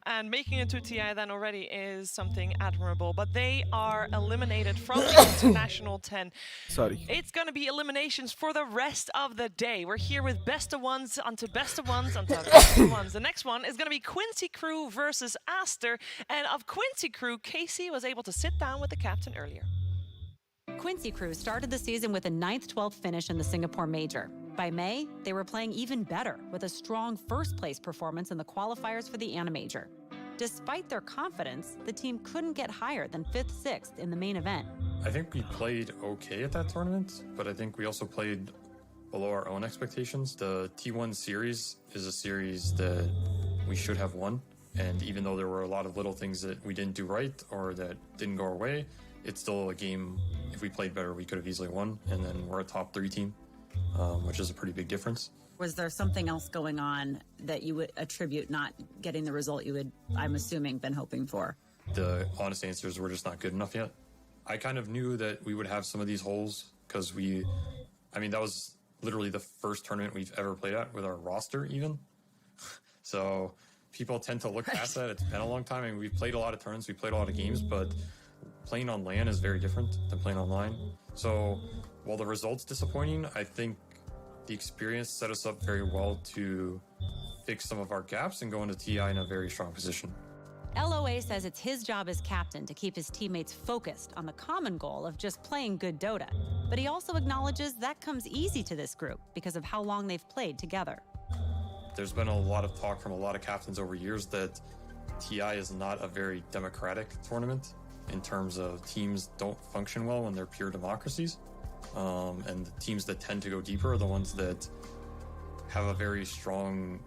and making it to TI then already is something admirable. But they are eliminated from the International 10. Sorry. It's going to be eliminations for the rest of the day. We're here with best of ones onto best of ones onto best of ones. The next one is going to be Quincy Crew versus Aster, and of Quincy Crew, Casey was able to sit down with the captain earlier. Quincy Crew started the season with a 9th-12th finish in the Singapore Major. By May, they were playing even better with a strong first-place performance in the qualifiers for the ANA Major. Despite their confidence, the team couldn't get higher than 5th, 6th in the main event. I think we played okay at that tournament, but I think we also played below our own expectations. The T1 series is a series that we should have won. And even though there were a lot of little things that we didn't do right or that didn't go our way, it's still a game, if we played better, we could have easily won. And then we're a top 3 team, which is a pretty big difference. Was there something else going on that you would attribute not getting the result you would, I'm assuming, been hoping for? The honest answer is we're just not good enough yet. I kind of knew that we would have some of these holes because that was literally the first tournament we've ever played at with our roster even. So people tend to look past that. It's been a long time. I mean, we've played a lot of tournaments, we've played a lot of games, but playing on LAN is very different than playing online. So while the result's disappointing, I think the experience set us up very well to fix some of our gaps and go into TI in a very strong position. LOA says it's his job as captain to keep his teammates focused on the common goal of just playing good Dota. But he also acknowledges that comes easy to this group because of how long they've played together. There's been a lot of talk from a lot of captains over years that TI is not a very democratic tournament in terms of teams don't function well when they're pure democracies. And the teams that tend to go deeper are the ones that have a very strong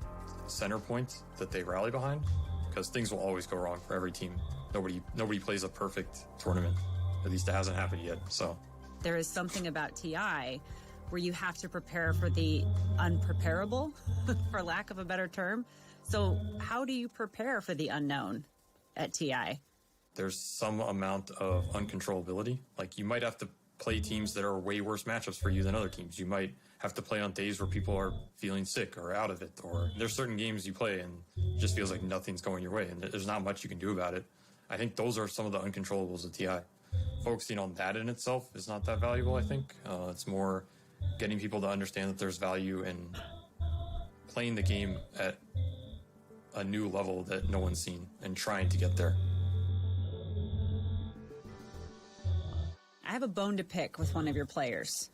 center point that they rally behind, because things will always go wrong for every team. Nobody plays a perfect tournament. At least it hasn't happened yet. So There is something about TI where you have to prepare for the unpreparable, for lack of a better term. So how do you prepare for the unknown at TI? there's some amount of uncontrollability. Like you might have to play teams that are way worse matchups for you than other teams. You might have to play on days where people are feeling sick or out of it, or there's certain games you play and it just feels like nothing's going your way and there's not much you can do about it. I think those are some of the uncontrollables of TI. Focusing on that in itself is not that valuable, I think. It's more getting people to understand that there's value in playing the game at a new level that no one's seen and trying to get there. I have a bone to pick with one of your players.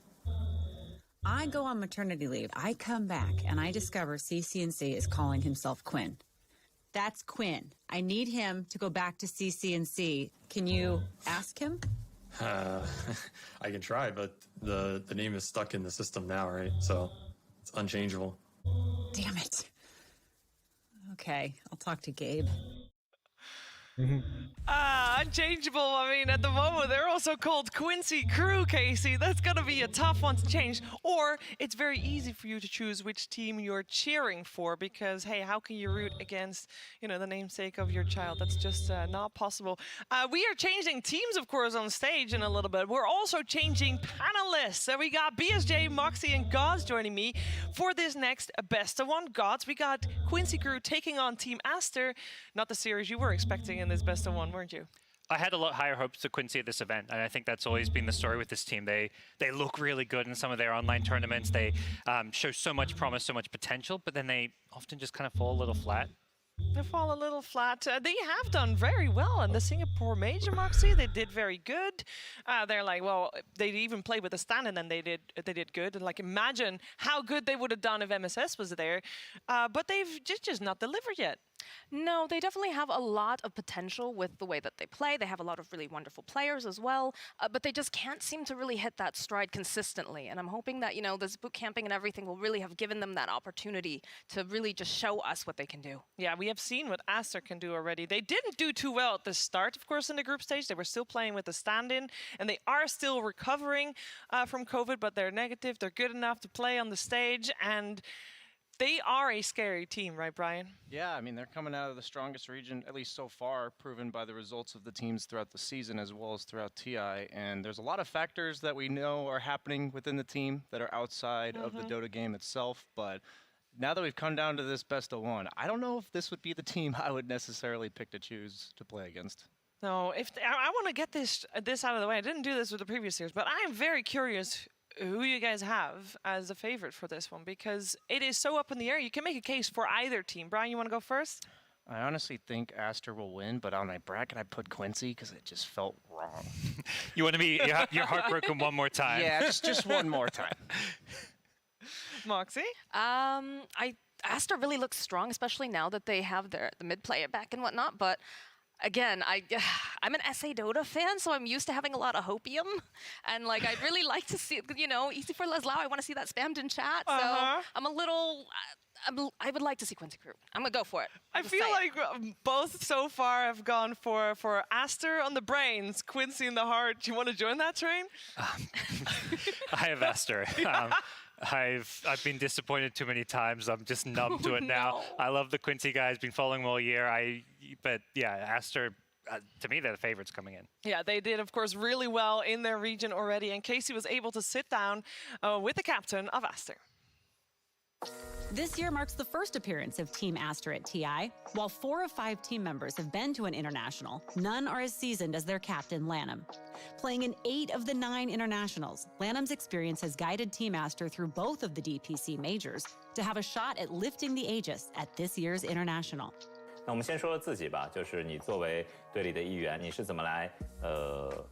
I go on maternity leave, I come back, and I discover CCNC is calling himself Quinn. That's Quinn. I need him to go back to CCNC. Can you ask him? I can try, but the name is stuck in the system now, right? So it's unchangeable. Damn it. Okay, I'll talk to Gabe. Unchangeable. I mean, at the moment, they're also called Quincy Crew, Casey. That's going to be a tough one to change. Or it's very easy for you to choose which team you're cheering for because, hey, how can you root against, you know, the namesake of your child? That's just not possible. We are changing teams, of course, on stage in a little bit. We're also changing panelists. So we got BSJ, Moxie, and Gods joining me for this next Best of One. Gods, we got Quincy Crew taking on Team Aster. Not the series you were expecting in this Best of One, weren't you? I had a lot higher hopes of Quincy at this event, and I think that's always been the story with this team. They look really good in some of their online tournaments. They show so much promise, so much potential, but then they often just kind of fall a little flat. They fall a little flat. They have done very well in the Singapore Major, Moxie. They did very good. They're like, well, they even played with a stand-in and they did good. And like, imagine how good they would have done if MSS was there. But they've just not delivered yet. No, they definitely have a lot of potential with the way that they play. They have a lot of really wonderful players as well, but they just can't seem to really hit that stride consistently. And I'm hoping that, you know, this boot camping and everything will really have given them that opportunity to really just show us what they can do. Yeah, we have seen what Aster can do already. They didn't do too well at the start, of course, in the group stage. They were still playing with the stand-in, and they are still recovering from COVID, but they're negative. They're good enough to play on the stage, and they are a scary team, right, Brian? Yeah, I mean, they're coming out of the strongest region, at least so far, proven by the results of the teams throughout the season as well as throughout TI. And there's a lot of factors that we know are happening within the team that are outside of the Dota game itself. But now that we've come down to this best of one, I don't know if this would be the team I would necessarily pick to choose to play against. No, I want to get this out of the way. I didn't do this with the previous series, but I am very curious who you guys have as a favorite for this one, because it is so up in the air. You can make a case for either team. Brian, you want to go first? I honestly think Aster will win, but on my bracket, I put Quincy because it just felt wrong. You want to be you're heartbroken one more time. Yeah, just one more time. Moxie? Aster really looks strong, especially now that they have the mid player back and whatnot, but again, I'm an SA Dota fan, so I'm used to having a lot of hopium, and like I'd really like to see, easy for Leslau. I want to see that spammed in chat. So I'm a little. I would like to see Quincy Crew. I'm gonna go for it. I feel like both so far have gone for Aster on the brains, Quincy in the heart. Do you want to join that train? I have Aster. I've been disappointed too many times. I'm just numb to it now. I love the Quincy guys. Been following him all year. But yeah, Aster. To me, they're the favorites coming in. Yeah, they did, of course, really well in their region already. And Casey was able to sit down with the captain of Aster. This year marks the first appearance of Team Aster at TI. While 4 of 5 team members have been to an international, none are as seasoned as their captain, Lanham. Playing in 8 of the 9 internationals, Lanham's experience has guided Team Aster through both of the DPC majors to have a shot at lifting the Aegis at this year's international. 那我们先说自己吧，就是你作为队里的一员，你是怎么来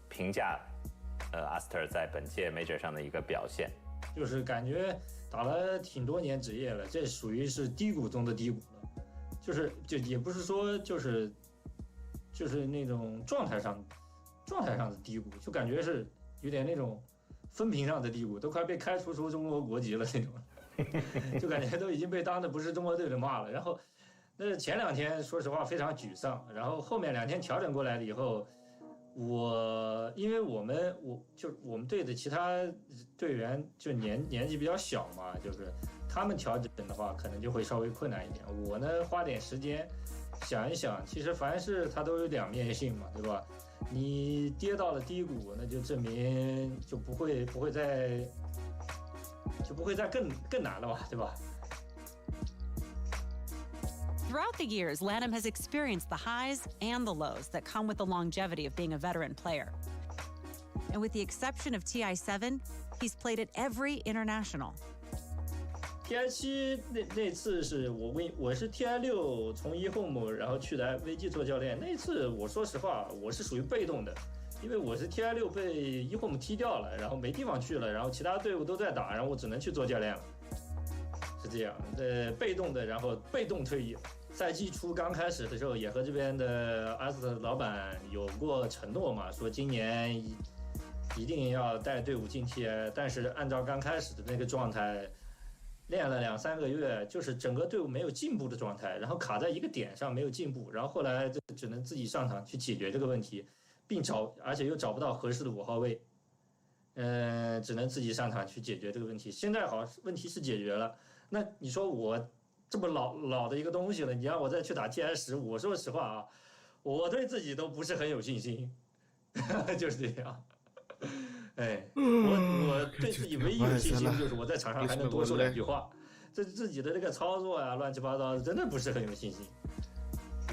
评价Aster 在本届 Major 上的一个表现？就是感觉打了挺多年职业了，这属于是低谷中的低谷了，就也不是说就是那种状态上的低谷，就感觉是有点那种分屏上的低谷，都快被开除出中国国籍了那种，就感觉都已经被当的不是中国队的骂了。然后那前2天说实话非常沮丧，然后后面2天调整过来了以后。因为我们队的其他队员就年纪比较小嘛，就是他们调整的话可能就会稍微困难一点。我呢花点时间想一想，其实凡事它都有两面性嘛，对吧？你跌到了低谷，那就证明就不会再更难了吧，对吧？ Throughout the years, Lanham has experienced the highs and the lows that come with the longevity of being a veteran player. And with the exception of TI7, he's played at every international. TI7那次是我是 TI6 从eHome 然后去的 VG 做教练，那次我说实话我是属于被动的，因为我是 TI6 被eHome 踢掉了，然后没地方去了，然后其他队伍都在打，然后我只能去做教练了，是这样，被动的，然后被动退役。 赛季初刚开始的时候，也和这边的Aster老板有过承诺嘛，说今年一定要带队伍进 TI， 但是按照刚开始的那个状态，练了2、3个月，就是整个队伍没有进步的状态，然后卡在一个点上没有进步，然后后来就只能自己上场去解决这个问题，而且又找不到合适的5号位，只能自己上场去解决这个问题。现在问题是解决了，那你说我。 这么老的一个东西了，你让我再去打 TI10，我说实话啊，我对自己都不是很有信心，就是这样。哎，我对自己唯一有信心就是我在场上还能多说2句话，这自己的这个操作啊，乱七八糟的，真的不是很有信心。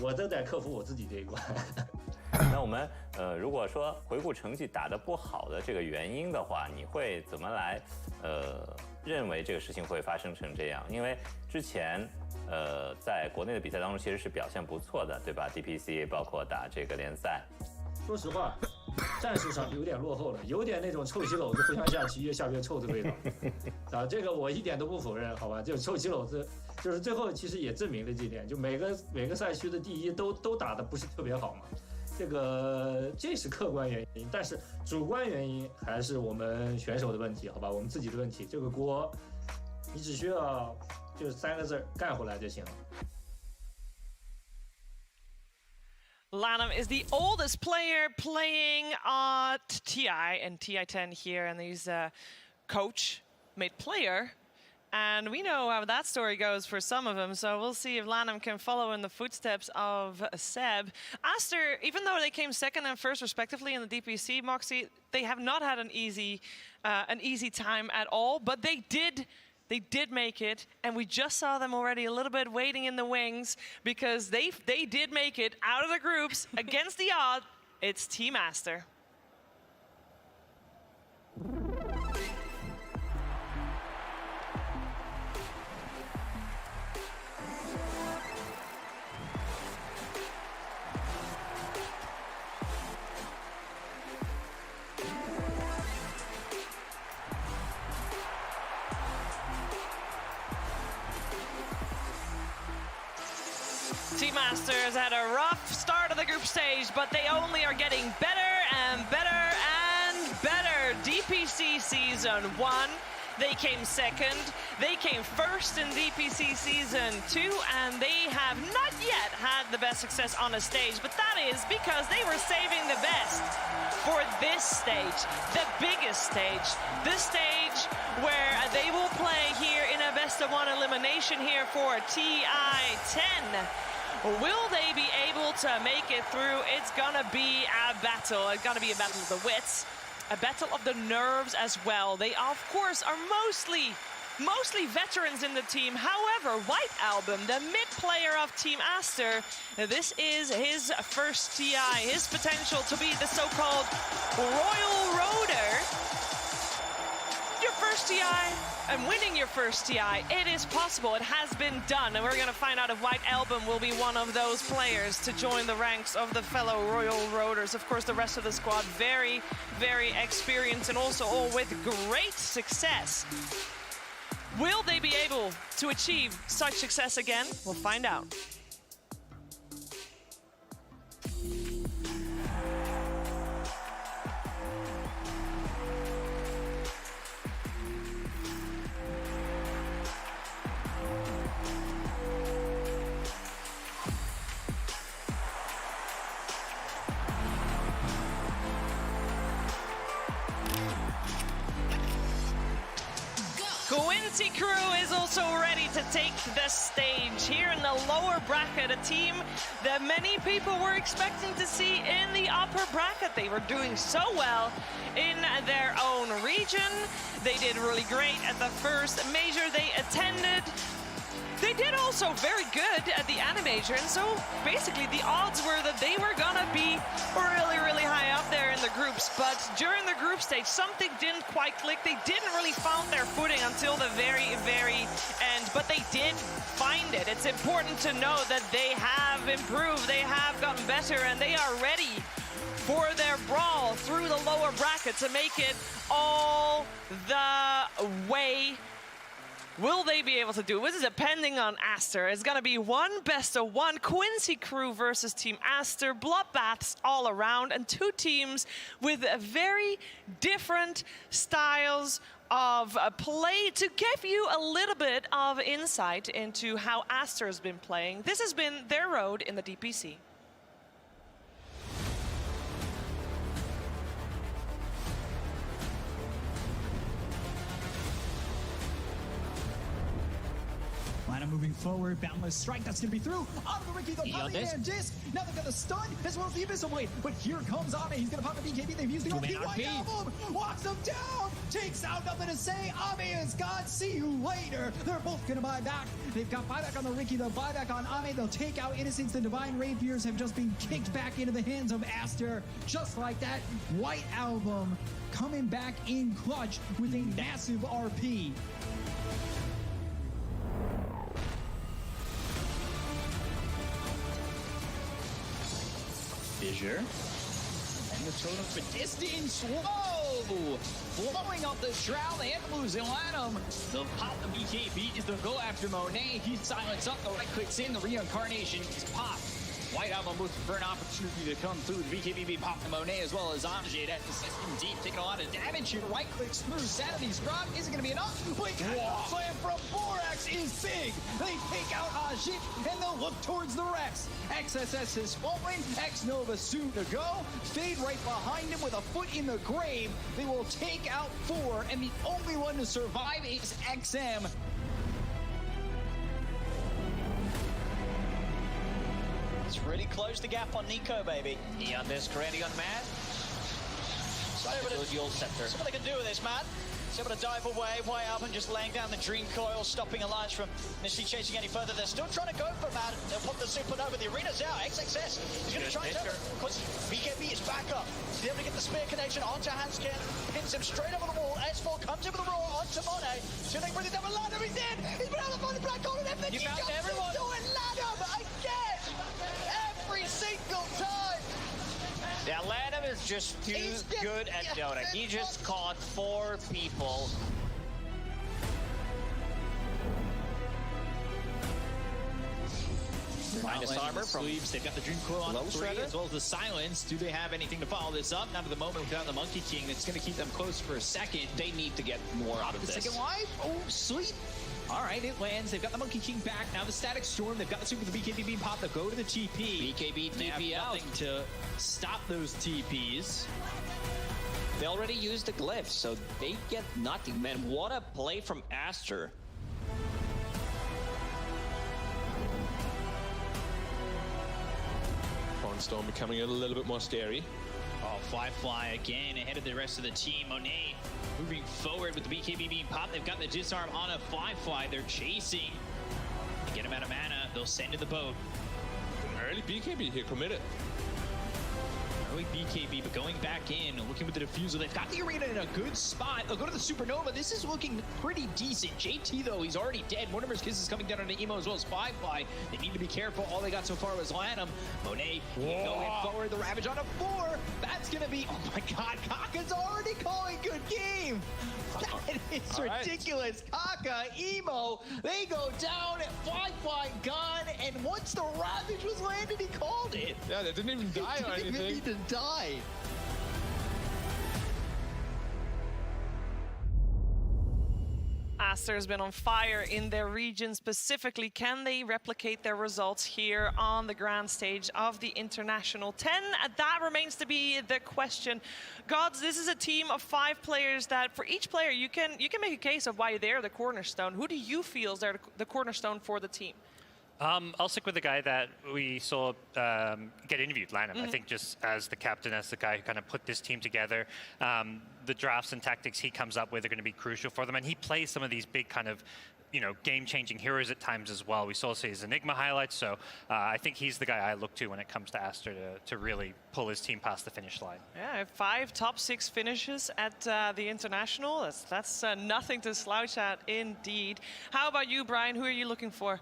我都得克服我自己这一关。那我们如果说回顾成绩打得不好的这个原因的话，你会怎么来认为这个事情会发生成这样？因为之前在国内的比赛当中其实是表现不错的，对吧 ？DPC 包括打这个联赛。说实话，战术上有点落后了，有点那种臭棋篓子互相下棋越下越臭的味道。啊，这个我一点都不否认，好吧？就臭棋篓子，就是最后其实也证明了这点，就每个赛区的第一都打得不是特别好嘛。 这是客观原因，但是主观原因还是我们选手的问题，好吧？我们自己的问题，这个锅你只需要就是3个字干回来就行了。 Lanham is the oldest player playing at TI and TI10 here, and he's a coach made player. And we know how that story goes for some of them, so we'll see if Lanham can follow in the footsteps of Seb. Aster, even though they came second and first respectively in the DPC, Moxie, they have not had an easy time at all, but they did make it, and we just saw them already a little bit waiting in the wings because they did make it out of the groups against the odds. It's Team Aster. Team Masters had a rough start of the group stage. but they only are getting better and better and better. DPC Season 1, they came second. They came first in DPC Season 2, and they have not yet had the best success on a stage, but that is because they were saving the best for this stage, the biggest stage, the stage where they will play here in a best-of-1 elimination here for TI10. Will they be able to make it through? It's gonna be a battle. It's gonna be a battle of the wits, a battle of the nerves as well. They, of course, are mostly veterans in the team. However, White Album, the mid player of Team Aster, this is his first TI, his potential to be the so-called Royal Roader. Your first TI and winning your first TI, it is possible. It has been done, and we're going to find out if White Album will be one of those players to join the ranks of the fellow Royal Roaders. Of course, the rest of the squad very, very experienced and also all with great success. Will they be able to achieve such success again? We'll find out. Quincy Crew is also ready to take the stage here in the lower bracket, a team that many people were expecting to see in the upper bracket. They were doing so well in their own region. They did really great at the first major they attended. They did also very good at the Animajor, and so basically the odds were that they were gonna be really, really high up there in the groups. But during the group stage, something didn't quite click. They didn't really find their footing until the very, very end, but they did find it. It's important to know that they have improved, they have gotten better, and they are ready for their brawl through the lower bracket to make it all the way. Will they be able to do it? This is depending on Aster. It's going to be one best-of-1 Quincy Crew versus Team Aster. Bloodbaths all around, and two teams with very different styles of play. To give you a little bit of insight into how Aster has been playing, this has been their road in the DPC. Lana moving forward, Boundless Strike, that's going to be through. Out of the Ricky, the popping hand disc. Now they've got the stun as well as the Abyssal Blade. But here comes Ame, he's going to pop the BKB. They've used the RP. White Album walks them down, takes out, nothing to say. Ame is gone, see you later. They're both going to buy back. They've got buyback on the Ricky, they'll buyback on Ame. They'll take out Innocence. The Divine Rapiers have just been kicked back into the hands of Aster. Just like that, White Album coming back in clutch with a massive RP. Fissure. And the totem for distance. Whoa! Blowing up the shroud and losing Lanham. They'll pop the BKB. They'll go after Monet. He's silenced up. The right clicks in. The reincarnation is popped. White Album looking for an opportunity to come through. The BKB popped the Monet as well as Amjad at the system deep, taking a lot of damage here. Right clicks through Sanity's Grog. Is it going to be enough? Wait, slam from Borax is big. They take out Ajit and they'll look towards the Rex. XSS is falling. X-Nova soon to go. Fade right behind him with a foot in the grave. They will take out 4, and the only one to survive is XM. It's really closed the gap on Nico, baby. Neon Disc ready on Matt. Dual Scepter. See what they can do with this, Matt. He's able to dive away. White Album just laying down the Dream Coil, stopping Alliance from initially chasing any further. They're still trying to go for Matt. They'll put the Supernova. The arena's out. XXS is going to try and turn it because BKB is back up. He's able to get the spear connection onto Hanskin. Pins him straight over the wall. S4 comes in with a roar onto Monet. So they bring it down with Lanham. He's in. He's been able to find the black hole and everything. He found everyone. Doing Lanham again. Every single time. Yeah, Lanham is just too good at Dota. He just caught 4 people. Minus armor from sweeps. They've got the Dream Coil on 3 as well as the silence. Do they have anything to follow this up? Not at the moment without the Monkey King. It's going to keep them close for a second. They need to get more out of this. Second life. Oh, sweet. All right, it lands. They've got the Monkey King back. Now the Static Storm. They've got the super, the BKB beam pop. They'll go to the TP. BKB TP out. Nothing to stop those TPs. They already used the glyph, so they get nothing. Man, what a play from Aster. Storm becoming a little bit more scary. Oh, Fly again ahead of the rest of the team. Monet moving forward with the BKB being popped. They've got the disarm on a Fly. They're chasing. They get him out of mana. They'll send to the boat. Early BKB here, committed. Early BKB, but going back in, looking with the diffusal. They've got the arena in a good spot. They'll go to the Supernova. This is looking pretty decent. JT, though, he's already dead. Mortimer's Kiss is coming down on the Emo as well as Fly. They need to be careful. All they got so far was Lanham. Monet going forward. The Ravage on a 4. That's going to be... Oh, my God. Kaka's already calling good game. That is ridiculous. Kaka, Emo, they go down. Fly gone. And once the Ravage was landed, he called it. Yeah, they didn't even die or anything. They didn't even die. Aster has been on fire in their region specifically. Can they replicate their results here on the grand stage of the International 10? That remains to be the question. Gods, this is a team of 5 players that for each player you can make a case of why they're the cornerstone. Who do you feel is the cornerstone for the team? I'll stick with the guy that we saw get interviewed, Lanham. I think just as the captain, as the guy who kind of put this team together, the drafts and tactics he comes up with are going to be crucial for them. And he plays some of these big kind of, game-changing heroes at times as well. We saw his Enigma highlights, so I think he's the guy I look to when it comes to Aster to really pull his team past the finish line. Yeah, 5 top 6 finishes at the International. That's nothing to slouch at indeed. How about you, Brian? Who are you looking for?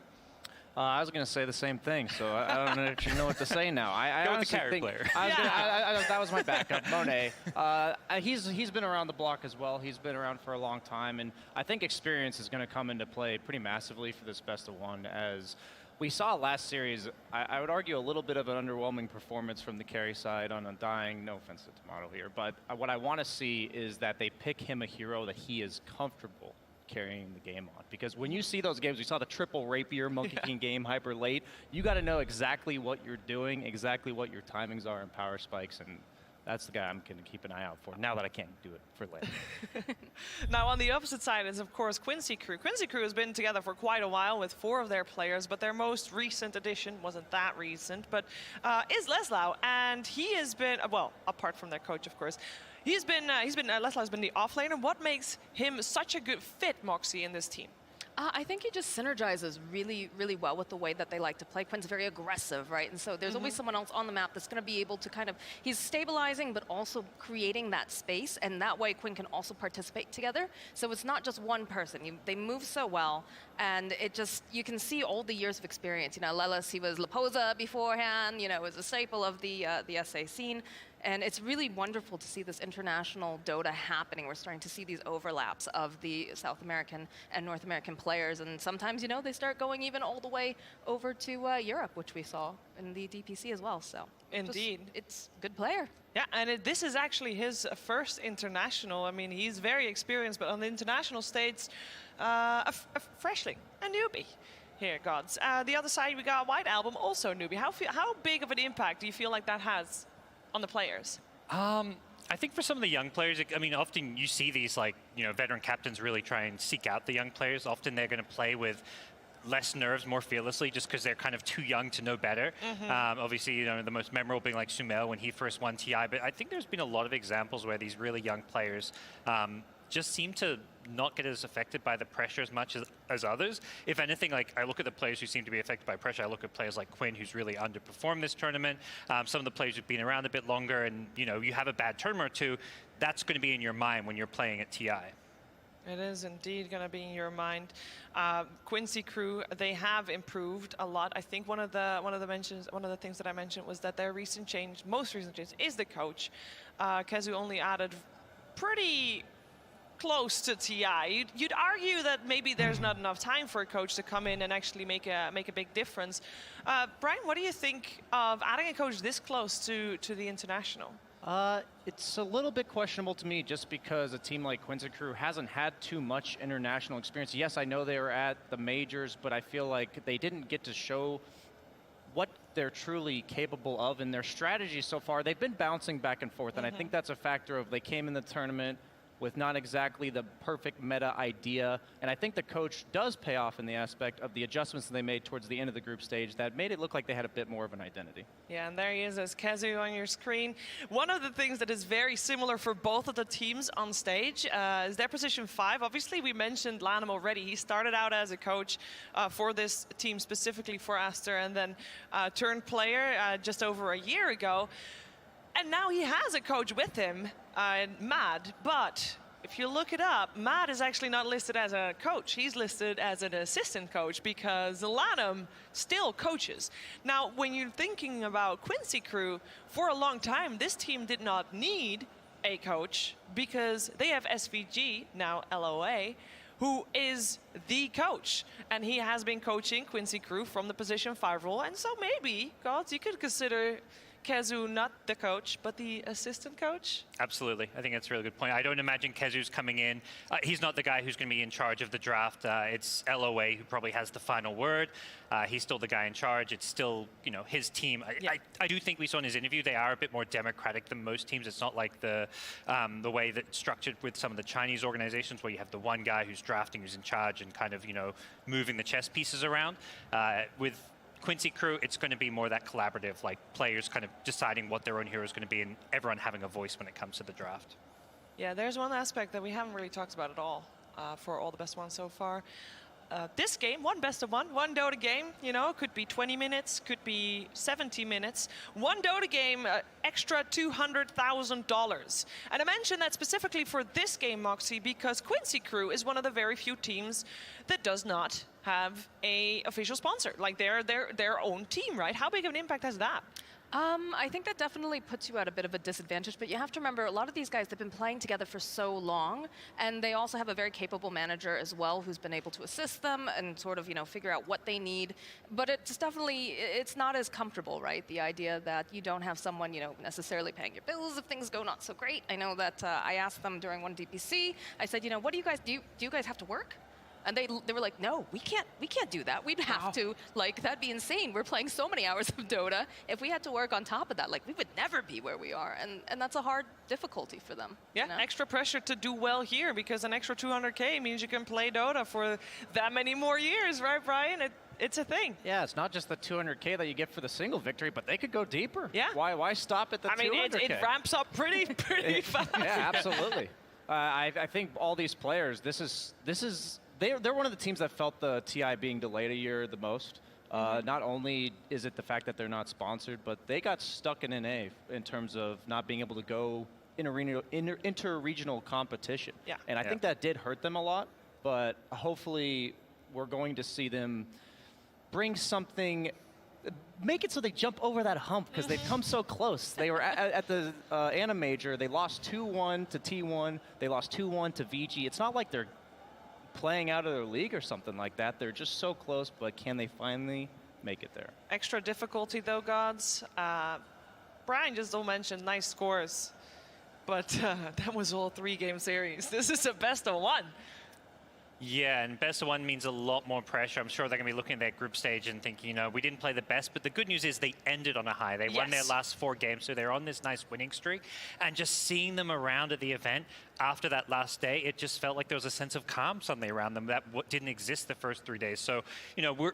I was going to say the same thing, so I don't actually know what to say now. I Go with the carry player. That was my backup, Monet. He's been around the block as well. He's been around for a long time, and I think experience is going to come into play pretty massively for this best of 1. As we saw last series, I would argue a little bit of an underwhelming performance from the carry side on Undying. No offense to Tomato here, but what I want to see is that they pick him a hero that he is comfortable carrying the game on, because when you see those games, we saw the triple Rapier Monkey King game hyper late, you got to know exactly what you're doing, exactly what your timings are and power spikes, and that's the guy I'm going to keep an eye out for now that I can't do it for later. Now on the opposite side is of course Quincy Crew. Quincy Crew has been together for quite a while with 4 of their players, but their most recent addition wasn't that recent, but is Leslau, and he has been, well, apart from their coach of course, Leslau's been the offlaner. What makes him such a good fit, Moxie, in this team? I think he just synergizes really, really well with the way that they like to play. Quinn's very aggressive, right? And so there's always someone else on the map that's going to be able to kind of, he's stabilizing, but also creating that space. And that way Quinn can also participate together. So it's not just one person. They move so well. And it just, you can see all the years of experience. Lelis, he was Laposa beforehand, was a staple of the SA scene. And it's really wonderful to see this international Dota happening. We're starting to see these overlaps of the South American and North American players. And sometimes, they start going even all the way over to Europe, which we saw in the DPC as well. So indeed, it's a good player. Yeah, and this is actually his first international. I mean, he's very experienced, but on the international stage, a freshling, a newbie. Here, Gods. The other side, we got White Album, also a newbie. How big of an impact do you feel like that has on the players? I think for some of the young players, often you see these veteran captains really try and seek out the young players. Often they're going to play with less nerves, more fearlessly, just because they're kind of too young to know better. Obviously, the most memorable being like Sumail when he first won TI, but I think there's been a lot of examples where these really young players just seem to not get as affected by the pressure as much as others. If anything, I look at the players who seem to be affected by pressure. I look at players like Quinn, who's really underperformed this tournament. Some of the players who've been around a bit longer, and you have a bad tournament or two, that's going to be in your mind when you're playing at TI. It is indeed going to be in your mind. Quincy Crew, they have improved a lot. I think one of the things that I mentioned was that their most recent change is the coach. Kezu only added pretty close to TI. You'd argue that maybe there's not enough time for a coach to come in and actually make a big difference. Brian, what do you think of adding a coach this close to the international? It's a little bit questionable to me just because a team like Quincy Crew hasn't had too much international experience. Yes, I know they were at the majors, but I feel like they didn't get to show what they're truly capable of in their strategy so far. They've been bouncing back and forth, and I think that's a factor of they came in the tournament with not exactly the perfect meta idea, and I think the coach does pay off in the aspect of the adjustments that they made towards the end of the group stage that made it look like they had a bit more of an identity. Yeah, and there he is as KheZu on your screen. One of the things that is very similar for both of the teams on stage is their position 5. Obviously, we mentioned Lanham already. He started out as a coach for this team, specifically for Aster, and then turned player just over a year ago. And now he has a coach with him, Mad, but if you look it up, Matt is actually not listed as a coach. He's listed as an assistant coach because Lanham still coaches. Now, when you're thinking about Quincy Crew, for a long time, this team did not need a coach because they have SVG, now LOA, who is the coach. And he has been coaching Quincy Crew from the position 5 role. And so maybe, Gods, you could consider KheZu not the coach, but the assistant coach? Absolutely. I think that's a really good point. I don't imagine KheZu's coming in. He's not the guy who's going to be in charge of the draft. It's LOA who probably has the final word. He's still the guy in charge. It's still, his team. I do think we saw in his interview they are a bit more democratic than most teams. It's not like the way that it's structured with some of the Chinese organizations where you have the one guy who's drafting, who's in charge and kind of, moving the chess pieces around. With Quincy Crew, it's going to be more that collaborative, like players kind of deciding what their own hero is going to be and everyone having a voice when it comes to the draft. Yeah, there's one aspect that we haven't really talked about at all for all the best ones so far. This game, one best of one Dota game, could be 20 minutes, could be 70 minutes. One Dota game, extra $200,000. And I mention that specifically for this game, Moxie, because Quincy Crew is one of the very few teams that does not have a official sponsor. Like they're their own team, right? How big of an impact has that? I think that definitely puts you at a bit of a disadvantage, but you have to remember a lot of these guys have been playing together for so long, and they also have a very capable manager as well who's been able to assist them and sort of, figure out what they need. But it's not as comfortable, right? The idea that you don't have someone, necessarily paying your bills if things go not so great. I know that I asked them during one DPC, I said, what do you guys do? Do you guys have to work? And they were like, no, we can't do that. We'd have to, that'd be insane. We're playing so many hours of Dota. If we had to work on top of that, we would never be where we are. And that's a hard difficulty for them. Yeah, extra pressure to do well here because an extra 200K means you can play Dota for that many more years, right, Brian? It's a thing. Yeah, it's not just the 200K that you get for the single victory, but they could go deeper. Yeah. Why stop at the 200K? I mean, it ramps up pretty fast. Yeah, absolutely. I think all these players, they're one of the teams that felt the TI being delayed a year the most. Not only is it the fact that they're not sponsored, but they got stuck in NA in terms of not being able to go inter-regional competition. Yeah. And I think that did hurt them a lot, but hopefully we're going to see them bring something, make it so they jump over that hump because they've come so close. They were at the Anna Major, they lost 2-1 to T1, they lost 2-1 to VG. It's not like they're playing out of their league or something like that. They're just so close, but can they finally make it there? Extra difficulty though, Gods. Brian just mentioned nice scores, but that was all 3-game series. This is a best of 1. Yeah, and best of 1 means a lot more pressure. I'm sure they're going to be looking at their group stage and thinking, we didn't play the best, but the good news is they ended on a high. They won their last 4 games, so they're on this nice winning streak. And just seeing them around at the event after that last day, it just felt like there was a sense of calm suddenly around them that didn't exist the first 3 days. So, we're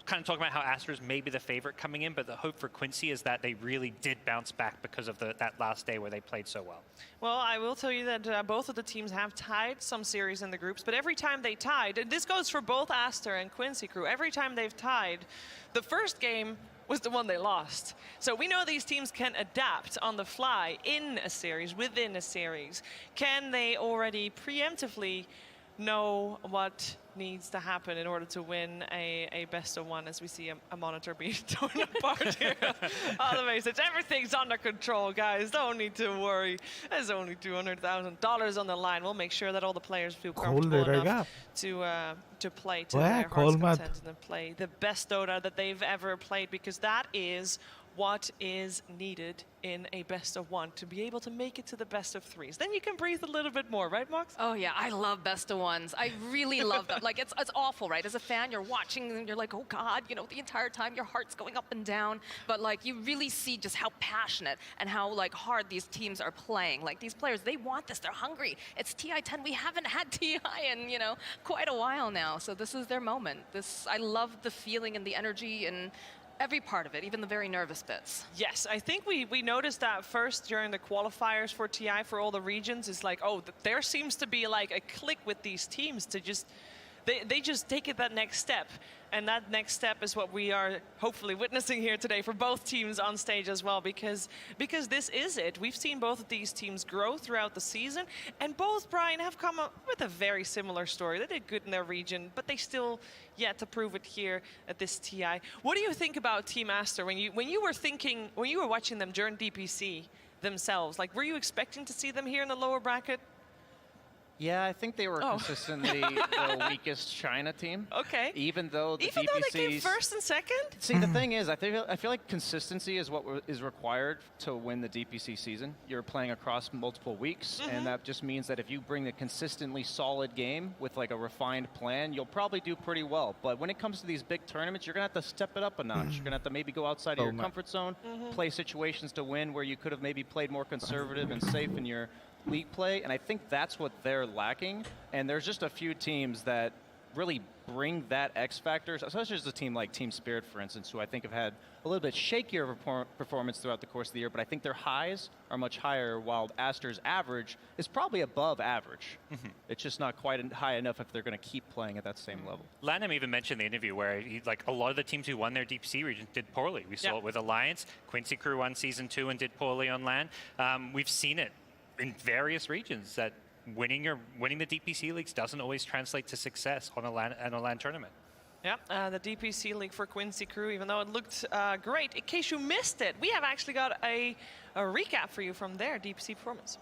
kind of talking about how Aster is maybe the favorite coming in, but the hope for Quincy is that they really did bounce back because of that last day where they played so well. Well, I will tell you that both of the teams have tied some series in the groups, but every time they tied, and this goes for both Aster and Quincy Crew, every time they've tied, the first game was the one they lost. So we know these teams can adapt on the fly in a series, within a series. Can they already preemptively know what needs to happen in order to win a best of one, as we see a monitor being torn apart here on the message. Everything's under control, guys. Don't need to worry. There's only $200,000 on the line. We'll make sure that all the players feel comfortable enough to play to their heart's content and play the best Dota that they've ever played, because that is what is needed in a best of one to be able to make it to the best of threes. Then you can breathe a little bit more, right, Mox? Oh yeah, I love best of ones. I really love them. Like it's awful, right? As a fan, you're watching and you're like, oh God, you know, the entire time your heart's going up and down. But like you really see just how passionate and how like hard these teams are playing. Like these players, they want this. They're hungry. It's TI10. We haven't had TI in, you know, quite a while now. So this is their moment. I love the feeling and the energy and every part of it, even the very nervous bits. Yes, I think we noticed that first during the qualifiers for TI for all the regions. Is like, oh, there seems to be like a click with these teams to just, they just take it that next step. And that next step is what we are hopefully witnessing here today for both teams on stage as well, because this is it. We've seen both of these teams grow throughout the season, and both, Brian, have come up with a very similar story. They did good in their region, but they still yet to prove it here at this TI. What do you think about Team Aster when you were watching them during DPC themselves? Like, were you expecting to see them here in the lower bracket? Yeah, I think they were consistently the weakest China team. Okay. Even though they came first and second? See, the thing is, I feel like consistency is what is required to win the DPC season. You're playing across multiple weeks, and that just means that if you bring a consistently solid game with like a refined plan, you'll probably do pretty well. But when it comes to these big tournaments, you're going to have to step it up a notch. You're going to have to maybe go outside of your comfort zone, play situations to win where you could have maybe played more conservative and safe in your league play, and I think that's what they're lacking. And there's just a few teams that really bring that X factor, especially as a team like Team Spirit, for instance, who I think have had a little bit shakier performance throughout the course of the year, but I think their highs are much higher, while Aster's average is probably above average. It's just not quite high enough if they're going to keep playing at that same level. Lanham even mentioned in the interview where like a lot of the teams who won their DPC region did poorly. We saw it with Alliance. Quincy Crew won Season 2 and did poorly on LAN. We've seen it in various regions that winning the DPC leagues doesn't always translate to success on a LAN tournament. Yeah, the DPC league for Quincy Crew, even though it looked great, in case you missed it, we have actually got a recap for you from their DPC performance.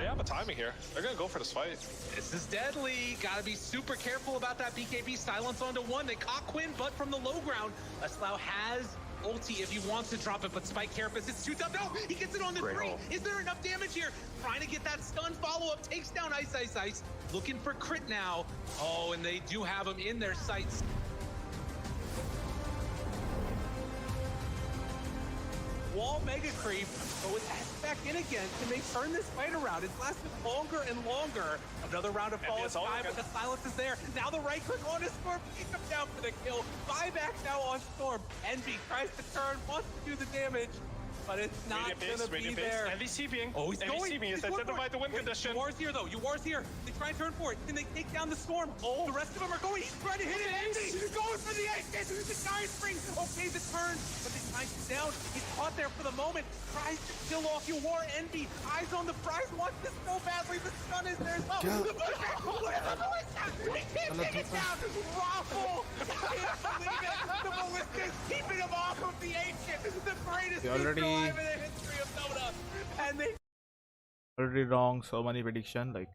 Yeah, but timing here. They're gonna go for this fight. This is deadly. Gotta be super careful about that BKB. Silence onto one. They caught Quinn, but from the low ground. Slough has ulti if he wants to drop it, but Spike Carapace, it's too tough. No, he gets it on the three. Is there enough damage here? Trying to get that stun follow-up. Takes down Ice Ice Ice. Looking for crit now. Oh, and they do have him in their sights. Wall mega creep, but with S back in again, can they turn this fight around? It's lasted longer and longer. Another round of Fallen Sky, but the silence is there. Now the right click on his Storm, keeps him down for the kill. Buyback now on Storm. Envy tries to turn, wants to do the damage, but it's not gonna be there. Envy CBing. Oh, he's going. He's identified the win condition. Yuar's here though. Yuar's here. They try and turn for it. Can they take down the Storm? Oh, the rest of them are going. He's trying to hit it. Envy going for the ace. The giant spring. Okay, the turn, but they time him down. He's caught there for the moment. Tries to kill off Yuar. Envy. Eyes on the prize. Wants this so badly. The stun is there as well. The pushback. He can't take it down. Raffle. I can't believe it. The ballistics keeping him off of the ancient. The greatest alive in the history of Dota. And they already wrong so many prediction like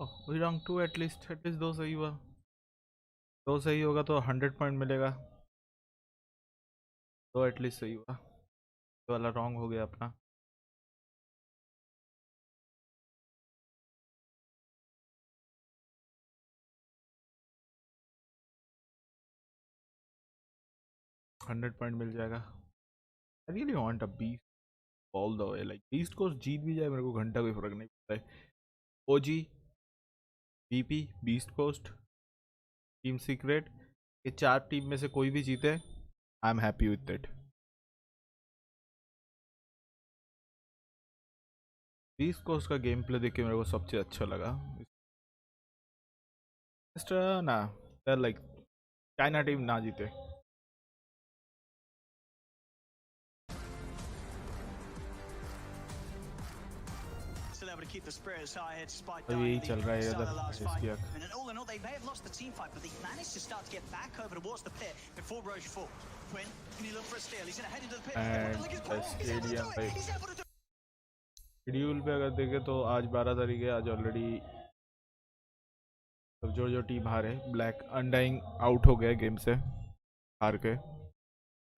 वही wrong 2 at least दो सही हुआ, दो सही होगा तो 100 point मिलेगा, दो एटलीस्ट सही हुआ, तो वाला रॉन्ग हो गया अपना। $100 पॉइंट मिल जाएगा। I really want a beast all the way, like beast coast जीत भी जाए मेरे को घंटा कोई फर्क नहीं पड़ता है। OG BP Beastcoast Team Secret, ये 4 टीम में से कोई भी जीते I am happy with it. Beastcoast का गेम प्ले देख के मेरे को सबसे अच्छा लगा। Nah, they're like China team ना जीते. तो यही चल रहा है इधर इसकी अक. All in all, they may have lost the team fight, but they managed to start to get back over towards the pit before Roche fought. Quinn, can he look for a steal? He's going to head into the pit. And stadium पे schedule पे अगर देखें तो आज 12 तारीख है. आज already जो टीम हारे, ब्लैक अनडाइंग आउट हो गया गेम से हार के.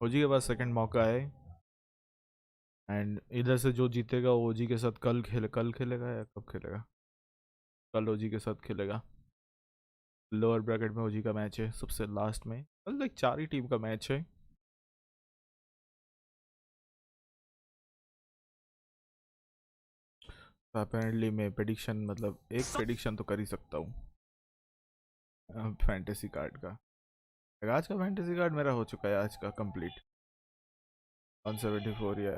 ओजी के पास सेकंड मौका है एंड इधर से जो जीतेगा वो ओजी के साथ कल खेलेगा या कब खेलेगा? कल ओजी के साथ खेलेगा. लोअर ब्रैकेट में ओजी का मैच है सबसे लास्ट में. कल लाइक 4 ही टीम का मैच है. अपेरेंटली मैं प्रेडिक्शन मतलब एक प्रेडिक्शन तो कर ही सकता हूँ फैंटेसी कार्ड का. आज का फैंटेसी कार्ड मेरा हो चुका है आज का कंप्लीट. 174 या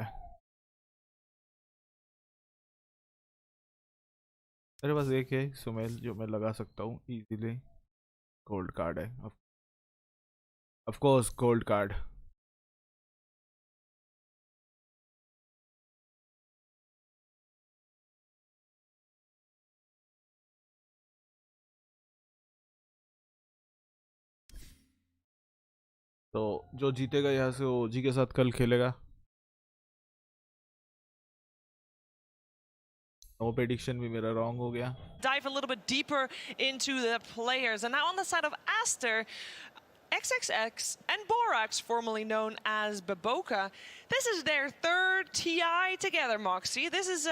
मेरे पास एक है सुमेल जो मैं लगा सकता हूँ इजीली. गोल्ड कार्ड है ऑफ कोर्स गोल्ड कार्ड. तो जो जीतेगा यहाँ से वो ओजी के साथ कल खेलेगा. No prediction भी मेरा wrong हो गया. Dive a little bit deeper into the players, and now on the side of Aster, XXX and Borax, formerly known as Baboka, this is their 3rd TI together. Moxie, this is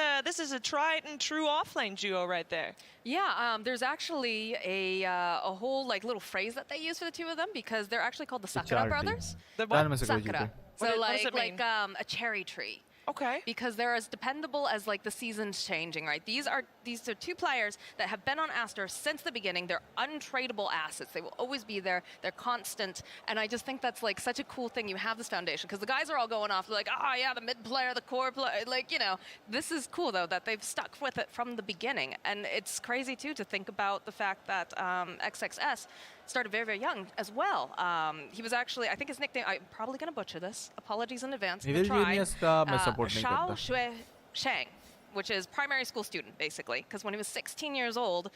a tried and true offlane duo right there. Yeah, there's actually a whole like little phrase that they use for the two of them because they're actually called the Sakura brothers. The what? Sakura. So what does it mean? like a cherry tree. Okay. Because they're as dependable as like the seasons changing, right? These are 2 players that have been on Aster since the beginning. They're untradeable assets. They will always be there. They're constant. And I just think that's like such a cool thing. You have this foundation because the guys are all going off. They're like, oh yeah, the mid player, the core player. Like, you know, this is cool though that they've stuck with it from the beginning. And it's crazy too to think about the fact that XXS started very, very young as well. He was actually, I think his nickname, I'm probably going to butcher this. Apologies in advance. Shao Shui Shang, which is primary school student, basically. Because when he was 16 years old,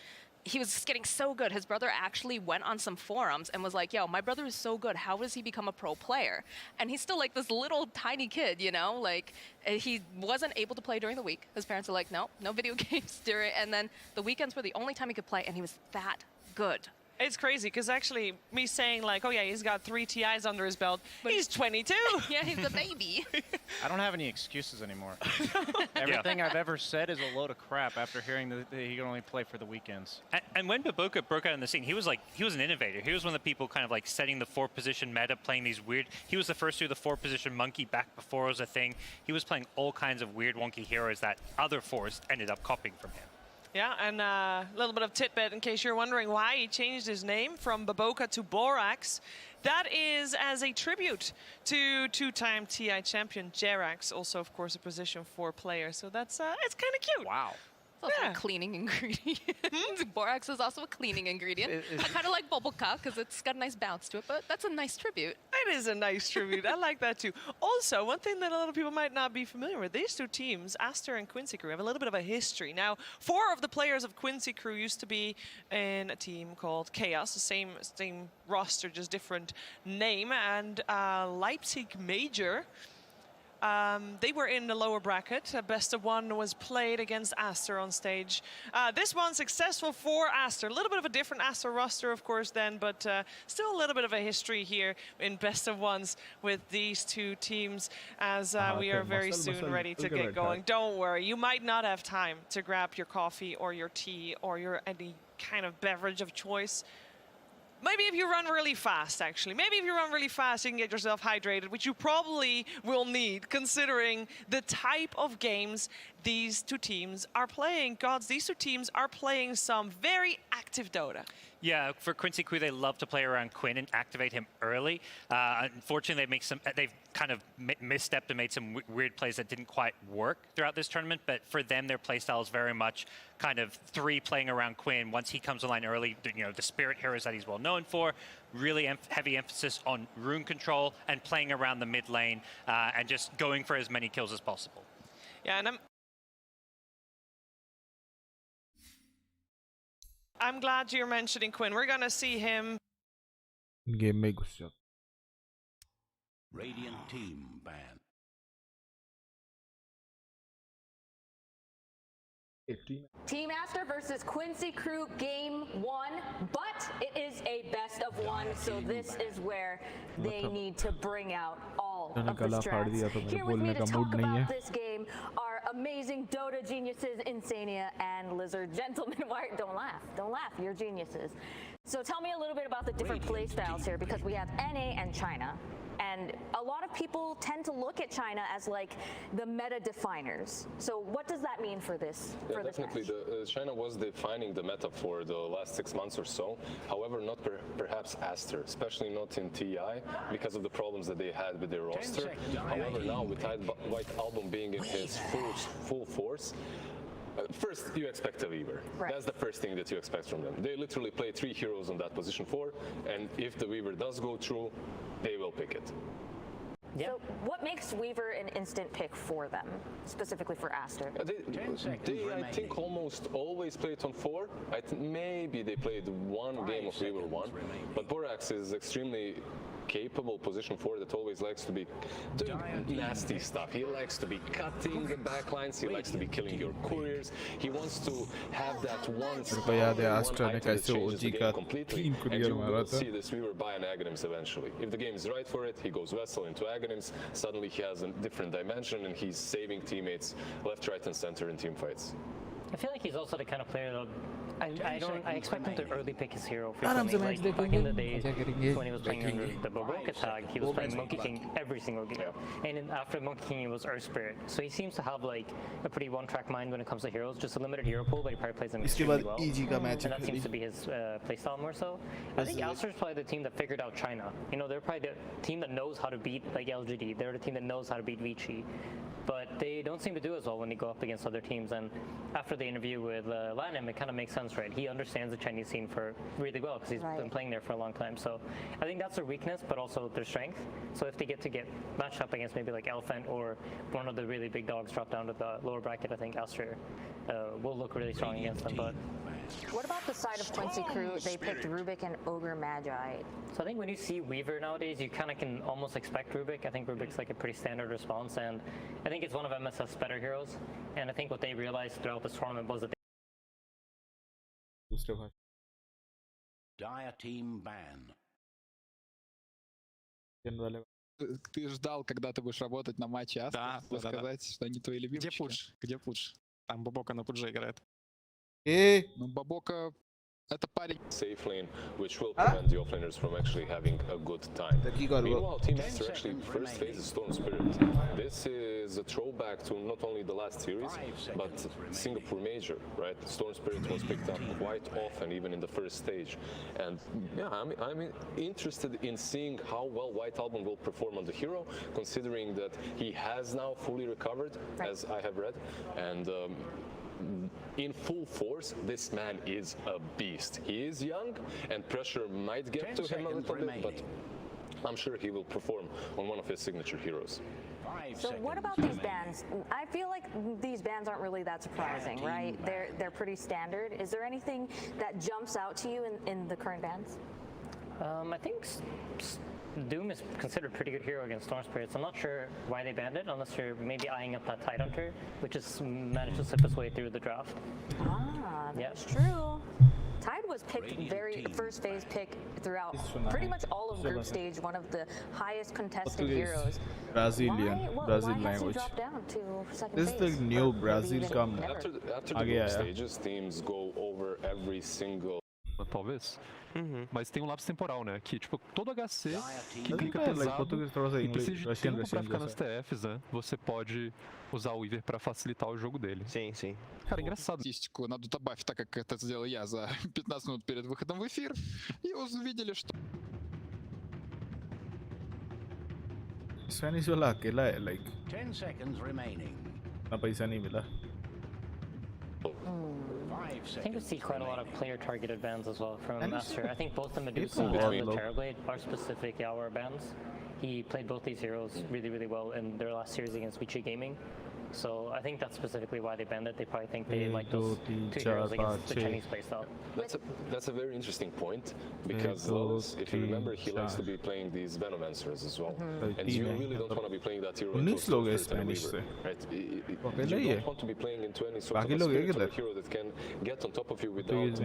he was getting so good. His brother actually went on some forums and was like, yo, my brother is so good. How does he become a pro player? And he's still like this little tiny kid, you know? Like, he wasn't able to play during the week. His parents are like, no video games during. And then the weekends were the only time he could play, and he was that good. It's crazy because actually me saying like, oh yeah, he's got 3 TIs under his belt, but he's 22. Yeah, he's a baby. I don't have any excuses anymore. Everything I've ever said is a load of crap after hearing that he can only play for the weekends. And when Baboka broke out in the scene, he was an innovator. He was one of the people kind of like setting the 4-position meta, playing these weird. He was the first to do the 4-position monkey back before it was a thing. He was playing all kinds of weird, wonky heroes that other 4s ended up copying from him. Yeah, and a little bit of tidbit in case you're wondering why he changed his name from Baboka to Borax. That is as a tribute to 2-time TI champion Jerax, also, of course, a position 4 player. So that's it's kind of cute. Wow. It's also a cleaning ingredient. Borax is also a cleaning ingredient. I kind of like Bubbleca because it's got a nice bounce to it, but that's a nice tribute. It is a nice tribute. I like that too. Also, one thing that a lot of people might not be familiar with, these 2 teams, Aster and Quincy Crew, have a little bit of a history. Now, 4 of the players of Quincy Crew used to be in a team called Chaos, the same roster, just different name, and Leipzig Major. They were in the lower bracket. Best of 1 was played against Aster on stage. This one successful for Aster. A little bit of a different Aster roster, of course, then, but still a little bit of a history here in best of 1s with these 2 teams as we are very soon ready to get going. Don't worry, you might not have time to grab your coffee or your tea or your any kind of beverage of choice. Maybe if you run really fast, actually. Maybe if you run really fast, you can get yourself hydrated, which you probably will need, considering the type of games these 2 teams are playing. Gods, these 2 teams are playing some very active Dota. Yeah, for Quincy Q, they love to play around Quinn and activate him early. Unfortunately, they've kind of misstepped and made some weird plays that didn't quite work throughout this tournament. But for them, their playstyle is very much kind of 3 playing around Quinn. Once he comes online early, the spirit heroes that he's well known for, really heavy emphasis on rune control and playing around the mid lane and just going for as many kills as possible. Yeah, and I'm glad you're mentioning Quinn. We're gonna see him. Game में घुस जाओ. Radiant team ban. Team Aster versus Quincy Crew game 1, but it is a best of 1, so this is where they need to bring out all of the strats. Here with me to talk about this game are amazing Dota geniuses, Insania and Lizard. Gentlemen, don't laugh, you're geniuses. So tell me a little bit about the different play styles here, because we have NA and China. And a lot of people tend to look at China as like the meta definers. So what does that mean for this? Yeah, definitely. China was defining the meta for the last 6 months or so. However, not perhaps Aster, especially not in TI, because of the problems that they had with their roster. However, now with White Album being in his full force, first, you expect a Weaver. Right. That's the first thing that you expect from them. They literally play 3 heroes on that position 4, and if the Weaver does go through, they will pick it. Yeah. So what makes Weaver an instant pick for them, specifically for Aster? They I think, almost always play it on 4. Maybe they played 1 game of Weaver 1, but Borax is extremely capable position 4 that always likes to be doing nasty stuff. He likes to be cutting the backlines. He likes to be killing your couriers. He wants to have that one item that changes the game completely. And you will see this Weaver buy an Aghanims eventually. If the game is right for it, he goes Vessel into Aghanims. Suddenly he has a different dimension and he's saving teammates left, right, and center in team fights. I feel like he's also the kind of player that I expect him to early pick his hero. Like back in the days when he was playing under the Baroka tag, he was playing Monkey King every single game. And then after Monkey King, he was Earth Spirit. So he seems to have like a pretty one-track mind when it comes to heroes. Just a limited hero pool, but he probably plays them extremely well. And that seems to be his playstyle more so. I think Aster's probably the team that figured out China. They're probably the team that knows how to beat like LGD. They're the team that knows how to beat Vici. But they don't seem to do as well when they go up against other teams. And after the interview with Lanham, it kind of makes sense, right? He understands the Chinese scene really well because he's been playing there for a long time. So I think that's their weakness, but also their strength. So if they get matched up against maybe like Elephant or one of the really big dogs drop down to the lower bracket, I think Aster will look really strong against them. But what about the side of Quincy Crew? They picked Rubik and Ogre Magi. So I think when you see Weaver nowadays, you kind of can almost expect Rubik. I think Rubik's like a pretty standard response, and I think it's one of MSF's better heroes. And I think what they realized throughout this tournament was that Dire team ban. Ты ждал, когда ты будешь работать на матче Астра, сказать, что они твои любимчики. Где Пудж? Там Бабока на Пудже играет. Ну, Бабока это парень. Safe lane, which will prevent the offlaners from actually having a good time. Meanwhile, Team Aster actually first phases Storm Spirit. This is a throwback to not only the last series, but Singapore Major, right? Storm Spirit was picked up quite often, even in the first stage. And yeah, I'm interested in seeing how well White Album will perform on the hero, considering that he has now fully recovered, as I have read, and in full force, this man is a beast. He is young, and pressure might get to him a little bit, but I'm sure he will perform on one of his signature heroes. So what about these bans? I feel like these bans aren't really that surprising, right? They're pretty standard. Is there anything that jumps out to you in the current bans? I think Doom is considered a pretty good hero against Storm Spirits. I'm not sure why they banned it, unless you're maybe eyeing up that Tidehunter, which has managed to slip its way through the draft. That's true. Tide was picked first phase pick throughout pretty much all of group stage, one of the highest contested heroes. Brazilian language. This is the new Brazil come. After the group stages, teams go over every single talvez. Mas tem um lapso temporal, né? Que, tipo, todo HC que clica pesado e precisa de tempo pra ficar nas TFs, né? Você pode usar o Weaver pra facilitar o jogo dele. Sim, sim. Cara, engraçado. Статистику надо добавить, так как это сделал я за 15 минут перед выходом в эфир. И увидели, что... Venezuela अकेला है, like 10 seconds remaining. ना पैसा नहीं मिला. I think we see quite a lot of player targeted bans as well from Master. I think both the It's Medusa a and the lot. Terrorblade are specific Yaour bans. He played both these heroes really, really well in their last series against Vici Gaming. So I think that's specifically why they banned it. They probably think they like those two heroes against the Chinese playstyle. That's a very interesting point, because Lawless, if you remember, he likes to be playing these Venomancers as well. And you really don't want to be playing that hero into a Spanish, right? You don't want to be playing into any sort of a spirit hero that can get on top of you without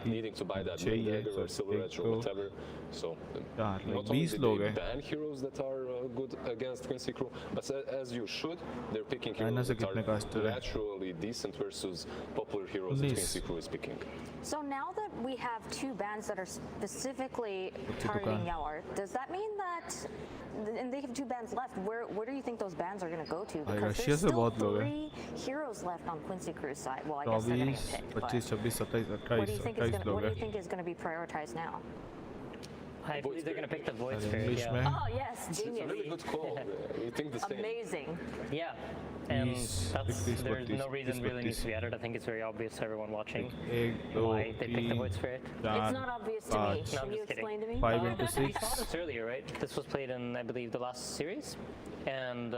needing to buy that dagger or silver edge or whatever. So not only did they ban heroes that are good against Quincy Crew, but as you should, they're picking heroes that are naturally decent versus popular heroes that Quincy Crew is picking. So now that we have two bans that are specifically targeting Yaour, does that mean that, and they have two bans left, where do you think those bans are going to go to? Because there's still 3 heroes left on Quincy Crew's side. Well, I guess they're going to get picked, but what do you think is going to be prioritized now? I believe they're going to pick the Void Spirit. Yeah. Oh, yes, It's a really good call. You think the same. Amazing. Yeah. And there's no reason really needs to be added. I think it's very obvious to everyone watching why they picked the Void Spirit. It's not obvious to me. Can you explain to me? 5 into We saw 6. this earlier, right? This was played in, I believe, the last series. And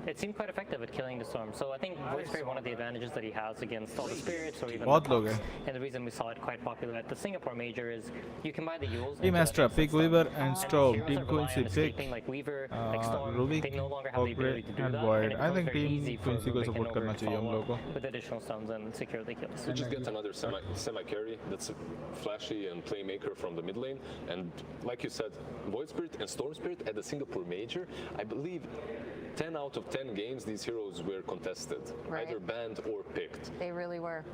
it seemed quite effective at killing the storm. So I think Void Spirit, one of the advantages that he has against all the spirits or even the pups, and the reason we saw it quite popular at the Singapore Major is you can buy the Yules. Team Astra, pick Weaver and Storm. Team Quincy, pick like Weaver, like Storm. Rubik, They no longer have the ability to do and that. Void. And I think Team Quincy को support करना चाहिए हम लोगों को. With additional stuns and secure the kills. You just get another semi carry that's flashy and playmaker from the mid lane, and like you said, Void Spirit and Storm Spirit at the Singapore Major, I believe 10 out of 10 games these heroes were contested, either banned or picked. They really were.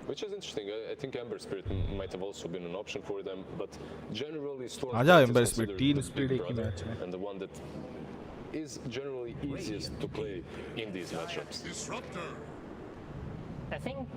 Which is interesting. I think Ember Spirit might have also been an option for them, but generally Storm आजा Spirit Ember is Spirit, considered 3 the speed big एक ही brother match में. and the one that is generally easiest to play in these matchups. I think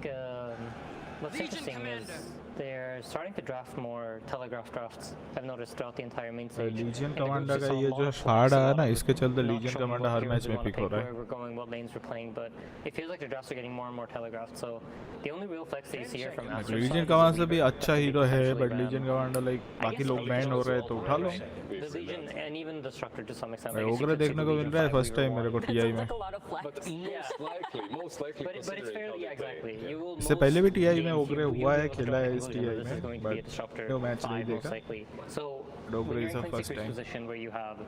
what's interesting is they're starting to draft more telegraph drafts. I've noticed throughout the entire main stage. Legion Commander का ये जो hard आया ना, इसके चलते Legion Commander हर match में pick हो रहा है. Where we're going, what lanes we're playing, but it feels like the drafts are getting more and more telegraphed. So the only real flex that you see here from Astra's Legion Commander से भी अच्छा hero है, but Legion Commander like बाकी लोग ban हो रहे हैं तो उठा लो. The Legion and even the Structure to some extent. ओगरे देखने को मिल रहा है first time मेरे को TI में. But most likely, but it's fairly, yeah, exactly. You will इससे पहले भी TI में ओगरे हुआ है, खेला है इस TI this is going में, to be a disruptor no match नहीं 5 most देखा. likely. So Ogre when you're is in the Quincy first Crew's time. position where you have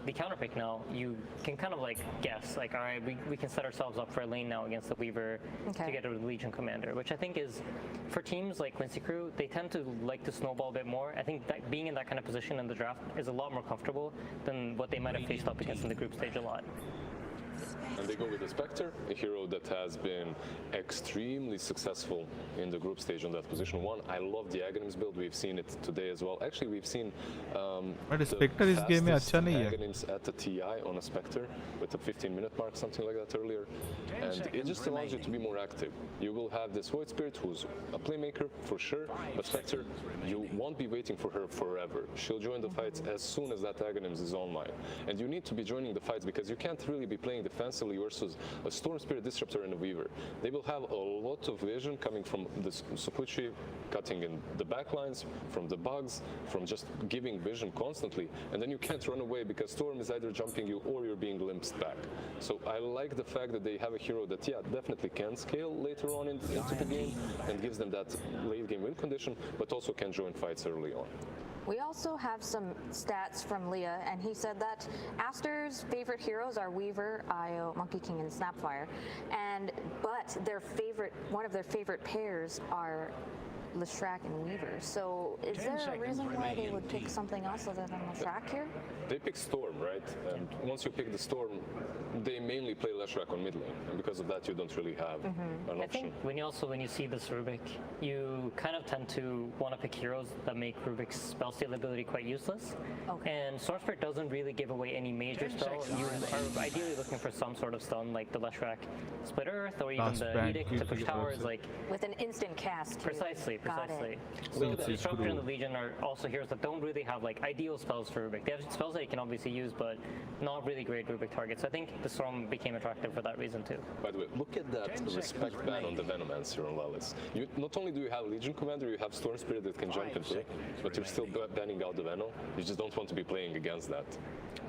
the counter pick now, you can kind of like guess, like, all right, we can set ourselves up for a lane now against the Weaver to get a Legion Commander, which I think is, for teams like Quincy Crew, they tend to like to snowball a bit more. I think that being in that kind of position in the draft is a lot more comfortable than what they might have faced up against in the group stage a lot. And they go with the Spectre, a hero that has been extremely successful in the group stage on that position 1. I love the Aghanims build. We've seen it today as well. Actually, we've seen But Spectre इस game में अच्छा नहीं है. Aghanims at the TI on a Spectre with a 15-minute mark, something like that earlier. And it just allows you to be more active. You will have this Void Spirit who's a playmaker for sure, but Spectre, you won't be waiting for her forever. She'll join the fights as soon as that Aghanims is online. And you need to be joining the fights because you can't really be playing defensively versus a Storm Spirit Disruptor and a Weaver. They will have a lot of vision coming from the Sukuchi, cutting in the backlines, from the bugs, from just giving vision constantly. And then you can't run away because Storm is either jumping you or you're being limped back. So I like the fact that they have a hero that, yeah, definitely can scale later on into the game and gives them that late game win condition, but also can join fights early on. We also have some stats from Leah, and he said that Aster's favorite heroes are Weaver, Io, Monkey King, and Snapfire, but one of their favorite pairs are Leshrac and Weaver. So is there a reason why they would pick something else other than Leshrac here? They pick Storm, right? And once you pick the Storm, they mainly play Leshrac on mid lane, and because of that, you don't really have an option. I think when you see this Rubik, you kind of tend to want to pick heroes that make Rubik's spell steal ability quite useless. And Storm Spirit doesn't really give away any major spell. You are ideally looking for some sort of stun, like the Leshrac Split Earth, or even the Edict to push towers, like with an instant cast. Precisely. So the Disruptor and the Legion are also heroes that don't really have like ideal spells for Rubik. They have spells that you can obviously use, but not really great Rubik targets. So I think the Storm became attractive for that reason too. By the way, look at that respect ban on the Venomancer on Lelis. Not only do you have Legion Commander, you have Storm Spirit that can jump into it, but you're still banning out the Venom. You just don't want to be playing against that.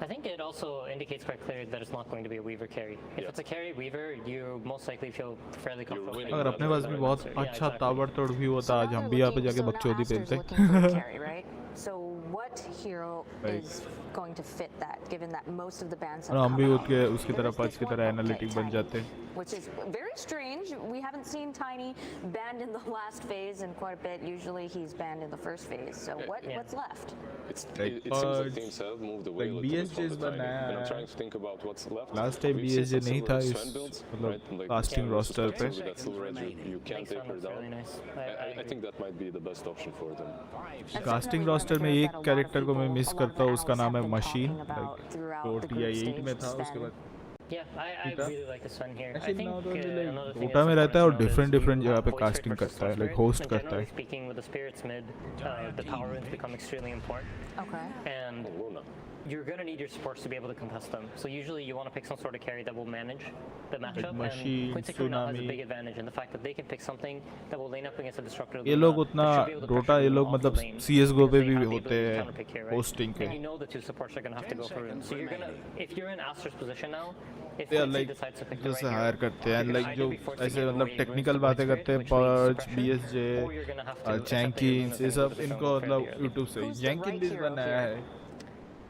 I think it also indicates quite clearly that it's not going to be a Weaver carry. If it's a carry Weaver, you most likely feel fairly comfortable. अगर अपने पास भी बहुत अच्छा ताबड़तोड़ भी होता आज हम भी यहाँ पे जाके बकचोदी पेलते. So what hero is going to fit that, given that most of the bans have हम come भी out? उसकी तरह पच की तरह एनालिटिक बन जाते. Which is very strange. We haven't seen Tiny banned in the last phase in quite a bit. Usually he's banned in the first phase. So what's left? It seems like teams have moved away a little bit from the timing, and I'm trying to think about what's left. Last time BSJ नहीं था इस मतलब casting roster पे. You can't taper down. I think that might be the best option for them. Casting roster में एक character को मैं miss करता हूँ, उसका नाम है मशीन. जो TI8 में था उसके बाद. Yeah, I really like this one here. I think Dota में रहता है और different जगह पे casting करता है, like host करता है. Speaking with the spirits mid, the power runes become extremely important. Okay. And you're going to need your supports to be able to contest them. So usually you want to pick some sort of carry that will manage the matchup. Machine, and Quincy Crew now has a Tsunami. big advantage in the fact that they can pick something that will lane up against a disruptor. ये लोग उतना Dota ये लोग मतलब CS:GO पे भी होते हैं hosting के. And you know the two supports are going to have to go for runes. So you're going to, if you're in Aster's position now, if They are Quincy like decides to pick the right जैसे hero, hire करते हैं, like either जो be forced to ऐसे give मतलब away technical runes, बातें which करते हैं, leads to Purge, suppression, BSJ, or you're going to have to accept that you're Jenkins, losing ये सब the इनको defense मतलब fair. YouTube से Jenkins भी बनाया है.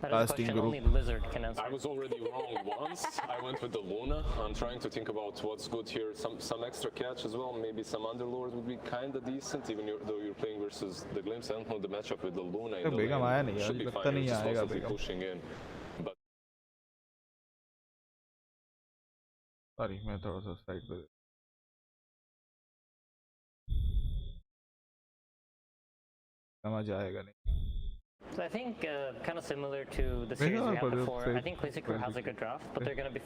That is a Casting question group. only Lizard can answer. I was already wrong once. I went with the Luna. I'm trying to think about what's good here. Some extra catch as well. Maybe some Underlord would be kind of decent, even though you're playing versus the Glimpse. I don't know the matchup with the Luna in the lane. Should be fine. You're just constantly pushing in. But Sorry, मैं थोड़ा सा side पे. समझ आएगा नहीं. So I think kind of similar to the series we had before, I think Quincy Crew has a good draft, but they're going to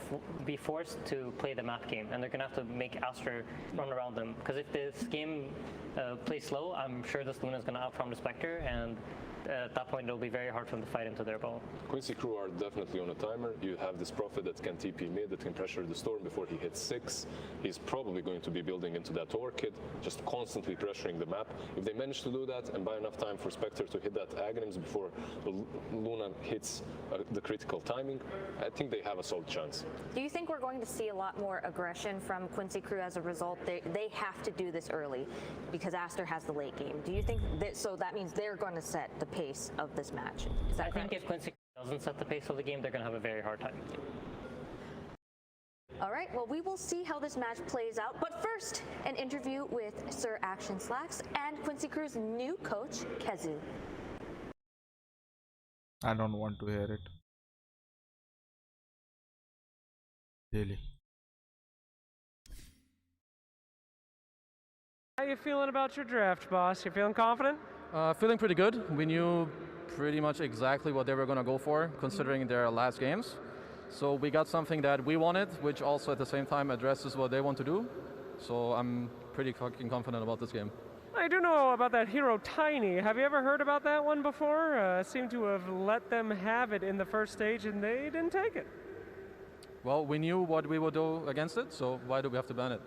be forced to play the map game, and they're going to have to make Aster run around them. Because if this game plays slow, I'm sure this Luna is going to outfarm the Spectre, and at that point it'll be very hard for them to fight into their ball. Quincy Crew are definitely on a timer. You have this Prophet that can TP mid, that can pressure the Storm before he hits 6. He's probably going to be building into that Orchid, just constantly pressuring the map. If they manage to do that and buy enough time for Spectre to hit that Aghanims before Luna hits the critical timing, I think they have a solid chance. Do you think we're going to see a lot more aggression from Quincy Crew as a result? They have to do this early because Aster has the late game. Do you think that, so that means they're going to set the pace of this match? Is that I correct? think if Quincy doesn't set the pace of the game, they're going to have a very hard time. All right, well, we will see how this match plays out. But first, an interview with Sir Action Slacks and Quincy Crew's new coach, Kezu. I don't want to hear it. Really. How you feeling about your draft, boss? You feeling confident? Feeling pretty good. We knew pretty much exactly what they were going to go for, considering their last games. So we got something that we wanted, which also at the same time addresses what they want to do. So I'm pretty fucking confident about this game. I do know about that hero Tiny. Have you ever heard about that one before? Seemed to have let them have it in the first stage and they didn't take it. Well, we knew what we would do against it, so why do we have to ban it?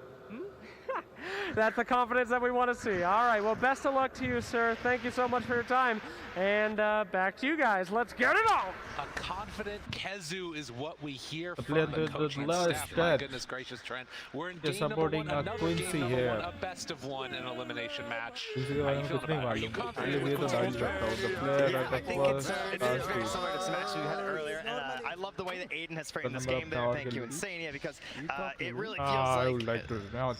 That's the confidence that we want to see. All right, well, best of luck to you, sir. Thank you so much for your time. And back to you guys. Let's get it on. A confident Kezu is what we hear from player the coaching staff. My goodness gracious, Trent. We're in game number one, another game number one, a best of one in elimination match. How you feeling about it? Are you confident with Quincy Crew? I think it's very similar to some matches we had earlier, and I love the way that Aiden has framed this game there. Thank you, Insania, because it really feels like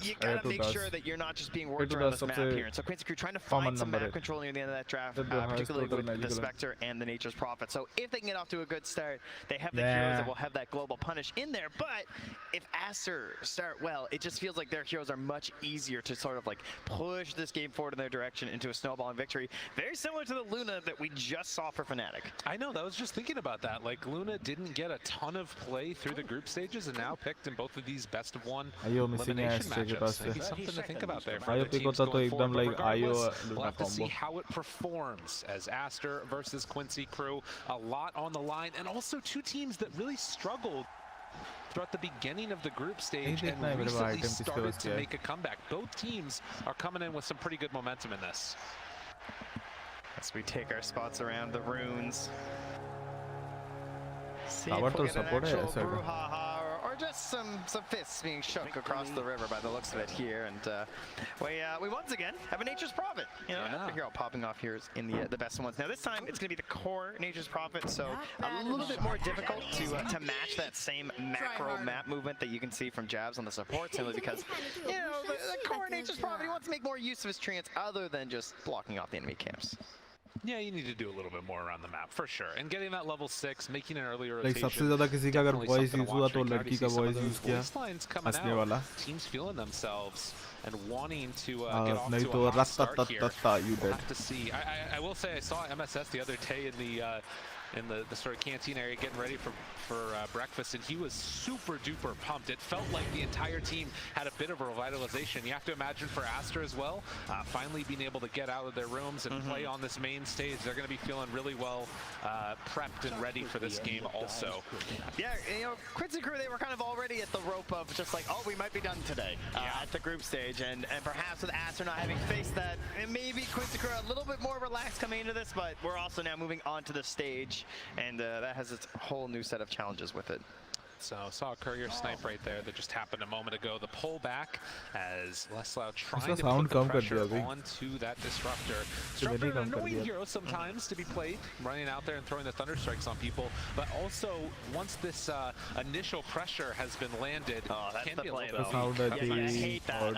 you gotta make sure sure that you're not just being worked around this map here. And so Quincy Crew trying to find some map control near the end of that draft, particularly with the Spectre and the Nature's Prophet. So if they can get off to a good start, they have the heroes that will have that global punish in there. But if Aster start well, it just feels like their heroes are much easier to sort of like push this game forward in their direction into a snowballing victory. Very similar to the Luna that we just saw for Fnatic. I know, I was just thinking about that. Like, Luna didn't get a ton of play through the group stages and now picked in both of these best of one elimination matchups. Maybe something to think about there for the teams going forward. But regardless, we'll have to see how it performs as Aster versus Quincy Crew. A lot on the line, and also two teams that really struggled throughout the beginning of the group stage and recently started to make a comeback. Both teams are coming in with some pretty good momentum in this. As we take our spots around the runes. See Tower if we'll to get an support actual है brouhaha or just some fists being shook across the river by the looks of it here. And we once again have a Nature's Prophet. You know, another hero popping off here in the best ones. Now this time it's going to be the core Nature's Prophet, so a little bit more difficult to match that same macro map movement that you can see from Jabs on the support, simply because, you know, the core Nature's Prophet, he wants to make more use of his treants other than just blocking off the enemy camps. Yeah, you need to do a little bit more around the map for sure, and getting that level 6, making an earlier like rotation. सबसे ज़्यादा किसी का अगर voice use हुआ तो लड़की का voice use किया हंसने वाला. Teams feeling themselves and wanting to get off नहीं to तो a hot start here. you We'll dead. have to see. I will say I saw MSS the other day in the sort of canteen area getting ready for breakfast, and he was super duper pumped. It felt like the entire team had a bit of a revitalization. You have to imagine for Aster as well, finally being able to get out of their rooms and play on this main stage. They're going to be feeling really well prepped and ready for this game also. Yeah, you know, Quincy Crew, they were kind of already at the rope of just like, oh, we might be done today at the group stage, and perhaps with Aster not having faced that, and maybe Quincy Crew a little bit more relaxed coming into this, but we're also now moving on to the stage, and that has its whole new set of challenges with it. So saw a courier snipe right there that just happened a moment ago. The pullback as Leslau trying to put the pressure onto that Disruptor. Disruptor, an annoying hero sometimes to be played, running out there and throwing the Thunder Strikes on people. But also, once this initial pressure has been landed, can be a little bit I hate that.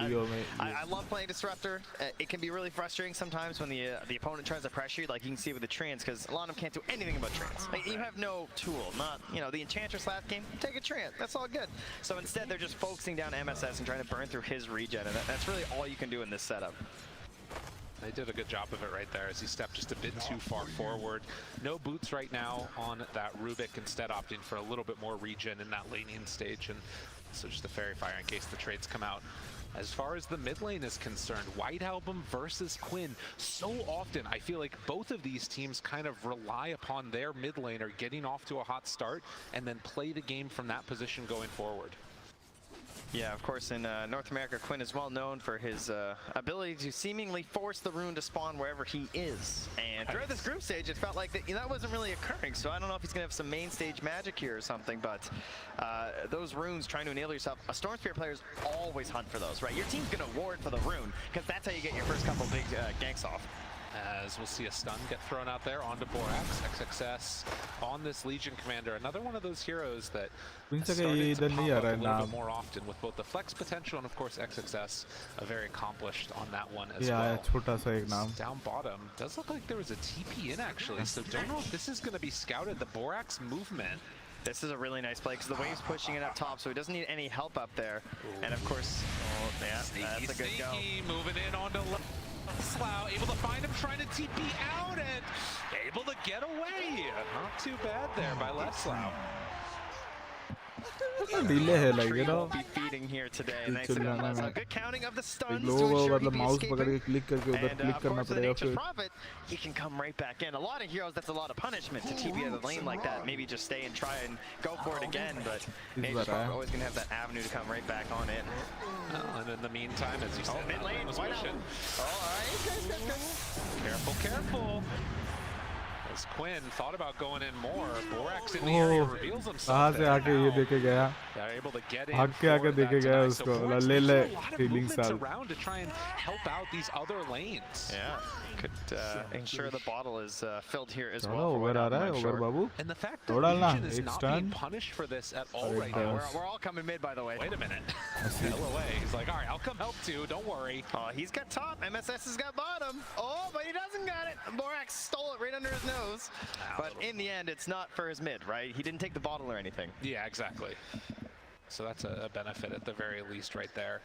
I love playing Disruptor. It can be really frustrating sometimes when the opponent tries to pressure you, like you can see with the Trans, because a lot of them can't do anything about Trans. Like, you have no tool, not, you know, the Enchantress last game, take a Trans, that's all good. So instead they're just focusing down MSS and trying to burn through his regen, and that's really all you can do in this setup. They did a good job of it right there as he stepped just a bit too far forward. No boots right now on that Rubik, instead opting for a little bit more regen in that laning stage, and so just a Fairy Fire in case the trades come out. As far as the mid lane is concerned, White Album versus Quinn. So often, I feel like both of these teams kind of rely upon their mid laner getting off to a hot start and then play the game from that position going forward. Yeah, of course, in North America, Quinn is well known for his ability to seemingly force the rune to spawn wherever he is. And throughout this group stage, it felt like that wasn't really occurring. So I don't know if he's going to have some main stage magic here or something, but those runes trying to enable yourself, a Storm Spirit players always hunt for those, right? Your team's going to ward for the rune, because that's how you get your first couple big ganks off. As we'll see a stun get thrown out there onto Borax. XXS on this Legion Commander. Another one of those heroes that has started to pop up a little bit more often with both the flex potential and of course XXS, very accomplished on that one as well. Down bottom, does look like there was a TP in actually, so don't know if this is going to be scouted. The Borax movement. This is a really nice play because the wave's pushing it up top, so he doesn't need any help up there. And of course, that's a good go. Moving in onto Slough, able to find him, trying to TP out, and able to get away. Not too bad there by Leslau. delay है like you know. Be feeding here today. Thanks to good counting of the stuns to ensure ensure मतलब mouse पकड़ के click करके उधर click करना पड़ेगा फिर. Prophet, he can come right back in. A lot of heroes, that's a lot of punishment to TP out of the lane like that. Maybe just stay and try and go for it again, but Nature's Prophet always gonna have that avenue to come right back on in. And in the meantime, as you said, mid lane, was pushing. All right, good. Careful, careful. As Quinn thought about going in more, Borax in the area reveals himself. कहाँ से आके ये देखे गया? They're able to get in भाग के आके देखे गया उसको. ले ले healing salve. Around to try and help out these other lanes. Yeah, could ensure the bottle is filled here as well. चलो over आ रहा है over Babu. And the fact that Legion is not being punished for this at all right now. We're all coming mid, by the way. Wait a minute. LOA, he's like, all right, I'll come help too. Don't worry. Oh, he's got top. MSS has got bottom. Oh, but he doesn't got it. Borax stole it right under his nose. But in the end, it's not for his mid, right? He didn't take the bottle or anything. Yeah, exactly. So that's a benefit at the very least right there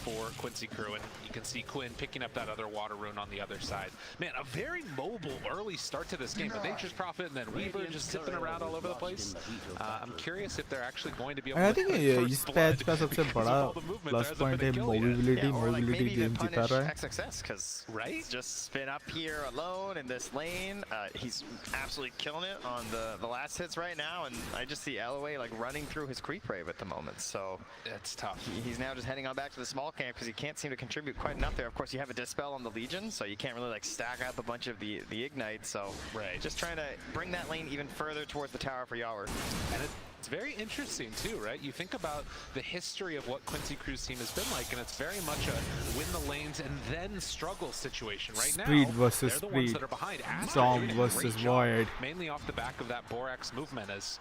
for Quincy Crew. And you can see Quinn picking up that other water rune on the other side. Man, a very mobile early start to this game. But Nature's Prophet and then Weaver just zipping around all over the place. I'm curious if they're actually going to be able to I think इस patch का सबसे बड़ा plus point है mobility. Mobility game जीता रहा है. XXS, because he's just spin up here alone in this lane. He's absolutely killing it on the last hits right now. And I just see LOA like running through his creep wave at the moment, so it's tough. He's now just heading on back to the small camp because he can't seem to contribute quite enough there. Of course, you have a dispel on the Legion, so you can't really like stack up a bunch of the ignite. So just trying to bring that lane even further towards the tower for Yawar. And it's very interesting too, right? You think about the history of what Quincy Crew's team has been like, and it's very much a win the lanes and then struggle situation right now. Speed versus they're the ones speed. that are behind. Storm versus Void. Mainly off the back of that Borax movement as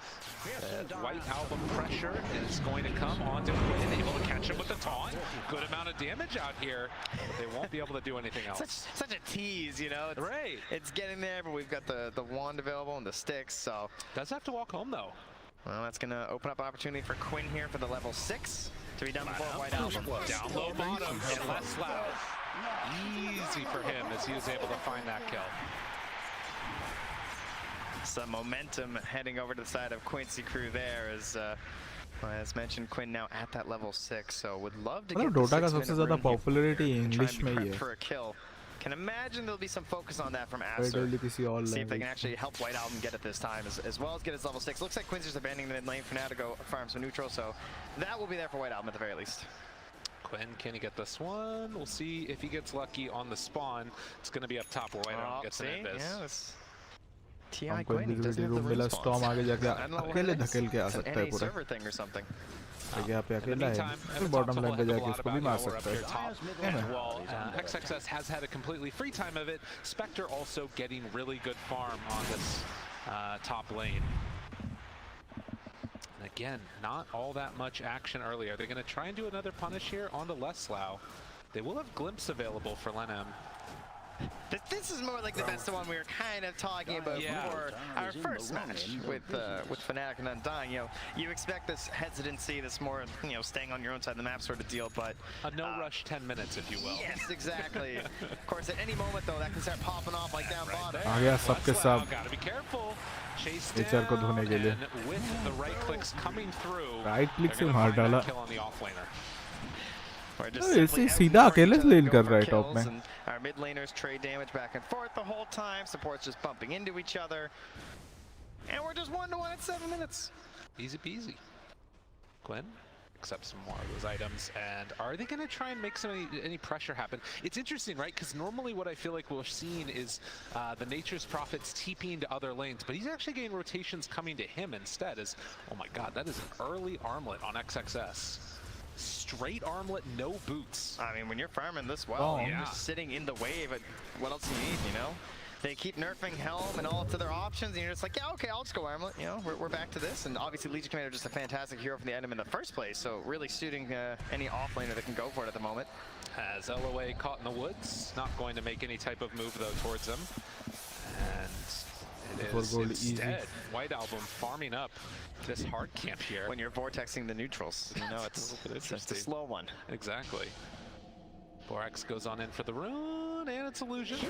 White Album pressure is going to come onto Quinn, able to catch him with the taunt. Good amount of damage out here, but they won't be able to do anything else. Such a tease, you know? It's getting there, but we've got the wand available and the sticks, so. Does have to walk home though. Well, that's going to open up an opportunity for Quinn here for the level 6 to be done before White Album. Down low bottom, and less loud. Easy for him as he was able to find that kill. Some momentum heading over to the side of Quincy Crew there as mentioned, Quinn now at that level 6, so would love to get Dota का सबसे ज़्यादा popularity English में ही है. For a kill. Can imagine there'll be some focus on that from Aster. See if they can actually help White Album get it this time, as well as get his level 6. Looks like Quincy's abandoning the mid lane for now to go farm some neutral, so that will be there for White Album at the very least. Quinn, can he get this one? We'll see if he gets lucky on the spawn. It's going to be up top where White Album gets an invis. Yes. TI Quinn, he doesn't have the rune Storm आगे जाके अकेले धकेल के आ सकता है पूरा. server thing or something. यहाँ पे अकेला है, फिर bottom lane पे जाके इसको भी मार सकता है. Well, XXS has had a completely free time of it. Spectre also getting really good farm on this top lane. And again, not all that much action earlier. They're going to try and do another punish here onto Leslau. They will have Glimpse available for Lenham. This is more like the best one we were kind of talking about before our first match with Fnatic and Undying. You know, you expect this hesitancy, this more, you know, staying on your own side of the map sort of deal, but a no rush 10 minutes, if you will. Yes, exactly. Of course, at any moment though, that can start popping off like down bottom. आ गया सबके सब. Gotta be careful. Chase HR को धोने के लिए. With the right clicks coming through. Right click से मार डाला. Kill on the offlaner. इसे सीधा अकेले लेन कर रहा है टॉप में. Our mid laners trade damage back and forth the whole time. Support's just bumping into each other. And we're just 1-1 at 7 minutes. Easy peasy. Glenn accepts some more of those items. And are they going to try and make any pressure happen? It's interesting, right? Because normally what I feel like we're seeing is the Nature's Prophets TPing to other lanes. But he's actually getting rotations coming to him instead. Oh my god, that is an early armlet on XXS. Straight armlet, no boots. I mean, when you're farming this well, you're just sitting in the wave, what else do you need, you know? They keep nerfing Helm and all to their options, and you're just like, yeah, okay, I'll just go armlet, you know, we're back to this. And obviously, Legion Commander just a fantastic hero from the item in the first place, so really suiting any offlaner that can go for it at the moment. Has LOA caught in the woods, not going to make any type of move, though, towards him. And it is instead White Album farming up this hard camp here. When you're vortexing the neutrals, you know, it's just a slow one. Exactly. Borax goes on in for the rune, and it's illusion. He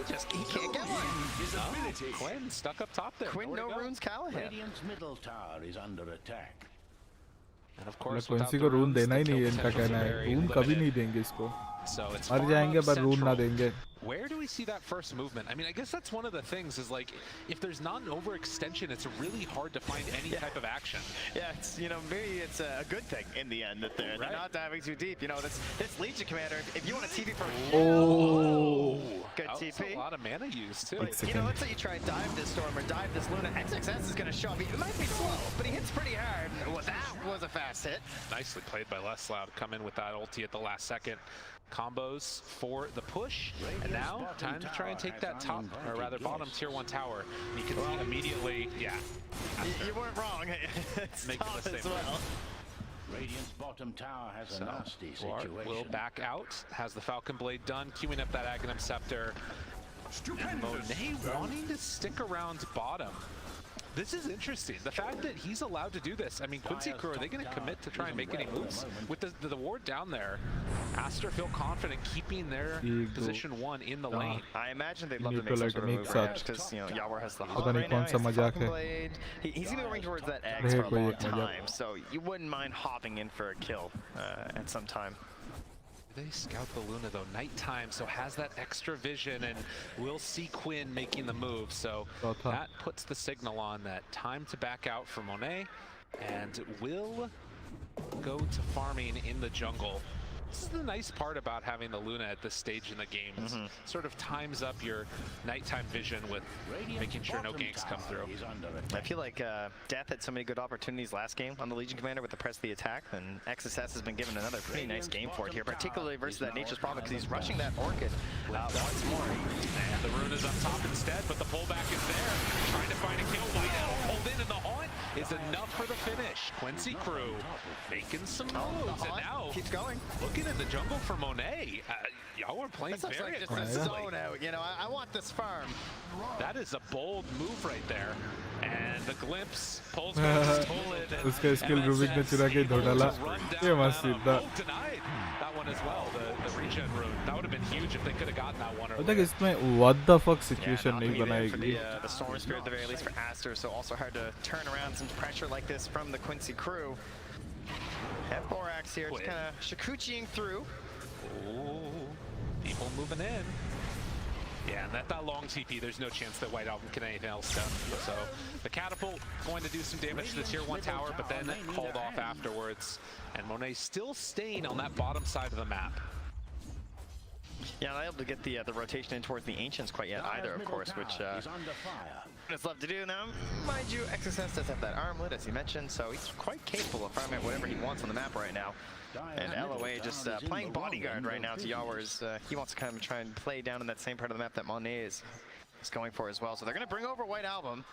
can't get one. Quinn stuck up top there. Quinn, no runes, Callahan. Radiant's middle tower is under attack. And of course, Quincy को rune देना ही नहीं है, इनका कहना है. Rune कभी नहीं देंगे इसको. मर जाएंगे पर rune ना देंगे. Where do we see that first movement. I mean, I guess that's one of the things is like, if there's not an overextension, it's really hard to find any type of action. Yeah, it's, you know, maybe it's a good thing in the end that they're not diving too deep. You know, this Legion Commander, if you want a TP for good TP. A lot of mana use too. But, you know, let's say you try dive this Storm or dive this Luna. XXS is going to show up. It might be slow, but he hits pretty hard. Well, that was a fast hit. Nicely played by Less Loud. Come in with that ulti at the last second. Combos for the push, and now time to try and take that top, or rather bottom tier 1 tower. You can see immediately, you weren't wrong. It's making the same well. Radiant's bottom tower has a nasty situation. Will back out, has the Falcon Blade done, queuing up that Aghanim Scepter. And Monet wanting to stick around bottom. This is interesting. The fact that he's allowed to do this. I mean, Quincy Crew, are they going to commit to try and make any moves? With the ward down there, Aster feel confident keeping their position 1 in the lane. I imagine they'd love to make some sort of move because, you know, Yawar has the Hawk right now, he's going to be going towards that eggs for a long time, so you wouldn't mind hopping in for a kill at some time. They scout the Luna though, nighttime, so has that extra vision, and we'll see Quinn making the move. So that puts the signal on that time to back out for Monet, and will go to farming in the jungle. This is the nice part about having the Luna at this stage in the game. It sort of times up your nighttime vision with making sure no ganks come through. I feel like Death had so many good opportunities last game on the Legion Commander with the press the attack, and XSS has been given another pretty nice game for it here, particularly versus that Nature's Prophet, because he's rushing that Orchid once more. And the Rune is up top instead, but the pullback is there. Trying to find a kill. Whiteout pulled in, and the haunt is enough for the finish. Quincy Crew making some moves, and now keeps going. Looking in the jungle for Monet. Y'all were playing very aggressively. Zone out. You know, I want this farm. That is a bold move right there. And the glimpse pulls उसका skill Rubik ने चुरा के धो डाला. ये मस्त था. Denied that one as well. The regen rune. That would have been huge if they could have gotten that one. I think इसमें what the fuck situation नहीं बनाई गई. The Storm Spirit at the very least for Aster, so also hard to turn around some pressure like this from the Quincy Crew. Have Borax here, just kind of shakuchiing through. Oh, people moving in. Yeah, and that long TP, there's no chance that White Album can anything else done. So the catapult going to do some damage to the tier 1 tower, but then called off afterwards. And Monet still staying on that bottom side of the map. Yeah, not able to get the rotation in towards the Ancients quite yet either, of course, which it's love to do now. Mind you, XSS does have that armlet, as he mentioned, so he's quite capable of farming whatever he wants on the map right now. And LOA just playing bodyguard right now to Yawar's. He wants to kind of try and play down in that same part of the map that Monet is going for as well. So they're going to bring over White Album.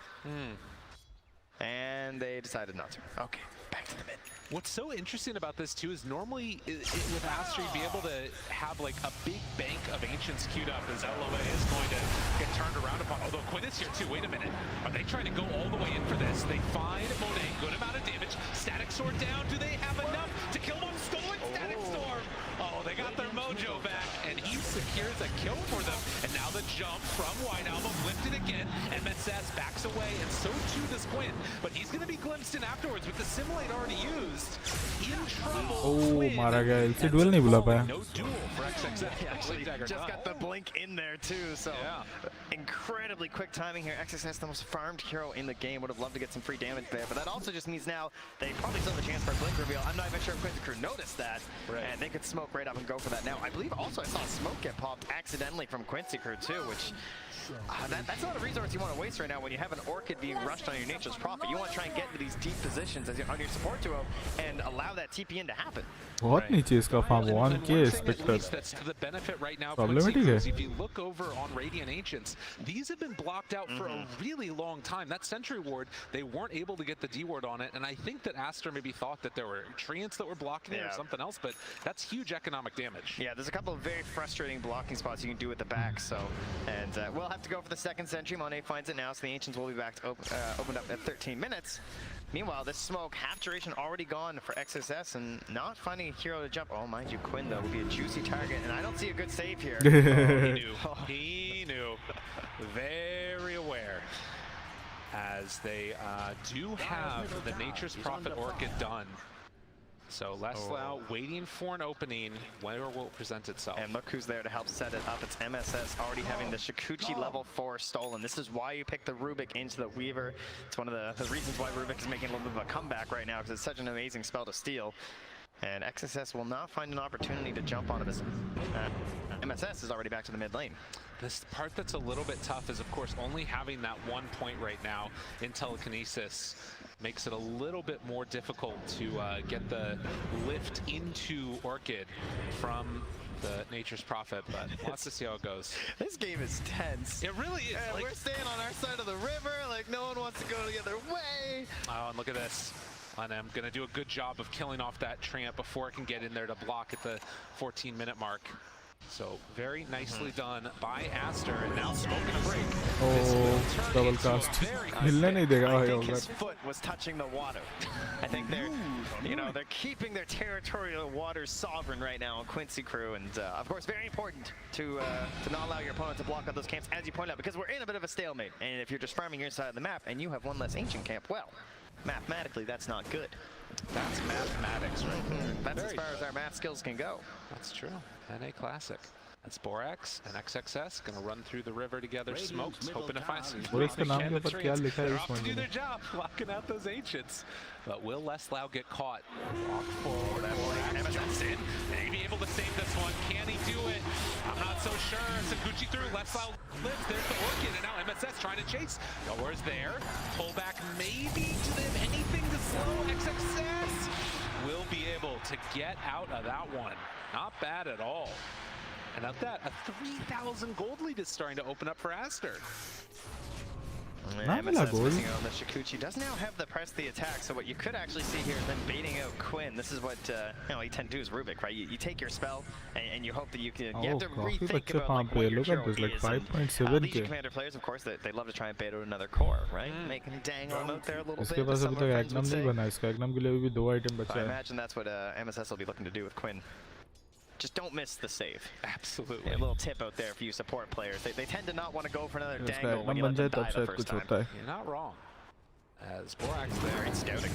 And they decided not to. Okay, back to the mid. What's so interesting about this too is normally with Aster you'd be able to have like a big bank of Ancients queued up as LOA is going to get turned around upon. Although Quinn is here too. Wait a minute. Are they trying to go all the way in for this? They find Monet. Good amount of damage. Static Sword down. Do they have enough to kill one? Stolen Static Storm. Oh, they got their mojo back, and he secures a kill for them. And now the jump from White Album lifted again. MSS backs away, and so too does Quinn. But he's going to be glimpsed in afterwards with the Simulate already used. In trouble. Oh, मारा गया. इसे duel नहीं बुला पाया. No duel for XXS. Actually, just got the blink in there too. So incredibly quick timing here. XXS, the most farmed hero in the game, would have loved to get some free damage there. But that also just means now they probably still have a chance for a blink reveal. I'm not even sure if Quincy Crew noticed that, and they could smoke right up and go for that now. I believe also I saw a smoke get popped accidentally from Quincy Crew too, which that's not a resource you want to waste right now when you have an Orchid being rushed on your Nature's Prophet. You want to try and get into these deep positions on your support duo and allow that TP in to happen. बहुत नीचे इसका farm 1k Spectre. That's to the benefit right now. Problematic है. If you look over on Radiant Ancients, these have been blocked out for a really long time. That Sentry Ward, they weren't able to get the D ward on it, and I think that Aster maybe thought that there were treants that were blocking it or something else, but that's huge economic damage. Yeah, there's a couple of very frustrating blocking spots you can do at the back, so, and we'll have to go for the second Sentry. Monet finds it now, so the Ancients will be back to opened up at 13 minutes. Meanwhile, this smoke, half duration already gone for XSS, and not finding a hero to jump. Oh, mind you, Quinn, though, would be a juicy target, and I don't see a good save here. He knew. He knew. Very aware. As they do have the Nature's Prophet Orchid done. So Leslau waiting for an opening. Where will it present itself? And look who's there to help set it up. It's MSS already having the Shikuchi level 4 stolen. This is why you pick the Rubik into the Weaver. It's one of the reasons why Rubik is making a little bit of a comeback right now, because it's such an amazing spell to steal. And XSS will not find an opportunity to jump onto this. MSS is already back to the mid lane. This part that's a little bit tough is, of course, only having that 1 point right now in telekinesis makes it a little bit more difficult to get the lift into Orchid from the Nature's Prophet, but we'll have to see how it goes. This game is tense. It really is. Like, we're staying on our side of the river, like no one wants to go the other way. Oh, and look at this. And I'm going to do a good job of killing off that Tramp before it can get in there to block at the 14-minute mark. So very nicely done by Aster, and now smoking a break. Oh, double cast. Milne nahi dega I bhai think hoga. his foot was touching the water. I think they're, they're keeping their territorial waters sovereign right now on Quincy Crew, and of course, very important to not allow your opponent to block out those camps, as you point out, because we're in a bit of a stalemate. And if you're just farming your side of the map and you have one less ancient camp, well, mathematically, that's not good. That's mathematics right there. That's as far as our math skills can go. That's true. NA Classic. That's Borax and XXS going to run through the river together. Smokes, hoping to find some. Borax ka naam ke upar kya likha hai They're is off to do mein? their job, locking out those ancients. But will Leslau get caught? Walk forward. Borax jumps in. May he be able to save this one? Can he do it? I'm not so sure. Sakuchi through. Leslau lives. There's the Orchid, and now MSS trying to chase. Nowhere's there. Pull back maybe to them. Anything to slow XXS. Will be able to get out of that one. Not bad at all. And at that, a 3,000 gold lead is starting to open up for Aster. MSS missing out on the Shikuchi. Does now have the press the attack, so what you could actually see here is them baiting out Quinn. This is what you tend to do is Rubik, right? You take your spell and you hope that you can. You have to rethink about like, what your hero is. Like 5.7 Legion Commander players, of course, they love to try and bait out another core, right? Make him dangle them out there a little bit. इसके पास अभी तक Agnum नहीं बना है. इसका Agnum के लिए भी 2 item बचा I है. imagine that's what MSS will be looking to do with Quinn. Just don't miss the save. Absolutely. A little tip out there for you support players. They tend to not want to go for another dangle when you let them die the first time. You're not wrong. As Borax there. Great scouting.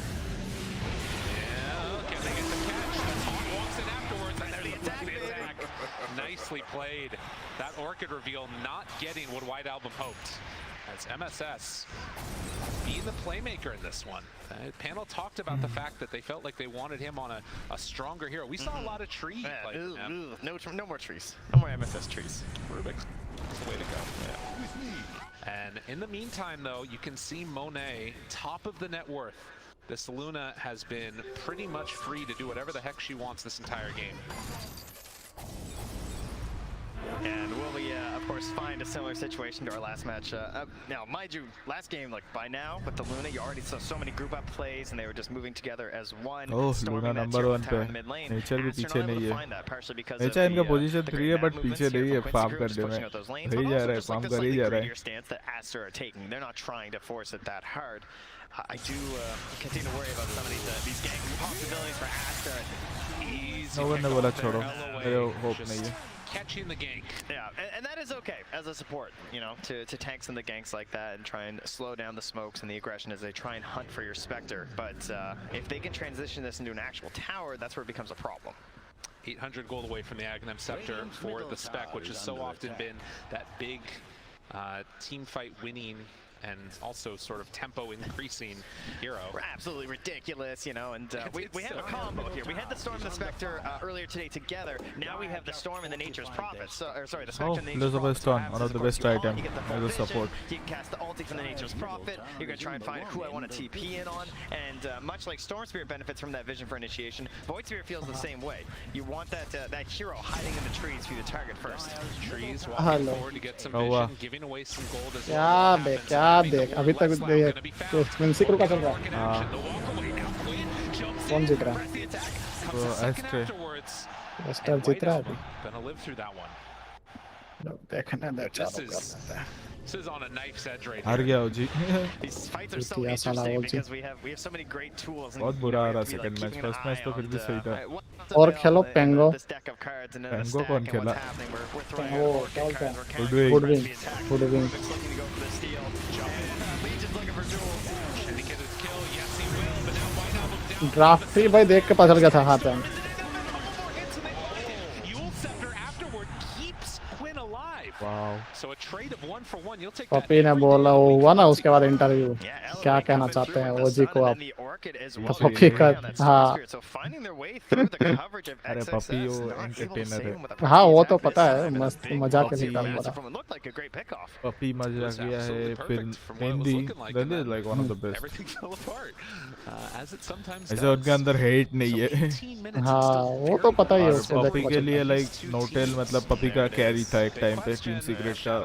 Yeah, can they get the catch? The Hawk walks in afterwards, and there's the attack. Nicely played. That Orchid reveal not getting what White Album hoped. As MSS being the playmaker in this one. The panel talked about the fact that they felt like they wanted him on a stronger hero. We saw a lot of trees. No more trees. No more MSS trees. Rubik. That's the way to go. Yeah. And in the meantime, though, you can see Monet, top of the net worth. This Luna has been pretty much free to do whatever the heck she wants this entire game. And will we, of course, find a similar situation to our last match? Now, mind you, last game, like by now, with the Luna, you already saw so many group up plays, and they were just moving together as one. Oh, Luna number 1 पे. Nature भी पीछे नहीं है. Nature इनका position 3 है, but पीछे नहीं है farm करने में. ही जा रहा है, farm कर ही जा रहा है. Stance that Aster are taking. They're not trying to force it that hard. I do continue to worry about some of these gang possibilities for Aster. No one ने बोला छोड़ो. मेरे hope नहीं है. Catching the gank. Yeah, and that is okay as a support, to tanks in the ganks like that and try and slow down the smokes and the aggression as they try and hunt for your Spectre. But if they can transition this into an actual tower, that's where it becomes a problem. 800 gold away from the Aghanim Scepter for the Spec, which has so often been that big team fight winning and also sort of tempo increasing hero. Absolutely ridiculous, and we have a combo here. We had the Storm and the Spectre earlier today together. Now we have the Storm and the Nature's Prophet. The Spectre and the Nature's Prophet. Storm, one of the best items as a support. You can cast the ulti from the Nature's Prophet. You're going to try and find who I want to TP in on. And much like Storm Spirit benefits from that vision for initiation, Void Spirit feels the same way. You want that hero hiding in the trees for you to target first. Trees walking forward to get some vision, giving away some gold as well. देख अभी तक Quincy Crew का चल रहा है कौन जीत रहा है एस्टर जीत रहा है अभी देखने दे चालू कर लेते हैं This is on a knife's edge right हार गया OG. These fights are so interesting because we have so many great tools. बहुत बुरा आ रहा second match. First match तो फिर भी सही था. और खेलो पेंगो. पेंगो कौन खेला? वो क्या बोलते हैं? Woodwing. ड्राफ्ट ही भाई देख के पता चल गया था हाथ में। पपी ने बोला वो हुआ ना उसके बाद इंटरव्यू, क्या कहना चाहते हैं ओजी को आप? तो पपी का हाँ अरे पपी वो एंटरटेनर है। हाँ वो तो पता है, मस्त मजाक के निकाल रहा। पपी मजाकिया है, फिर mehndi like one of the best. ऐसे उनके अंदर हेट नहीं है। हाँ वो तो पता ही है उसको। पपी के लिए लाइक नोटेल मतलब पपी का कैरी था एक टाइम पे टीम सीक्रेट का।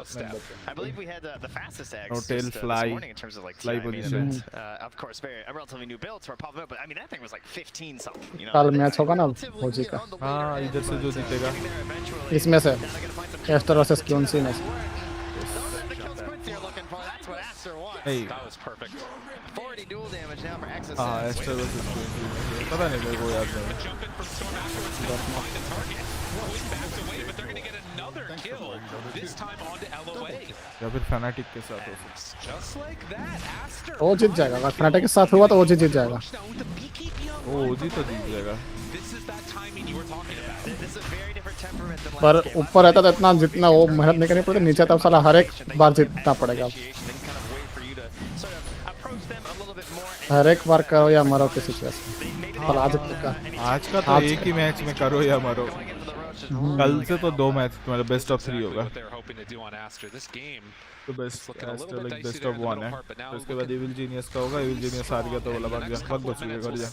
नोटेल फ्लाई पोजीशन। कल मैच होगा ना ओजी का। हाँ इधर से जो जीतेगा इसमें से एस्टर वर्सेस क्यूंसी में से। हाँ एस्टर वर्सेस क्यूंसी पता नहीं मेरे को याद नहीं। या फिर फैनाटिक के साथ हो सकता। वो जीत जाएगा, अगर फैनाटिक के साथ हुआ तो ओजी जीत जाएगा। वो ओजी तो जीत जाएगा। पर ऊपर रहता तो इतना जितना वो मेहनत नहीं करनी पड़ती, नीचे तब साला हर एक बार जीतना पड़ेगा। हर एक बार करो या मरो किसी सिचुएशन। पर आज का तो एक ही मैच में करो या मरो। कल से तो 2 मैच तुम्हारा बेस्ट ऑफ 3 होगा। तो बेस्ट लाइक बेस्ट ऑफ 1 है। तो उसके बाद इविल जीनियस का होगा। इविल जीनियस हार गया तो बोला भाग जा, मत बच गया कर जा।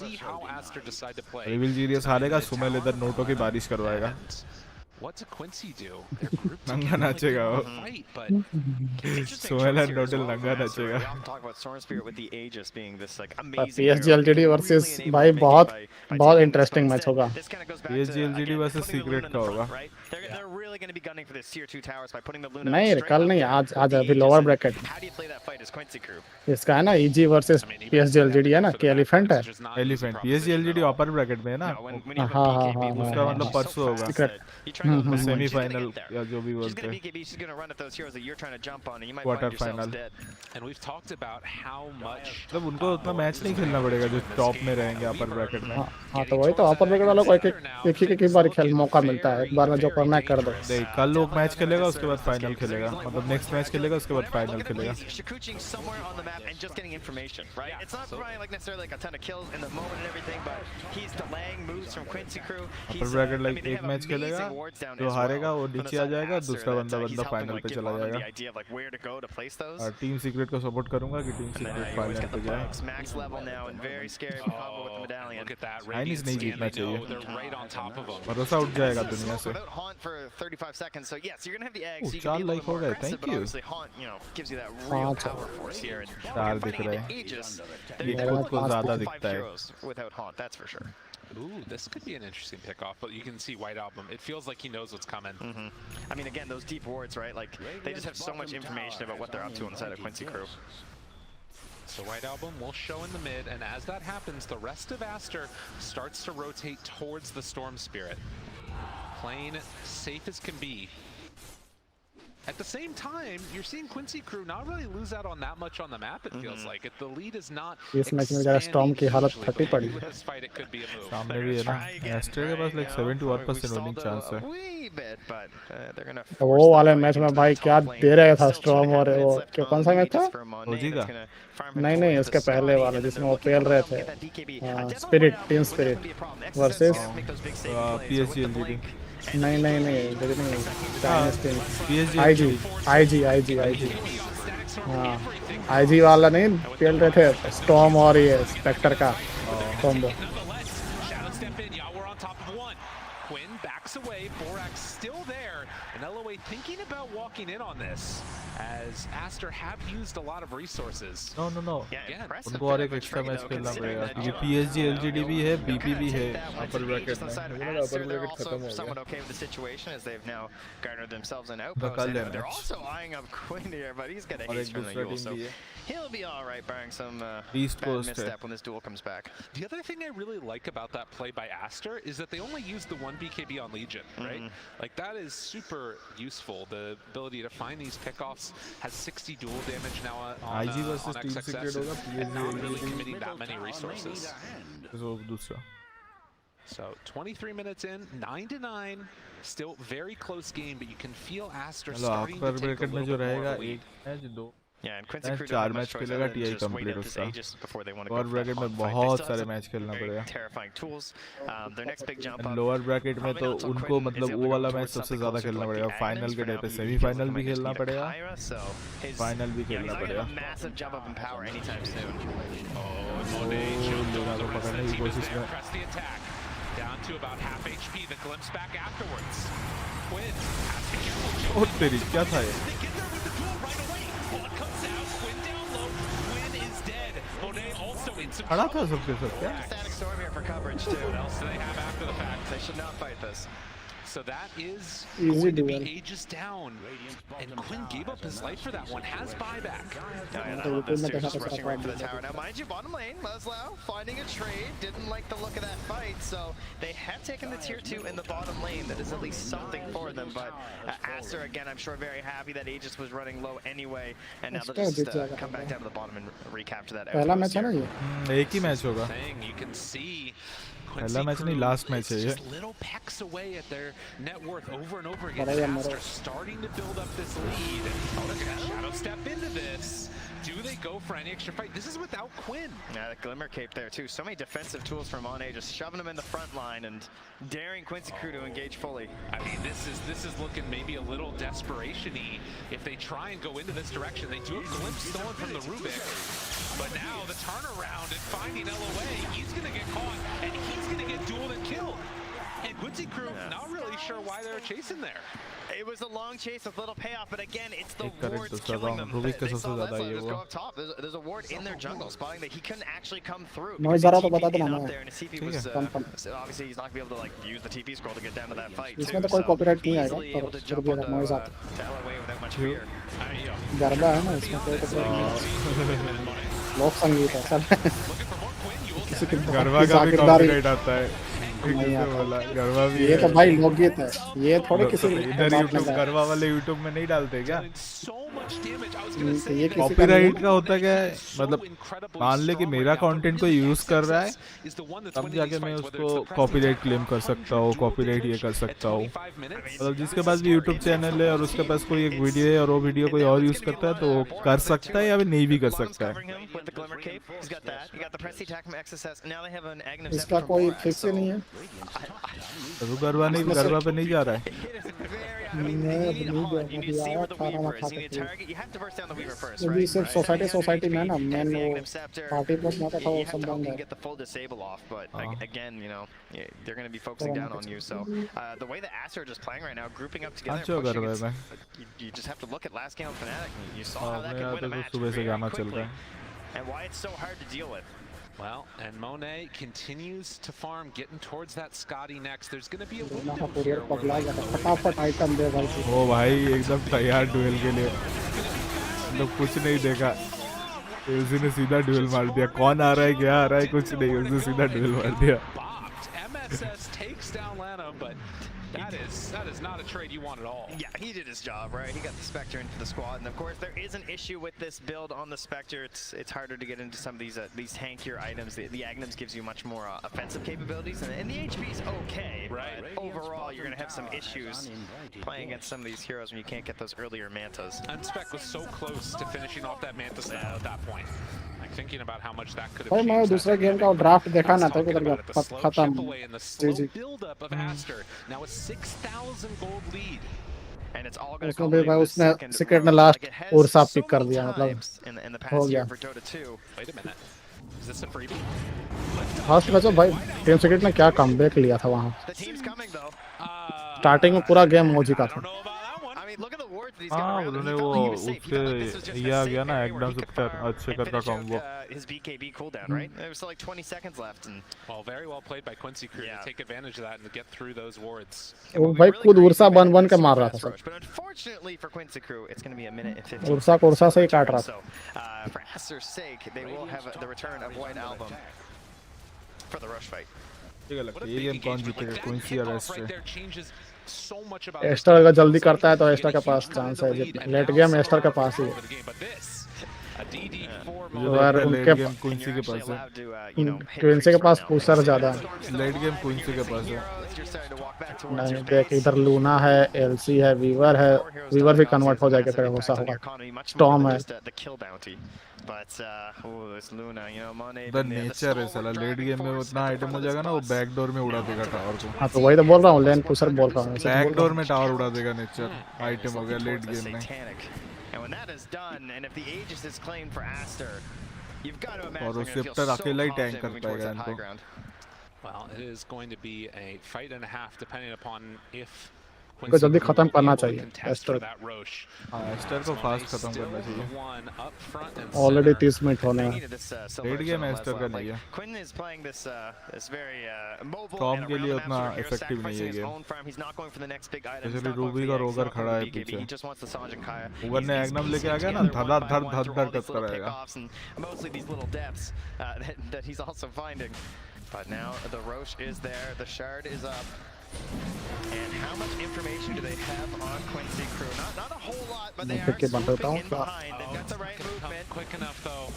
इविल जीनियस हारेगा, सुमेल इधर नोटों की बारिश करवाएगा। नंगा नाचेगा वो। सुमेल नोटल नंगा नाचेगा। PSG LGD वर्सेस भाई बहुत इंटरेस्टिंग मैच होगा। PSG LGD वर्सेस सीक्रेट का होगा। नहीं कल नहीं, आज अभी लोअर ब्रैकेट इसका है ना। EG वर्सेस PSG LGD है ना कि एलिफेंट है? एलिफेंट। PSG LGD अपर ब्रैकेट में है ना। हाँ उसका मतलब परसों होगा सेमीफाइनल या जो भी बोलते हैं, क्वार्टर फाइनल। मतलब उनको उतना मैच नहीं खेलना पड़ेगा जो टॉप में रहेंगे अपर ब्रैकेट में। हाँ तो वही तो अपर ब्रैकेट वालों को एक ही बार खेल मौका मिलता है, एक बार में जो करना है कर दो। कल लोग मैच खेलेगा उसके बाद फाइनल खेलेगा, मतलब नेक्स्ट मैच खेलेगा उसके बाद फाइनल खेलेगा। अपर ब्रैकेट लाइक एक मैच खेलेगा, जो हारेगा वो नीचे आ जाएगा, दूसरा बंदा फाइनल पे चला जाएगा। और टीम सीक्रेट को सपोर्ट करूंगा कि टीम सीक्रेट फाइनल पे जाए। चाइनीज नहीं जीतना चाहिए, भरोसा उठ जाएगा दुनिया से। 4 लाइक हो गए, थैंक यू। 4 दिख रहे हैं, ये खुद को ज्यादा दिखता है। Ooh, this could be an interesting pickoff, but you can see White Album. It feels like he knows what's coming. I mean, again, those deep wards, right? Like, they just have so much information about what they're up to inside of Quincy Crew. So White Album will show in the mid, and as that happens, the rest of Aster starts to rotate towards the Storm Spirit. Playing safe as can be. At the same time, you're seeing Quincy Crew not really lose out on that much on the map, it feels like. The lead is not इस match में जरा storm की हालत फटी पड़ी। सामने भी है ना, एस्टर के पास लाइक 71% विनिंग चांस है। वो वाले मैच में भाई क्या दे रहा था स्टॉर्म, और वो कौन सा मैच था? ओजी का? नहीं इसके पहले वाला जिसमें वो पेल रहे थे। Spirit, team spirit versus PSG LGD। नहीं IG हाँ IG वाला नहीं खेल रहे थे, स्टॉर्म और ये स्पेक्टर का combo. Thinking about walking in on this as Aster have used a lot of resources. No. उनको और एक एक्स्ट्रा मैच खेलना पड़ेगा क्योंकि PSG LGD भी है, BP भी है अपर ब्रैकेट में। अपर ब्रैकेट खत्म हो गया। Somewhat okay with the situation as they've now garnered themselves an outpost. They're also eyeing up Quinn here, but he's got a haste from the Yule, so he'll be all right, barring some bad misstep when this duel comes back. The other thing I really like about that play by Aster is that they only use the 1 BKB on Legion, right? Like that is super useful. The ability to find these pickoffs Afterwards has 60 dual damage now on IG versus Team Secret होगा and not really committing that many resources. तो दूसरा. So 23 minutes in, 9-9, still very close game, but you can feel Aster starting to take a little bit more of a lead. Yeah, and Quincy Crew 4 match खेलेगा TI complete उसका. और bracket में बहुत सारे match खेलना पड़ेगा. Terrifying tools. Their next big jump up. Lower bracket में तो उनको मतलब वो वाला मैच सबसे ज़्यादा खेलना पड़ेगा. फाइनल के डे पे सेमीफाइनल भी खेलना पड़ेगा. फाइनल भी खेलना पड़ेगा. Massive jump up in power anytime soon. लोना को पकड़ने की कोशिश में. Down to about half HP, the glimpse back afterwards. Quinn has to get ओ तेरी क्या था ये? खड़ा था सबके सब क्या? Static storm here for coverage too. What else do they have after the fact? They should not fight this. So that is Easy going to be duel. ages down, and Quinn gave up his life for that one. Has buyback. Just rushing right for the tower. Now, mind you, bottom lane, Leslau finding a trade. Didn't like the look of that fight, so they have taken the tier 2 in the bottom lane. That is at least something for them. But Aster, again, I'm sure very happy that Aegis was running low anyway, and now they'll just come back down to the bottom and recapture that. पहला match है ना ये? एक ही match होगा. You can see. पहला match नहीं, last match है ये. Little pecks away at their net worth over and over again. Aster starting to build up this lead. Oh, look at that shadow step into this. Do they go for any extra fight? This is without Quinn. Yeah, the Glimmer Cape there too. So many defensive tools from Monet, just shoving them in the front line and daring Quincy Crew to engage fully. I mean, this is looking maybe a little desperation-y. If they try and go into this direction, they do have Glimpse stolen from the Rubik. But now the turnaround and finding LOA, he's going to get caught, and he's going to get dueled and killed. And Quincy Crew not really sure why they were chasing there. It was a long chase with little payoff, but again, it's the wards killing them. They saw Leslie just go up top. There's a ward in their jungle, spotting that he couldn't actually come through. Noise आ रहा तो बता देना up there, and his TP was, obviously he's not going to be able to like use the TP scroll to get down to that fight. इसमें तो कोई copyright नहीं आएगा, पर फिर भी अगर नॉइज आता है. गरबा है ना इसमें कोई कॉपीराइट नहीं. लोक संगीत है सब. किसी की गरबा का भी कॉपीराइट आता है. गरबा भी ये तो भाई लोकगीत है. ये थोड़े किसी इधर यूट्यूब गरबा वाले यूट्यूब में नहीं डालते क्या? ये कॉपीराइट का होता क्या है? मतलब मान ले कि मेरा कंटेंट कोई यूज कर रहा है, तब जाके मैं उसको कॉपीराइट क्लेम कर सकता हूँ, कॉपीराइट ये कर सकता हूँ. मतलब जिसके पास भी यूट्यूब चैनल है और उसके पास कोई एक वीडियो है और वो वीडियो कोई और यूज करता है तो वो कर सकता है या फिर नहीं भी कर सकता है. इसका कोई फिक्स नहीं है. तो गरबा पे नहीं जा रहा है. अभी सिर्फ सोसाइटी में ना मैन वो पार्टी प्लस ना था वो सब बंद है. Again, you know, they're going to be focusing down on you. So the way that Aster are just playing right now, grouping up together, you just have to look at last game of Fnatic. You saw how that could win a match very quickly, and why it's so hard to deal with. Well, and Monet continues to farm, getting towards that Scotty next. There's going to be a window. फटाफट item दे भाई. ओ भाई एकदम तैयार dual के लिए. मतलब कुछ नहीं देखा, उसी ने सीधा डुएल मार दिया. कौन आ रहा है क्या आ रहा है कुछ नहीं, उसने सीधा डुएल मार दिया. MSS takes down Lana, but that is not a trade you want at all. Yeah, he did his job, right? He got the Spectre into the squad, and of course there is an issue with this build on the Spectre. It's harder to get into some of these tankier items. The Agnums gives you much more offensive capabilities, and the HP is okay, right? But overall, you're going to have some issues playing against some of these heroes when you can't get those earlier Mantas. And Spec was so close to finishing off that Manta style at that point. Like thinking about how much that could have changed. मैं दूसरे game का draft देखा ना तो किधर गया खत्म. जी build up of Aster now a 6,000 gold lead. And it's all going to come by उसने सीक्रेट ने लास्ट और साफ पिक कर दिया. मतलब in the past year for Dota 2. Wait a minute. Is this a freebie? Fast बचो भाई. Team secret ने क्या कमबैक लिया था वहां. The team's coming though. Starting में पूरा गेम मौजी का था. हाँ उन्होंने वो उसके ये आ गया ना एकदम से अच्छे कर का combo. His BKB cooldown, right? There was still like 20 seconds left, and very well played by Quincy Crew to take advantage of that and get through those wards. वो भाई खुद उर्सा बन के मार रहा था सब. But unfortunately for Quincy Crew, it's going to be a minute and 15. Ursa से ही काट रहा था. So for Aster's sake, they will have the return of White Album for the rush fight. ये गेम कौन जीतेगा, क्विंसी या Aster? so much about Aster अगर जल्दी करता है तो एस्टर के पास चांस है, लेट गेम एस्टर के पास ही है। और उनके क्विंसी के पास पुशर ज्यादा है। लेट गेम क्विंसी के पास है। नहीं देख, इधर लूना है, एलसी है, वीवर है, वीवर भी कन्वर्ट हो जाएगा फिर होसा होगा, स्टॉर्म है। द नेचर है साला, लेट गेम में उतना आइटम हो जाएगा ना, वो बैकडोर में उड़ा देगा टावर को। हाँ तो वही तो बोल रहा हूँ, लेन पुशर बोल रहा हूँ, बैकडोर में टावर उड़ा देगा नेचर, आइटम हो गया लेट गेम में। और वो शिफ्टर अकेला ही टैंक कर पाएगा इनको। Well, it is going to be a fight and a half depending upon if को जल्दी खत्म करना चाहिए एस्टर। हाँ एस्टर को फास्ट खत्म करना चाहिए। ऑलरेडी 30 मिनट होने हैं। लेट गेम एस्टर का नहीं है। टॉम के लिए उतना इफेक्टिव नहीं है गेम। जैसे रूबी का रोगर खड़ा है पीछे, रोगर ने एग्नम लेके आ गया ना, धड़ धड़ धड़ धड़ करता रहेगा। But now the Roche is there, the Shard is up. And how much information do they have on Quincy Crew? Not a whole lot, but they are swooping in behind. They've got the right movement. Quick enough though.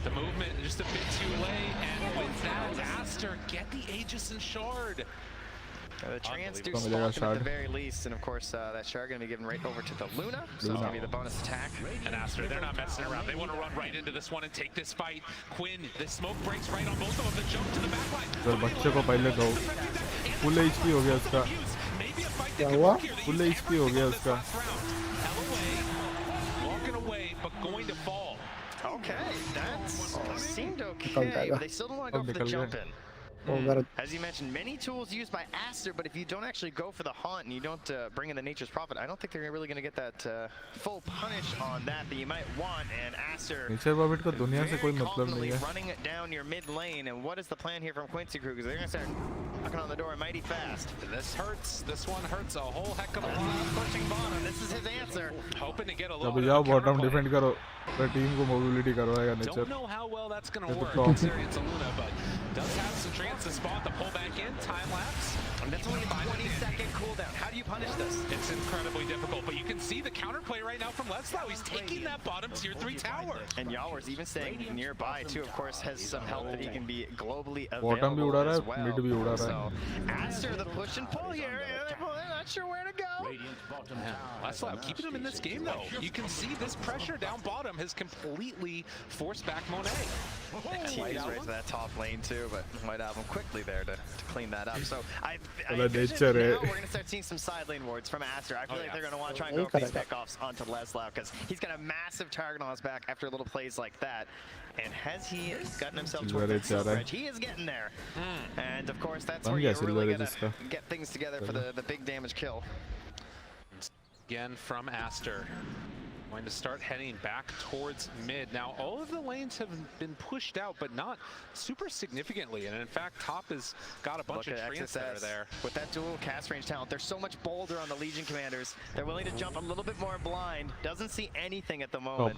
The movement just a bit too late, and with that, Aster get the Aegis and Shard. The trans do spawn them at the very least, and of course that Shard going to be given right over to the Luna, so it's going to be the bonus attack. And Aster, they're not messing around. They want to run right into this one and take this fight. Quinn, the smoke breaks right on both of them. The jump to the backline. तो बच्चे को पहले दो, full HP हो गया उसका। क्या हुआ? फुल एचपी हो गया उसका। Walking away, but going to fall. Okay, that seemed okay, but they still don't want to go for the jump in. As you mentioned, many tools used by Aster, but if you don't actually go for the haunt and you don't bring in the Nature's Prophet, I don't think they're really going to get that full punish on that you might want. And Aster very running it down your mid lane. And what is the plan here from Quincy Crew? Because they're going to start knocking on the door mighty fast. This hurts. This one hurts a whole heck of a lot. Pushing bottom. This is his answer. Hoping to get a little bit of bottom defend karo. The team ko mobility karwayega Nature. Don't know how well that's going to work in Syrian Luna, but does have some chance to spot the pull back in, time lapse. And that's only a 20-second cooldown. How do you punish this? It's incredibly difficult, but you can see the counterplay right now from Leslau. He's taking that bottom tier 3 tower. And Yawar's even staying nearby too, of course, has some help that he can be globally available as well. So, Aster, the push and pull here. Not sure where to go. Leslau keeping him in this game though. You can see this pressure down bottom has completely forced back Monet. He's right to that top lane too, but White Album quickly there to clean that up. So I envision now we're going to start seeing some side lane wards from Aster. I feel like they're going to want to try and go for these pickoffs onto Leslau because he's got a massive target on his back after little plays like that. And has he gotten himself towards that silver edge? He is getting there. And of course, that's where you're really going to get things together for the big damage kill. Again from Aster. Going to start heading back towards mid. Now, all of the lanes have been pushed out, but not super significantly. And in fact, top has got a bunch of trans that are there. With that dual cast range talent, they're so much bolder on the Legion commanders. They're willing to jump a little bit more blind. Doesn't see anything at the moment.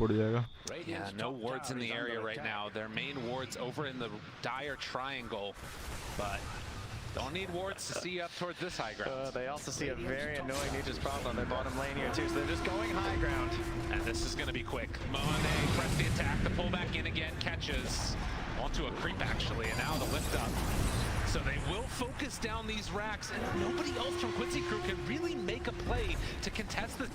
Yeah, no wards in the area right now. Their main wards over in the dire triangle, but don't need wards to see up towards this high ground. They also see a very annoying Nature's Prophet on their bottom lane here too, so they're just going high ground. And this is going to be quick. Monet press the attack, the pull back in again, catches onto a creep actually, and now the lift up. So they will focus down these racks, and nobody else from Quincy Crew can really make a play to contest this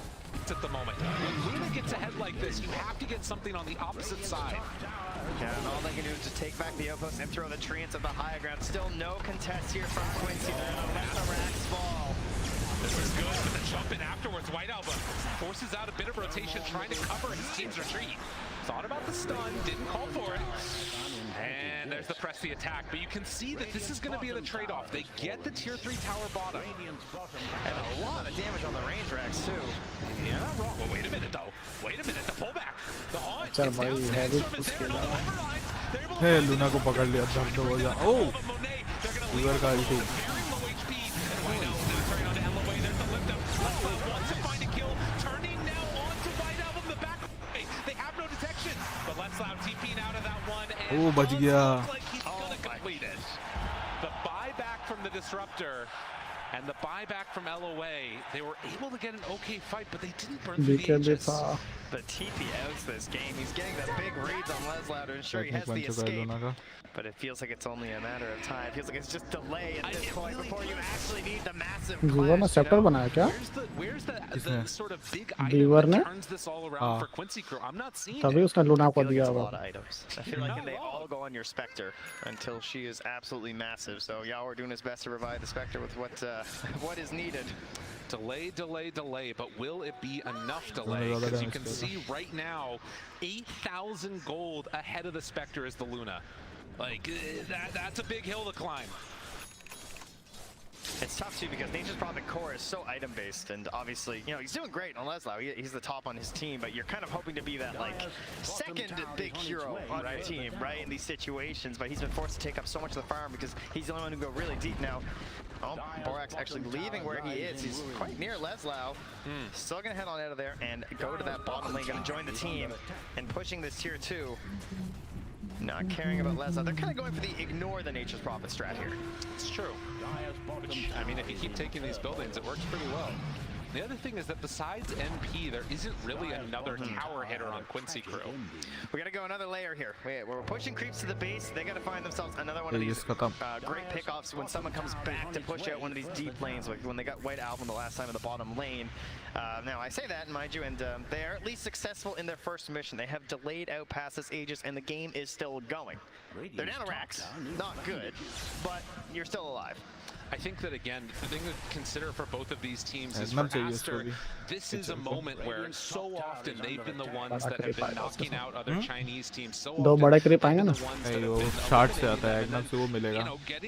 at the moment. When Luna gets ahead like this, you have to get something on the opposite side. Yeah, and all they can do is just take back the outpost and throw the treants at the higher ground. Still no contest here from Quincy. Let the racks fall. This is good, but the jump in afterwards, White Album forces out a bit of rotation, trying to cover his team's retreat. Thought about the stun, didn't call for it. And there's the press the attack, but you can see that this is going to be the trade-off. They get the tier 3 tower bottom. And a lot of damage on the range racks too. Yeah, not wrong. Well, wait a minute though. Wait a minute, the pullback. The haunt. Hey, Luna को पकड़ लिया, दर्द हो गया. Oh, River का ulti. Oh, बच गया. The buyback from the disruptor And the buyback from LOA, they were able to get an okay fight, but they didn't burn through the Aegis. The TP outs this game. He's getting the big reads on Leslau to ensure he has the escape. But it feels like it's only a matter of time. It feels like it's just delay at this point before you actually need the massive clash. Sector बनाया क्या? Where's the sort of big item that turns this all around for Quincy Crew? I'm not seeing it. तभी उसने Luna को दिया A lot of items. I feel like they all go on your Spectre until she is absolutely massive. So Yawar doing his best to revive the Spectre with what is needed. Delay, delay, delay, but will it be enough delay? Because you can see right now, 8,000 gold ahead of the Spectre is the Luna. Like, that's a big hill to climb. It's tough too because Nature's Prophet core is so item based, and obviously, you know, he's doing great on Leslau. He's the top on his team, but you're kind of hoping to be that like second big hero on your team, right? In these situations, but he's been forced to take up so much of the farm because he's the only one who can go really deep now. Oh, Borax actually leaving where he is. He's quite near Leslau. Still gonna head on out of there and go to that bottom lane. Gonna join the team and pushing this tier 2. Not caring about Leslau. They're kind of going for the ignore the Nature's Prophet strat here. It's true. Which, I mean, if you keep taking these buildings, it works pretty well. The other thing is that besides NP, there isn't really another tower hitter on Quincy Crew. We gotta go another layer here. We're pushing creeps to the base. They gotta find themselves another one of these great pickoffs when someone comes back to push out one of these deep lanes, like when they got White Album the last time in the bottom lane. Now I say that, mind you, and they are at least successful in their first mission. They have delayed out past this Aegis, and the game is still going. They're down to racks, not good, but you're still alive. I think that, again, the thing to consider for both of these teams is for Aster, this is a moment where so often they've been the ones that have been knocking out other Chinese teams. So दो बड़े क्रिप आएंगे ना? वो short से आता है, एकदम से वो मिलेगा.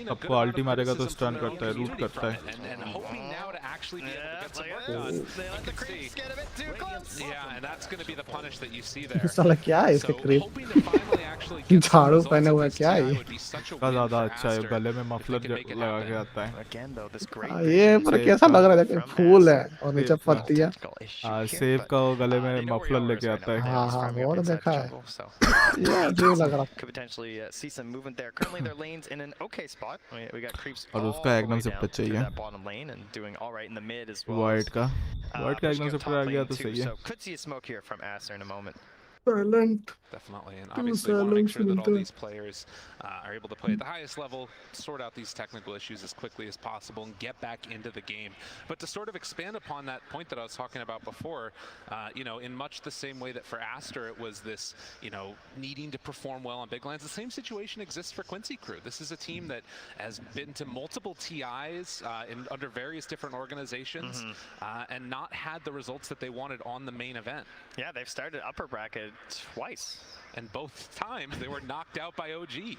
सबको अल्टी मारेगा तो स्टन करता है, रूट करता है. Yeah, and that's going to be the punish that you see there. साला क्या है इसके क्रिप? झाड़ू पहने हुआ क्या है? का ज़्यादा अच्छा है, गले में मफलर लगा के आता है. ये पर कैसा लग रहा है? फूल है और नीचे पत्तियाँ. सेब का गले में मफलर लेके आता है. हाँ, वो देखा है. ये अजीब लग रहा. Could potentially see some movement there. Currently their lanes in an okay spot. We got creeps और उसका एकदम से बच चाहिए. Bottom lane and doing all right in the mid as well. White का एकदम से पूरा आ गया तो सही है. So could see a smoke here from Aster in a moment. Silent. Definitely, and obviously want to make sure that all these players are able to play at the highest level, sort out these technical issues as quickly as possible, and get back into the game. But to sort of expand upon that point that I was talking about before, you know, in much the same way that for Aster it was this, you know, needing to perform well on big lands, the same situation exists for Quincy Crew. This is a team that has been to multiple TIs under various different organizations and not had the results that they wanted on the main event. Yeah, they've started upper bracket twice. And both times they were knocked out by OG.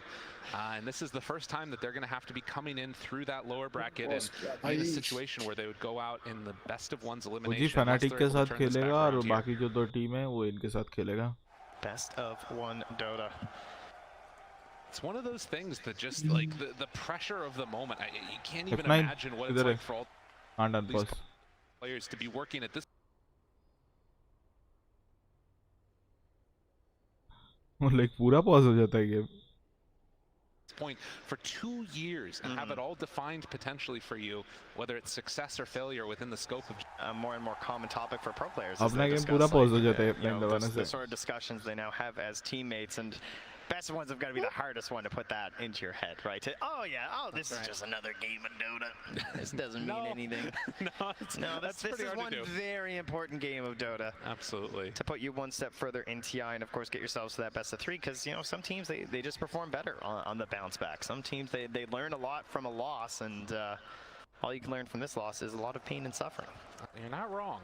And this is the first time that they're going to have to be coming in through that lower bracket and in a situation where they would go out in the best of one's elimination. OG Fnatic के साथ खेलेगा और बाकी जो दो team है वो इनके साथ खेलेगा. Best of one Dota. It's one of those things that just like the pressure of the moment. You can't even imagine what it's like for all these players to be working at this like पूरा pause हो जाता है game. point for 2 years and have it all defined potentially for you, whether it's success or failure within the scope of more and more common topic for pro players. अपना game पूरा pause हो जाता है अपने दबाने से. The sort of discussions they now have as teammates, and best ones have got to be the hardest one to put that into your head, right? This is just another game of Dota. This doesn't mean anything. This is one very important game of Dota. Absolutely. To put you one step further in TI and of course get yourselves to that best of 3, because you know some teams they just perform better on the bounce back. Some teams they learn a lot from a loss, and all you can learn from this loss is a lot of pain and suffering. You're not wrong.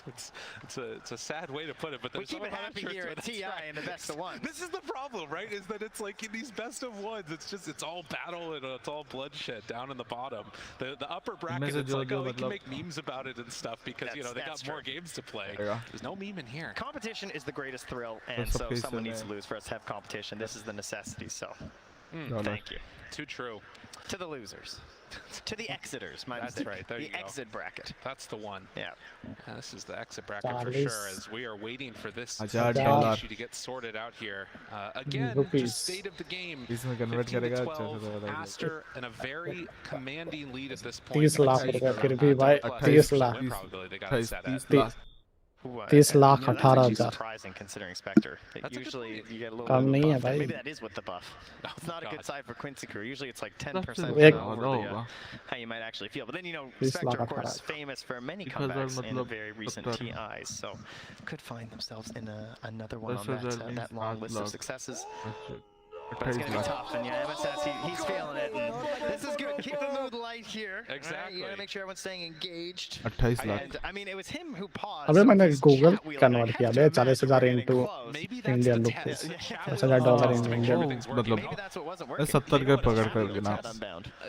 It's a sad way to put it, but we keep it happy here at TI and the best of ones. This is the problem, right? Is that it's like in these best of ones, it's all battle and it's all bloodshed down in the bottom. The upper bracket, it's like, oh, we can make memes about it and stuff because you know they got more games to play. There's no meme in here. Competition is the greatest thrill, and so someone needs to lose for us to have competition. This is the necessity. So, thank you. Too true. To the losers. To the exiters, my That's mistake. right, there you the go. exit bracket. That's the one. Yeah. This is the exit bracket for sure, as we are waiting for this $1000 issue to get sorted out here. Again, just state of the game. 15-12, Aster in a very commanding lead at this point. 30 lakh रुपए फिर भी भाई 30 lakh 30 lakh 18,000 surprising considering Spectre. Usually you get a little come bit नहीं of है a buff. भाई Maybe that is with the buff. It's not a good side for Quincy Crew. Usually it's like 10% एक over the, how you might actually feel. But then, you know, 30 Spectre, lakh of course, 18,000 famous for many comebacks in very recent TIs. So could find themselves in another one on that long list of successes. But it's going to be tough, and yeah, MSS, he's feeling it. And this is good. Keep the mood light here. Exactly. Right? You got to make sure everyone's staying engaged. 28 lakh And I mean, it was him who paused. अबे मैंने Google convert किया बे 40,000 into Indian rupees $40,000 in Indian मतलब 70 के पकड़ कर देना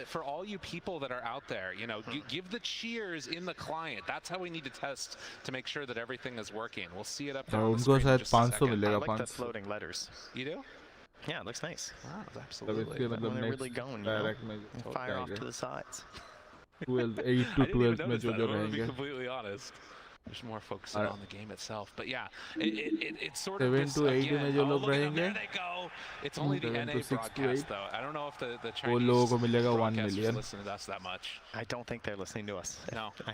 For all you people that are out there, you know, give the cheers in the client. That's how we need to test to make sure that everything is working. We'll see it up there on the उनको screen in शायद just a 500 second. मिलेगा I like the 500 floating letters. You do? Yeah, it looks nice. Wow, तब absolutely. इसके मतलब When they're really next going, you know, direct में fire off to the sides. 12 8 to I didn't even 12 में notice जो that, जो I'm gonna be रहेंगे completely honest. There's more focusing on the game itself, but yeah, it's sort of 7 this, to 8 again, में जो लोग look at them, रहेंगे there they go. It's only the 7 NA to 6 to 8 broadcast though. I don't know if the वो लोगों को Chinese मिलेगा 1 broadcasters million listen to us that much. I don't think they're listening to us. No. I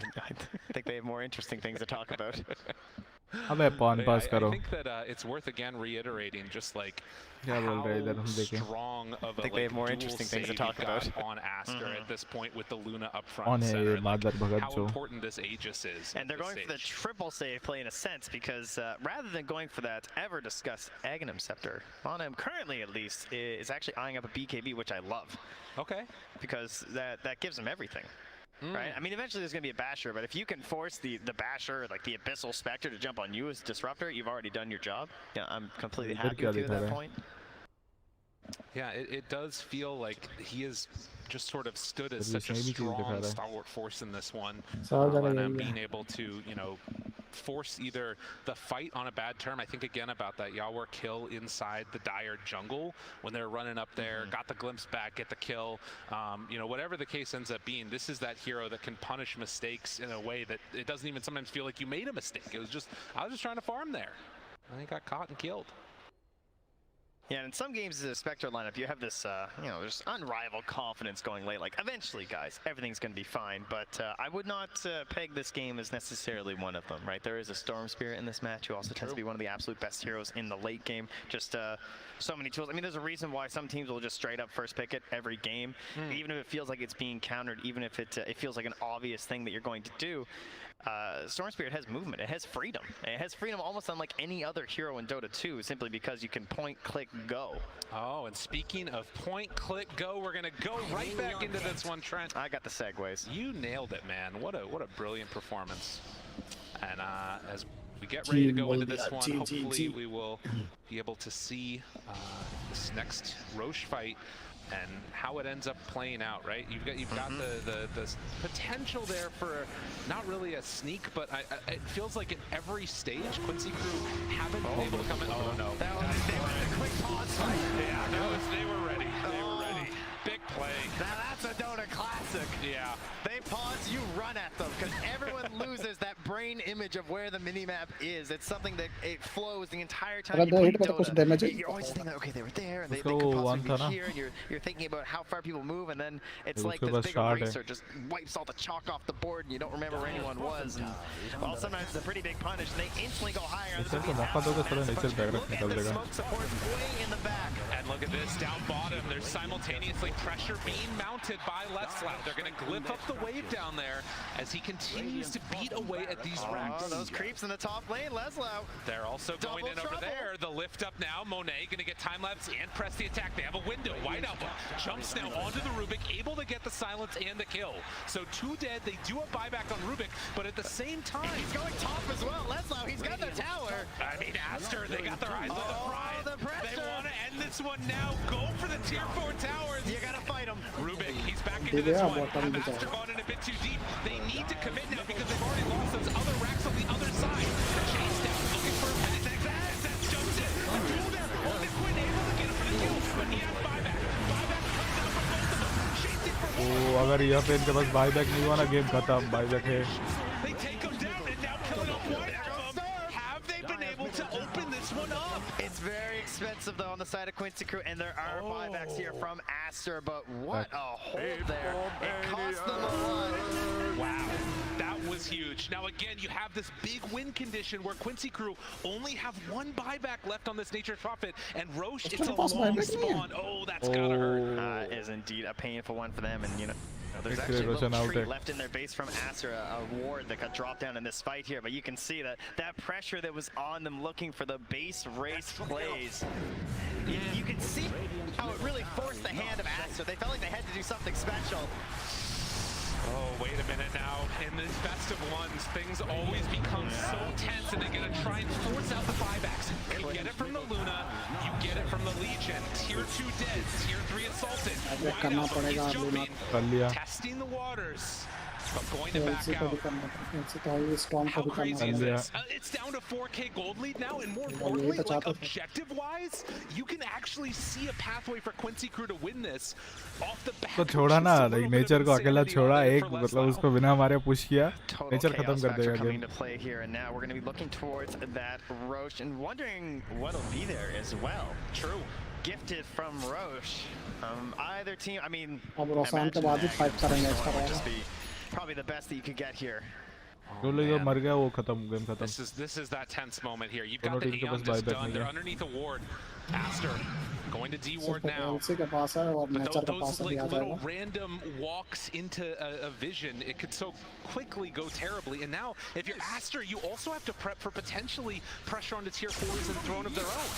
think they have more interesting things to talk about. अबे pawn pass I करो think that it's worth again reiterating just like क्या बोल रहे हैं इधर हम देखें strong of a think they have more dual interesting things to save talk you've got about. on Aster at this point with the Luna up front On and है center, ये like मादर भगत how जो important this Aegis is. And they're going for the triple save play in a sense because rather than going for that ever discussed Aghanim Scepter, Monem currently at least is actually eyeing up a BKB, which I love. Okay. Because that gives him everything. Right? I mean, eventually there's going to be a Basher, but if you can force the Basher, like the Abyssal Spectre, to jump on you as Disruptor, you've already done your job. Yeah, I'm completely happy with you at that point. Yeah, it does feel like he has just sort of stood as such a strong stalwart force in this one. And being able to, you know, force either the fight on a bad term. I think again about that Yawar kill inside the dire jungle when they're running up there, got the glimpse back, get the kill. You know, whatever the case ends up being, this is that hero that can punish mistakes in a way that it doesn't even sometimes feel like you made a mistake. It was just, I was just trying to farm there. And he got caught and killed. Yeah, and in some games as a Spectre lineup, you have this, you know, just unrivaled confidence going late. Like, eventually, guys, everything's going to be fine. But I would not peg this game as necessarily one of them, right? There is a Storm Spirit in this match who also tends to be one of the absolute best heroes in the late game. Just so many tools. I mean, there's a reason why some teams will just straight up first pick it every game, even if it feels like it's being countered, even if it feels like an obvious thing that you're going to do. Storm Spirit has movement. It has freedom. It has freedom almost unlike any other hero in Dota 2, simply because you can point, click, go. Oh, and speaking of point, click, go, we're going to go right back into this one, Trent. I got the segues. You nailed it, man. What a brilliant performance. And as we get ready to go into this one, hopefully we will be able to see this next Roche fight and how it ends up playing out, right? You've got the potential there for not really a sneak, but it feels like at every stage, Quincy Crew haven't been able to come in. Oh no. They were in a quick pause fight. Yeah, they were ready. They were ready. Big play. Now that's a Dota classic. Yeah. They pause, you run at them, because everyone loses that brain image of where the minimap is. It's something that it flows the entire time you play Dota. You're always thinking, okay, they were there, and they could possibly be here, and you're thinking about how far people move, and then it's like this big eraser just wipes all the chalk off the board, and you don't remember where anyone was. And, well, sometimes it's a pretty big punish, and they instantly go higher. The smoke support way in the back. And look at this, down bottom, there's simultaneously pressure being mounted by Letzlaw. They're going to glyph up the wave down there as he continues to beat away at these racks. Oh, those creeps in the top lane, Letzlaw. They're also going in over there. The lift up now. Monet going to get time lapse and press the attack. They have a window. Whiteout jumps now onto the Rubik, able to get the silence and the kill. So 2 dead. They do a buyback on Rubik, but at the same time, he's going top as well. Letzlaw, he's got the tower. I mean, Aster, they got their eyes on the prize. They want to end this one now. Go for the tier 4 towers. You got to fight him. Rubik, he's back into this one. Aster gone in a bit too deep. They need to commit now because they've already lost those other racks on the other side. Chase down, looking for a minute. That jumps in. The duel there. Only Quinn able to get him for the kill, but he has buyback. Buyback comes out for both of them. Chasing for one. अगर यहाँ पे इनके पास buyback नहीं हुआ ना game खत्म buyback है They take him down and now killing off one of them. Have they been able to open this one up? It's very expensive though on the side of Quincy Crew, and there are buybacks here from Aster, but what a hold there. It cost them a lot. Wow, that was huge. Now again, you have this big win condition where Quincy Crew only have one buyback left on this Nature's Prophet, and Roche, it's a long spawn. Oh, that's gotta hurt. Is indeed a painful one for them, and you know, there's actually a little tree left in their base from Aster, a ward that got dropped down in this fight here, but you can see that pressure that was on them looking for the base race plays. You can see how it really forced the hand of Aster. They felt like they had to do something special. Oh, wait a minute now. In the best of ones, things always become so tense, and they're going to try and force out the buybacks. You get it from the Luna, you get it from the Legion. Tier 2 dead, Tier 3 assaulted. He's jumping, testing the waters, but going to back out. How crazy is this? It's down to 4K gold lead now, and more importantly, like objective-wise, you can actually see a pathway for Quincy Crew to win this off the back. तो छोड़ा ना nature को अकेला छोड़ा एक मतलब उसको बिना हमारे पुश किया नेचर खत्म कर देगा coming to play here, and now we're going to be looking towards that Roche and wondering what'll be there as well. True. Gifted from Roche. Either team, I mean, imagine that would just be probably the best that you could get here. मर गया वो खत्म game खत्म. This is that tense moment here. You've got the Aeon just done. They're underneath a ward. Aster going to D-ward now. But those like little random walks into a vision, it could so quickly go terribly. And now, if you're Aster, you also have to prep for potentially pressure onto tier 4s and throne of their own.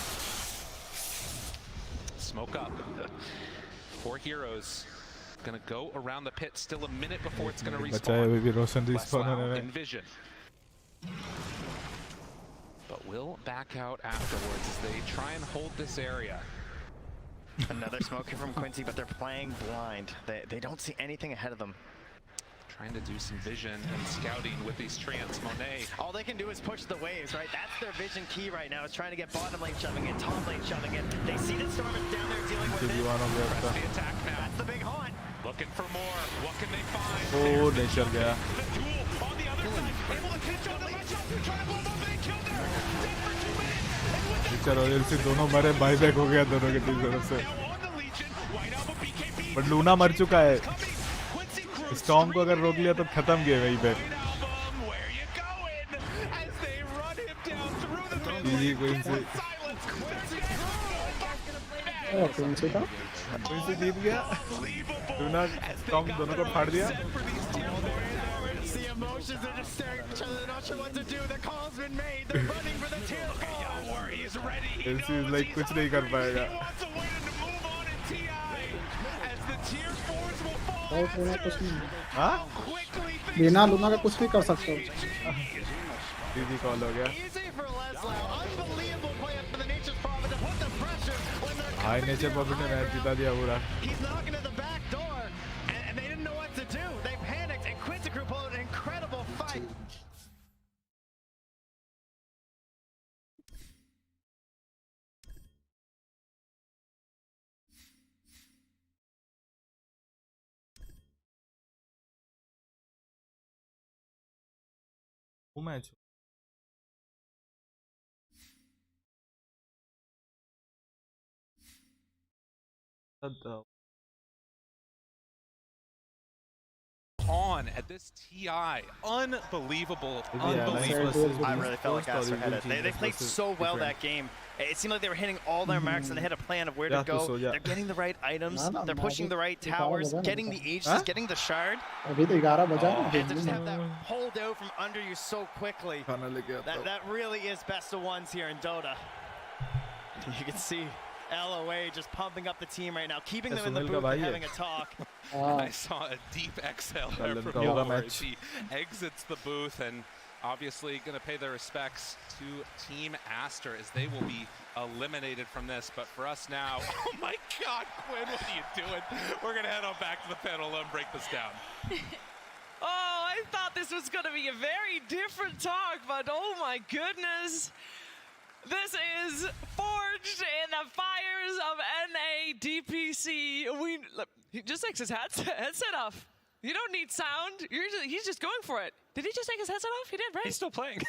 Smoke up. 4 heroes. Gonna go around the pit. Still a minute before it's gonna respawn. In vision. But will back out afterwards as they try and hold this area. Another smoke here from Quincy, but they're playing blind. They don't see anything ahead of them. Trying to do some vision and scouting with these treants. Monet. All they can do is push the waves, right? That's their vision key right now, is trying to get bottom lane shoving in, top lane shoving in. They see that Storm is down there dealing with it. Press the attack now. That's the big haunt. Looking for more. What can they find? Oh, nature gaya. The duel on the other side. Able to pinch on the match up. They're trying to blow up. They killed her. Dead for 2 minutes. Nature royal से दोनों मरे buyback हो गया दोनों के team तरफ से. But Luna मर चुका है. स्टॉर्म को अगर रोक लिया तो खत्म गेम वहीं पे. जी क्वींसी. क्वींसी था. क्वींसी जीत गया. लूना स्टॉर्म दोनों को फाड़ दिया. The emotions are just staring at each other. They're not sure what to do. The call's been made. They're running for the tier 4. He's ready. This is like कुछ नहीं कर पाएगा. हाँ? बिना लूना का कुछ भी कर सकते हो. दीदी कॉल हो गया. हाई नेचर पॉपिट ने मैच जिता दिया पूरा. He's knocking at the back door, and they didn't know what to do. They panicked, and Quincy Crew pulled an incredible fight. वो match on at this TI. Unbelievable. Unbelievable. I really felt like Aster had it. They played so well that game. It seemed like they were hitting all their marks and they had a plan of where to go. They're getting the right items. They're pushing the right towers, getting the Aegis, getting the shard. And to just have that pulled out from under you so quickly. That really is best of ones here in Dota. You can see LOA just pumping up the team right now, keeping them in the booth and having a talk. I saw a deep exhale there from Yellow as he exits the booth, and obviously going to pay their respects to Team Aster as they will be eliminated from this. But for us now, oh my God, Quinn, what are you doing? We're going to head on back to the panel and break this down. Oh, I thought this was going to be a very different talk, but oh my goodness. This is forged in the fires of NA DPC. He just takes his headset off. You don't need sound. He's just going for it. Did he just take his headset off? He did, right? He's still playing.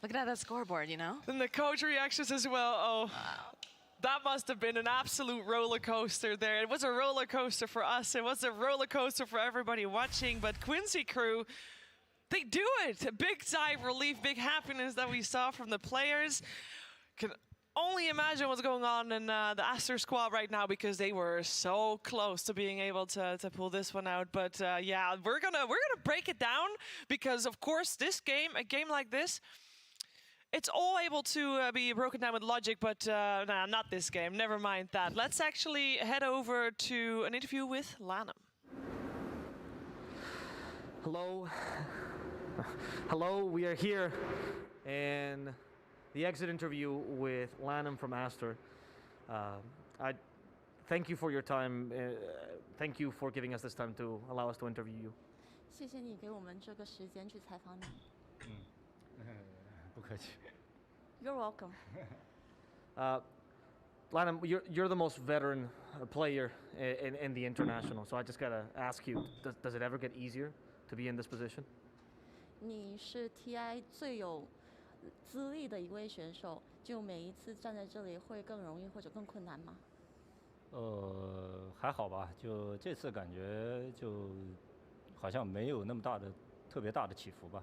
Look at that scoreboard, you know? And the coach reactions as well. Oh, that must have been an absolute roller coaster there. It was a roller coaster for us. It was a roller coaster for everybody watching. But Quincy crew, they do it. A big sigh of relief, big happiness that we saw from the players. Can only imagine what's going on in the Aster squad right now, because they were so close to being able to pull this one out. But yeah, we're gonna break it down, because of course this game, a game like this, it's all able to be broken down with logic, but nah, not this game. Never mind that. Let's actually head over to an interview with Lanham. Hello. Hello, we are here in the exit interview with Lanham from Aster. I thank you for your time. Thank you for giving us this time to allow us to interview you. 谢谢你给我们这个时间去采访你。不客气。 You're welcome. Lanham, you're the most veteran player in the international, so I just gotta ask you: does it ever get easier to be in this position? 你是 TI 最有资历的一位选手，就每一次站在这里会更容易或者更困难吗？还好吧，就这次感觉就好像没有那么大的特别大的起伏吧，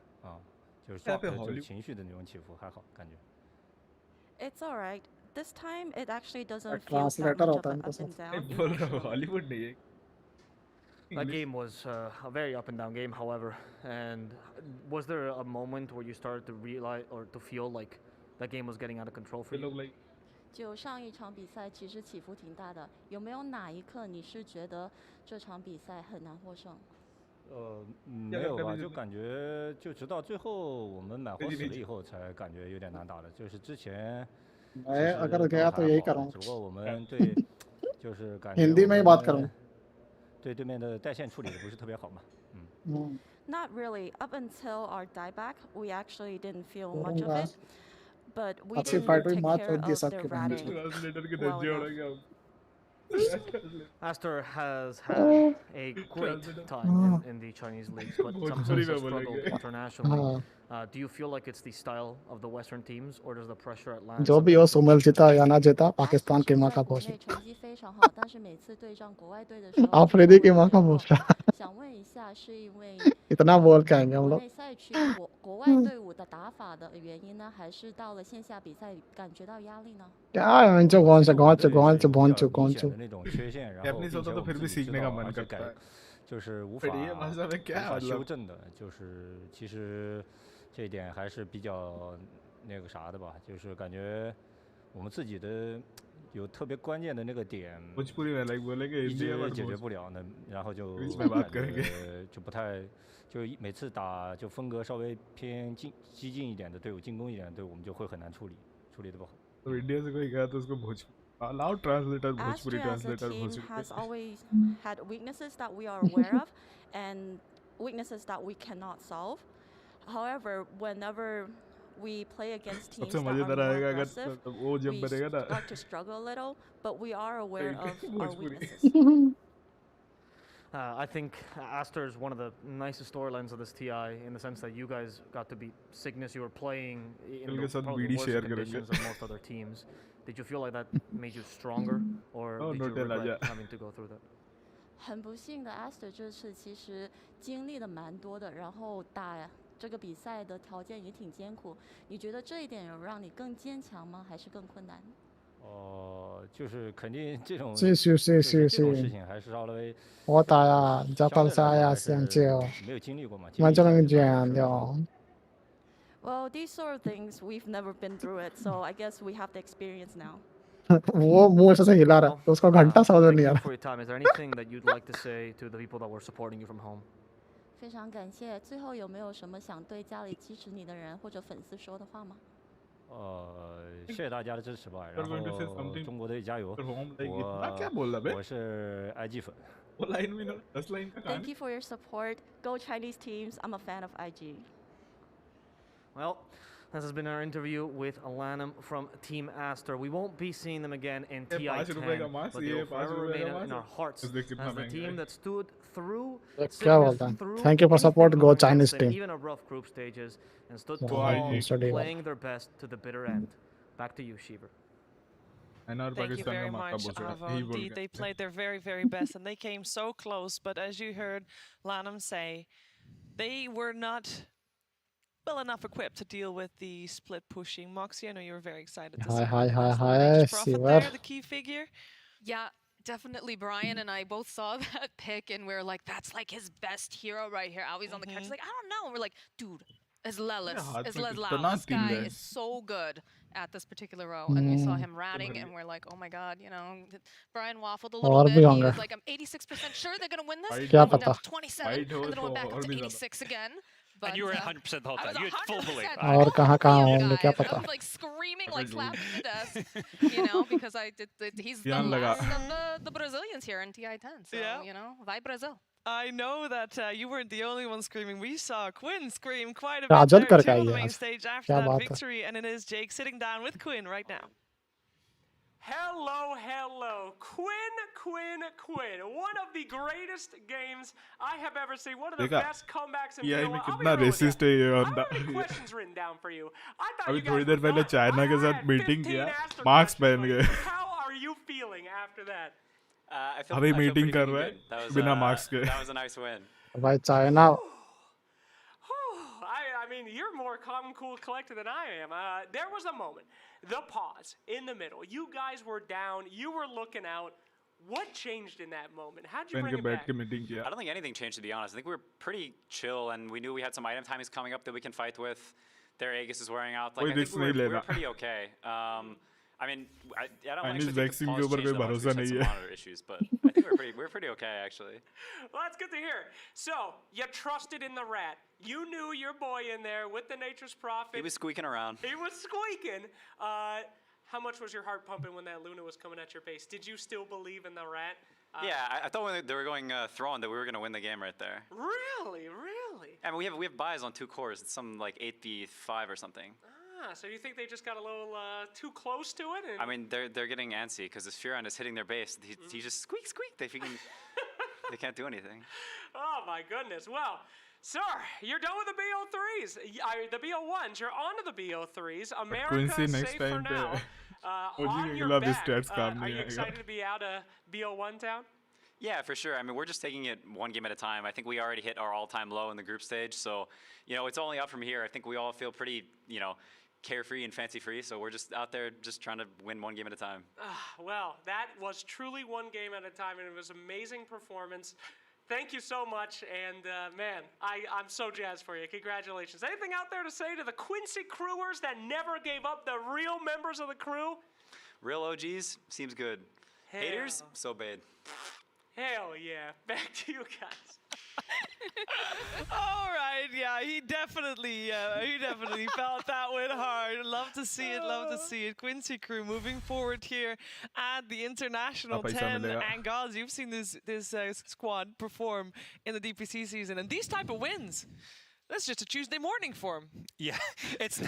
就是情绪的那种起伏还好感觉。 It's alright. This time it actually doesn't feel that much of an up and down. That game was a very up and down game, however. And was there a moment where you started to realize or to feel like that game was getting out of control for you? 就上一场比赛其实起伏挺大的，有没有哪一刻你是觉得这场比赛很难获胜？没有吧，就感觉就直到最后我们买活死了以后才感觉有点难打的，就是之前。अगर गया तो यही करूँ। 只不过我们对就是感觉 हिंदी में ही बात करूँ। 对对面的带线处理的不是特别好嘛。Not really. Up until our dieback, we actually didn't feel much of it, but we didn't take care of their ratting well enough. Aster has had a great time in the Chinese leagues, but sometimes has struggled internationally. Do you feel like it's the style of the Western teams, or does the pressure at land? जो भी हो सुमेल जीता या ना जीता पाकिस्तान के माँ का पोष। 成绩非常好，但是每次对上国外队的时候， आफरीदी के माँ का पोष। 想问一下，是因为 इतना बोल के आएंगे हम 国 लोग। 内赛区国外队伍的打法的原因呢，还是到了线下比赛感觉到压力呢？ क्या है जो कौन सा कौन सा 那种缺陷，然后 अपनी सोचो तो फिर भी सीखने का मन करता है 就是无法修正的，就是其实这一点还是比较那个啥的吧，就是感觉我们自己的有特别关键的那个点一直解决不了呢，然后就感觉就不太，就每次打就风格稍微偏激进一点的队伍，进攻一点的队伍，我们就会很难处理的不好。 तो इंडिया से कोई गया तो उसको Bhojpuri now translator Aster as a team has always had weaknesses that we are aware of and weaknesses that we cannot solve. However, whenever we play against teams that are more aggressive, we start to struggle a little, but we are aware of our weaknesses. I think Aster is one of the nicest storylines of this TI in the sense that you guys got to beat Cygnus. You were playing in the probably worst conditions of most other teams. Did you feel like that made you stronger, or did you regret having to go through that? 很不幸的 Aster 这次其实经历的蛮多的，然后打这个比赛的条件也挺艰苦。你觉得这一点有让你更坚强吗？还是更困难？就是肯定这种是事情还是稍微。我打呀，Japan saya siangcio。没有经历过嘛。Macam jangan yo. Well, these sort of things we've never been through it, so I guess we have the experience now. वो मुंह से हिला रहा है उसका घंटा समझ नहीं आ रहा। For your time, is there anything that you'd like to say to the people that were supporting you from home? 非常感谢。最后有没有什么想对家里支持你的人或者粉丝说的话吗？谢谢大家的支持吧，然后中国队加油！我是 IG 粉。Thank you for your support. Go Chinese teams. I'm a fan of IG. Well, This has been our interview with Alanum from Team Aster. We won't be seeing them again in TI10, but they will forever remain in our hearts as the team that stood through sickness, through Thank you for support. anything Go up Chinese against it, team. even at rough group stages, and stood Yeah, tall, yesterday. playing their best to the bitter end. Back to you, Shiver. Thank you very much, Avo. Indeed, they played their very, very best, and they came so close. But as you heard Lanham say, they were not well enough equipped to deal with the split pushing. Moxie, I know you were very excited to see Hi, Prophet there, the key figure. Yeah, definitely. Brian and I both saw that pick, and we were like, that's like his best hero right here. Always on the couch. He's like, I don't know. We're like, dude, as Lelis, as Leslau, this guy is so good at this particular row. And we saw him ratting, and we're like, oh my god, you know, Brian waffled a little bit. He was like, I'm 86% sure they're going to win this. Went down to 27, and then went back up to 86 again. But, and you were 100% the whole time. You had full belief. और कहाँ होंगे क्या पता. I was like screaming, like clapping the desk, you know, because he's the last of the Brazilians here in TI10. So, you know, vai Brazil. I know that you weren't the only one screaming. We saw Quinn scream quite a bit there too on the main stage after that victory, and it is Jake sitting down with Quinn right now. Hello, hello. Quinn. One of the greatest games I have ever seen. One of the best comebacks in Yeah, POL. कितना racist है ये बंदा. I have questions written down for you. I thought अभी you थोड़ी guys देर पहले China के साथ meeting किया, मार्क्स पहन गए. How are you feeling after that? अभी मीटिंग कर रहे हैं बिना मार्क्स के. That was a nice win. भाई China. I mean, you're more calm, cool, collected than I am. There was a moment, the pause in the middle. You guys were down. You were looking out. What changed in that moment? How'd you bring it back? I don't think anything changed, to be honest. I think we were pretty chill, and we knew we had some item timings coming up that we can fight with. Their Aegis is wearing out. Like, I think we were pretty okay. I mean, I don't actually think the pause changed that much. We had some monitor issues, but I think we're pretty okay, actually. Well, that's good to hear. So, you trusted in the rat. You knew your boy in there with the Nature's Prophet. He was squeaking around. He was squeaking. How much was your heart pumping when that Luna was coming at your base? Did you still believe in the rat? Yeah, I thought when they were going Thrawn that we were going to win the game right there. Really? I mean, we have buys on 2 cores. It's some like 8v5 or something. So you think they just got a little too close to it? And I mean, they're getting antsy because this Furon is hitting their base. He just squeak. They can't do anything. Oh my goodness. Well, sir, you're done with the BO3s. The BO1s. You're on to the BO3s. America safe for now. On your back. Are you excited to be out of BO1 town? Yeah, for sure. I mean, we're just taking it one game at a time. I think we already hit our all-time low in the group stage. So, you know, it's only up from here. I think we all feel pretty, you know, carefree and fancy-free. So we're just out there just trying to win one game at a time. Well, that was truly one game at a time, and it was an amazing performance. Thank you so much, and man, I'm so jazzed for you. Congratulations. Anything out there to say to the Quincy crewers that never gave up, the real members of the crew? Real OGs, seems good. Haters, so bad. Hell yeah. Back to you guys. All right, yeah, he definitely felt that went hard. Love to see it. Quincy crew moving forward here at the International 10. And guys, you've seen this squad perform in the DPC season, and these type of wins. That's just a Tuesday morning for them. Yeah, it's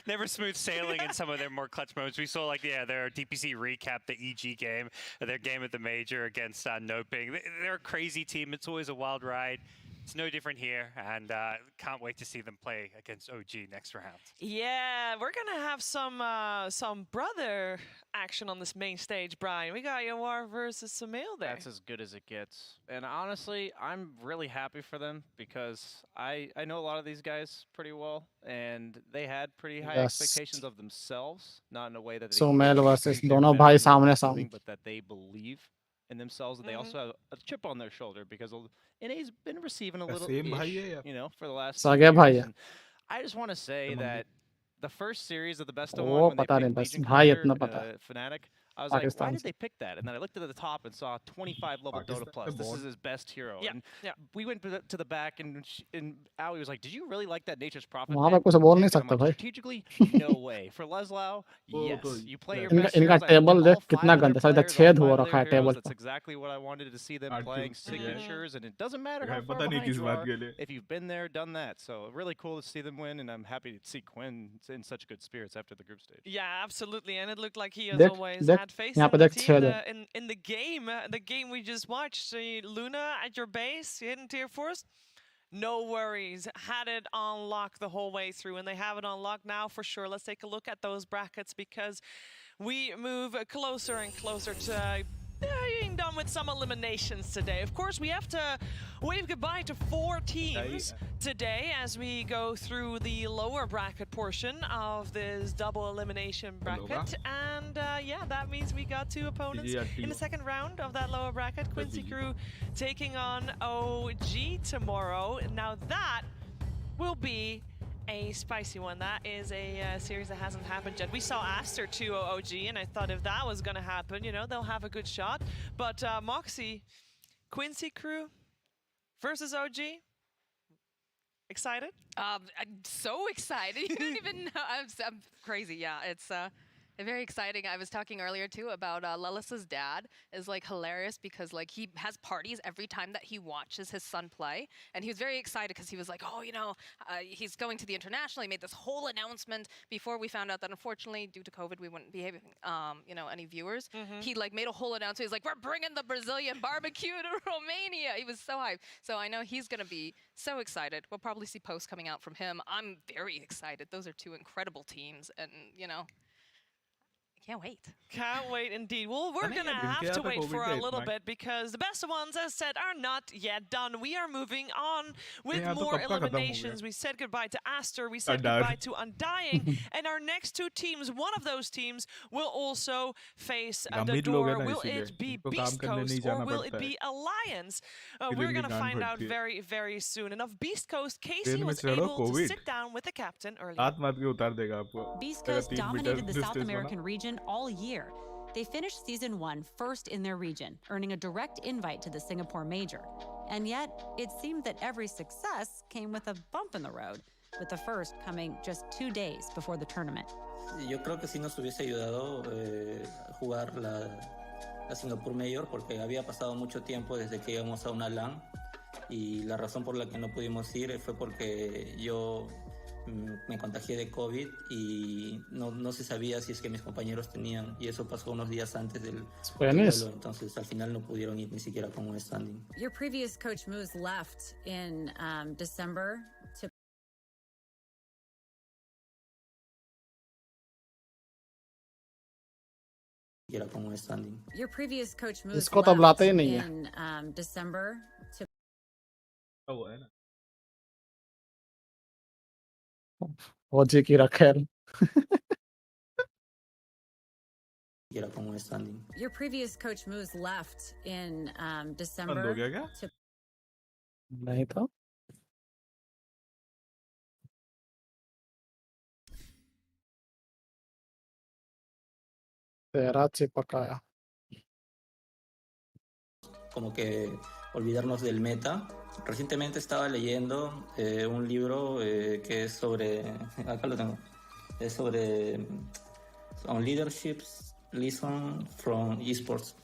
never smooth sailing in some of their more clutch moments. We saw their DPC recap, the EG game, their game at the major against Noping. They're a crazy team. It's always a wild ride. It's no different here, and can't wait to see them play against OG next round. Yeah, we're gonna have some brother action on this main stage, Brian. We got Yawar versus Samil there. That's as good as it gets. And honestly, I'm really happy for them because I know a lot of these guys pretty well, and they had pretty high expectations of themselves, not in a way that they Samil versus दोनों भाई सामने but that they believe in themselves, and they also have a chip on their shoulder because NA's been receiving a little for the last 2 years. And I just want to say that the first series of the best of one, when they picked Legion Commander, Fnatic, I was like, why did they pick that? And then I looked at the top and saw 25 level Dota plus. This is his best hero. Yeah. And yeah. we went to the back, and Ali was like, did you really like that Nature's Prophet? वहाँ पे कुछ बोल नहीं सकता भाई. Strategically, no way. For Leslau, yes. You play your best इनका heroes. Table देख कितना गंदा है. साला छेद हो रखा है table That's exactly what I wanted to see them playing signatures, and it doesn't matter how far behind you are if you've been there, done that. So really cool to see them win, and I'm happy to see Quinn in such good spirits after the group stage. Yeah, absolutely, and it looked like he, as always, had faith in the team in the game we just watched. So Luna at your base, hidden tier 4s. No worries, had it on lock the whole way through, and they have it on lock now for sure. Let's take a look at those brackets because we move closer and closer to being done with some eliminations today. Of course, we have to wave goodbye to 4 teams today as we go through the lower bracket portion of this double elimination bracket. And yeah, that means we got 2 opponents in the second round of that lower bracket. Quincy Crew taking on OG tomorrow. Now that will be a spicy one. That is a series that hasn't happened yet. We saw Aster 2 OG, and I thought if that was going to happen, you know, they'll have a good shot. But Moxie, Quincy Crew versus OG. Excited? I'm so excited. You don't even know. I'm crazy. Yeah, it's very exciting. I was talking earlier too about Lelis's dad is like hilarious because like he has parties every time that he watches his son play, and he was very excited because he was like, oh, you know, he's going to the international. He made this whole announcement before we found out that unfortunately due to COVID we wouldn't be having you know, any viewers. He like made a whole announcement. He's like, we're bringing the Brazilian barbecue to Romania. He was so hyped. So I know he's gonna be so excited. We'll probably see posts coming out from him. I'm very excited. Those are 2 incredible teams, and you know, can't wait. Can't wait indeed. Well, we're going to have to wait for a little bit because the best ones, as said, are not yet done. We are moving on with more eliminations. We said goodbye to Aster. We said goodbye to Undying. And our next 2 teams, one of those teams will also face the door. Will it be Beast Coast or will it be Alliance? We're going to find out very, very soon. And of Beast Coast, Casey was able to sit down with the captain earlier. Beast Coast dominated the South American region all year. They finished Season 1 first in their region, earning a direct invite to the Singapore Major. And yet, it seemed that every success came with a bump in the road, with the first coming just 2 days before the tournament. Yo creo que sí nos hubiese ayudado jugar la Singapore Major porque había pasado mucho tiempo desde que íbamos a una LAN y la razón por la que no pudimos ir fue porque yo me contagié de COVID y no se sabía si es que mis compañeros tenían, y eso pasó unos días antes del vuelo, entonces al final no pudieron ir ni siquiera con un standing. Your previous coach Moose left in December to con un standing. Your previous coach Moose इसको तो बुलाते ही नहीं है. in December to OG की रखेल. Your previous coach Moose left in December to नहीं तो तेरा चिपकाया. Como que olvidarnos del meta. Recientemente estaba leyendo un libro que es sobre, acá lo tengo, es sobre on leadership's lesson from esports.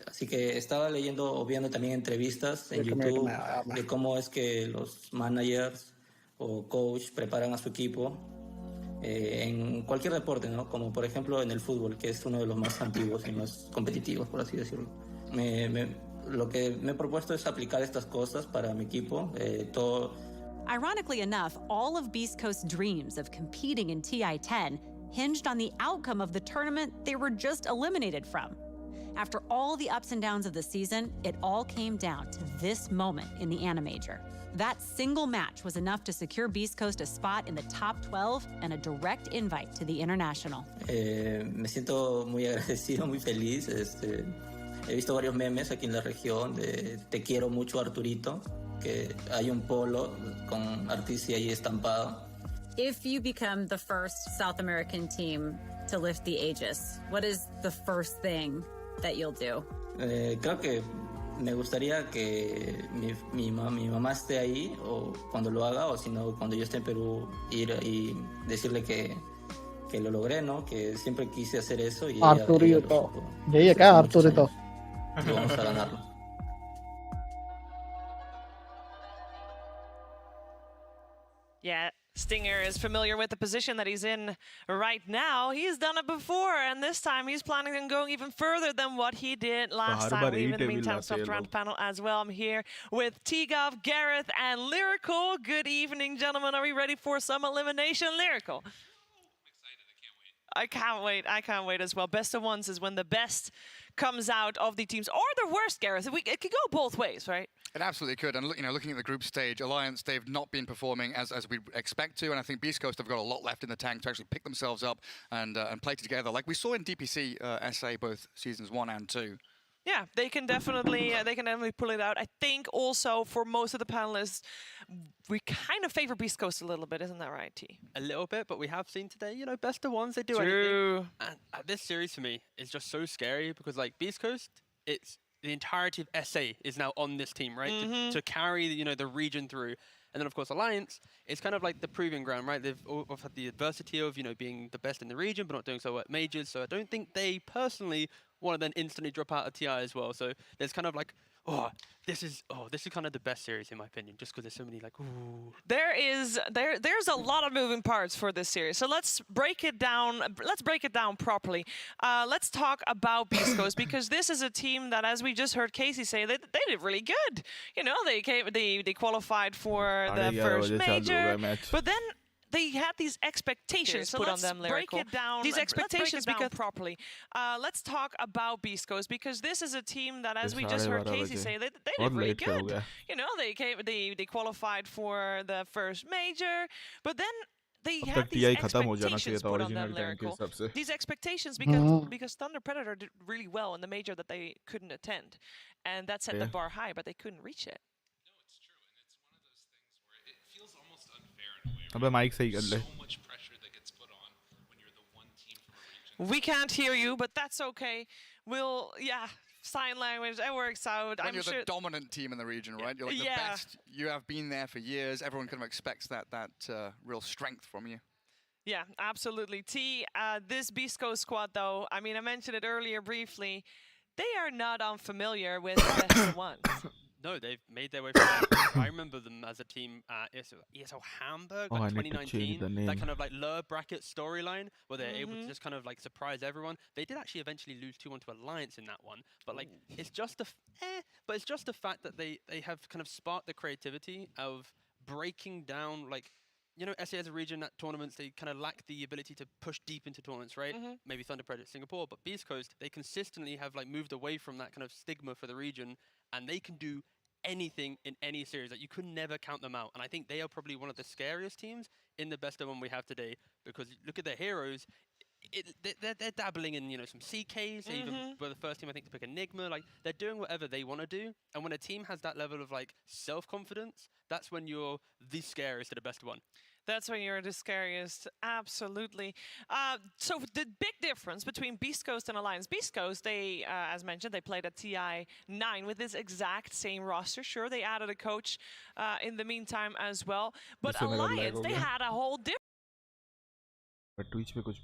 Así que estaba leyendo o viendo también entrevistas en YouTube de cómo es que los managers o coach preparan a su equipo en cualquier deporte, ¿no? Como por ejemplo en el fútbol, que es uno de los más antiguos y más competitivos, por así decirlo. Lo que me he propuesto es aplicar estas cosas para mi equipo. Ironically enough, all of Beast Coast's dreams of competing in TI-10 hinged on the outcome of the tournament they were just eliminated from. After all the ups and downs of the season, it all came down to this moment in the Animajor. That single match was enough to secure Beast Coast a spot in the top 12 and a direct invite to the International. Me siento muy agradecido, muy feliz. He visto varios memes aquí en la región de te quiero mucho Arturito, que hay un polo con Artici ahí estampado. If you become the first South American team to lift the Aegis, what is the first thing that you'll do? Creo que me gustaría que mi mamá esté ahí o cuando lo haga, o si no, cuando yo esté en Perú, ir y decirle que lo logré, ¿no? Que siempre quise hacer eso y Arturito. Llegué acá, Arturito. Y vamos a ganarlo. Yeah, Stinger is familiar with the position that he's in right now. He's done it before, and this time he's planning on going even further than what he did last time. We, in the meantime, stopped around the panel as well. I'm here with T-Gov, Gareth, and Lyrical. Good evening, gentlemen. Are we ready for some elimination? Lyrical. I can't wait. I can't wait as well. Best of ones is when the best comes out of the teams, or the worst, Gareth. It could go both ways, right? It absolutely could. And looking at the group stage, Alliance, they've not been performing as we expect to, and I think Beast Coast have got a lot left in the tank to actually pick themselves up and play together, like we saw in DPC SA both seasons 1 and 2. Yeah, they can definitely pull it out. I think also for most of the panelists, we kind of favor Beast Coast a little bit, isn't that right, T? A little bit, but we have seen today, best of ones, they do anything. And this series for me is just so scary because, like, Beast Coast, it's the entirety of SA is now on this team, right? To carry, the region through. And then, of course, Alliance is kind of like the proving ground, right? They've had the adversity of, being the best in the region, but not doing so well at majors. So I don't think they personally want to then instantly drop out of TI as well. So there's kind of like, this is kind of the best series in my opinion, just because there's so many like, ooh. There's a lot of moving parts for this series. So let's break it down. Let's break it down properly. Let's talk about Beast Coast because this is a team that, as we just heard Casey say, they did really good. They qualified for the first major, but then they had these expectations put on them, Lyrical. Break it down. These expectations properly. Let's talk about Beast Coast because this is a team that, as we just heard Casey say, they did really good. They qualified for the first major, but then they had these expectations put on them, Lyrical. These expectations because Thunder Predator did really well in the major that they couldn't attend, and that set the bar high, but they couldn't reach it. अबे mic सही कर ले. We can't hear you, but that's okay. Sign language, it works out. When you're the dominant team in the region, right? You're like the best. You have been there for years. Everyone kind of expects that real strength from you. Yeah, absolutely. This Beast Coast squad, though, I mean, I mentioned it earlier briefly, they are not unfamiliar with best of ones. No, they've made their way from I remember them as a team at ESL Hamburg, like 2019. That kind of like lower bracket storyline where they're able to just kind of like surprise everyone. They did actually eventually lose 2-1 to Alliance in that one, but like it's just the fact that they have kind of sparked the creativity of breaking down, like, SA as a region at tournaments, they kind of lack the ability to push deep into tournaments, right? Maybe Thunder Predator Singapore, but Beast Coast, they consistently have like moved away from that kind of stigma for the region, and they can do anything in any series. Like, you could never count them out, and I think they are probably one of the scariest teams in the best of one we have today, because look at their heroes. They're dabbling in some CKs. They even were the first team I think to pick Enigma. Like, they're doing whatever they want to do, and when a team has that level of like self-confidence, that's when you're the scariest at the best of one. That's when you're the scariest, absolutely. So the big difference between Beast Coast and Alliance. Beast Coast, they, as mentioned, they played at TI 9 with this exact same roster. Sure, they added a coach in the meantime as well. But Alliance, they had a whole different... Twitch पे कुछ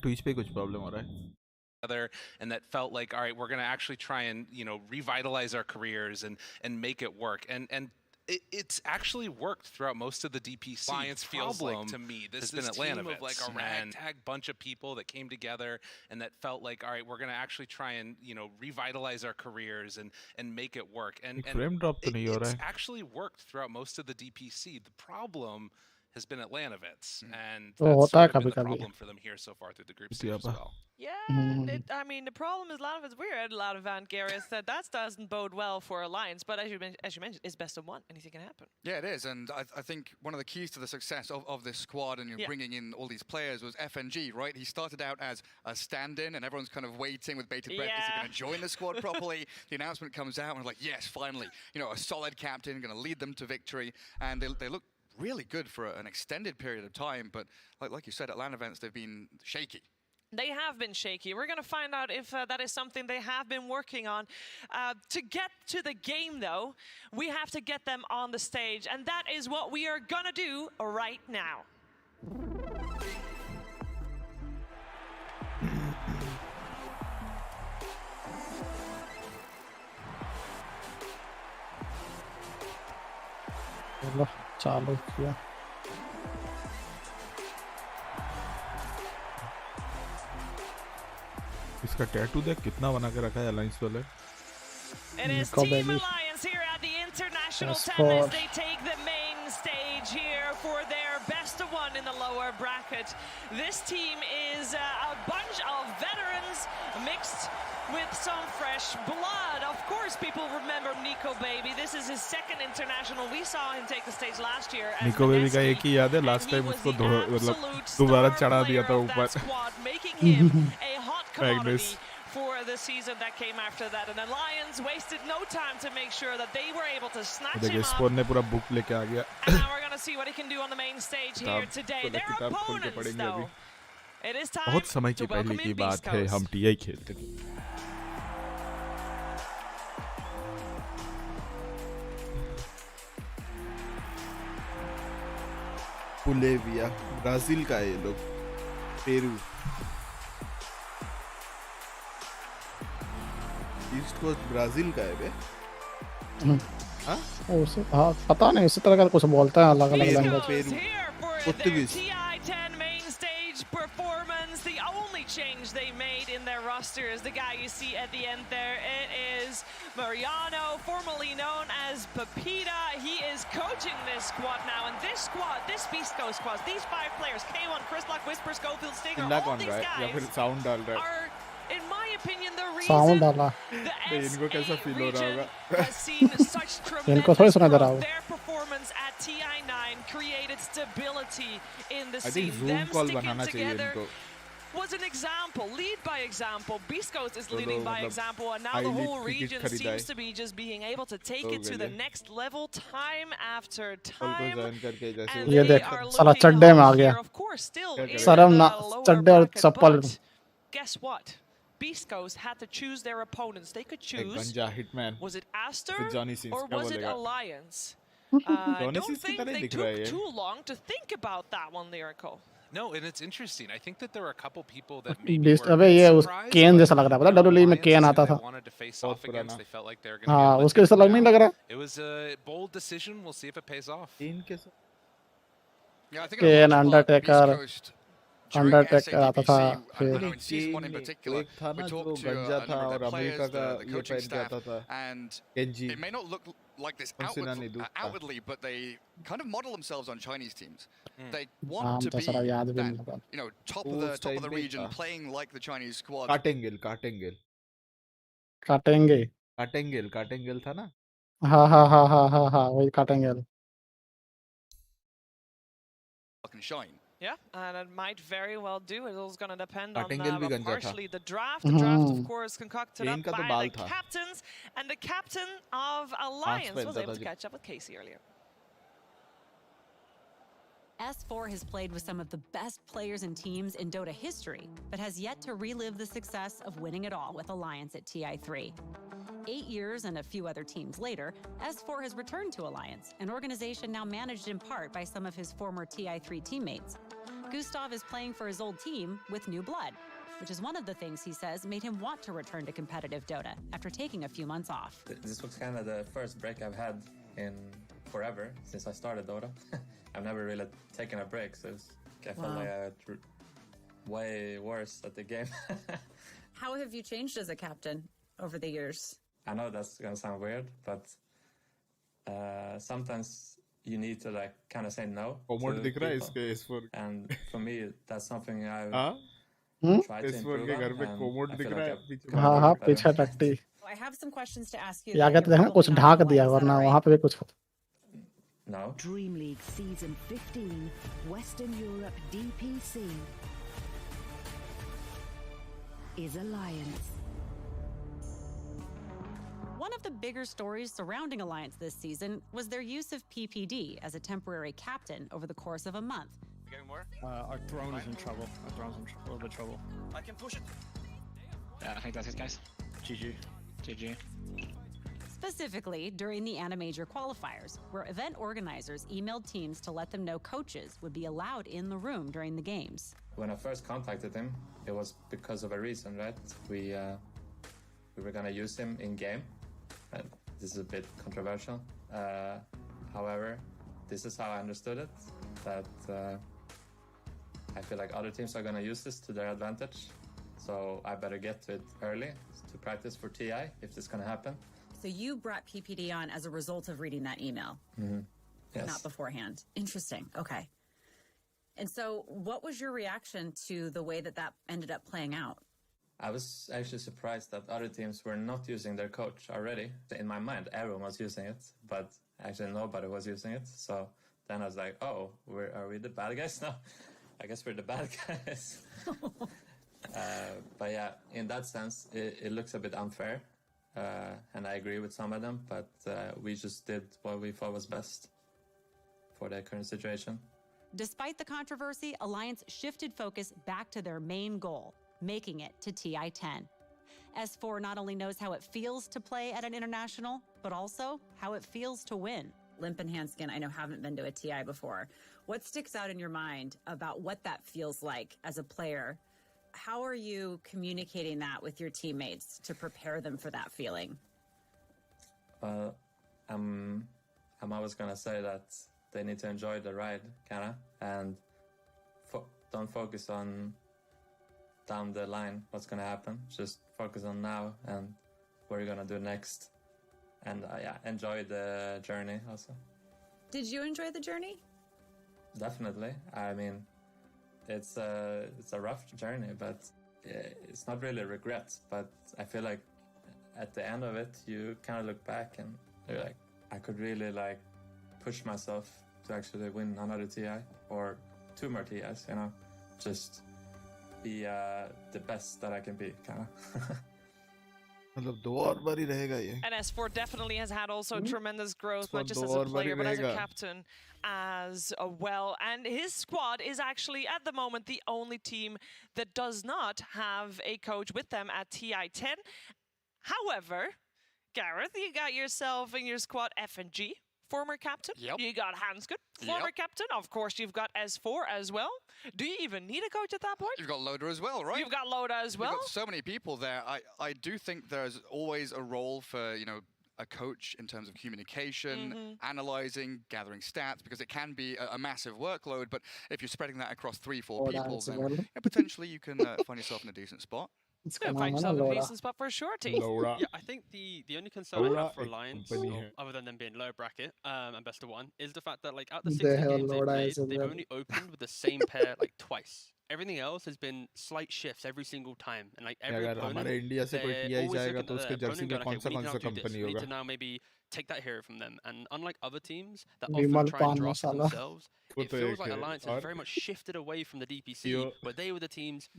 Twitch पे कुछ problem हो रहा है. And that felt like, all right, we're going to actually try and revitalize our careers and make it work, and it's actually worked throughout most of the DPC. Alliance feels like, to me, this is Atlanta team of like a ragtag bunch of people that came together, and that felt like, all right, we're going to actually try and revitalize our careers and make it work, and frame drop तो नहीं हो रहा है. It's actually worked throughout most of the DPC. The problem has been Atlanavets, and तो that's होता है sort of been the कभी-कभी। problem for them here so far through the group stage as well. Yeah, Mm. I mean, the problem is a lot of it's weird. A lot of Van Garris that doesn't bode well for Alliance. But as you mentioned, it's best of one. Anything can happen. Yeah, it is, and I think one of the keys to the success of this squad and bringing in all these players was FNG, right? He started out as a stand-in, and everyone's kind of waiting with bated breath. Is he going to join the squad properly? The announcement comes out, and we're like, yes, finally, a solid captain, going to lead them to victory, and they look really good for an extended period of time. But like you said, at LAN events, they've been shaky. They have been shaky. We're going to find out if that is something they have been working on. To get to the game, though, we have to get them on the stage, and that is what we are going to do right now. चालू किया इसका tattoo देख कितना बना के रखा है alliance वाले। It is Team Alliance here at the International Tennis. They take the main stage here for their best of one in the lower bracket. This team is a bunch of veterans mixed with some fresh blood. Of course, people remember Nico Baby. This is his second international. We saw him take the stage last year. Nico Baby का एक ही याद है, last time उसको दोबारा चढ़ा दिया था ऊपर। Making him a hot commodity for the season that came after that. And Alliance wasted no time to make sure that they were able to snatch him up. ने पूरा बुक लेके आ गया। And now we're going to see what he can do on the main stage here today. Their opponents, though. It is time बहुत समय की पहले की बात है, हम टीआई खेलते थे। बुलेविया, ब्राजील का है ये लोग, पेरू, ईस्ट कोस्ट ब्राजील का है बे। हाँ पता नहीं, इसी तरह का कुछ बोलता है अलग अलग language. Peru, Portuguese. Performance, the only change they made in their roster is the guy you see at the end there. It is Mariano, formerly known as Pepita. He is coaching this squad now, and this squad, this Beast Coast squad, these 5 players, K1, Chrislock, Whisper, Schofield, Stinger, all these guys are, in my opinion, the reason the SA region has seen such tremendous growth. Their performance at TI9 created stability in the scene. Them sticking together was an example. Lead by example. Beast Coast is leading by example, and now the whole region seems to be just being able to take it to the next level time after time. And ये they देख are साला looking चड्डे में आ good गया। here, of course, still in सरम ना the lower चड्डे और bracket, chappal. but guess what? Beast Coast had to choose their opponents. They could choose. Was it Aster or was it Alliance? I don't think they took too long to think about that one, Lyrical. No, and it's interesting. I think that there were a couple people that maybe were अबे ये उस surprised, केन जैसा but लग रहा है, पता WWE में केन आता था। wanted to face off against. They felt like they were going हाँ to उसके जैसा लग नहीं लग रहा। It was a bold decision. We'll see if it pays off. Yeah, I think Kane Undertaker आता था फिर एक था ना जो गंजा था और अमेरिका का ये पहन के आता था, Kenji. It may not look like this outwardly, but they kind of model themselves on Chinese teams. They want to be that, top of the region, playing like the Chinese squad. काटेंगेल था ना। हाँ वही काटेंगेल। Can shine. Yeah, and it might very well do. It is going to depend on partially the draft. The draft, of course, concocted up by the captains, and the captain of Alliance was able to catch up with Casey earlier. S4 has played with some of the best players and teams in Dota history, but has yet to relive the success of winning it all with Alliance at TI3. 8 years and a few other teams later, S4 has returned to Alliance, an organization now managed in part by some of his former TI3 teammates. Gustav is playing for his old team with new blood, which is one of the things he says made him want to return to competitive Dota after taking a few months off. This was kind of the first break I've had in forever since I started Dota. I've never really taken a break, so I felt like I way worse at the game. How have you changed as a captain over the years? I know that's going to sound weird, but sometimes you need to like kind of say no commode to दिख रहा है people. इसके S4 And for me, that's something I've हाँ tried to S4 improve के on, घर पे and commode I दिख feel रहा like है I've पीछे gotten हाँ a हाँ bit better. पीछे टकटी I have some questions to ask you. ये आगे that तो you're देखना कुछ probably not ढाक gonna दिया like. Is that वरना all वहाँ right? पे भी कुछ No. Dream League Season 15, Western Europe DPC is Alliance. One of the bigger stories surrounding Alliance this season was their use of PPD as a temporary captain over the course of a month. Getting more? Our throne is in trouble. Our throne's in a little bit of trouble. I can push it. Yeah, I think that's it, guys. GG. GG. Specifically during the Animajor qualifiers, where event organizers emailed teams to let them know coaches would be allowed in the room during the games. When I first contacted him, it was because of a reason, right? We were gonna use him in game. This is a bit controversial. However, this is how I understood it. That I feel like other teams are gonna use this to their advantage. So I better get to it early to practice for TI if this is gonna happen. So you brought PPD on as a result of reading that email, Yes. not beforehand. Interesting. Okay. And so what was your reaction to the way that that ended up playing out? I was actually surprised that other teams were not using their coach already. In my mind, everyone was using it, but actually nobody was using it. So then I was like, oh, are we the bad guys now? I guess we're the bad guys. But yeah, in that sense, it looks a bit unfair. And I agree with some of them, but we just did what we thought was best for the current situation. Despite the controversy, Alliance shifted focus back to their main goal, making it to TI-10. S4 not only knows how it feels to play at an international, but also how it feels to win. Limp and Hanskin, I know, haven't been to a TI before. What sticks out in your mind about what that feels like as a player? How are you communicating that with your teammates to prepare them for that feeling? I'm always gonna say that they need to enjoy the ride, kinda, and don't focus on down the line what's gonna happen. Just focus on now and what you're gonna do next, and yeah, enjoy the journey also. Did you enjoy the journey? Definitely. I mean, it's a rough journey, but it's not really a regret. But I feel like at the end of it, you kind of look back and you're like, I could really like push myself to actually win another TI or 2 more TIs. You know, just be the best that I can be, kind of. मतलब 2 और बार ही रहेगा ये. And S4 definitely has had also tremendous growth, not just as a player, but as a captain as well. And his squad is actually, at the moment, the only team that does not have a coach with them at TI-10. However, Gareth, you got yourself in your squad F&G, former captain. Yep. You got Hansgood, former captain. Of course, you've got S4 as well. Do you even need a coach at that point? You've got Loda as well, right? You've got Loda as well. You've got so many people there. I do think there's always a role for, you know, a coach in terms of communication, analyzing, gathering stats, because it can be a massive workload. But if you're spreading that across 3-4 people, then potentially you can find yourself in a decent spot. Yeah, find yourself in a decent spot for sure, T. Yeah, I think the only concern I have for Alliance, other than them being low bracket and best of 1, is the fact that like out the 60 games they've played, they've only opened with the same pair like twice. Everything else has been slight shifts every single time, and like every opponent, हमारे India से कोई TI जाएगा तो उसके Jersey में कौन सा company we need होगा? to now maybe take that hero from them. And unlike other teams that often try and draft themselves, it feels like Alliance has very much shifted away from the DPC, where they were the teams,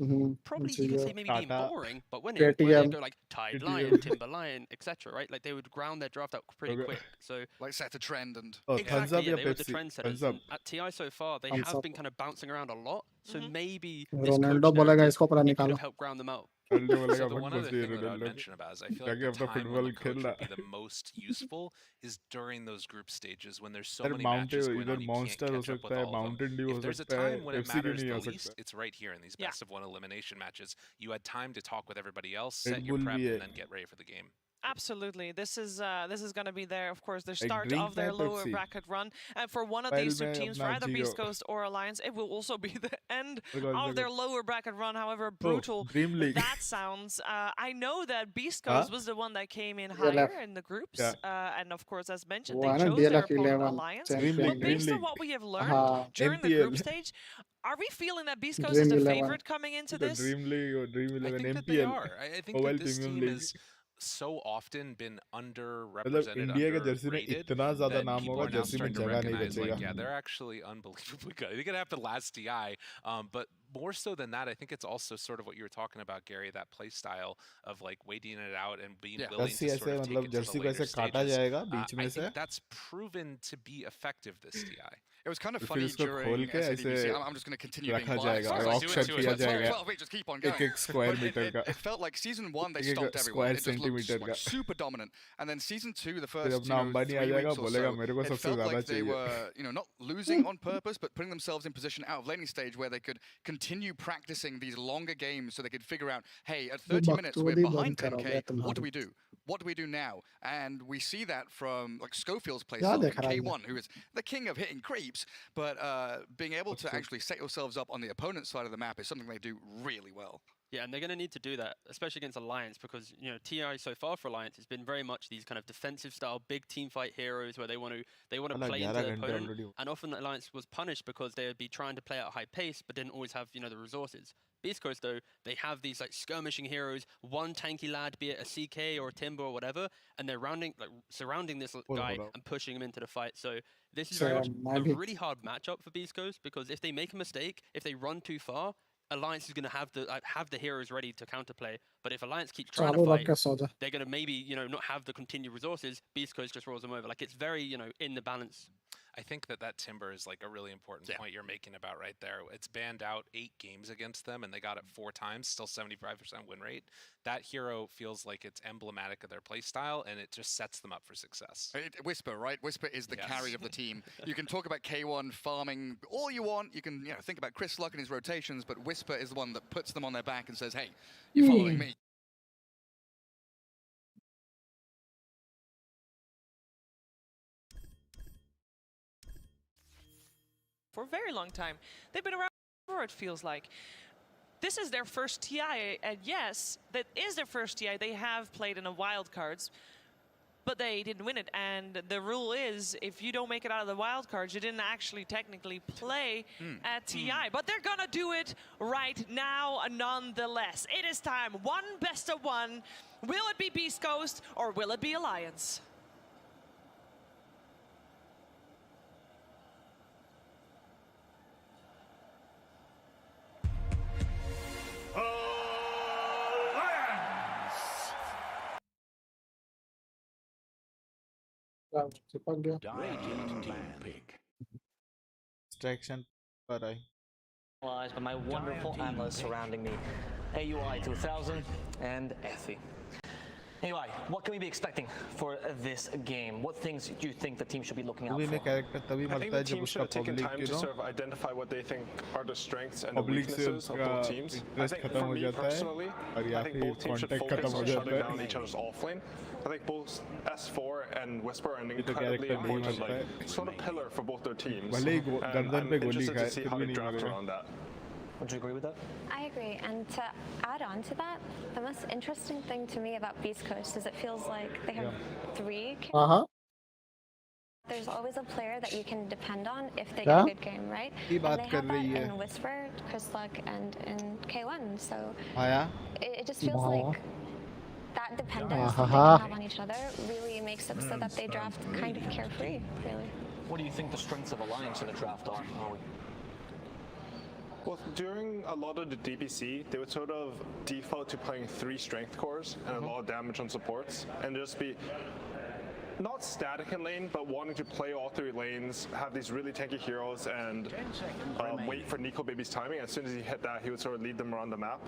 probably you could say maybe being boring, but winning, where they go like Tide Lion, Timber Lion, etc. Right? Like they would ground their draft out pretty quick. So like set a trend and exactly, yeah, they were the trendsetters. At TI so far, they have been kind of bouncing around a lot. So maybe this coach could have helped ground them out. So the one other thing that I would mention about is I feel like the time when the coach would be the most useful is during those group stages when there's so many matches going on, you can't catch up with all of them. If there's a time when it matters the least, it's right here in these best of 1 elimination matches. You had time to talk with everybody else, set your prep, and then get ready for the game. Absolutely. This is going to be their start of their lower bracket run. And for one of these two teams, for either Beast Coast or Alliance, it will also be the end of their lower bracket run. However brutal that sounds. I know that Beast Coast was the one that came in higher in the groups. And of course, as mentioned, they chose their opponent Alliance. But based on what we have learned during the group stage, are we feeling that Beast Coast is the favorite coming into this? Dream League or Dream 11 I think that they are. I think that this team has so often been underrepresented, underrated, that people are now starting to recognize, like, yeah, they're actually unbelievably good. I think it happened last TI, but more so than that, I think it's also sort of what you were talking about, Gary, that play style of like waiting it out and being willing to sort of take it to the later stages. I think that's proven to be effective this TI. It was kind of funny during SADBC. I'm just going to continue being biased. Just keep on going. It felt like season 1 they stopped everyone. It just looked like super dominant. And then season 2, the first 3 weeks or so, it felt like they were not losing on purpose, but putting themselves in position out of laning stage where they could continue practicing these longer games so they could figure out, hey, at 30 minutes we're behind 10k, what do we do? What do we do now? And we see that from like Schofield's play style, K1, who is the king of hitting creeps, but being able to actually set yourselves up on the opponent's side of the map is something they do really well. Yeah, and they're going to need to do that, especially against Alliance, because TI so far for Alliance has been very much these kind of defensive style, big team fight heroes where they want to play into the opponent, and often Alliance was punished because they would be trying to play at a high pace, but didn't always have the resources. Beast Coast, though, they have these like skirmishing heroes, one tanky lad, be it a CK or a Timber or whatever, and they're surrounding this guy and pushing him into the fight. So this is very much a really hard matchup for Beast Coast, because if they make a mistake, if they run too far, Alliance is going to have the heroes ready to counterplay. But if Alliance keeps trying to fight, they're going to maybe not have the continued resources. Beast Coast just rolls them over. Like, it's very in the balance. I think that Timber is like a really important point you're making about right there. It's banned out 8 games against them, and they got it 4 times, still 75% win rate. That hero feels like it's emblematic of their play style, and it just sets them up for success. Whisper, right? Whisper is the carry of the team. You can talk about K1 farming all you want. You can think about Chris Luck and his rotations, but Whisper is the one that puts them on their back and says, hey, you're following me. For a very long time. They've been around for, it feels like. This is their first TI, and yes, that is their first TI. They have played in a wildcards, but they didn't win it. And the rule is, if you don't make it out of the wildcards, you didn't actually technically play at TI. But they're gonna do it right now, nonetheless. It is time. One best of one. Will it be Beast Coast or will it be Alliance? Distraction पर आई. By my wonderful analysts surrounding me, AUI 2000 and Effie. AUI, what can we be expecting for this game? What things do you think the team should be looking out for? I think the team should have taken time to sort of identify what they think are the strengths and the weaknesses of both teams. I think for me personally, I think both teams should focus on shutting down each other's offlane. I think both S4 and Whisper are an incredibly important sort of pillar for both their teams. And I'm interested to see how they draft around that. Would you agree with that? I agree, and to add on to that, the most interesting thing to me about Beast Coast is it feels like they have 3 characters. There's always a player that you can depend on if they get a good game, right? And they have that in Whisper, Chris Luck, and in K1, so it just feels like that dependence that they can have on each other really makes it so that they draft kind of carefree, really. What do you think the strengths of Alliance in the draft are? Well, during a lot of the DPC, they would sort of default to playing 3 strength cores and a lot of damage on supports, and just be not static in lane, but wanting to play all 3 lanes, have these really tanky heroes, and wait for Nico Baby's timing. As soon as he hit that, he would sort of lead them around the map.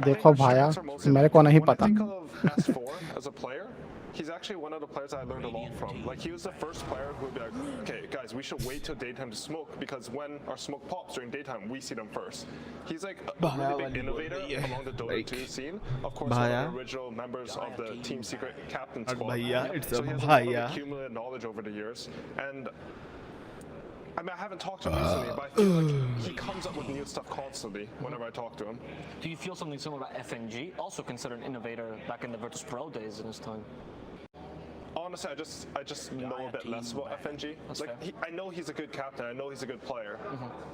देखो भाया मेरे को नहीं पता. When I think of S4 as a player, he's actually one of the players I learned a lot from. Like, he was the first player who would be like, okay, guys, we should wait till daytime to smoke, because when our smoke pops during daytime, we see them first. He's like a really big innovator among the Dota 2 scene. Of course, one of the original members of the Team Secret captain squad. So he has a lot of accumulated knowledge over the years. And I mean, I haven't talked to him recently, but I feel like he comes up with new stuff constantly whenever I talk to him. Do you feel something similar about FNG, also considered an innovator back in the Virtus Pro days in his time? Honestly, I just know a bit less about FNG. Like, I know he's a good captain, I know he's a good player,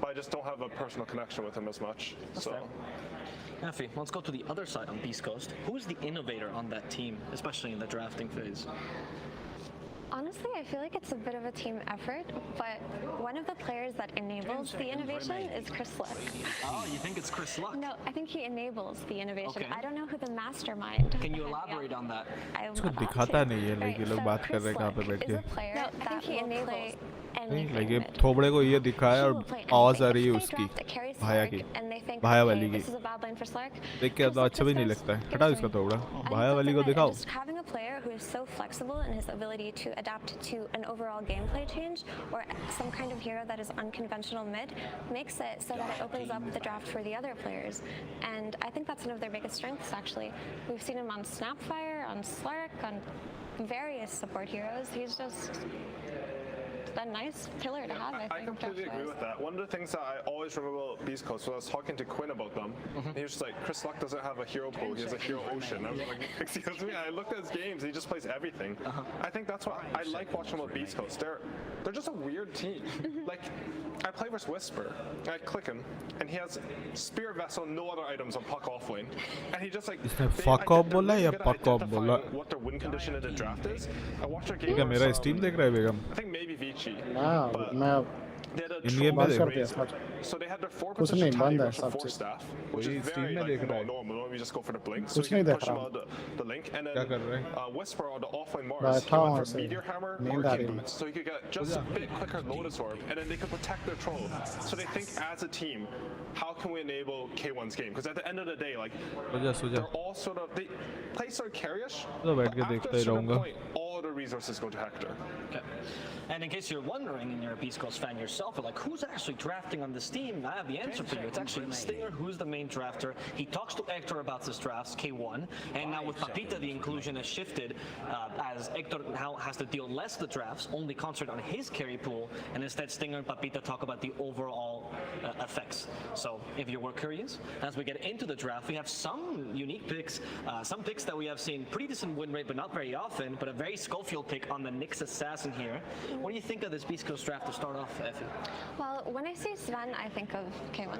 but I just don't have a personal connection with him as much. Effie, let's go to the other side on Beast Coast. Who is the innovator on that team, especially in the drafting phase? Honestly, I feel like it's a bit of a team effort, but one of the players that enables the innovation is Chris Luck. Oh, you think it's Chris Luck? No, I think he enables the innovation. I don't know who the mastermind. Can you elaborate on that? उसको दिखाता नहीं है, लेकिन लोग बात कर रहे हैं कहाँ पे बैठ के। I think he enables नहीं, लेकिन थोबड़े को ये दिखाया और आवाज आ रही है उसकी, भाया की, भाया वाली की। देख के तो अच्छा भी नहीं लगता है। हटाओ इसका थोबड़ा, भाया वाली को दिखाओ। Having a player who is so flexible in his ability to adapt to an overall gameplay change or some kind of hero that is unconventional mid makes it so that it opens up the draft for the other players. And I think that's one of their biggest strengths, actually. We've seen him on Snapfire, on Slark, on various support heroes. He's just a nice pillar to have, I think. I completely agree with that. One of the things that I always remember about Beast Coast was I was talking to Quinn about them. He was just like, Chris Luck doesn't have a hero pool, he has a hero ocean. I was like, excuse me? I looked at his games, he just plays everything. I think that's what I like watching about Beast Coast. They're just a weird team. Like, I play versus Whisper, and I click him, and he has Spear Vessel, no other items on Puck offlane. And he just like, fuck off बोला या puck off बोला? What their win condition in the draft is. I watched their game. क्या मेरा Steam देख रहा है बेगम? I think maybe Vici. मैं So they had their 4 position timing versus 4 staff, which is very normal. We just go for the blink. So you push them out the link, and then Whisper on the offline Mars, he went for Meteor Hammer, Arcane Boots, so he could get just a bit quicker Lotus Orb, and then they could protect their troll. So they think as a team, how can we enable K1's game? Because at the end of the day, like, they're all sort of, they play sort of carryish, but after a certain point, all the resources go to Hector. Okay. And in case you're wondering, and you're a Beast Coast fan yourself, you're like, who's actually drafting on this team? I have the answer for you. It's actually Stinger, who's the main drafter. He talks to Hector about his drafts, K1, and now with Papita, the inclusion has shifted as Hector now has to deal less the drafts, only concentrate on his carry pool, and instead Stinger and Papita talk about the overall effects. So if you were curious, as we get into the draft, we have some unique picks, some picks that we have seen pretty decent win rate, but not very often, but a very Schofield pick on the Nyx Assassin here. What do you think of this Beast Coast draft to start off, Effie? Well, when I say Sven, I think of K1.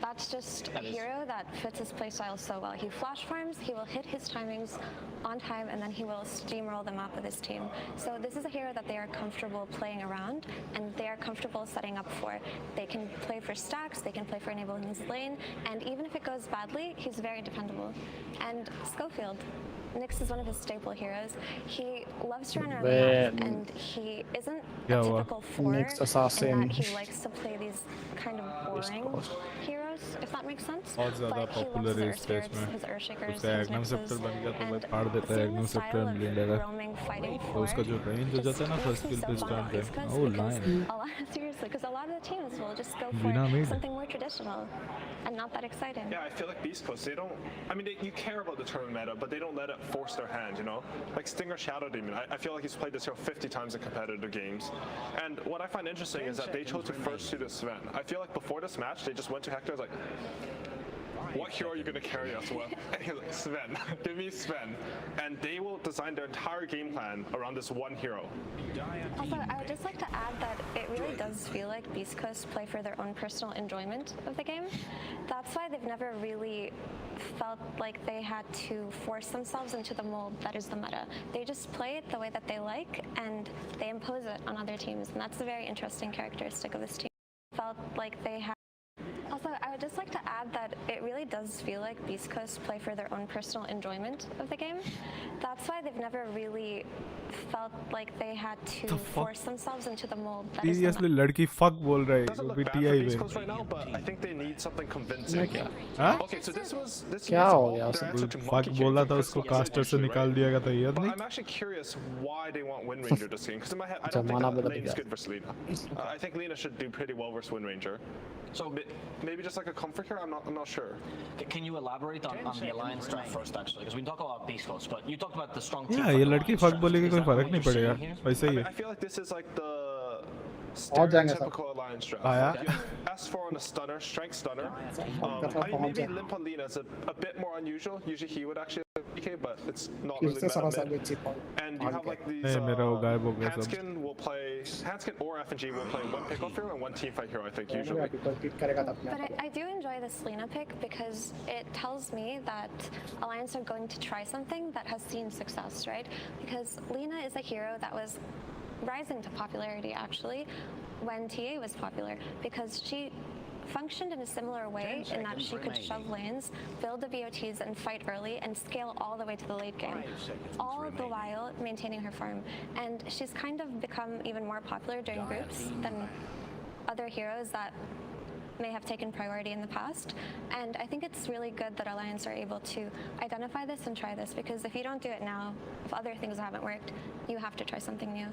That's just a hero that fits his playstyle so well. He flash farms, he will hit his timings on time, and then he will steamroll them up with his team. So this is a hero that they are comfortable playing around, and they are comfortable setting up for. They can play for stacks, they can play for enabling his lane, and even if it goes badly, he's very dependable. And Schofield. Nyx is one of his staple heroes. He loves to run around the map, and he isn't a typical four in that he likes to play these kind of boring heroes, if that makes sense. Like, he loves his Earthspirits, his Earthshakers, his Nyxes, and his style of roaming, fighting for seriously, because a lot of the teams will just go for something more traditional and not that exciting. Yeah, I feel like Beast Coast, they don't, I mean, you care about the tournament meta, but they don't let it force their hand, you know? Like Stinger Shadow Demon, I feel like he's played this hero 50 times in competitive games. And what I find interesting is that they chose to first do the Sven. I feel like before this match, they just went to Hector, like, what hero are you going to carry us with? And he's like, Sven, give me Sven. And they will design their entire game plan around this one hero. Also, I would just like to add that it really does feel like Beast Coast play for their own personal enjoyment of the game. That's why they've never really felt like they had to force themselves into the mold that is the meta. They just play it the way that they like, and they impose it on other teams. And that's a very interesting characteristic of this team. Felt like they had Also, I would just like to add that it really does feel like Beast Coast play for their own personal enjoyment of the game. That's why they've never really felt like they had to force themselves into the mold. Seriously, ladki fuck bol raha hai. Doesn't वो look भी bad for TI Beast में. Coast right now, but I think they need something convincing. Huh? Okay, so this क्या हो is गया their उसे? answer to Fuck Monkey King बोला from था Crystal उसको caster से essentially, निकाल right? दिया गया था याद But नहीं? I'm actually curious why they want Wind Ranger this game, because in my head I don't Mana think bada Lane is diga. good versus Lina. I think Lina should do pretty well versus Wind Ranger. So Maybe just like a comfort here. I'm not sure. can you elaborate on the alliance draft first, actually? Because we talk about Beast Coast, but you talked about the strong team. Yeah, ये लड़की fuck बोलेगी कोई फर्क नहीं पड़ेगा. वैसे ही है. I feel like this is like the stereotypical alliance draft. Ah, yeah? Like you have S4 on a stunner, strength stunner. I mean, maybe Limp on Lina is a bit more unusual. Usually he would actually have PK, but it's not really meta mid. And you have like these Hanskin will play, Hanskin or FNG will play one pick off hero and one team fight hero, I think, usually. But I do enjoy this Lina pick because it tells me that Alliance are going to try something that has seen success, right? Because Lina is a hero that was rising to popularity actually when TA was popular, because she functioned in a similar way in that she could shove lanes, build the BOTs and fight early and scale all the way to the late game, all the while maintaining her farm. And she's kind of become even more popular during groups than other heroes that may have taken priority in the past. And I think it's really good that Alliance are able to identify this and try this, because if you don't do it now, if other things haven't worked, you have to try something new.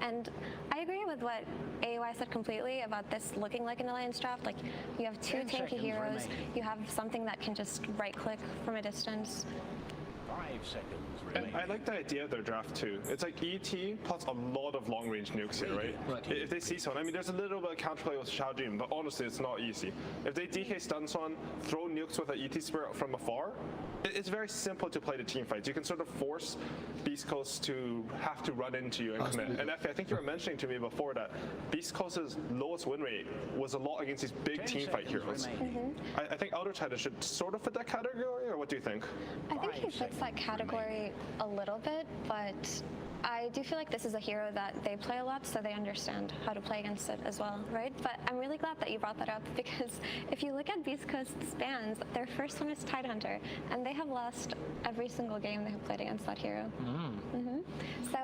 And I agree with what AOI said completely about this looking like an Alliance draft. Like, you have two tanky heroes, you have something that can just right-click from a distance. 5 seconds. And I like the idea of their draft too. It's like ET plus a lot of long-range nukes here, right? If they see someone, I mean, there's a little bit of counterplay with Shao Jin, but honestly, it's not easy. If they DK stun someone, throw nukes with an ET spirit from afar, it's very simple to play the team fights. You can sort of force Beast Coast to have to run into you and commit. And Effie, I think you were mentioning to me before that Beast Coast's lowest win rate was a lot against these big team fight heroes. I think Outer Titan should sort of fit that category, or what do you think? I think he fits that category a little bit, but I do feel like this is a hero that they play a lot, so they understand how to play against it as well, right? But I'm really glad that you brought that up, because if you look at Beast Coast's bans, their first one is Tidehunter, and they have lost every single game they have played against that hero. So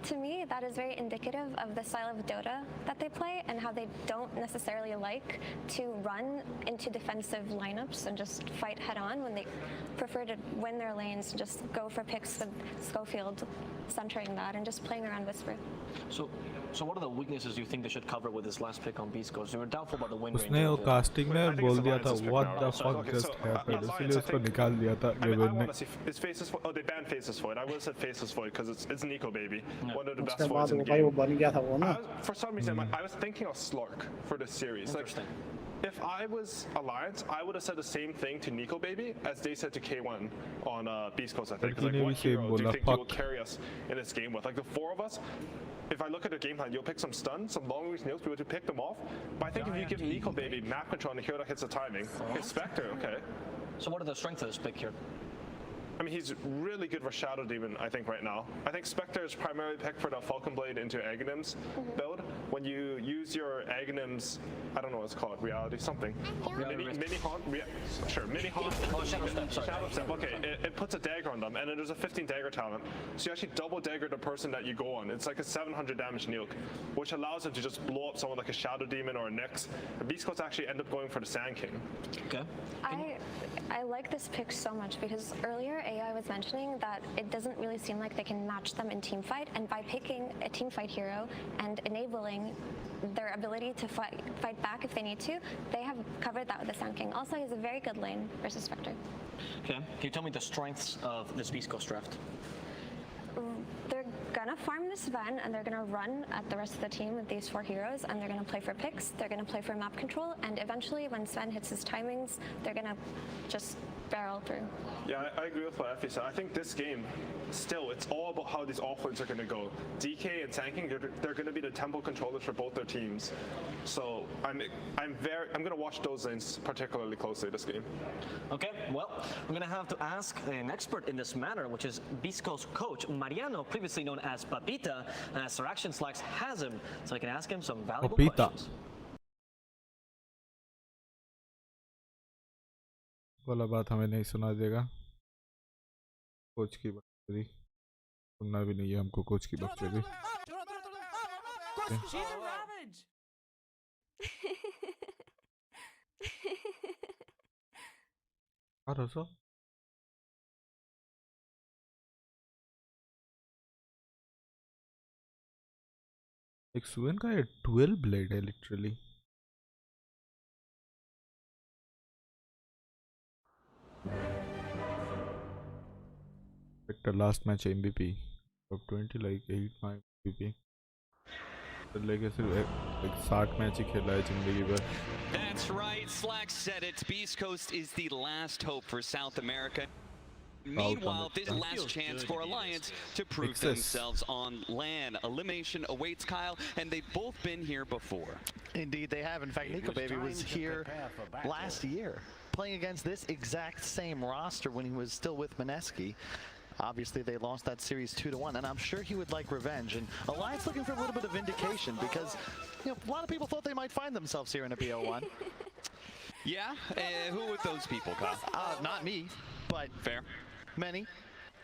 to me, that is very indicative of the style of Dota that they play and how they don't necessarily like to run into defensive lineups and just fight head on, when they prefer to win their lanes and just go for picks with Schofield, centering that and just playing around Whisper. So what are the weaknesses you think they should cover with this last pick on Beast Coast? You were doubtful about the win range. उसने वो casting में बोल दिया था what the fuck just happened, इसलिए उसको निकाल दिया था गेविन ने. It's Faceless Void. Oh, they banned Faceless Void. I would have said Faceless Void because it's Nico Baby, one of the best voids in the game. For some reason, I was thinking of Slark for this series. Like, if I was Alliance, I would have said the same thing to Nico Baby as they said to K1 on Beast Coast, I think. Like, what hero do you think you will carry us in this game with? Like, the four of us, if I look at the game plan, you'll pick some stun, some long range nails, be able to pick them off. But I think if you give Nico Baby map control and a hero that hits the timing, it's Spectre, okay. So what are the strengths of this pick here? I mean, he's really good for Shadow Demon, I think, right now. I think Spectre is primarily picked for the Falcon Blade into Aghanim's build. When you use your Aghanim's, I don't know what it's called, reality something. Mini Haunt? Mini Haunt. Oh, Shadow Step, sorry. Shadow Step, okay. It puts a dagger on them, and then there's a 15 dagger talent. So you actually double dagger the person that you go on. It's like a 700 damage nuke, which allows them to just blow up someone like a Shadow Demon or a Nyx. And Beast Coast actually end up going for the Sand King. Okay. I like this pick so much because earlier AI was mentioning that it doesn't really seem like they can match them in team fight, and by picking a team fight hero and enabling their ability to fight back if they need to, they have covered that with the Sand King. Also, he's a very good lane versus Spectre. Okay, can you tell me the strengths of this Beast Coast draft? They're gonna farm this Ven, and they're gonna run at the rest of the team with these four heroes, and they're gonna play for picks, they're gonna play for map control, and eventually when Sven hits his timings, they're gonna just barrel through. Yeah, I agree with what Effie said. I think this game, still, it's all about how these offlanes are going to go. DK and Tanking, they're going to be the tempo controllers for both their teams. So I'm going to watch those lanes particularly closely this game. Okay, well, I'm going to have to ask an expert in this matter, which is Beast Coast coach Mariano, previously known as Papita, as Sir Action Slacks has him, so I can ask him some valuable questions. वाला बात हमें नहीं सुना देगा। Coach की बकचोदी सुनना भी नहीं है हमको, कोच की बकचोदी। और एक सुवेन का 12 ब्लेड है literally. Victor last match MVP top 20 like 8 MVP लेके सिर्फ एक 60 मैच ही खेला है जिंदगी भर। That's right, Slack said it. Beast Coast is the last hope for South America. Meanwhile, this is the last chance for Alliance to prove themselves on LAN. Elimination awaits, Kyle, and they've both been here before. Indeed, they have. In fact, Nico Baby was here last year, playing against this exact same roster when he was still with Mineski. Obviously, they lost that series 2-1, and I'm sure he would like revenge. And Alliance looking for a little bit of vindication because, you know, a lot of people thought they might find themselves here in a BO1. Yeah? Who were those people, Kyle? Not me, but fair. Many.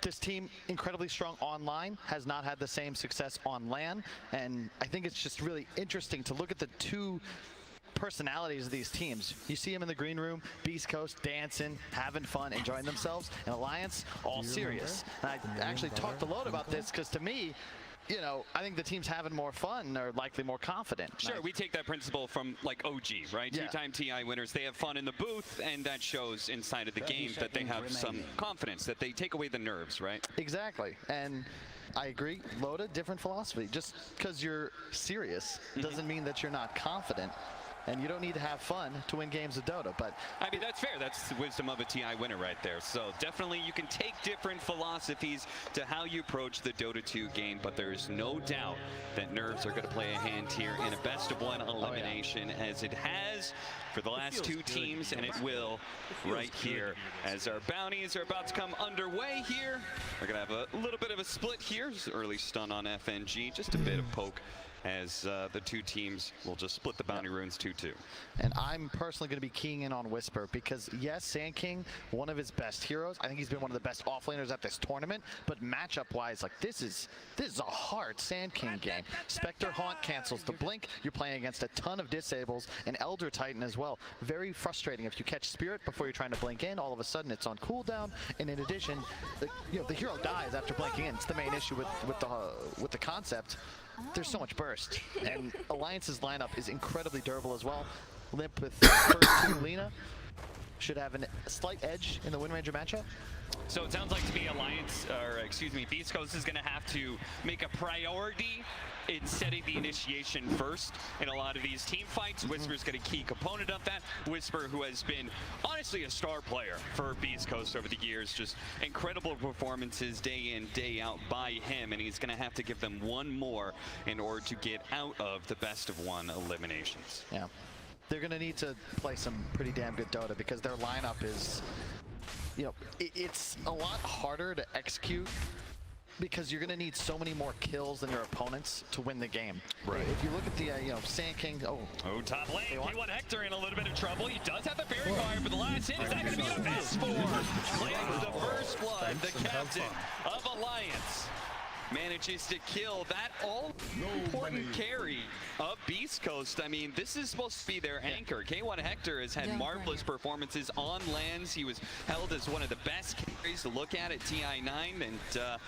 This team, incredibly strong online, has not had the same success on LAN, and I think it's just really interesting to look at the two personalities of these teams. You see them in the green room, Beast Coast dancing, having fun, enjoying themselves, and Alliance all serious. And I actually talked a lot about this because to me, you know, I think the teams having more fun are likely more confident. Sure, we take that principle from like OG, right? Yeah. Two-time TI winners. They have fun in the booth, and that shows inside of the game that they have some confidence, that they take away the nerves, right? Exactly. And I agree, Loda, different philosophy. Just because you're serious doesn't mean that you're not confident. And you don't need to have fun to win games of Dota, but I mean, that's fair. That's the wisdom of a TI winner right there. So definitely you can take different philosophies to how you approach the Dota 2 game, but there's no doubt that nerves are going to play a hand here in a best-of-1 elimination, as it has for the last two teams, and it will right here as our bounties are about to come underway here. We're going to have a little bit of a split here. Early stun on FNG, just a bit of poke, as the two teams will just split the bounty runes 2-2. And I'm personally going to be keying in on Whisper because, yes, Sand King, one of his best heroes. I think he's been one of the best offlaners at this tournament. But matchup-wise, like this is a hard Sand King game. Spectre Haunt cancels the blink. You're playing against a ton of disables, and Elder Titan as well. Very frustrating. If you catch Spirit before you're trying to blink in, all of a sudden it's on cooldown. And in addition, the hero dies after blinking in. It's the main issue with the concept. There's so much burst, and Alliance's lineup is incredibly durable as well. Limp with first two Lina should have a slight edge in the Wind Ranger matchup. So it sounds like to me Alliance, or excuse me, Beast Coast is going to have to make a priority in setting the initiation first in a lot of these team fights. Whisper's got a key component of that. Whisper, who has been honestly a star player for Beast Coast over the years, just incredible performances day in, day out by him, and he's going to have to give them one more in order to get out of the best-of-1 eliminations. Yeah, they're going to need to play some pretty damn good Dota because their lineup is, you know, it's a lot harder to execute because you're going to need so many more kills than your opponents to win the game. Right. If you look at the, Sand King, top lane, K1 Hector in a little bit of trouble. He does have the Fairy Fire, but the last hit is that going to be a S4. Playing the first blood, the captain of Alliance manages to kill that all-important carry of Beast Coast. I mean, this is supposed to be their anchor. K1 Hector has had marvelous performances on lands. He was held as one of the best carries to look at TI9, and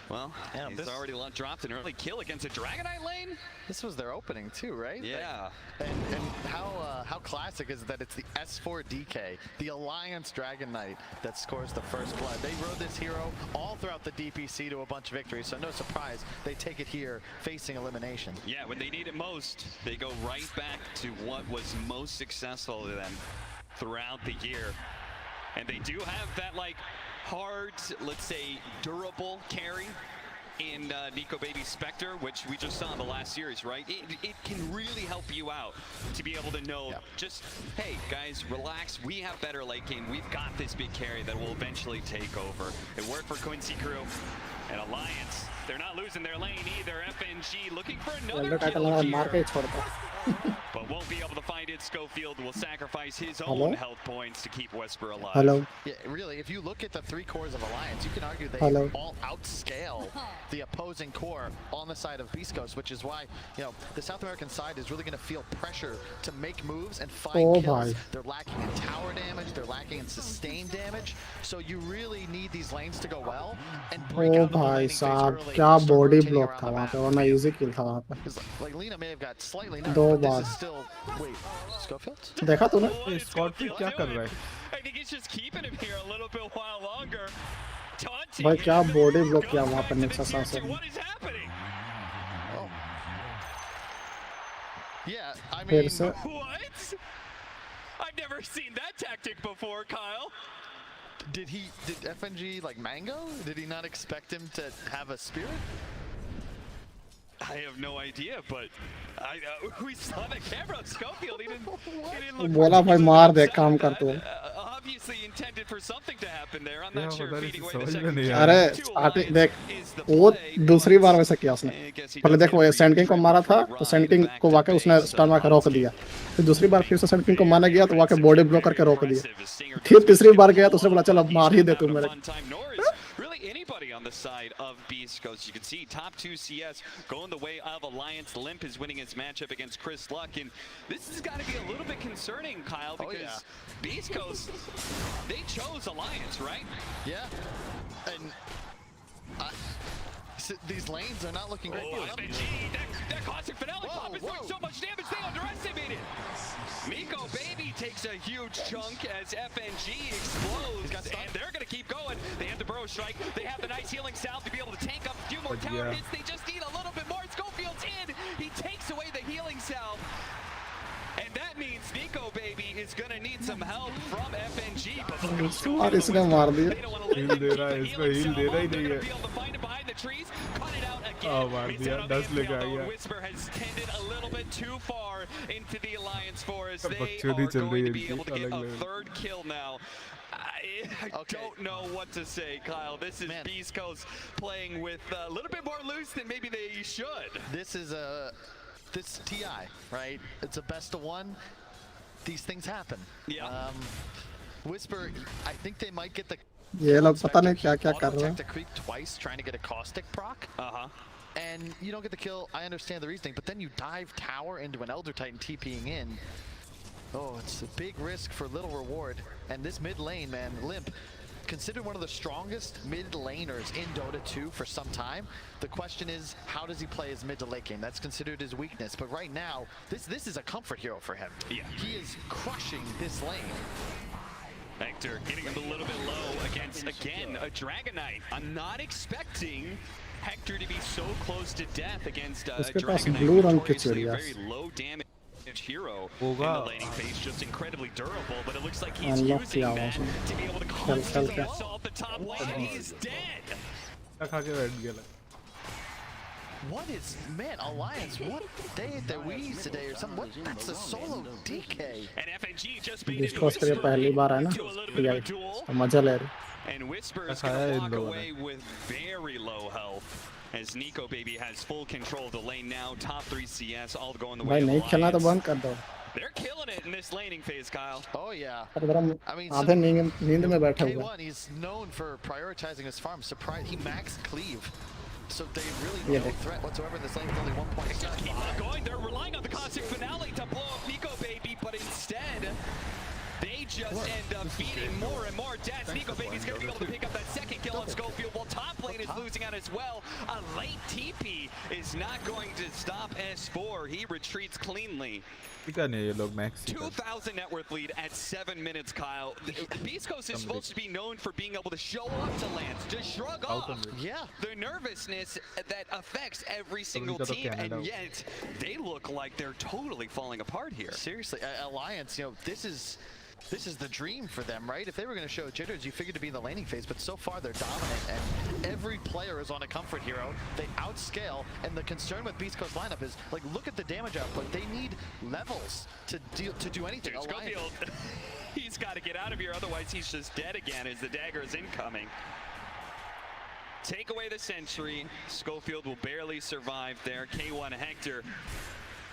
well, he's already dropped an early kill against a Dragonite lane. This was their opening too, right? Yeah. And how classic is that it's the S4 DK, the Alliance Dragon Knight, that scores the first blood. They rode this hero all throughout the DPC to a bunch of victories, so no surprise they take it here facing elimination. Yeah, when they need it most, they go right back to what was most successful to them throughout the year. And they do have that, like, hard, let's say, durable carry in Nico Baby Spectre, which we just saw in the last series, right? It can really help you out to be able to know, just, hey, guys, relax. We have better late game. We've got this big carry that will eventually take over. It worked for Quincy Crew and Alliance. They're not losing their lane either. FNG looking for another kill here. but won't be able to find it. Schofield will sacrifice his own health points to keep Whisper alive. Hello. Yeah, really, if you look at the three cores of Alliance, you can argue they all outscale the opposing core on the side of Beast Coast, which is why, you know, the South American side is really going to feel pressure to make moves and find kills. They're lacking in tower damage, they're lacking in sustained damage, so you really need these lanes to go well and break out of the laning phase early. क्या body block था वहाँ पे, वरना easy kill था वहाँ पे. Like Lina may have got slightly nerfed, but this is still... Wait, Schofield? देखा तूने? Scorpion क्या कर रहा है? I think he's just keeping him here a little bit while longer. भाई क्या body block किया वहाँ पे Nexus से. What is happening? Yeah, I mean, what? I've never seen that tactic before, Kyle. Did FNG like Mango? Did he not expect him to have a spirit? I have no idea, but we saw the camera of Schofield. He didn't look. बोला भाई मार दे काम कर तू. Obviously intended for something to happen there. I'm not sure feeding away the second. अरे starting देख वो दूसरी बार वैसा किया उसने. पहले देख वो सेंड किंग को मारा था तो सेंड किंग को वाकई उसने स्टन मार कर रोक दिया. फिर दूसरी बार फिर से सेंड किंग को मारने गया तो वाकई बॉडी ब्लॉक करके रोक दिया. फिर तीसरी बार गया तो उसने बोला चल अब मार ही दे तू मेरे. Really anybody on the side of Beast Coast. You can see top 2 CS going the way of Alliance. Limp is winning his matchup against Chris Luck, and this has got to be a little bit concerning, Kyle, because Beast Coast, they chose Alliance, right? Yeah, and these lanes are not looking great. FNG, that caustic finale pop is doing so much damage, they underestimated. Nico Baby takes a huge chunk as FNG explodes, and they're going to keep going. They have the Burrow Strike. They have the nice healing salve to be able to tank up a few more tower hits. They just need a little bit more. Schofield's in. He takes away the healing salve. And that means Nico Baby is going to need some help from FNG. But और इसने मार दिया. Heal दे रहा है, इसको heal दे रहा ही नहीं है. मार दिया 10 लेके आ गया. Whisper has tended a little bit too far into the Alliance Forest. They are going to be able to get a third kill now. I don't know what to say, Kyle. This is Beast Coast playing with a little bit more loose than maybe they should. This is this TI, right? It's a best of one. These things happen. Yeah. Whisper, I think they might get the ये लोग पता नहीं क्या क्या कर रहे हैं. to creep twice, trying to get a caustic proc. And you don't get the kill. I understand the reasoning, but then you dive tower into an Elder Titan TPing in. Oh, it's a big risk for little reward. And this mid lane, man, Limp, considered one of the strongest mid laners in Dota 2 for some time. The question is, how does he play his mid to late game? That's considered his weakness. But right now, this is a comfort hero for him. Yeah. He is crushing this lane. Hector getting him a little bit low against, again, a Dragon Knight. I'm not expecting Hector to be so close to death against a Dragon Knight, notoriously a very low damage hero in the laning phase, just incredibly durable, but it looks like he's using that to be able to constantly assault the top lane. He is dead. What is, man, Alliance, what day at the Wheeze today or something? What? That's a solo DK. And FNG just beat it. Whisper पहली बार है ना, तो मजा ले रही. And Whisper is going to walk away with very low health. As Nico Baby has full control of the lane now, top 3 CS all going the way of Alliance. They're killing it in this laning phase, Kyle. Oh yeah. I mean, K1, he's known for prioritizing his farm. Surprise, he maxed cleave. So they really no threat whatsoever in this lane with only 1 point. Just keep on going. They're relying on the Caustic Finale to blow up Nico Baby, but instead, they just end up feeding more and more deaths. Nico Baby's going to be able to pick up that second kill on Schofield, while top lane is losing out as well. A late TP is not going to stop S4. He retreats cleanly. 2,000 net worth lead at 7 minutes, Kyle. Beast Coast is supposed to be known for being able to show up to Lance, to shrug off the nervousness that affects every single team, and yet they look like they're totally falling apart here. Seriously, Alliance, you know, this is the dream for them, right? If they were going to show jitters, you figured to be in the laning phase, but so far they're dominant, and every player is on a comfort hero. They outscale, and the concern with Beast Coast lineup is, like, look at the damage output. They need levels to do anything. Dude, Schofield, he's got to get out of here, otherwise he's just dead again as the dagger is incoming. Take away the sentry. Schofield will barely survive there. K1 Hector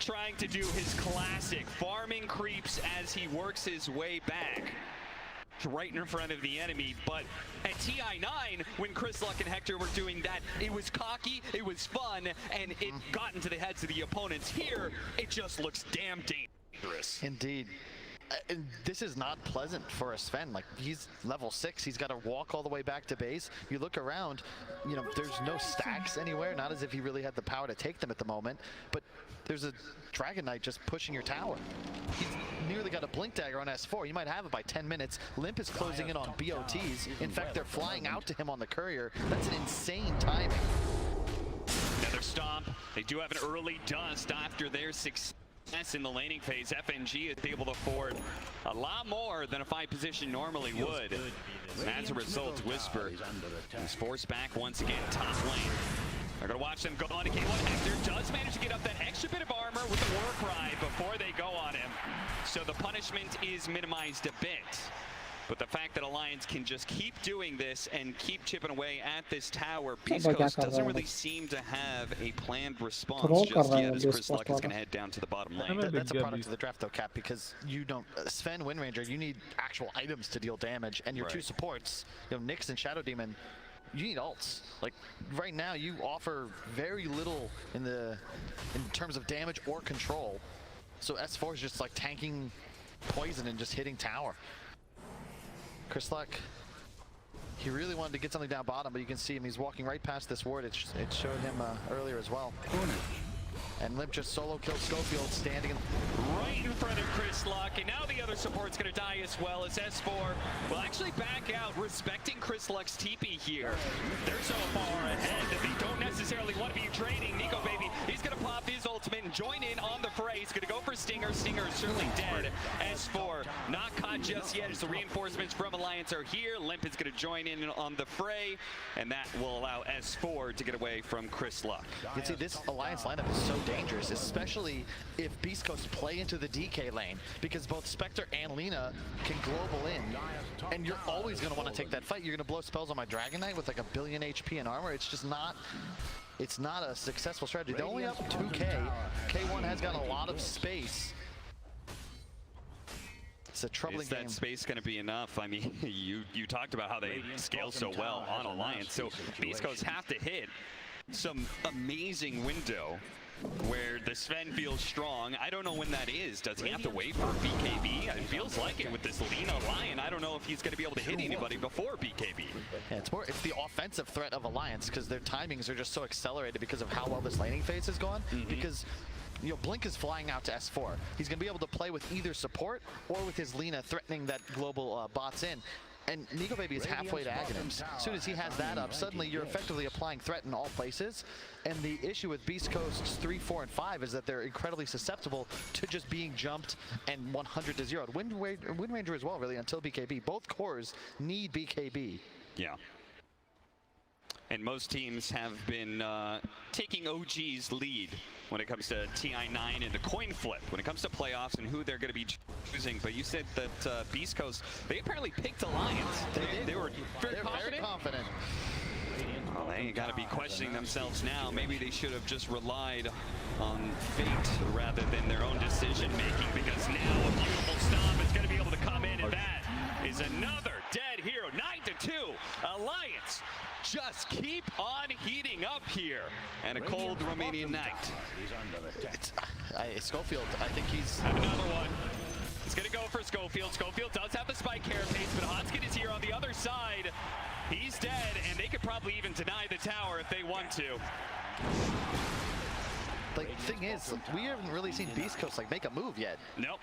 trying to do his classic farming creeps as he works his way back right in front of the enemy. But at TI9, when Chris Luck and Hector were doing that, it was cocky, it was fun, and it got into the heads of the opponents. Here, it just looks damn dangerous. Indeed. And this is not pleasant for a Sven. Like, he's level 6, he's got to walk all the way back to base. You look around, you know, there's no stacks anywhere, not as if he really had the power to take them at the moment, but there's a Dragon Knight just pushing your tower. He's nearly got a Blink Dagger on S4. You might have it by 10 minutes. Limp is closing in on BOTs. In fact, they're flying out to him on the courier. That's an insane timing. Another stomp. They do have an early dust after their success in the laning phase. FNG is able to afford a lot more than a 5 position normally would. As a result, Whisper is forced back once again top lane. They're going to watch them go on to K1. Hector does manage to get up that extra bit of armor with the war cry before they go on him. So the punishment is minimized a bit. But the fact that Alliance can just keep doing this and keep chipping away at this tower, Beast Coast doesn't really seem to have a planned response just yet, as Chris Luck is going to head down to the bottom lane. That's a product of the draft though, Cap, because you don't, Sven, Wind Ranger, you need actual items to deal damage, and your two supports, you know, Nyx and Shadow Demon, you need ults. Like, right now, you offer very little in terms of damage or control. So S4 is just like tanking poison and just hitting tower. Chris Luck, he really wanted to get something down bottom, but you can see him, he's walking right past this ward. It showed him earlier as well. And Limp just solo killed Schofield, standing right in front of Chris Luck, and now the other support's going to die as well, as S4 will actually back out, respecting Chris Luck's TP here. They're so far ahead that they don't necessarily want to be trading. Nico Baby, he's going to pop his ultimate and join in on the fray. He's going to go for Stinger. Stinger is certainly dead. S4 not caught just yet as the reinforcements from Alliance are here. Limp is going to join in on the fray, and that will allow S4 to get away from Chris Luck. You can see this Alliance lineup is so dangerous, especially if Beast Coast play into the DK lane, because both Spectre and Lina can global in, and you're always going to want to take that fight. You're going to blow spells on my Dragon Knight with like 1 billion HP and armor. It's just not, it's not a successful strategy. They're only up 2k. K1 has got a lot of space. It's a troubling game. Is that space going to be enough? I mean, you talked about how they scale so well on Alliance, so Beast Coast have to hit some amazing window where the Sven feels strong. I don't know when that is. Does he have to wait for BKB? It feels like it with this Lina Lion. I don't know if he's going to be able to hit anybody before BKB. Yeah, it's the offensive threat of Alliance, because their timings are just so accelerated because of how well this laning phase has gone. Because, you know, Blink is flying out to S4. He's going to be able to play with either support or with his Lina threatening that global bots in. And Nico Baby is halfway to Aghanims. As soon as he has that up, suddenly you're effectively applying threat in all places. And the issue with Beast Coast's 3, 4, and 5 is that they're incredibly susceptible to just being jumped and 100 to 0. Wind Ranger as well, really, until BKB. Both cores need BKB. Yeah. And most teams have been taking OG's lead when it comes to TI9 and the coin flip, when it comes to playoffs and who they're going to be choosing. But you said that Beast Coast, they apparently picked Alliance. They were very confident. Well, they got to be questioning themselves now. Maybe they should have just relied on fate rather than their own decision making, because now a beautiful stomp is going to be able to come in, and that is another dead hero. 9-2, Alliance just keep on heating up here, and a cold Romanian night. Schofield, I think he's... Another one. He's going to go for Schofield. Schofield does have the spike carapace, but Hotskin is here on the other side. He's dead, and they could probably even deny the tower if they want to. Like, the thing is, we haven't really seen Beast Coast like make a move yet. Nope.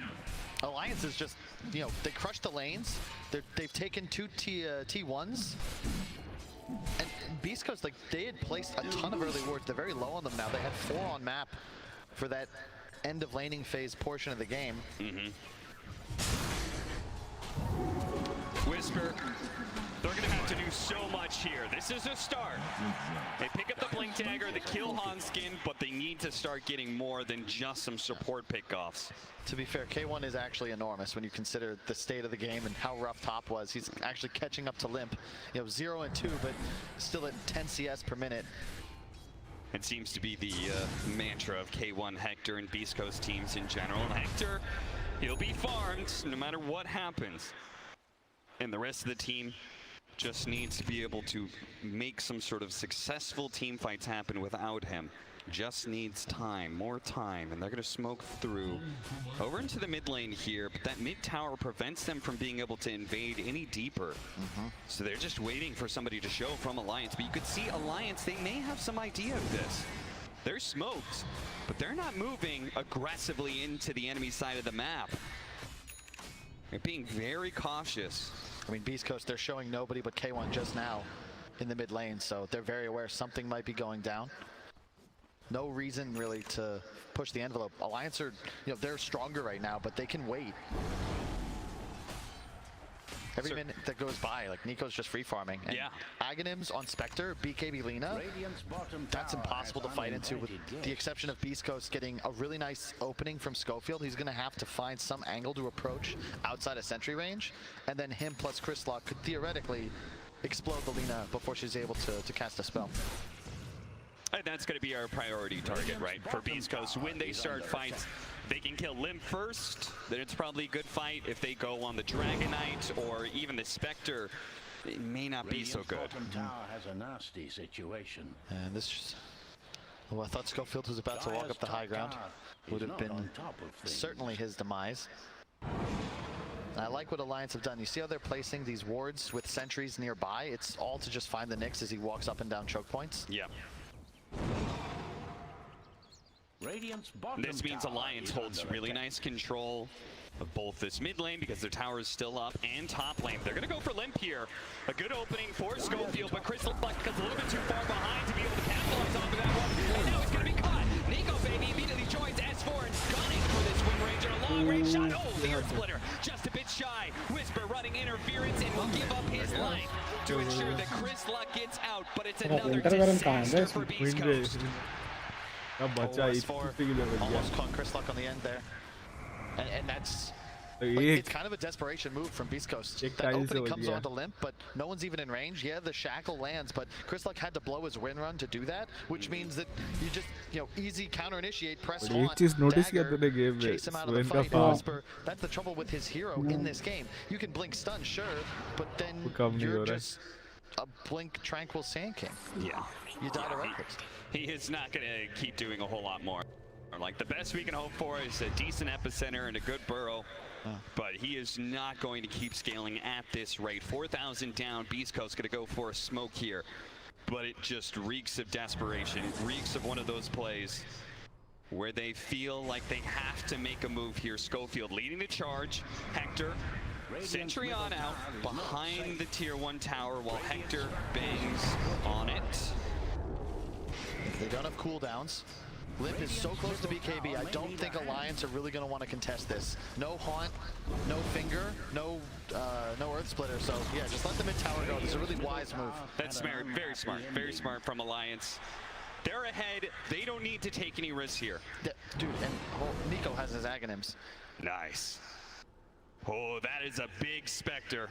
Alliance is just, you know, they crushed the lanes. They've taken 2 T1s. And Beast Coast, like, they had placed a ton of early wards. They're very low on them now. They had 4 on map for that end of laning phase portion of the game. Whisper, they're going to have to do so much here. This is a start. They pick up the Blink Dagger, the kill Hanskin, but they need to start getting more than just some support pickoffs. To be fair, K1 is actually enormous when you consider the state of the game and how rough top was. He's actually catching up to Limp. You know, 0 and 2, but still at 10 CS per minute. It seems to be the mantra of K1 Hector and Beast Coast teams in general. Hector, he'll be farmed no matter what happens. And the rest of the team just needs to be able to make some sort of successful team fights happen without him. Just needs time, more time, and they're going to smoke through over into the mid lane here, but that mid tower prevents them from being able to invade any deeper. So they're just waiting for somebody to show from Alliance, but you could see Alliance, they may have some idea of this. They're smoked, but they're not moving aggressively into the enemy side of the map. They're being very cautious. I mean, Beast Coast, they're showing nobody but K1 just now in the mid lane, so they're very aware something might be going down. No reason really to push the envelope. Alliance are, they're stronger right now, but they can wait. Every minute that goes by, like Nico's just free farming. And Aghanims on Spectre, BKB Lina, that's impossible to fight into with the exception of Beast Coast getting a really nice opening from Schofield. He's gonna have to find some angle to approach outside of sentry range, and then him plus Chrislock could theoretically explode the Lina before she's able to cast a spell. And that's going to be our priority target, right? For Beast Coast, when they start fights, they can kill Limp first, then it's probably a good fight. If they go on the Dragon Knight or even the Spectre, it may not be so good. Tower has a nasty situation. And this, well, I thought Schofield was about to walk up the high ground. Would have been certainly his demise. I like what Alliance have done. You see how they're placing these wards with sentries nearby? It's all to just find the Nyx as he walks up and down choke points. Yeah. This means Alliance holds really nice control of both this mid lane because their tower is still up and top lane. They're going to go for Limp here. A good opening for Schofield, but Crystal comes a little bit too far behind to be able to capitalize off of that one. And now he's going to be caught. Nico Baby immediately joins S4 and gunning for this Wind Ranger. A long range shot. Oh, the Earth Splitter just a bit shy. Whisper running interference and will give up his life to ensure that Chris Luck gets out, but it's another disaster for Beast Coast. Almost caught Chris Luck on the end there. And that's... it's kind of a desperation move from Beast Coast. That opening comes onto Limp, but no one's even in range. Yeah, the shackle lands, but Chris Luck had to blow his win run to do that, which means that you just, easy counter-initiate, press haunt, dagger, chase him out of the fight. Whisper, that's the trouble with his hero in this game. You can blink stun, sure, but then you're just a blink tranquil Sand King. Yeah. You die to records. He is not going to keep doing a whole lot more. Like, the best we can hope for is a decent epicenter and a good burrow. But he is not going to keep scaling at this rate. 4,000 down, Beast Coast going to go for a smoke here. But it just reeks of desperation. It reeks of one of those plays where they feel like they have to make a move here. Schofield leading the charge. Hector, sentry on out behind the tier 1 tower while Hector bangs on it. They don't have cooldowns. Limp is so close to BKB, I don't think Alliance are really going to want to contest this. No Haunt, no Finger, no Earth Splitter, so yeah, just let the mid tower go. This is a really wise move. That's smart, very smart from Alliance. They're ahead, they don't need to take any risks here. Dude, and Nico has his Aghanims. Nice. Oh, that is a big Spectre.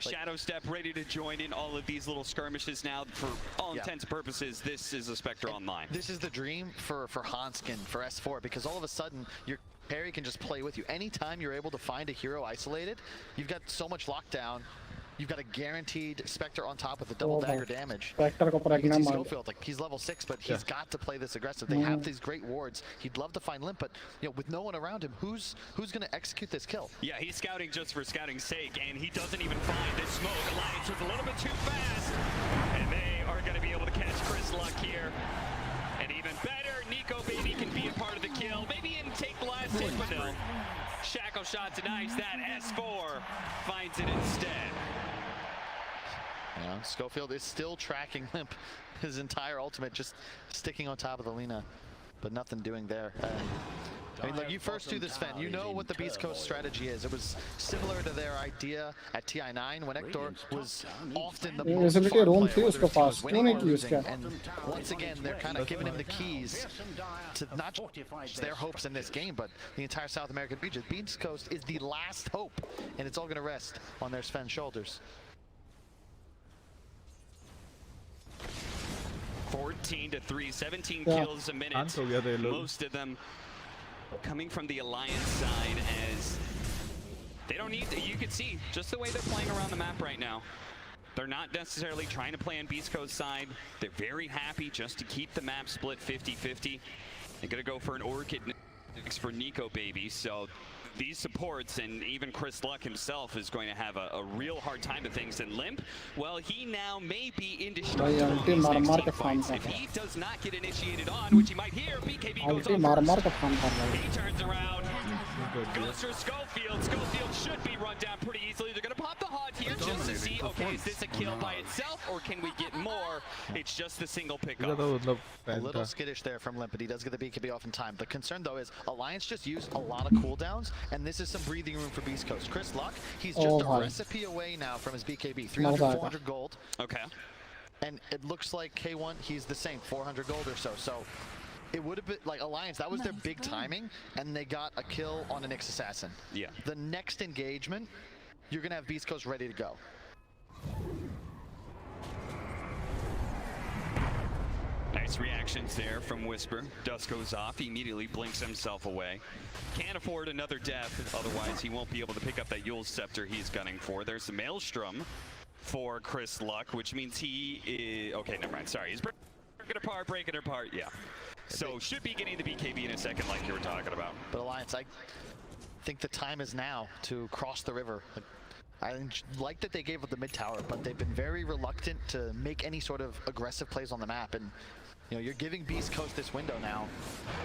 Shadow Step ready to join in all of these little skirmishes now. For all intents and purposes, this is a Spectre online. This is the dream for Hanskin, for S4, because all of a sudden, your parry can just play with you. Anytime you're able to find a hero isolated, you've got so much lockdown. You've got a guaranteed Spectre on top with a double dagger damage. You can see Schofield, like, he's level 6, but he's got to play this aggressive. They have these great wards. He'd love to find Limp, but with no one around him, who's going to execute this kill? Yeah, he's scouting just for scouting's sake, and he doesn't even find this smoke. Alliance was a little bit too fast, and they are going to be able to catch Chris Luck here. And even better, Nico Baby can be a part of the kill. Maybe even take the last hit, but no. Shackle shot denies that. S4 finds it instead. Schofield is still tracking Limp. His entire ultimate just sticking on top of the Lina, but nothing doing there. I mean, look, you first do this Fen, you know what the Beast Coast strategy is. It was similar to their idea at TI9 when Hector was often the most fun player, whether it was winning or losing. And once again, they're kind of giving him the keys to not just their hopes in this game, but the entire South American region. Beast Coast is the last hope, and it's all going to rest on their Sven's shoulders. 14 17-3, 17 kills a minute. Most of them coming from the Alliance side, as they don't need to. You can see just the way they're playing around the map right now. They're not necessarily trying to play on Beast Coast side. They're very happy just to keep the map split 50-50. They're going to go for an Orchid next for Nico Baby. So these supports, and even Chris Luck himself, is going to have a real hard time of things. And Limp, well, he now may be indestructible in these next team fights. If he does not get initiated on, which he might here, BKB goes on first. He turns around, goes for Schofield. Schofield should be run down pretty easily. They're going to pop the HUD here just to see, okay, is this a kill by itself, or can we get more? It's just the single pickup. A little skittish there from Limp, but he does get the BKB off in time. The concern, though, is Alliance just used a lot of cooldowns, and this is some breathing room for Beast Coast. Chris Luck, he's just a recipe away now from his BKB. 300, 400 gold. Okay. And it looks like K1, he's the same, 400 gold or so. So it would have been like Alliance, that was their big timing, and they got a kill on an Nyx Assassin. Yeah. The next engagement, you're going to have Beast Coast ready to go. Nice reactions there from Whisper. Dust goes off, he immediately blinks himself away. Can't afford another death, otherwise he won't be able to pick up that Yule's Scepter he's gunning for. There's the Maelstrom for Chris Luck, which means he is... Okay, never mind, sorry. He's breaking apart, yeah. So should be getting the BKB in a second like you were talking about. But Alliance, I think the time is now to cross the river. I like that they gave up the mid tower, but they've been very reluctant to make any sort of aggressive plays on the map. And you know, you're giving Beast Coast this window now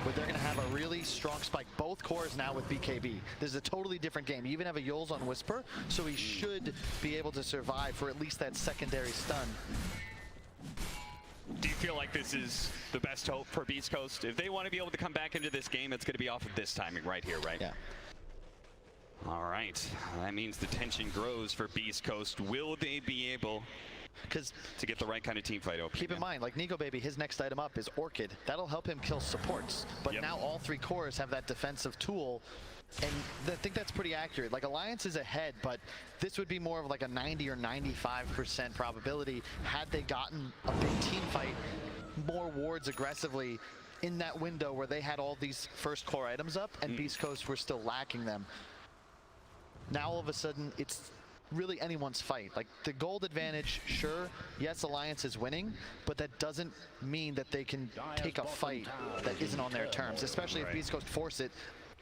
where they're going to have a really strong spike. Both cores now with BKB. This is a totally different game. You even have a Yules on Whisper, so he should be able to survive for at least that secondary stun. Do you feel like this is the best hope for Beast Coast? If they want to be able to come back into this game, it's going to be off of this timing right here, right? Yeah. All right. That means the tension grows for Beast Coast. Will they be able to get the right kind of team fight open? Keep in mind, like Nico Baby, his next item up is Orchid. That'll help him kill supports. But now all three cores have that defensive tool. And I think that's pretty accurate. Like Alliance is ahead, but this would be more of like a 90 or 95% probability had they gotten a big team fight, more wards aggressively in that window where they had all these first core items up and Beast Coast were still lacking them. Now all of a sudden it's really anyone's fight. Like the gold advantage, sure, yes, Alliance is winning, but that doesn't mean that they can take a fight that isn't on their terms, especially if Beast Coast force it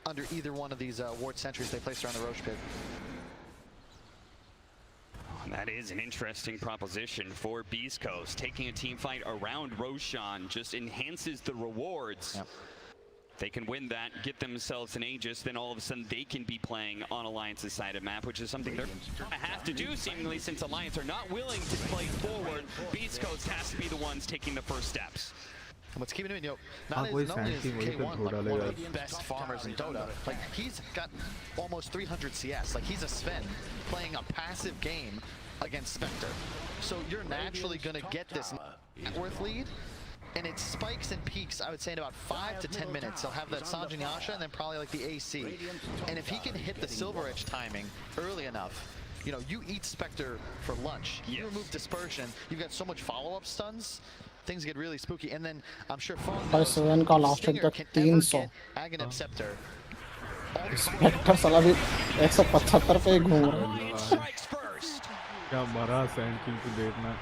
under either one of these ward sentries they placed around the Roche pit. That is an interesting proposition for Beast Coast. Taking a team fight around Roshan just enhances the rewards. Yep. They can win that, get themselves an Aegis, then all of a sudden they can be playing on Alliance's side of map, which is something they're going to have to do seemingly since Alliance are not willing to play forward. Beast Coast has to be the ones taking the first steps. What's keeping him, not only is K1 like one of the best farmers in Dota, like he's got almost 300 CS. Like he's a Sven playing a passive game against Spectre. So you're naturally going to get this net worth lead. And it spikes and peaks, I would say, in about 5 to 10 minutes. He'll have that Sanjin Yasha and then probably like the AC. And if he can hit the Silver Edge timing early enough, you know, you eat Spectre for lunch. You remove Dispersion, you've got so much follow-up stuns. Things get really spooky, and then I'm sure Sven का last hit तक 300 Aghanim Scepter. Spectre साला भी 175 पे घूम रहा है क्या मरा सैंड किंग को देखना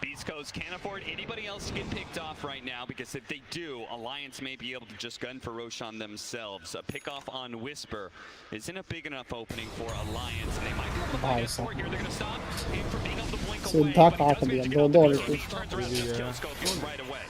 Beast Coast can't afford anybody else to get picked off right now, because if they do, Alliance may be able to just gun for Roshan themselves. A pick off on Whisper isn't a big enough opening for Alliance, and they might be able to find a score here. They're going to stop him from being able to blink away, but he does manage to get up. He turns around and just kills Schofield right away.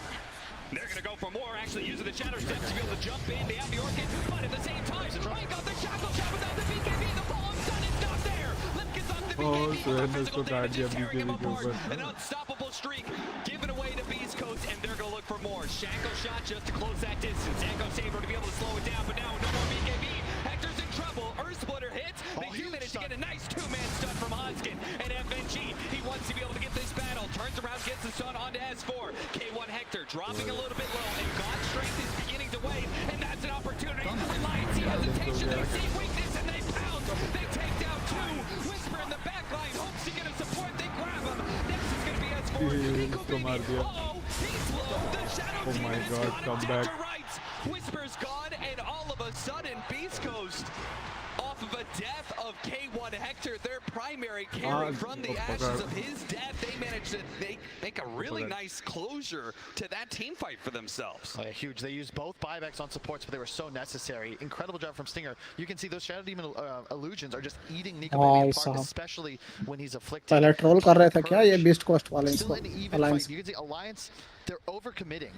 They're going to go for more, actually using the Shadow Steps to be able to jump in. They have the Orchid, but at the same time, Strike got the Shackle Shot without the BKB. The follow-up stun is not there. Limp gets off the BKB, but the physical damage is tearing him apart. An unstoppable streak given away to Beast Coast, and they're going to look for more. Shackle Shot just to close that distance. Echo Saber to be able to slow it down, but now no more BKB. Hector's in trouble. Earth Splitter hits. They do manage to get a nice two-man stun from Hoskin. And FNG, he wants to be able to get this battle. Turns around, gets the stun onto S4. K1 Hector dropping a little bit low, and God's strength is beginning to wane, and that's an opportunity. Alliance see hesitation, they see weakness, and they pounce. They take down two. Whisper in the back line hopes to get a support. They grab him. Next is going to be S4. उसको मार दिया. Oh my God, come back. Whisper's gone, and all of a sudden, Beast Coast, off of a death of K1 Hector, their primary carry from the ashes of his death, they managed to make a really nice closure to that team fight for themselves. Oh, yeah, huge. They used both buybacks on supports, but they were so necessary. Incredible job from Stinger. You can see those Shadow Demon illusions are just eating Nico Baby apart, especially when he's afflicted. पहले troll कर रहे थे क्या ये beast coast वाले Still इसको an even alliance fight. You can see Alliance, they're overcommitting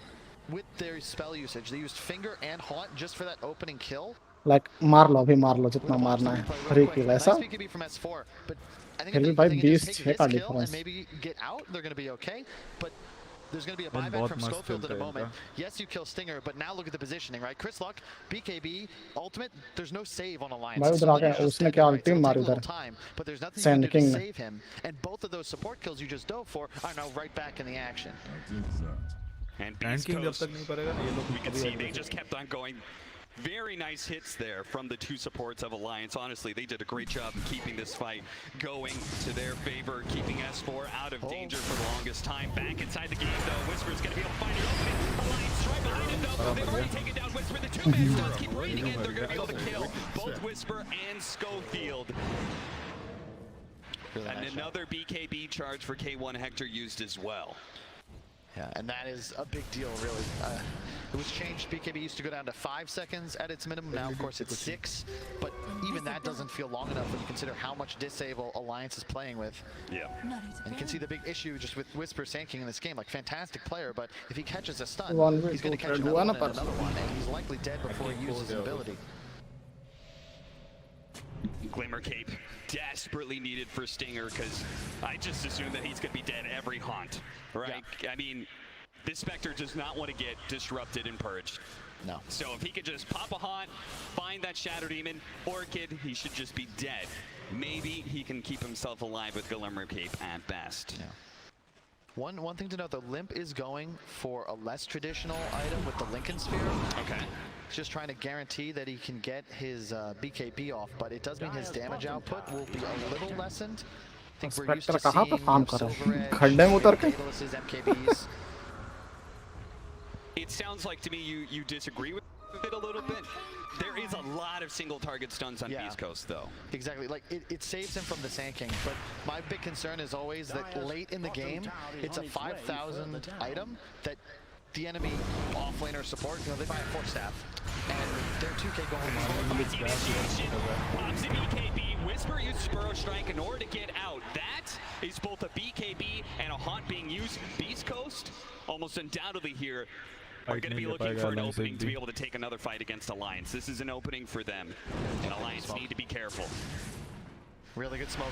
with their spell usage. They used Finger and Haunt just for that opening kill. Like मार लो अभी मार लो जितना मारना है फ्री किल ऐसा फिर भी भाई 20 6 का difference There's going to be a buyback from Schofield in a moment. Yes, you kill Stinger, but now look at the positioning, right? Chris Luck, BKB, ultimate, there's no save on Alliance. भाई उधर आके उसने क्या अल्टीम मार उधर But there's nothing you can do to save him. And both of those support kills you just dove for are now right back in the action. And Beast Coast, we can see they just kept on going. Very nice hits there from the two supports of Alliance. Honestly, they did a great job in keeping this fight going to their favor, keeping S4 out of danger for the longest time. Back inside the game, though, Whisper's going to be able to find an opening. Alliance right behind him, though. They've already taken down Whisper. The two-man stuns keep raining in. They're going to be able to kill both Whisper and Schofield. And another BKB charge for K1 Hector used as well. Yeah, and that is a big deal, really. It was changed. BKB used to go down to 5 seconds at its minimum. Now, of course, it's 6. But even that doesn't feel long enough when you consider how much disable Alliance is playing with. Yeah. And you can see the big issue just with Whisper Sand King in this game. Like, fantastic player, but if he catches a stun, he's going to catch another one and another one. And he's likely dead before he uses his ability. Glimmer Cape desperately needed for Stinger, because I just assume that he's going to be dead every haunt, right? Yeah. I mean, this Spectre does not want to get disrupted and purged. No. So if he could just pop a haunt, find that Shadow Demon, Orchid, he should just be dead. Maybe he can keep himself alive with Glimmer Cape at best. Yeah. One thing to note, though, Limp is going for a less traditional item with the Lincoln Sphere. Okay. Just trying to guarantee that he can get his BKB off, but it does mean his damage output will be a little lessened. I think we're used to seeing Silver Edge, MKBs. It sounds like to me you disagree with it a little bit. There is a lot of single target stuns on Beast Coast, though. Exactly. Like, it saves him from the Sand King, but my big concern is always that late in the game, it's a 5,000 item that the enemy offlaner support, you know, they buy a 4-staff, and they're 2k gold. Pops the BKB, Whisper uses Burrow Strike in order to get out. That is both a BKB and a haunt being used. Beast Coast, almost undoubtedly here, are going to be looking for an opening to be able to take another fight against Alliance. This is an opening for them, and Alliance need to be careful. Really good smoke.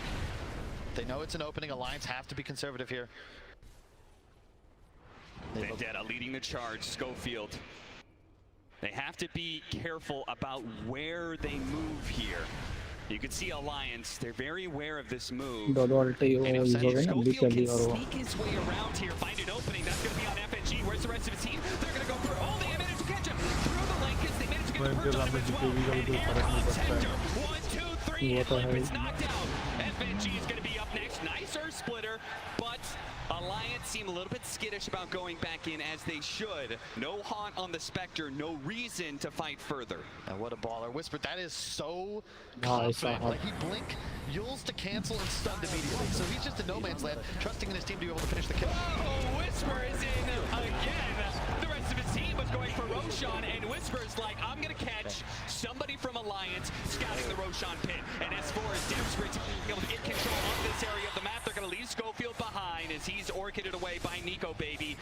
They know it's an opening. Alliance have to be conservative here. Vendetta leading the charge, Schofield. They have to be careful about where they move here. You can see Alliance, they're very aware of this move. And if Schofield can sneak his way around here, find an opening, that's going to be on FNG. Where's the rest of his team? They're going to go through. Oh, they managed to catch him through the Lincolns. They managed to get the purge on him as well. And the Alliance Hector, 1, 2, 3, and Limp is knocked out. FNG is going to be up next. Nice Earth Splitter, but Alliance seem a little bit skittish about going back in, as they should. No haunt on the Spectre, no reason to fight further. And what a baller. Whisper, that is so confident. Like, he blink, Yules to cancel and stunned immediately. So he's just in no man's land, trusting in his team to be able to finish the kill. Oh, Whisper is in again. The rest of his team was going for Roshan, and Whisper's like, I'm going to catch somebody from Alliance scouting the Roshan pit. And S4 is desperate to be able to get control of this area of the map. They're going to leave Schofield behind as he's orchided away by Nico Baby.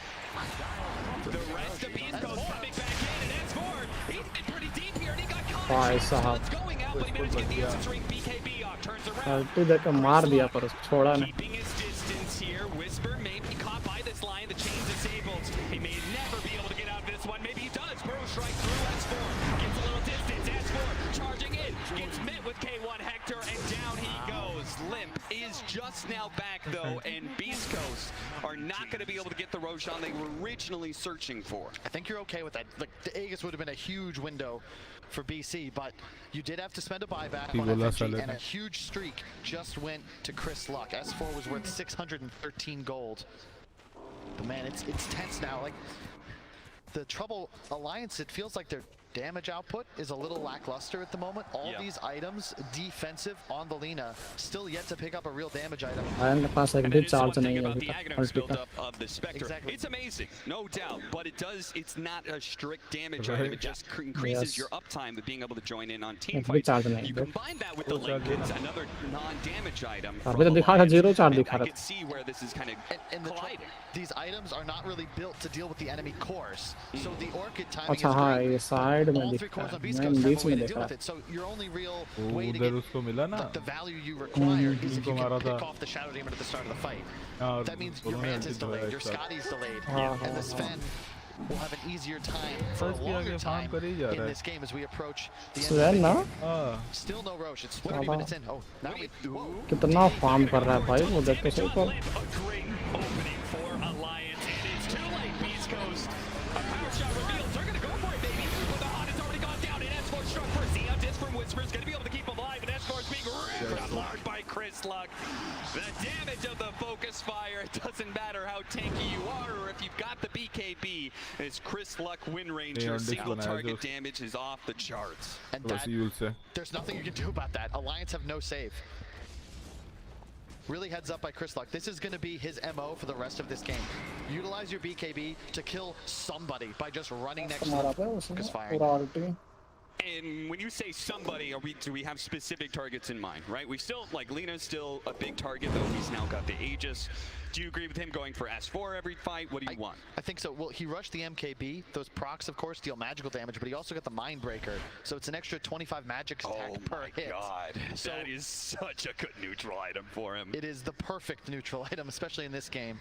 The rest of Beast Coast coming back in, and S4, he's been pretty deep here, and he got caught. It's going out, but he managed to get the answering BKB off. Turns around. Keeping his distance here. Whisper may be caught by this line. The chain's disabled. He may never be able to get out of this one. Maybe he does. Burrow Strike through S4. Gets a little distance. S4 charging in. Gets met with K1 Hector, and down he goes. Limp is just now back, though, and Beast Coast are not going to be able to get the Roshan they were originally searching for. I think you're okay with that. Like, the Aegis would have been a huge window for BC, but you did have to spend a buyback on FNG, and a huge streak just went to Chris Luck. S4 was worth 613 gold. But man, it's tense now. Like the Trouble Alliance, it feels like their damage output is a little lackluster at the moment. All these items defensive on the Lina, still yet to pick up a real damage item. And it's one thing about the Aghanor's build-up of the Spectre. Exactly. It's amazing, no doubt, but it's not a strict damage item. It just increases your uptime with being able to join in on team fights. You combine that with the Link, it's another non-damage item. I can see where this is kind of colliding. These items are not really built to deal with the enemy cores, so the Orchid timing is great. All 3 cores on Beast Coast have a way to deal with it, so your only real way to get the value you require is if you can pick off the Shadow Demon at the start of the fight. That means your Mantis delayed, your Scotty's delayed, and the Sven will have an easier time for a longer time in this game as we approach the end of the game. Still no Roche, it's 30 minutes in. Oh, now we... कितना farm कर रहा है भाई वो देख के सही पर. Whispers going to be able to keep him alive, and Escort's being ripped apart by Chris Luck. The damage of the focus fire, it doesn't matter how tanky you are or if you've got the BKB. It's Chris Luck Wind Ranger, single target damage is off the charts. And there's nothing you can do about that. Alliance have no save. Really heads up by Chris Luck. This is going to be his MO for the rest of this game. Utilize your BKB to kill somebody by just running next to the focus fire. And when you say somebody, do we have specific targets in mind, right? We still, like, Lina's still a big target, though he's now got the Aegis. Do you agree with him going for S4 every fight? What do you want? I think so. Well, he rushed the MKB. Those procs, of course, deal magical damage, but he also got the Mind Breaker. So it's an extra 25 magic stack per hit. Oh my god. So that is such a good neutral item for him. It is the perfect neutral item, especially in this game.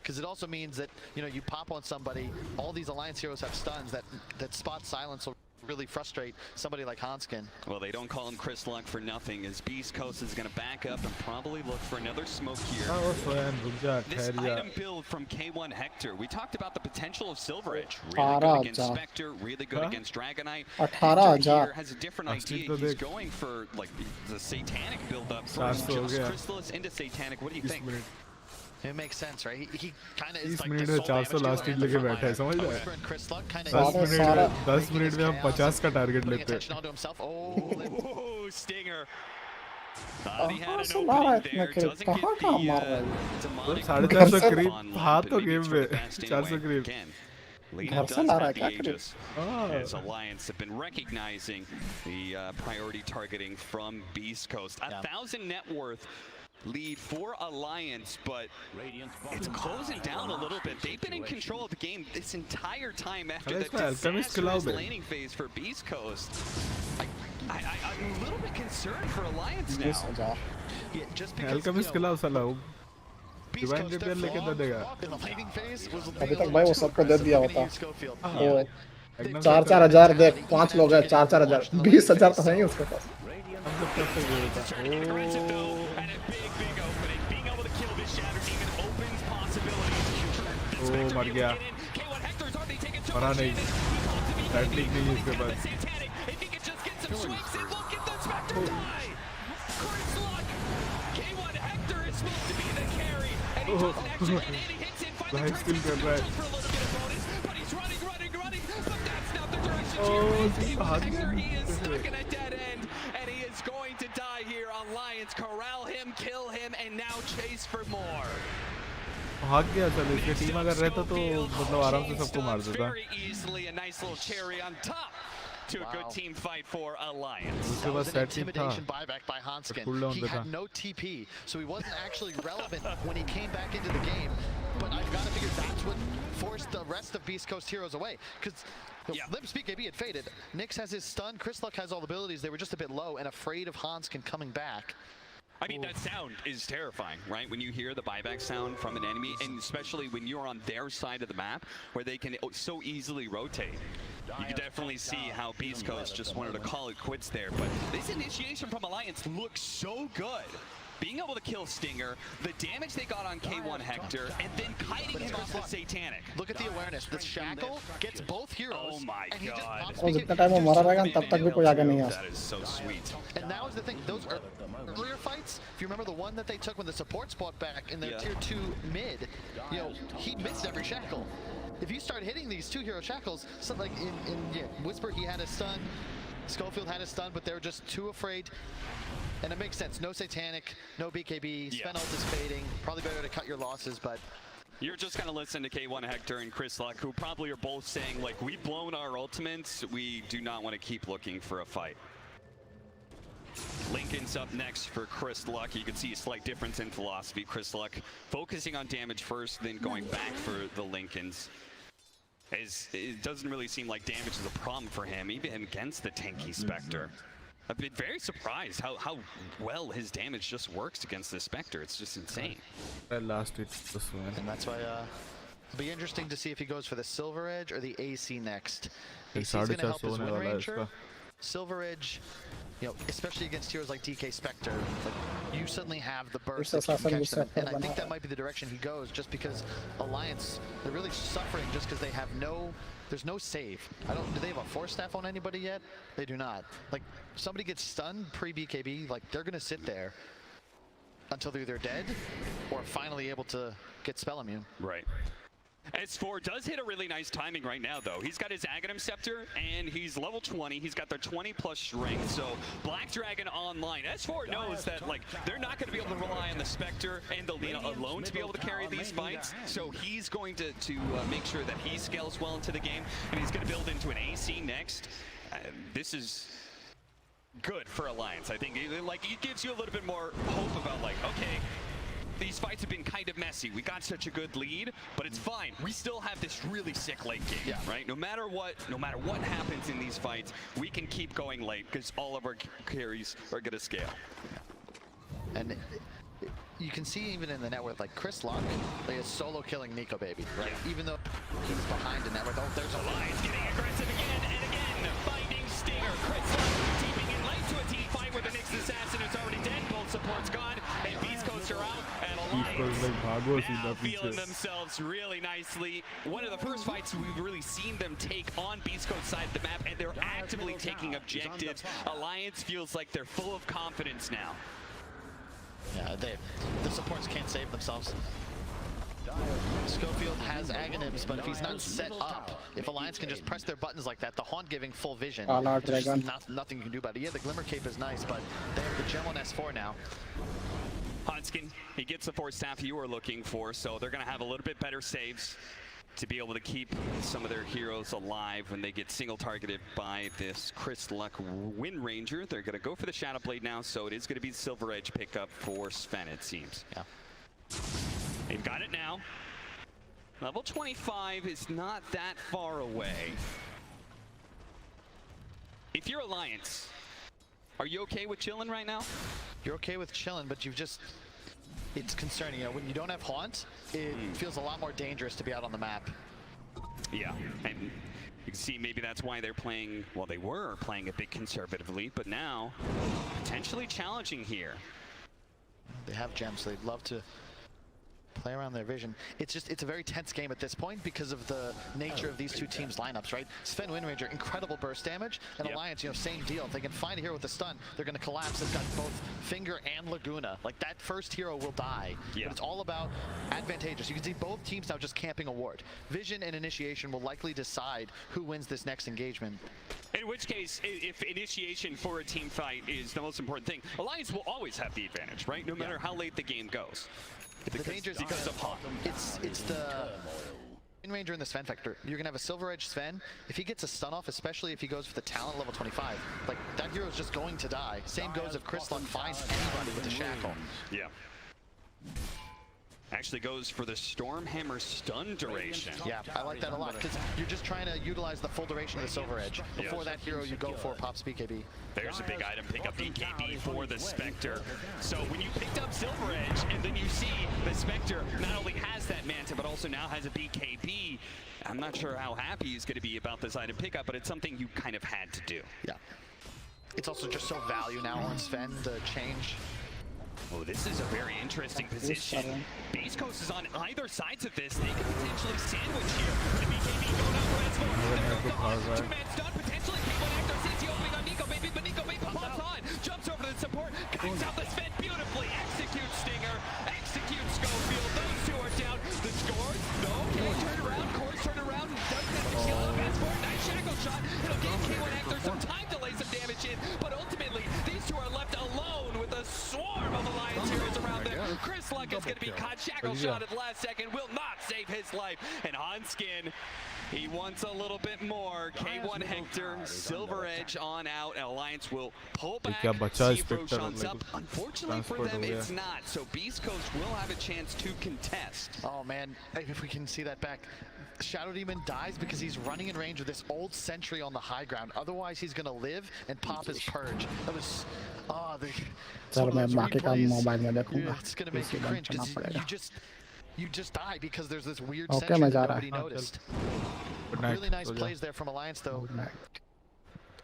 Because it also means that, you know, you pop on somebody, all these Alliance heroes have stuns that spot silence will really frustrate somebody like Hanskin. Well, they don't call him Chris Luck for nothing, as Beast Coast is going to back up and probably look for another smoke here. This item build from K1 Hector, we talked about the potential of Silver Edge. Really good against Spectre, really good against Dragonite. Hector here has a different idea. He's going for like the Satanic build-up, just Chrysalis into Satanic. What do you think? It makes sense, right? He kind of is like 30 में 400 last hit लेके बैठा है, समझ रहे हैं? 10 minute में हम 50 का टारगेट लेते हैं. Oh, Stinger. He had an opening there, doesn't get the demonic. 450 creep हाथ तो गेम में 400 creep. Lina does have the Aegis, as Alliance have been recognizing the priority targeting from Beast Coast. 1,000 net worth lead for Alliance, but it's closing down a little bit. They've been in control of the game this entire time after that disastrous laning phase for Beast Coast. I'm a little bit concerned for Alliance now. Yeah, just because Alchemist खिलाओ साला वो divine repair लेके दे देगा. अभी तक भाई वो सबको दे दिया होता. वो 4-4 देख 5 लोग हैं 4-4 20,000 तो है ही उसके पास. ओ मर गया. मरा नहीं. टैक्टिक नहीं इसके पास. भाई स्किल कर रहा है. Going to die here. Alliance corral him, kill him, and now chase for more. भाग गया था. इसकी टीम अगर रहता तो मतलब आराम से सबको मार देता. Very easily a nice little cherry on top to a good team fight for Alliance. That was an intimidation buyback by Hanskin. He had no TP, so he wasn't actually relevant when he came back into the game. But I've got to figure that's what forced the rest of Beast Coast heroes away. Because Limp's BKB had faded. Nyx has his stun. Chris Luck has all the abilities. They were just a bit low and afraid of Hanskin coming back. I mean, that sound is terrifying, right? When you hear the buyback sound from an enemy, and especially when you're on their side of the map, where they can so easily rotate. You can definitely see how Beast Coast just wanted to call it quits there. But this initiation from Alliance looks so good. being able to kill Stinger, the damage they got on K1 Hector, and then kiting him off the Satanic. Look at the awareness. The shackle gets both heroes. Oh my god. और जितना time वो मरा रहेगा तब तक भी कोई आगे नहीं आ That is so sweet. And that was the thing. Those earlier fights, if you remember the one that they took when the supports bought back in their tier 2 mid, you know, he missed every shackle. If you start hitting these 2 hero shackles, so like in Whisper he had a stun, Schofield had a stun, but they were just too afraid. And it makes sense. No Satanic, no BKB, Sven ult is fading. Probably better to cut your losses, but You're just going to listen to K1 Hector and Chris Luck, who probably are both saying, like, we've blown our ultimates. We do not want to keep looking for a fight. Lincoln's up next for Chris Luck. You can see a slight difference in philosophy. Chris Luck focusing on damage first, then going back for the Lincolns. It doesn't really seem like damage is a problem for him, even against the tanky Spectre. I've been very surprised how well his damage just works against the Spectre. It's just insane. Last hit this one. And that's why it'll be interesting to see if he goes for the Silver Edge or the AC next. AC's going to help his Wind Ranger. Silver Edge, you know, especially against heroes like DK Spectre, like, you suddenly have the burst that can catch them. And I think that might be the direction he goes, just because Alliance, they're really suffering just because they have there's no save. Do they have a Force Staff on anybody yet? They do not. Like, somebody gets stunned pre-BKB, like, they're gonna sit there until they're either dead or finally able to get spell immune. Right. S4 does hit a really nice timing right now, though. He's got his Aghanim Scepter, and he's level 20. He's got their 20 plus strength, so Black Dragon online. S4 knows that, like, they're not going to be able to rely on the Spectre and the Lina alone to be able to carry these fights, so he's going to make sure that he scales well into the game, and he's going to build into an AC next. This is good for Alliance. I think, like, it gives you a little bit more hope about, like, okay, these fights have been kind of messy. We got such a good lead, but it's fine. We still have this really sick late game, right? No matter what happens in these fights, we can keep going late because all of our carries are going to scale. And you can see even in the network, like Chris Luck, they is solo killing Nico Baby, right? Even though he's behind the network. Oh, there's Alliance getting aggressive again and again, finding Stinger. Chris Luck teaming in late to a team fight with the Nyx Assassin who's already dead. Both support's gone, and Beast Coast are out. Now feeling themselves really nicely. One of the first fights we've really seen them take on Beast Coast side of the map, and they're actively taking objectives. Alliance feels like they're full of confidence now. Yeah, the supports can't save themselves. Schofield has Aghanims, but if he's not set up, if Alliance can just press their buttons like that, the Haunt giving full vision, there's just nothing you can do about it. Yeah, the Glimmer Cape is nice, but they have the gem on S4 now. Hunskin, he gets the Force Staff you were looking for, so they're going to have a little bit better saves to be able to keep some of their heroes alive when they get single targeted by this Chris Luck Wind Ranger. They're going to go for the Shadow Blade now, so it is going to be the Silver Edge pickup for Sven, it seems. Yeah. They've got it now. Level 25 is not that far away. If you're Alliance, are you okay with chilling right now? You're okay with chilling, but you've just... It's concerning, you know, when you don't have Haunt, it feels a lot more dangerous to be out on the map. Yeah, and you can see maybe that's why they're playing, well, they were playing a bit conservatively, but now potentially challenging here. They have gems, so they'd love to play around their vision. It's a very tense game at this point because of the nature of these two teams' lineups, right? Sven Wind Ranger, incredible burst damage, and Alliance, you know, same deal. If they can find a hero with a stun, they're going to collapse. They've got both Finger and Laguna. Like, that first hero will die. But it's all about advantageous. You can see both teams now just camping a ward. Vision and Initiation will likely decide who wins this next engagement. In which case, if initiation for a team fight is the most important thing, Alliance will always have the advantage, right? No matter how late the game goes. The danger is because of Hawk. It's the Wind Ranger and the Sven Vector. You're gonna have a Silver Edge Sven. If he gets a stun off, especially if he goes for the talent level 25, like, that hero is just going to die. Same goes if Chris Luck finds anybody with a shackle. Yeah. Actually goes for the Stormhammer stun duration. Yeah, I like that a lot, because you're just trying to utilize the full duration of the Silver Edge. Before that hero you go for pops BKB. There's a big item pickup, BKB for the Spectre. So when you picked up Silver Edge, and then you see the Spectre not only has that Manta, but also now has a BKB, I'm not sure how happy he's going to be about this item pickup, but it's something you kind of had to do. Yeah. It's also just so value now on Sven, the change. Oh, this is a very interesting position. Beast Coast is on either sides of this. They could potentially sandwich here. The BKB going up for S4. Two-man stun, potentially. K1 Hector sees the opening on Nico Baby, but Nico Baby pops on. Jumps over to the support. Kicks out the Sven beautifully. Executes Stinger. Executes Schofield. Those two are down. The scores? No. Turn around. Course turn around. Does get the kill up. S4. Nice shackle shot. It'll give K1 Hector some time to lay some damage in. But ultimately, these two are left alone with a swarm of Alliance heroes around them. Chris Luck is going to be caught shackle shot at the last second. Will not save his life. And Hanskin, he wants a little bit more. K1 Hector, Silver Edge on out. And Alliance will pull back. See if Roshan's up. Unfortunately for them, it's not. So Beast Coast will have a chance to contest. Oh man, if we can see that back. Shadow Demon dies because he's running in range with this old sentry on the high ground. Otherwise, he's going to live and pop his purge. That was... Sir, मैं बाकी का mobile में देखूंगा. It's going to make you cringe because you just die because there's this weird sentry that nobody noticed. Really nice plays there from Alliance though.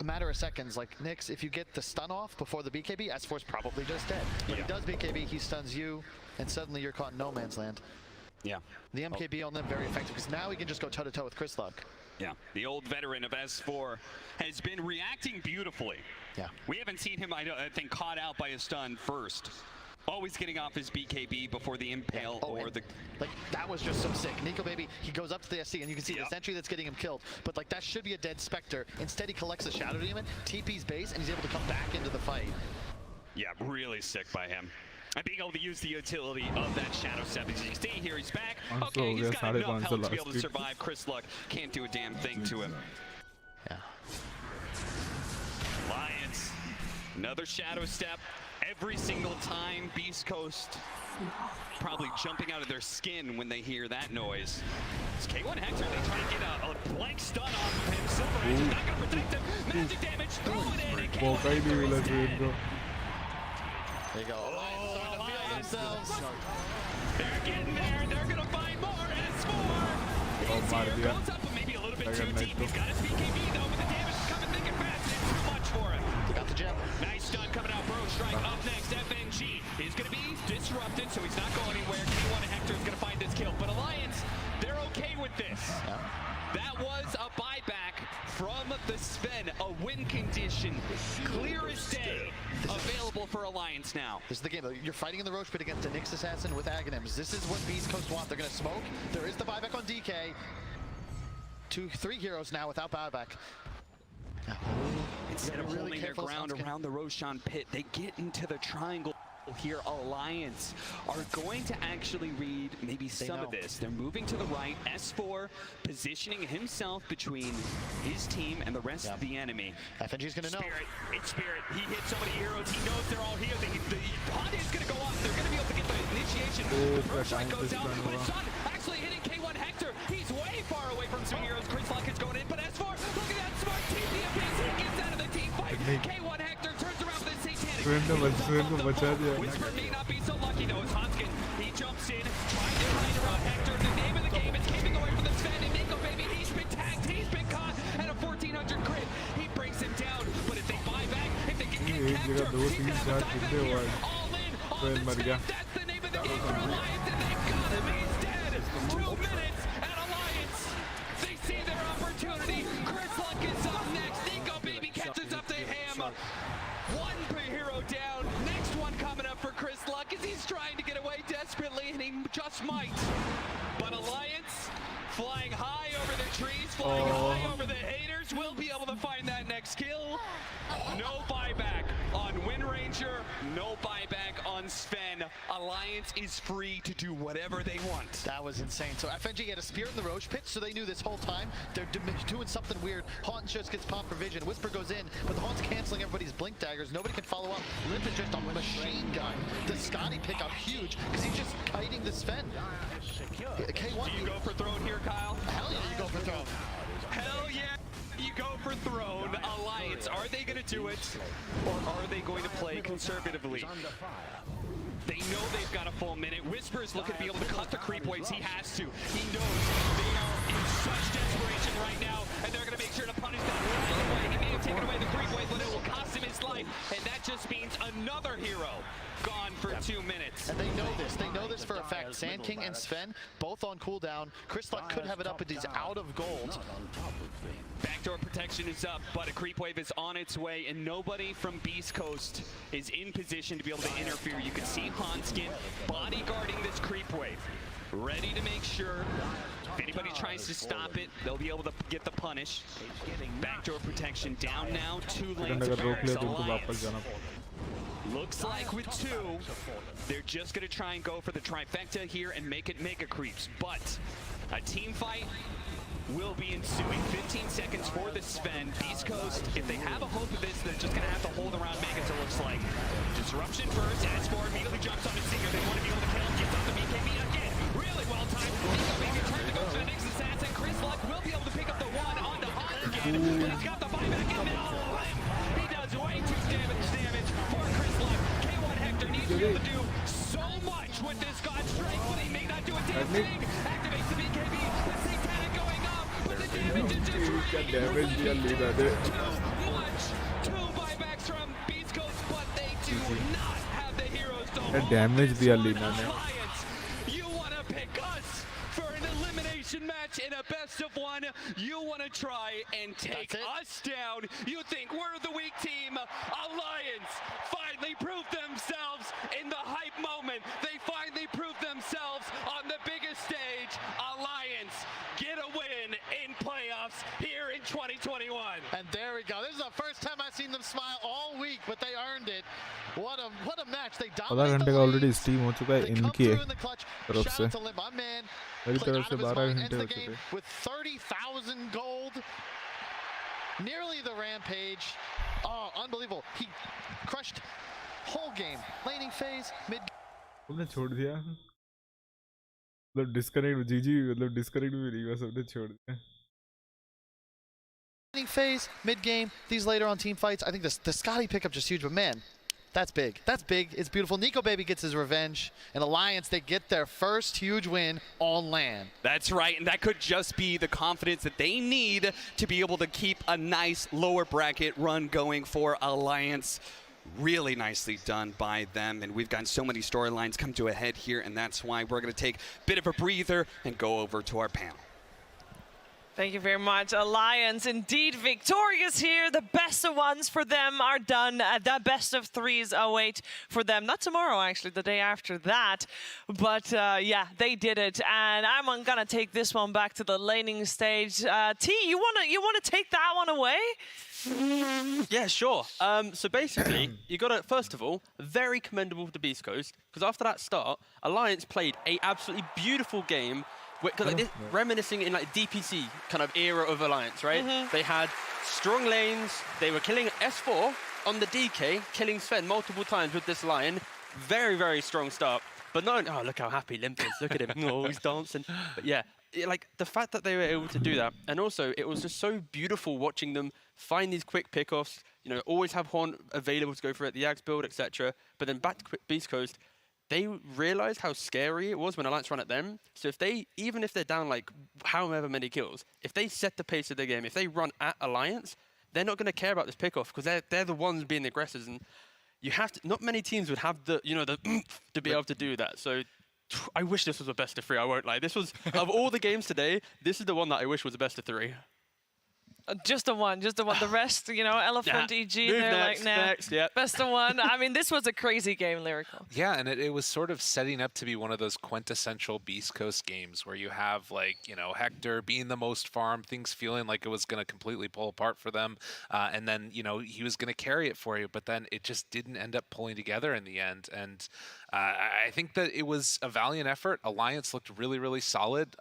A matter of seconds, like Nyx, if you get the stun off before the BKB, S4's probably just dead. When he does BKB, he stuns you, and suddenly you're caught in no man's land. Yeah. The MKB on them very effective because now he can just go toe-to-toe with Chris Luck. Yeah, the old veteran of S4 has been reacting beautifully. Yeah. We haven't seen him, I think, caught out by a stun first. Always getting off his BKB before the impale or the... Like, that was just so sick. Nico Baby, he goes up to the SC and you can see the sentry that's getting him killed. But like, that should be a dead Spectre. Instead, he collects the Shadow Demon, TP's base, and he's able to come back into the fight. Yeah, really sick by him. And being able to use the utility of that Shadow Step. As you can see here, he's back. Okay, he's got enough health to be able to survive. Chris Luck can't do a damn thing to him. Yeah. Alliance, another Shadow Step. Every single time, Beast Coast probably jumping out of their skin when they hear that noise. It's K1 Hector, they try to get a blank stun off of him. Silver Edge is not going to protect him. Magic damage, throw it in, and K1 Hector. There you go. They're getting there. They're going to find more. S4 goes up, but maybe a little bit too deep. He's got his BKB, though, but the damage is coming thick and fast. It's too much for him. Got the gem. Nice stun coming out. Bro Strike up next. FNG is going to be disrupted, so he's not going anywhere. K1 Hector is going to find this kill. But Alliance, they're okay with this. Yeah. That was a buyback from the Sven, a win condition, clear as day, available for Alliance now. This is the game. You're fighting in the Roche Pit against the Nyx Assassin with Aghanims. This is what Beast Coast want. They're going to smoke. There is the buyback on DK. 2-3 heroes now without buyback. Instead of holding their ground around the Roshan pit, they get into the triangle. Here, Alliance are going to actually read maybe some of this. They're moving to the right. S4 positioning himself between his team and the rest of the enemy. FNG's going to know. It's Spirit. He hit so many heroes. He knows they're all here. The Honda is going to go off. They're going to be able to get the initiation. Roshan goes out. But Sun actually hitting K1 Hector. He's way far away from some heroes. Chris Luck is going in. But S4, look at that smart TP. He gets out of the team fight. K1 Hector turns around with his satanic. Whisper may not be so lucky though. It's Hanskin. He jumps in, trying to hide around Hector. The name of the game is keeping away from the Sven. And Nico Baby, he's been tagged, he's been caught, and a 1400 crit. He brings him down. But if they buy back, if they can get Hector, he's gonna have a dive back here. All in on the Sven. That's the name of the game for Alliance, and they've got him. He's dead. 2 minutes at Alliance. They see their opportunity. Chris Luck is up next. Nico Baby catches up to him. One hero down. Next one coming up for Chris Luck as he's trying to get away desperately, and he just might. But Alliance flying high over the trees, flying high over the haters, will be able to find that next kill. No buyback on Wind Ranger, no buyback on Sven. Alliance is free to do whatever they want. That was insane. So FNG had a spear in the Roche pit, so they knew this whole time they're doing something weird. Haunt just gets popped for vision. Whisper goes in, but the Haunt's canceling everybody's blink daggers. Nobody can follow up. Limp is just a machine gun. The Scotty pick up huge because he's just kiting the Sven. K1, do you go for throne here, Kyle? Hell yeah, you go for throne. Hell yeah. You go for throne. Alliance, are they going to do it, or are they going to play conservatively? They know they've got a full minute. Whisper is looking to be able to cut the creep waves. He has to. He knows they are in such desperation right now, and they're going to make sure to punish that right away. He may have taken away the creep wave, but it will cost him his life, and that just means another hero gone for 2 minutes. And they know this. They know this for a fact. Sand King and Sven, both on cooldown. Chrislock could have it up, but he's out of gold. Backdoor protection is up, but a creep wave is on its way, and nobody from Beast Coast is in position to be able to interfere. You can see Hanskin bodyguarding this creep wave, ready to make sure if anybody tries to stop it, they'll be able to get the punish. Backdoor protection down now, 2 lanes of Alliance. Looks like with 2, they're just going to try and go for the trifecta here and make it mega creeps. But a team fight will be ensuing. 15 seconds for the Sven. Beast Coast, if they have a hope of this, they're just going to have to hold around Megas, it looks like. Disruption first, S4 immediately jumps on the Seeker. They want to be able to kill him. Gets on the BKB again. Really well timed. Nico Baby turned to go to the next assassin. Chrislock will be able to pick up the 1 on the Hunt again. But he's got the buyback in now. He does way too damage for Chrislock. K1 Hector needs to be able to do so much with this God Strike, but he may not do a damn thing. Activates the BKB. The Satanic going up, but the damage is just right. Too much. 2 buybacks from Beast Coast, but they do not have the heroes to hold. Damage दिया लीना ने. You want to pick us for an elimination match in a best of 1. You want to try and take us down. You think we're the weak team. Alliance finally proved themselves in the hype moment. They finally proved themselves on the biggest stage. Alliance get a win in playoffs here in 2021. And there we go. This is the first time I've seen them smile all week, but they earned it. What a match. They आधा dominated घंटे the का lane. Already stream हो चुका है They come इनकी through in the clutch. तरफ Shout से. out to Limp, my man. मेरी Played तरफ out से of his 12 mind, घंटे ends हो the game चुके. with 30,000 gold. Nearly the rampage. Oh, unbelievable. He crushed whole game. Laning phase, mid. उन्हें छोड़ दिया. मतलब डिस्कनेक्ट जीजी मतलब डिस्कनेक्ट भी नहीं हुआ, सबने छोड़ दिया. Laning phase, mid game. These later on team fights. I think the Scotty pickup just huge, but man, that's big. That's big. It's beautiful. Nico Baby gets his revenge. And Alliance, they get their first huge win on LAN. That's right, and that could just be the confidence that they need to be able to keep a nice lower bracket run going for Alliance. Really nicely done by them, and we've gotten so many storylines come to a head here, and that's why we're going to take a bit of a breather and go over to our panel. Thank you very much. Alliance indeed victorious here. The best of 1s for them are done. The best of 3s await for them. Not tomorrow, actually, the day after that. But yeah, they did it. And I'm gonna take this one back to the laning stage. T, you wanna take that one away? Yeah, sure. So basically, you got to, first of all, very commendable to Beast Coast, because after that start, Alliance played a absolutely beautiful game. Like this, reminiscing in like DPC kind of era of Alliance, right? They had strong lanes. They were killing S4 on the DK, killing Sven multiple times with this Lion. Very, very strong start. But no, oh, look how happy Limp is. Look at him. Oh, he's dancing. But yeah, like the fact that they were able to do that. And also, it was just so beautiful watching them find these quick pickoffs. You know, always have Horn available to go for it, the Axe build, etc. But then back to Beast Coast, they realized how scary it was when Alliance run at them. So if they, even if they're down like however many kills, if they set the pace of the game, if they run at Alliance, they're not going to care about this pickoff because they're the ones being the aggressors. And you have to, not many teams would have the, you know, the to be able to do that. So I wish this was a best of 3, I won't lie. This was, of all the games today, this is the one that I wish was a best of 3. Just the one. The rest, you know, Elephant, Yeah. EG, Move they're next, like, nah, next, yep. best of 1. I mean, this was a crazy game, Lyrical. Yeah, and it was sort of setting up to be one of those quintessential Beast Coast games where you have, like, you know, Hector being the most farmed, things feeling like it was going to completely pull apart for them. And then, you know, he was going to carry it for you, but then it just didn't end up pulling together in the end. And I think that it was a valiant effort. Alliance looked really, really solid.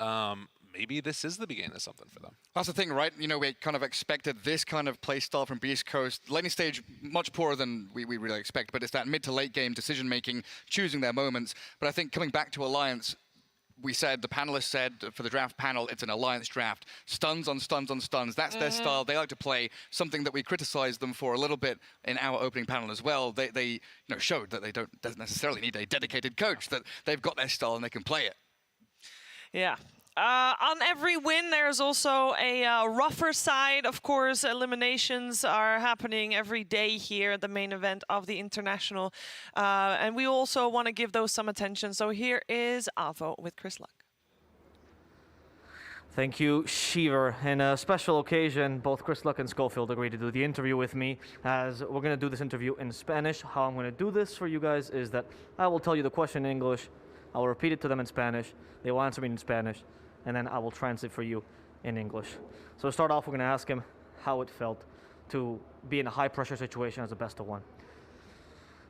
Maybe this is the beginning of something for them. That's the thing, right? You know, we kind of expected this kind of play style from Beast Coast. Laning stage, much poorer than we really expect, but it's that mid to late game decision-making, choosing their moments. But I think coming back to Alliance, we said, the panelists said for the draft panel, it's an Alliance draft. Stuns on stuns on stuns. That's their style. They like to play something that we criticized them for a little bit in our opening panel as well. They you know, showed that they doesn't necessarily need a dedicated coach, that they've got their style and they can play it. Yeah. On every win, there's also a rougher side. Of course, eliminations are happening every day here at the main event of the International. And we also want to give those some attention. So here is Avo with Chris Luck. Thank you, Shiver. In a special occasion, both Chris Luck and Schofield agreed to do the interview with me, as we're going to do this interview in Spanish. How I'm going to do this for you guys is that I will tell you the question in English, I will repeat it to them in Spanish, they will answer me in Spanish, and then I will translate for you in English. So to start off, we're going to ask him how it felt to be in a high-pressure situation as a best of one.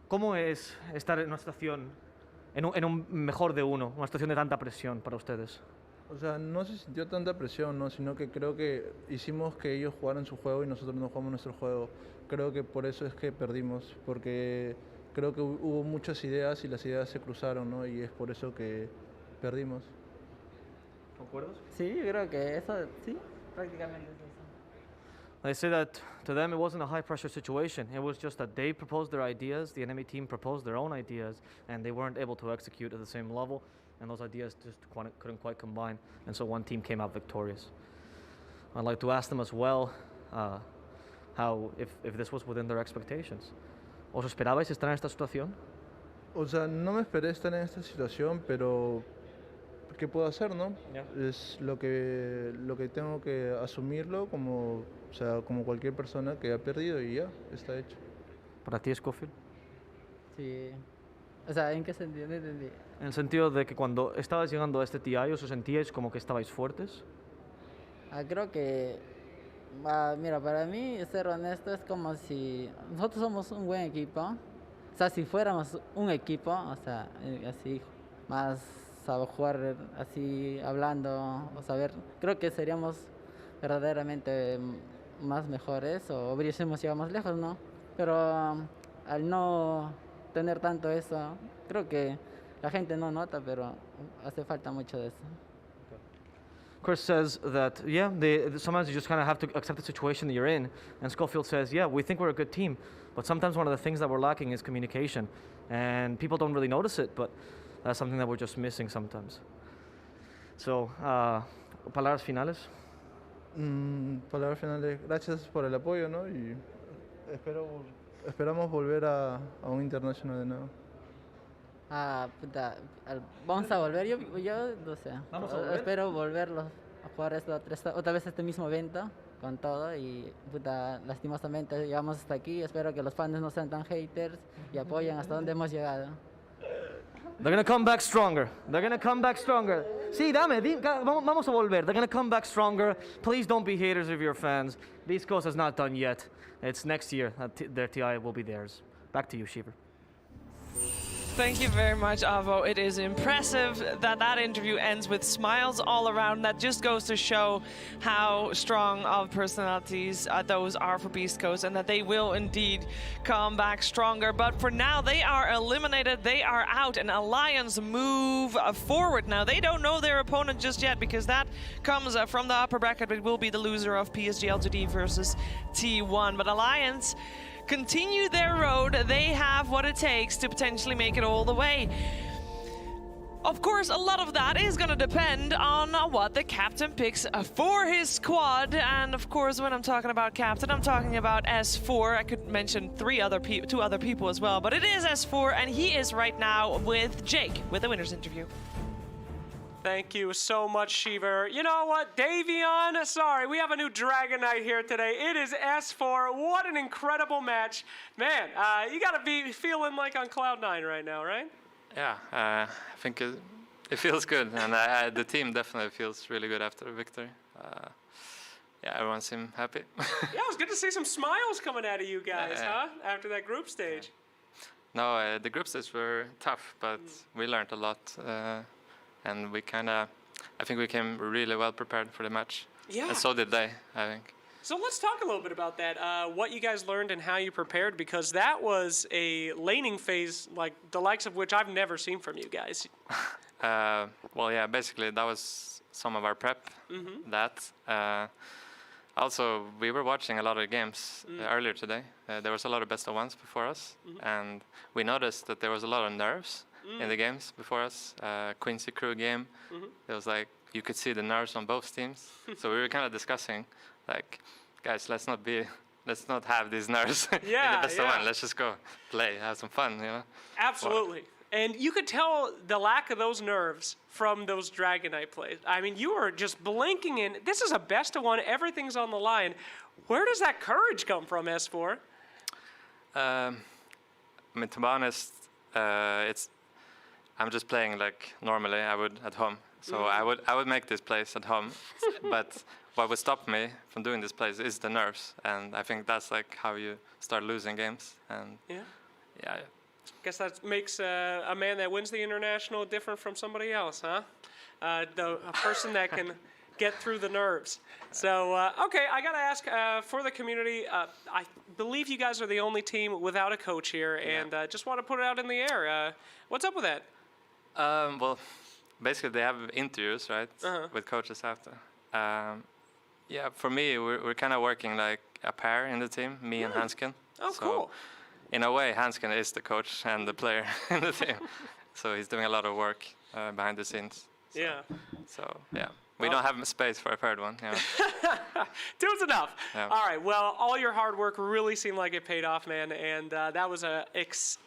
¿Cómo es estar en una situación, en un mejor de uno, una situación de tanta presión para ustedes? O sea, no se sintió tanta presión, ¿no? Sino que creo que hicimos que ellos jugaran su juego y nosotros no jugamos nuestro juego. Creo que por eso es que perdimos, porque creo que hubo muchas ideas y las ideas se cruzaron, ¿no? Y es por eso que perdimos. ¿Concuerdas? Sí, yo creo que eso, sí, prácticamente es eso. They say that to them it wasn't a high-pressure situation. It was just that they proposed their ideas, the enemy team proposed their own ideas, and they weren't able to execute at the same level. And those ideas just couldn't quite combine, and so one team came out victorious. I'd like to ask them as well how, if this was within their expectations. ¿Os esperabais estar en esta situación? O sea, no me esperé estar en esta situación, pero ¿qué puedo hacer, no? Yeah. Es lo que tengo que asumirlo como, o sea, como cualquier persona que ha perdido y ya, está hecho. ¿Para ti, Schofield? Sí. O sea, ¿en qué sentido? No entendí. En el sentido de que cuando estabais llegando a este TI, ¿os sentíais como que estabais fuertes? Creo que, mira, para mí, ser honesto, es como si nosotros somos un buen equipo. O sea, si fuéramos un equipo, o sea, así, más saber jugar, así, hablando, o saber, creo que seríamos verdaderamente más mejores o hubiésemos llegado más lejos, ¿no? Pero al no tener tanto eso, creo que la gente no nota, pero hace falta mucho de eso. Chris says that, yeah, sometimes you just kind of have to accept the situation that you're in. And Schofield says, yeah, we think we're a good team, but sometimes one of the things that we're lacking is communication. And people don't really notice it, but that's something that we're just missing sometimes. So, palabras finales. Palabras finales, gracias por el apoyo, ¿no? Y esperamos volver a un internacional de nuevo. Puta, vamos a volver, yo no sé, espero volverlos a jugar otra vez este mismo evento con todo y puta, lastimosamente llegamos hasta aquí, espero que los fans no sean tan haters y apoyen hasta donde hemos llegado. They're gonna come back stronger. They're gonna come back stronger. Sí, vamos a volver. They're gonna come back stronger. Please don't be haters of your fans. Beast Coast is not done yet. It's next year. Their TI will be theirs. Back to you, Shiver. Thank you very much, Avo. It is impressive that interview ends with smiles all around. That just goes to show how strong of personalities those are for Beast Coast and that they will indeed come back stronger. But for now, they are eliminated. They are out, and Alliance move forward. Now, they don't know their opponent just yet because that comes from the upper bracket. It will be the loser of PSG LGD versus T1. But Alliance continue their road. They have what it takes to potentially make it all the way. Of course, a lot of that is going to depend on what the captain picks for his squad. And of course, when I'm talking about captain, I'm talking about S4. I could mention two other people as well, but it is S4, and he is right now with Jake with the winner's interview. Thank you so much, Shiver. You know what, Davion? Sorry, we have a new Dragon Knight here today. It is S4. What an incredible match. Man, you got to be feeling like on Cloud 9 right now, right? Yeah, I think it feels good, and the team definitely feels really good after the victory. Yeah, everyone seemed happy. Yeah, it was good to see some smiles coming out of you guys, huh? After that group stage. No, the group stages were tough, but we learned a lot. And I think we came really well prepared for the match. Yeah. And so did they, I think. So let's talk a little bit about that, what you guys learned and how you prepared, because that was a laning phase like the likes of which I've never seen from you guys. Well, yeah, basically that was some of our prep. Mm-hmm. Also, we were watching a lot of games earlier today. There was a lot of best of ones before us, and we noticed that there was a lot of nerves in the games before us. Quincy Crew game, there was like you could see the nerves on both teams. So we were kind of discussing, like, guys, let's not have these nerves in the best of one. Let's just go play, have some fun, you know? Absolutely. And you could tell the lack of those nerves from those Dragon Knight plays. I mean, you were just blinking in. This is a best of one. Everything's on the line. Where does that courage come from, S4? I mean, to be honest, I'm just playing like normally I would at home. So I would make this plays at home, but what would stop me from doing this plays is the nerves, and I think that's like how you start losing games. And yeah. Guess that makes a man that wins the international different from somebody else, huh? A person that can get through the nerves. So, okay, I gotta ask, for the community, I believe you guys are the only team without a coach here, and just want to put it out in the air. What's up with that? Well, basically they have interviews, right, with coaches after. Yeah, for me, we're kind of working like a pair in the team, me and Hansken. Oh, so cool. In a way, Hansken is the coach and the player in the team. So he's doing a lot of work behind the scenes. So, So, yeah. We don't have space for a third one. You know? Two's enough. Yeah. All right. Well, all your hard work really seemed like it paid off, man. And that was an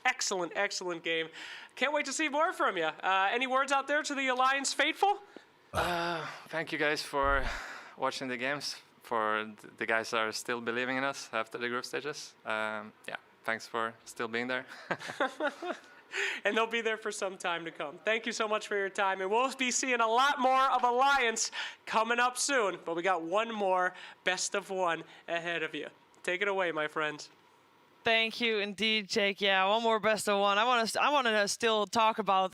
excellent, excellent game. Can't wait to see more from you. Any words out there to the Alliance faithful? Thank you guys for watching the games, for the guys that are still believing in us after the group stages. Yeah, thanks for still being there. And they'll be there for some time to come. Thank you so much for your time. And we'll be seeing a lot more of Alliance coming up soon. But we got one more best of one ahead of you. Take it away, my friends. Thank you indeed, Jake. Yeah, one more best of one. I want to still talk about